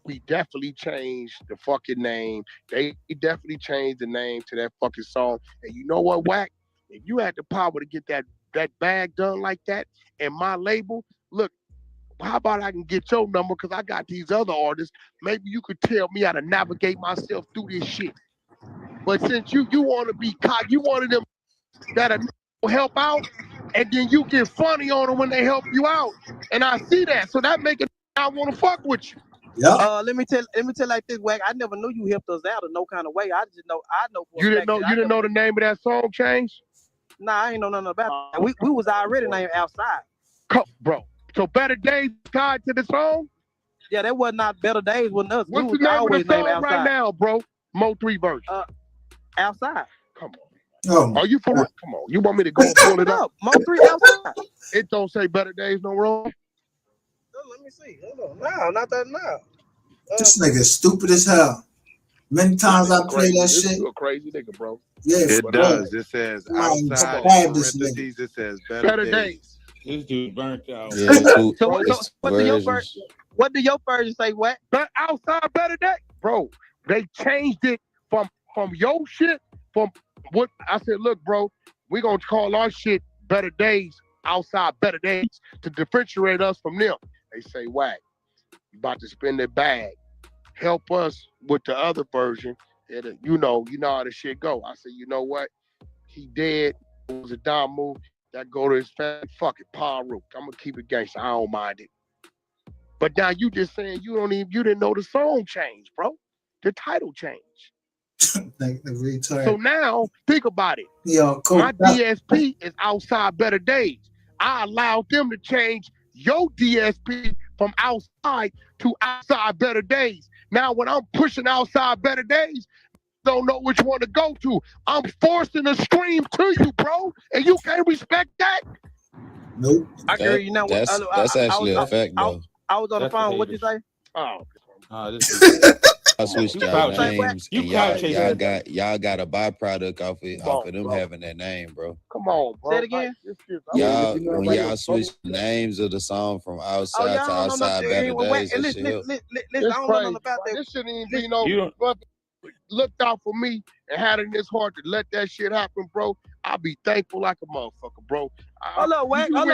We definitely changed the fucking name. They definitely changed the name to that fucking song. And you know what, Wack? If you had the power to get that bag done like that and my label, look, how about I can get your number because I got these other artists. Maybe you could tell me how to navigate myself through this shit. But since you want to be caught, you one of them that help out, and then you get funny on them when they help you out. And I see that. So that make it I want to fuck with you. Yeah. Let me tell like this, Wack. I never knew you helped us out in no kind of way. I know. You didn't know the name of that song change? Nah, I ain't know nothing about it. We was already named Outside. Bro. So Better Days tied to the song? Yeah, that was not Better Days with us. What's the name of the song right now, bro? MO3 version. Outside. Come on. Are you for real? Come on. You want me to go and pull it up? MO3 Outside. It don't say Better Days no wrong. Let me see. Hold on. No, not that now. This nigga stupid as hell. Many times I play that shit. You a crazy nigga, bro. Yeah, it does. It says outside. Parentheses, it says better days. This dude burnt out. Yeah, so what do your version say? What? But outside Better Day, bro. They changed it from your shit from What I said, look, bro, we gonna call our shit Better Days, outside Better Days, to differentiate us from them. They say, whack, you about to spend their bag. Help us with the other version. And, you know how the shit go. I said, you know what? He dead. It was a dumb move. That go to his family. Fuck it, Paul Rook. I'm gonna keep it gangster. I don't mind it. But now you just saying you didn't know the song changed, bro. The title changed. So now think about it. Yo, cool. My DSP is outside Better Days. I allowed them to change your DSP from outside to outside Better Days. Now when I'm pushing outside Better Days, don't know which one to go to. I'm forcing a stream to you, bro, and you can't respect that. Nope. I hear you now. That's actually a fact, though. I was on the phone. What'd you say? Oh, I switched y'all names, and y'all got a byproduct off of them having that name, bro. Come on, bro. Say it again. When y'all switch the names of the song from outside to outside Better Days, that shit help. Listen, I don't know nothing about that. This shouldn't even be no looked out for me and had it in his heart to let that shit happen, bro. I'll be thankful like a motherfucker, bro. Hold on, Wack. Hold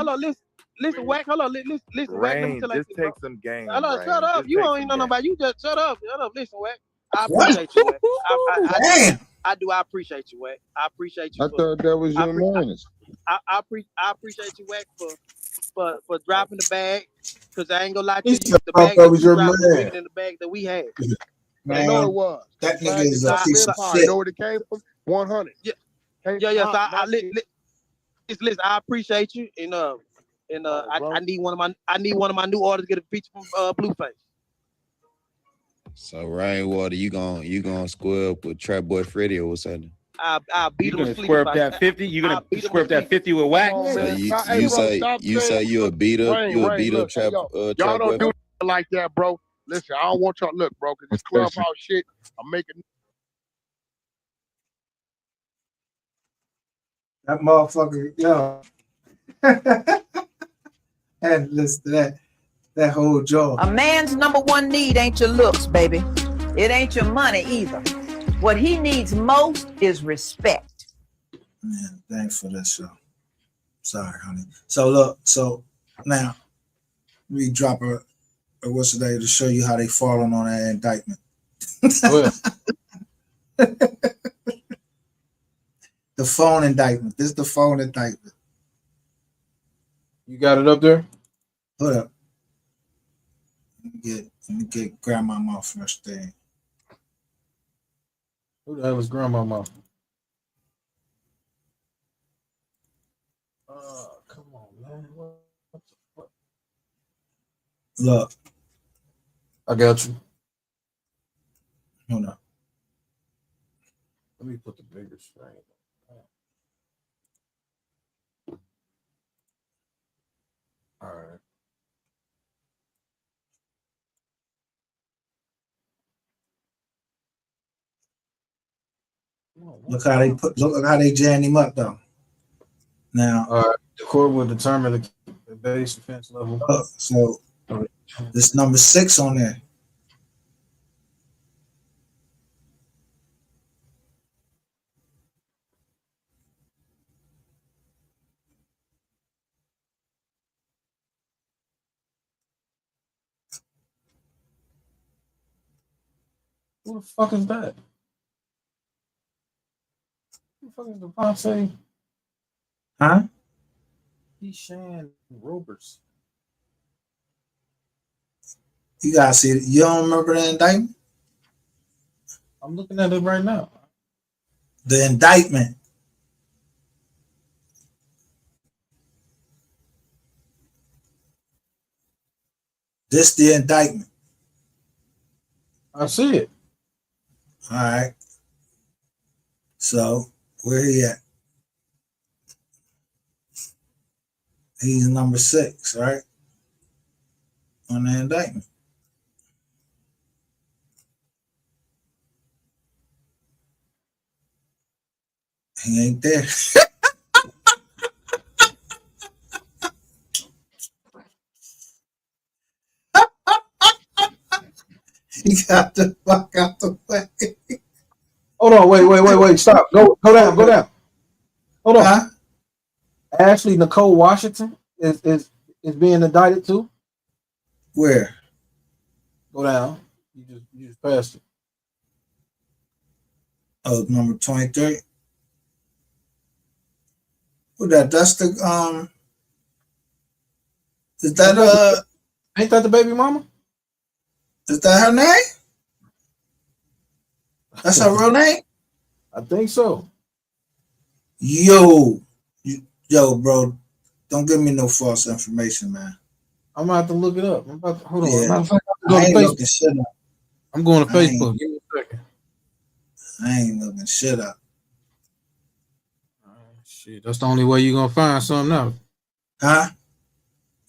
on, listen, Wack. Hold on, listen, Wack. Let me tell you just take some game. Hold on, shut up. You don't even know nobody. You just shut up. Listen, Wack. I appreciate you, Wack. I do. I appreciate you, Wack. I appreciate you. I thought that was your manners. I appreciate you, Wack, for dropping the bag. Because I ain't gonna lie to you, the bag that you dropped was bigger than the bag that we had. Man, I know it was. That nigga is a piece of shit. You know where it came from? 100. Yeah. So listen, I appreciate you, and I need one of my new artists to get a feature from Blueface. So Rainwater, you gonna square up with Trap Boy Freddy or what's happening? I'll beat him. You gonna square up that 50? You gonna square up that 50 with Wack? So you say you a beat up Trap? Y'all don't do it like that, bro. Listen, I don't want y'all look, bro, because this clubhouse shit, I'm making. That motherfucker, yo. And listen to that whole job. A man's number one need ain't your looks, baby. It ain't your money either. What he needs most is respect. Man, thanks for this show. Sorry, honey. So look, now we drop a what's today to show you how they falling on that indictment. The phone indictment. This is the phone indictment. You got it up there? Hold up. Let me get Grandmama first thing. Who the hell is Grandmama? Come on, man. What the fuck? Look. I got you. Hold up. Let me put the bigger screen. All right. Look how they jammed him up though. Now, the court will determine the base offense level. So this number 6 on there. Who the fuck is that? Who the fuck is the Ponce? Huh? He's Shan Roberts. You gotta see it. You don't remember the indictment? I'm looking at it right now. The indictment. This the indictment. I see it. All right. So where he at? He's number 6, right? On the indictment. He ain't there. He got the fuck out the way. Hold on, wait, stop. Go down. Hold on. Huh? Ashley Nicole Washington is being indicted too. Where? Go down. You just passed it. Oh, number 23. Who that? That's the Is that Ain't that the baby mama? Is that her name? That's her real name? I think so. Yo, bro, don't give me no false information, man. I'm gonna have to look it up. Hold on. Yeah. Matter of fact, I ain't looking shit up. I'm going to Facebook. Give me a second. I ain't looking shit up. Shit, that's the only way you're gonna find something out. Huh?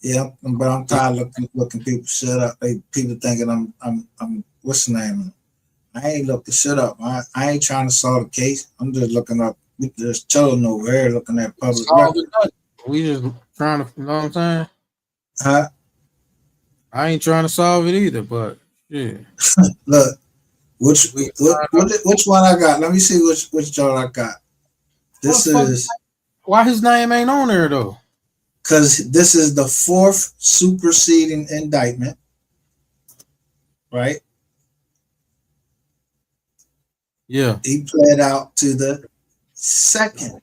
Yeah, but I'm tired of looking people shit up. People thinking I'm what's the name? I ain't looking shit up. I ain't trying to solve the case. I'm just looking up. We just chilling over here looking at public record. We just trying to, you know what I'm saying? Huh? I ain't trying to solve it either, but yeah. Look, which one I got? Let me see which joint I got. This is why his name ain't on there though. Because this is the 4th superseding indictment, right? Yeah. He pled out to the 2nd.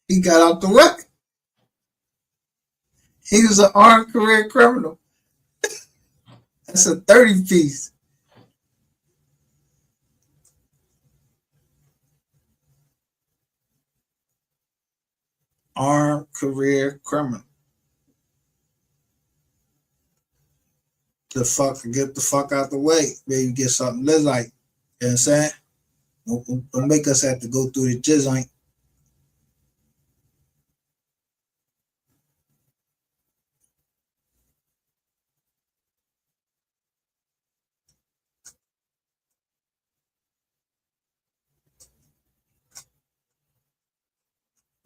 He got out the way. He was an armed career criminal. That's a 30 piece. Armed career criminal. Get the fuck out the way. Maybe get something lit like. You know what I'm saying? Don't make us have to go through the jizz.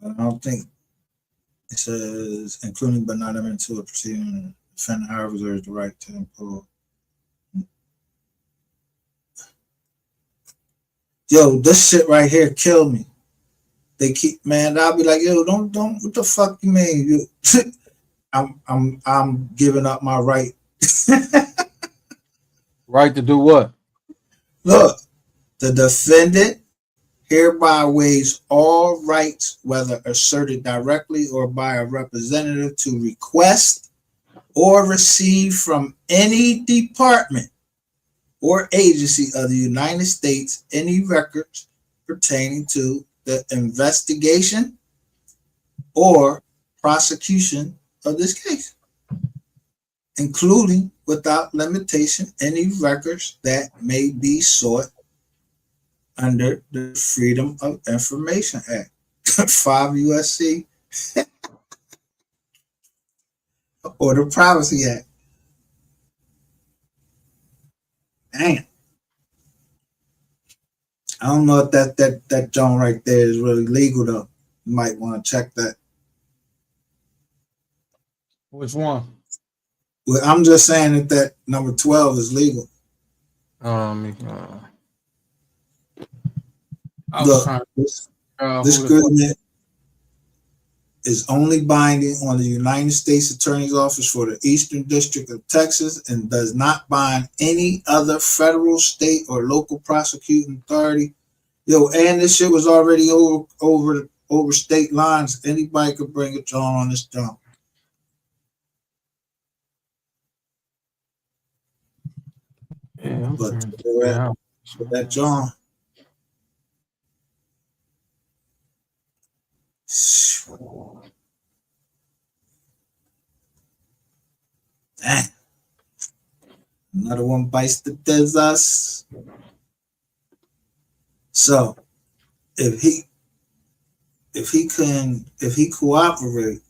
I don't think it says, including but not limited to a proceeding, defendant, however, reserves the right to impose. Yo, this shit right here killed me. They keep, man. I'll be like, yo, don't. What the fuck you mean? I'm giving up my right. Right to do what? Look, the defendant hereby waives all rights, whether asserted directly or by a representative, to request or receive from any department or agency of the United States any records pertaining to the investigation or prosecution of this case, including without limitation any records that may be sought under the Freedom of Information Act, 5 USC, or the Privacy Act. Damn. I don't know if that joint right there is really legal though. You might want to check that. Which one? Well, I'm just saying that number 12 is legal. Look, this agreement is only binding on the United States Attorney's Office for the Eastern District of Texas and does not bind any other federal, state, or local prosecuting authority. Yo, and this shit was already over state lines. Anybody could bring it on this jump. Yeah, but that John. Dang. Another one bites the dust. So if he cooperate,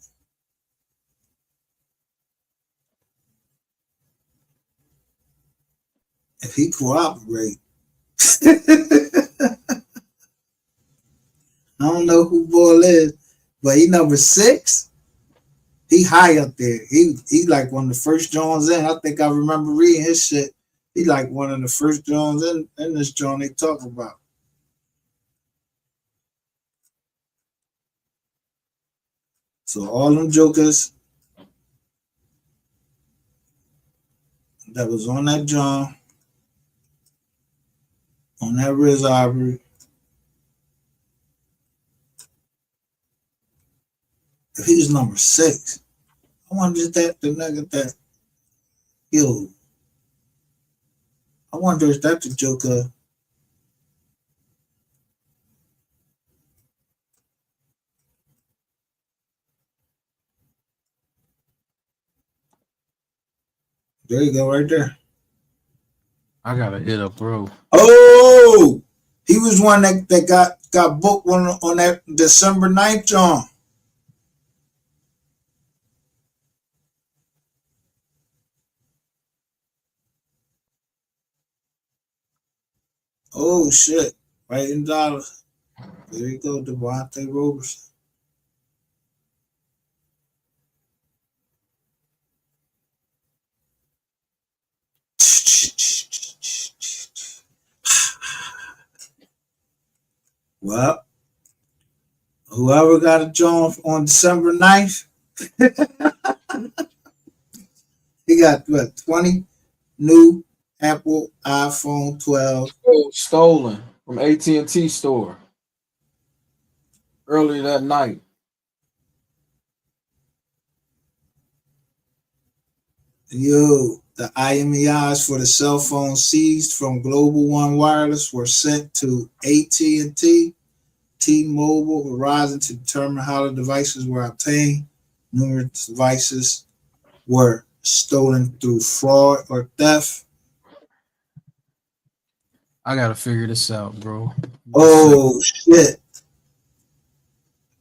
I don't know who Bull is, but he number 6. He high up there. He like one of the first Jones in. I think I remember reading his shit. He like one of the first Jones in this joint they talk about. So all them jokers that was on that John, on that Riz Ivory, if he's number 6, I wonder if that the nigga that, yo, I wonder if that's the Joker. There you go, right there. I gotta hit up, bro. Oh, he was one that got booked on that December 9th, John. Oh shit! Right in dollars. There you go, Devontae Roberson. Well, whoever got a joint on December 9th, he got what, 20 new Apple iPhone 12. Stolen from AT&T store earlier that night. Yo, the IMEIs for the cell phone seized from Global One Wireless were sent to AT&T, T-Mobile, Verizon to determine how the devices were obtained. Numerous devices were stolen through fraud or theft. I gotta figure this out, bro. Oh shit!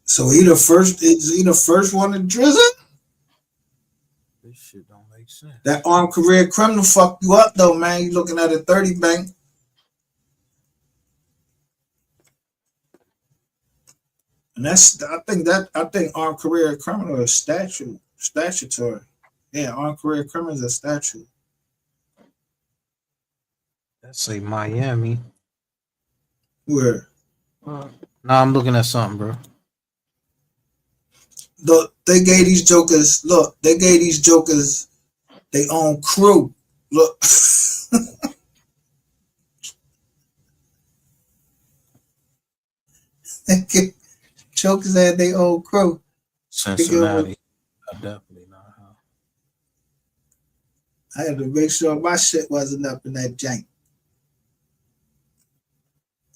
So is he the first one to drizzle? This shit don't make sense. That armed career criminal fucked you up though, man. You looking at a 30 bank. And I think armed career criminal is statutory. Yeah, armed career criminal is a statute. Let's say Miami. Where? Nah, I'm looking at something, bro. Look, they gave these jokers their own crew. Look. Jokers had their own crew. Cincinnati. Definitely not. I had to make sure my shit wasn't up in that jank.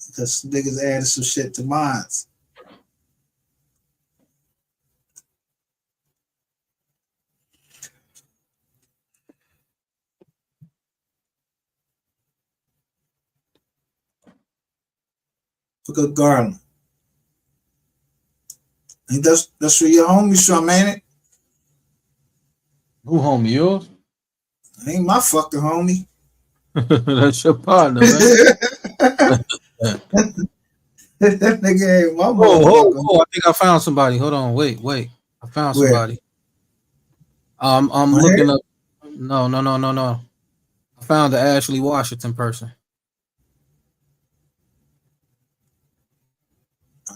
Because some niggas added some shit to mine. Look at Garland. And that's where your homies from, ain't it? Who homie, yours? Ain't my fucking homie. That's your partner, man. That nigga ain't my motherfucker. Oh, I think I found somebody. Hold on, wait. I found somebody. I'm looking up. No. I found the Ashley Washington person.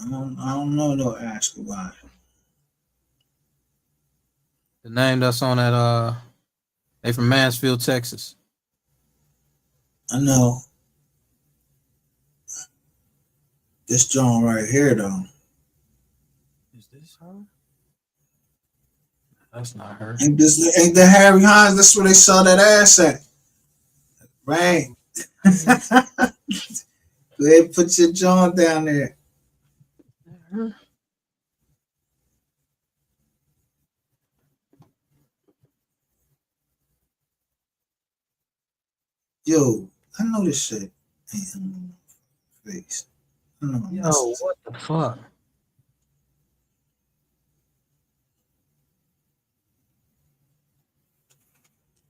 I don't know no Ashley Washington. The name that's on that they from Mansfield, Texas. I know. This John right here though. Is this her? That's not her. Ain't the Harry Hines? That's where they saw that ass at. Right. Go ahead and put your John down there. Yo, I know this shit. Face. Yo, what the fuck?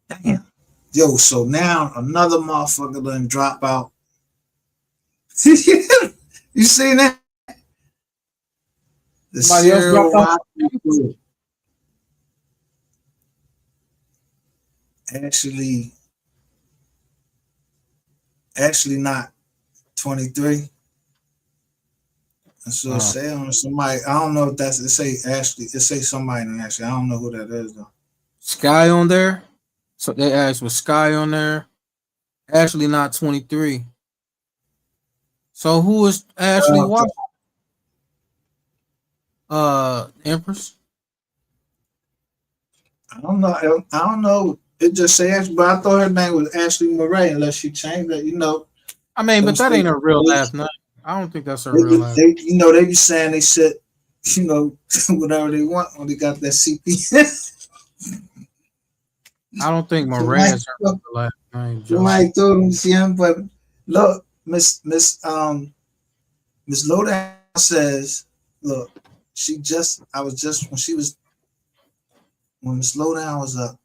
Damn. Yo, so now another motherfucker done drop out. You seen that? The Somebody else dropped out. Actually not 23. And so it say on somebody, I don't know if that's it say Ashley, it say somebody in Ashley. I don't know who that is though. Sky on there. So they asked was Sky on there. Ashley not 23. So who is Ashley wife? Empress. I don't know. I don't know. It just says, but I thought her name was Ashley Murray, unless she changed it. You know. I mean, but that ain't her real last name. I don't think that's her real last name. You know, they be saying they said, you know, whatever they want when they got that CP. I don't think Murray is her real last name. Somebody told him see him, but look, Miss Lowdown says, look, when Miss Lowdown was up,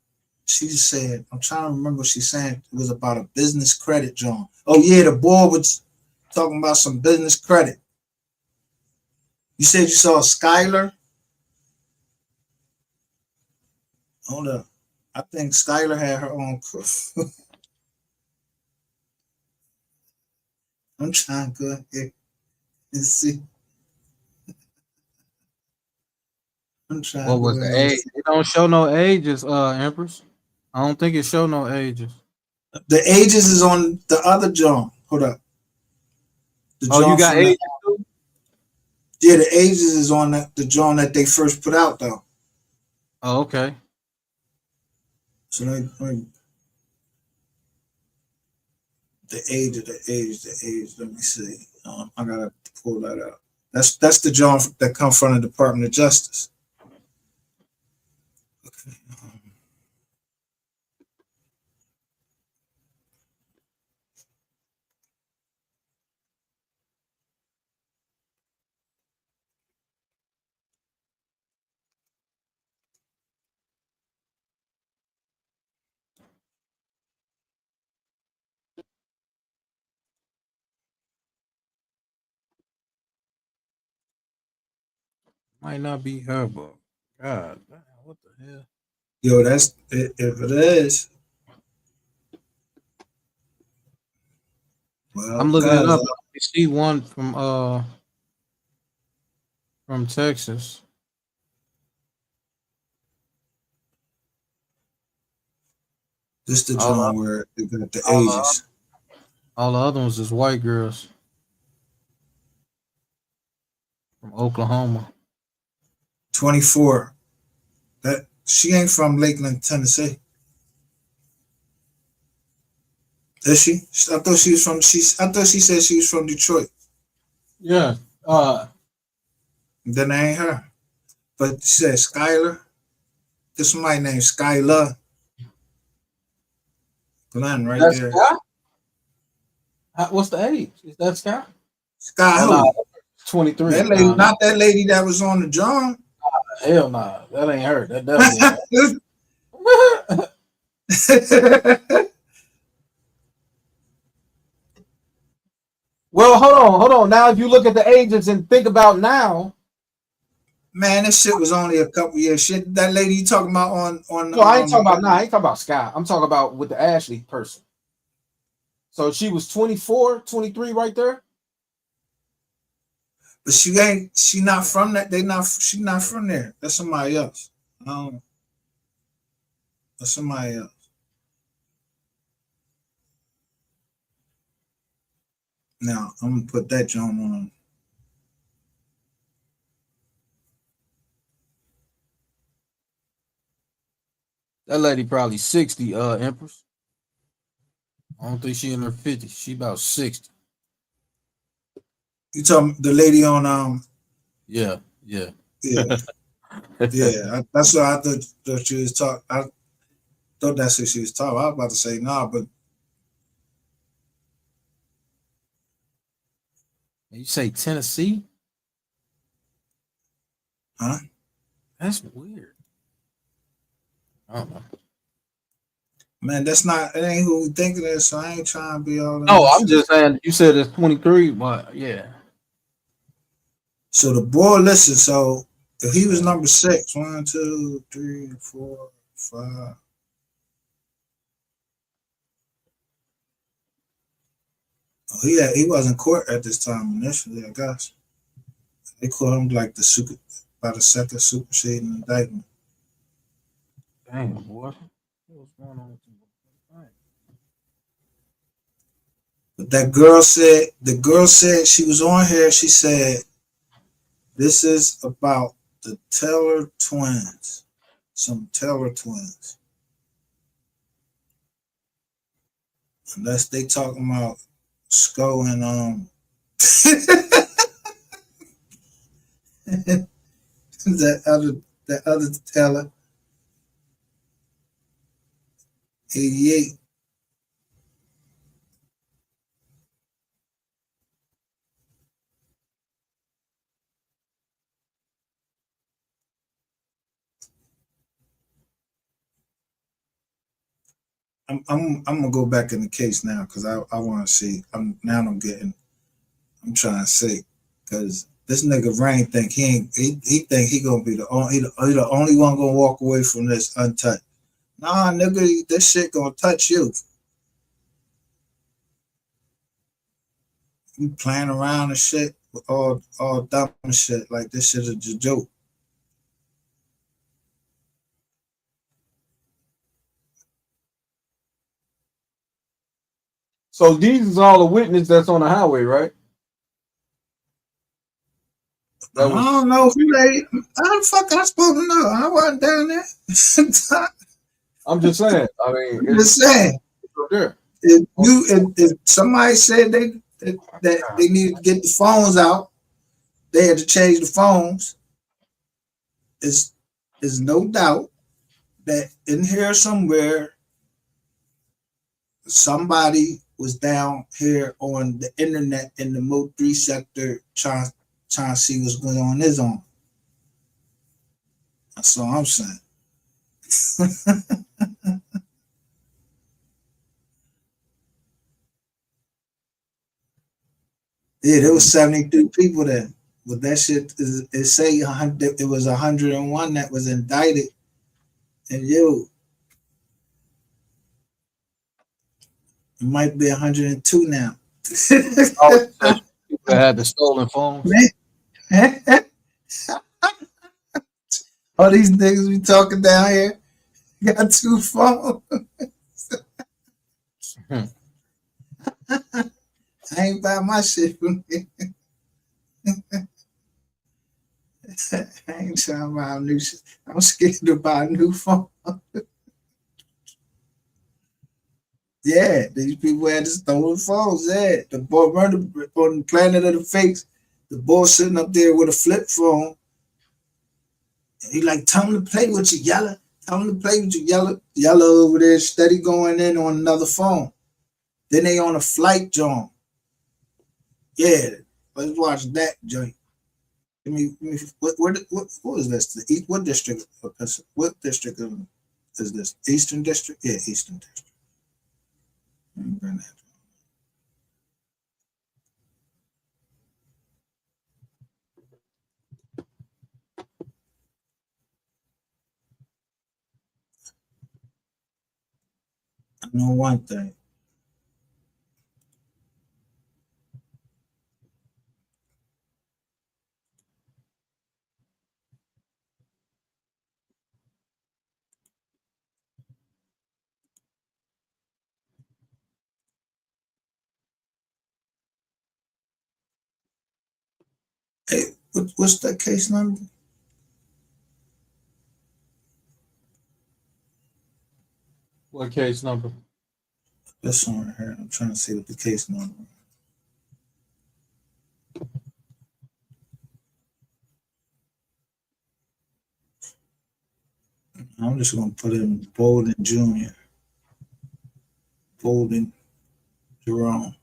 she said, I'm trying to remember what she said. It was about a business credit, John. Oh yeah, the board was talking about some business credit. You said you saw Skylar? Hold up. I think Skylar had her own crew. I'm trying to go here and see. I'm trying what was the age? It don't show no ages, Empress. I don't think it show no ages. The ages is on the other John. Hold up. The John you got ages too? Yeah, the ages is on the John that they first put out though. Oh, okay. So the age. Let me see. I gotta pull that out. That's the John that come from the Department of Justice. Okay. Might not be her, but God, what the hell? Yo, that's if it is. Well, I'm looking it up. I see one from Texas. This the John where they got the ages. All the other ones is white girls from Oklahoma. 24. That she ain't from Lakeland, Tennessee. Is she? I thought she was from. I thought she said she was from Detroit. Yeah. Then I ain't her. But she said Skylar. This somebody named Skylar. Glenn right That's there. Sky? What's the age? Is that Sky? Sky who? 23. That lady, not that lady that was on the John. Hell nah. That ain't her. That definitely ain't. Well, hold on. Now, if you look at the ages and think about now, man, this shit was only a couple years. Shit, that lady you talking about on. No, I ain't talking about. I ain't talking about Sky. I'm talking about with the Ashley person. So she was 24, 23 right there. But she not from that. She not from there. That's somebody else. That's somebody else. Now I'm gonna put that John on. That lady probably 60, Empress. I don't think she in her 50s. She about 60. You talking the lady on Yeah. Yeah. That's what I thought she was talking. I thought that's who she was talking. I was about to say nah, but you say Tennessee? Huh? That's weird. I don't know. Man, that's not. It ain't who we think it is. So I ain't trying to be all. No, I'm just saying. You said it's 23, but yeah. So the boy, listen. So if he was number 6, 1, 2, 3, 4, 5. He was in court at this time initially, I guess. They called him like by the second superseding indictment. Damn, boy. What's going on with you? But the girl said she was on here. She said, this is about the Taylor twins. Some Taylor twins. Unless they talking about Sko and that other Taylor. 88. I'm gonna go back in the case now because I want to see. I'm trying to see because this nigga Rain think he think he gonna be the only one gonna walk away from this untouched. Nah, nigga, this shit gonna touch you. You playing around and shit with all dumb shit like this shit is a joke. So these is all the witness that's on the highway, right? I don't know who they. How the fuck I supposed to know? I wasn't down there. I'm just saying. I mean, I'm just saying. There. If somebody said that they needed to get the phones out, they had to change the phones. There's no doubt that in here somewhere, somebody was down here on the internet in the MO3 sector trying to see what's going on his own. That's all I'm saying. Yeah, there was 72 people there. But that shit it say it was 101 that was indicted. And it might be 102 now. Oh, people had the stolen phones. All these niggas be talking down here got 2 phones. I ain't buy my shit from me. I ain't trying to buy a new shit. I'm scared to buy a new phone. Yeah, these people had the stolen phones. Yeah, the boy on the Planet of the Fakes. The boy sitting up there with a flip phone. He like, tell him to play with you, yellow. Tell him to play with you, yellow. Yellow over there, steady going in on another phone. Then they on a flight joint. Yeah, let's watch that joint. What is this? What district? What district is this? Eastern District? Yeah, Eastern District. Let me bring that. I know one thing. Hey, what's that case number? What case number? This one right here. I'm trying to see what the case number. I'm just gonna put in Bolden Jr. Bolden Jerome.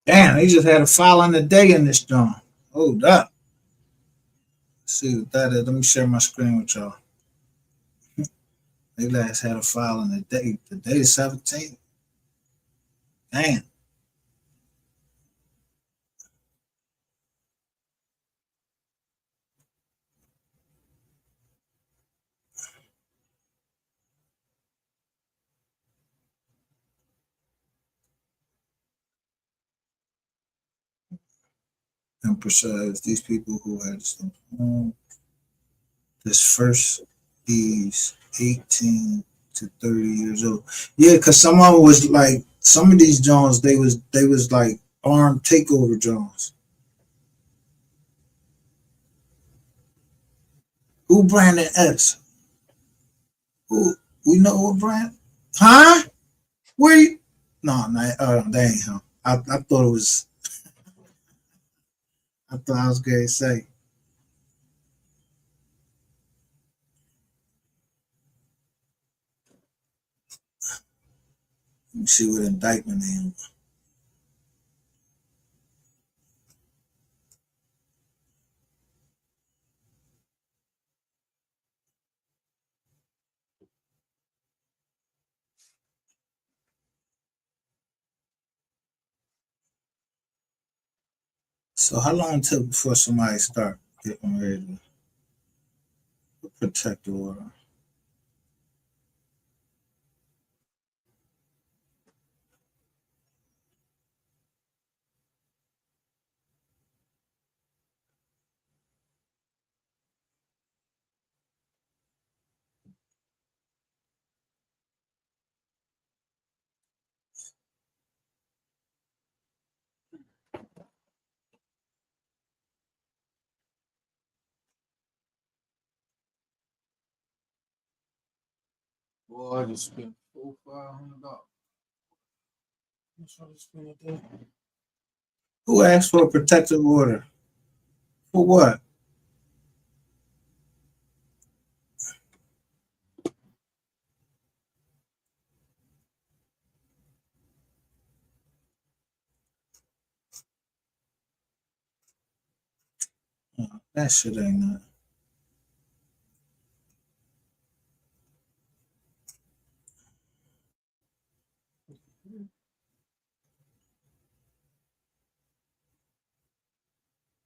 Damn, they just had a file on the day in this joint. Hold up. Let's see what that is. Let me share my screen with y'all. They last had a file on the day. The day is 17th. Damn. Empress says these people who had stuff this first is 18 to 30 years old. Yeah, cause some of them was like some of these Jones, they was like armed takeover Jones. Who Brandon S? Who we know what brand? Huh? Where you? No, that ain't him. I thought it was. I thought I was gonna say. Let me see what indictment they in. So how long it took before somebody start getting ready to protect the order? Boy, I just spent $400-$500. Who asked for a protective order? For what? Oh, that shit ain't nothing.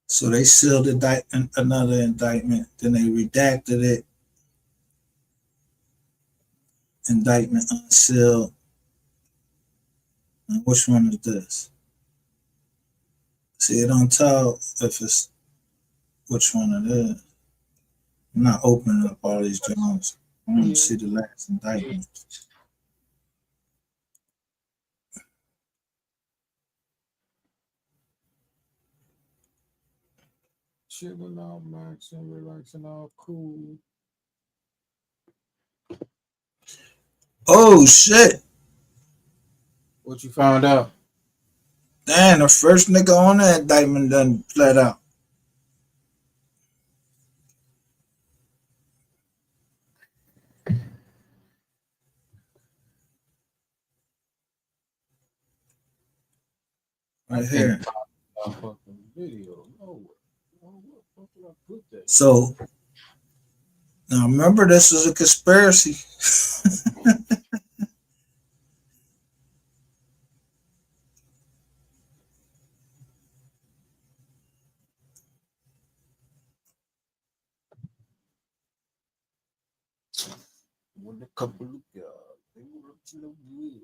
So they sealed another indictment, then they redacted it. Indictment unsealed. And which one is this? See, it don't tell if it's which one it is. I'm not opening up all these journals. I want to see the last indictment. Chilling out, maxing, relaxing, all cool. Oh shit! What you found out? Damn, the first nigga on that indictment done pled out. Right here. So now remember, this is a conspiracy. When a couple of guys, they were up to no good.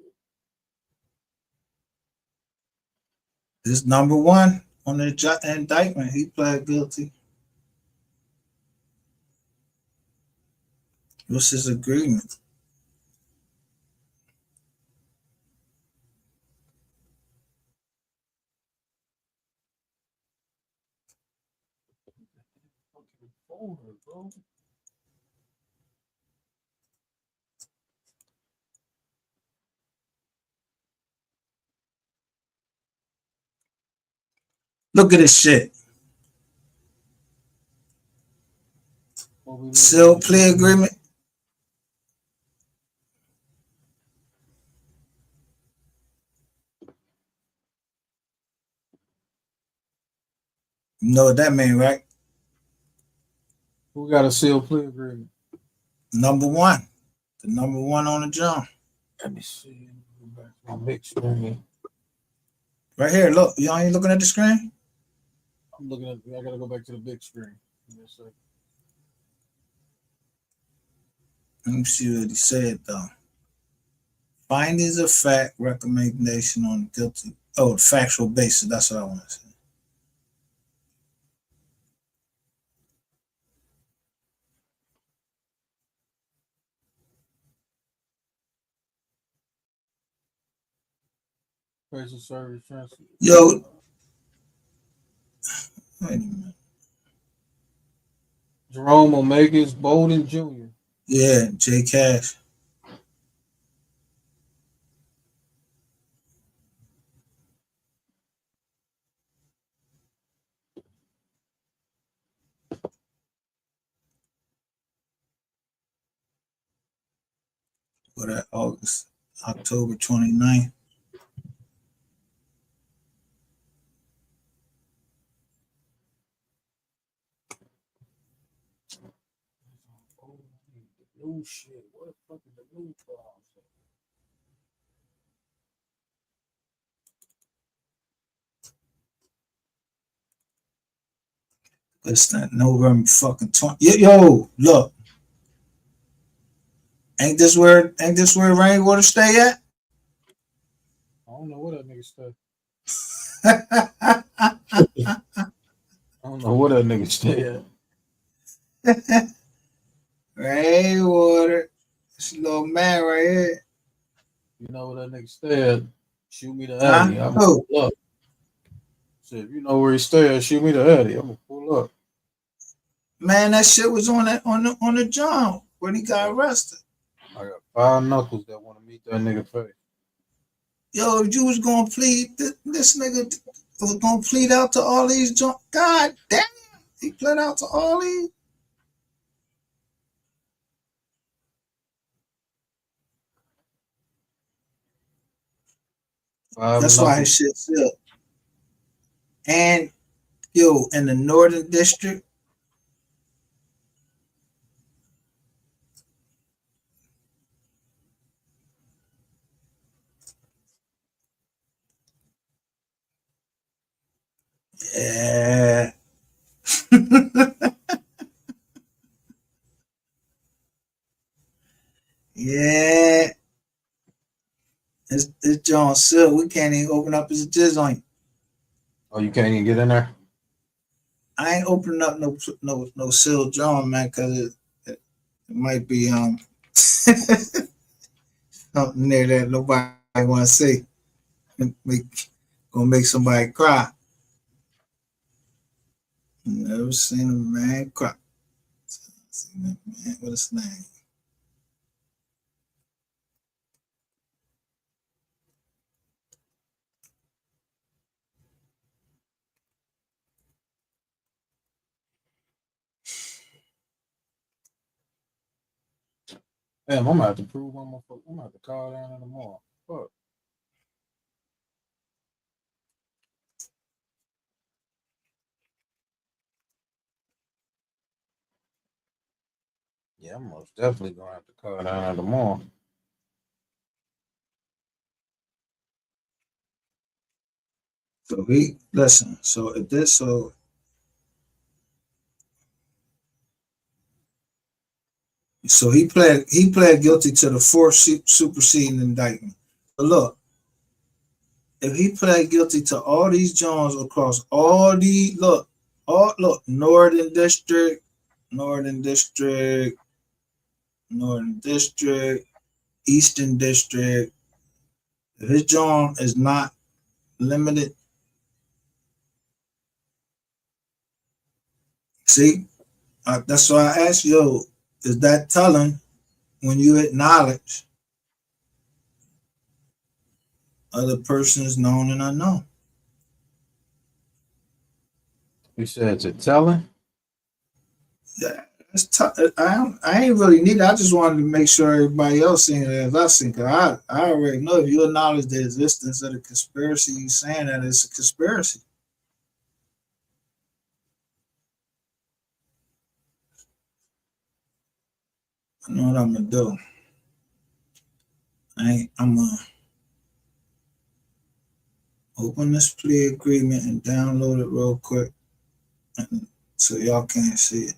This number one on the indictment, he pled guilty. What's his agreement? Look at this shit. Sealed plea agreement. You know what that mean, right? Who got a sealed plea agreement? Number one. The number one on the jump. Let me see. Go back to my big screen. Right here, look. You ain't looking at the screen? I'm looking at. I gotta go back to the big screen. Give me a second. Let me see what he said though. Findings of fact, recommendation on guilty. Oh, the factual basis. That's what I want to say. Place of service transfer. Yo. Wait a minute. Jerome Omega's Bolden Jr. Yeah, J Cash. For that October 29th. New shit. What the fuck is the new file? It's not November fucking 20. Yo, look. Ain't this where Rainwater stay at? I don't know where that nigga stay. I don't know where that nigga stay at. Rainwater. This little man right here. You know where that nigga stay at? Shoot me the Addy. I'm gonna pull up. So if you know where he stay at, shoot me the Addy. I'm gonna pull up. Man, that shit was on the jump when he got arrested. I got 5 knuckles that want to meet that nigga face. Yo, you was gonna plead. This nigga was gonna plead out to all these jump. God damn, he pled out to all these. That's why his shit sealed. And yo, in the Northern District, yeah. Yeah. It's John Silk. We can't even open up his jizz on you. Oh, you can't even get in there? I ain't opening up no Seal John, man, because it might be something there that nobody want to see. Gonna make somebody cry. Never seen a man cry. Seen that man with his name. Damn, I'm gonna have to prove I'm gonna have to call down in the mall. Fuck. Yeah, I'm most definitely gonna have to call down at the mall. So he listen. So if this so. So he pled guilty to the 4th superseding indictment. But look, if he pled guilty to all these Jones across all the Northern District, Eastern District, if his John is not limited, see, that's why I asked you, is that telling when you acknowledge other persons known and unknown? You said it's a telling? Yeah, it's I ain't really need it. I just wanted to make sure everybody else seen it as I seen it. Cause I already know if you acknowledge the existence of the conspiracy, you saying that it's a conspiracy. I know what I'm gonna do. I'm gonna open this plea agreement and download it real quick, so y'all can't see it.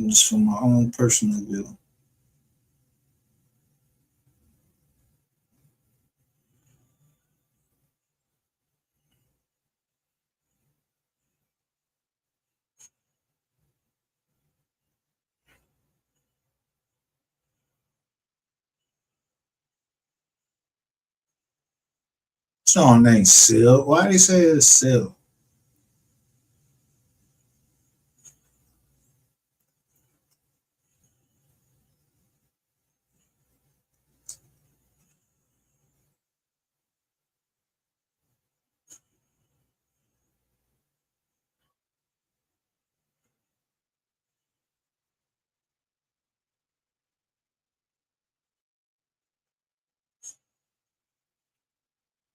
Just for my own personal view. Song ain't sealed. Why they say it's sealed?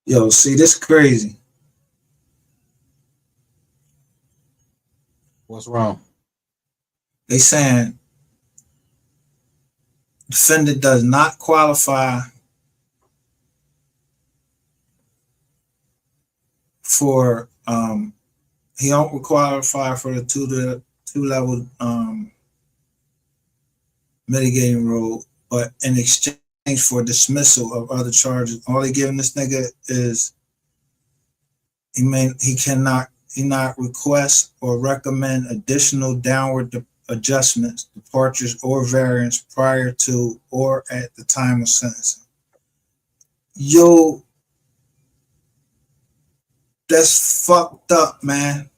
Yo, see, this crazy. What's wrong? They saying defendant does not qualify for he don't qualify for the two level mitigating rule, but in exchange for dismissal of other charges, all they giving this nigga is he cannot request or recommend additional downward adjustments, departures, or variance prior to or at the time of sentencing. Yo, that's fucked up, man.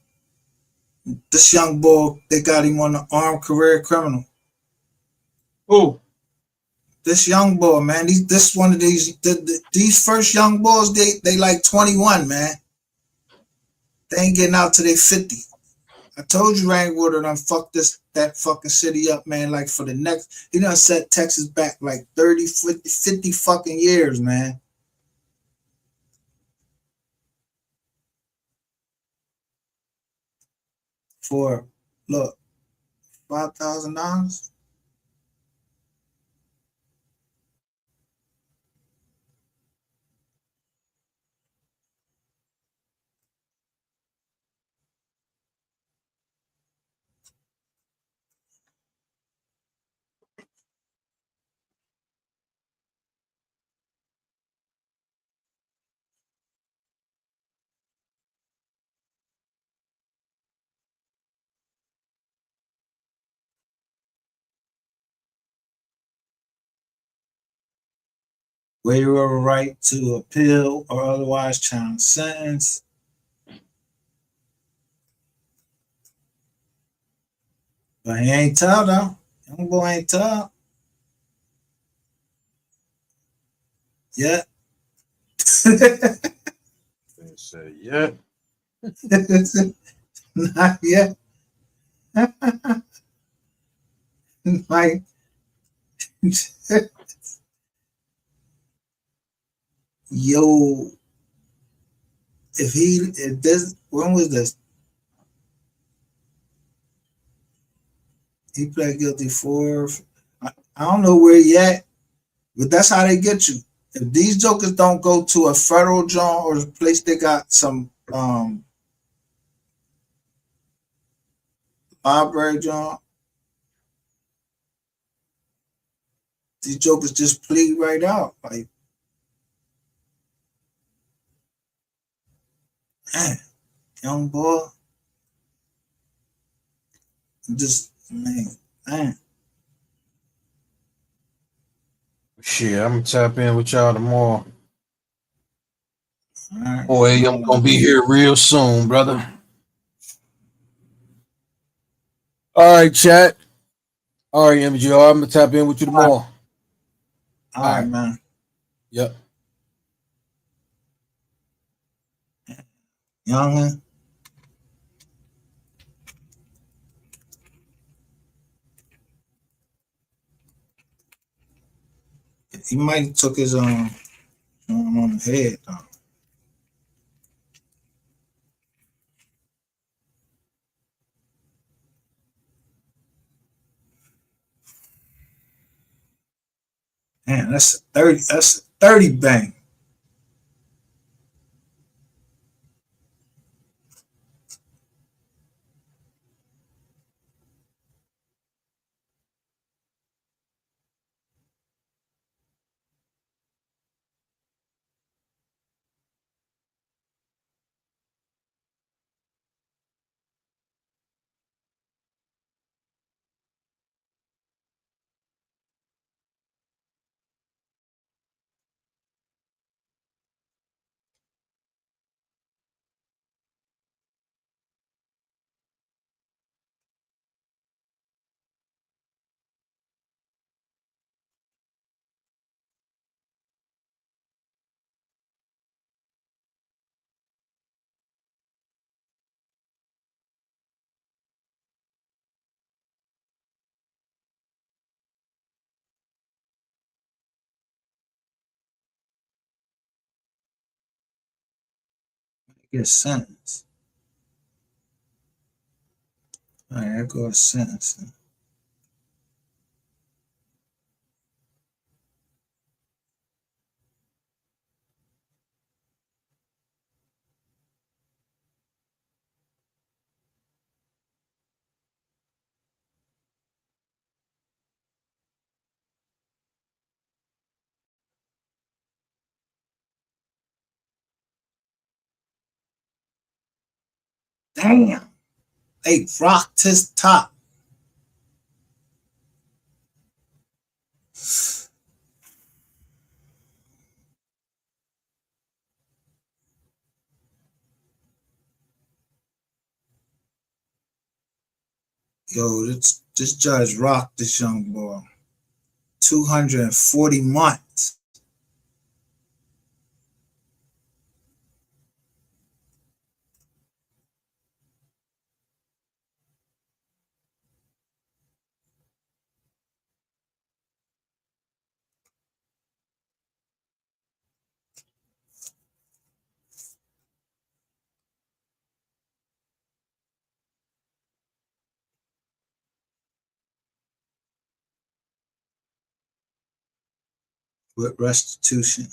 This young boy, they got him on the armed career criminal. Who? This young boy, man. This one of these first young boys, they like 21, man. They ain't getting out till they 50. I told you Rainwater done fucked that fucking city up, man. Like for the next, he done set Texas back like 30, 50 fucking years, man. For, look, $5,000. Where you have a right to appeal or otherwise challenge sentence. But he ain't tell though. Young boy ain't tell. Yeah. Say yeah. Not yet. Like yo, if this, when was this? He pled guilty for, I don't know where he at, but that's how they get you. If these jokers don't go to a federal joint or a place they got some library joint, these jokers just plead right out. Like, man, young boy, just man. Shit, I'm gonna tap in with y'all tomorrow. Right. Boy, I'm gonna be here real soon, brother. All right, chat. All right, MGR, I'm gonna tap in with you tomorrow. All right, man. Yep. Youngin. He might have took his on the head though. Man, that's a 30. That's a 30 bang. Get a sentence. All right, there goes a sentence. Damn. They rocked his top. Yo, this judge rocked this young boy. 240 months. With restitution.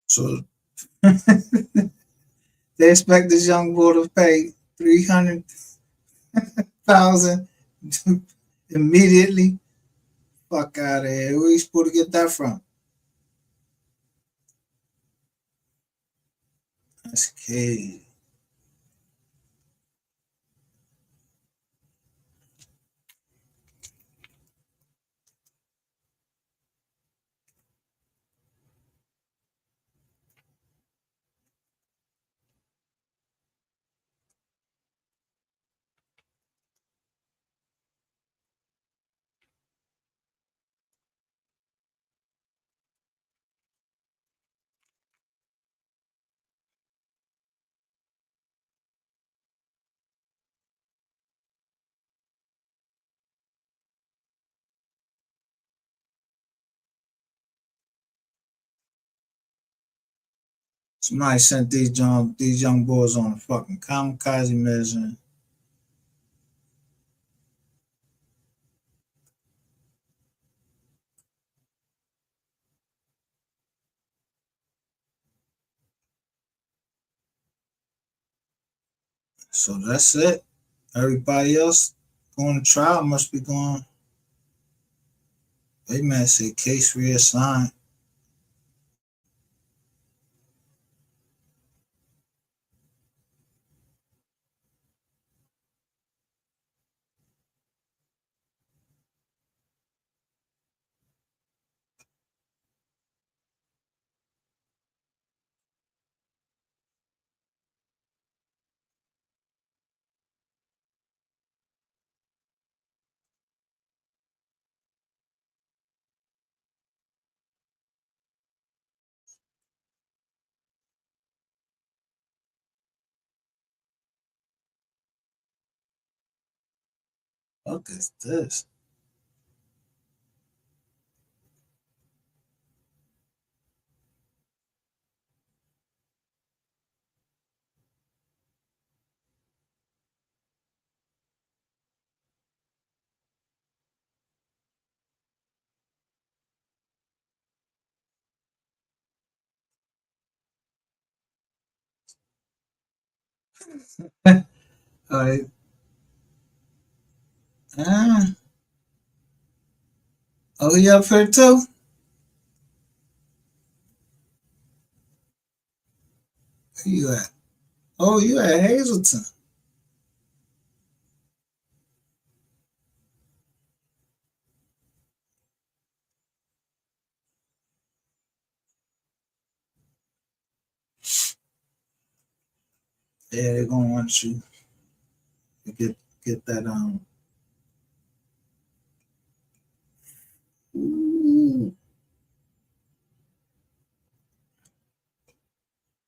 So they expect this young boy to pay 300,000 immediately. Fuck out of here. Where you supposed to get that from? That's crazy. Somebody sent these young boys on a fucking kamikaze mission. So that's it. Everybody else going to trial must be going. They man say case reassigned. What is this? All right. Oh, you up here too? Where you at? Oh, you at Hazleton. Yeah, they're gonna want you to get that Ooh.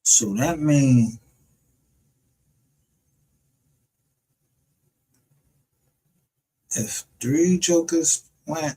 So that means if 3 jokers went,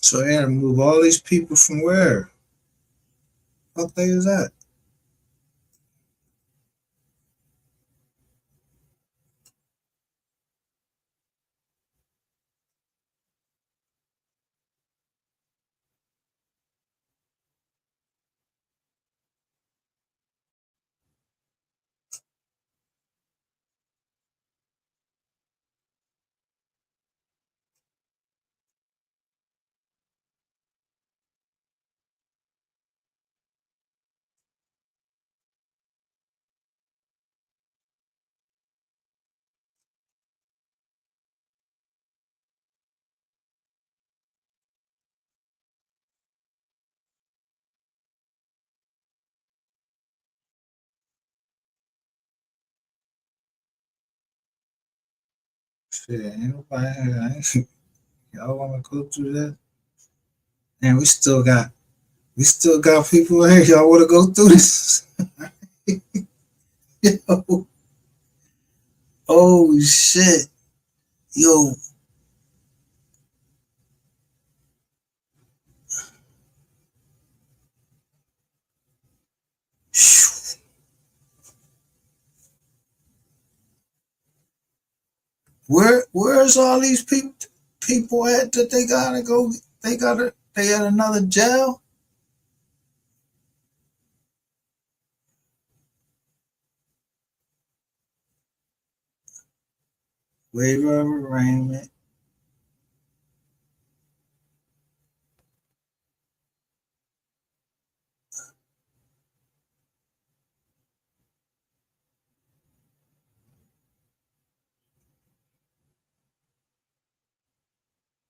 So they had to move all these people from where? What day is that? Shit, ain't nobody. Y'all want to go through that? And we still got people here. Y'all want to go through this? Yo. Oh shit. Yo. Where's all these people at that they gotta go? They at another jail? Waiver of arraignment.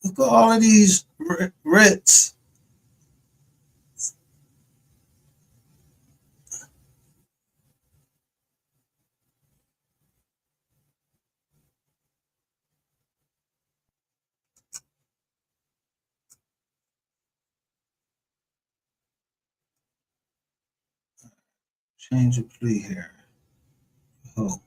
Look at all of these writs. Change of plea here. Oh.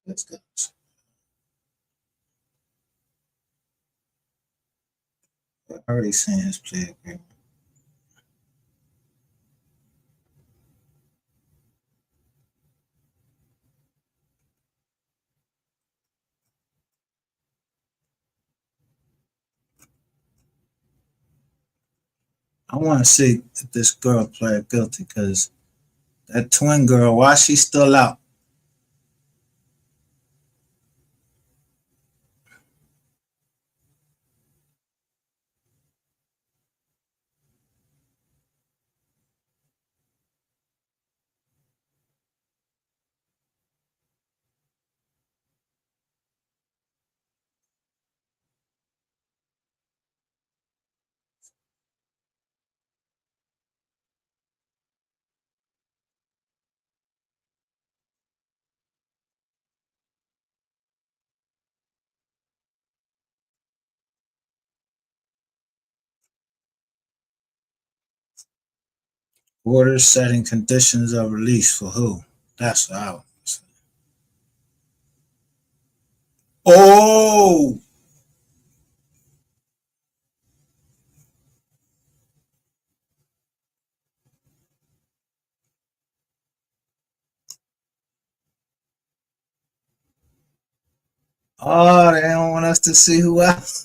Let's go. I already seen his plea agreement. I want to see if this girl pled guilty because that twin girl, why she still out? Orders setting conditions of release for who? That's out. Oh! Oh, they don't want us to see who else.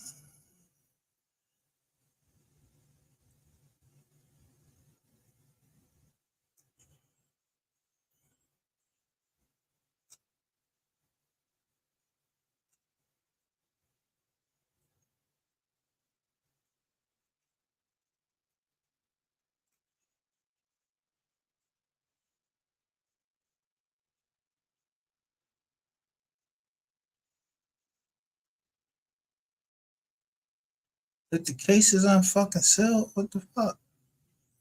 If the case is unfucking sealed, what the fuck?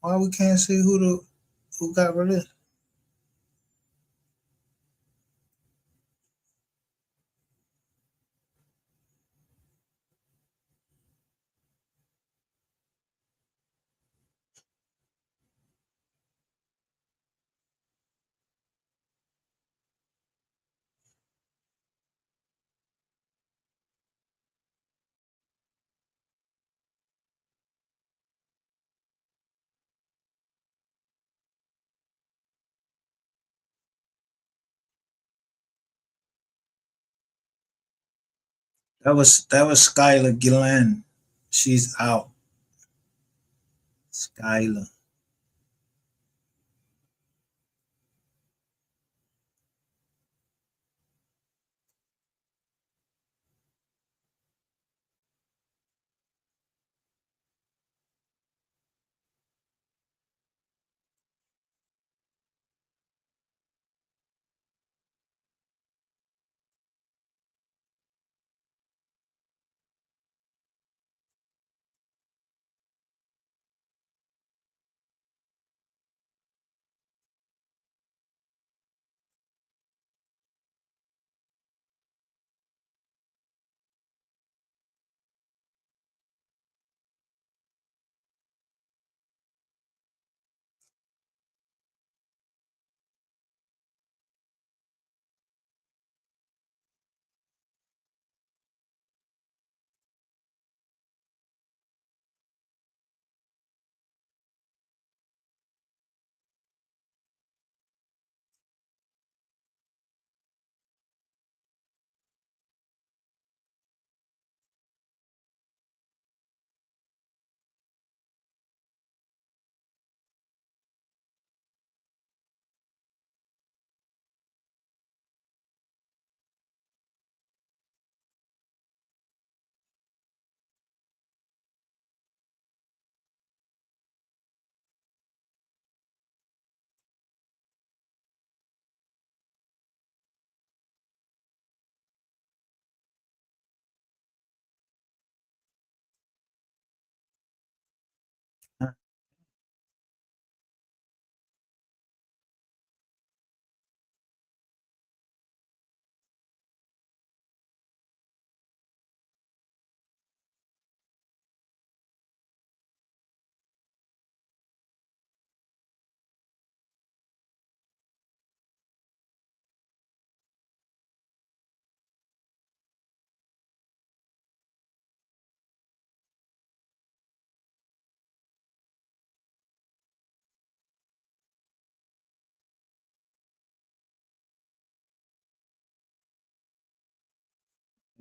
Why we can't see who got released? That was Skylar Gillen. She's out. Skylar.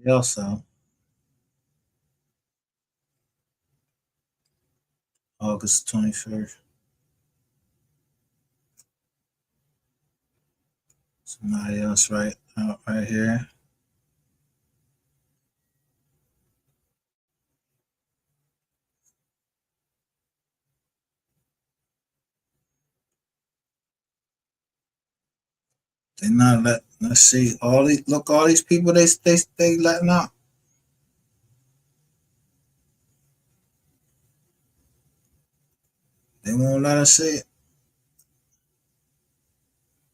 Also, August 21st. Somebody else right here. They not let's see all these people they letting out. They won't let us see it.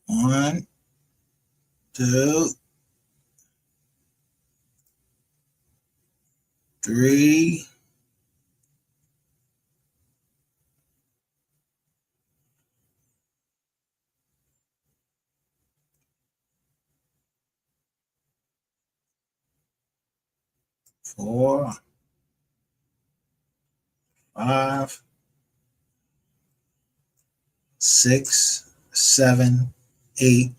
1, 2, 3, 4, 5, 6, 7, 8.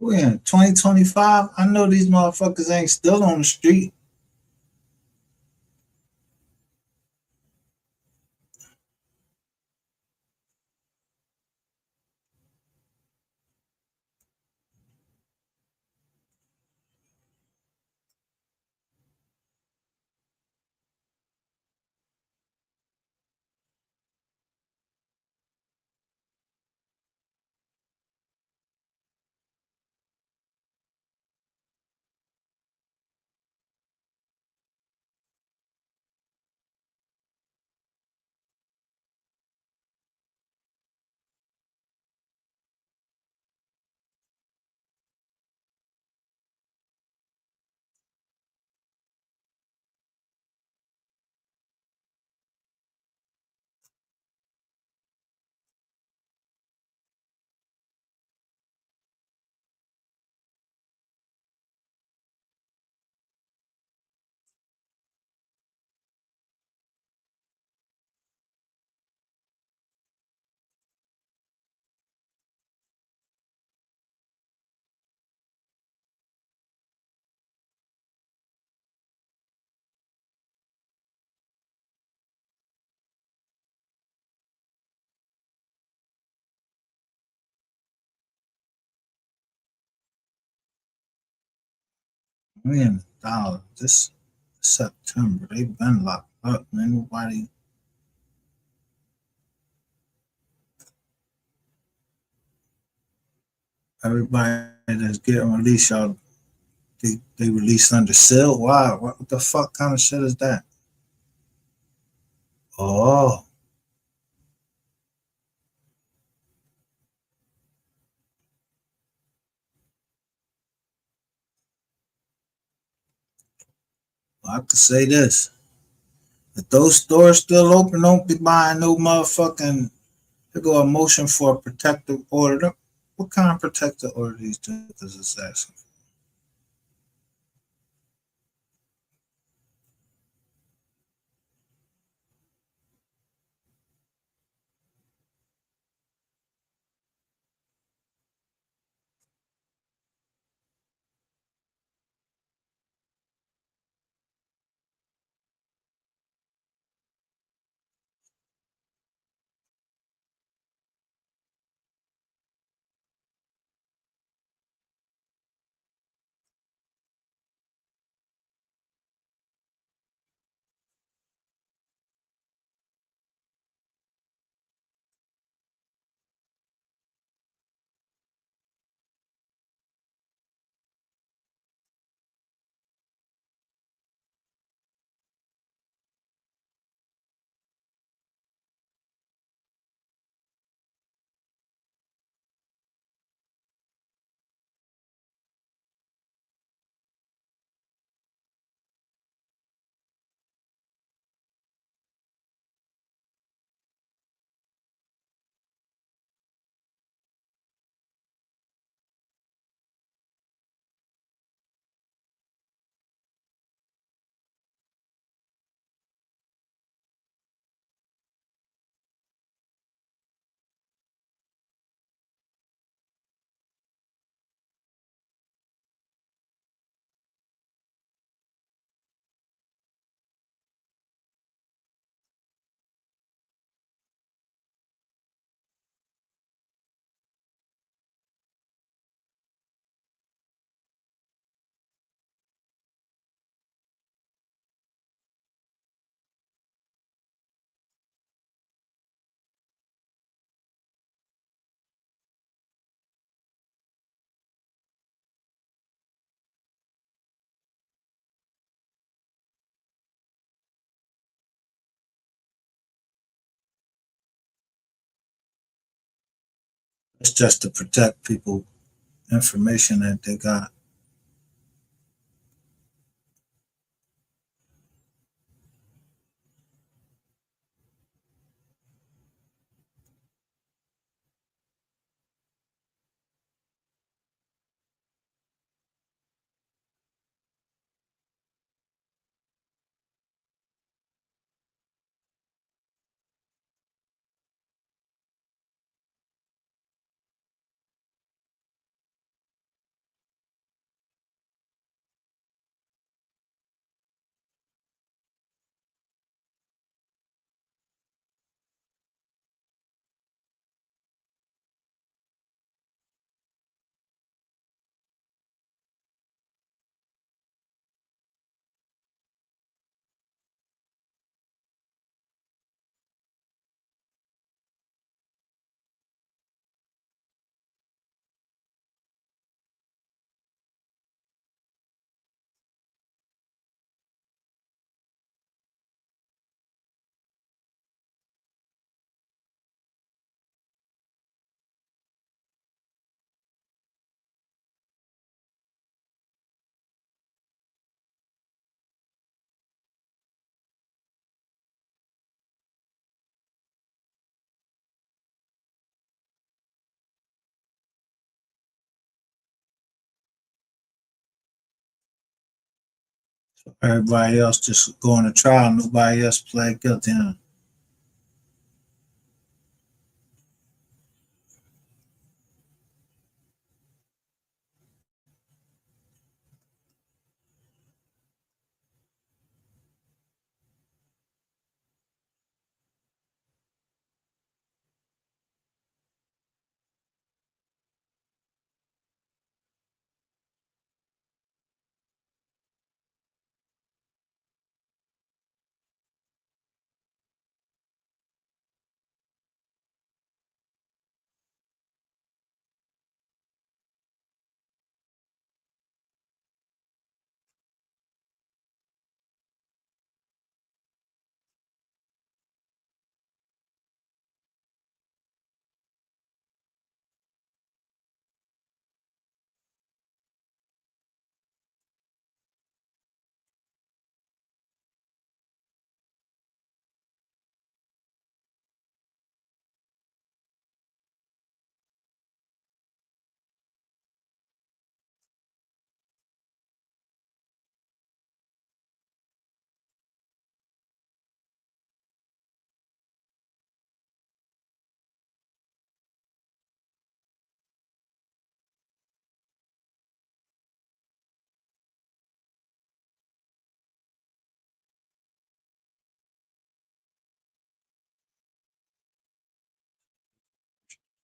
We're in 2025. I know these motherfuckers ain't still on the street. $1 million this September. They've been locked up, man. Nobody. Everybody that's getting released, y'all, they released under seal. Why? What the fuck kind of shit is that? Oh. I could say this. If those stores still open, don't be buying no motherfucking. They go a motion for a protective order. What kind of protective order these niggas is asking for? It's just to protect people information that they got. So everybody else just going to trial. Nobody else pled guilty. Huh?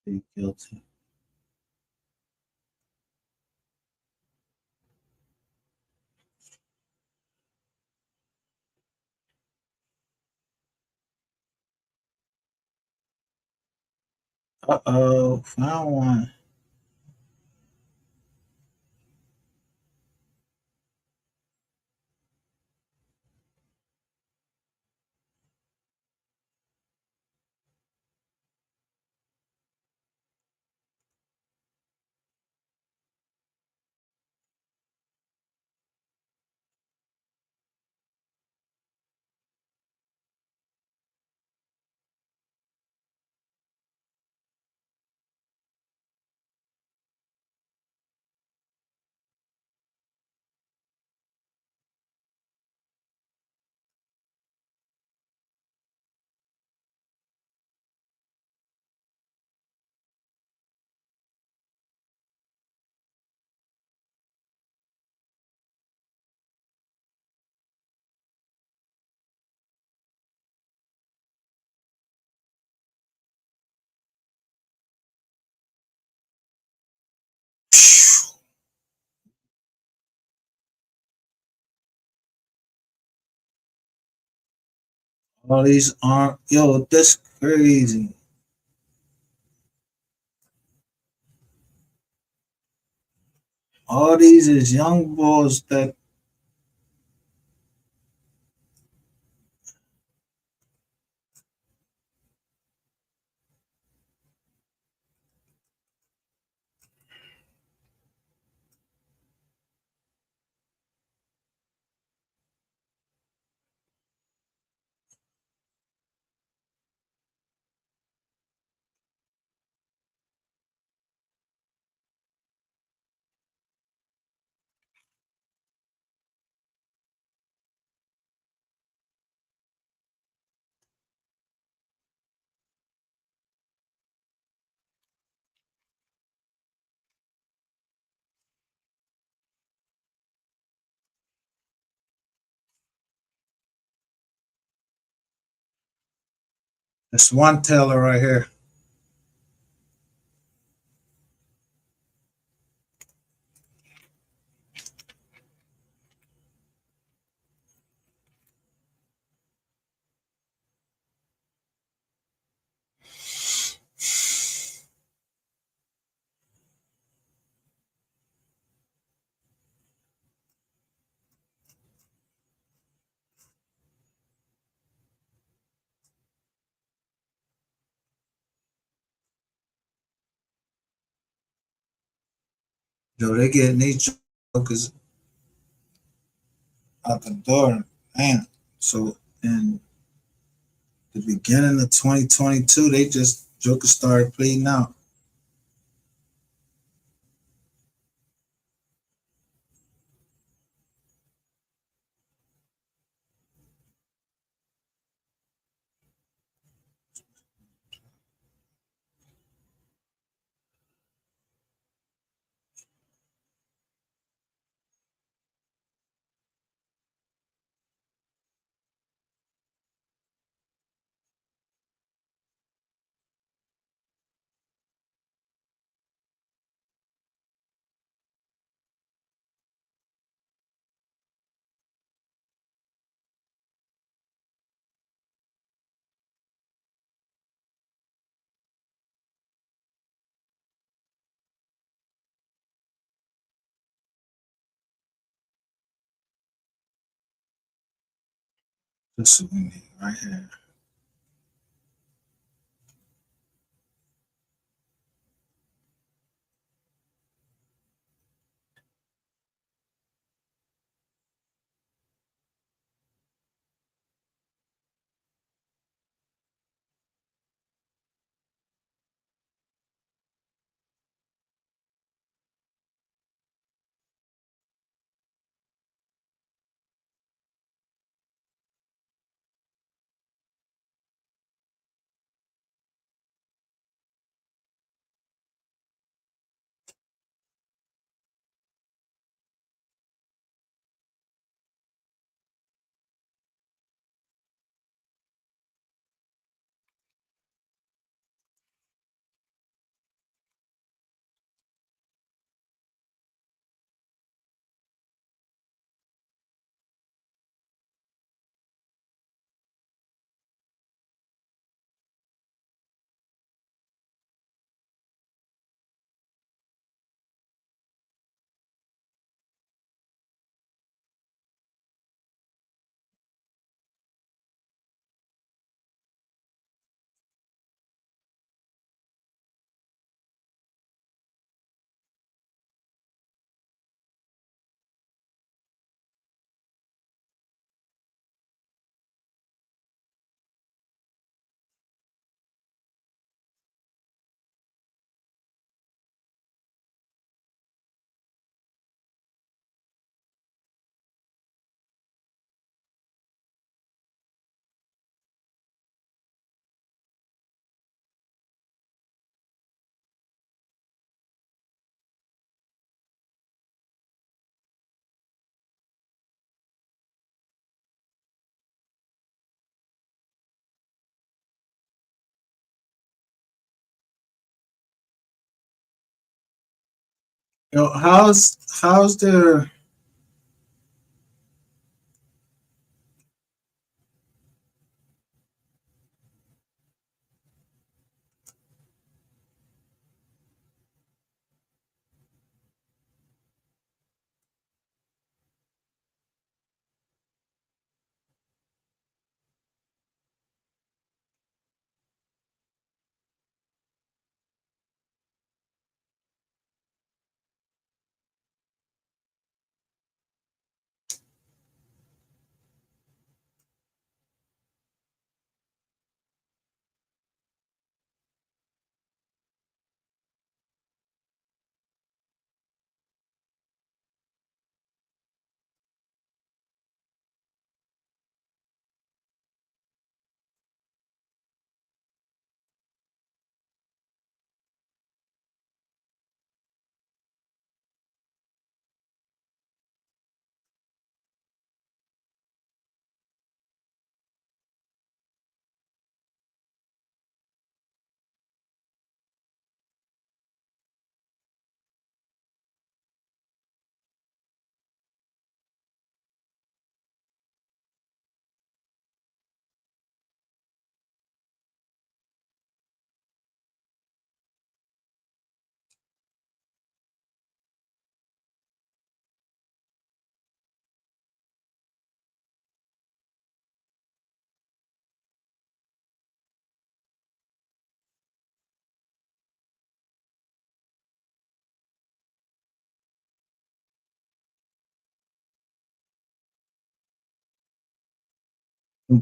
Plead guilty. Found one. All these aren't, yo, that's crazy. All these is young boys that That's one teller right here. Yo, they getting these jokers out the door, man. So in the beginning of 2022, they just jokers started pleading out. This is what we need right here. Yo, how's their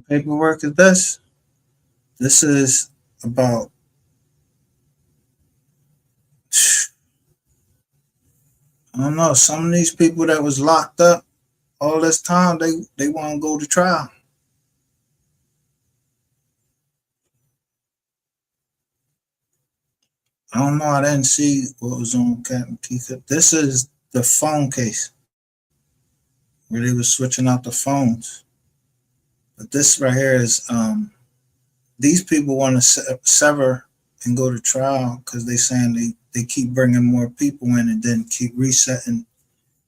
paperwork is this? This is about I don't know, some of these people that was locked up all this time, they want to go to trial. I don't know. I didn't see what was on Captain Teacup. This is the phone case where they was switching out the phones. But this right here is these people want to sever and go to trial because they saying they keep bringing more people in and then keep resetting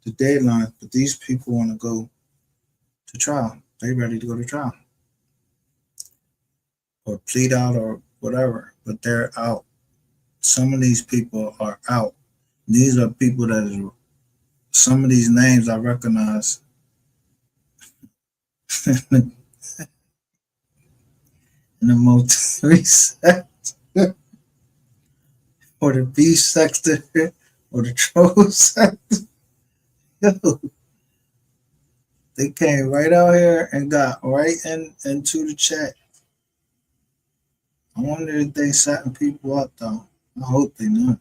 the deadline. But these people want to go to trial. They ready to go to trial or plead out or whatever. But they're out. Some of these people are out. These are people that is, some of these names I recognize. in the MO3 sector, or the B sector, or the troll sector. Yo, they came right out here and got right into the chat. I wonder if they setting people up though. I hope they not.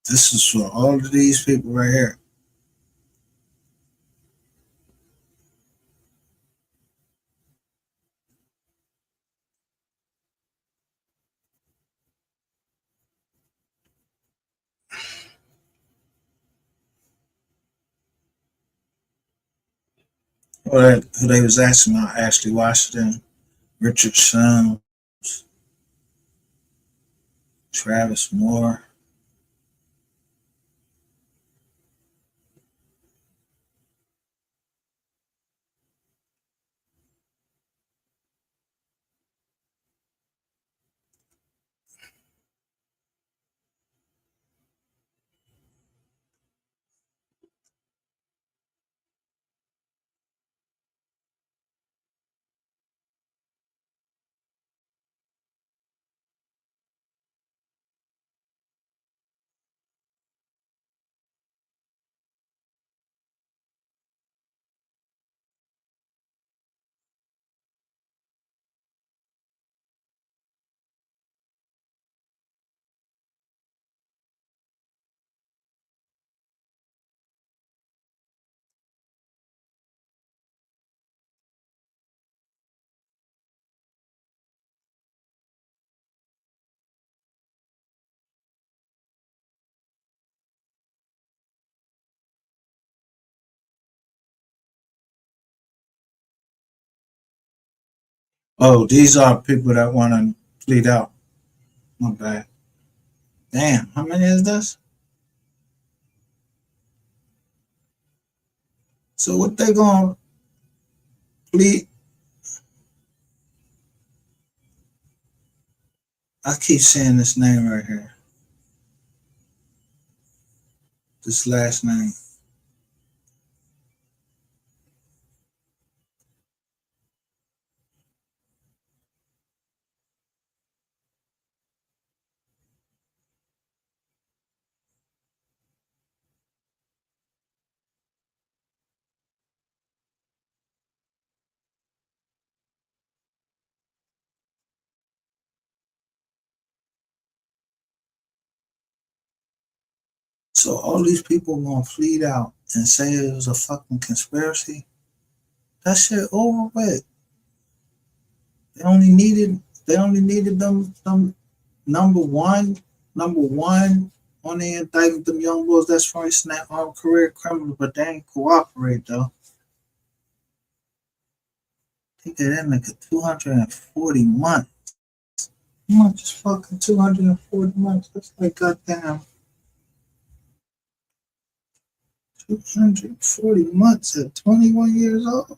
This is for all of these people right here. Who they was asking about: Ashley Washington, Richard Sims, Travis Moore. Oh, these are people that want to plead out. Not bad. Damn, how many is this? So what they gonna plead? I keep saying this name right here. This last name. So all these people gonna plead out and say it was a fucking conspiracy. That shit over with. They only needed them number one on the indictment, them young boys that's for snap on career criminals, but they ain't cooperate though. They get that nigga 240 months. How much is fucking 240 months? That's like goddamn 240 months at 21 years old.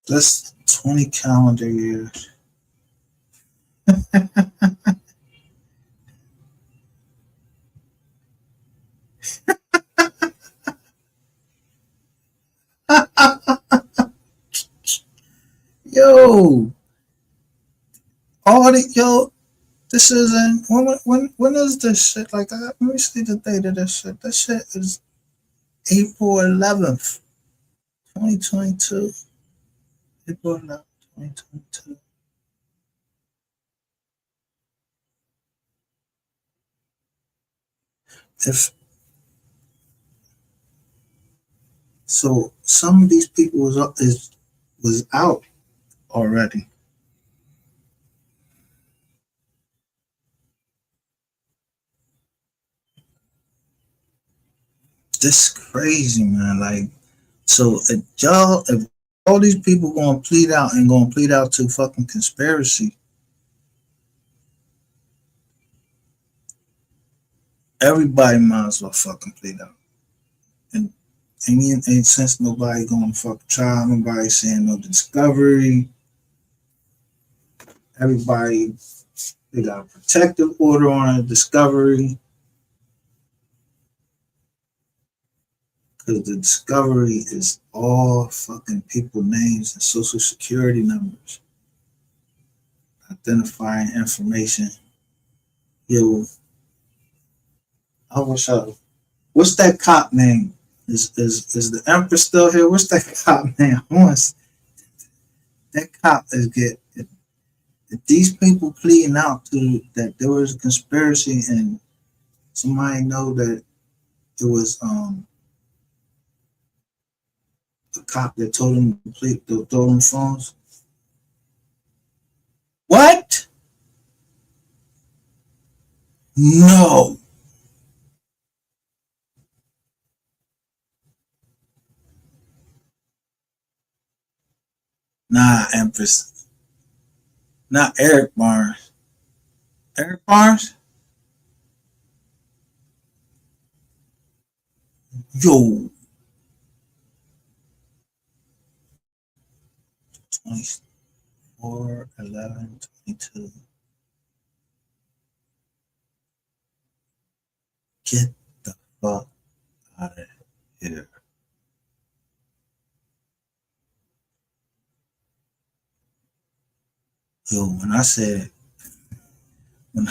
That's 20 calendar years. Yo, all the yo, this isn't when is this shit? Like, let me see the date of this shit. This shit is April 11th, 2022. April 11th, 2022. If so, some of these people was out already. This crazy, man. Like, so if all these people gonna plead out to fucking conspiracy, everybody might as well fucking plead out. And ain't since nobody going to fuck trial, nobody saying no discovery. Everybody, they got a protective order on a discovery. Because the discovery is all fucking people names and social security numbers. Identifying information. Yo, I wish I. What's that cop name? Is the Empress still here? What's that cop name? That cop is get. If these people pleading out to that there was a conspiracy and somebody know that it was a cop that told him to throw them phones. What? No. Nah, Empress. Not Eric Barnes. Eric Barnes? Yo. 24, 11, 22. Get the fuck out of here. Yo, when I said, when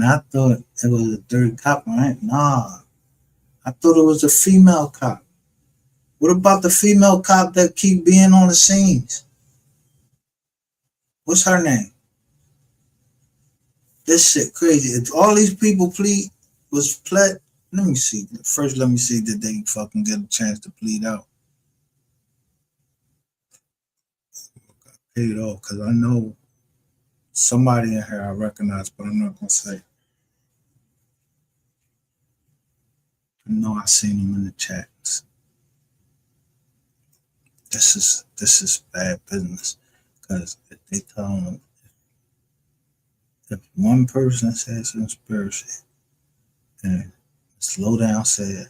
I thought it was a third cop, right? Nah, I thought it was a female cop. What about the female cop that keep being on the scenes? What's her name? This shit crazy. If all these people pled, let me see. First, let me see that they fucking get a chance to plead out. Paid off, because I know somebody in here I recognize, but I'm not gonna say. I know I seen them in the chats. This is bad business, because if they tell them, if one person says conspiracy and Slow Down said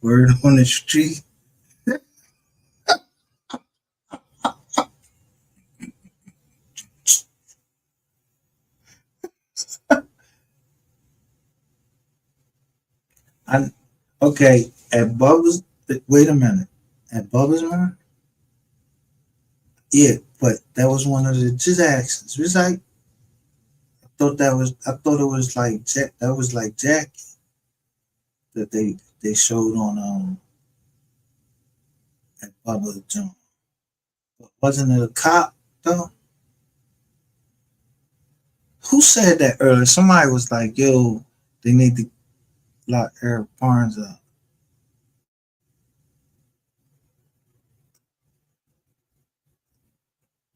word on the street, okay, at Bubba's, wait a minute, at Bubba's man, yeah, but that was one of the just actions. It was like, I thought it was like that was like Jackie that they showed on at Bubba's Joint. Wasn't it a cop though? Who said that earlier? Somebody was like, yo, they need to lock Eric Barnes up.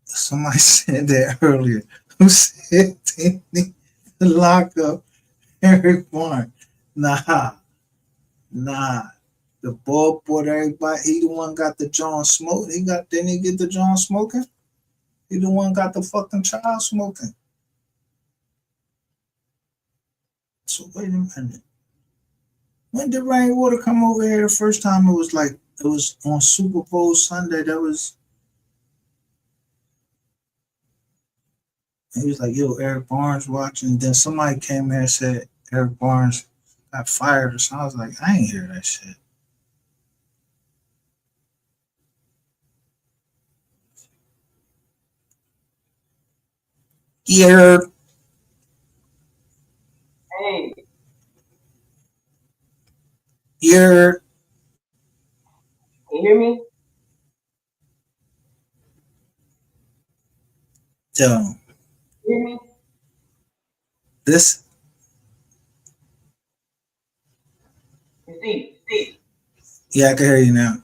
Somebody said that earlier. Who said they need to lock up Eric Barnes? Nah. The ball bought everybody. He the one got the John smoke. Didn't he get the John smoking? He the one got the fucking child smoking. So wait a minute. When did Rainwater come over here the first time? It was on Super Bowl Sunday. He was like, yo, Eric Barnes watching. And then somebody came here and said Eric Barnes got fired or something. I was like, I ain't hear that shit. Yeah. Hey. Yeah. Can you hear me? So, Can you hear me? this. Steve. Yeah, I can hear you now.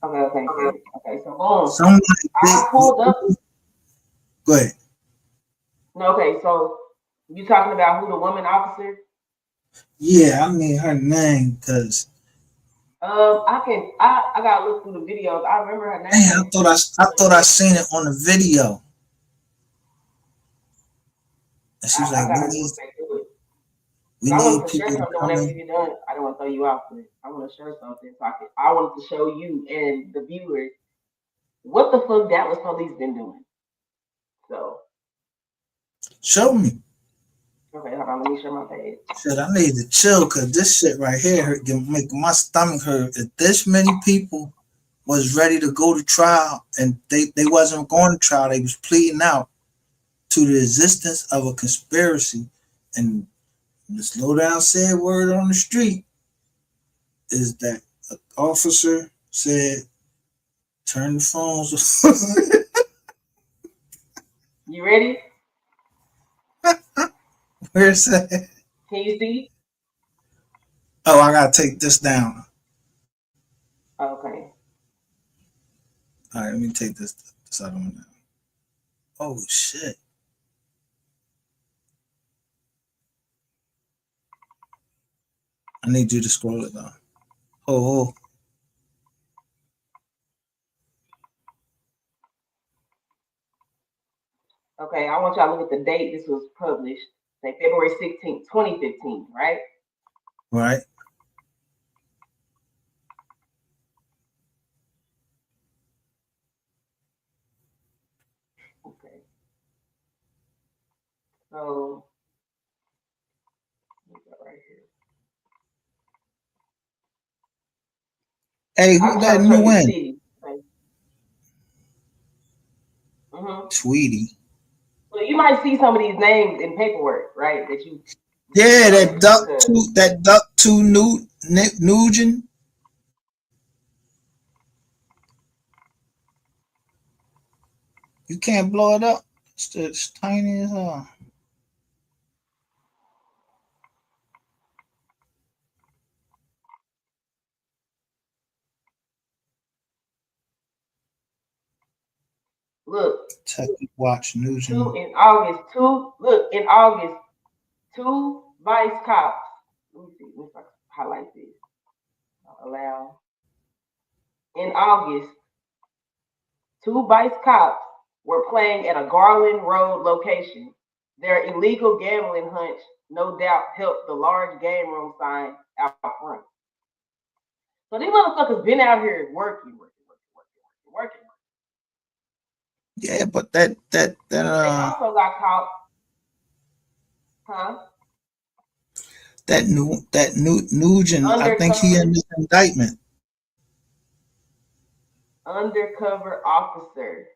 Okay, so boom. Somebody I pulled up. Go ahead. No, okay, so you talking about who the woman officer? Yeah, I mean her name, because I gotta look through the videos. I remember her name. Man, I thought I seen it on the video. And she was like, we I need wanted to share people to something come whenever in. you're done. I don't want to throw you off, but I want to share something. So I wanted to show you and the viewers what the fuck Dallas police been doing. So show me. Okay, hold on. Let me share my page. Shit, I need to chill because this shit right here hurt, make my stomach hurt. If this many people was ready to go to trial and they wasn't going to trial, they was pleading out to the existence of a conspiracy, and the slow down said word on the street is that an officer said, turn the phones off. You ready? Where's that? Can you see? Oh, I gotta take this down. Okay. All right, let me take this other one down. Oh shit. I need you to scroll it down. Oh. Okay, I want y'all to look at the date this was published. Say February 16th, 2015, right? Right. Okay. So right here. Hey, who that new in? Tweety. Well, you might see some of these names in paperwork, right? That you. Yeah, that duck two Nugent. You can't blow it up. It's tiny as hell. Look. Watch Nugent. In August, 2 vice cops. Let me see. Let me highlight this. Allow. In August, 2 vice cops were playing at a Garland Road location. Their illegal gambling hunch no doubt helped the large game room sign out front. So these motherfuckers been out here working. Yeah, but that They also got caught. Huh? That Nugent, I think he in this indictment. Undercover officer.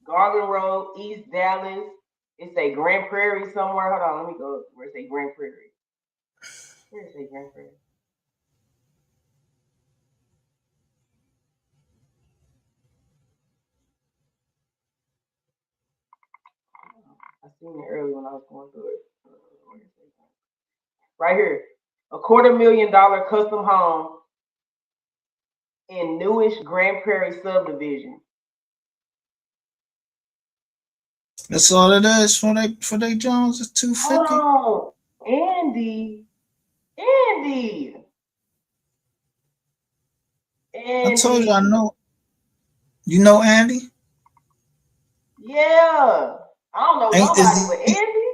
Garland Road, East Dallas. It's a Grand Prairie somewhere. Hold on, let me go. Where's a Grand Prairie? Where's a Grand Prairie? I seen it earlier when I was going through it. Right here. A $250,000 custom home in newish Grand Prairie subdivision. That's all it is for they Jones. It's $250. Oh, Andy. I told you I know. You know Andy? Yeah. I don't know nobody but Andy.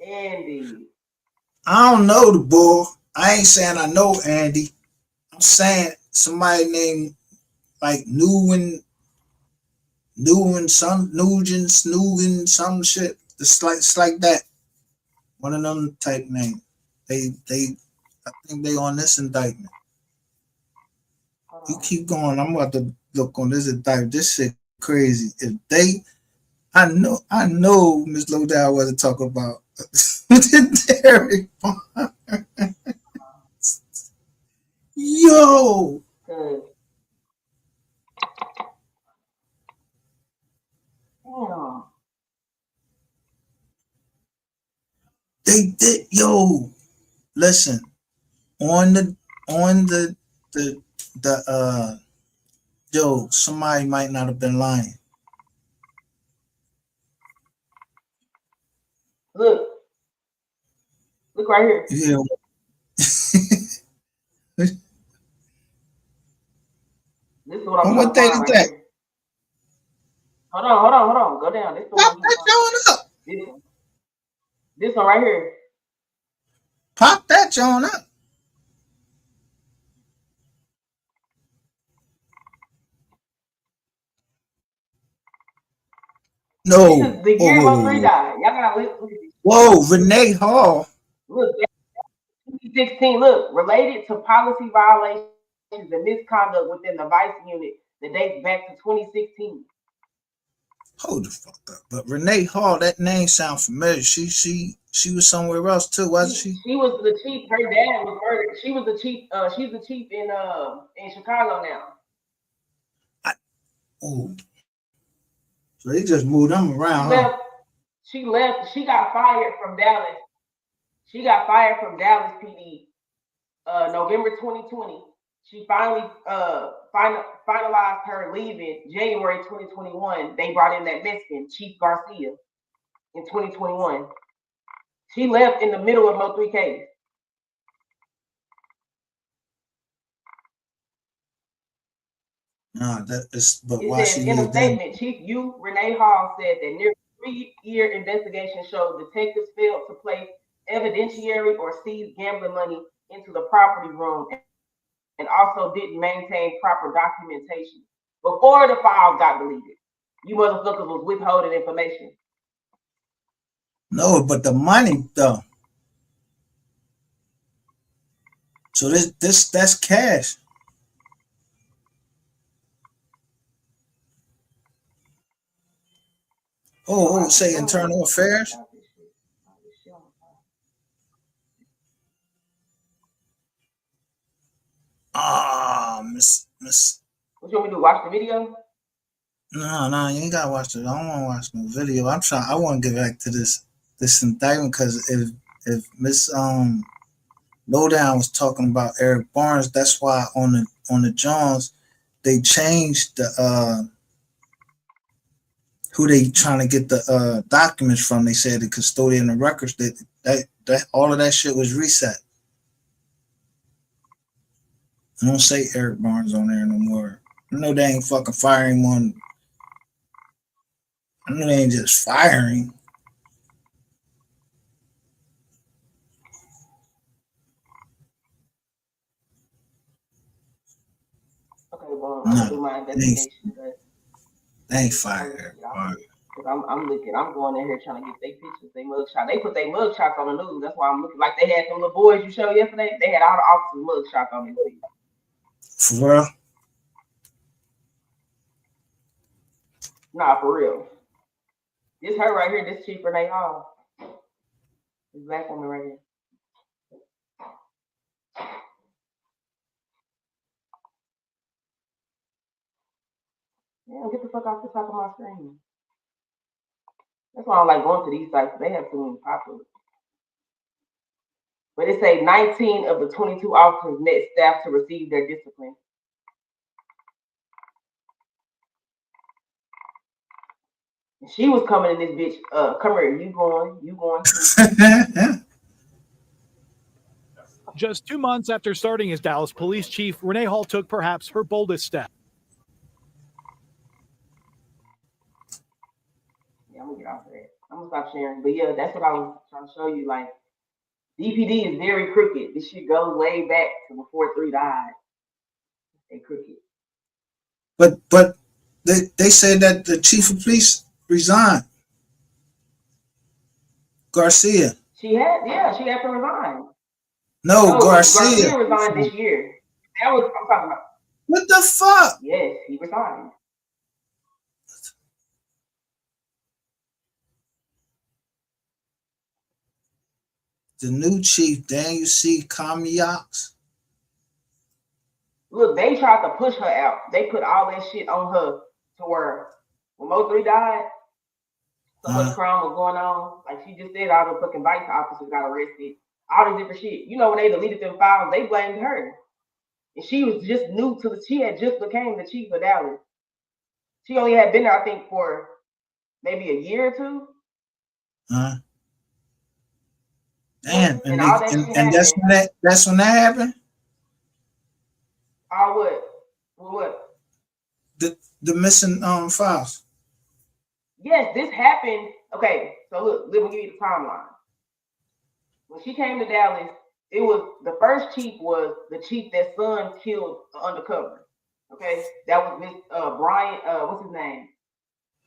Andy. I don't know the boy. I ain't saying I know Andy. I'm saying somebody named like Nugent, some shit. It's like that. One of them type names. I think they on this indictment. You keep going. I'm about to look on this indictment. This shit crazy. I know Miss Lowdown wasn't talking about Derek Barnes. Yo. Damn. They did, yo. Listen, on the yo, somebody might not have been lying. Look right here. Yeah. On what day is that? Hold on. Go down. This the one. This one right here. Pop that joint up. No. This is the year MO3 died. Y'all gotta look at this. Whoa, Renee Hall. Look, 2016. Look, related to policy violations and misconduct within the vice unit that dates back to 2016. Hold the fuck up. But Renee Hall, that name sounds familiar. She was somewhere else too, wasn't she? She was the chief. Her dad was murdered. She was the chief. She's the chief in Chicago now. Oh. So they just moved them around, She left. She got fired from Dallas. She got fired from Dallas PD November 2020. She finally finalized her leaving January 2021. They brought in that Mexican, Chief Garcia, in 2021. She left in the middle of MO3 case. No, that is, but it why says, she in a leave statement, them? Chief U. Renee Hall said that nearly 3-year investigation showed detectives failed to place evidentiary or seize gambling money into the property room and also didn't maintain proper documentation. Before the files got deleted, you motherfuckers was withholding information. No, but the money though. So that's cash. Say internal affairs. Miss. What you want me to do? Watch the video? No, you ain't gotta watch it. I don't want to watch no video. I want to get back to this indictment because if Miss Lowdown was talking about Eric Barnes, that's why on the Jones they changed the who they trying to get the documents from. They said the custodian of records that all of that shit was reset. I don't say Eric Barnes on there no more. I know they ain't fucking firing one. I know they ain't just firing. Okay, well, I'm gonna do my investigation. They ain't firing Eric Barnes. I'm looking. I'm going in here trying to get their pictures, their mugshots. They put their mugshots on the news. That's why I'm looking. Like they had some little boys you showed yesterday. They had all the officers' mugshots on the news. For real? Nah, for real. This her right here. This Chief Renee Hall. This black woman right here. Yeah, get the fuck off the top of my screen. That's why I don't like going to these sites. They have too many popular. But it say 19 of the 22 officers met staff to receive their discipline. And she was coming in this bitch. Come here, you going too. Just 2 months after starting as Dallas police chief, Renee Hall took perhaps her boldest step. Yeah, I'm gonna get off of that. I'm gonna stop sharing. But yeah, that's what I was trying to show you. Like, DPD is very crooked. This shit goes way back to before 3 died. They crooked. But they said that the chief of police resigned. Garcia. She had to resign. No, Garcia resigned this year. That was I'm talking about. What the fuck? Yes, he resigned. The new chief, Daniel C. Kamiaks. Look, they tried to push her out. They put all that shit on her to where when MO3 died, so much crime was going on. Like she just said, all the fucking vice officers got arrested. All this different shit. You know, when they deleted them files, they blamed her. And she was just new to she had just became the chief of Dallas. She only had been there, I think, for maybe a year or two. Damn, and that's when that happened? What? the missing files. Yes, this happened. Okay, so look, let me give you the timeline. When she came to Dallas, it was the first chief was the chief that son killed undercover. Okay, that was Miss Brian. What's his name?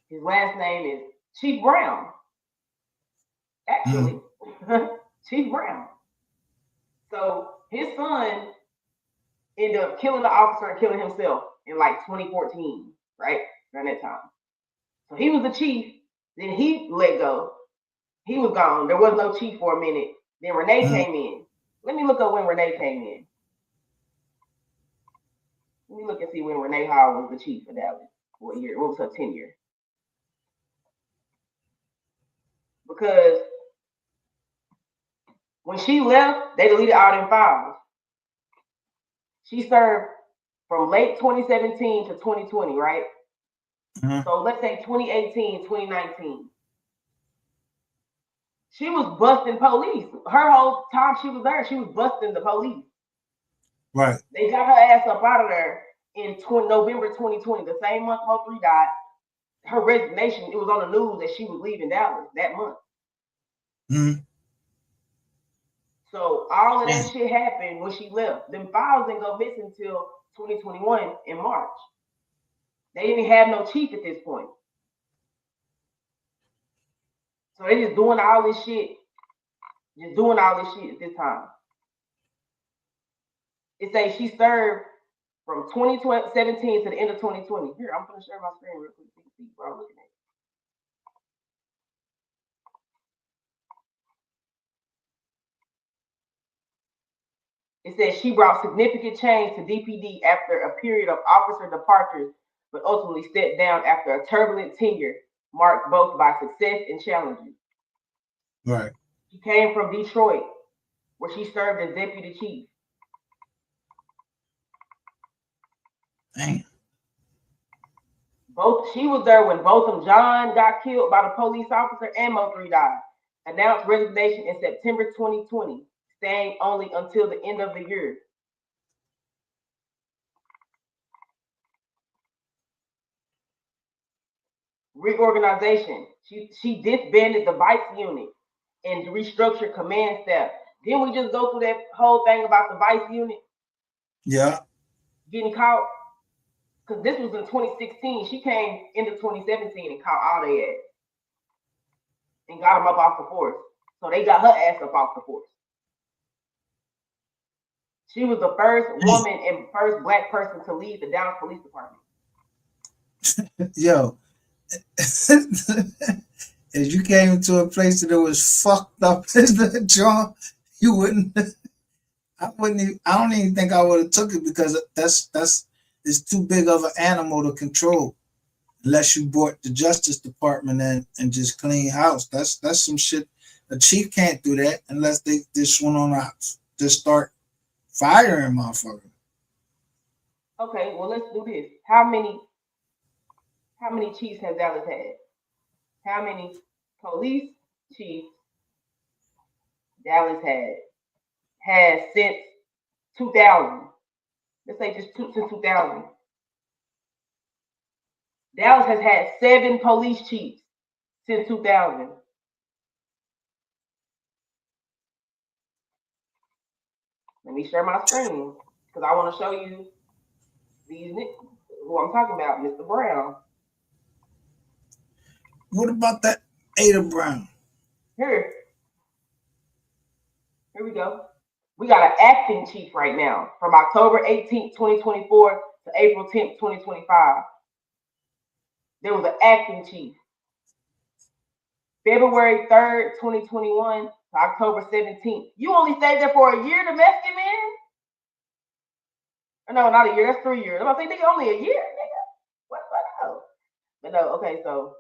His last name is Chief Brown. Actually, Chief Brown. So his son ended up killing the officer and killing himself in like 2014, right? Around that time. So he was the chief. Then he let go. He was gone. There was no chief for a minute. Then Renee came in. Let me look up when Renee came in. Let me look and see when Renee Hall was the chief of Dallas. What year? What was her tenure? Because when she left, they deleted all them files. She served from late 2017 to 2020, right? So let's say 2018, 2019. She was busting police. Her whole time she was there, she was busting the police. Right. They got her ass up out of there in November 2020, the same month MO3 died. Her resignation, it was on the news that she was leaving Dallas that month. So all of that shit happened when she left. Them files didn't go missing until 2021 in March. They didn't have no chief at this point. So they just doing all this shit. Just doing all this shit at this time. It says she served from 2017 to the end of 2020. Here, I'm gonna share my screen real quick so you can see what I'm looking at. It says she brought significant change to DPD after a period of officer departures, but ultimately stepped down after a turbulent tenure marked both by success and challenges. Right. She came from Detroit, where she served as deputy chief. Dang. She was there when both of them, John got killed by the police officer and MO3 died. Announced resignation in September 2020, staying only until the end of the year. Reorganization. She disbanded the vice unit and restructured command staff. Didn't we just go through that whole thing about the vice unit? Yeah. Getting caught? Because this was in 2016. She came into 2017 and caught all their ass. And got them up off the force. So they got her ass up off the force. She was the first woman and first black person to lead the Dallas Police Department. Yo. If you came into a place that was fucked up as the John, you wouldn't. I don't even think I would have took it because it's too big of an animal to control. Unless you brought the Justice Department in and just clean house. That's some shit. A chief can't do that unless they just went on just start firing motherfuckers. Okay, well let's do this. How many chiefs has Dallas had? How many police chiefs Dallas has since 2000? Let's say just since 2000. Dallas has had 7 police chiefs since 2000. Let me share my screen because I want to show you these who I'm talking about, Mr. Brown. What about that Ada Brown? Here we go. We got an acting chief right now from October 18th, 2024 to April 10th, 2025. There was an acting chief. February 3rd, 2021 to October 17th. You only stayed there for a year, domestic man? No, not a year. That's 3 years. I'm gonna say, nigga, only a year, nigga. What the hell? But no, okay, so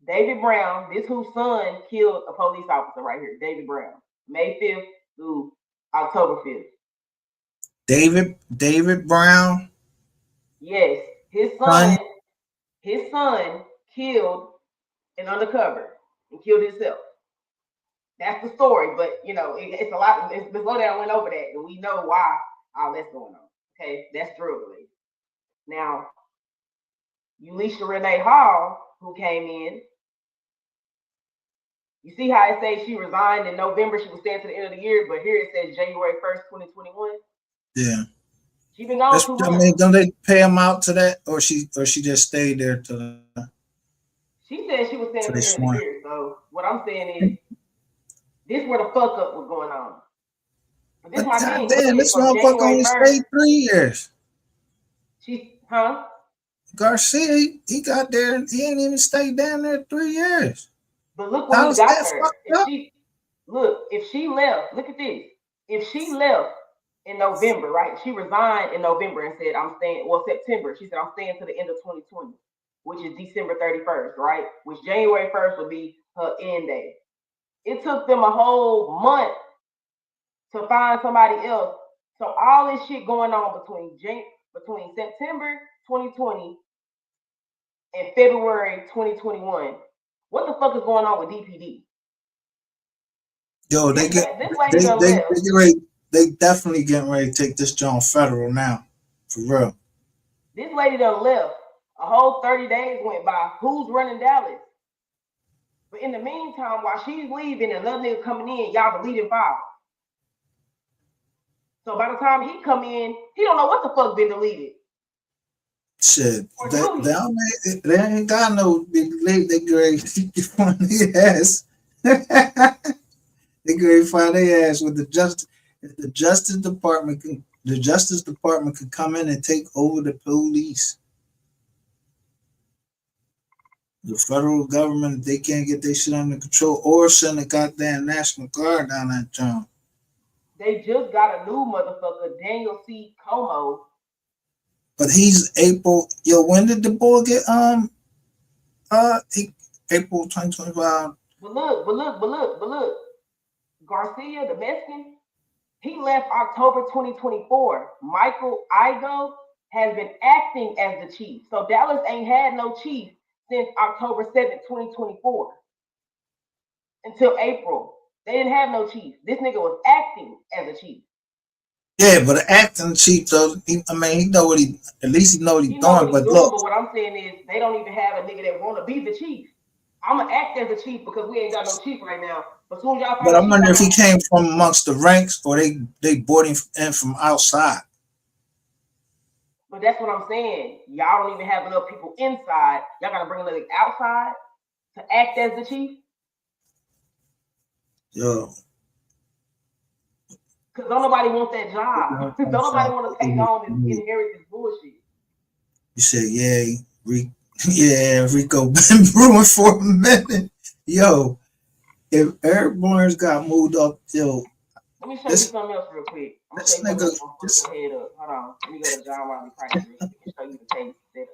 David Brown, this whose son killed a police officer right here, David Brown, May 5th through October 5th. David Brown? Yes, his son killed an undercover and killed himself. That's the story, but you know, it's a lot. Before that, I went over that, and we know why all that's going on. Okay, that's drug related. Now, Ulisha Renee Hall, who came in, you see how it says she resigned in November, she was staying to the end of the year, but here it says January 1st, 2021. Yeah. She been gone 2 I months. mean, don't they pay him out to that, or she just stayed there till? She said she was staying to the end of the year. So what I'm saying is, this where the fuck up was going on. But this my thing. Damn, this motherfucker only stayed 3 years. Garcia, he got there and he ain't even stayed down there 3 years. But look when he got there. If she left, look at this. If she left in November, right? She resigned in November and said, I'm staying, well, September. She said, I'm staying to the end of 2020, which is December 31st, right? Which January 1st would be her end date. It took them a whole month to find somebody else. So all this shit going on between September 2020 and February 2021. What the fuck is going on with DPD? Yo, they definitely getting ready to take this joint federal now, for real. This lady done left. A whole 30 days went by. Who's running Dallas? But in the meantime, while she's leaving and another nigga coming in, y'all deleting files. So by the time he come in, he don't know what the fuck been deleted. Shit, they ain't got no big leg. They great find their ass. They great find their ass with the Justice. If the Justice Department could come in and take over the police. The federal government, they can't get their shit under control or send a goddamn National Guard down that joint. They just got a new motherfucker, Daniel C. Como. But he's April. Yo, when did the boy get April 2025? But look. Garcia, the Mexican, he left October 2024. Michael Igo has been acting as the chief. So Dallas ain't had no chief since October 7th, 2024. Until April. They didn't have no chief. This nigga was acting as a chief. Yeah, but the acting chief though, he know what he know what he's doing. But look, but what I'm saying is they don't even have a nigga that want to be the chief. I'm gonna act as a chief because we ain't got no chief right now. But soon y'all. But I wonder if he came from amongst the ranks or they brought him in from outside. But that's what I'm saying. Y'all don't even have enough people inside. Y'all gotta bring a nigga outside to act as the chief. Yo. Because don't nobody want that job. Don't nobody want to take on and inherit this bullshit. You said, Rico been brewing for a minute. Yo, if Eric Barnes got moved up, yo. Let me show you something else real quick. I'm gonna show you something your head up. Hold on. Let me go to John Wiley Price real quick and show you the case that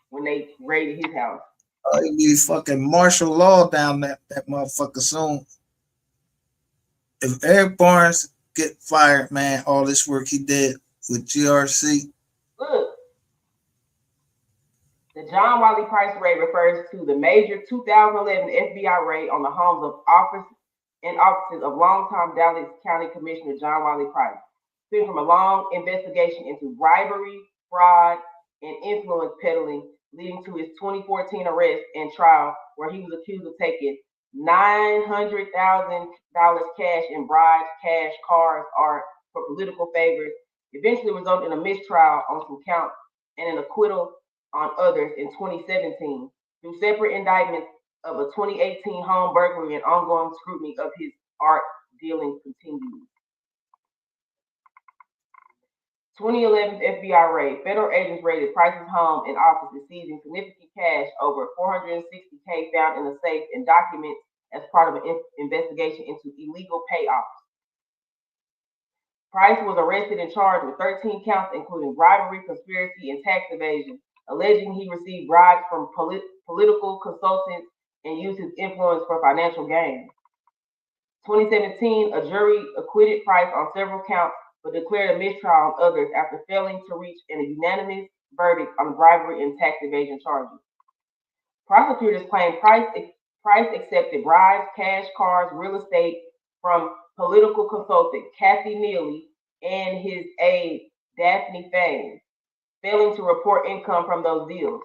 when they raided his house. Oh, he need fucking martial law down that motherfucker soon. If Eric Barnes get fired, man, all this work he did with GRC. Look, the John Wiley Price raid refers to the major 2011 FBI raid on the homes of offices of longtime Dallas County Commissioner John Wiley Price, stemming from a long investigation into bribery, fraud, and influence peddling, leading to his 2014 arrest and trial, where he was accused of taking $900,000 cash in bribes, cash, cars, art for political favors, eventually resulted in a mistrial on some counts and an acquittal on others in 2017 through separate indictments of a 2018 home burglary and ongoing scrutiny of his art dealings continued. 2011 FBI raid. Federal agents raided Price's home and offices, seizing significant cash, over $460K found in a safe, and documents as part of an investigation into illegal payoffs. Price was arrested and charged with 13 counts, including bribery, conspiracy, and tax evasion, alleging he received bribes from political consultants and used his influence for financial gain. 2017, a jury acquitted Price on several counts, but declared a mistrial on others after failing to reach a unanimous verdict on bribery and tax evasion charges. Prosecutors claim Price accepted bribes, cash, cars, real estate from political consultant Kathy Neely and his aide Daphne Faye. failing to report income from those deals.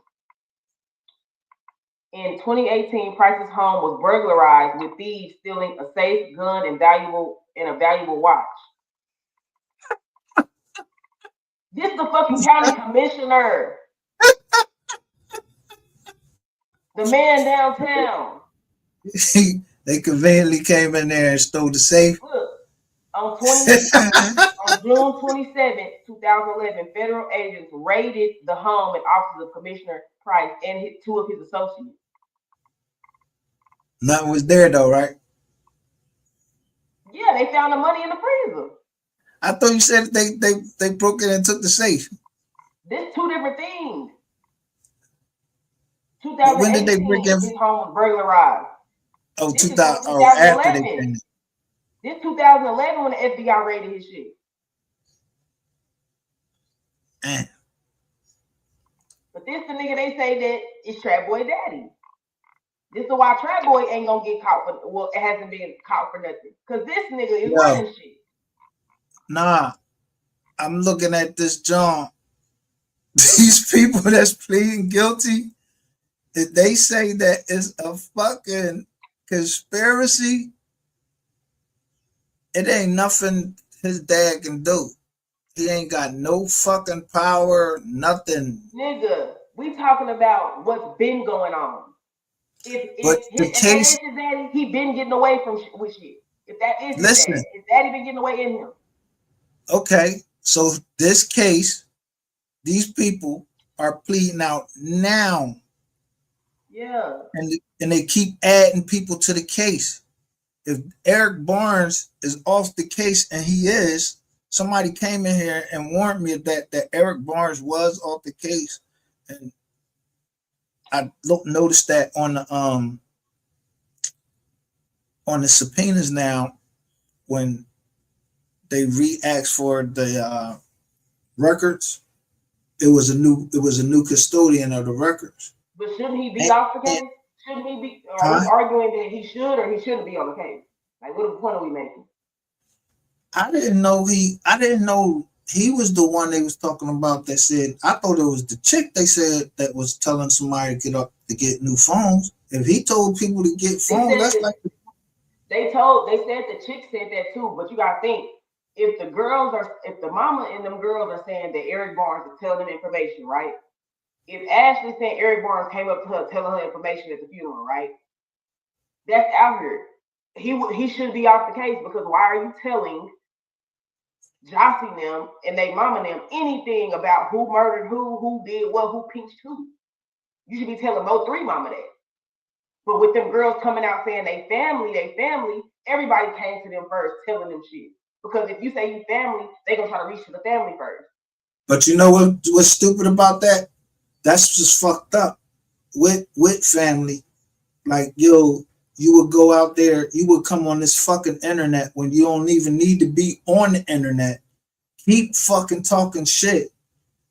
In 2018, Price's home was burglarized with thieves stealing a safe, gun, and a valuable watch. This is the fucking county commissioner. The man downtown. They conveniently came in there and stole the safe. Look, on June 27, 2011, federal agents raided the home and offices of Commissioner Price and two of his associates. Nothing was there though, right? Yeah, they found the money in the freezer. I thought you said they broke it and took the safe. There's two different things. When did they break in? His home was burglarized. Oh, 2000. Oh, after they came in. This 2011 when the FBI raided his shit. But this the nigga they say that is Trap Boy Daddy. This is why Trap Boy ain't gonna get caught for, well, it hasn't been caught for nothing. Cause this nigga is running shit. Nah, I'm looking at this John. These people that's pleading guilty, if they say that it's a fucking conspiracy, it ain't nothing his dad can do. He ain't got no fucking power, nothing. Nigga, we talking about what's been going on. If his daddy, he been getting away from with shit. If that is his dad, his daddy been getting away in him. Okay, so this case, these people are pleading out now. Yeah. And they keep adding people to the case. If Eric Barnes is off the case, and he is, somebody came in here and warned me that Eric Barnes was off the case, and I noticed that on the subpoenas now, when they re-asked for the records, it was a new custodian of the records. But shouldn't he be off the case? Shouldn't he be? Are we arguing that he should or he shouldn't be on the case? Like, what point are we making? I didn't know he was the one they was talking about that said, I thought it was the chick they said that was telling somebody to get new phones. If he told people to get phones, that's like they said the chick said that too, but you gotta think, if the mama and them girls are saying that Eric Barnes is telling them information, right? If Ashley saying Eric Barnes came up to her telling her information at the funeral, right? That's out here. He should be off the case, because why are you telling Jossie them and they mama them anything about who murdered who did what, who pinched who? You should be telling MO3 mama that. But with them girls coming out saying they family, everybody came to them first telling them shit. Because if you say you family, they gonna try to reach to the family first. But you know what's stupid about that? That's just fucked up with family. Like, yo, you would go out there, you would come on this fucking internet when you don't even need to be on the internet. Keep fucking talking shit.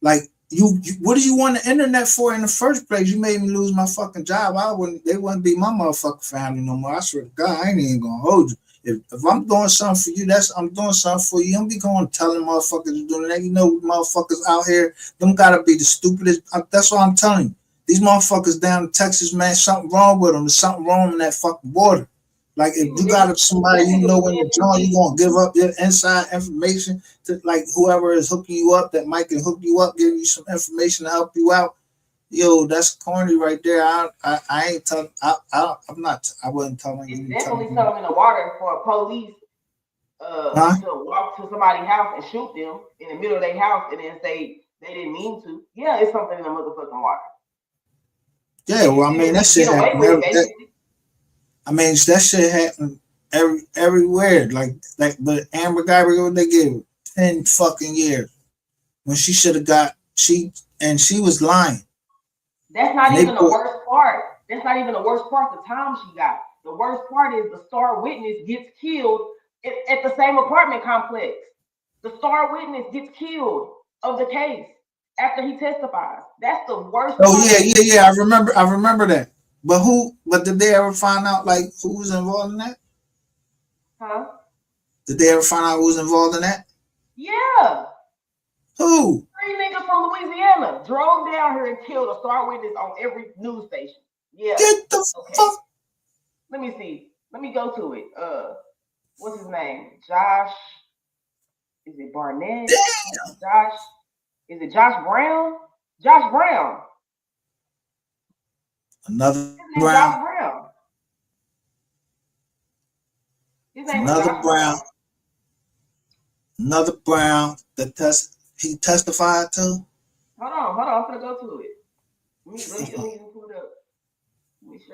Like, you what do you want the internet for in the first place? You made me lose my fucking job. They wouldn't be my motherfucking family no more. I swear to God, I ain't even gonna hold you. If I'm doing something for you, I'm doing something for you. I'm be going telling motherfuckers to do that. You know, motherfuckers out here, them gotta be the stupidest. That's what I'm telling you. These motherfuckers down in Texas, man, something wrong with them. There's something wrong in that fucking border. Like, if you got somebody you know in the joint, you gonna give up your inside information to, like, whoever is hooking you up, that might can hook you up, give you some information to help you out. Yo, that's corny right there. I ain't telling. I wasn't telling you. It's definitely something in the water for a police to walk to somebody's house and shoot them in the middle of their house and then say they didn't mean to. Yeah, it's something in the motherfucking water. Yeah, well, I mean, that shit happened. That shit happened everywhere. But Amber Gabrielle, they gave her 10 fucking years when she should have got she was lying. That's not even the worst part. That's not even the worst part. The time she got. The worst part is the star witness gets killed at the same apartment complex. The star witness gets killed of the case after he testifies. That's the worst. Oh yeah. I remember that. But did they ever find out like who was involved in that? Huh? Did they ever find out who was involved in that? Yeah. Who? 3 niggas was from Louisiana. Drove down here and killed a star witness on every news station. Yeah. Get the fuck. Let me see. Let me go to it. What's his name? Josh. Is it Barnett? Damn. Josh. Is it Josh Brown? Josh Brown. Another Josh Brown. Brown. His name Another Josh Brown. Another Brown that he testified to. Hold on. I'm gonna go to it. Let me pull it up.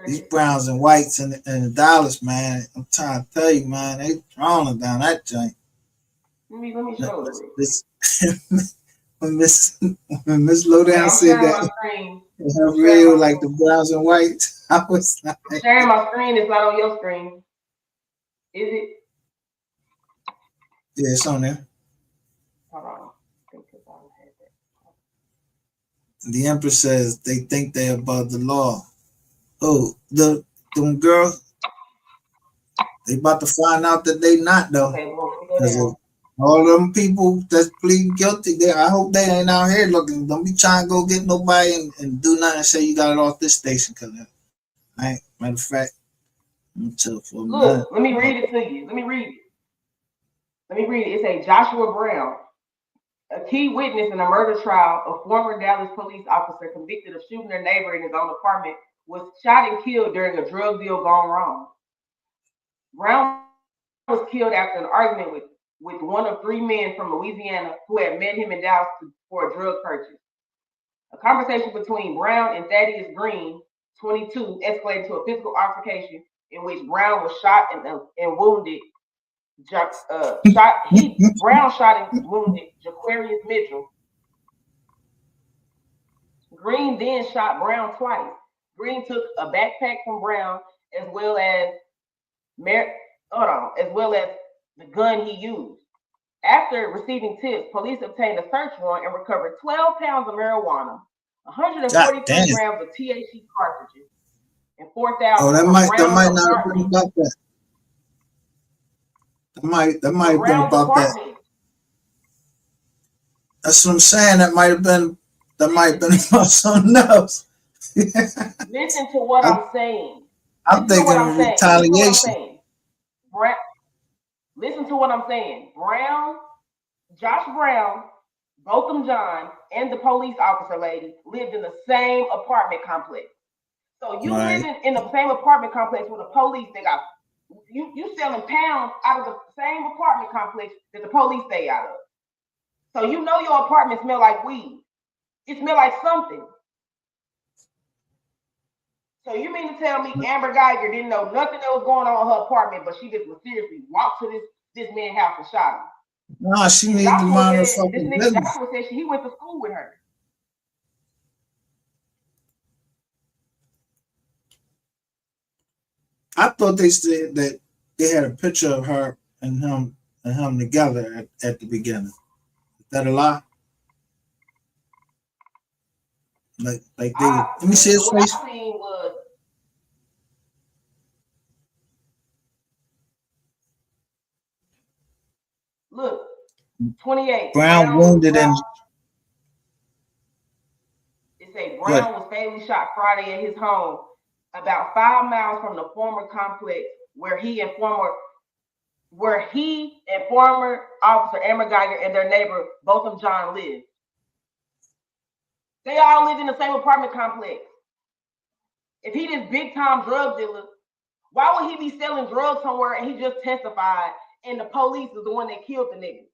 These browns and whites in Dallas, man. I'm trying to tell you, man, they throwing down that joint. Let me show it. This, when Miss Lowdown said that her real like the browns and whites, I was like, sharing my screen. It's not on your screen. Is it? Yeah, it's on there. Hold on. The Empress says they think they're above the law. Oh, them girls, they about to find out that they not though. Because all them people that's pleading guilty, I hope they ain't out here looking. Don't be trying to go get nobody and do nothing and say you got it off this station. Cause matter of fact, look, let me read it to you. Let me read it. It says Joshua Brown, a key witness in a murder trial, a former Dallas police officer convicted of shooting their neighbor in his own apartment, was shot and killed during a drug deal gone wrong. Brown was killed after an argument with one of three men from Louisiana who had met him in Dallas for a drug purchase. A conversation between Brown and Thaddeus Green, 22, escalated to a physical altercation in which Brown was shot and wounded. Brown shot and wounded Jaquarius Mitchell. Green then shot Brown twice. Green took a backpack from Brown as well as the gun he used. After receiving tips, police obtained a search warrant and recovered 12 pounds of marijuana, 143 grams of THC cartridges, and 4,000. Oh, that might not have been about that. That might have been about that. That's what I'm saying. That might have been about something else. Listen to what I'm saying. I'm thinking of retaliation. Listen to what I'm saying. Josh Brown, Botham John, and the police officer lady lived in the same apartment complex. So you living in the same apartment complex with the police, they got you selling pounds out of the same apartment complex that the police stay out of. So you know your apartment smell like weed. It smell like something. So you mean to tell me Amber Geiger didn't know nothing that was going on in her apartment, but she just mysteriously walked to this man's house and shot him? No, she needs to mind her fucking business. Joshua said he went to school with her. I thought they said that they had a picture of her and him together at the beginning. Is that a lie? Like they let me see his face. What I seen was look, 28. Brown wounded and it say Brown was fatally shot Friday at his home, about 5 miles from the former complex where he and former officer Amber Geiger and their neighbor Botham John lived. They all lived in the same apartment complex. If he this big time drug dealer, why would he be selling drugs somewhere and he just testified and the police is the one that killed the nigga?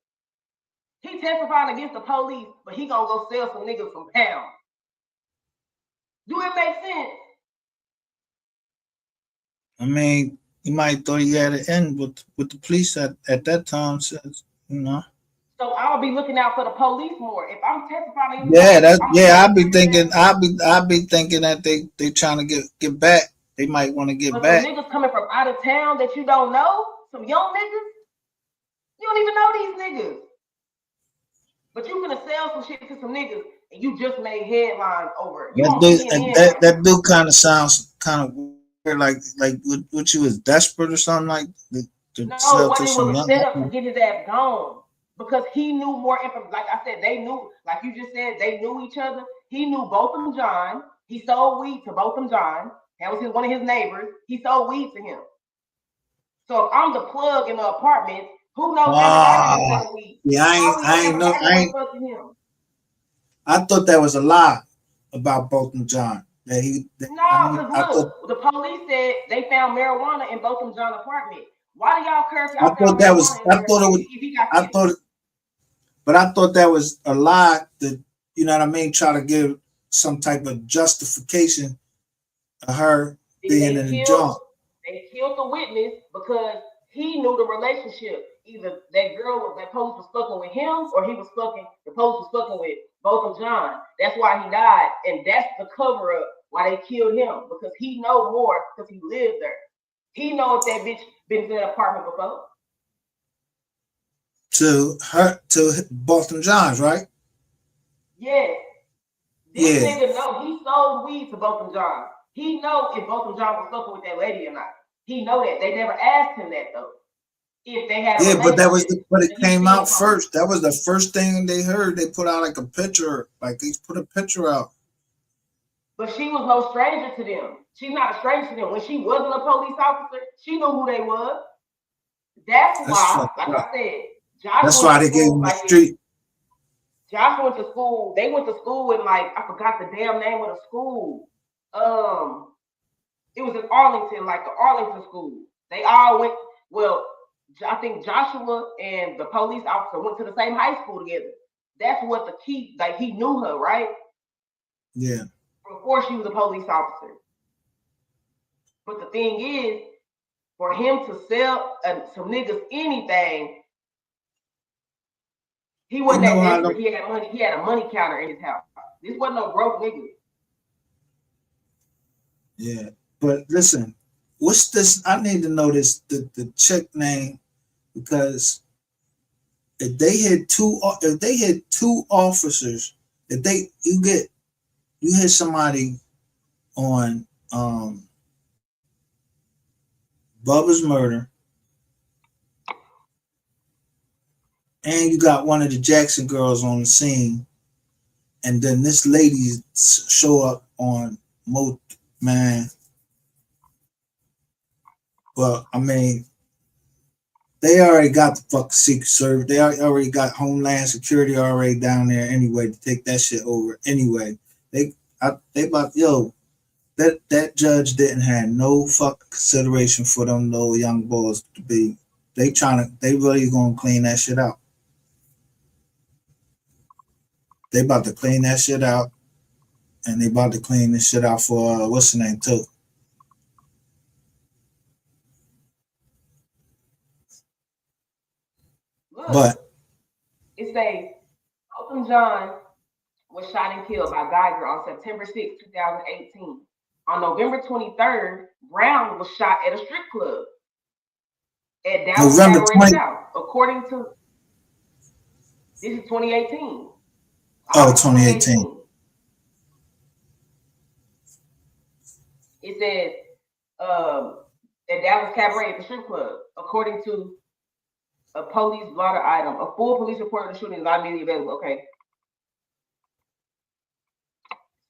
He testifying against the police, but he gonna go sell some niggas some pounds. Do it make sense? I mean, he might thought he had an end with the police at that time, since you know. So I'll be looking out for the police more. If I'm testifying, I'll be thinking that they trying to get back. They might want to get back. Some niggas coming from out of town that you don't know, some young niggas, you don't even know these niggas. But you gonna sell some shit to some niggas and you just made headlines over it. That dude kind of sounds kind of weird, like what you was desperate or something like. No, what it was set up to get his ass gone. because he knew more information. Like I said, they knew, like you just said, they knew each other. He knew Botham John. He sold weed to Botham John. That was one of his neighbors. He sold weed to him. So if I'm the plug in the apartment, who knows everybody that's selling weed? Yeah, I thought that was a lie about Botham John. That because look, the police said they found marijuana in Botham John's apartment. Why do y'all care if y'all I thought that was. But I thought that was a lie. That, you know what I mean? Try to give some type of justification of her being in the job. They killed the witness because he knew the relationship. Either that police was fucking with him, or the police was fucking with Botham John. That's why he died, and that's the cover up why they killed him, because he know more because he lived there. He know if that bitch been in that apartment before. To Botham John's, right? Yeah. This nigga know he sold weed to Botham John. He know if Botham John was fucking with that lady or not. He know that. They never asked him that though. If they had but it came out first. That was the first thing they heard. They put out like a picture, like they put a picture out. But she was no stranger to them. She's not a stranger to them. When she wasn't a police officer, she knew who they was. That's why, like I said, that's why they gave him the street. Josh went to school. They went to school in, like, I forgot the damn name of the school. It was in Arlington, like the Arlington school. They all went. Well, I think Joshua and the police officer went to the same high school together. That's what the key. Like, he knew her, right? Yeah. Before she was a police officer. But the thing is, for him to sell some niggas anything, he wasn't that desperate. He had money. He had a money counter in his house. This wasn't no broke nigga. Yeah, but listen, what's this? I need to know this the chick name, because if they hit two officers, you hit somebody on Bubba's murder, and you got one of the Jackson girls on the scene, and then this lady show up on MO3, man. Well, I mean, they already got the fucking Secret Service. They already got Homeland Security already down there anyway to take that shit over. Anyway, they about that judge didn't have no fucking consideration for them little young boys to be. They really gonna clean that shit out. They about to clean that shit out, and they about to clean this shit out for what's the name too. Look, but it says Botham John was shot and killed by Geiger on September 6, 2018. On November 23rd, Brown was shot at a strip club at Dallas Cabaret South. According to this is 2018. Oh, 2018. It says at Dallas Cabaret at the strip club. According to a police blotter item, a full police report of the shooting is not immediately available. Okay.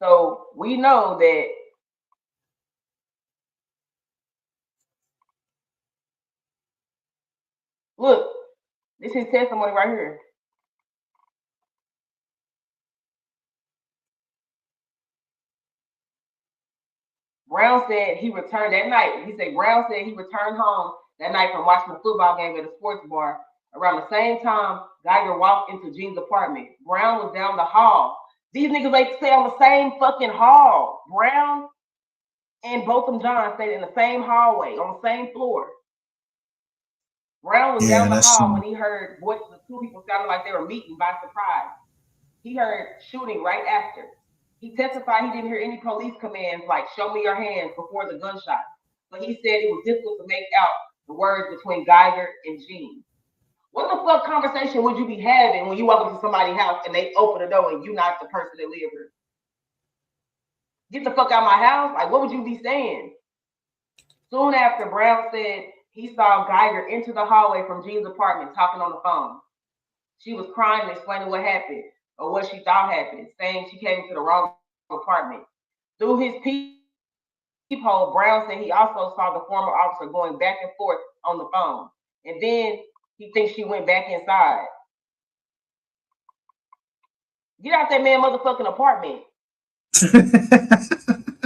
So we know that look, this is testimony right here. Brown said he returned that night. He said Brown said he returned home that night from watching the football game at a sports bar. Around the same time, Geiger walked into Jean's apartment. Brown was down the hall. These niggas like to stay on the same fucking hall. Brown and Botham John stayed in the same hallway on the same floor. Brown was down the hall when he heard voices of two people sounding like they were meeting by surprise. He heard shooting right after. He testified he didn't hear any police commands like "show me your hands" before the gunshot, but he said it was difficult to make out the words between Geiger and Jean. What the fuck conversation would you be having when you walk into somebody's house and they open the door and you're not the person that lives here? Get the fuck out of my house? Like, what would you be saying? Soon after, Brown said he saw Geiger enter the hallway from Jean's apartment talking on the phone. She was crying and explaining what happened or what she thought happened, saying she came to the wrong apartment. Through his peephole, Brown said he also saw the former officer going back and forth on the phone. And then he thinks she went back inside. Get out that man motherfucking apartment.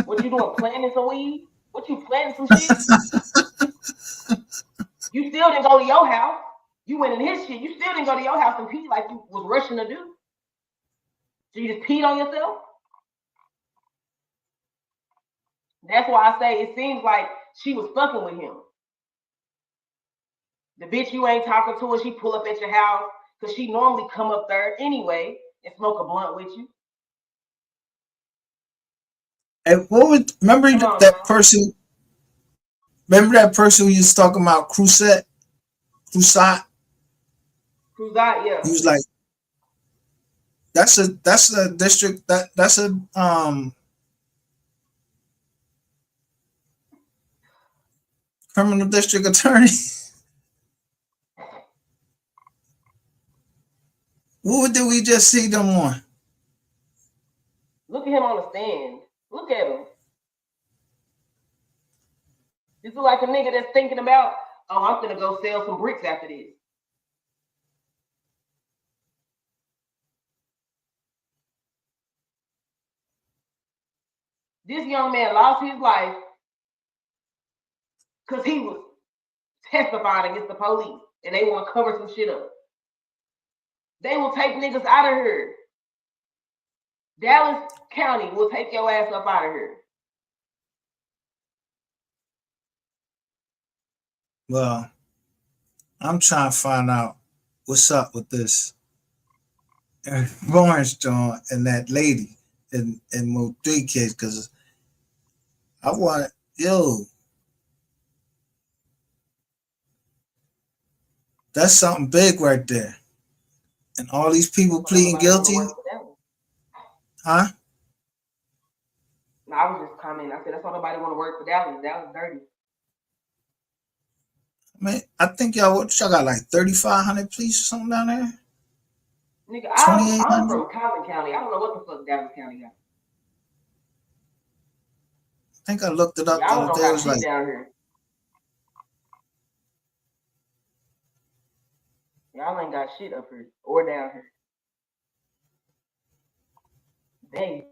What you doing, planting some weed? What you planting some shit? You still didn't go to your house. You went in his shit. You still didn't go to your house and pee like you was rushing to do. So you just peed on yourself? That's why I say it seems like she was fucking with him. The bitch you ain't talking to her, she pull up at your house because she normally come up there anyway and smoke a blunt with you. And what would remember that person? Remember that person who you was talking about, Crusat? Cruzat, yeah. He was like, that's a district that's a criminal district attorney. What did we just see them on? Look at him on the stand. Look at him. This look like a nigga that's thinking about, oh, I'm gonna go sell some bricks after this. This young man lost his life because he was testifying against the police and they want to cover some shit up. They will take niggas out of here. Dallas County will take your ass up out of here. Well, I'm trying to find out what's up with this Barnes John and that lady in MO3 case, because I want, that's something big right there. And all these people pleading guilty. Huh? No, I was just commenting. I said that's why nobody want to work for Dallas. Dallas dirty. Man, I think y'all got like 3,500 police or something down there. Nigga, I'm from Collin County. I don't know what the fuck Dallas County got. I think I looked it up the other day. It was like down here. Y'all ain't got shit up here or down here. Dang.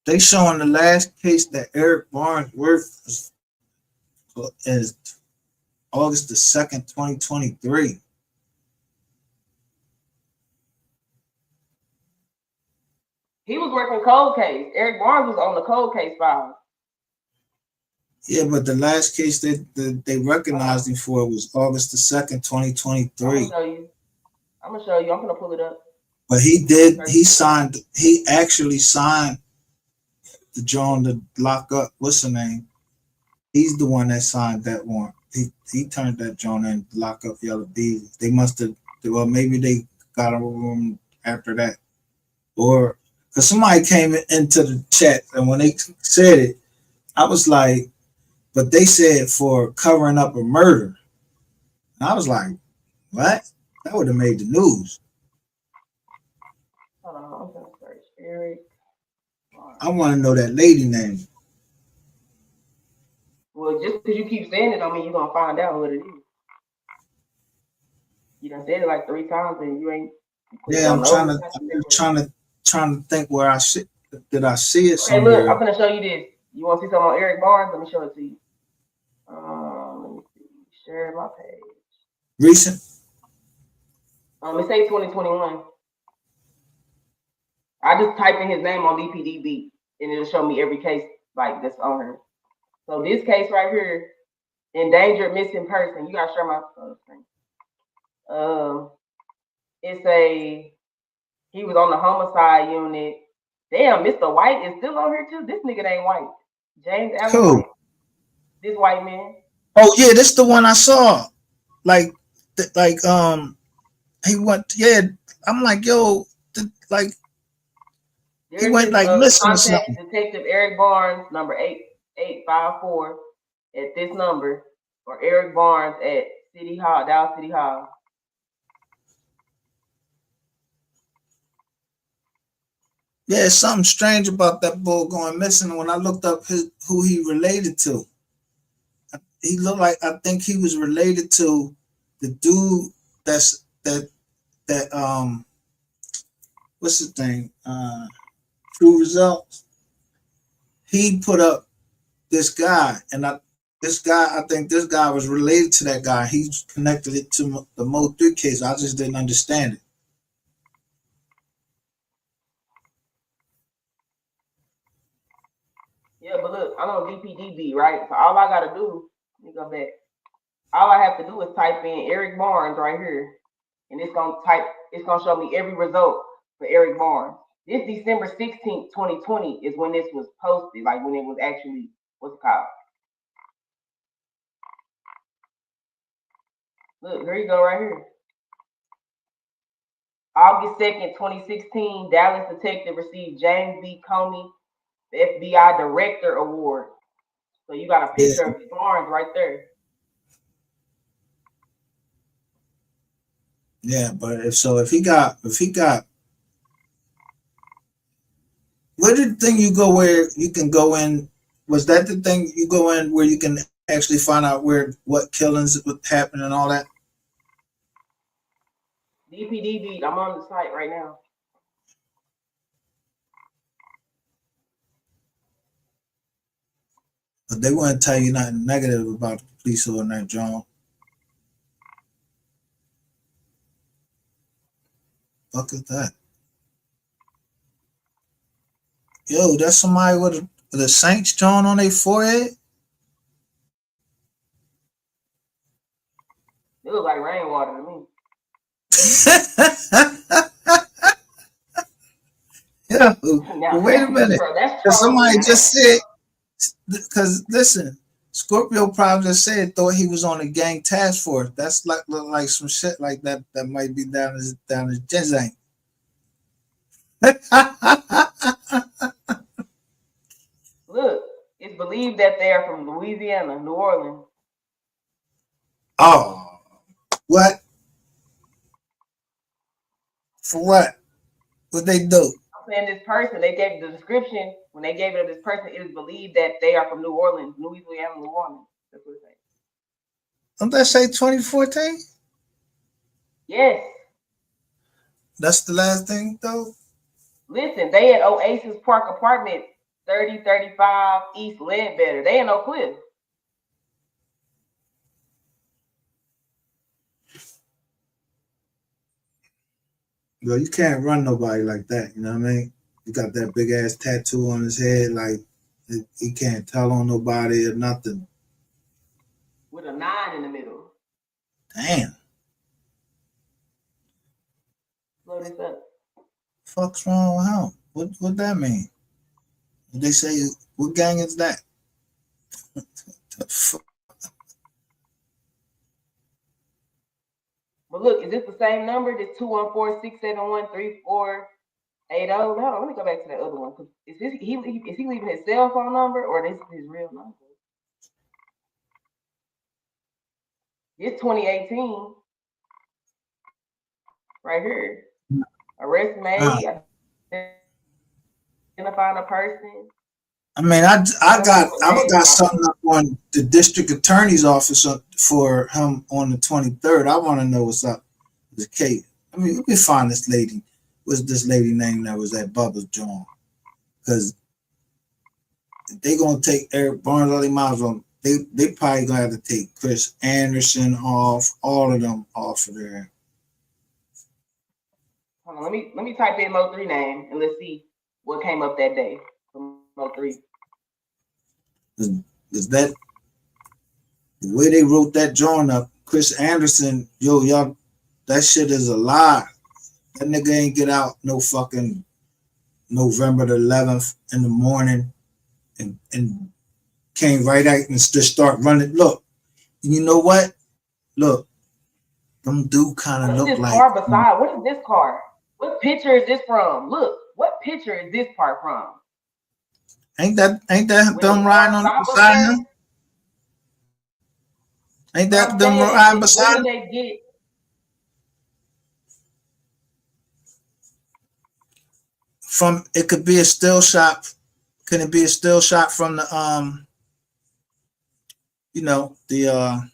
They showing the last case that Eric Barnes worked is August the 2nd, 2023. He was working cold case. Eric Barnes was on the cold case file. Yeah, but the last case that they recognized him for was August the 2nd, 2023. I'm gonna show you. I'm gonna pull it up. But he actually signed the John to lock up. What's the name? He's the one that signed that warrant. He turned that John in to lock up Yellow B. They must have, well, maybe they got a room after that. Or because somebody came into the chat and when they said it, I was like, but they said for covering up a murder. And I was like, what? That would have made the news. Hold on, I'm gonna search Eric. I want to know that lady name. Well, just because you keep saying it, don't mean you're gonna find out what it is. You done said it like 3 times and you ain't. Yeah, I'm trying to think where I see. Did I see it somewhere? Hey, look, I'm gonna show you this. You want to see something on Eric Barnes? Let me show it to you. Let me see. Share my page. Recent? It say 2021. I just type in his name on DPDB and it'll show me every case like that's on her. So this case right here, endangered missing person. You gotta share my screen. He was on the homicide unit. Damn, Mr. White is still on here too. This nigga ain't white. James Allen White. This white man. Oh yeah, this the one I saw. He went. Yeah, I'm like, yo, he went like missing or something. Detective Eric Barnes, number 8854 at this number, or Eric Barnes at City Hall, Dallas City Hall. Yeah, something strange about that bull going missing. When I looked up who he related to, he looked like, I think he was related to the dude that what's his name? True Results. He put up this guy, and I think this guy was related to that guy. He connected it to the MO3 case. I just didn't understand it. Yeah, but look, I'm on DPDB, right? So all I gotta do, let me go back. All I have to do is type in Eric Barnes right here, and it's gonna show me every result for Eric Barnes. This December 16th, 2020 is when this was posted, like when it was actually, what's it called? Look, here you go right here. August 2nd, 2016, Dallas detective received James B. Comey, the FBI Director Award. So you got a picture of Barnes right there. Yeah, but if he got, where did the thing you go where you can go in? Was that the thing you go in where you can actually find out what killings would happen and all that? DPDB, I'm on the site right now. But they wouldn't tell you nothing negative about the police or that, John. Fuck is that? Yo, that's somebody with a Saints John on their forehead? It looks like Rainwater to me. Yeah, but wait a minute. Because somebody just said, because listen, Scorpio probably just said thought he was on a gang task force. That's look like some shit like that might be down his jizang. Look, it's believed that they are from Louisiana, New Orleans. Oh, what? For what? What they do? I'm saying this person, they gave the description, when they gave it to this person, it is believed that they are from New Orleans, Louisiana, New Orleans. That's what it says. Don't that say 2014? Yes. That's the last thing, though? Listen, they at Oasis Park Apartment, 3035 East Ledbetter. They in Oak Cliff. Yo, you can't run nobody like that, you know what I mean? You got that big ass tattoo on his head, like he can't tell on nobody or nothing. With a 9 in the middle. Damn. Load this up. Fuck's wrong with him? What that mean? They say, what gang is that? The fuck? But look, is this the same number? This 214-671-3480? Hold on, let me go back to that other one. Is he leaving his cell phone number or this is his real number? It's 2018. Right here. Arrest made. Identifying a person. I mean, I got something up on the district attorney's office for him on the 23rd. I want to know what's up with the case. I mean, let me find this lady. What's this lady name that was at Bubba's John? Because they gonna take Eric Barnes, all they might as well. They probably gonna have to take Chris Anderson off, all of them off of there. Hold on, let me type in MO3 name and let's see what came up that day from MO3. Is that the way they wrote that drawing up? Chris Anderson, yo, y'all, that shit is a lie. That nigga ain't get out no fucking November the 11th in the morning and came right out and just start running. Look, you know what? Look, them do kind of look like. Car beside? What is this car? What picture is this from? Look, what picture is this part from? Ain't that them riding on beside him? Ain't that them riding beside him? Where did they get? from it could be a still shot. Can it be a still shot from the you know, the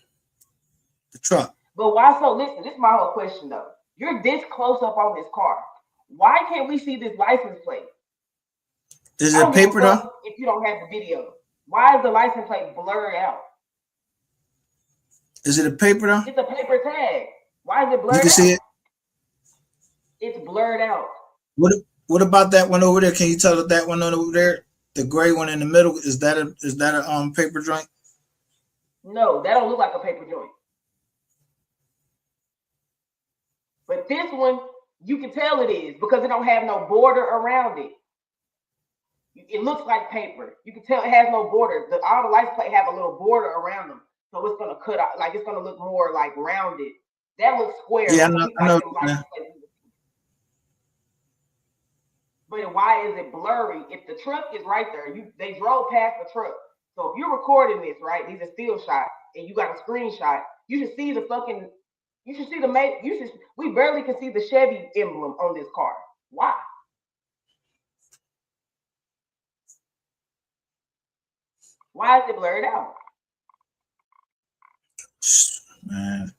truck? But why so? Listen, this is my whole question though. You're this close up on this car. Why can't we see this license plate? Is it paper though? If you don't have the video, why is the license plate blurred out? Is it a paper though? It's a paper tag. Why is it blurred out? You can see it. It's blurred out. What about that one over there? Can you tell us that one over there? The gray one in the middle, is that a paper joint? No, that don't look like a paper joint. But this one, you can tell it is because it don't have no border around it. It looks like paper. You can tell it has no border. All the license plate have a little border around them, so it's gonna cut out, like it's gonna look more like rounded. That looks square. Yeah, I know. But why is it blurry? If the truck is right there, they drove past the truck. So if you're recording this, right, these are still shots, and you got a screenshot, you should see the fucking, we barely can see the Chevy emblem on this car. Why? Why is it blurred out? Man.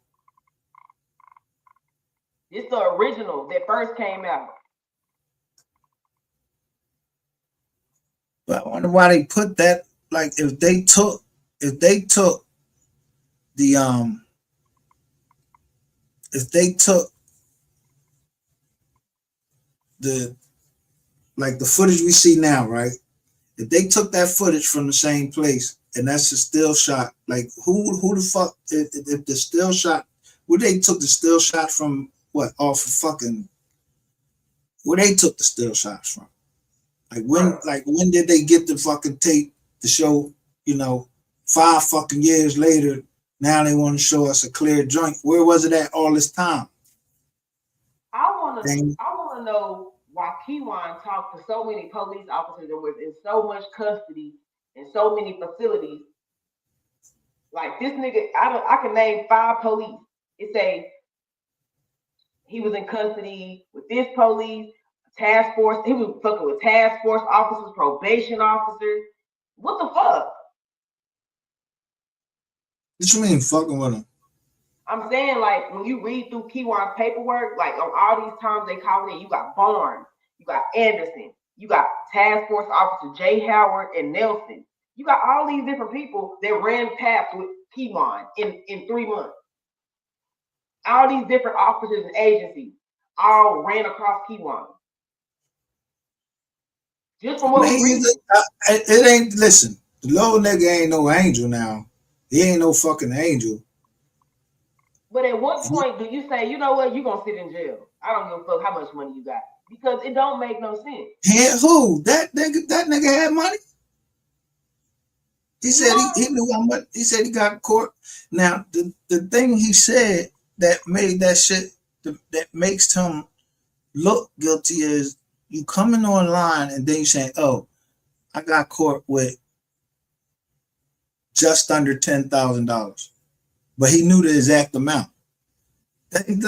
It's the original that first came out. But I wonder why they put that. Like if they took the like the footage we see now, right? If they took that footage from the same place and that's a still shot, like who the fuck if the still shot, where they took the still shot from, what, off of fucking, where they took the still shots from? Like when did they get the fucking tape to show, 5 fucking years later, now they want to show us a clear joint? Where was it at all this time? I want to know why Keywan talked to so many police officers and was in so much custody in so many facilities. Like this nigga, I can name 5 police. It say he was in custody with this police, task force. He was fucking with task force officers, probation officers. What the fuck? What you mean fucking with them? I'm saying, like, when you read through Keywan's paperwork, like on all these times they call it, you got Barnes, you got Anderson, you got task force officer Jay Howard and Nelson. You got all these different people that ran paths with Keywan in 3 months. All these different officers and agencies all ran across Keywan. Just from what we read. It ain't, listen, the little nigga ain't no angel now. He ain't no fucking angel. But at what point do you say, you know what, you're going to sit in jail? I don't give a fuck how much money you got. Because it don't make no sense. Who? That nigga had money? He said he knew how much. He said he got court. Now, the thing he said that made that shit, that makes him look guilty is you coming online and then you saying, oh, I got caught with just under $10,000. But he knew the exact amount.